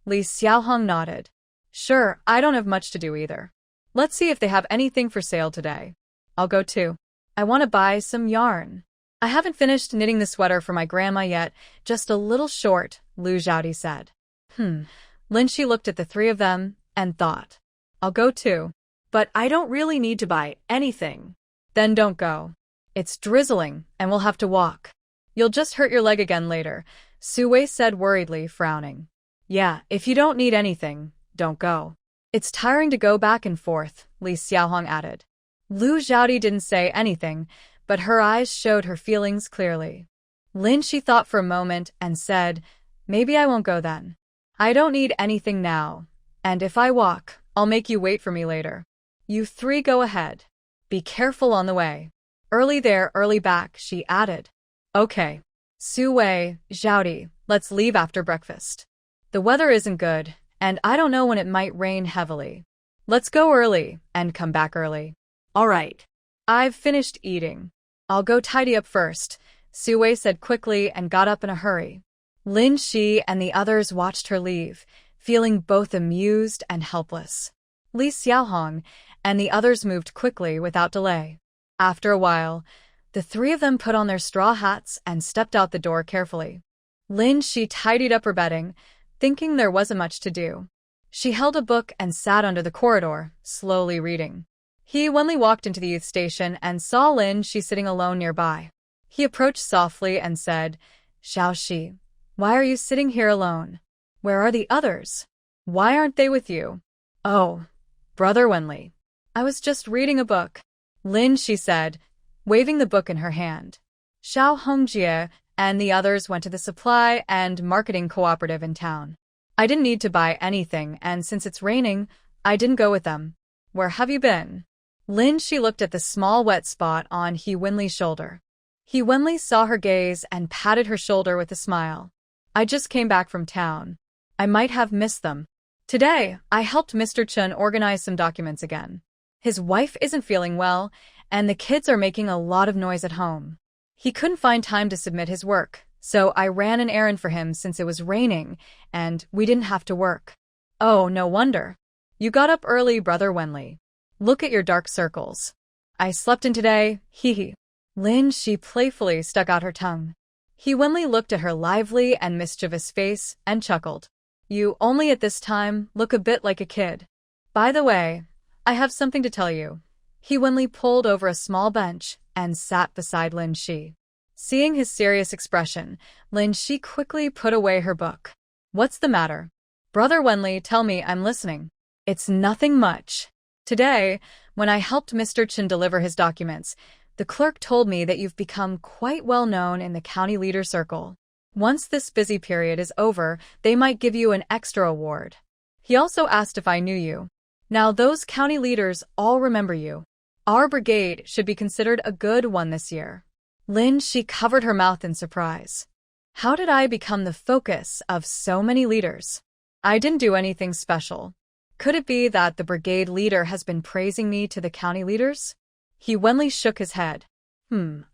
Li Xiaohong nodded. Sure, I don't have much to do either. Let's see if they have anything for sale today. I'll go too. I want to buy some yarn. I haven't finished knitting the sweater for my grandma yet, just a little short, Lu Zhaodi said. Lin Shi looked at the three of them and thought. I'll go too. But I don't really need to buy anything. Then don't go. It's drizzling and we'll have to walk. You'll just hurt your leg again later, Su Wei said worriedly, frowning. Yeah, if you don't need anything, don't go. It's tiring to go back and forth, Li Xiaohong added. Lu Zhaodi didn't say anything, but her eyes showed her feelings clearly. Lin Shi thought for a moment and said, Maybe I won't go then. I don't need anything now, and if I walk, I'll make you wait for me later. You three go ahead. Be careful on the way. Early there, early back, she added. Okay. Su Wei, Zhaodi, let's leave after breakfast. The weather isn't good, and I don't know when it might rain heavily. Let's go early and come back early. All right. I've finished eating. I'll go tidy up first, Su Wei said quickly and got up in a hurry. Lin Shi and the others watched her leave, feeling both amused and helpless. Li Xiaohong and the others moved quickly without delay. After a while, the three of them put on their straw hats and stepped out the door carefully. Lin Shi tidied up her bedding, thinking there wasn't much to do. She held a book and sat under the corridor, slowly reading. He Wenli walked into the youth station and saw Lin Shi sitting alone nearby. He approached softly and said, Xiao Shi, why are you sitting here alone? Where are the others? Why aren't they with you? Oh, Brother Wenli. I was just reading a book. Lin Shi said, waving the book in her hand. Xiao Hongjie and the others went to the supply and marketing cooperative in town. I didn't need to buy anything, and since it's raining, I didn't go with them. Where have you been? Lin Shi looked at the small wet spot on He Wenli's shoulder. He Wenli saw her gaze and patted her shoulder with a smile. I just came back from town. I might have missed them. Today, I helped Mr. Chen organize some documents again. His wife isn't feeling well, and the kids are making a lot of noise at home. He couldn't find time to submit his work, so I ran an errand for him since it was raining, and we didn't have to work. Oh, no wonder. You got up early, Brother Wenli. Look at your dark circles. I slept in today, hee hee. Lin Shi playfully stuck out her tongue. He Wenli looked at her lively and mischievous face and chuckled. You only at this time look a bit like a kid. By the way, I have something to tell you. He Wenli pulled over a small bench and sat beside Lin Shi. Seeing his serious expression, Lin Shi quickly put away her book. What's the matter? Brother Wenli, tell me, I'm listening. It's nothing much. Today, when I helped Mr. Chen deliver his documents, the clerk told me that you've become quite well known in the county leader circle. Once this busy period is over, they might give you an extra award. He also asked if I knew you. Now those county leaders all remember you. Our brigade should be considered a good one this year. Lin Shi covered her mouth in surprise. How did I become the focus of so many leaders? I didn't do anything special. Could it be that the brigade leader has been praising me to the county leaders? He Wenli shook his head.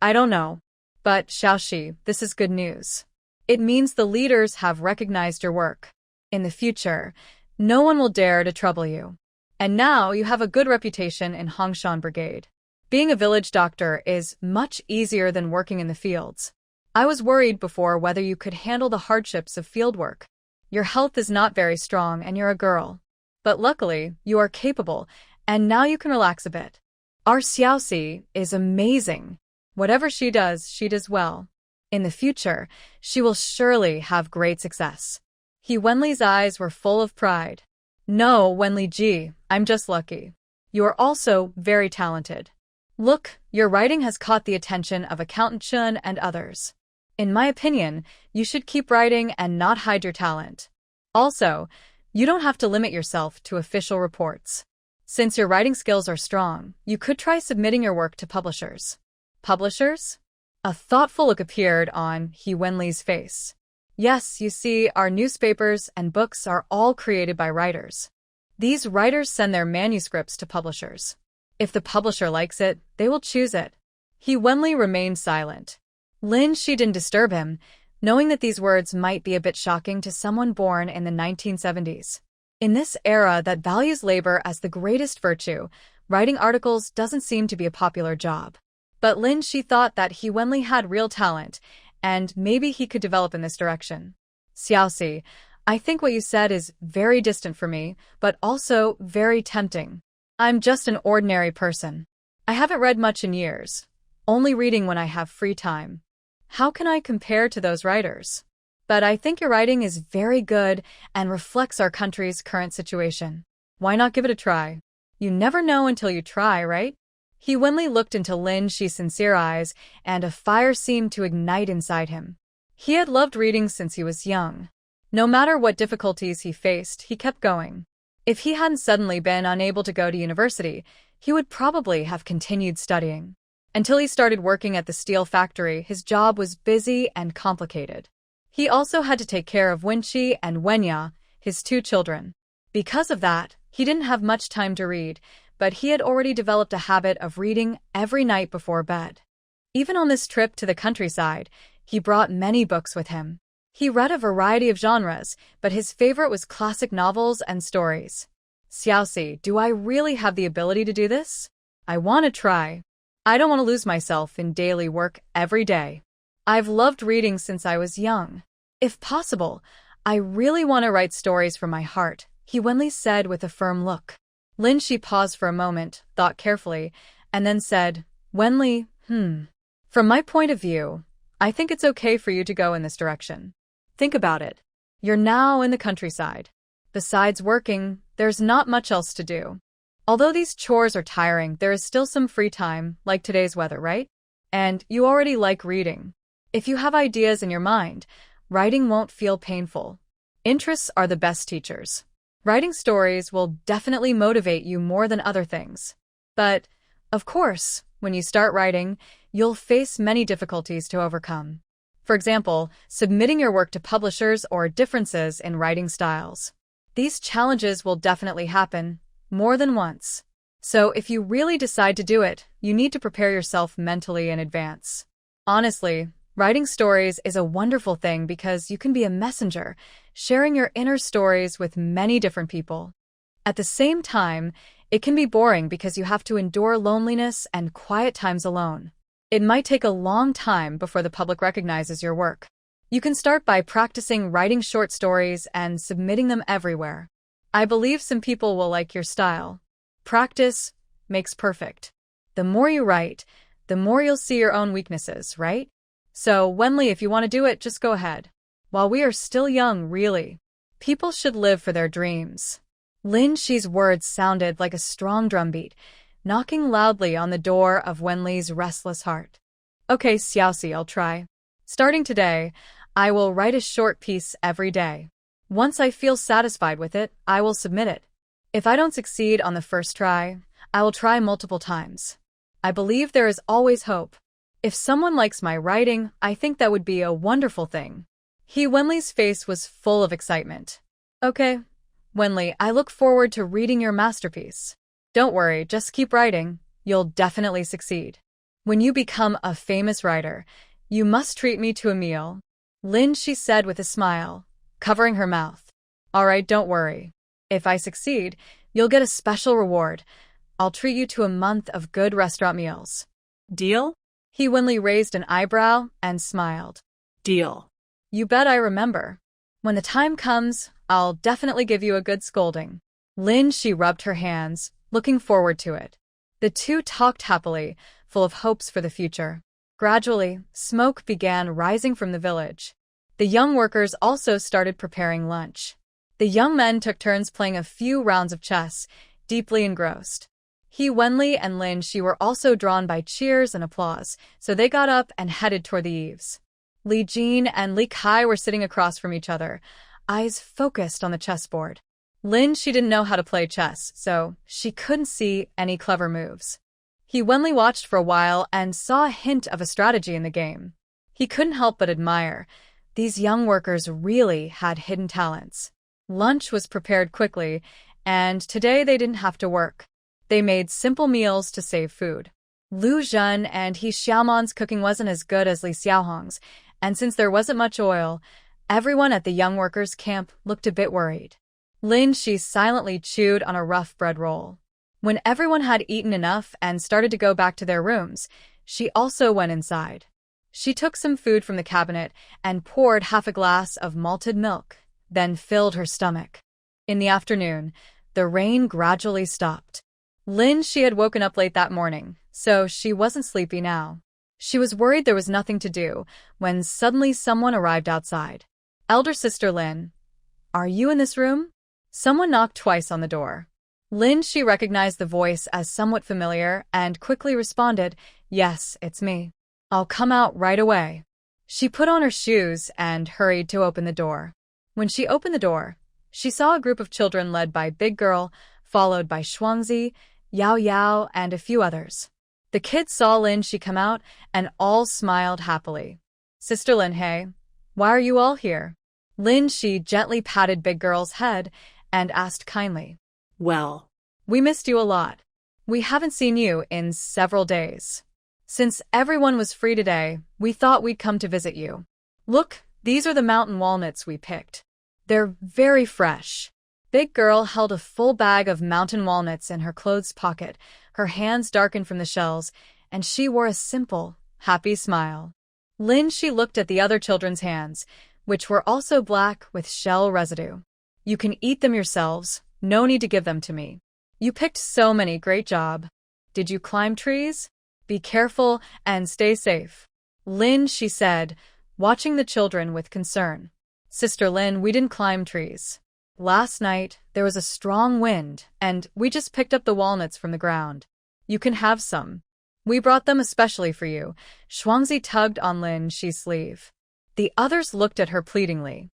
I don't know. But, Xiaoxi, this is good news. It means the leaders have recognized your work. In the future, no one will dare to trouble you. And now you have a good reputation in Hongshan Brigade. Being a village doctor is much easier than working in the fields. I was worried before whether you could handle the hardships of field work. Your health is not very strong and you're a girl. But luckily, you are capable, and now you can relax a bit. Our Xiaoxi is amazing. Whatever she does well. In the future, she will surely have great success. He Wenli's eyes were full of pride. No, Wenli Ji, I'm just lucky. You are also very talented. Look, your writing has caught the attention of Accountant Chun and others. In my opinion, you should keep writing and not hide your talent. Also, You don't have to limit yourself to official reports. Since your writing skills are strong, you could try submitting your work to publishers. Publishers? A thoughtful look appeared on He Wenli's face. Yes, you see, our newspapers and books are all created by writers. These writers send their manuscripts to publishers. If the publisher likes it, they will choose it. He Wenli remained silent. Lin Shi didn't disturb him, knowing that these words might be a bit shocking to someone born in the 1970s. In this era that values labor as the greatest virtue, writing articles doesn't seem to be a popular job. But Lin Shi thought that He Wenli had real talent, and maybe he could develop in this direction. Xiaoxi, I think what you said is very distant for me, but also very tempting. I'm just an ordinary person. I haven't read much in years, only reading when I have free time. How can I compare to those writers? But I think your writing is very good and reflects our country's current situation. Why not give it a try? You never know until you try, right? He Wenli looked into Lin Shi's sincere eyes, and a fire seemed to ignite inside him. He had loved reading since he was young. No matter what difficulties he faced, he kept going. If he hadn't suddenly been unable to go to university, he would probably have continued studying. Until he started working at the steel factory, his job was busy and complicated. He also had to take care of Wenqi and Wenya, his 2 children. Because of that, he didn't have much time to read, but he had already developed a habit of reading every night before bed. Even on this trip to the countryside, he brought many books with him. He read a variety of genres, but his favorite was classic novels and stories. Xiaoxi, do I really have the ability to do this? I want to try. I don't want to lose myself in daily work every day. I've loved reading since I was young. If possible, I really want to write stories from my heart, He Wenli said with a firm look. Lin Shi paused for a moment, thought carefully, and then said, Wenli, From my point of view, I think it's okay for you to go in this direction. Think about it. You're now in the countryside. Besides working, there's not much else to do. Although these chores are tiring, there is still some free time, like today's weather, right? And you already like reading. If you have ideas in your mind, writing won't feel painful. Interests are the best teachers. Writing stories will definitely motivate you more than other things. But, of course, when you start writing, you'll face many difficulties to overcome. For example, submitting your work to publishers or differences in writing styles. These challenges will definitely happen, more than once. So if you really decide to do it, you need to prepare yourself mentally in advance. Honestly, writing stories is a wonderful thing because you can be a messenger, sharing your inner stories with many different people. At the same time, it can be boring because you have to endure loneliness and quiet times alone. It might take a long time before the public recognizes your work. You can start by practicing writing short stories and submitting them everywhere. I believe some people will like your style. Practice makes perfect. The more you write, the more you'll see your own weaknesses, right? So, Wenli, if you want to do it, just go ahead. While we are still young, really. People should live for their dreams. Lin Shi's words sounded like a strong drumbeat, knocking loudly on the door of Wenli's restless heart. Okay, Xiaoxi, I'll try. Starting today, I will write a short piece every day. Once I feel satisfied with it, I will submit it. If I don't succeed on the first try, I will try multiple times. I believe there is always hope. If someone likes my writing, I think that would be a wonderful thing. He Wenli's face was full of excitement. Okay, Wenli, I look forward to reading your masterpiece. Don't worry, just keep writing. You'll definitely succeed. When you become a famous writer, you must treat me to a meal. Lin Shi said with a smile, covering her mouth. All right, don't worry. If I succeed, you'll get a special reward. I'll treat you to a month of good restaurant meals. Deal? He Wenli raised an eyebrow and smiled. Deal. You bet I remember. When the time comes, I'll definitely give you a good scolding. Lin Shi rubbed her hands, looking forward to it. The two talked happily, full of hopes for the future. Gradually, smoke began rising from the village. The young workers also started preparing lunch. The young men took turns playing a few rounds of chess, deeply engrossed. He Wenli and Lin Shi were also drawn by cheers and applause, so they got up and headed toward the eaves. Li Jin and Li Kai were sitting across from each other, eyes focused on the chessboard. She didn't know how to play chess, so she couldn't see any clever moves. He Wenli watched for a while and saw a hint of a strategy in the game. He couldn't help but admire. These young workers really had hidden talents. Lunch was prepared quickly, and today they didn't have to work. They made simple meals to save food. Lu Zhen and He Xiaoman's cooking wasn't as good as Li Xiaohong's, and since there wasn't much oil, everyone at the young workers' camp looked a bit worried. She silently chewed on a rough bread roll. When everyone had eaten enough and started to go back to their rooms, she also went inside. She took some food from the cabinet and poured half a glass of malted milk, then filled her stomach. In the afternoon, the rain gradually stopped. She had woken up late that morning, so she wasn't sleepy now. She was worried there was nothing to do when suddenly someone arrived outside. Elder sister Lin, are you in this room? Someone knocked twice on the door. She recognized the voice as somewhat familiar and quickly responded, yes, it's me. I'll come out right away. She put on her shoes and hurried to open the door. When she opened the door, she saw a group of children led by Big Girl, followed by Shuangzi, Yao Yao, and a few others. The kids saw she come out and all smiled happily. Sister Lin, hey, why are you all here? She gently patted Big Girl's head and asked kindly. Well, we missed you a lot. We haven't seen you in several days. Since everyone was free today, we thought we'd come to visit you. Look, these are the mountain walnuts we picked. They're very fresh. Big Girl held a full bag of mountain walnuts in her clothes pocket. Her hands darkened from the shells, and she wore a simple, happy smile. She looked at the other children's hands, which were also black with shell residue. You can eat them yourselves. No need to give them to me. You picked so many, great job. Did you climb trees? Be careful and stay safe. She said, watching the children with concern. Sister Lin, we didn't climb trees. Last night, there was a strong wind, and we just picked up the walnuts from the ground. You can have some. We brought them especially for you. Shuangzi tugged on She's sleeve. The others looked at her pleadingly.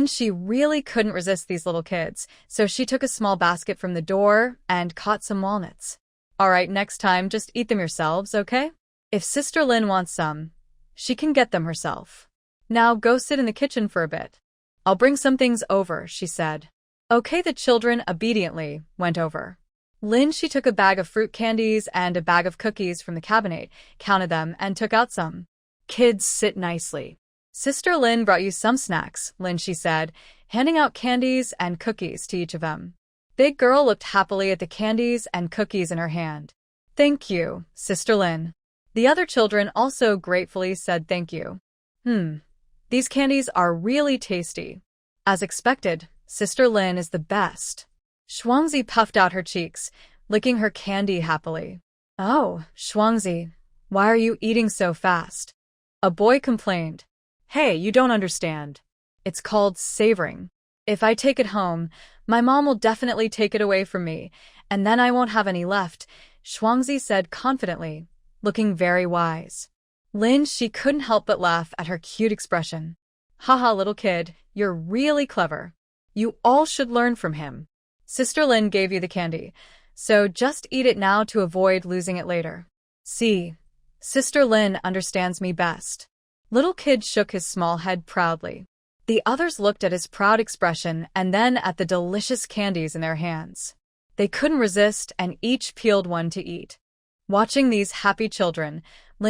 She really couldn't resist these little kids, so she took a small basket from the door and caught some walnuts. All right, next time, just eat them yourselves, okay? If Sister Lin wants some, she can get them herself. Now go sit in the kitchen for a bit. I'll bring some things over, she said. Okay, the children obediently went over. She took a bag of fruit candies and a bag of cookies from the cabinet, counted them, and took out some. Kids, sit nicely. Sister Lin brought you some snacks, she said, handing out candies and cookies to each of them. Big Girl looked happily at the candies and cookies in her hand. Thank you, Sister Lin. The other children also gratefully said thank you. These candies are really tasty. As expected, Sister Lin is the best. Shuangzi puffed out her cheeks, licking her candy happily. Oh, Shuangzi, why are you eating so fast? A boy complained. Hey, you don't understand. It's called savoring. If I take it home, my mom will definitely take it away from me, and then I won't have any left, Shuangzi said confidently, looking very wise. She couldn't help but laugh at her cute expression. Haha, little kid, you're really clever. You all should learn from him. Sister Lin gave you the candy, so just eat it now to avoid losing it later. See, Sister Lin understands me best. Little kid shook his small head proudly. The others looked at his proud expression and then at the delicious candies in their hands. They couldn't resist and each peeled one to eat. Watching these happy children,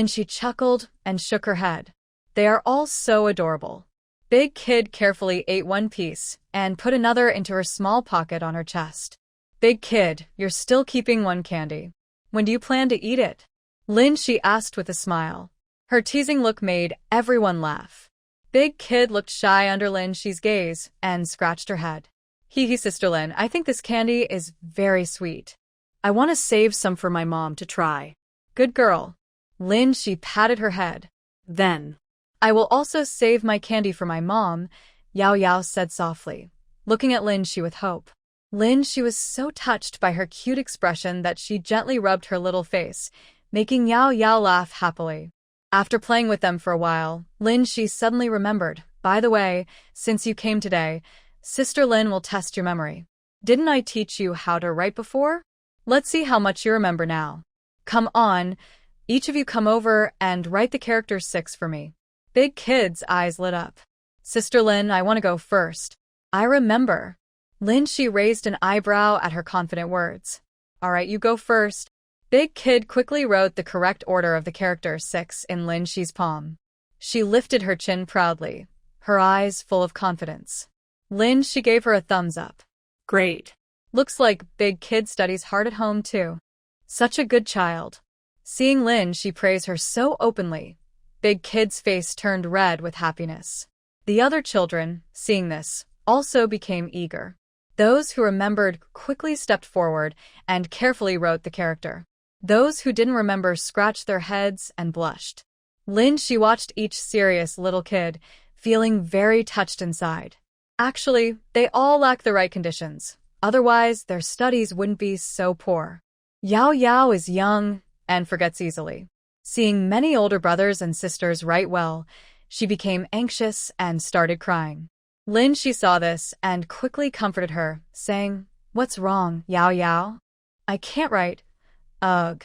she chuckled and shook her head. They are all so adorable. Big Kid carefully ate one piece and put another into her small pocket on her chest. Big Kid, you're still keeping one candy. When do you plan to eat it? She asked with a smile. Her teasing look made everyone laugh. Big Kid looked shy under She's gaze and scratched her head. Hee, Sister Lin, I think this candy is very sweet. I want to save some for my mom to try. Good girl. She patted her head. Then, I will also save my candy for my mom, Yao Yao said softly, looking at She with hope. She was so touched by her cute expression that she gently rubbed her little face, making Yao Yao laugh happily. After playing with them for a while, She suddenly remembered, by the way, since you came today, Sister Lin will test your memory. Didn't I teach you how to write before? Let's see how much you remember now. Come on, each of you come over and write the character 6 for me. Big Kid's eyes lit up. Sister Lin, I want to go first. I remember. Lin, she raised an eyebrow at her confident words. All right, you go first. Big Kid quickly wrote the correct order of the character 6 in Lin Shi's palm. She lifted her chin proudly, her eyes full of confidence. Lin, she gave her a thumbs up. Great. Looks like Big Kid studies hard at home too. Such a good child. Seeing Lin, she praised her so openly. Big Kid's face turned red with happiness. The other children, seeing this, also became eager. Those who remembered quickly stepped forward and carefully wrote the character. Those who didn't remember scratched their heads and blushed. Lin, she watched each serious little kid, feeling very touched inside. Actually, they all lack the right conditions. Otherwise, their studies wouldn't be so poor. Yao Yao is young and forgets easily. Seeing many older brothers and sisters write well, she became anxious and started crying. Lin, she saw this and quickly comforted her, saying, "What's wrong, Yao Yao? I can't write." Ugh.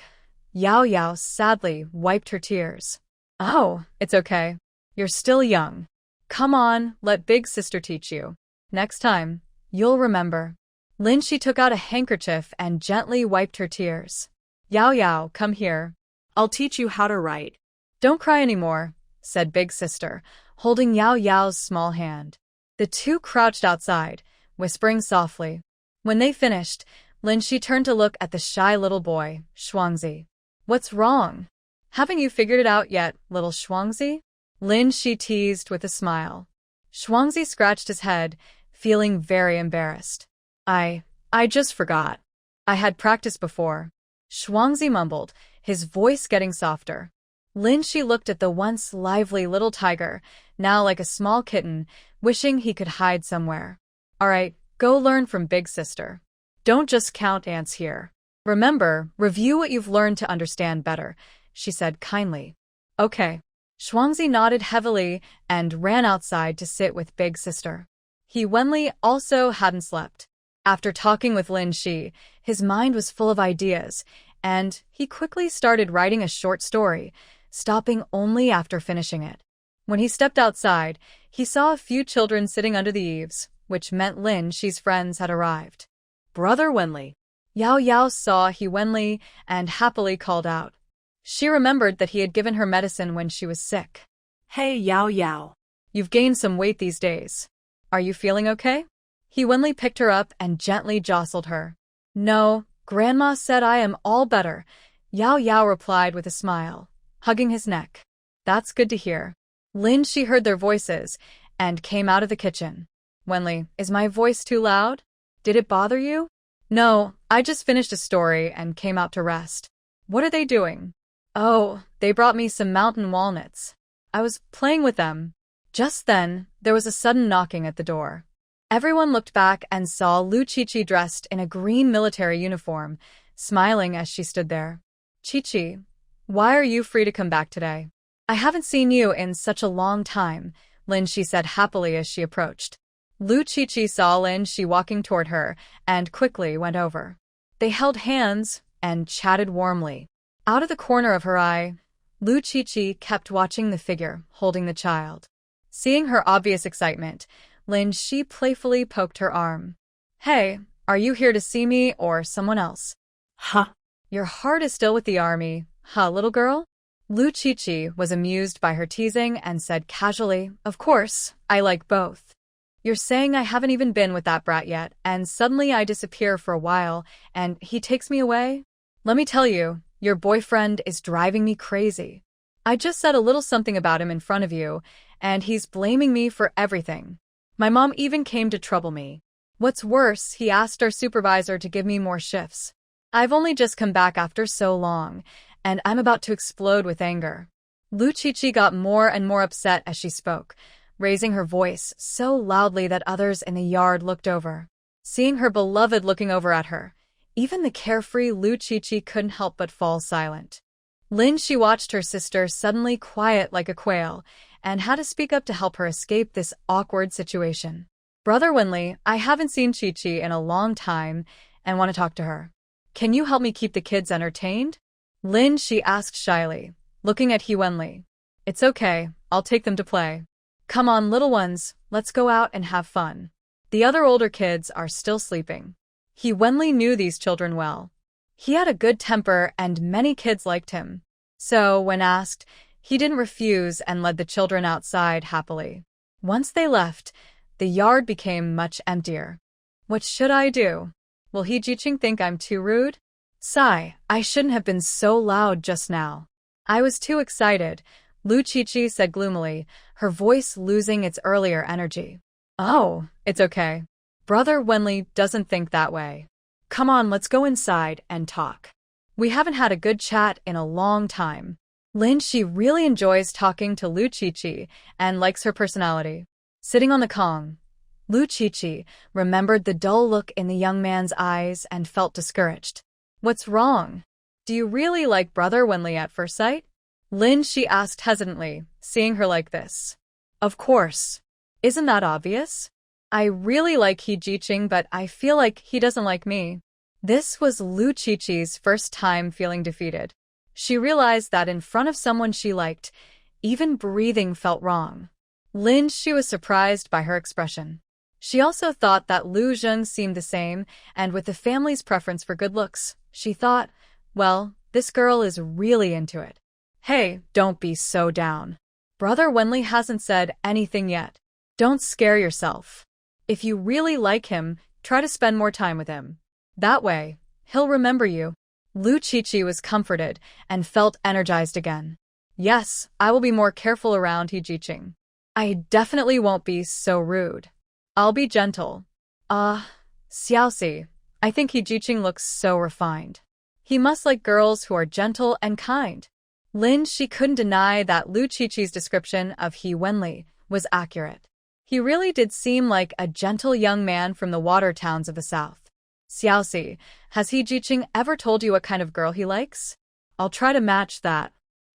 Yao Yao sadly wiped her tears. Oh, it's okay. You're still young. Come on, let big sister teach you. Next time, you'll remember. Lin, she took out a handkerchief and gently wiped her tears. Yao Yao, come here. I'll teach you how to write. Don't cry anymore, said big sister, holding Yao Yao's small hand. The two crouched outside, whispering softly. When they finished, Lin, she turned to look at the shy little boy, Shuangzi. What's wrong? Haven't you figured it out yet, little Shuangzi? Lin, she teased with a smile. Shuangzi scratched his head, feeling very embarrassed. I just forgot. I had practiced before. Shuangzi mumbled, his voice getting softer. Lin, she looked at the once lively little tiger, now like a small kitten, wishing he could hide somewhere. All right, go learn from big sister. Don't just count ants here. Remember, review what you've learned to understand better, she said kindly. Okay. Shuangzi nodded heavily and ran outside to sit with big sister. He Wenli also hadn't slept. After talking with Lin Shi, his mind was full of ideas, and he quickly started writing a short story, stopping only after finishing it. When he stepped outside, he saw a few children sitting under the eaves, which meant Lin Shi's friends had arrived. Brother Wenli. Yao Yao saw He Wenli and happily called out. She remembered that he had given her medicine when she was sick. Hey, Yao Yao. You've gained some weight these days. Are you feeling okay? He Wenli picked her up and gently jostled her. No, Grandma said I am all better, Yao Yao replied with a smile, hugging his neck. That's good to hear. Lin Shi heard their voices and came out of the kitchen. Wenli, is my voice too loud? Did it bother you? No, I just finished a story and came out to rest. What are they doing? Oh, they brought me some mountain walnuts. I was playing with them. Just then, there was a sudden knocking at the door. Everyone looked back and saw Lu Qiqi dressed in a green military uniform, smiling as she stood there. Qiqi, why are you free to come back today? I haven't seen you in such a long time, Lin Shi said happily as she approached. Lu Qiqi saw Lin Shi walking toward her and quickly went over. They held hands and chatted warmly. Out of the corner of her eye, Lu Qiqi kept watching the figure holding the child. Seeing her obvious excitement, Lin Shi playfully poked her arm. Hey, are you here to see me or someone else? Huh? Your heart is still with the army, huh, little girl? Lu Qiqi was amused by her teasing and said casually, Of course, I like both. You're saying I haven't even been with that brat yet, and suddenly I disappear for a while, and he takes me away? Let me tell you, your boyfriend is driving me crazy. I just said a little something about him in front of you, and he's blaming me for everything. My mom even came to trouble me. What's worse, he asked our supervisor to give me more shifts. I've only just come back after so long, and I'm about to explode with anger. Lu Qiqi got more and more upset as she spoke, raising her voice so loudly that others in the yard looked over. Seeing her beloved looking over at her, even the carefree Lu Qiqi couldn't help but fall silent. Lin Shi watched her sister suddenly quiet like a quail, and had to speak up to help her escape this awkward situation. Brother Winley, I haven't seen Chi-Chi in a long time and want to talk to her. Can you help me keep the kids entertained? Lin, she asked shyly, looking at He Wenli. It's okay, I'll take them to play. Come on, little ones, let's go out and have fun. The other older kids are still sleeping. He Wenli knew these children well. He had a good temper and many kids liked him. So, when asked, he didn't refuse and led the children outside happily. Once they left, the yard became much emptier. What should I do? Will He Jiqing think I'm too rude? Sigh, I shouldn't have been so loud just now. I was too excited, Lu Chi-Chi said gloomily, her voice losing its earlier energy. Oh, it's okay. Brother Wenli doesn't think that way. Come on, let's go inside and talk. We haven't had a good chat in a long time. Lin, she really enjoys talking to Lu Chi-Chi and likes her personality. Sitting on the Kong, Lu Chi-Chi remembered the dull look in the young man's eyes and felt discouraged. What's wrong? Do you really like Brother Wenli at first sight? Lin, she asked hesitantly, seeing her like this. Of course. Isn't that obvious? I really like He Jiqing, but I feel like he doesn't like me. This was Lu Chi-Chi's first time feeling defeated. She realized that in front of someone she liked, even breathing felt wrong. Lin, she was surprised by her expression. She also thought that Lu Zheng seemed the same, and with the family's preference for good looks, she thought, well, this girl is really into it. Hey, don't be so down. Brother Wenli hasn't said anything yet. Don't scare yourself. If you really like him, try to spend more time with him. That way, he'll remember you. Lu Chi-Chi was comforted and felt energized again. Yes, I will be more careful around He Jiqing. I definitely won't be so rude. I'll be gentle. Xiaoxi, I think He Jiqing looks so refined. He must like girls who are gentle and kind. Lin, she couldn't deny that Lu Chi-Chi's description of He Wenli was accurate. He really did seem like a gentle young man from the water towns of the south. Xiaoxi, has He Jiqing ever told you what kind of girl he likes? I'll try to match that.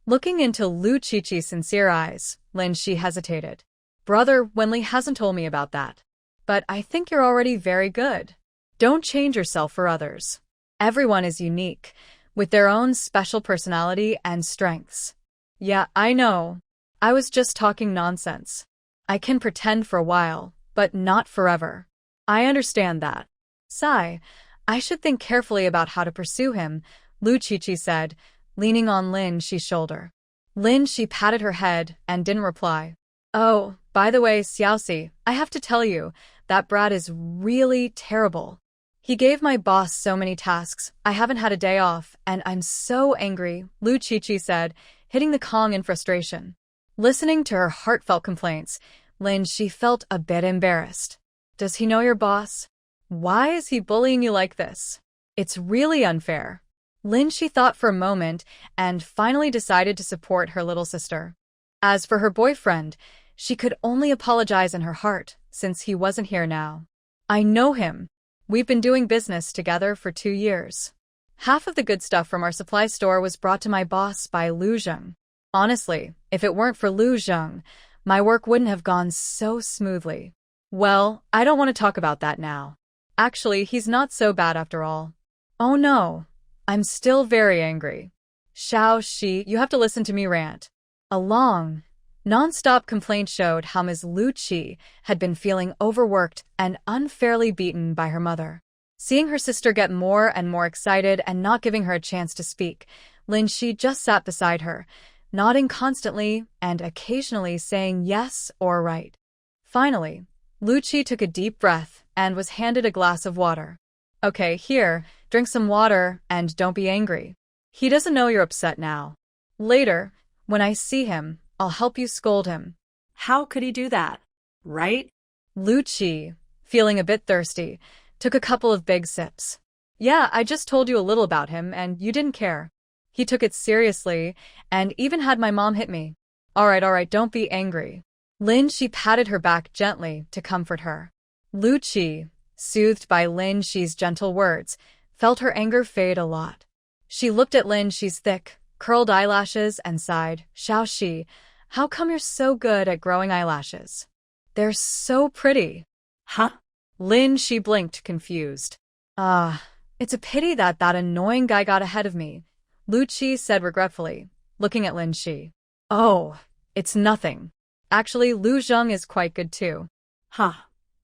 Looking into Lu Chi-Chi's sincere eyes, Lin, she hesitated. Brother Wenli hasn't told me about that. But I think you're already very good. Don't change yourself for others. Everyone is unique, with their own special personality and strengths. Yeah, I know. I was just talking nonsense. I can pretend for a while, but not forever. I understand that. Sigh, I should think carefully about how to pursue him, Lu Chi-Chi said, leaning on Lin Xi's shoulder. Lin, she patted her head and didn't reply. Oh, by the way, Xiaoxi, I have to tell you, that brat is really terrible. He gave my boss so many tasks, I haven't had a day off, and I'm so angry, Lu Chi-Chi said, hitting the Kong in frustration. Listening to her heartfelt complaints, Lin, she felt a bit embarrassed. Does he know your boss? Why is he bullying you like this? It's really unfair. Lin, she thought for a moment and finally decided to support her little sister. As for her boyfriend, she could only apologize in her heart, since he wasn't here now. I know him. We've been doing business together for 2 years. Half of the good stuff from our supply store was brought to my boss by Lu Zheng. Honestly, if it weren't for Lu Zheng, my work wouldn't have gone so smoothly. Well, I don't want to talk about that now. Actually, he's not so bad after all. Oh no, I'm still very angry. Xiaoxi, you have to listen to me rant. A long, non-stop complaint showed how Ms. Lu Qi had been feeling overworked and unfairly beaten by her mother. Seeing her sister get more and more excited and not giving her a chance to speak, Lin Xi just sat beside her, nodding constantly and occasionally saying yes or right. Finally, Lu Qi took a deep breath and was handed a glass of water. Okay, here, drink some water and don't be angry. He doesn't know you're upset now. Later, when I see him, I'll help you scold him. How could he do that? Right? Lu Qi, feeling a bit thirsty, took a couple of big sips. Yeah, I just told you a little about him and you didn't care. He took it seriously and even had my mom hit me. All right, don't be angry. Lin Xi patted her back gently to comfort her. Lu Qi, soothed by Lin Xi's gentle words, felt her anger fade a lot. She looked at Lin Xi's thick, curled eyelashes and sighed, Xiaoxi, how come you're so good at growing eyelashes? They're so pretty. Huh? Lin Shi blinked, confused. Ah, it's a pity that annoying guy got ahead of me, Lu Qi said regretfully, looking at Lin Shi. Oh, it's nothing. Actually, Lu Zheng is quite good too. Huh.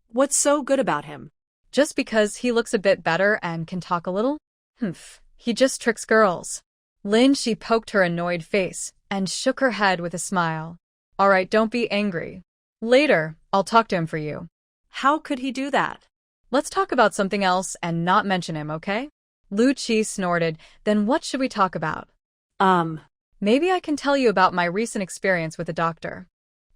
What's so good about him? Just because he looks a bit better and can talk a little? Humph, he just tricks girls. Lin Shi poked her annoyed face and shook her head with a smile. All right, don't be angry. Later, I'll talk to him for you. How could he do that? Let's talk about something else and not mention him, okay? Lu Qi snorted. Then what should we talk about? Maybe I can tell you about my recent experience with a doctor.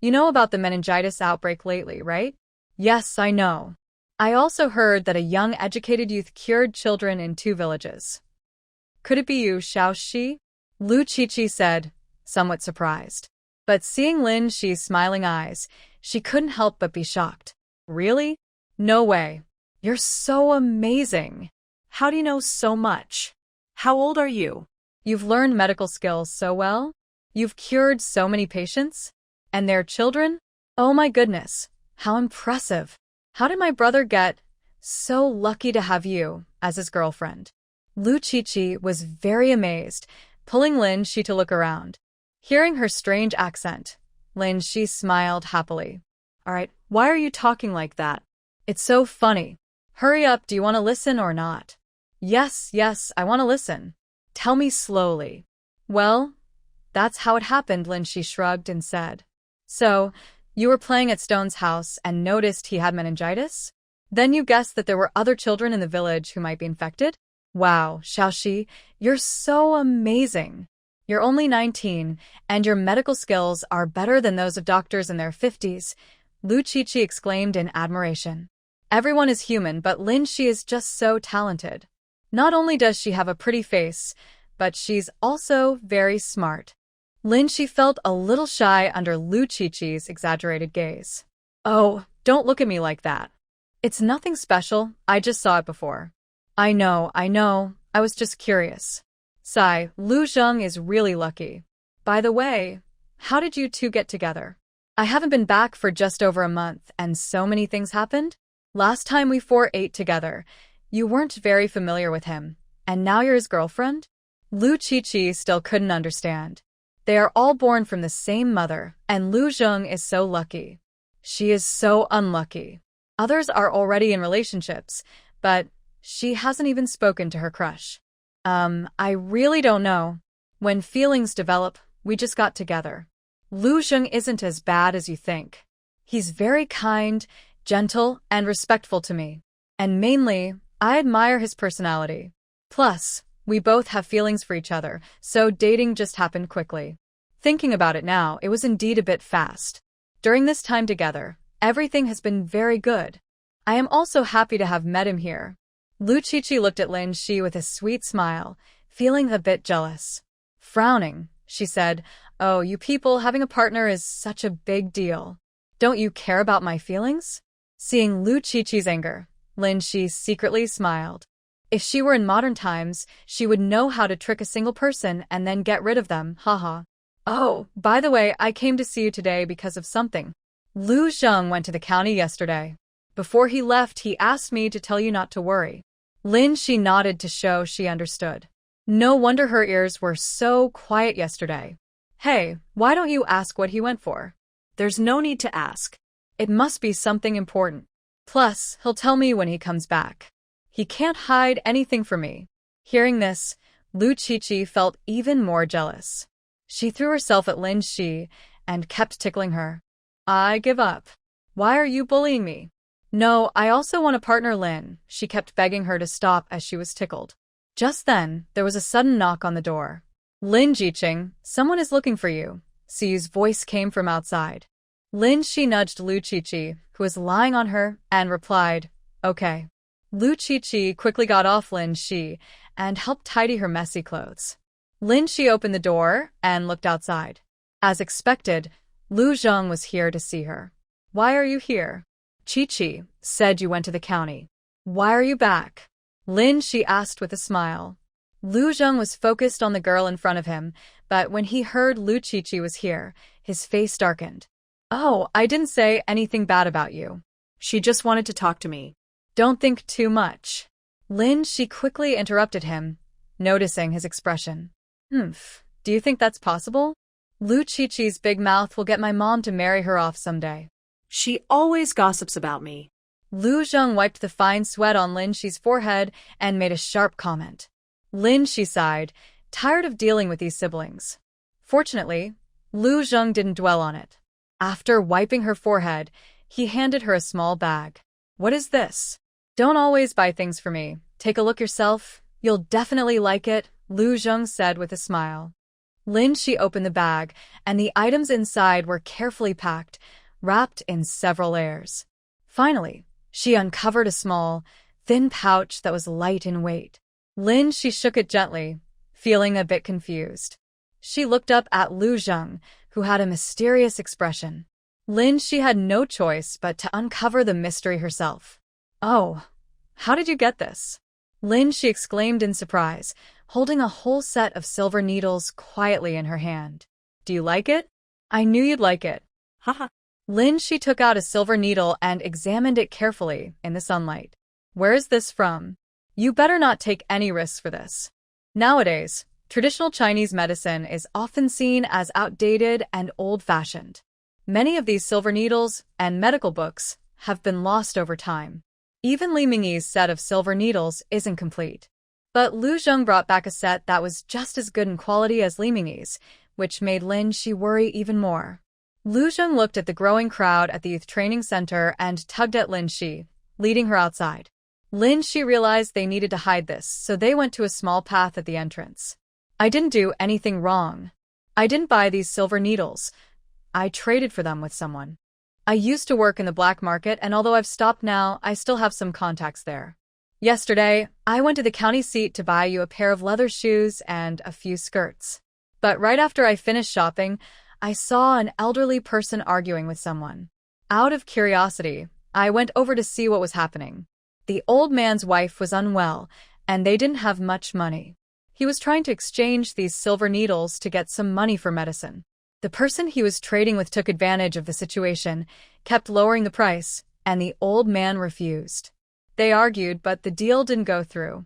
You know about the meningitis outbreak lately, right? Yes, I know. I also heard that a young educated youth cured children in 2 villages. Could it be you, Xiaoxi? Lu Qiqi said, somewhat surprised. But seeing Lin Shi's smiling eyes, she couldn't help but be shocked. Really? No way. You're so amazing. How do you know so much? How old are you? You've learned medical skills so well? You've cured so many patients? And their children? Oh my goodness, how impressive. How did my brother get so lucky to have you as his girlfriend? Lu Qiqi was very amazed, pulling Lin Shi to look around. Hearing her strange accent, Lin Shi smiled happily. All right, why are you talking like that? It's so funny. Hurry up, do you want to listen or not? Yes, I want to listen. Tell me slowly. Well, that's how it happened, Lin Shi shrugged and said. So, you were playing at Stone's house and noticed he had meningitis? Then you guessed that there were other children in the village who might be infected? Wow, Xiaoxi, you're so amazing. You're only 19, and your medical skills are better than those of doctors in their 50s, Lu Qiqi exclaimed in admiration. Everyone is human, but Lin Shi is just so talented. Not only does she have a pretty face, but she's also very smart. Lin Shi felt a little shy under Lu Qiqi's exaggerated gaze. Oh, don't look at me like that. It's nothing special, I just saw it before. I know, I was just curious. Sigh, Lu Zheng is really lucky. By the way, how did you 2 get together? I haven't been back for just over a month, and so many things happened. Last time we 4-ate together, you weren't very familiar with him, and now you're his girlfriend? Lu Qiqi still couldn't understand. They are all born from the same mother, and Lu Zheng is so lucky. She is so unlucky. Others are already in relationships, but she hasn't even spoken to her crush. I really don't know. When feelings develop, we just got together. Lu Zheng isn't as bad as you think. He's very kind, gentle, and respectful to me. And mainly, I admire his personality. Plus, we both have feelings for each other, so dating just happened quickly. Thinking about it now, it was indeed a bit fast. During this time together, everything has been very good. I am also happy to have met him here. Lu Qiqi looked at Lin Shi with a sweet smile, feeling a bit jealous. Frowning, she said, Oh, you people, having a partner is such a big deal. Don't you care about my feelings? Seeing Lu Qiqi's anger, Lin Shi secretly smiled. If she were in modern times, she would know how to trick a single person and then get rid of them, haha. Oh, by the way, I came to see you today because of something. Lu Zheng went to the county yesterday. Before he left, he asked me to tell you not to worry. Lin Shi nodded to show she understood. No wonder her ears were so quiet yesterday. Hey, why don't you ask what he went for? There's no need to ask. It must be something important. Plus, he'll tell me when he comes back. He can't hide anything from me. Hearing this, Lu Qiqi felt even more jealous. She threw herself at Lin Shi and kept tickling her. I give up. Why are you bullying me? No, I also want a partner, Lin. She kept begging her to stop as she was tickled. Just then, there was a sudden knock on the door. Lin Jiqing, someone is looking for you. Si's voice came from outside. Lin Shi nudged Lu Qiqi, who was lying on her, and replied, Okay. Lu Qiqi quickly got off Lin Shi and helped tidy her messy clothes. Lin Shi opened the door and looked outside. As expected, Lu Zheng was here to see her. Why are you here? Qiqi said you went to the county. Why are you back? Lin Shi asked with a smile. Lu Zheng was focused on the girl in front of him, but when he heard Lu Qiqi was here, his face darkened. Oh, I didn't say anything bad about you. She just wanted to talk to me. Don't think too much. She quickly interrupted him, noticing his expression. Do you think that's possible? Lu Qiqi's big mouth will get my mom to marry her off someday. She always gossips about me. Lu Zheng wiped the fine sweat on Lin Shi's forehead and made a sharp comment. Lin Shi sighed, tired of dealing with these siblings. Fortunately, Lu Zheng didn't dwell on it. After wiping her forehead, he handed her a small bag. What is this? Don't always buy things for me. Take a look yourself. You'll definitely like it, Lu Zheng said with a smile. Lin Shi opened the bag, and the items inside were carefully packed, wrapped in several layers. Finally, she uncovered a small, thin pouch that was light in weight. Lin Shi shook it gently, feeling a bit confused. She looked up at Lu Zheng, who had a mysterious expression. Lin Shi had no choice but to uncover the mystery herself. Oh, how did you get this? Lin Shi exclaimed in surprise, holding a whole set of silver needles quietly in her hand. Do you like it? I knew you'd like it. Haha. Lin Shi took out a silver needle and examined it carefully in the sunlight. Where is this from? You better not take any risks for this. Nowadays, traditional Chinese medicine is often seen as outdated and old-fashioned. Many of these silver needles and medical books have been lost over time. Even Li Mingyi's set of silver needles isn't complete. But Lu Zheng brought back a set that was just as good in quality as Li Mingyi's, which made Lin Shi worry even more. Lu Zheng looked at the growing crowd at the youth training center and tugged at Lin Shi, leading her outside. Lin Shi realized they needed to hide this, so they went to a small path at the entrance. I didn't do anything wrong. I didn't buy these silver needles. I traded for them with someone. I used to work in the black market, and although I've stopped now, I still have some contacts there. Yesterday, I went to the county seat to buy you a pair of leather shoes and a few skirts. But right after I finished shopping, I saw an elderly person arguing with someone. Out of curiosity, I went over to see what was happening. The old man's wife was unwell, and they didn't have much money. He was trying to exchange these silver needles to get some money for medicine. The person he was trading with took advantage of the situation, kept lowering the price, and the old man refused. They argued, but the deal didn't go through.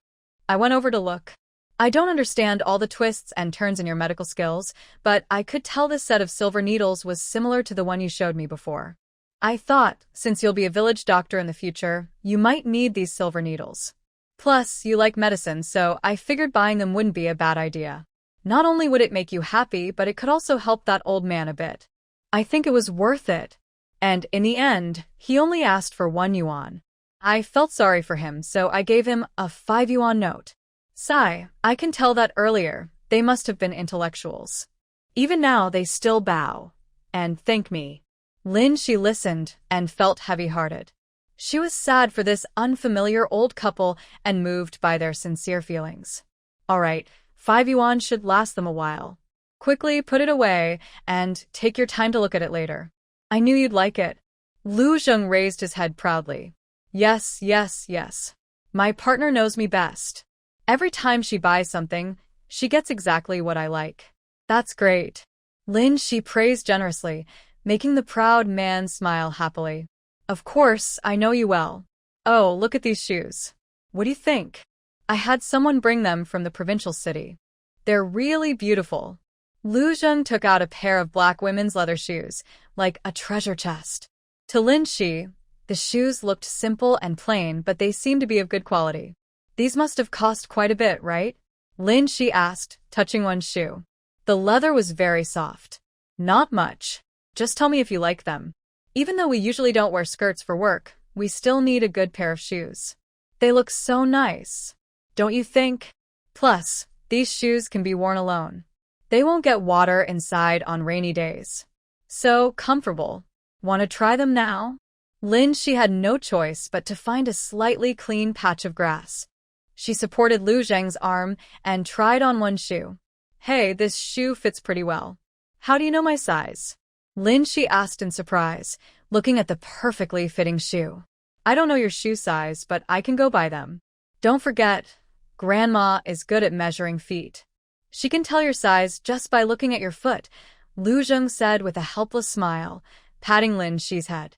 I went over to look. I don't understand all the twists and turns in your medical skills, but I could tell this set of silver needles was similar to the one you showed me before. I thought, since you'll be a village doctor in the future, you might need these silver needles. Plus, you like medicine, so I figured buying them wouldn't be a bad idea. Not only would it make you happy, but it could also help that old man a bit. I think it was worth it. And in the end, he only asked for 1 yuan. I felt sorry for him, so I gave him a 5 yuan note. Sigh, I can tell that earlier, they must have been intellectuals. Even now they still bow and thank me. Lin Shi listened and felt heavy-hearted. She was sad for this unfamiliar old couple and moved by their sincere feelings. All right, 5 yuan should last them a while. Quickly put it away and take your time to look at it later. I knew you'd like it. Lu Zheng raised his head proudly. Yes, yes, yes. My partner knows me best. Every time she buys something, she gets exactly what I like. That's great. Lin Shi praised generously, making the proud man smile happily. Of course, I know you well. Oh, look at these shoes. What do you think? I had someone bring them from the provincial city. They're really beautiful. Lu Zheng took out a pair of black women's leather shoes, like a treasure chest. To Lin Shi, the shoes looked simple and plain, but they seemed to be of good quality. These must have cost quite a bit, right? Lin Shi asked, touching one shoe. The leather was very soft. Not much. Just tell me if you like them. Even though we usually don't wear skirts for work, we still need a good pair of shoes. They look so nice. Don't you think? Plus, these shoes can be worn alone. They won't get water inside on rainy days. So comfortable. Want to try them now? Lin Shi had no choice but to find a slightly clean patch of grass. She supported Lu Zheng's arm and tried on one shoe. Hey, this shoe fits pretty well. How do you know my size? Lin Shi asked in surprise, looking at the perfectly fitting shoe. I don't know your shoe size, but I can go by them. Don't forget, Grandma is good at measuring feet. She can tell your size just by looking at your foot, Lu Zheng said with a helpless smile, patting Lin Shi's head.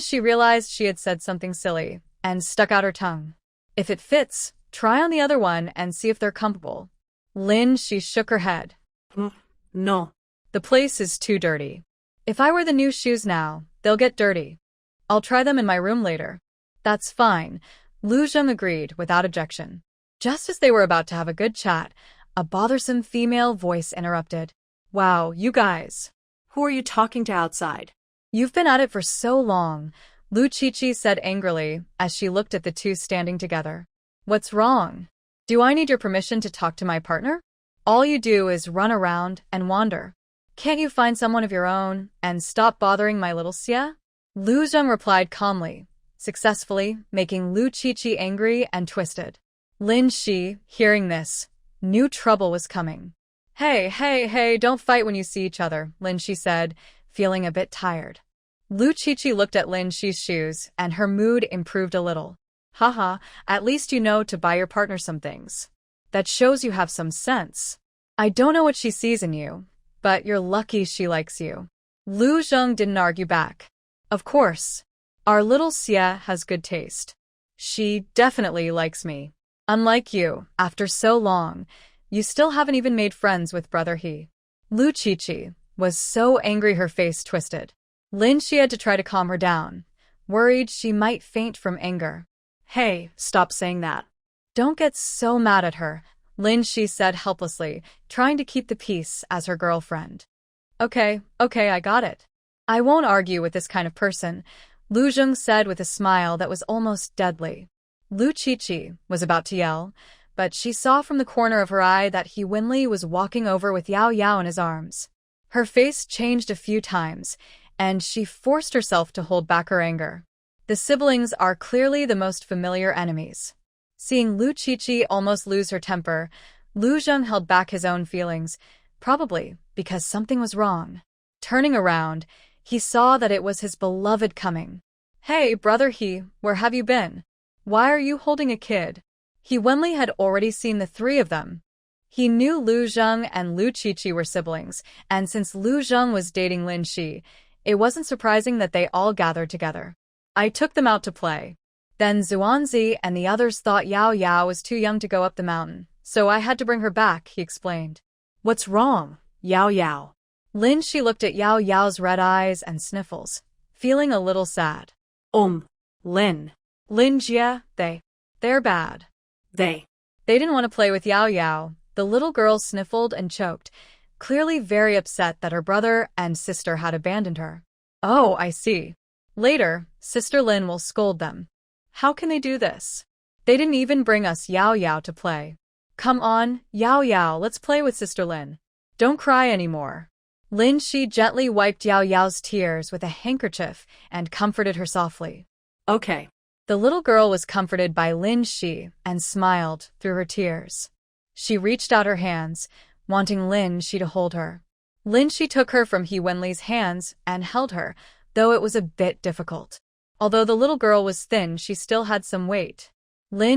She realized she had said something silly and stuck out her tongue. If it fits, try on the other one and see if they're comfortable. She shook her head. No. The place is too dirty. If I wear the new shoes now, they'll get dirty. I'll try them in my room later. That's fine, Lu Zheng agreed without objection. Just as they were about to have a good chat, a bothersome female voice interrupted. Wow, you guys. Who are you talking to outside? You've been at it for so long, Lu Qiqi said angrily as she looked at the two standing together. What's wrong? Do I need your permission to talk to my partner? All you do is run around and wander. Can't you find someone of your own and stop bothering my little Xia? Lu Zheng replied calmly, successfully making Lu Qiqi angry and twisted. Shi, hearing this, knew trouble was coming. Hey, don't fight when you see each other, Shi said, feeling a bit tired. Lu Qiqi looked at Shi's shoes and her mood improved a little. Haha, at least you know to buy your partner some things. That shows you have some sense. I don't know what she sees in you, but you're lucky she likes you. Lu Zheng didn't argue back. Of course. Our little Xia has good taste. She definitely likes me. Unlike you, after so long, you still haven't even made friends with brother He. Lu Qiqi was so angry her face twisted. She had to try to calm her down, worried she might faint from anger. Hey, stop saying that. Don't get so mad at her, Shi said helplessly, trying to keep the peace as her girlfriend. Okay, I got it. I won't argue with this kind of person, Lu Zheng said with a smile that was almost deadly. Lu Qiqi was about to yell, but she saw from the corner of her eye that He Wenli was walking over with Yao Yao in his arms. Her face changed a few times, and she forced herself to hold back her anger. The siblings are clearly the most familiar enemies. Seeing Lu Qiqi almost lose her temper, Lu Zheng held back his own feelings, probably because something was wrong. Turning around, he saw that it was his beloved coming. Hey, brother He, where have you been? Why are you holding a kid? He Wenli had already seen the three of them. He knew Lu Zheng and Lu Qiqi were siblings, and since Lu Zheng was dating Shi, it wasn't surprising that they all gathered together. I took them out to play. Then Zuanzi and the others thought Yao Yao was too young to go up the mountain, so I had to bring her back, he explained. What's wrong, Yao Yao? Shi looked at Yao Yao's red eyes and sniffles, feeling a little sad. Lin Jia, they're bad. They didn't want to play with Yao Yao. The little girl sniffled and choked, clearly very upset that her brother and sister had abandoned her. Oh, I see. Later, Sister Lin will scold them. How can they do this? They didn't even bring us Yao Yao to play. Come on, Yao Yao, let's play with Sister Lin. Don't cry anymore. Shi gently wiped Yao Yao's tears with a handkerchief and comforted her softly. Okay. The little girl was comforted by Shi and smiled through her tears. She reached out her hands, wanting Shi to hold her. Shi took her from He Wenli's hands and held her, though it was a bit difficult. Although the little girl was thin, she still had some weight.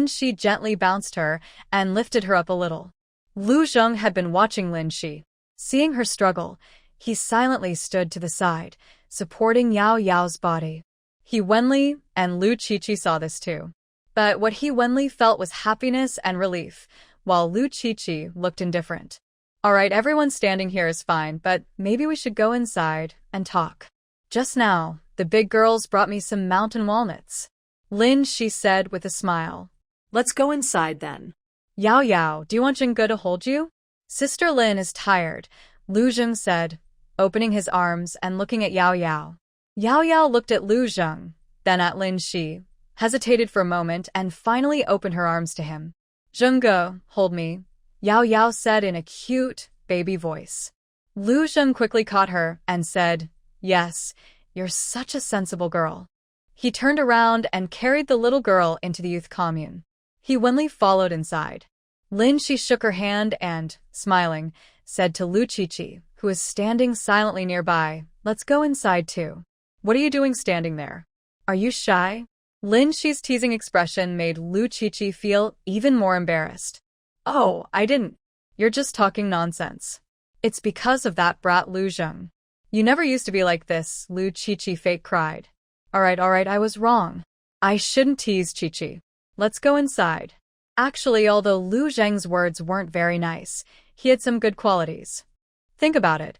Shi gently bounced her and lifted her up a little. Lu Zheng had been watching Shi. Seeing her struggle, he silently stood to the side, supporting Yao Yao's body. He Wenli and Lu Qiqi saw this too. But what He Wenli felt was happiness and relief, while Lu Qiqi looked indifferent. Alright, everyone standing here is fine, but maybe we should go inside and talk. Just now, the big girls brought me some mountain walnuts. Shi said with a smile. Let's go inside then. Yao Yao, do you want Jingge to hold you? Sister Lin is tired, Lu Zheng said, opening his arms and looking at Yao Yao. Yao Yao looked at Lu Zheng, then at Shi, hesitated for a moment and finally opened her arms to him. Jingge, hold me, Yao Yao said in a cute, baby voice. Lu Zheng quickly caught her and said, Yes, you're such a sensible girl. He turned around and carried the little girl into the youth commune. He Wenli followed inside. Shi shook her hand and, smiling, said to Lu Qiqi, who was standing silently nearby, Let's go inside too. What are you doing standing there? Are you shy? Shi's teasing expression made Lu Qiqi feel even more embarrassed. Oh, I didn't. You're just talking nonsense. It's because of that brat Lu Zheng. You never used to be like this, Lu Qiqi fake cried. Alright, I was wrong. I shouldn't tease Chi-Chi. Let's go inside. Actually, although Lu Zheng's words weren't very nice, he had some good qualities. Think about it.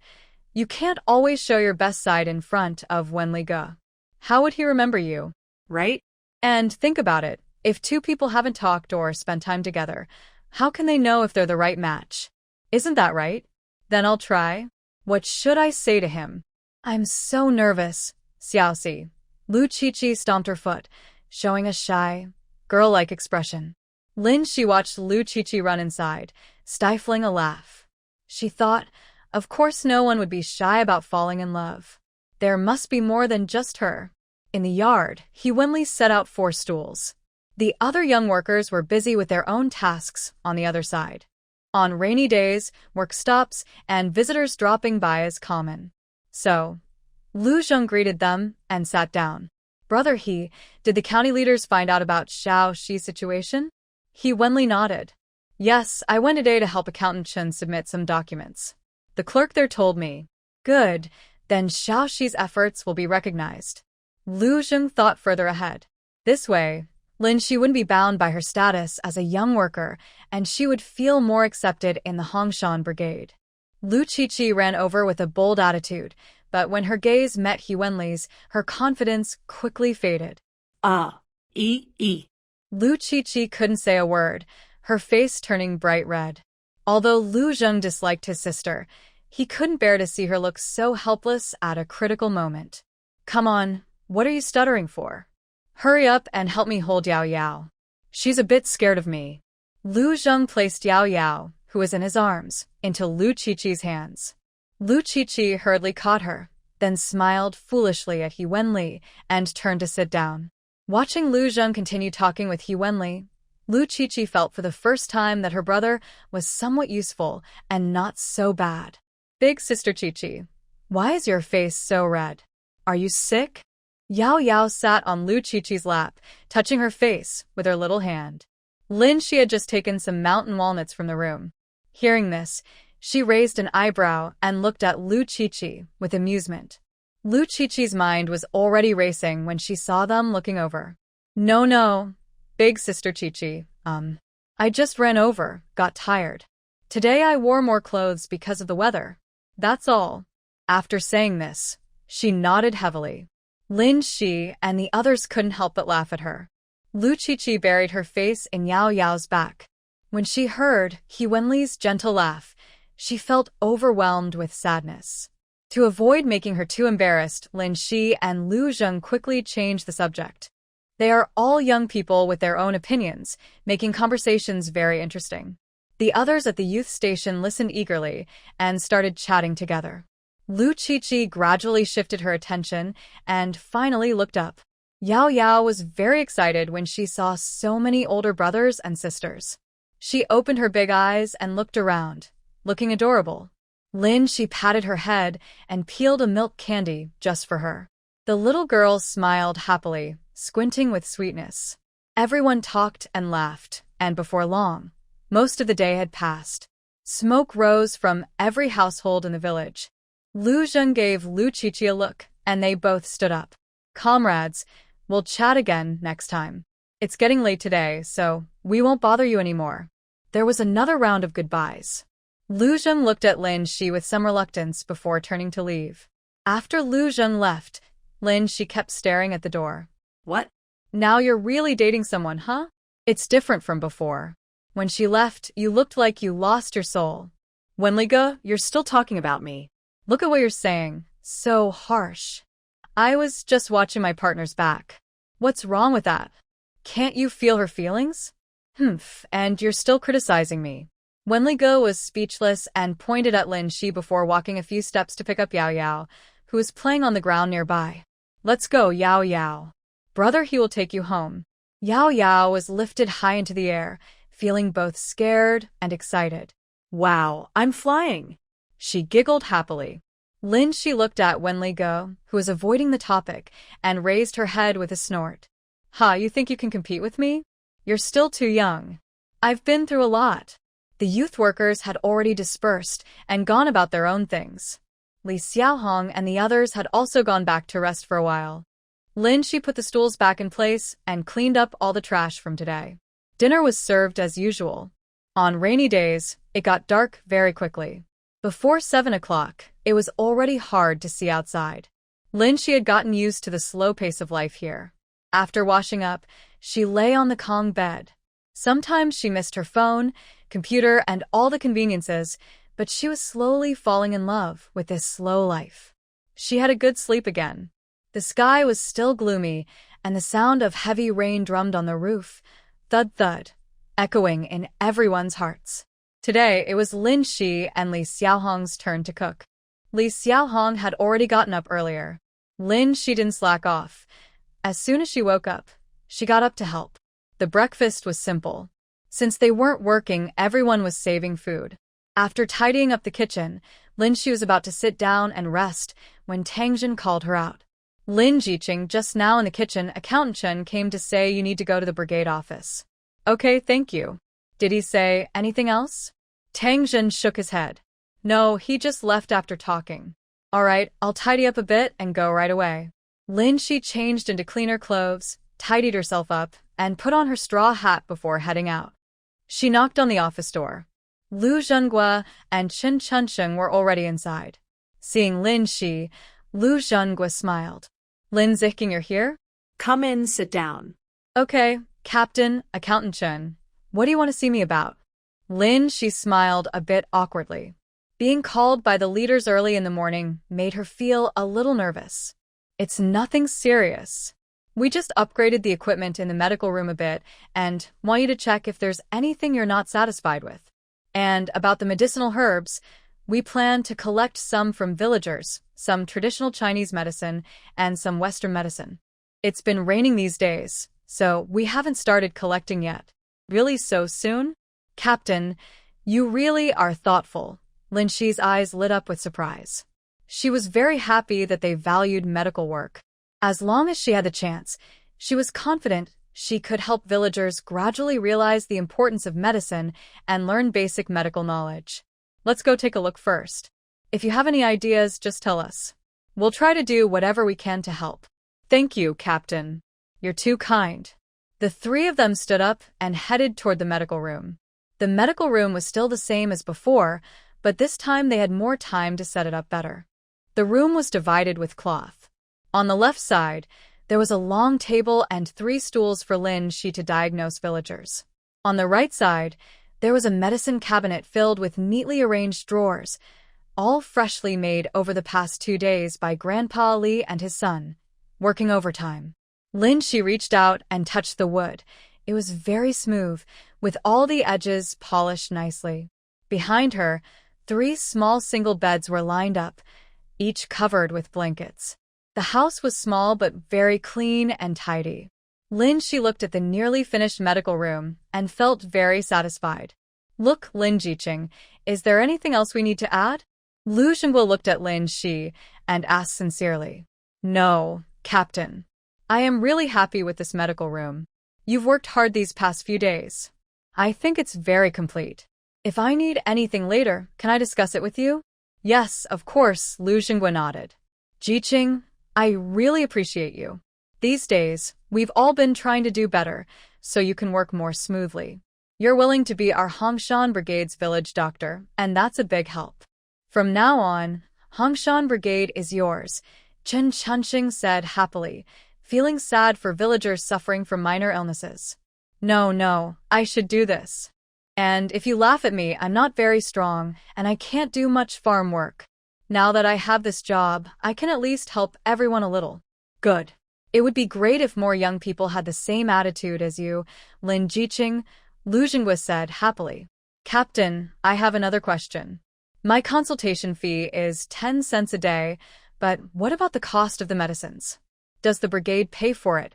You can't always show your best side in front of Wenli Ge. How would he remember you? Right? And think about it. If two people haven't talked or spent time together, how can they know if they're the right match? Isn't that right? Then I'll try. What should I say to him? I'm so nervous, Xiaoxi. Lu Chi-Chi stomped her foot, showing a shy, girl-like expression. Lin Shi watched Lu Chi-Chi run inside, stifling a laugh. She thought, of course no one would be shy about falling in love. There must be more than just her. In the yard, He Wenli set out 4 stools. The other young workers were busy with their own tasks on the other side. On rainy days, work stops and visitors dropping by is common. So, Lu Zheng greeted them and sat down. Brother He, did the county leaders find out about Xiao Xi's situation? He Wenli nodded. Yes, I went today to help Accountant Chen submit some documents. The clerk there told me. Good, then Xiao Xi's efforts will be recognized. Lu Zheng thought further ahead. This way, Lin Shi wouldn't be bound by her status as a young worker, and she would feel more accepted in the Hongshan Brigade. Lu Chi-Chi ran over with a bold attitude, but when her gaze met He Wenli's, her confidence quickly faded. Lu Chi-Chi couldn't say a word, her face turning bright red. Although Lu Zheng disliked his sister, he couldn't bear to see her look so helpless at a critical moment. Come on, what are you stuttering for? Hurry up and help me hold Yao Yao. She's a bit scared of me. Lu Zheng placed Yao Yao, who was in his arms, into Lu Chi-Chi's hands. Lu Chi-Chi hurriedly caught her, then smiled foolishly at He Wenli and turned to sit down. Watching Lu Zheng continue talking with He Wenli, Lu Chi-Chi felt for the first time that her brother was somewhat useful and not so bad. Big sister Chi-Chi, why is your face so red? Are you sick? Yao Yao sat on Lu Chi-Chi's lap, touching her face with her little hand. Lin Shi had just taken some mountain walnuts from the room. Hearing this, she raised an eyebrow and looked at Lu Chi-Chi with amusement. Lu Chi-Chi's mind was already racing when she saw them looking over. No, big sister Chi-Chi, I just ran over, got tired. Today I wore more clothes because of the weather. That's all. After saying this, she nodded heavily. Lin Shi and the others couldn't help but laugh at her. Lu Chi-Chi buried her face in Yao Yao's back. When she heard He Wenli's gentle laugh, she felt overwhelmed with sadness. To avoid making her too embarrassed, Lin Shi and Lu Zheng quickly changed the subject. They are all young people with their own opinions, making conversations very interesting. The others at the youth station listened eagerly and started chatting together. Lu Chi-Chi gradually shifted her attention and finally looked up. Yao Yao was very excited when she saw so many older brothers and sisters. She opened her big eyes and looked around, looking adorable. Lin Shi patted her head and peeled a milk candy just for her. The little girl smiled happily, squinting with sweetness. Everyone talked and laughed, and before long, most of the day had passed. Smoke rose from every household in the village. Lu Zheng gave Lu Chi-Chi a look, and they both stood up. Comrades, we'll chat again next time. It's getting late today, so we won't bother you anymore. There was another round of goodbyes. Lu Zheng looked at Lin Shi with some reluctance before turning to leave. After Lu Zheng left, Lin Shi kept staring at the door. What? Now you're really dating someone, huh? It's different from before. When she left, you looked like you lost your soul. Wenli Ge, you're still talking about me. Look at what you're saying. So harsh. I was just watching my partner's back. What's wrong with that? Can't you feel her feelings? And you're still criticizing me. Wenli Ge was speechless and pointed at Lin Shi before walking a few steps to pick up Yao Yao, who was playing on the ground nearby. Let's go, Yao Yao. Brother, he will take you home. Yao Yao was lifted high into the air, feeling both scared and excited. Wow, I'm flying. She giggled happily. Lin Shi looked at Wenli Ge, who was avoiding the topic, and raised her head with a snort. Ha, you think you can compete with me? You're still too young. I've been through a lot. The youth workers had already dispersed and gone about their own things. Li Xiaohong and the others had also gone back to rest for a while. Lin Shi put the stools back in place and cleaned up all the trash from today. Dinner was served as usual. On rainy days, it got dark very quickly. Before 7 o'clock, it was already hard to see outside. Lin Shi had gotten used to the slow pace of life here. After washing up, she lay on the Kong bed. Sometimes she missed her phone, computer, and all the conveniences, but she was slowly falling in love with this slow life. She had a good sleep again. The sky was still gloomy, and the sound of heavy rain drummed on the roof, thud thud, echoing in everyone's hearts. Today, it was Lin Shi and Li Xiaohong's turn to cook. Li Xiaohong had already gotten up earlier. Lin Shi didn't slack off. As soon as she woke up, she got up to help. The breakfast was simple. Since they weren't working, everyone was saving food. After tidying up the kitchen, Lin Shi was about to sit down and rest when Tang Jin called her out. Lin Jiqing, just now in the kitchen, Accountant Chen came to say you need to go to the brigade office. Okay, thank you. Did he say anything else? Tang Jin shook his head. No, he just left after talking. All right, I'll tidy up a bit and go right away. Lin Shi changed into cleaner clothes, tidied herself up, and put on her straw hat before heading out. She knocked on the office door. Lu Zhenghua and Chen Chunsheng were already inside. Seeing Lin Shi, Lu Zhenghua smiled. Lin Ziqing, you're here? Come in, sit down. Okay, Captain, Accountant Chen. What do you want to see me about? Lin Shi smiled a bit awkwardly. Being called by the leaders early in the morning made her feel a little nervous. It's nothing serious. We just upgraded the equipment in the medical room a bit and want you to check if there's anything you're not satisfied with. And about the medicinal herbs, we plan to collect some from villagers, some traditional Chinese medicine, and some Western medicine. It's been raining these days, so we haven't started collecting yet. Really so soon? Captain, you really are thoughtful. Lin Shi's eyes lit up with surprise. She was very happy that they valued medical work. As long as she had the chance, she was confident she could help villagers gradually realize the importance of medicine and learn basic medical knowledge. Let's go take a look first. If you have any ideas, just tell us. We'll try to do whatever we can to help. Thank you, Captain. You're too kind. The three of them stood up and headed toward the medical room. The medical room was still the same as before, but this time they had more time to set it up better. The room was divided with cloth. On the left side, there was a long table and 3 stools for Lin Shi to diagnose villagers. On the right side, there was a medicine cabinet filled with neatly arranged drawers, all freshly made over the past 2 days by Grandpa Li and his son, working overtime. Lin Shi reached out and touched the wood. It was very smooth, with all the edges polished nicely. Behind her, 3 small single beds were lined up, each covered with blankets. The house was small but very clean and tidy. Lin Shi looked at the nearly finished medical room and felt very satisfied. Look, Lin Jiqing, is there anything else we need to add? Lu Zhenghua looked at Lin Shi and asked sincerely. No, Captain. I am really happy with this medical room. You've worked hard these past few days. I think it's very complete. If I need anything later, can I discuss it with you? Yes, of course, Lu Zhenghua nodded. Jiqing, I really appreciate you. These days, we've all been trying to do better, so you can work more smoothly. You're willing to be our Hongshan Brigade's village doctor, and that's a big help. From now on, Hongshan Brigade is yours, Chen Chunxing said happily, feeling sad for villagers suffering from minor illnesses. No, I should do this. And if you laugh at me, I'm not very strong, and I can't do much farm work. Now that I have this job, I can at least help everyone a little. Good. It would be great if more young people had the same attitude as you, Lin Jiqing, Lu Zhenghua said happily. Captain, I have another question. My consultation fee is 10 cents a day, but what about the cost of the medicines? Does the brigade pay for it?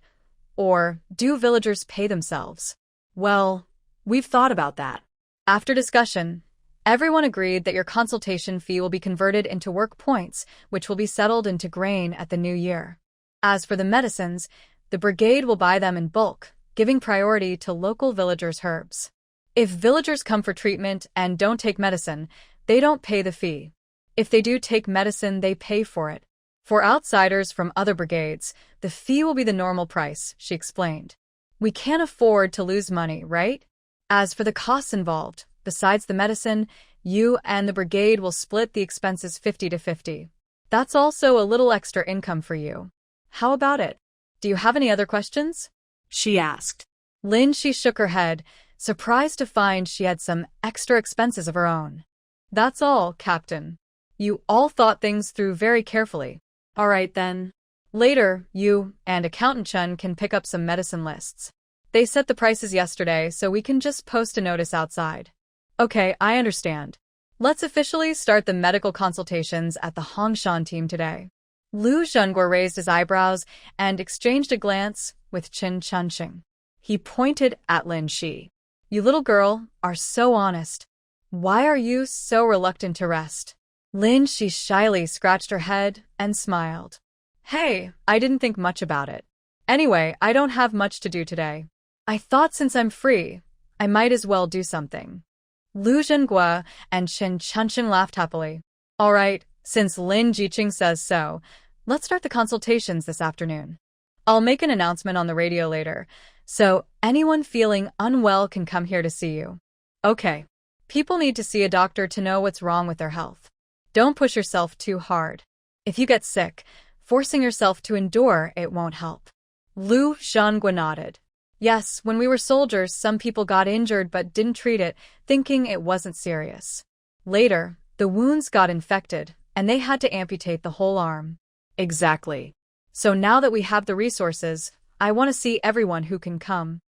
Or do villagers pay themselves? Well, we've thought about that. After discussion, everyone agreed that your consultation fee will be converted into work points, which will be settled into grain at the new year. As for the medicines, the brigade will buy them in bulk, giving priority to local villagers' herbs. If villagers come for treatment and don't take medicine, they don't pay the fee. If they do take medicine, they pay for it. For outsiders from other brigades, the fee will be the normal price, she explained. We can't afford to lose money, right? As for the costs involved, besides the medicine, you and the brigade will split the expenses 50-50. That's also a little extra income for you. How about it? Do you have any other questions? She asked. She shook her head, surprised to find she had some extra expenses of her own. That's all, Captain. You all thought things through very carefully. All right, then. Later, you and Accountant Chun can pick up some medicine lists. They set the prices yesterday, so we can just post a notice outside. Okay, I understand. Let's officially start the medical consultations at the Hongshan team today. Lu Zhengguo raised his eyebrows and exchanged a glance with Qin Chunqing. He pointed at Lin Shi. You little girl are so honest. Why are you so reluctant to rest? Lin Shi shyly scratched her head and smiled. Hey, I didn't think much about it. Anyway, I don't have much to do today. I thought since I'm free, I might as well do something. Lu Zhengguo and Qin Chunqing laughed happily. All right, since Lin Jiqing says so, let's start the consultations this afternoon. I'll make an announcement on the radio later, so anyone feeling unwell can come here to see you. Okay. People need to see a doctor to know what's wrong with their health. Don't push yourself too hard. If you get sick, forcing yourself to endure it won't help. Lu Zhengguo nodded. Yes, when we were soldiers, some people got injured but didn't treat it, thinking it wasn't serious. Later, the wounds got infected, and they had to amputate the whole arm. Exactly. So now that we have the resources, I want to see everyone who can come.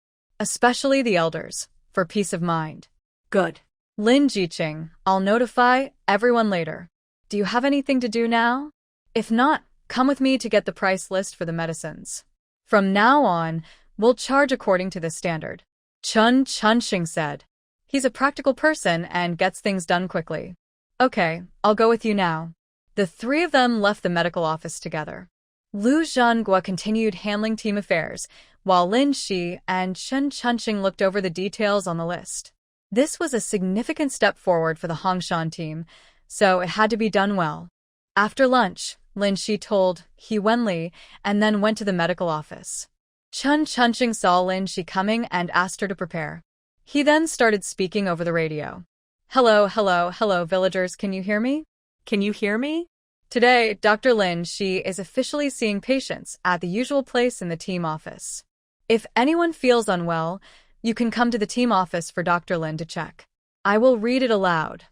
Especially the elders, for peace of mind. Good. Lin Jiqing, I'll notify everyone later. Do you have anything to do now? If not, come with me to get the price list for the medicines. From now on, we'll charge according to this standard. Qin Chunqing said. He's a practical person and gets things done quickly. Okay, I'll go with you now. The three of them left the medical office together. Lu Zhengguo continued handling team affairs, while Lin Shi and Qin Chunqing looked over the details on the list. This was a significant step forward for the Hongshan team, so it had to be done well. After lunch, Lin Shi told He Wenli and then went to the medical office. Qin Chunqing saw Lin Shi coming and asked her to prepare. He then started speaking over the radio. Hello, villagers, can you hear me? Can you hear me? Today, Dr. Lin Shi is officially seeing patients at the usual place in the team office. If anyone feels unwell, you can come to the team office for Dr. Lin to check. I will read it aloud.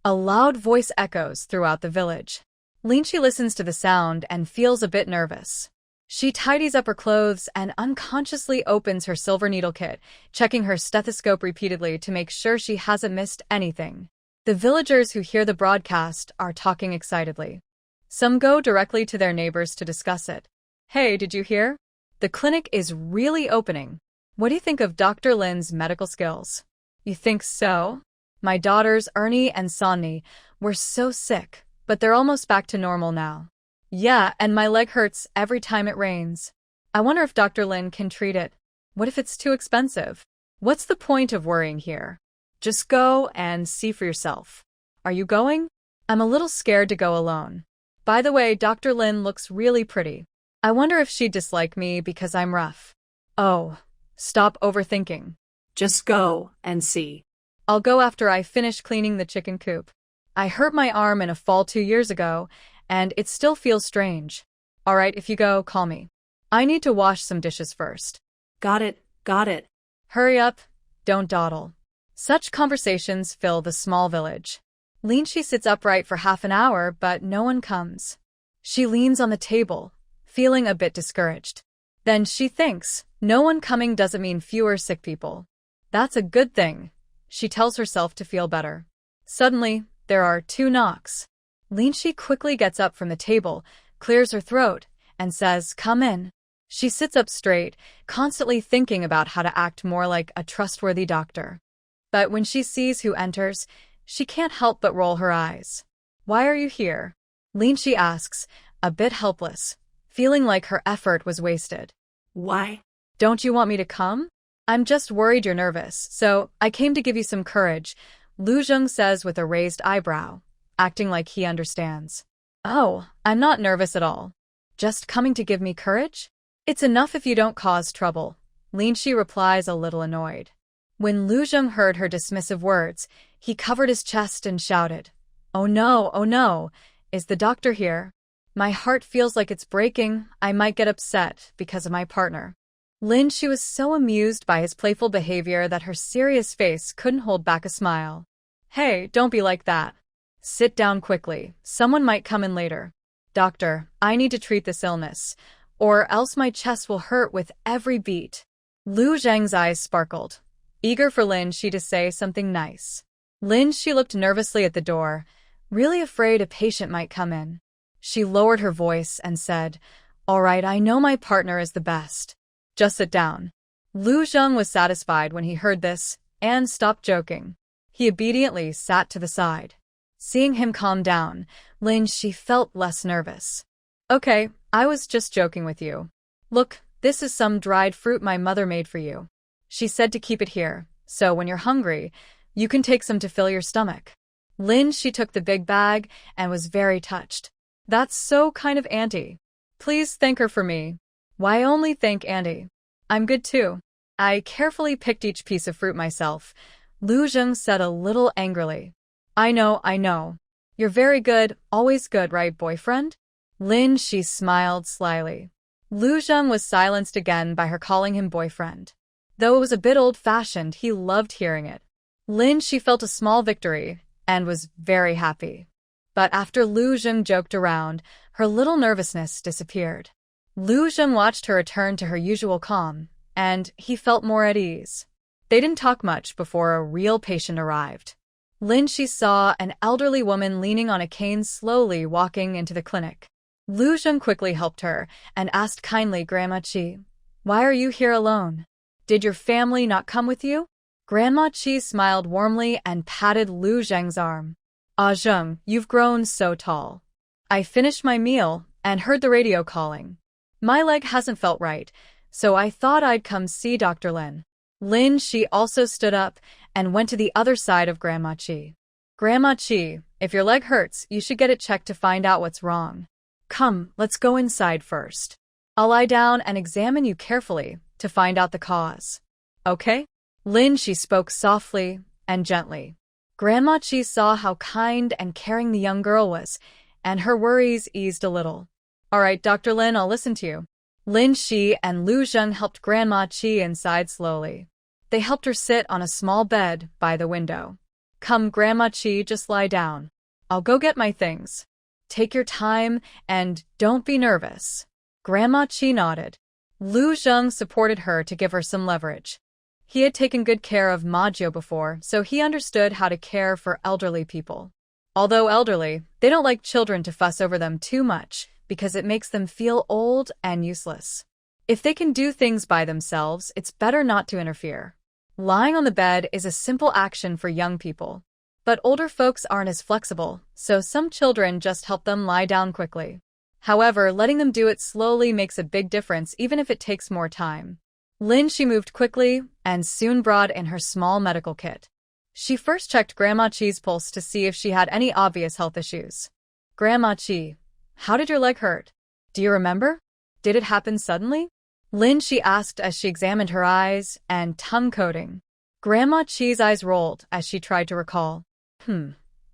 A loud voice echoes throughout the village. Lin Shi listens to the sound and feels a bit nervous. She tidies up her clothes and unconsciously opens her silver needle kit, checking her stethoscope repeatedly to make sure she hasn't missed anything. The villagers who hear the broadcast are talking excitedly. Some go directly to their neighbors to discuss it. Hey, did you hear? The clinic is really opening. What do you think of Dr. Lin's medical skills? You think so? My daughters Ernie and Sonny were so sick, but they're almost back to normal now. Yeah, and my leg hurts every time it rains. I wonder if Dr. Lin can treat it. What if it's too expensive? What's the point of worrying here? Just go and see for yourself. Are you going? I'm a little scared to go alone. By the way, Dr. Lin looks really pretty. I wonder if she'd dislike me because I'm rough. Oh, stop overthinking. Just go and see. I'll go after I finish cleaning the chicken coop. I hurt my arm in a fall 2 years ago, and it still feels strange. All right, if you go, call me. I need to wash some dishes first. Got it. Hurry up, don't dawdle. Such conversations fill the small village. Lin Shi sits upright for half an hour, but no one comes. She leans on the table, feeling a bit discouraged. Then she thinks, no one coming doesn't mean fewer sick people. That's a good thing. She tells herself to feel better. Suddenly, there are 2 knocks. Lin Shi quickly gets up from the table, clears her throat, and says, "Come in." She sits up straight, constantly thinking about how to act more like a trustworthy doctor. But when she sees who enters, she can't help but roll her eyes. "Why are you here?" Lin Shi asks, a bit helpless, feeling like her effort was wasted. Why? Don't you want me to come? I'm just worried you're nervous, so I came to give you some courage, Lu Zheng says with a raised eyebrow, acting like he understands. Oh, I'm not nervous at all. Just coming to give me courage? It's enough if you don't cause trouble, Linshi replies a little annoyed. When Lu Zheng heard her dismissive words, he covered his chest and shouted, oh no, is the doctor here? My heart feels like it's breaking. I might get upset because of my partner. Linshi was so amused by his playful behavior that her serious face couldn't hold back a smile. Hey, don't be like that. Sit down quickly. Someone might come in later. Doctor, I need to treat this illness, or else my chest will hurt with every beat. Lu Zheng's eyes sparkled, eager for Linshi to say something nice. Linshi looked nervously at the door, really afraid a patient might come in. She lowered her voice and said, All right, I know my partner is the best. Just sit down. Lu Zheng was satisfied when he heard this and stopped joking. He obediently sat to the side. Seeing him calm down, Linshi felt less nervous. Okay, I was just joking with you. Look, this is some dried fruit my mother made for you. She said to keep it here, so when you're hungry, you can take some to fill your stomach. Linshi took the big bag and was very touched. That's so kind of Auntie. Please thank her for me. Why only thank Auntie? I'm good too. I carefully picked each piece of fruit myself, Lu Zheng said a little angrily. I know. You're very good, always good, right, boyfriend? Linshi smiled slyly. Lu Zheng was silenced again by her calling him boyfriend. Though it was a bit old-fashioned, he loved hearing it. Linshi felt a small victory and was very happy. But after Lu Zheng joked around, her little nervousness disappeared. Lu Zheng watched her return to her usual calm, and he felt more at ease. They didn't talk much before a real patient arrived. Linshi saw an elderly woman leaning on a cane slowly walking into the clinic. Lu Zheng quickly helped her and asked kindly, Grandma Qi, why are you here alone? Did your family not come with you? Grandma Qi smiled warmly and patted Lu Zheng's arm. Ah Zheng, you've grown so tall. I finished my meal and heard the radio calling. My leg hasn't felt right, so I thought I'd come see Dr. Lin. Linshi also stood up and went to the other side of Grandma Qi. Grandma Qi, if your leg hurts, you should get it checked to find out what's wrong. Come, let's go inside first. I'll lie down and examine you carefully to find out the cause. Okay? Linshi spoke softly and gently. Grandma Qi saw how kind and caring the young girl was, and her worries eased a little. All right, Dr. Lin, I'll listen to you. Linshi and Lu Zheng helped Grandma Qi inside slowly. They helped her sit on a small bed by the window. Come, Grandma Qi, just lie down. I'll go get my things. Take your time and don't be nervous. Grandma Qi nodded. Lu Zheng supported her to give her some leverage. He had taken good care of Majo before, so he understood how to care for elderly people. Although elderly, they don't like children to fuss over them too much because it makes them feel old and useless. If they can do things by themselves, it's better not to interfere. Lying on the bed is a simple action for young people. But older folks aren't as flexible, so some children just help them lie down quickly. However, letting them do it slowly makes a big difference even if it takes more time. Linshi moved quickly and soon brought in her small medical kit. She first checked Grandma Qi's pulse to see if she had any obvious health issues. Grandma Qi, how did your leg hurt? Do you remember? Did it happen suddenly? Linshi asked as she examined her eyes and tongue coating. Grandma Qi's eyes rolled as she tried to recall.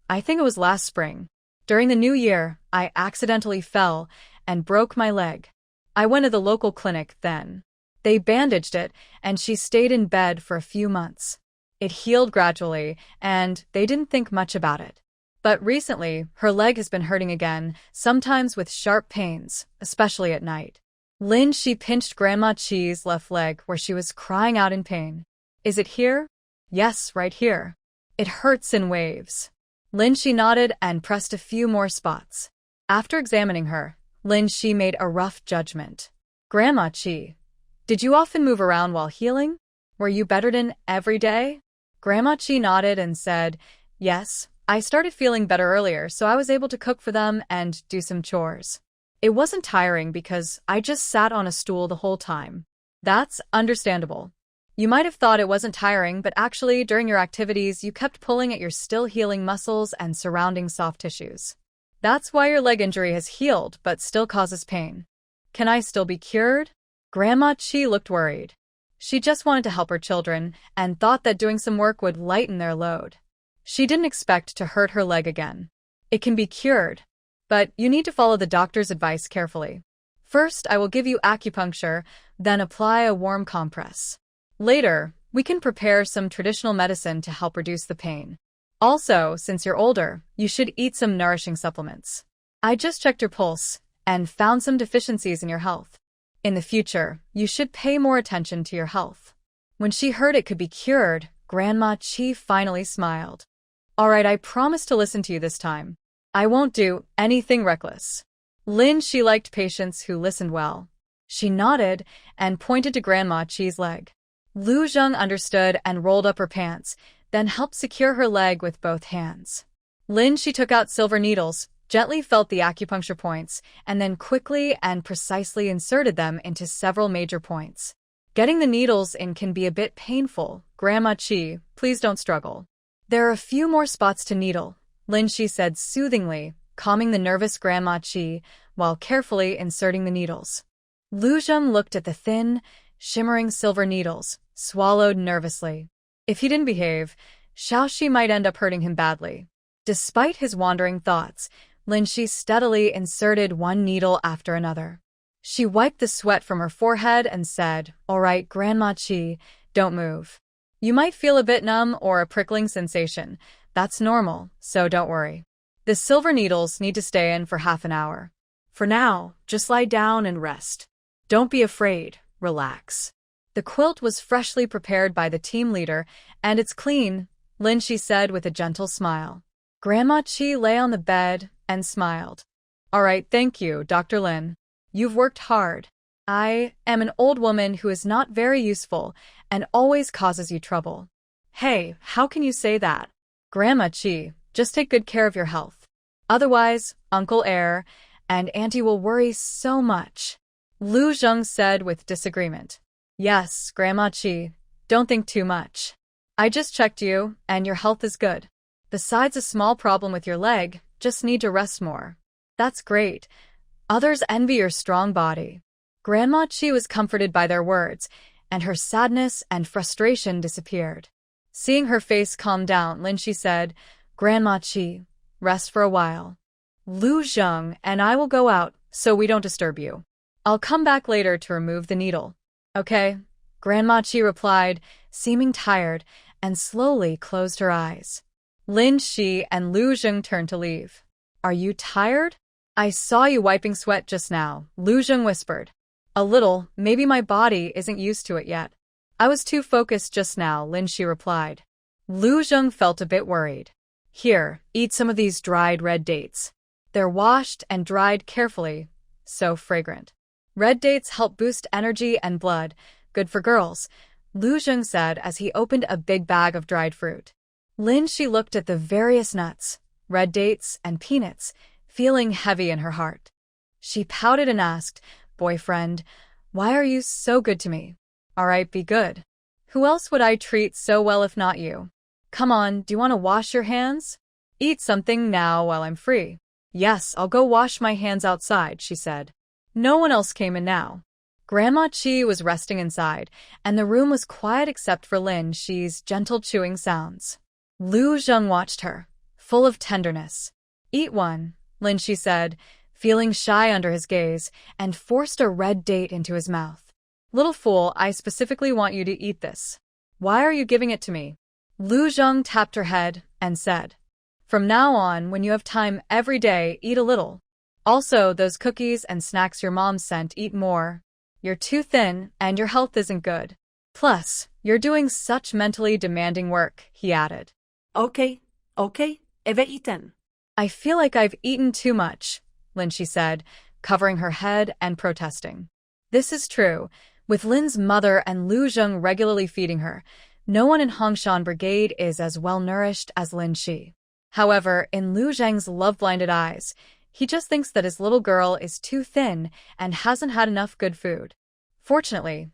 I think it was last spring. During the new year, I accidentally fell and broke my leg. I went to the local clinic then. They bandaged it, and she stayed in bed for a few months. It healed gradually, and they didn't think much about it. But recently, her leg has been hurting again, sometimes with sharp pains, especially at night. Linshi pinched Grandma Qi's left leg where she was crying out in pain. Is it here? Yes, right here. It hurts in waves. Linshi nodded and pressed a few more spots. After examining her, Linshi made a rough judgment. Grandma Qi, did you often move around while healing? Were you bedridden every day? Grandma Qi nodded and said, Yes, I started feeling better earlier, so I was able to cook for them and do some chores. It wasn't tiring because I just sat on a stool the whole time. That's understandable. You might have thought it wasn't tiring, but actually, during your activities, you kept pulling at your still healing muscles and surrounding soft tissues. That's why your leg injury has healed but still causes pain. Can I still be cured? Grandma Chi looked worried. She just wanted to help her children and thought that doing some work would lighten their load. She didn't expect to hurt her leg again. It can be cured, but you need to follow the doctor's advice carefully. First, I will give you acupuncture, then apply a warm compress. Later, we can prepare some traditional medicine to help reduce the pain. Also, since you're older, you should eat some nourishing supplements. I just checked your pulse and found some deficiencies in your health. In the future, you should pay more attention to your health. When she heard it could be cured, Grandma Chi finally smiled. All right, I promise to listen to you this time. I won't do anything reckless. She liked patients who listened well. She nodded and pointed to Grandma Chi's leg. Lu Zheng understood and rolled up her pants, then helped secure her leg with both hands. She took out silver needles, gently felt the acupuncture points, and then quickly and precisely inserted them into several major points. Getting the needles in can be a bit painful. Grandma Chi, please don't struggle. There are a few more spots to needle, Shi said soothingly, calming the nervous Grandma Chi while carefully inserting the needles. Lu Zheng looked at the thin, shimmering silver needles, swallowed nervously. If he didn't behave, Xiaoxi might end up hurting him badly. Despite his wandering thoughts, Shi steadily inserted one needle after another. She wiped the sweat from her forehead and said, "All right, Grandma Chi, don't move. You might feel a bit numb or a prickling sensation. That's normal, so don't worry. The silver needles need to stay in for half an hour. For now, just lie down and rest. Don't be afraid, relax." The quilt was freshly prepared by the team leader, and it's clean, Shi said with a gentle smile. Grandma Chi lay on the bed and smiled. "All right, thank you, Dr. Lin. You've worked hard. I am an old woman who is not very useful and always causes you trouble." "Hey, how can you say that? Grandma Chi, just take good care of your health. Otherwise, Uncle Air and Auntie will worry so much," Lu Zheng said with disagreement. "Yes, Grandma Chi, don't think too much. I just checked you, and your health is good. Besides a small problem with your leg, just need to rest more." "That's great. Others envy your strong body." Grandma Chi was comforted by their words, and her sadness and frustration disappeared. Seeing her face calm down, Shi said, "Grandma Chi, rest for a while. Lu Zheng and I will go out so we don't disturb you. I'll come back later to remove the needle." "Okay," Grandma Chi replied, seeming tired, and slowly closed her eyes. Shi and Lu Zheng turned to leave. "Are you tired? I saw you wiping sweat just now," Lu Zheng whispered. "A little, maybe my body isn't used to it yet. I was too focused just now," Shi replied. Lu Zheng felt a bit worried. "Here, eat some of these dried red dates. They're washed and dried carefully, so fragrant. Red dates help boost energy and blood, good for girls," Lu Zheng said as he opened a big bag of dried fruit. Shi looked at the various nuts, red dates, and peanuts, feeling heavy in her heart. She pouted and asked, "Boyfriend, why are you so good to me?" "All right, be good. Who else would I treat so well if not you? Come on, do you want to wash your hands? Eat something now while I'm free." "Yes, I'll go wash my hands outside," she said. No one else came in now. Grandma Chi was resting inside, and the room was quiet except for Shi's gentle chewing sounds. Lu Zheng watched her, full of tenderness. "Eat one," Shi said, feeling shy under his gaze, and forced a red date into his mouth. "Little fool, I specifically want you to eat this. Why are you giving it to me?" Lu Zheng tapped her head and said, "From now on, when you have time every day, eat a little. Also, those cookies and snacks your mom sent, eat more. You're too thin, and your health isn't good. Plus, you're doing such mentally demanding work," he added. Okay, eve eaten. "I feel like I've eaten too much," Shi said, covering her head and protesting. This is true. With Lin's mother and Lu Zheng regularly feeding her, no one in Hongshan Brigade is as well-nourished as Shi. However, in Lu Zheng's love-blinded eyes, he just thinks that his little girl is too thin and hasn't had enough good food. Fortunately,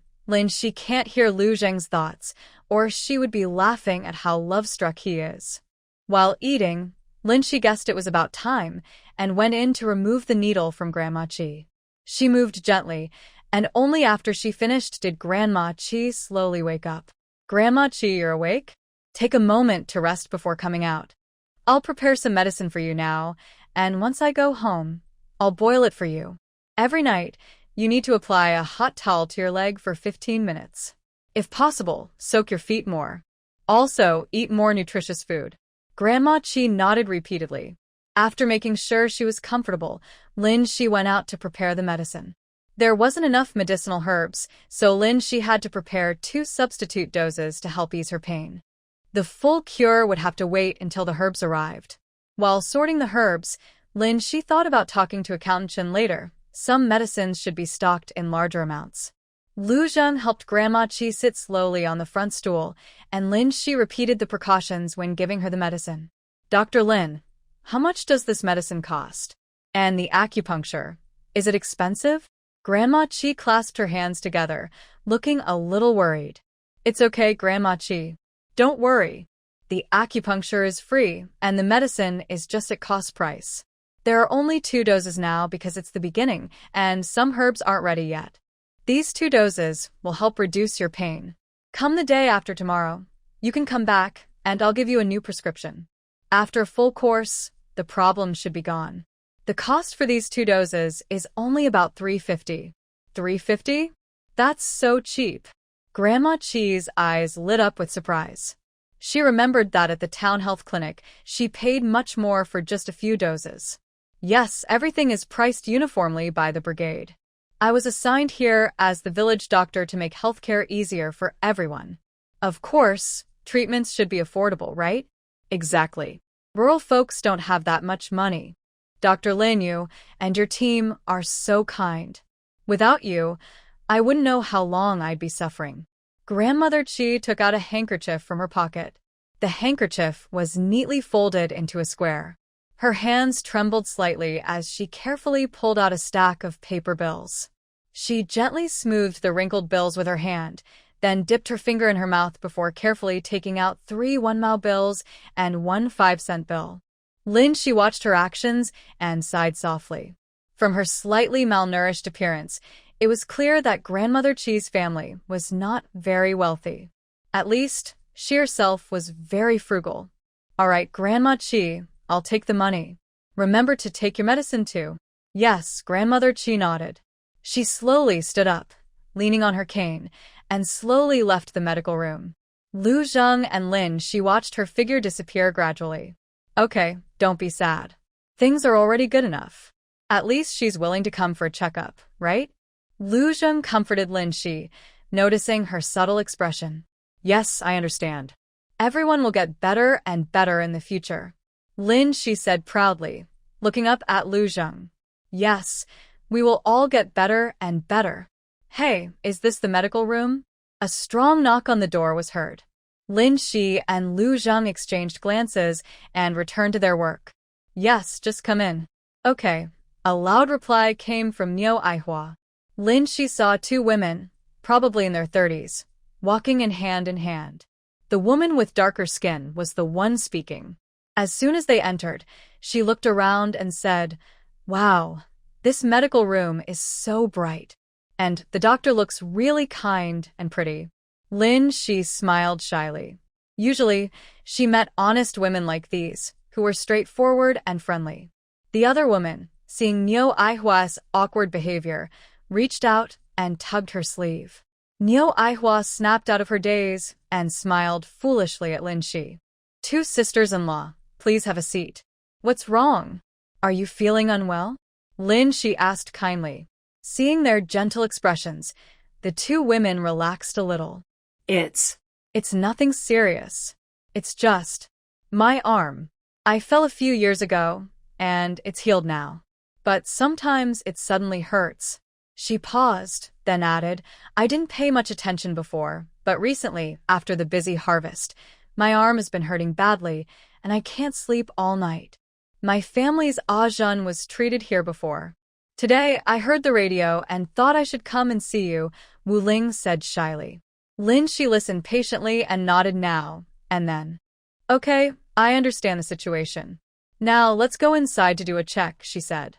Shi can't hear Lu Zheng's thoughts, or she would be laughing at how love-struck he is. While eating, Lin Shi guessed it was about time and went in to remove the needle from Grandma Chi. She moved gently, and only after she finished did Grandma Chi slowly wake up. Grandma Chi, you're awake? Take a moment to rest before coming out. I'll prepare some medicine for you now, and once I go home, I'll boil it for you. Every night, you need to apply a hot towel to your leg for 15 minutes. If possible, soak your feet more. Also, eat more nutritious food. Grandma Chi nodded repeatedly. After making sure she was comfortable, Lin Shi went out to prepare the medicine. There wasn't enough medicinal herbs, so Lin Shi had to prepare 2 substitute doses to help ease her pain. The full cure would have to wait until the herbs arrived. While sorting the herbs, Lin Shi thought about talking to Accountant Chen later. Some medicines should be stocked in larger amounts. Lu Zheng helped Grandma Chi sit slowly on the front stool, and Lin Shi repeated the precautions when giving her the medicine. Dr. Lin, how much does this medicine cost? And the acupuncture, is it expensive? Grandma Chi clasped her hands together, looking a little worried. It's okay, Grandma Chi. Don't worry. The acupuncture is free, and the medicine is just at cost price. There are only 2 doses now because it's the beginning, and some herbs aren't ready yet. These 2 doses will help reduce your pain. Come the day after tomorrow, you can come back, and I'll give you a new prescription. After a full course, the problem should be gone. The cost for these 2 doses is only about $350. $350? That's so cheap. Grandma Chi's eyes lit up with surprise. She remembered that at the town health clinic, she paid much more for just a few doses. Yes, everything is priced uniformly by the brigade. I was assigned here as the village doctor to make healthcare easier for everyone. Of course, treatments should be affordable, right? Exactly. Rural folks don't have that much money. Dr. Lin, you and your team are so kind. Without you, I wouldn't know how long I'd be suffering. Grandmother Chi took out a handkerchief from her pocket. The handkerchief was neatly folded into a square. Her hands trembled slightly as she carefully pulled out a stack of paper bills. She gently smoothed the wrinkled bills with her hand, then dipped her finger in her mouth before carefully taking out 3 1-mao bills and 1 5-cent bill. Lin Shi watched her actions and sighed softly. From her slightly malnourished appearance, it was clear that Grandmother Chi's family was not very wealthy. At least, she herself was very frugal. All right, Grandma Chi, I'll take the money. Remember to take your medicine too. Yes, Grandmother Chi nodded. She slowly stood up, leaning on her cane, and slowly left the medical room. Lu Zheng and Lin Shi watched her figure disappear gradually. Okay, don't be sad. Things are already good enough. At least she's willing to come for a checkup, right? Lu Zheng comforted Lin Shi, noticing her subtle expression. Yes, I understand. Everyone will get better and better in the future. Lin Shi said proudly, looking up at Lu Zheng. Yes, we will all get better and better. Hey, is this the medical room? A strong knock on the door was heard. Lin Shi and Lu Zheng exchanged glances and returned to their work. Yes, just come in. Okay. A loud reply came from Neo Aihua. Lin Shi saw 2 women, probably in their 30s, walking in hand. The woman with darker skin was the one speaking. As soon as they entered, she looked around and said, "Wow, this medical room is so bright. And the doctor looks really kind and pretty." Lin Shi smiled shyly. Usually, she met honest women like these, who were straightforward and friendly. The other woman, seeing Neo Aihua's awkward behavior, reached out and tugged her sleeve. Neo Aihua snapped out of her daze and smiled foolishly at Lin Shi. "2 sisters-in-law, please have a seat. What's wrong? Are you feeling unwell?" Lin Shi asked kindly. Seeing their gentle expressions, the 2 women relaxed a little. It's nothing serious. It's just my arm. I fell a few years ago, and it's healed now. But sometimes it suddenly hurts. She paused, then added, "I didn't pay much attention before, but recently, after the busy harvest, my arm has been hurting badly, and I can't sleep all night. My family's Ajun was treated here before. Today, I heard the radio and thought I should come and see you," Wu Ling said shyly. Lin Shi listened patiently and nodded now and then. "Okay, I understand the situation. Now let's go inside to do a check, she said.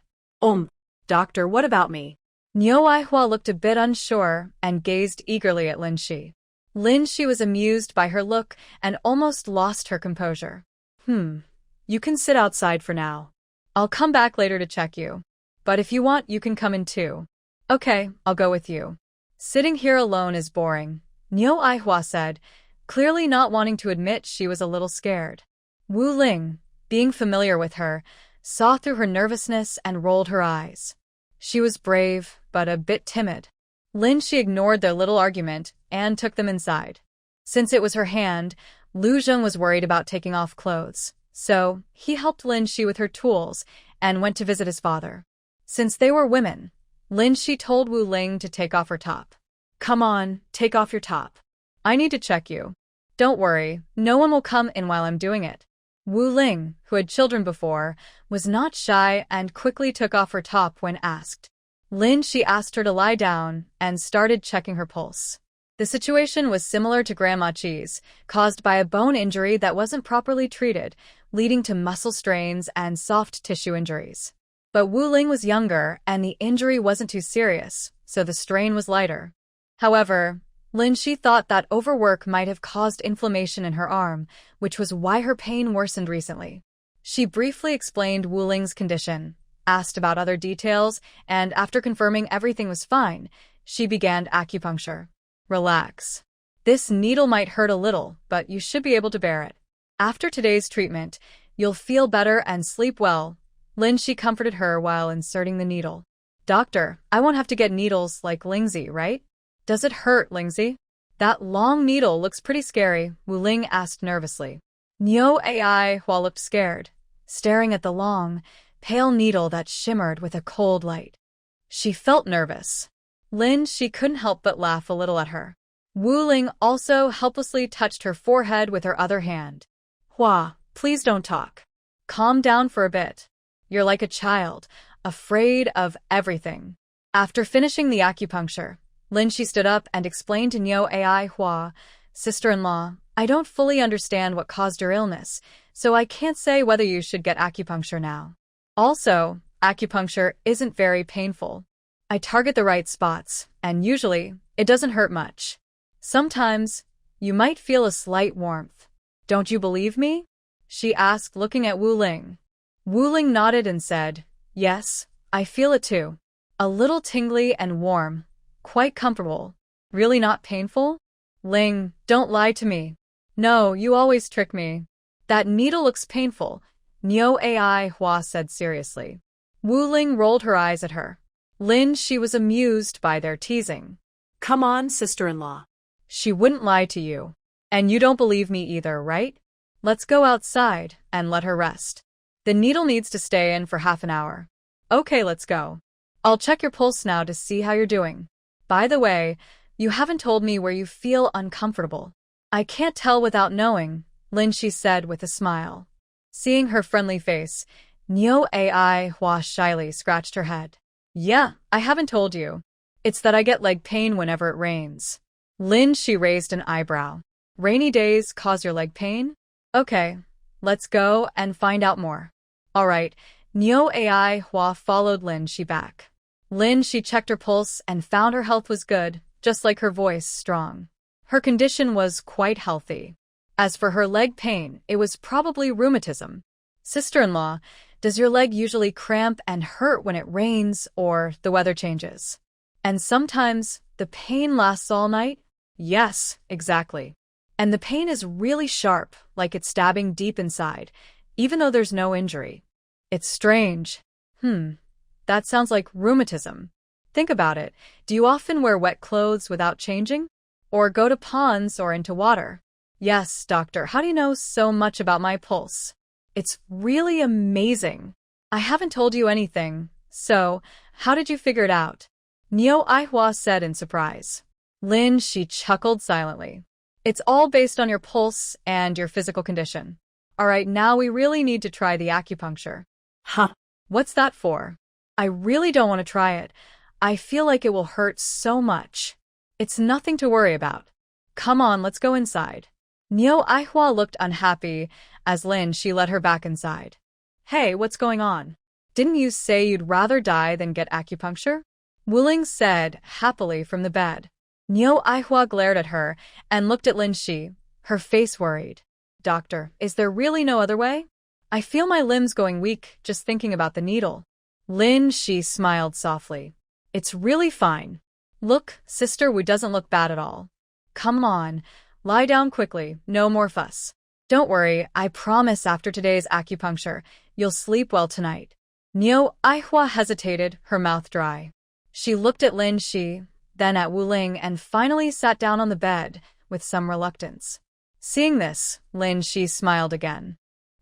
Doctor, what about me? Nyo Aihua looked a bit unsure and gazed eagerly at Lin Shi. Lin Shi was amused by her look and almost lost her composure. You can sit outside for now. I'll come back later to check you. But if you want, you can come in too. Okay, I'll go with you. Sitting here alone is boring, Nyo Aihua said, clearly not wanting to admit she was a little scared. Wu Ling, being familiar with her, saw through her nervousness and rolled her eyes. She was brave, but a bit timid. Lin Shi ignored their little argument and took them inside. Since it was her hand, Lu Zheng was worried about taking off clothes, so he helped Lin Shi with her tools and went to visit his father. Since they were women, Lin Shi told Wu Ling to take off her top. Come on, take off your top. I need to check you. Don't worry, no one will come in while I'm doing it. Wu Ling, who had children before, was not shy and quickly took off her top when asked. Lin Shi asked her to lie down and started checking her pulse. The situation was similar to Grandma Chi's, caused by a bone injury that wasn't properly treated, leading to muscle strains and soft tissue injuries. But Wu Ling was younger and the injury wasn't too serious, so the strain was lighter. However, Lin Shi thought that overwork might have caused inflammation in her arm, which was why her pain worsened recently. She briefly explained Wu Ling's condition, asked about other details, and after confirming everything was fine, she began acupuncture. Relax. This needle might hurt a little, but you should be able to bear it. After today's treatment, you'll feel better and sleep well. Lin Shi comforted her while inserting the needle. Doctor, I won't have to get needles like Lingzi, right? Does it hurt, Lingzi? That long needle looks pretty scary, Wu Ling asked nervously. Nyo Aihua looked scared, staring at the long, pale needle that shimmered with a cold light. She felt nervous. Lin Shi couldn't help but laugh a little at her. Wu Ling also helplessly touched her forehead with her other hand. Hua, please don't talk. Calm down for a bit. You're like a child, afraid of everything. After finishing the acupuncture, Lin Shi stood up and explained to Nyo Aihua, sister-in-law, I don't fully understand what caused your illness, so I can't say whether you should get acupuncture now. Also, acupuncture isn't very painful. I target the right spots, and usually, it doesn't hurt much. Sometimes, you might feel a slight warmth. Don't you believe me? She asked, looking at Wu Ling. Wu Ling nodded and said, Yes, I feel it too. A little tingly and warm. Quite comfortable. Really not painful? Ling, don't lie to me. No, you always trick me. That needle looks painful, Nyo Aihua said seriously. Wu Ling rolled her eyes at her. Lin Shi was amused by their teasing. Come on, sister-in-law. She wouldn't lie to you. And you don't believe me either, right? Let's go outside and let her rest. The needle needs to stay in for half an hour. Okay, let's go. I'll check your pulse now to see how you're doing. By the way, you haven't told me where you feel uncomfortable. I can't tell without knowing, Lin Shi said with a smile. Seeing her friendly face, Nyo Aihua shyly scratched her head. Yeah, I haven't told you. It's that I get leg pain whenever it rains. Lin Shi raised an eyebrow. Rainy days cause your leg pain? Okay, let's go and find out more. Alright, Nyo Aihua followed Lin Shi back. Lin Shi checked her pulse and found her health was good, just like her voice strong. Her condition was quite healthy. As for her leg pain, it was probably rheumatism. Sister-in-law, does your leg usually cramp and hurt when it rains or the weather changes? And sometimes, the pain lasts all night? Yes, exactly. And the pain is really sharp, like it's stabbing deep inside, even though there's no injury. It's strange. That sounds like rheumatism. Think about it. Do you often wear wet clothes without changing? Or go to ponds or into water? Yes, doctor, how do you know so much about my pulse? It's really amazing. I haven't told you anything, so how did you figure it out? Nyo Aihua said in surprise. Lin Shi chuckled silently. It's all based on your pulse and your physical condition. Alright, now we really need to try the acupuncture. Huh. What's that for? I really don't want to try it. I feel like it will hurt so much. It's nothing to worry about. Come on, let's go inside. Nyo Aihua looked unhappy as Lin Shi led her back inside. Hey, what's going on? Didn't you say you'd rather die than get acupuncture? Wuling said happily from the bed. Niu Aihua glared at her and looked at Lin Shi, her face worried. Doctor, is there really no other way? I feel my limbs going weak just thinking about the needle. Lin Shi smiled softly. It's really fine. Look, Sister Wu doesn't look bad at all. Come on, lie down quickly, no more fuss. Don't worry, I promise after today's acupuncture, you'll sleep well tonight. Niu Aihua hesitated, her mouth dry. She looked at Lin Shi, then at Wuling, and finally sat down on the bed with some reluctance. Seeing this, Lin Shi smiled again.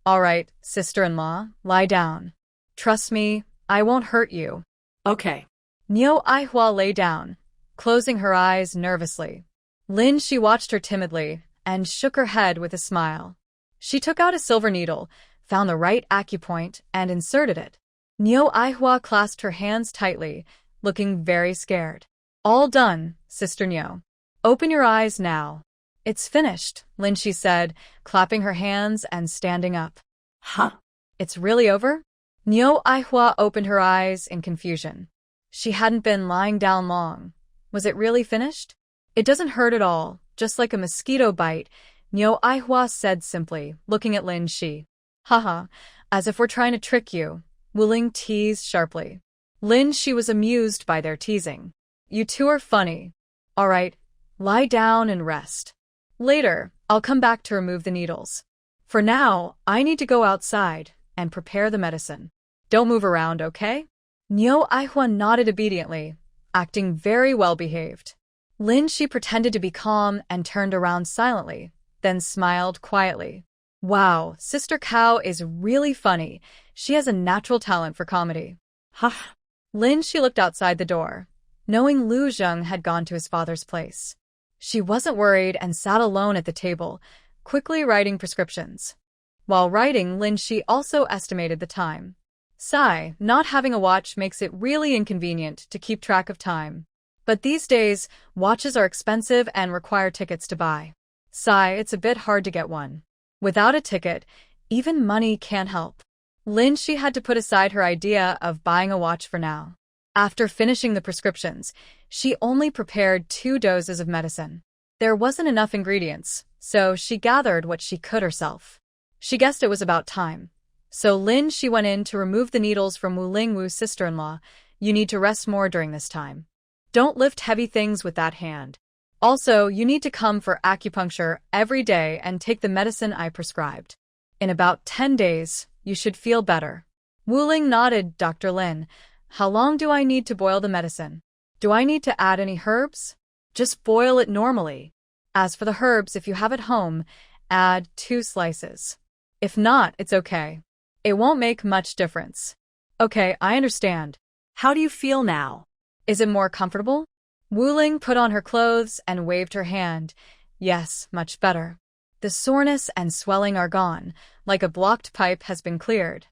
All right, sister-in-law, lie down. Trust me, I won't hurt you. Okay. Niu Aihua lay down, closing her eyes nervously. Lin Shi watched her timidly and shook her head with a smile. She took out a silver needle, found the right acupoint, and inserted it. Niu Aihua clasped her hands tightly, looking very scared. All done, Sister Niu. Open your eyes now. It's finished, Lin Shi said, clapping her hands and standing up. Huh? It's really over? Niu Aihua opened her eyes in confusion. She hadn't been lying down long. Was it really finished? It doesn't hurt at all, just like a mosquito bite, Niu Aihua said simply, looking at Lin Shi. Haha, as if we're trying to trick you, Wuling teased sharply. Lin Shi was amused by their teasing. You two are funny. All right, lie down and rest. Later, I'll come back to remove the needles. For now, I need to go outside and prepare the medicine. Don't move around, okay? Niu Aihua nodded obediently, acting very well behaved. Lin Shi pretended to be calm and turned around silently, then smiled quietly. Wow, Sister Cow is really funny. She has a natural talent for comedy. Huh? Lin Shi looked outside the door, knowing Lu Zheng had gone to his father's place. She wasn't worried and sat alone at the table, quickly writing prescriptions. While writing, Lin Shi also estimated the time. Sigh, not having a watch makes it really inconvenient to keep track of time. But these days, watches are expensive and require tickets to buy. Sigh, it's a bit hard to get one. Without a ticket, even money can't help. Lin Shi had to put aside her idea of buying a watch for now. After finishing the prescriptions, she only prepared 2 doses of medicine. There wasn't enough ingredients, so she gathered what she could herself. She guessed it was about time. So Lin Shi went in to remove the needles from Wuling Wu's sister-in-law. You need to rest more during this time. Don't lift heavy things with that hand. Also, you need to come for acupuncture every day and take the medicine I prescribed. In about 10 days, you should feel better. Wuling nodded. Dr. Lin, how long do I need to boil the medicine? Do I need to add any herbs? Just boil it normally. As for the herbs, if you have at home, add 2 slices. If not, it's okay. It won't make much difference. Okay, I understand. How do you feel now? Is it more comfortable? Wuling put on her clothes and waved her hand. Yes, much better. The soreness and swelling are gone, like a blocked pipe has been cleared.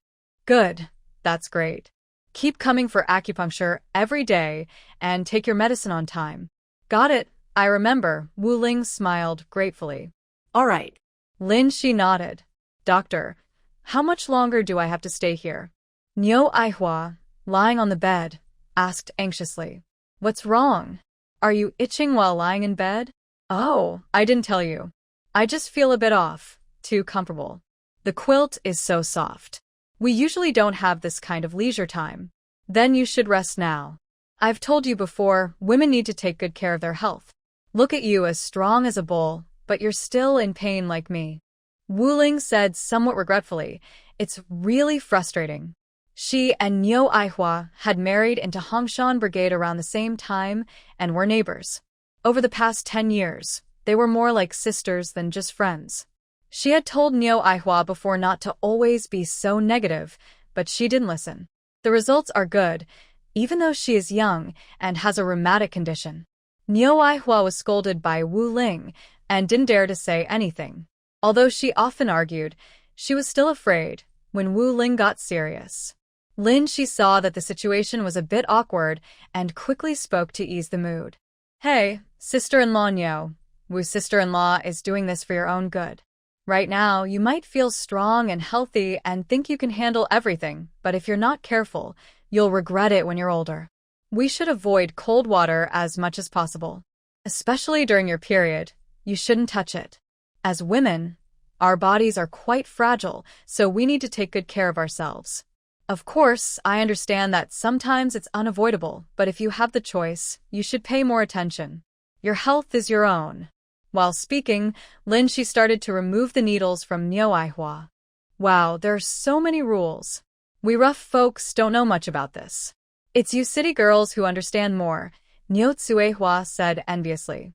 Good, that's great. Keep coming for acupuncture every day and take your medicine on time. Got it, I remember, Wuling smiled gratefully. All right. Lin Shi nodded. Doctor, how much longer do I have to stay here? Niu Aihua, lying on the bed, asked anxiously. What's wrong? Are you itching while lying in bed? Oh, I didn't tell you. I just feel a bit off, too comfortable. The quilt is so soft. We usually don't have this kind of leisure time. Then you should rest now. I've told you before, women need to take good care of their health. Look at you as strong as a bull, but you're still in pain like me. Wuling said somewhat regretfully, it's really frustrating. She and Niu Aihua had married into Hongshan Brigade around the same time and were neighbors. Over the past 10 years, they were more like sisters than just friends. She had told Niu Aihua before not to always be so negative, but she didn't listen. The results are good, even though she is young and has a rheumatic condition. Niu Aihua was scolded by Wuling and didn't dare to say anything. Although she often argued, she was still afraid when Wuling got serious. Lin Shi saw that the situation was a bit awkward and quickly spoke to ease the mood. Hey, sister-in-law Niu, Wu's sister-in-law is doing this for your own good. Right now, you might feel strong and healthy and think you can handle everything, but if you're not careful, you'll regret it when you're older. We should avoid cold water as much as possible. Especially during your period, you shouldn't touch it. As women, our bodies are quite fragile, so we need to take good care of ourselves. Of course, I understand that sometimes it's unavoidable, but if you have the choice, you should pay more attention. Your health is your own. While speaking, She started to remove the needles from Manhwa. Wow, there are so many rules. We rough folks don't know much about this. It's you city girls who understand more, Manhwa said enviously.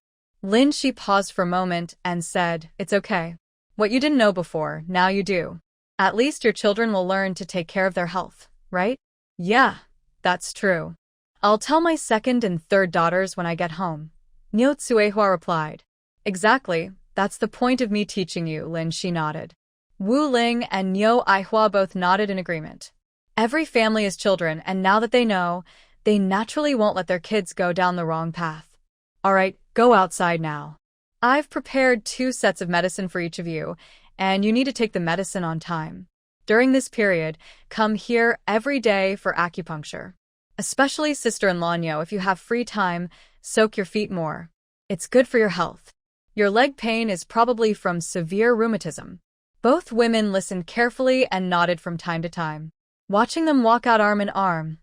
She paused for a moment and said, "It's okay. What you didn't know before, now you do. At least your children will learn to take care of their health, right?" "Yeah, that's true. I'll tell my second and third daughters when I get home," Manhwa replied. "Exactly, that's the point of me teaching you," She nodded. Wu Ling and Manhwa both nodded in agreement. Every family has children, and now that they know, they naturally won't let their kids go down the wrong path. All right, go outside now. I've prepared 2 sets of medicine for each of you, and you need to take the medicine on time. During this period, come here every day for acupuncture. Especially sister-in-law Nyo, if you have free time, soak your feet more. It's good for your health. Your leg pain is probably from severe rheumatism. Both women listened carefully and nodded from time to time. Watching them walk out arm in arm,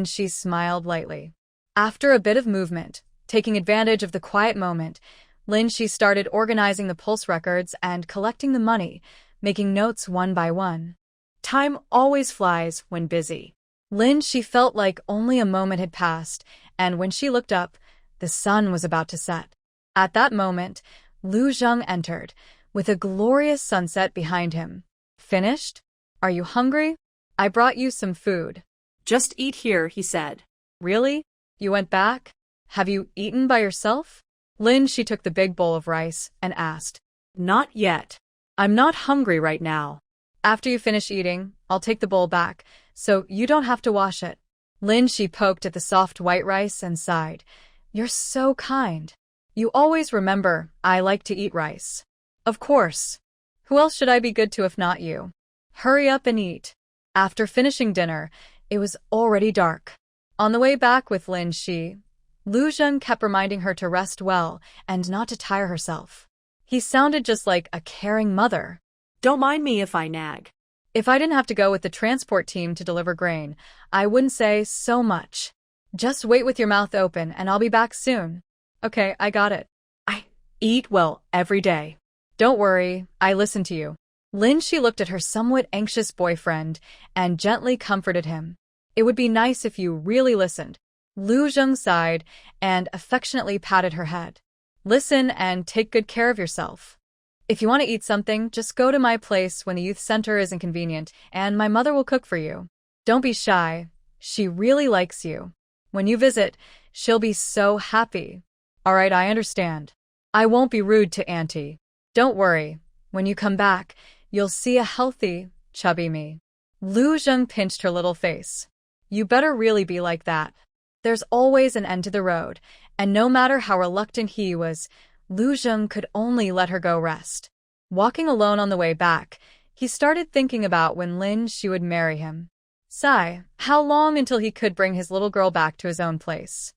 She smiled lightly. After a bit of movement, taking advantage of the quiet moment, She started organizing the pulse records and collecting the money, making notes one by one. Time always flies when busy. She felt like only a moment had passed, and when she looked up, the sun was about to set. At that moment, Lu Zheng entered, with a glorious sunset behind him. "Finished? Are you hungry? I brought you some food." "Just eat here," he said. "Really? You went back? Have you eaten by yourself?" She took the big bowl of rice and asked. "Not yet. I'm not hungry right now." "After you finish eating, I'll take the bowl back, so you don't have to wash it." She poked at the soft white rice and sighed. "You're so kind. You always remember I like to eat rice." "Of course. Who else should I be good to if not you? Hurry up and eat." After finishing dinner, it was already dark. On the way back with Lu Zheng kept reminding her to rest well and not to tire herself. He sounded just like a caring mother. "Don't mind me if I nag." If I didn't have to go with the transport team to deliver grain, I wouldn't say so much. Just wait with your mouth open and I'll be back soon. Okay, I got it. I eat well every day. Don't worry, I listen to you. She looked at her somewhat anxious boyfriend and gently comforted him. "It would be nice if you really listened." Lu Zheng sighed and affectionately patted her head. "Listen and take good care of yourself. If you want to eat something, just go to my place when the youth center is inconvenient, and my mother will cook for you. Don't be shy. She really likes you. When you visit, she'll be so happy." "All right, I understand. I won't be rude to Auntie. Don't worry. When you come back, you'll see a healthy, chubby me." Lu Zheng pinched her little face. "You better really be like that." There's always an end to the road, and no matter how reluctant he was, Lu Zheng could only let her go rest. Walking alone on the way back, he started thinking about when she would marry him. Sigh, how long until he could bring his little girl back to his own place?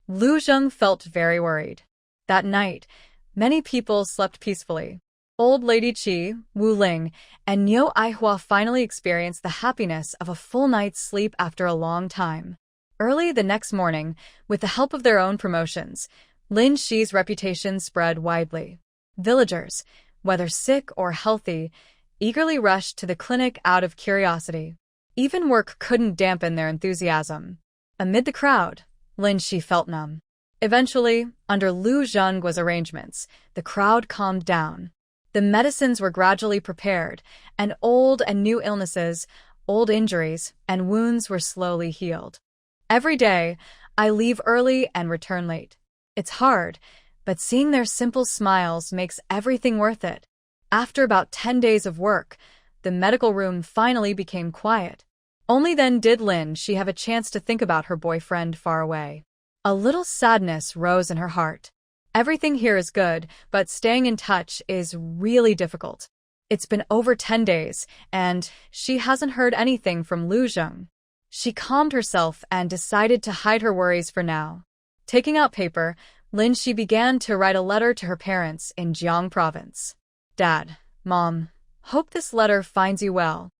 Lu Zheng felt very worried. That night, many people slept peacefully. Old Lady Qi, Wu Ling, and Manhwa finally experienced the happiness of a full night's sleep after a long time. Early the next morning, with the help of their own promotions, Xi's reputation spread widely. Villagers, whether sick or healthy, eagerly rushed to the clinic out of curiosity. Even work couldn't dampen their enthusiasm. Amid the crowd, Xi felt numb. Eventually, under Lu Zheng's arrangements, the crowd calmed down. The medicines were gradually prepared, and old and new illnesses, old injuries, and wounds were slowly healed. Every day, I leave early and return late. It's hard, but seeing their simple smiles makes everything worth it. After about 10 days of work, the medical room finally became quiet. Only then did She have a chance to think about her boyfriend far away. A little sadness rose in her heart. Everything here is good, but staying in touch is really difficult. It's been over 10 days, and she hasn't heard anything from Lu Zheng. She calmed herself and decided to hide her worries for now. Taking out paper, Lin Shi began to write a letter to her parents in Jiang Province. Dad, Mom, hope this letter finds you well.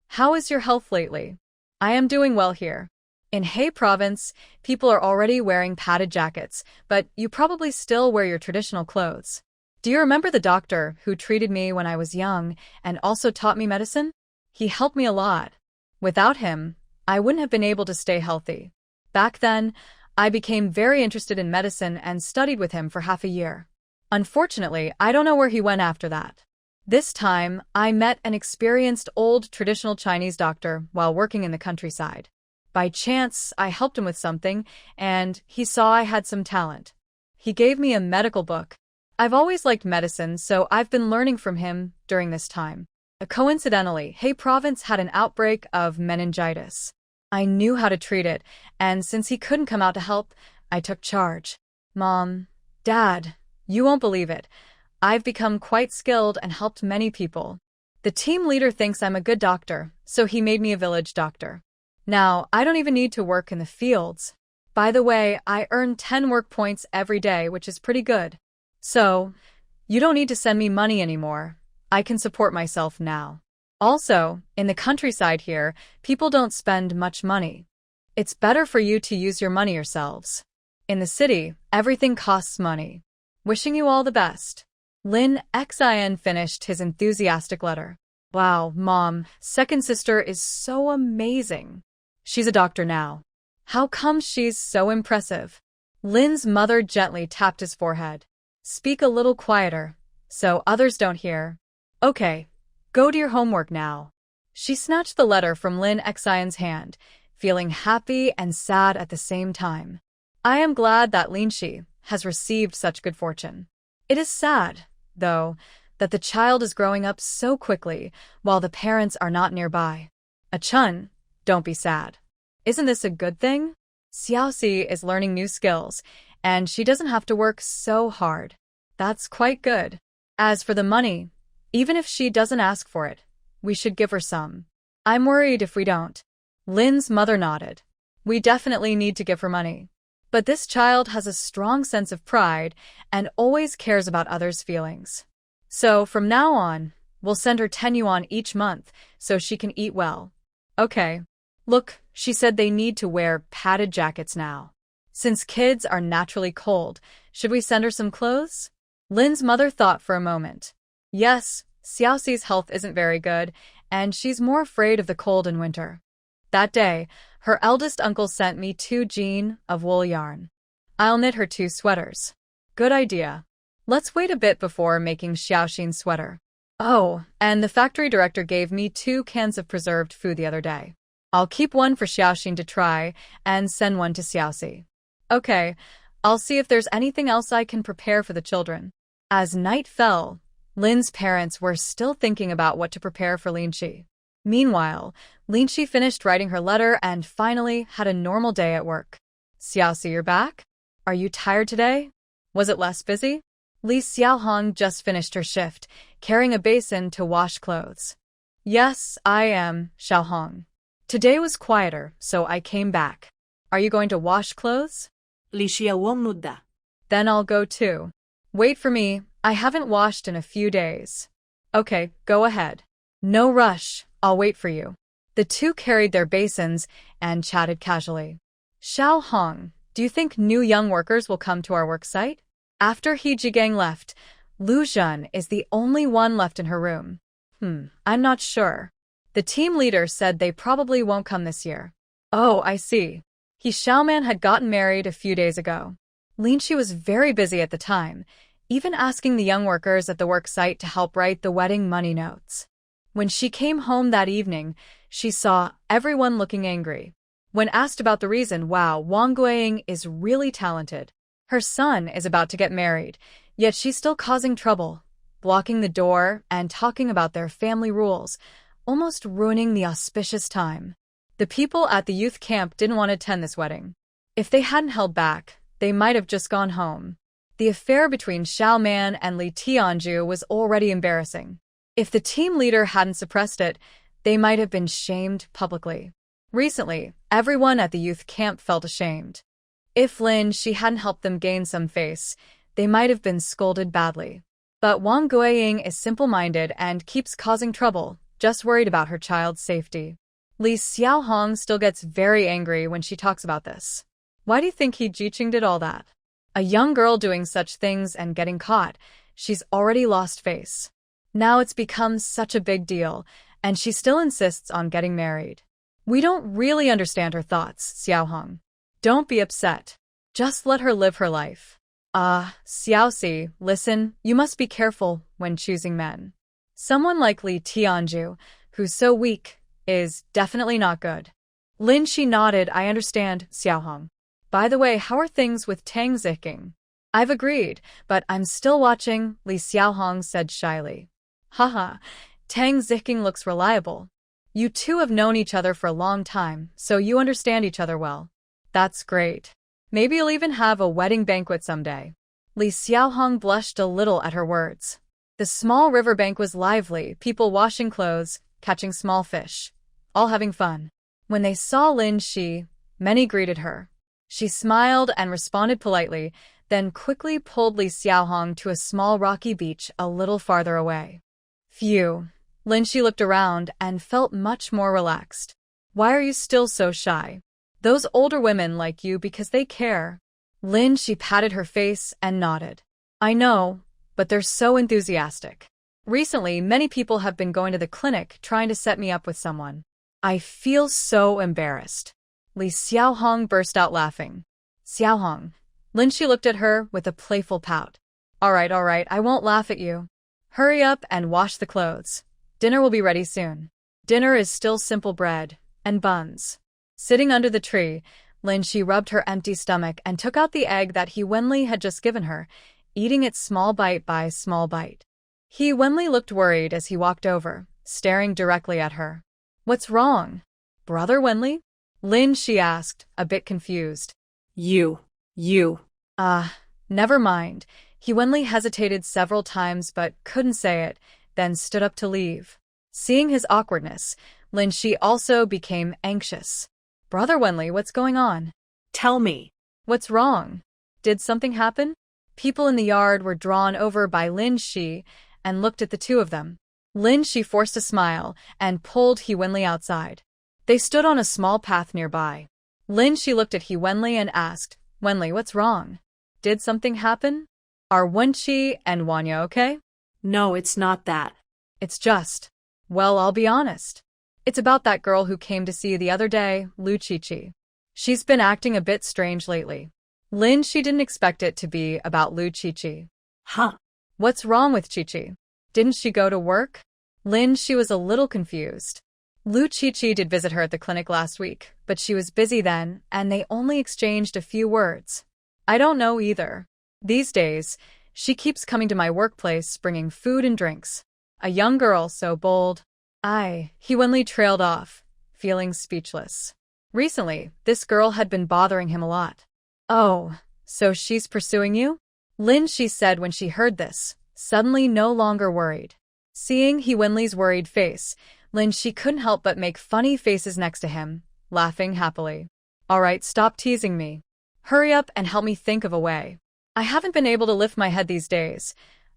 How is your health lately? I am doing well here. In He Province, people are already wearing padded jackets, but you probably still wear your traditional clothes. Do you remember the doctor who treated me when I was young and also taught me medicine? He helped me a lot. Without him, I wouldn't have been able to stay healthy. Back then, I became very interested in medicine and studied with him for half a year. Unfortunately, I don't know where he went after that. This time, I met an experienced old traditional Chinese doctor while working in the countryside. By chance, I helped him with something, and he saw I had some talent. He gave me a medical book. I've always liked medicine, so I've been learning from him during this time. Coincidentally, He Province had an outbreak of meningitis. I knew how to treat it, and since he couldn't come out to help, I took charge. Mom, Dad, you won't believe it. I've become quite skilled and helped many people. The team leader thinks I'm a good doctor, so he made me a village doctor. Now, I don't even need to work in the fields. By the way, I earn 10 work points every day, which is pretty good. So, you don't need to send me money anymore. I can support myself now. Also, in the countryside here, people don't spend much money. It's better for you to use your money yourselves. In the city, everything costs money. Wishing you all the best. Lin Xin finished his enthusiastic letter. Wow, Mom, second sister is so amazing. She's a doctor now. How come she's so impressive? Lin's mother gently tapped his forehead. Speak a little quieter, so others don't hear. Okay, go to your homework now. She snatched the letter from Lin Xion's hand, feeling happy and sad at the same time. I am glad that Lin Shi has received such good fortune. It is sad, though, that the child is growing up so quickly while the parents are not nearby. Chun, don't be sad. Isn't this a good thing? Xiaoxi is learning new skills, and she doesn't have to work so hard. That's quite good. As for the money, even if she doesn't ask for it, we should give her some. I'm worried if we don't. Lin's mother nodded. We definitely need to give her money. But this child has a strong sense of pride and always cares about others' feelings. So from now on, we'll send her 10 yuan each month so she can eat well. Okay. Look, she said they need to wear padded jackets now. Since kids are naturally cold, should we send her some clothes? Lin's mother thought for a moment. Yes, Xiaoxi's health isn't very good, and she's more afraid of the cold in winter. That day, her eldest uncle sent me 2 jean of wool yarn. I'll knit her 2 sweaters. Good idea. Let's wait a bit before making Xiaoxin's sweater. Oh, and the factory director gave me 2 cans of preserved food the other day. I'll keep one for Xiaoxin to try and send one to Xiaoxi. Okay, I'll see if there's anything else I can prepare for the children. As night fell, Lin's parents were still thinking about what to prepare for Linxi. Meanwhile, Linxi finished writing her letter and finally had a normal day at work. Xiaoxi, you're back? Are you tired today? Was it less busy? Li Xiaohong just finished her shift, carrying a basin to wash clothes. Yes, I am, Xiaohong. Today was quieter, so I came back. Are you going to wash clothes? Li Xiaowong nudda. Then I'll go too. Wait for me, I haven't washed in a few days. Okay, go ahead. No rush, I'll wait for you. The two carried their basins and chatted casually. Xiaohong, do you think new young workers will come to our work site? After He Jigang left, Lu Zhen is the only one left in her room. I'm not sure. The team leader said they probably won't come this year. Oh, I see. He Xiaoman had gotten married a few days ago. Linxi was very busy at the time, even asking the young workers at the work site to help write the wedding money notes. When she came home that evening, she saw everyone looking angry. When asked about the reason, wow, Wang Guiying is really talented. Her son is about to get married, yet she's still causing trouble, blocking the door and talking about their family rules, almost ruining the auspicious time. The people at the youth camp didn't want to attend this wedding. If they hadn't held back, they might have just gone home. The affair between Xiaoman and Li Tianju was already embarrassing. If the team leader hadn't suppressed it, they might have been shamed publicly. Recently, everyone at the youth camp felt ashamed. If Lin Shi hadn't helped them gain some face, they might have been scolded badly. But Wang Guiying is simple-minded and keeps causing trouble, just worried about her child's safety. Li Xiaohong still gets very angry when she talks about this. Why do you think He Jiqing did all that? A young girl doing such things and getting caught, she's already lost face. Now it's become such a big deal, and she still insists on getting married. We don't really understand her thoughts, Xiaohong. Don't be upset. Just let her live her life. Xiaoxi, listen, you must be careful when choosing men. Someone like Li Tianju, who's so weak, is definitely not good. Lin Shi nodded. I understand, Xiaohong. By the way, how are things with Tang Ziqing? I've agreed, but I'm still watching, Li Xiaohong said shyly. Haha, Tang Ziqing looks reliable. You two have known each other for a long time, so you understand each other well. That's great. Maybe you'll even have a wedding banquet someday. Li Xiaohong blushed a little at her words. The small riverbank was lively, people washing clothes, catching small fish, all having fun. When they saw Lin Shi, many greeted her. She smiled and responded politely, then quickly pulled Li Xiaohong to a small rocky beach a little farther away. Phew. Lin Shi looked around and felt much more relaxed. Why are you still so shy? Those older women like you because they care. Lin Shi patted her face and nodded. I know, but they're so enthusiastic. Recently, many people have been going to the clinic trying to set me up with someone. I feel so embarrassed. Li Xiaohong burst out laughing. Xiaohong. Lin Shi looked at her with a playful pout. All right, I won't laugh at you. Hurry up and wash the clothes. Dinner will be ready soon. Dinner is still simple bread and buns. Sitting under the tree, Lin Shi rubbed her empty stomach and took out the egg that He Wenli had just given her, eating it small bite by small bite. He Wenli looked worried as he walked over, staring directly at her. What's wrong? Brother Wenli? Lin Shi asked, a bit confused. You. Never mind. He Wenli hesitated several times but couldn't say it, then stood up to leave. Seeing his awkwardness, Lin Shi also became anxious. Brother Wenli, what's going on? Tell me. What's wrong? Did something happen? People in the yard were drawn over by Lin Shi and looked at the two of them. Lin Shi forced a smile and pulled He Wenli outside. They stood on a small path nearby. Lin Shi looked at He Wenli and asked, Wenli, what's wrong? Did something happen? Are Wenqi and Wanya okay? No, it's not that. It's just, well, I'll be honest. It's about that girl who came to see you the other day, Lu Qiqi. She's been acting a bit strange lately. Lin Shi didn't expect it to be about Lu Qiqi. Huh? What's wrong with Qiqi? Didn't she go to work? Lin Shi was a little confused. Lu Qiqi did visit her at the clinic last week, but she was busy then, and they only exchanged a few words. I don't know either. These days, she keeps coming to my workplace bringing food and drinks. A young girl so bold. He Wenli trailed off, feeling speechless. Recently, this girl had been bothering him a lot. Oh, so she's pursuing you? Lin Shi said when she heard this, suddenly no longer worried. Seeing He Wenli's worried face, Lin Shi couldn't help but make funny faces next to him, laughing happily. All right, stop teasing me. Hurry up and help me think of a way. I haven't been able to lift my head these days.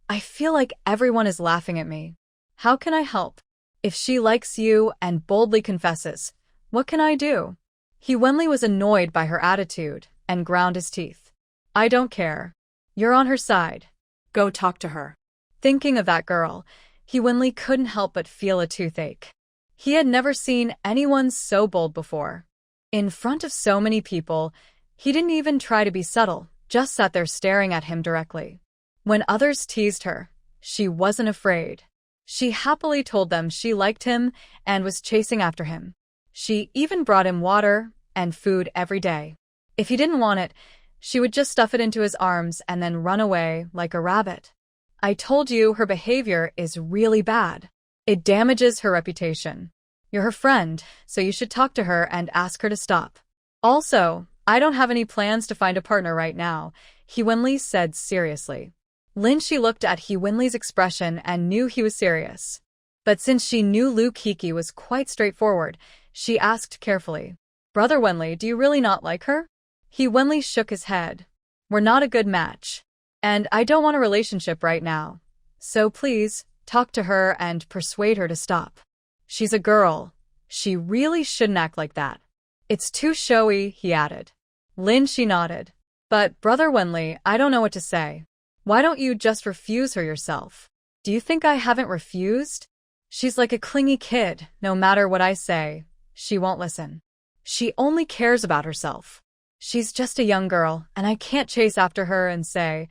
I feel like everyone is laughing at me. How can I help? If she likes you and boldly confesses, what can I do? He Wenli was annoyed by her attitude and ground his teeth. I don't care. You're on her side. Go talk to her. Thinking of that girl, He Wenli couldn't help but feel a toothache. He had never seen anyone so bold before. In front of so many people, he didn't even try to be subtle, just sat there staring at him directly. When others teased her, she wasn't afraid. She happily told them she liked him and was chasing after him. She even brought him water and food every day. If he didn't want it, she would just stuff it into his arms and then run away like a rabbit. I told you her behavior is really bad. It damages her reputation. You're her friend, so you should talk to her and ask her to stop. Also, I don't have any plans to find a partner right now, He Wenli said seriously. Lin Shi looked at He Wenli's expression and knew he was serious. But since she knew Lu Kiki was quite straightforward, she asked carefully, "Brother Wenli, do you really not like her?" Wenli shook his head. "We're not a good match. And I don't want a relationship right now. So please, talk to her and persuade her to stop. She's a girl. She really shouldn't act like that. It's too showy," he added. She nodded. "But, Brother Wenli, I don't know what to say. Why don't you just refuse her yourself?" "Do you think I haven't refused? She's like a clingy kid. No matter what I say, she won't listen. She only cares about herself. She's just a young girl, and I can't chase after her and say,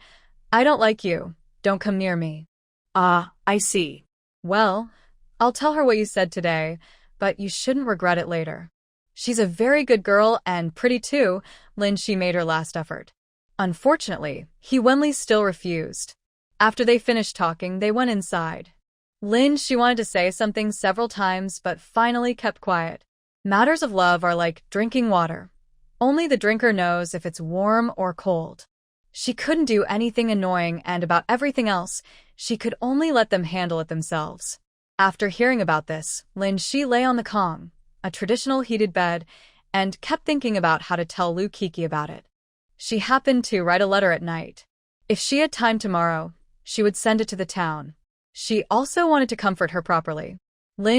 'I don't like you. Don't come near me.'" Ah, I see. "Well, I'll tell her what you said today, but you shouldn't regret it later. She's a very good girl and pretty too." She made her last effort. Unfortunately, Wenli still refused. After they finished talking, they went inside. She wanted to say something several times but finally kept quiet. Matters of love are like drinking water. Only the drinker knows if it's warm or cold. She couldn't do anything annoying, and about everything else, she could only let them handle it themselves. After hearing about this, She lay on the kong, a traditional heated bed, and kept thinking about how to tell Lu Kiki about it. She happened to write a letter at night. If she had time tomorrow, she would send it to the town. She also wanted to comfort her properly.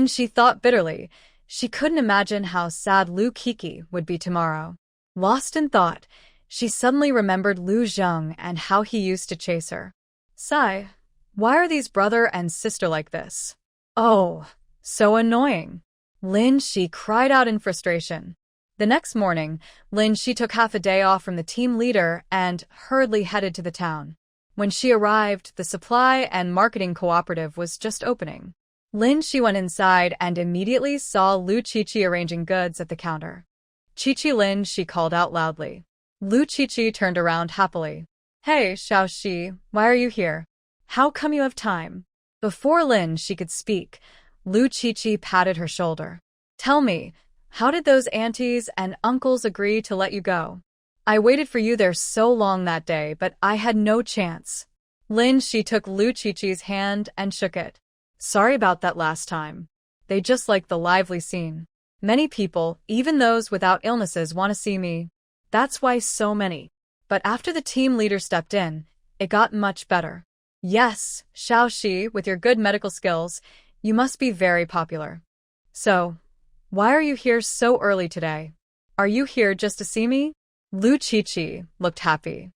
She thought bitterly. She couldn't imagine how sad Lu Kiki would be tomorrow. Lost in thought, she suddenly remembered Lu Zheng and how he used to chase her. Sigh. Why are these brother and sister like this? Oh, so annoying. She cried out in frustration. The next morning, she took half a day off from the team leader and hurriedly headed to the town. When she arrived, the supply and marketing cooperative was just opening. She went inside and immediately saw Lu Qiqi arranging goods at the counter. "Qiqi," she called out loudly. Lu Qiqi turned around happily. "Hey, Xiaoxi, why are you here? How come you have time?" Before she could speak, Lu Qiqi patted her shoulder. "Tell me, how did those aunties and uncles agree to let you go? I waited for you there so long that day, but I had no chance." She took Lu Qiqi's hand and shook it. "Sorry about that last time. They just like the lively scene. Many people, even those without illnesses, want to see me. That's why so many. But after the team leader stepped in, it got much better. Yes, Xiaoxi, with your good medical skills, you must be very popular. So, why are you here so early today? Are you here just to see me?" Lu Qiqi looked happy.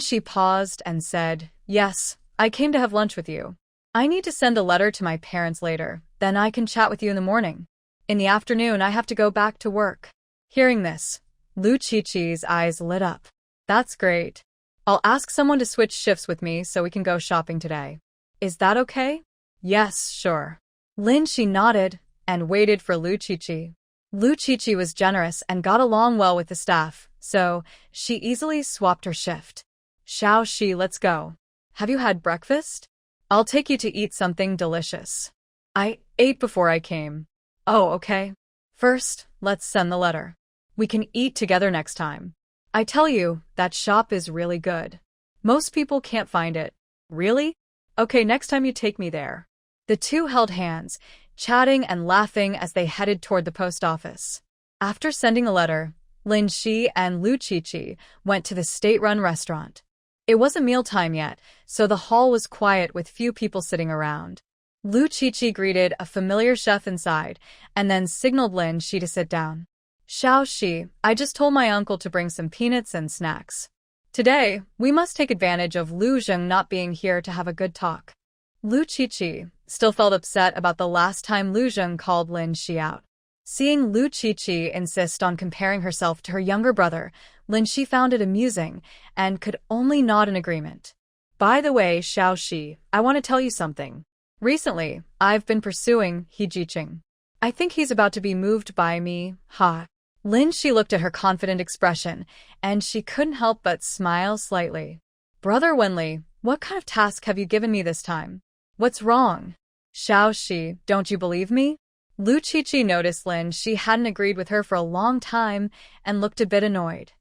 She paused and said, "Yes, I came to have lunch with you. I need to send a letter to my parents later, then I can chat with you in the morning. In the afternoon, I have to go back to work." Hearing this, Lu Qiqi's eyes lit up. "That's great. I'll ask someone to switch shifts with me so we can go shopping today. Is that okay?" "Yes, sure." She nodded and waited for Lu Qiqi. Lu Qiqi was generous and got along well with the staff, so she easily swapped her shift. "Xiaoxi, let's go. Have you had breakfast? I'll take you to eat something delicious." "I ate before I came." "Oh, okay. First, let's send the letter. We can eat together next time. I tell you, that shop is really good. Most people can't find it." "Really? Okay, next time you take me there." The two held hands, chatting and laughing as they headed toward the post office. After sending a letter, Shi and Lu Qiqi went to the state-run restaurant. It wasn't mealtime yet, so the hall was quiet with few people sitting around. Lu Qiqi greeted a familiar chef inside and then signaled Shi to sit down. "Xiaoxi, I just told my uncle to bring some peanuts and snacks. Today, we must take advantage of Lu Zheng not being here to have a good talk." Lu Qiqi still felt upset about the last time Lu Zheng called Shi out. Seeing Lu Qiqi insist on comparing herself to her younger brother, Shi found it amusing and could only nod in agreement. "By the way, Xiaoxi, I want to tell you something. Recently, I've been pursuing He Jiqing. I think he's about to be moved by me, ha." Shi looked at her confident expression, and she couldn't help but smile slightly. "Brother Wenli, what kind of task have you given me this time? What's wrong?" "Xiaoxi, don't you believe me?" Lu Qiqi noticed Shi hadn't agreed with her for a long time and looked a bit annoyed.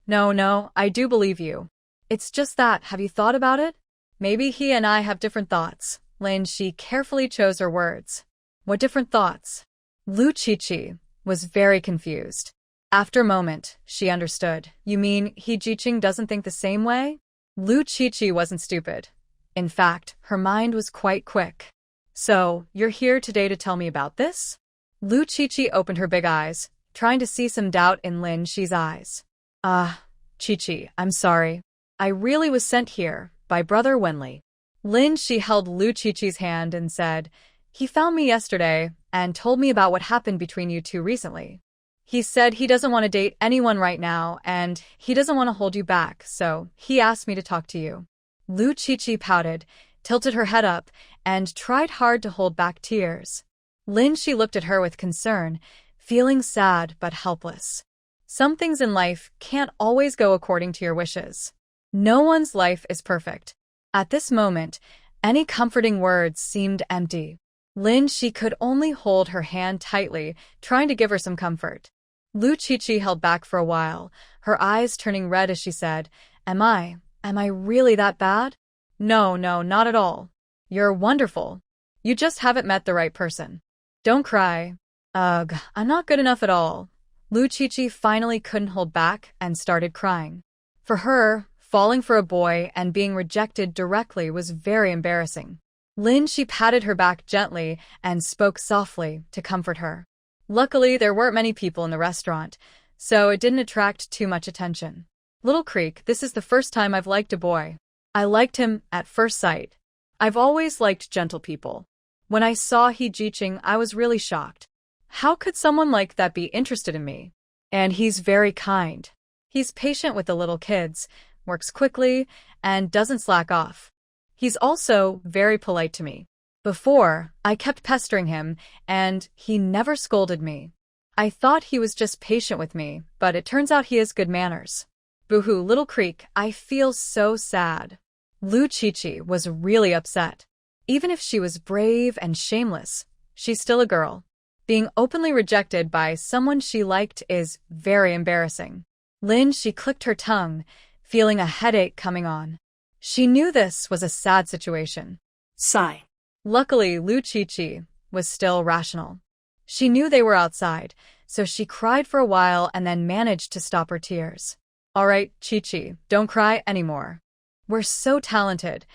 No, I do believe you. It's just that, have you thought about it? Maybe he and I have different thoughts. Lin Shi carefully chose her words. What different thoughts? Lu Qiqi was very confused. After a moment, she understood. You mean He Jiqing doesn't think the same way? Lu Qiqi wasn't stupid. In fact, her mind was quite quick. So, you're here today to tell me about this? Lu Qiqi opened her big eyes, trying to see some doubt in Lin Shi's eyes. Qiqi, I'm sorry. I really was sent here by Brother Wenli. Lin Shi held Lu Qiqi's hand and said, he found me yesterday and told me about what happened between you two recently. He said he doesn't want to date anyone right now and he doesn't want to hold you back, so he asked me to talk to you. Lu Qiqi pouted, tilted her head up, and tried hard to hold back tears. Lin Shi looked at her with concern, feeling sad but helpless. Some things in life can't always go according to your wishes. No one's life is perfect. At this moment, any comforting words seemed empty. Lin Shi could only hold her hand tightly, trying to give her some comfort. Lu Qiqi held back for a while, her eyes turning red as she said, Am I really that bad? No, not at all. You're wonderful. You just haven't met the right person. Don't cry. Ugh, I'm not good enough at all. Lu Qiqi finally couldn't hold back and started crying. For her, falling for a boy and being rejected directly was very embarrassing. Lin Shi patted her back gently and spoke softly to comfort her. Luckily, there weren't many people in the restaurant, so it didn't attract too much attention. Little Creek, this is the first time I've liked a boy. I liked him at first sight. I've always liked gentle people. When I saw He Jiqing, I was really shocked. How could someone like that be interested in me? And he's very kind. He's patient with the little kids, works quickly, and doesn't slack off. He's also very polite to me. Before, I kept pestering him, and he never scolded me. I thought he was just patient with me, but it turns out he has good manners. Boo-hoo, Little Creek, I feel so sad. Lu Qiqi was really upset. Even if she was brave and shameless, she's still a girl. Being openly rejected by someone she liked is very embarrassing. Lin Shi clicked her tongue, feeling a headache coming on. She knew this was a sad situation. Sigh. Luckily, Lu Qiqi was still rational. She knew they were outside, so she cried for a while and then managed to stop her tears. All right, Qiqi, don't cry anymore. We're so talented.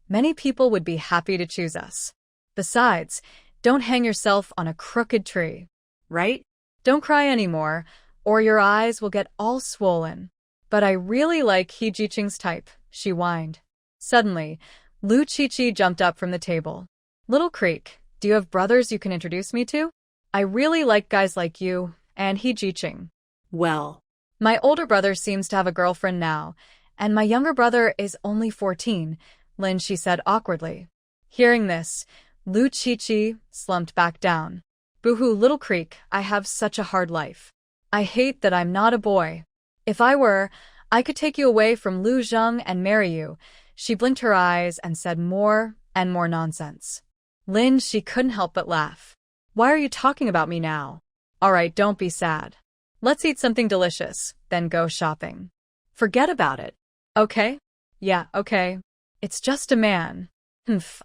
Many people would be happy to choose us. Besides, don't hang yourself on a crooked tree. Right? Don't cry anymore, or your eyes will get all swollen. But I really like He Jiqing's type, she whined. Suddenly, Lu Qiqi jumped up from the table. Little Creek, do you have brothers you can introduce me to? I really like guys like you and He Jiqing. Well, my older brother seems to have a girlfriend now, and my younger brother is only 14, Lin Shi said awkwardly. Hearing this, Lu Qiqi slumped back down. Boo-hoo, Little Creek, I have such a hard life. I hate that I'm not a boy. If I were, I could take you away from Lu Zheng and marry you. She blinked her eyes and said more and more nonsense. Lin Shi couldn't help but laugh. Why are you talking about me now? All right, don't be sad. Let's eat something delicious, then go shopping. Forget about it. Okay? Yeah, okay. It's just a man.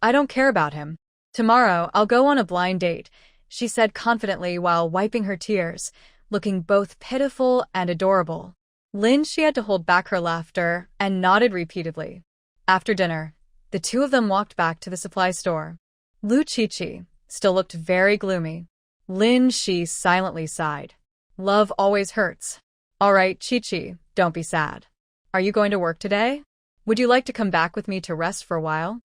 I don't care about him. Tomorrow, I'll go on a blind date, she said confidently while wiping her tears, looking both pitiful and adorable. Lin Shi had to hold back her laughter and nodded repeatedly. After dinner, the two of them walked back to the supply store. Lu Qiqi still looked very gloomy. Lin Shi silently sighed. Love always hurts. All right, Qiqi, don't be sad. Are you going to work today? Would you like to come back with me to rest for a while?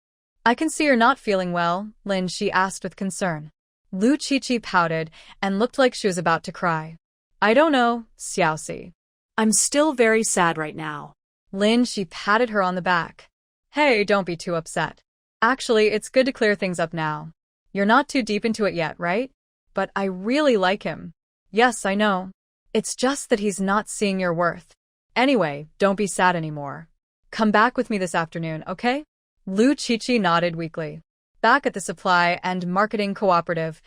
I can see you're not feeling well, Lin Shi asked with concern. Lu Qiqi pouted and looked like she was about to cry. I don't know, Xiaoxi. I'm still very sad right now. Lin Shi patted her on the back. Hey, don't be too upset. Actually, it's good to clear things up now. You're not too deep into it yet, right? But I really like him. Yes, I know. It's just that he's not seeing your worth. Anyway, don't be sad anymore. Come back with me this afternoon, okay? Lu Qiqi nodded weakly. Back at the supply and marketing cooperative,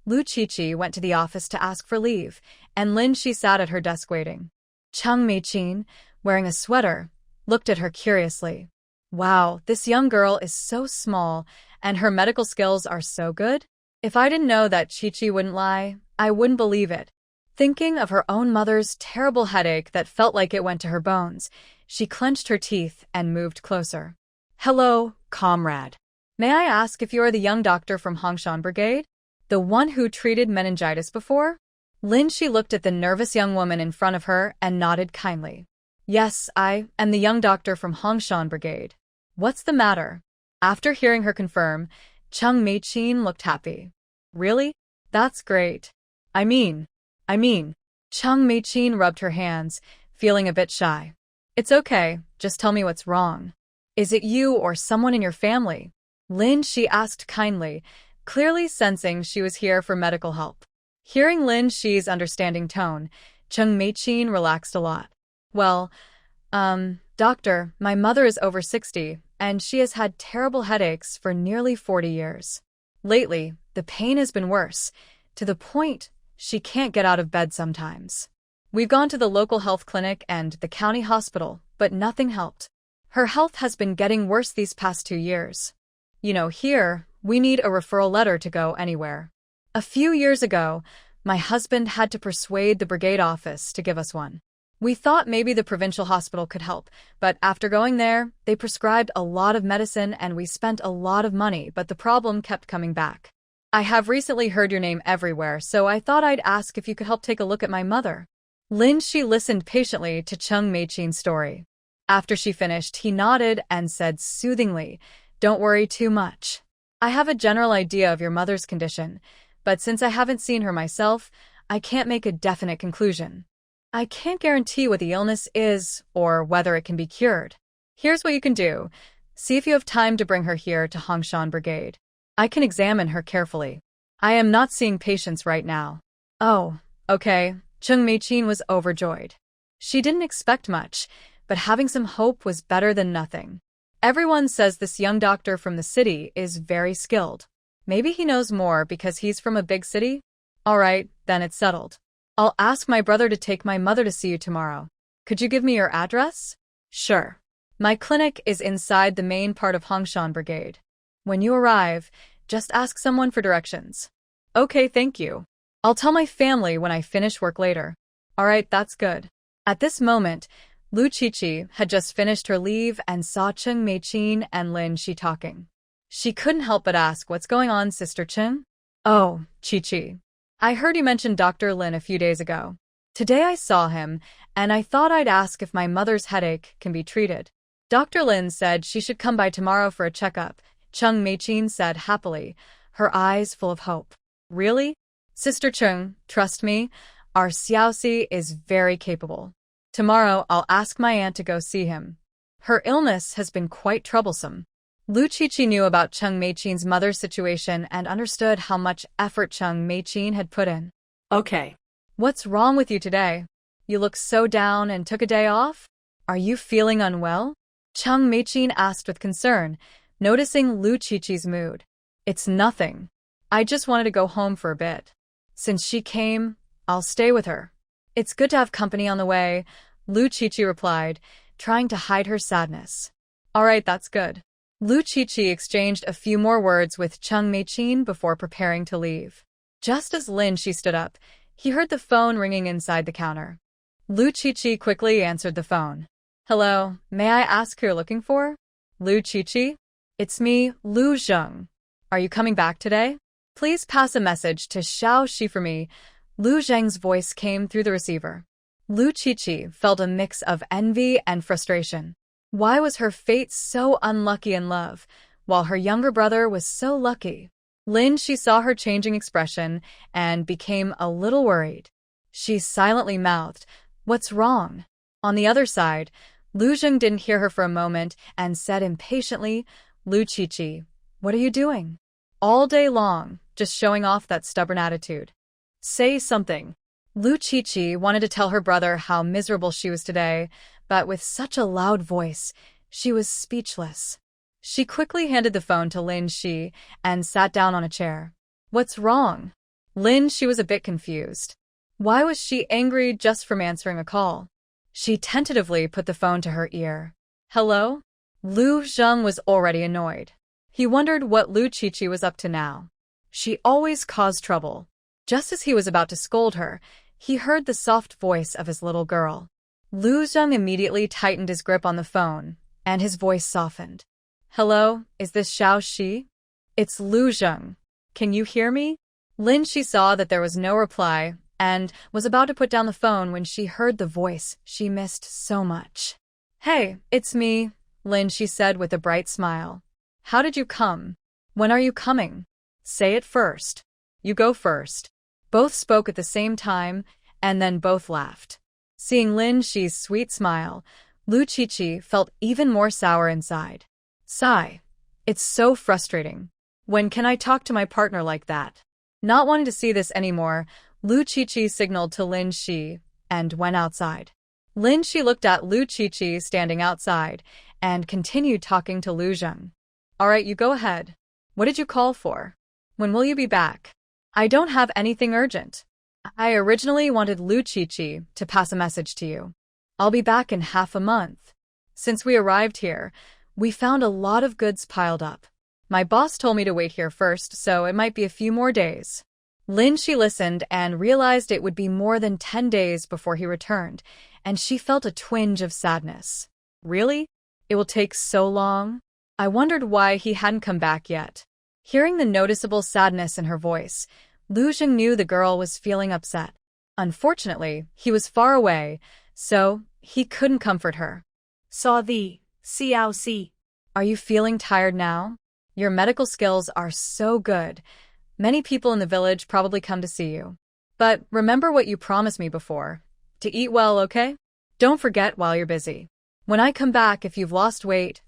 Lu Qiqi went to the office to ask for leave, and Lin Shi sat at her desk waiting. Cheng Meiqin, wearing a sweater, looked at her curiously. Wow, this young girl is so small And her medical skills are so good? If I didn't know that Chi-Chi wouldn't lie, I wouldn't believe it. Thinking of her own mother's terrible headache that felt like it went to her bones, she clenched her teeth and moved closer. Hello, comrade. May I ask if you are the young doctor from Hongshan Brigade? The one who treated meningitis before? Lin Shi looked at the nervous young woman in front of her and nodded kindly. Yes, I am the young doctor from Hongshan Brigade. What's the matter? After hearing her confirm, Chung Mei-chin looked happy. Really? That's great. I mean. Chung Mei-chin rubbed her hands, feeling a bit shy. It's okay, just tell me what's wrong. Is it you or someone in your family? Lin Shi asked kindly, clearly sensing she was here for medical help. Hearing Lin Shi's understanding tone, Chung Mei-chin relaxed a lot. Well, doctor, my mother is over 60, and she has had terrible headaches for nearly 40 years. Lately, the pain has been worse, to the point she can't get out of bed sometimes. We've gone to the local health clinic and the county hospital, but nothing helped. Her health has been getting worse these past 2 years. Here, we need a referral letter to go anywhere. A few years ago, my husband had to persuade the brigade office to give us one. We thought maybe the provincial hospital could help, but after going there, they prescribed a lot of medicine and we spent a lot of money, but the problem kept coming back. I have recently heard your name everywhere, so I thought I'd ask if you could help take a look at my mother. Lin Shi listened patiently to Chung Mei-chin's story. After she finished, he nodded and said soothingly, Don't worry too much. I have a general idea of your mother's condition, but since I haven't seen her myself, I can't make a definite conclusion. I can't guarantee what the illness is or whether it can be cured. Here's what you can do. See if you have time to bring her here to Hongshan Brigade. I can examine her carefully. I am not seeing patients right now. Oh, okay. Chung Mei-chin was overjoyed. She didn't expect much, but having some hope was better than nothing. Everyone says this young doctor from the city is very skilled. Maybe he knows more because he's from a big city? All right, then it's settled. I'll ask my brother to take my mother to see you tomorrow. Could you give me your address? Sure. My clinic is inside the main part of Hongshan Brigade. When you arrive, just ask someone for directions. Okay, thank you. I'll tell my family when I finish work later. All right, that's good. At this moment, Lu Chi-Chi had just finished her leave and saw Chung Mei-chin and Lin Shi talking. She couldn't help but ask, What's going on, Sister Chung? Oh, Chi-Chi. I heard you mention Dr. Lin a few days ago. Today I saw him, and I thought I'd ask if my mother's headache can be treated. Dr. Lin said she should come by tomorrow for a checkup, Chung Mei-chin said happily, her eyes full of hope. Really? Sister Chung, trust me, our Xiaoxi is very capable. Tomorrow I'll ask my aunt to go see him. Her illness has been quite troublesome. Lu Chi-Chi knew about Chung Mei-chin's mother's situation and understood how much effort Chung Mei-chin had put in. Okay. What's wrong with you today? You look so down and took a day off? Are you feeling unwell? Chung Mei-chin asked with concern, noticing Lu Chi-Chi's mood. It's nothing. I just wanted to go home for a bit. Since she came, I'll stay with her. It's good to have company on the way, Lu Chi-Chi replied, trying to hide her sadness. All right, that's good. Lu Chi-Chi exchanged a few more words with Chung Mei-chin before preparing to leave. Just as Lin Shi stood up, he heard the phone ringing inside the counter. Lu Chi-Chi quickly answered the phone. Hello, may I ask who you're looking for? Lu Chi-Chi? It's me, Lu Zheng. Are you coming back today? Please pass a message to Xiao Shi for me. Lu Zheng's voice came through the receiver. Lu Chi-Chi felt a mix of envy and frustration. Why was her fate so unlucky in love, while her younger brother was so lucky? Lin Shi saw her changing expression and became a little worried. She silently mouthed, What's wrong? On the other side, Lu Zheng didn't hear her for a moment and said impatiently, Lu Chi-Chi, what are you doing? All day long, just showing off that stubborn attitude. Say something. Lu Chi-Chi wanted to tell her brother how miserable she was today, but with such a loud voice, she was speechless. She quickly handed the phone to Lin Shi and sat down on a chair. What's wrong? Lin Shi was a bit confused. Why was she angry just from answering a call? She tentatively put the phone to her ear. Hello? Lu Zheng was already annoyed. He wondered what Lu Qiqi was up to now. She always caused trouble. Just as he was about to scold her, he heard the soft voice of his little girl. Lu Zheng immediately tightened his grip on the phone, and his voice softened. Hello, is this Xiao Shi? It's Lu Zheng. Can you hear me? Lin Shi saw that there was no reply, and was about to put down the phone when she heard the voice she missed so much. Hey, it's me, Lin Shi said with a bright smile. How did you come? When are you coming? Say it first. You go first. Both spoke at the same time, and then both laughed. Seeing Lin Shi's sweet smile, Lu Qiqi felt even more sour inside. Sigh. It's so frustrating. When can I talk to my partner like that? Not wanting to see this anymore, Lu Qiqi signaled to Lin Shi and went outside. Lin Shi looked at Lu Qiqi standing outside and continued talking to Lu Zheng. All right, you go ahead. What did you call for? When will you be back? I don't have anything urgent. I originally wanted Lu Qiqi to pass a message to you. I'll be back in half a month. Since we arrived here, we found a lot of goods piled up. My boss told me to wait here first, so it might be a few more days. Lin Shi listened and realized it would be more than 10 days before he returned, and she felt a twinge of sadness. Really? It will take so long? I wondered why he hadn't come back yet. Hearing the noticeable sadness in her voice, Lu Zheng knew the girl was feeling upset. Unfortunately, he was far away, so he couldn't comfort her. Saw the CLC. Are you feeling tired now? Your medical skills are so good. Many people in the village probably come to see you. But remember what you promised me before. To eat well, okay? Don't forget while you're busy. When I come back, if you've lost weight,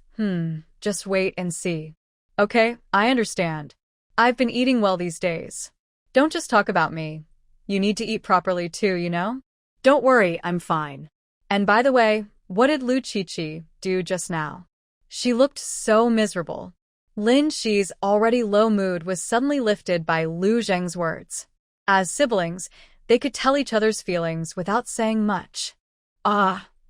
just wait and see. Okay, I understand. I've been eating well these days. Don't just talk about me. You need to eat properly too, you know? Don't worry, I'm fine. And by the way, what did Lu Qiqi do just now? She looked so miserable. Lin Shi's already low mood was suddenly lifted by Lu Zheng's words. As siblings, they could tell each other's feelings without saying much.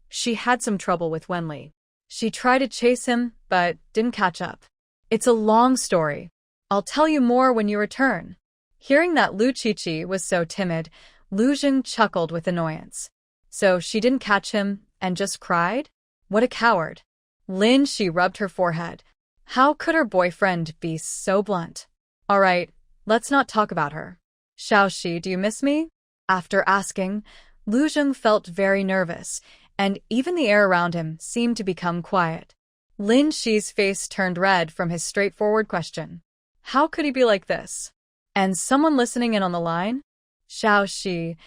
She had some trouble with Wenli. She tried to chase him, but didn't catch up. It's a long story. I'll tell you more when you return. Hearing that Lu Qiqi was so timid, Lu Zheng chuckled with annoyance. So she didn't catch him and just cried? What a coward. Lin Shi rubbed her forehead. How could her boyfriend be so blunt? All right, let's not talk about her. Xiao Shi, do you miss me? After asking, Lu Zheng felt very nervous, and even the air around him seemed to become quiet. Lin Shi's face turned red from his straightforward question. How could he be like this? And someone listening in on the line? Xiao Shi.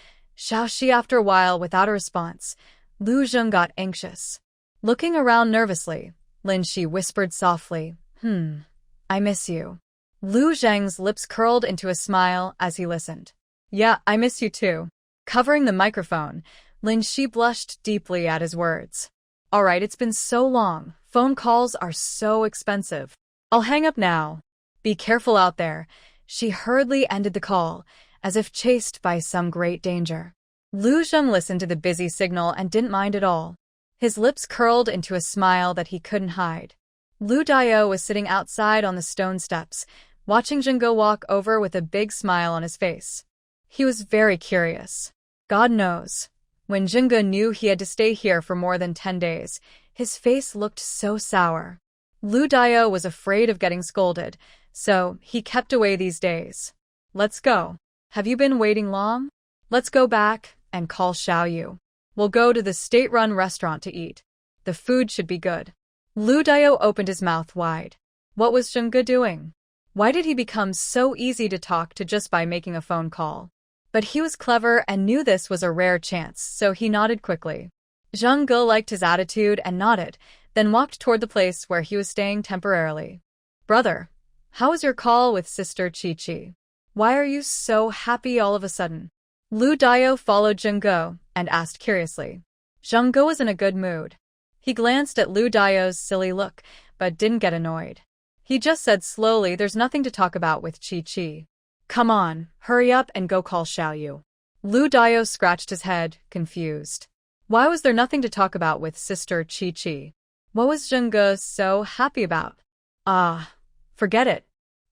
After a while, without a response, Lu Zheng got anxious. Looking around nervously, Lin Shi whispered softly, I miss you. Lu Zheng's lips curled into a smile as he listened. Yeah, I miss you too. Covering the microphone, Lin Shi blushed deeply at his words. All right, it's been so long. Phone calls are so expensive. I'll hang up now. Be careful out there. She hurriedly ended the call, as if chased by some great danger. Lu Zheng listened to the busy signal and didn't mind at all. His lips curled into a smile that he couldn't hide. Lu Dao was sitting outside on the stone steps, watching Zhengge walk over with a big smile on his face. He was very curious. God knows. When Zhengge knew he had to stay here for more than 10 days, his face looked so sour. Lu Dao was afraid of getting scolded, so he kept away these days. Let's go. Have you been waiting long? Let's go back and call Xiao Yu. We'll go to the state-run restaurant to eat. The food should be good. Lu Dao opened his mouth wide. What was Zhengge doing? Why did he become so easy to talk to just by making a phone call? But he was clever and knew this was a rare chance, so he nodded quickly. Zhengge liked his attitude and nodded, then walked toward the place where he was staying temporarily. Brother, how was your call with Sister Qiqi? Why are you so happy all of a sudden? Lu Dao followed Zhengge and asked curiously. Zhengge was in a good mood. He glanced at Lu Dao's silly look, but didn't get annoyed. He just said slowly, there's nothing to talk about with Qiqi. Come on, hurry up and go call Xiao Yu. Lu Dao scratched his head, confused. Why was there nothing to talk about with Sister Qiqi? What was Zhengge so happy about? Forget it.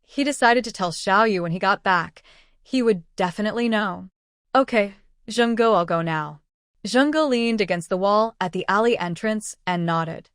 He decided to tell Xiaoyu when he got back. He would definitely know. Okay, Zhengguo, I'll go now. Zhengguo leaned against the wall at the alley entrance and nodded.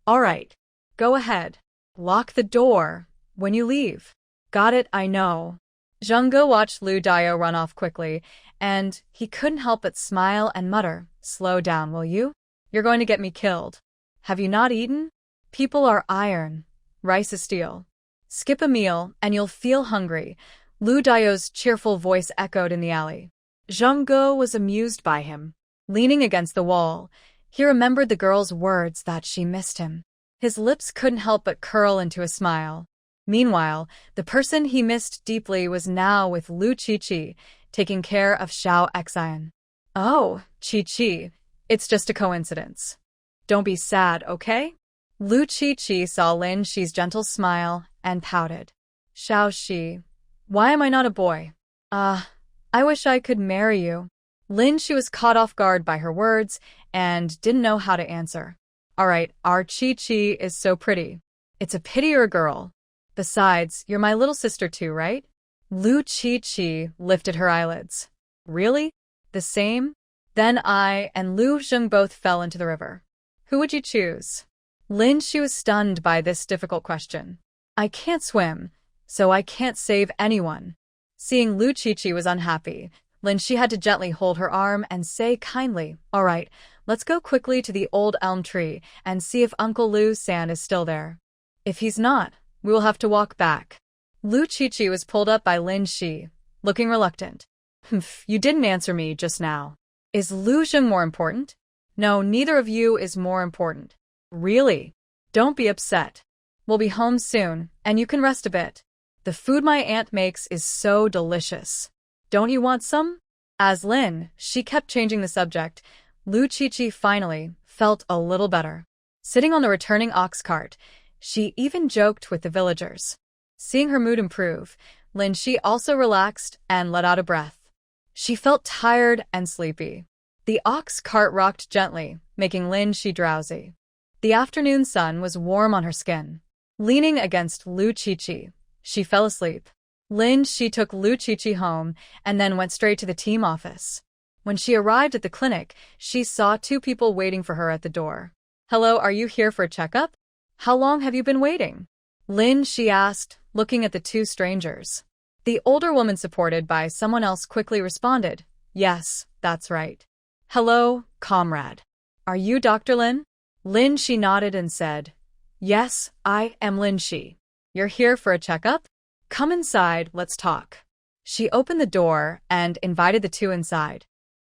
All right, go ahead. Lock the door when you leave. Got it, I know. Zhengguo watched Lu Dao run off quickly, and he couldn't help but smile and mutter, slow down, will you? You're going to get me killed. Have you not eaten? People are iron. Rice is steel. Skip a meal, and you'll feel hungry. Lu Dao's cheerful voice echoed in the alley. Zhengguo was amused by him. Leaning against the wall, he remembered the girl's words that she missed him. His lips couldn't help but curl into a smile. Meanwhile, the person he missed deeply was now with Lu Qiqi, taking care of Xiao Xian. Oh, Qiqi, it's just a coincidence. Don't be sad, okay? Lu Qiqi saw Lin Shi's gentle smile and pouted. Xiao Shi, why am I not a boy? I wish I could marry you. Lin Shi was caught off guard by her words and didn't know how to answer. All right, our Qiqi is so pretty. It's a pity you're a girl. Besides, you're my little sister too, right? Lu Qiqi lifted her eyelids. Really? The same? Then I and Lu Zheng both fell into the river. Who would you choose? Lin Shi was stunned by this difficult question. I can't swim, so I can't save anyone. Seeing Lu Qiqi was unhappy, Lin Shi had to gently hold her arm and say kindly, all right, let's go quickly to the old elm tree and see if Uncle Lu San is still there. If he's not, we will have to walk back. Lu Qiqi was pulled up by Lin Shi, looking reluctant. Humph, you didn't answer me just now. Is Lu Zheng more important? No, neither of you is more important. Really? Don't be upset. We'll be home soon, and you can rest a bit. The food my aunt makes is so delicious. Don't you want some? As Lin Shi kept changing the subject, Lu Qiqi finally felt a little better. Sitting on the returning ox cart, she even joked with the villagers. Seeing her mood improve, Lin Shi also relaxed and let out a breath. She felt tired and sleepy. The ox cart rocked gently, making Lin Shi drowsy. The afternoon sun was warm on her skin. Leaning against Lu Qiqi, she fell asleep. Lin Shi took Lu Qiqi home and then went straight to the team office. When she arrived at the clinic, she saw two people waiting for her at the door. Hello, are you here for a checkup? How long have you been waiting? Lin Shi asked, looking at the two strangers. The older woman, supported by someone else, quickly responded, Yes, that's right. Hello, comrade. Are you Dr. Lin? Lin Shi nodded and said, Yes, I am Lin Shi. You're here for a checkup? Come inside, let's talk. She opened the door and invited the two inside.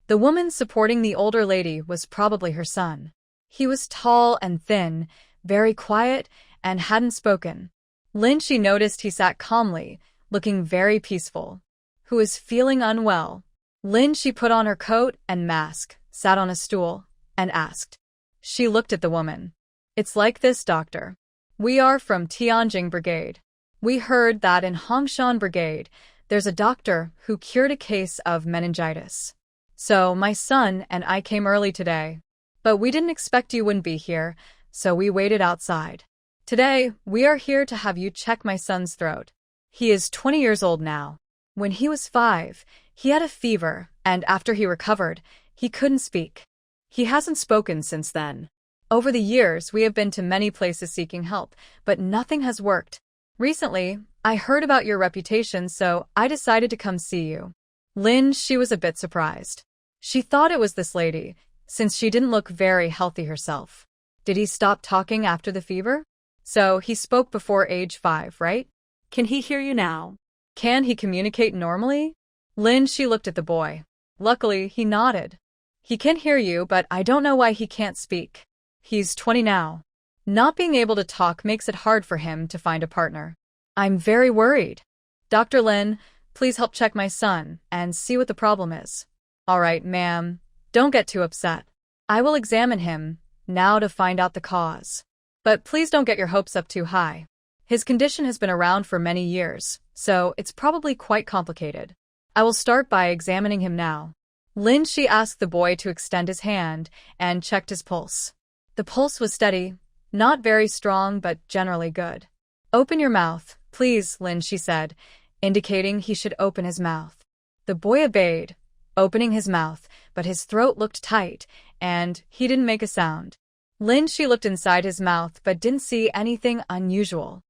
The woman supporting the older lady was probably her son. He was tall and thin, very quiet, and hadn't spoken. Lin Shi noticed he sat calmly, looking very peaceful. Who is feeling unwell? Lin Shi put on her coat and mask, sat on a stool, and asked. She looked at the woman. It's like this, doctor. We are from Tianjing Brigade. We heard that in Hongshan Brigade, there's a doctor who cured a case of meningitis. So my son and I came early today. But we didn't expect you wouldn't be here, so we waited outside. Today, we are here to have you check my son's throat. He is 20 years old now. When he was 5, he had a fever, and after he recovered, he couldn't speak. He hasn't spoken since then. Over the years, we have been to many places seeking help, but nothing has worked. Recently, I heard about your reputation, so I decided to come see you. Lin Shi was a bit surprised. She thought it was this lady, since she didn't look very healthy herself. Did he stop talking after the fever? So he spoke before age 5, right? Can he hear you now? Can he communicate normally? Lin Shi looked at the boy. Luckily, he nodded. He can hear you, but I don't know why he can't speak. He's 20 now. Not being able to talk makes it hard for him to find a partner. I'm very worried. Dr. Lin, please help check my son and see what the problem is. All right, ma'am. Don't get too upset. I will examine him now to find out the cause. But please don't get your hopes up too high. His condition has been around for many years, so it's probably quite complicated. I will start by examining him now. Lin Shi asked the boy to extend his hand and checked his pulse. The pulse was steady, not very strong but generally good. Open your mouth, Please, Lin, she said, indicating he should open his mouth. The boy obeyed, opening his mouth, but his throat looked tight, and he didn't make a sound. Lin, she looked inside his mouth but didn't see anything unusual.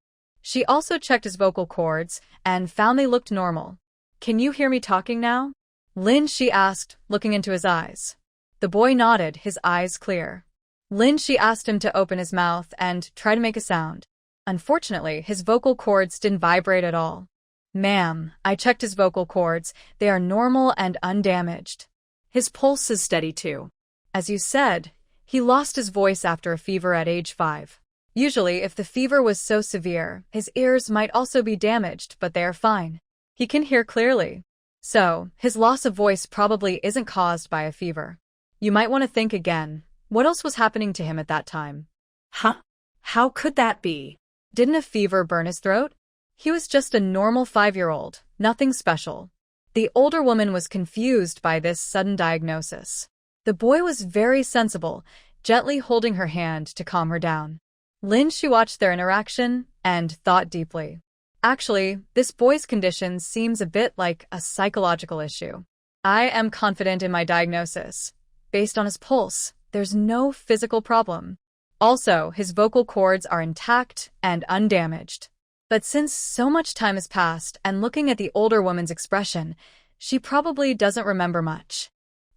She also checked his vocal cords and found they looked normal. Can you hear me talking now? Lin, she asked, looking into his eyes. The boy nodded, his eyes clear. Lin, she asked him to open his mouth and try to make a sound. Unfortunately, his vocal cords didn't vibrate at all. Ma'am, I checked his vocal cords. They are normal and undamaged. His pulse is steady too. As you said, he lost his voice after a fever at age 5. Usually, if the fever was so severe, his ears might also be damaged, but they are fine. He can hear clearly. So, his loss of voice probably isn't caused by a fever. You might want to think again. What else was happening to him at that time? Huh? How could that be? Didn't a fever burn his throat? He was just a normal 5-year-old, nothing special. The older woman was confused by this sudden diagnosis. The boy was very sensible, gently holding her hand to calm her down. Lin, she watched their interaction and thought deeply. Actually, this boy's condition seems a bit like a psychological issue. I am confident in my diagnosis. Based on his pulse, there's no physical problem. Also, his vocal cords are intact and undamaged. But since so much time has passed and looking at the older woman's expression, she probably doesn't remember much.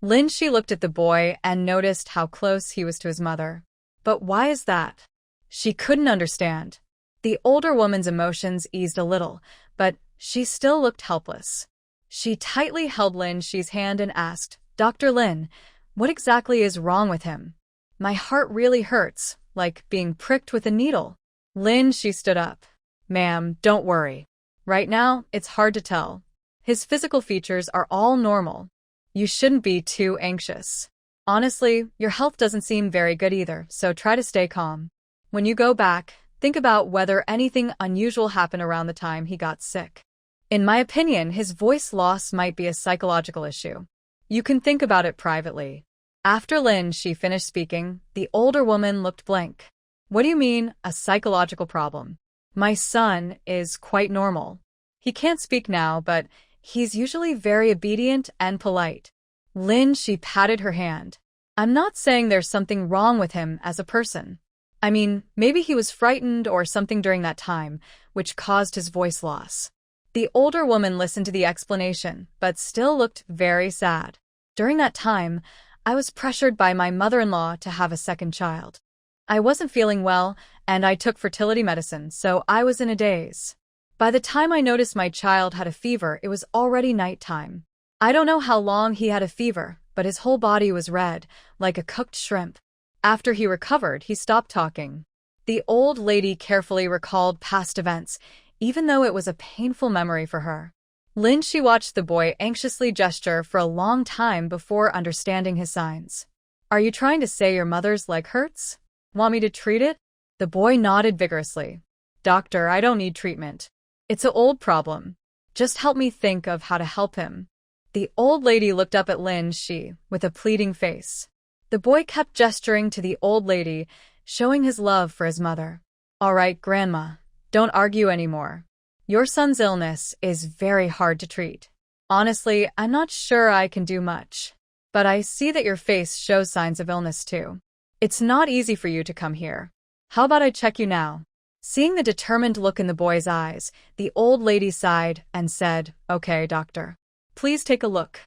Lin, she looked at the boy and noticed how close he was to his mother. But why is that? She couldn't understand. The older woman's emotions eased a little, but she still looked helpless. She tightly held Lin Shi's hand and asked, Dr. Lin, what exactly is wrong with him? My heart really hurts, like being pricked with a needle. Lin Shi stood up. Ma'am, don't worry. Right now, it's hard to tell. His physical features are all normal. You shouldn't be too anxious. Honestly, your health doesn't seem very good either, so try to stay calm. When you go back, think about whether anything unusual happened around the time he got sick. In my opinion, his voice loss might be a psychological issue. You can think about it privately. After Lin Shi finished speaking, the older woman looked blank. What do you mean, a psychological problem? My son is quite normal. He can't speak now, but he's usually very obedient and polite. Lin Shi patted her hand. I'm not saying there's something wrong with him as a person. I mean, maybe he was frightened or something during that time, which caused his voice loss. The older woman listened to the explanation, but still looked very sad. During that time, I was pressured by my mother-in-law to have a second child. I wasn't feeling well, and I took fertility medicine, so I was in a daze. By the time I noticed my child had a fever, it was already nighttime. I don't know how long he had a fever, but his whole body was red, like a cooked shrimp. After he recovered, he stopped talking. The old lady carefully recalled past events, even though it was a painful memory for her. Lin Shi watched the boy anxiously gesture for a long time before understanding his signs. Are you trying to say your mother's leg hurts? Want me to treat it? The boy nodded vigorously. Doctor, I don't need treatment. It's an old problem. Just help me think of how to help him. The old lady looked up at Lin Shi with a pleading face. The boy kept gesturing to the old lady, showing his love for his mother. All right, Grandma, don't argue anymore. Your son's illness is very hard to treat. Honestly, I'm not sure I can do much. But I see that your face shows signs of illness too. It's not easy for you to come here. How about I check you now? Seeing the determined look in the boy's eyes, the old lady sighed and said, Okay, doctor. Please take a look.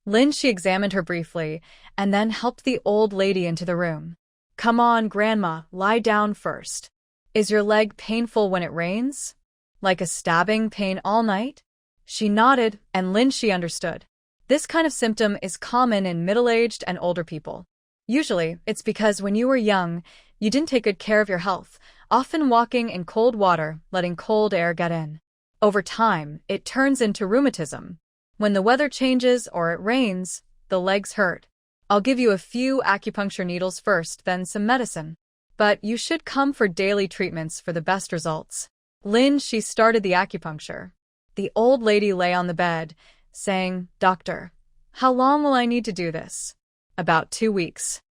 Lin Shi examined her briefly, and then helped the old lady into the room. Come on, Grandma, lie down first. Is your leg painful when it rains? Like a stabbing pain all night? She nodded, and Lin Shi understood. This kind of symptom is common in middle-aged and older people. Usually, it's because when you were young, you didn't take good care of your health, often walking in cold water, letting cold air get in. Over time, it turns into rheumatism. When the weather changes or it rains, the legs hurt. I'll give you a few acupuncture needles first, then some medicine. But you should come for daily treatments for the best results. Lin Shi started the acupuncture. The old lady lay on the bed, saying, Doctor, how long will I need to do this? About 2 weeks.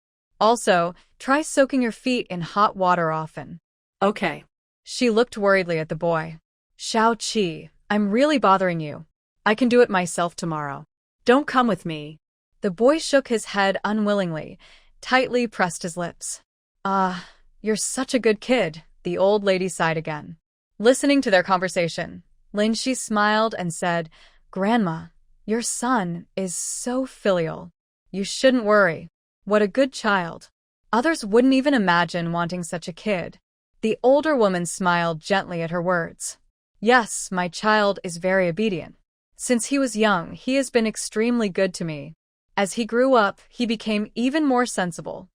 Also, try soaking your feet in hot water often. Okay. She looked worriedly at the boy. Xiao Qi, I'm really bothering you. I can do it myself tomorrow. Don't come with me. The boy shook his head unwillingly, tightly pressed his lips. Ah, you're such a good kid, the old lady sighed again. Listening to their conversation, Lin Shi smiled and said, Grandma, your son is so filial. You shouldn't worry. What a good child. Others wouldn't even imagine wanting such a kid. The older woman smiled gently at her words. Yes, my child is very obedient. Since he was young, he has been extremely good to me. As he grew up, he became even more sensible.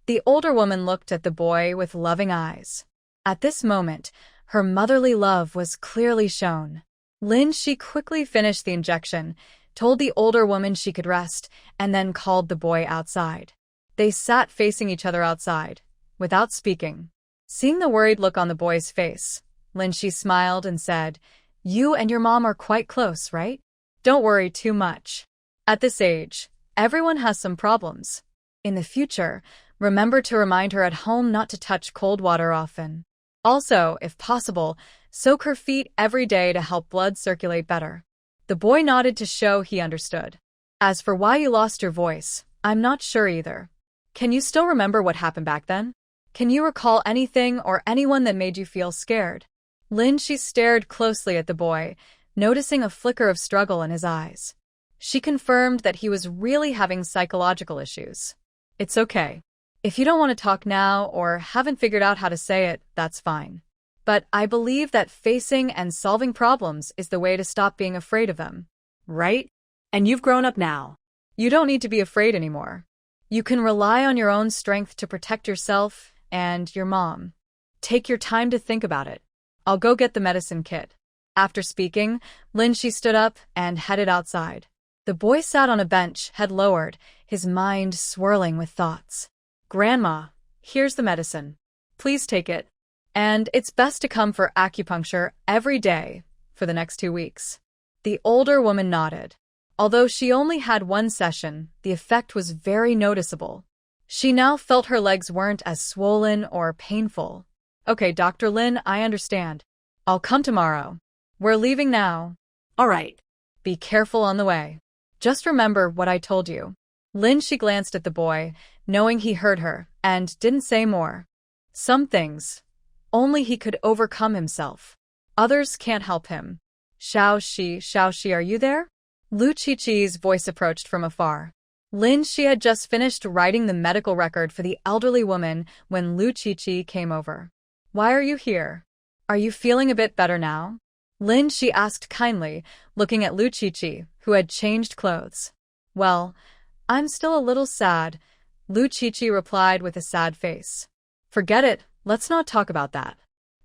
The older woman looked at the boy with loving eyes. At this moment, her motherly love was clearly shown. Lin Shi quickly finished the injection, told the older woman she could rest, and then called the boy outside. They sat facing each other outside, without speaking. Seeing the worried look on the boy's face, Lin Shi smiled and said, You and your mom are quite close, right? Don't worry too much. At this age, everyone has some problems. In the future, remember to remind her at home not to touch cold water often. Also, if possible, soak her feet every day to help blood circulate better. The boy nodded to show he understood. As for why you lost your voice, I'm not sure either. Can you still remember what happened back then? Can you recall anything or anyone that made you feel scared? Lin Shi stared closely at the boy, noticing a flicker of struggle in his eyes. She confirmed that he was really having psychological issues. It's okay. If you don't want to talk now or haven't figured out how to say it, that's fine. But I believe that facing and solving problems is the way to stop being afraid of them. Right? And you've grown up now. You don't need to be afraid anymore. You can rely on your own strength to protect yourself and your mom. Take your time to think about it. I'll go get the medicine kit. After speaking, Lin Shi stood up and headed outside. The boy sat on a bench, head lowered, his mind swirling with thoughts. Grandma, here's the medicine. Please take it. And it's best to come for acupuncture every day for the next 2 weeks. The older woman nodded. Although she only had one session, the effect was very noticeable. She now felt her legs weren't as swollen or painful. Okay, Dr. Lin, I understand. I'll come tomorrow. We're leaving now. All right. Be careful on the way. Just remember what I told you. Lin Shi glanced at the boy, knowing he heard her, and didn't say more. Some things, only he could overcome himself. Others can't help him. Xiao Shi, are you there? Lu Qiqi's voice approached from afar. Lin Shi had just finished writing the medical record for the elderly woman when Lu Qiqi came over. Why are you here? Are you feeling a bit better now? Lin Shi asked kindly, looking at Lu Qiqi, who had changed clothes. Well, I'm still a little sad, Lu Qiqi replied with a sad face. Forget it, let's not talk about that.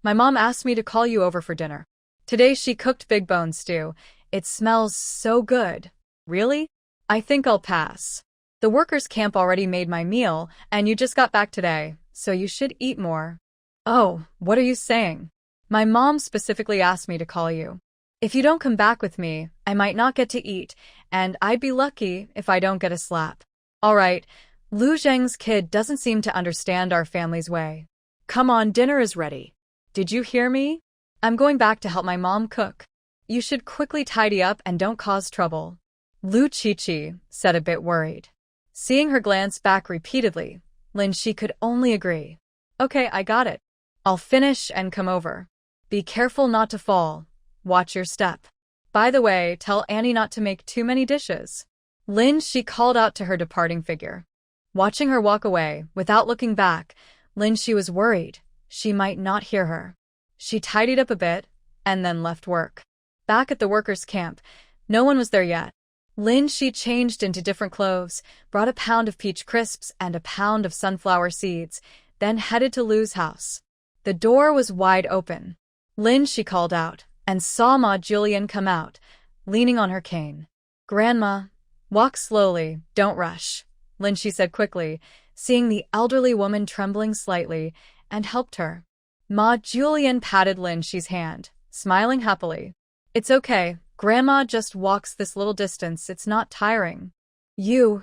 My mom asked me to call you over for dinner. Today she cooked big bone stew. It smells so good. Really? I think I'll pass. The workers' camp already made my meal, and you just got back today, so you should eat more. Oh, what are you saying? My mom specifically asked me to call you. If you don't come back with me, I might not get to eat, and I'd be lucky if I don't get a slap. All right, Lu Zheng's kid doesn't seem to understand our family's way. Come on, dinner is ready. Did you hear me? I'm going back to help my mom cook. You should quickly tidy up and don't cause trouble. Lu Qiqi said, a bit worried. Seeing her glance back repeatedly, Lin Shi could only agree. Okay, I got it. I'll finish and come over. Be careful not to fall. Watch your step. By the way, tell Annie not to make too many dishes. Lin Shi called out to her departing figure. Watching her walk away, without looking back, Lin Shi was worried she might not hear her. She tidied up a bit, and then left work. Back at the workers' camp, no one was there yet. Lin Shi changed into different clothes, brought a pound of peach crisps and a pound of sunflower seeds, then headed to Lu's house. The door was wide open. Lin Shi called out, and saw Ma Julian come out, leaning on her cane. Grandma, walk slowly, don't rush, Lin Shi said quickly, seeing the elderly woman trembling slightly, and helped her. Ma Julian patted Lin Shi's hand, smiling happily. It's okay, Grandma just walks this little distance, it's not tiring. You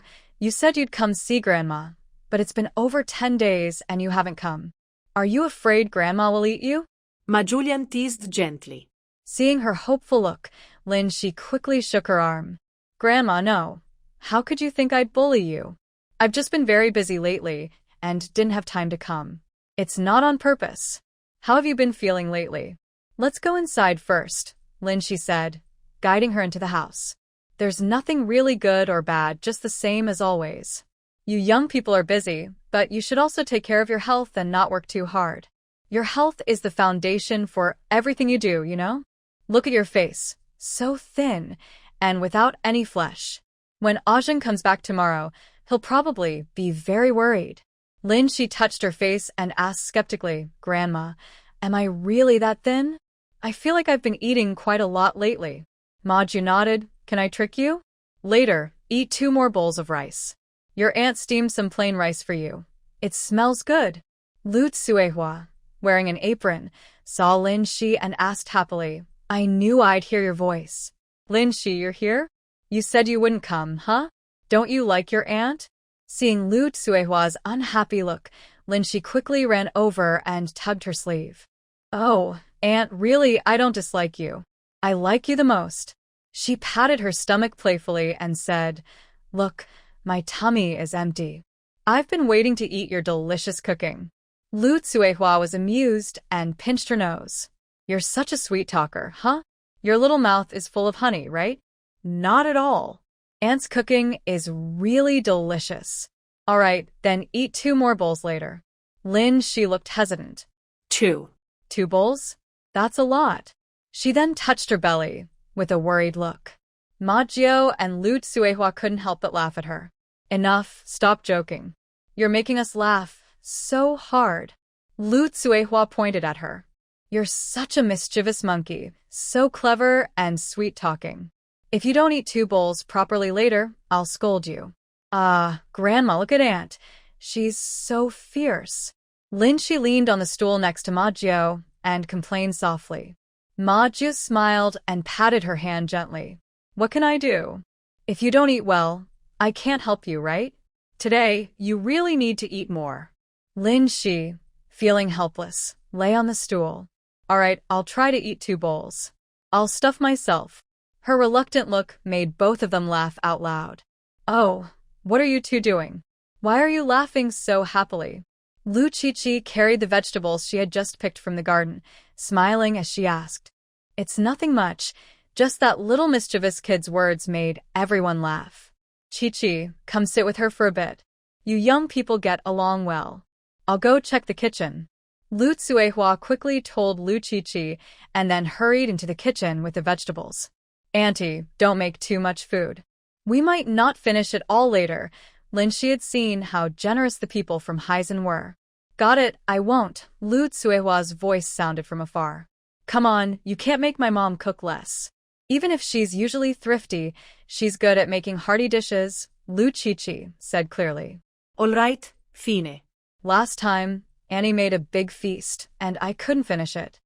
said you'd come see Grandma, but it's been over 10 days and you haven't come. Are you afraid Grandma will eat you? Ma Julian teased gently. Seeing her hopeful look, Lin Shi quickly shook her arm. Grandma, no. How could you think I'd bully you? I've just been very busy lately and didn't have time to come. It's not on purpose. How have you been feeling lately? Let's go inside first, Lin Shi said, guiding her into the house. There's nothing really good or bad, just the same as always. You young people are busy, but you should also take care of your health and not work too hard. Your health is the foundation for everything you do, you know? Look at your face, so thin and without any flesh. When Ajin comes back tomorrow, he'll probably be very worried. Lin Shi touched her face and asked skeptically, Grandma, am I really that thin? I feel like I've been eating quite a lot lately. Maju nodded. Can I trick you? Later, eat 2 more bowls of rice. Your aunt steamed some plain rice for you. It smells good. Lu Tsuehua, wearing an apron, saw Lin Shi and asked happily, I knew I'd hear your voice. Lin Shi, you're here? You said you wouldn't come, huh? Don't you like your aunt? Seeing Lu Tsuehua's unhappy look, Lin Shi quickly ran over and tugged her sleeve. Oh, Aunt, really, I don't dislike you. I like you the most. She patted her stomach playfully and said, Look, my tummy is empty. I've been waiting to eat your delicious cooking. Lu Tsuehua was amused and pinched her nose. You're such a sweet talker, huh? Your little mouth is full of honey, right? Not at all. Aunt's cooking is really delicious. All right, then eat 2 more bowls later. Lin Shi looked hesitant. 2. 2 bowls? That's a lot. She then touched her belly with a worried look. Ma Jiao and Lu Tsuehua couldn't help but laugh at her. Enough, stop joking. You're making us laugh so hard. Lu Tsuehua pointed at her. You're such a mischievous monkey, so clever and sweet-talking. If you don't eat 2 bowls properly later, I'll scold you. Grandma, look at Aunt. She's so fierce. Lin Shi leaned on the stool next to Ma Jiao and complained softly. Ma Jiao smiled and patted her hand gently. What can I do? If you don't eat well, I can't help you, right? Today, you really need to eat more. Lin Shi, feeling helpless, lay on the stool. All right, I'll try to eat 2 bowls. I'll stuff myself. Her reluctant look made both of them laugh out loud. Oh, what are you two doing? Why are you laughing so happily? Lu Qiqi carried the vegetables she had just picked from the garden, smiling as she asked. It's nothing much, just that little mischievous kid's words made everyone laugh. Qiqi, come sit with her for a bit. You young people get along well. I'll go check the kitchen. Lu Tsuehua quickly told Lu Qiqi and then hurried into the kitchen with the vegetables. Auntie, don't make too much food. We might not finish it all later. Lin Shi had seen how generous the people from Heisen were. Got it, I won't. Lu Tsuehua's voice sounded from afar. Come on, you can't make my mom cook less. Even if she's usually thrifty, she's good at making hearty dishes, Lu Qiqi said clearly. All right, fine. Last time, Annie made a big feast, and I couldn't finish it.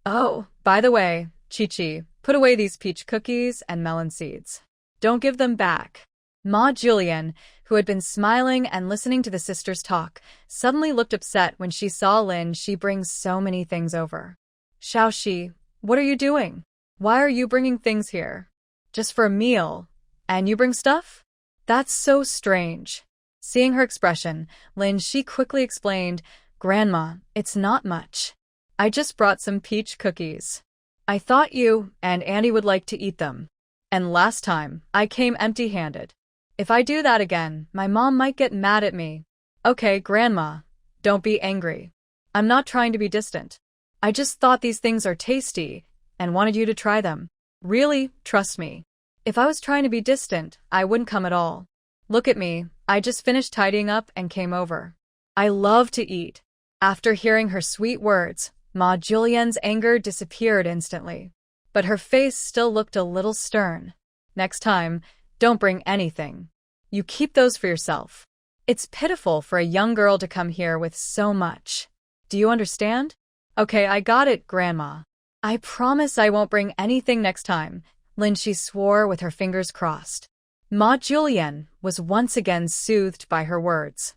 Oh, by the way, Qiqi, put away these peach cookies and melon seeds. Don't give them back. Ma Julian, who had been smiling and listening to the sisters talk, suddenly looked upset when she saw Lin Shi bring so many things over. Xiaoxi, what are you doing? Why are you bringing things here? Just for a meal? And you bring stuff? That's so strange. Seeing her expression, Lin Shi quickly explained, Grandma, it's not much. I just brought some peach cookies. I thought you and Annie would like to eat them. And last time, I came empty-handed. If I do that again, my mom might get mad at me. Okay, Grandma, don't be angry. I'm not trying to be distant. I just thought these things are tasty and wanted you to try them. Really, trust me. If I was trying to be distant, I wouldn't come at all. Look at me, I just finished tidying up and came over. I love to eat. After hearing her sweet words, Ma Julian's anger disappeared instantly. But her face still looked a little stern. Next time, don't bring anything. You keep those for yourself. It's pitiful for a young girl to come here with so much. Do you understand? Okay, I got it, Grandma. I promise I won't bring anything next time, Lin Shi swore with her fingers crossed. Ma Julian was once again soothed by her words.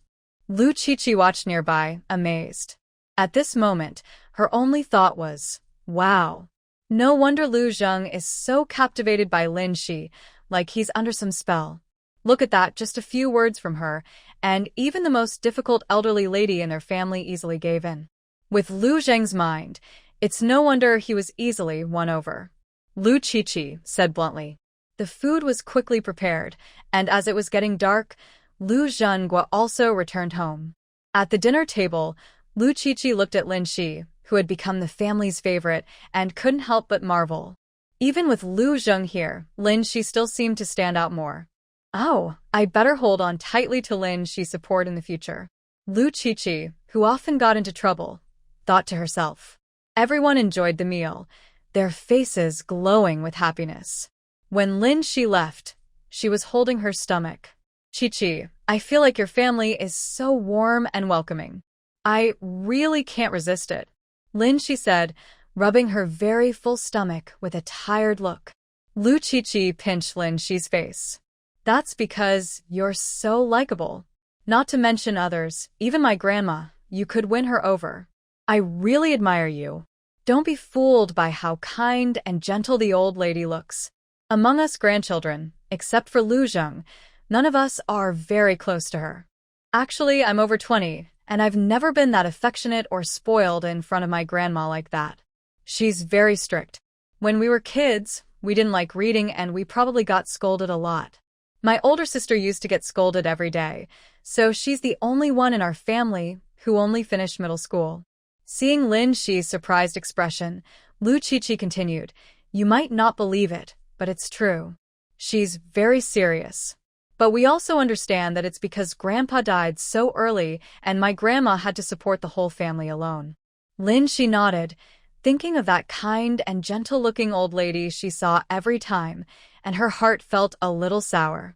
Lu Qiqi watched nearby, amazed. At this moment, her only thought was, wow, No wonder Lu Zheng is so captivated by Lin Shi, like he's under some spell. Look at that, just a few words from her, and even the most difficult elderly lady in their family easily gave in. With Lu Zheng's mind, it's no wonder he was easily won over. Lu Qiqi said bluntly. The food was quickly prepared, and as it was getting dark, Lu Zhenghua also returned home. At the dinner table, Lu Qiqi looked at Lin Shi, who had become the family's favorite, and couldn't help but marvel. Even with Lu Zheng here, Lin Shi still seemed to stand out more. Oh, I better hold on tightly to Lin Shi's support in the future. Lu Qiqi, who often got into trouble, thought to herself. Everyone enjoyed the meal, their faces glowing with happiness. When Lin Shi left, she was holding her stomach. Qiqi, I feel like your family is so warm and welcoming. I really can't resist it. Lin Shi said, rubbing her very full stomach with a tired look. Lu Qiqi pinched Lin Shi's face. That's because you're so likable. Not to mention others, even my grandma, you could win her over. I really admire you. Don't be fooled by how kind and gentle the old lady looks. Among us grandchildren, except for Lu Zheng, none of us are very close to her. Actually, I'm over 20, and I've never been that affectionate or spoiled in front of my grandma like that. She's very strict. When we were kids, we didn't like reading and we probably got scolded a lot. My older sister used to get scolded every day, so she's the only one in our family who only finished middle school. Seeing Lin Shi's surprised expression, Lu Qiqi continued, You might not believe it, but it's true. She's very serious. But we also understand that it's because Grandpa died so early and my grandma had to support the whole family alone. Lin Shi nodded, thinking of that kind and gentle-looking old lady she saw every time, and her heart felt a little sour.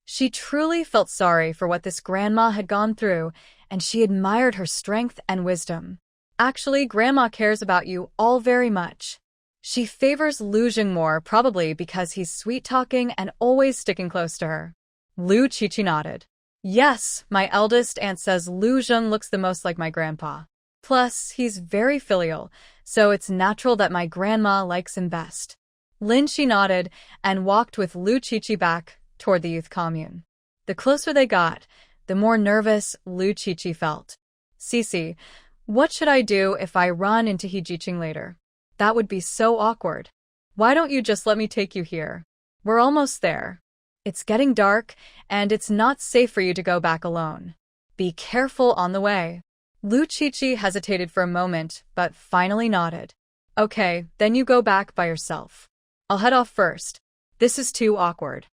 She truly felt sorry for what this grandma had gone through, and she admired her strength and wisdom. Actually, Grandma cares about you all very much. She favors Lu Zheng more, probably because he's sweet-talking and always sticking close to her. Lu Qiqi nodded. Yes, my eldest aunt says Lu Zheng looks the most like my grandpa. Plus, he's very filial, so it's natural that my grandma likes him best. Lin Shi nodded and walked with Lu Qiqi back toward the youth commune. The closer they got, the more nervous Lu Qiqi felt. Cici, what should I do if I run into He Jiqing later? That would be so awkward. Why don't you just let me take you here? We're almost there. It's getting dark, and it's not safe for you to go back alone. Be careful on the way. Lu Qiqi hesitated for a moment, but finally nodded. Okay, then you go back by yourself. I'll head off first. This is too awkward.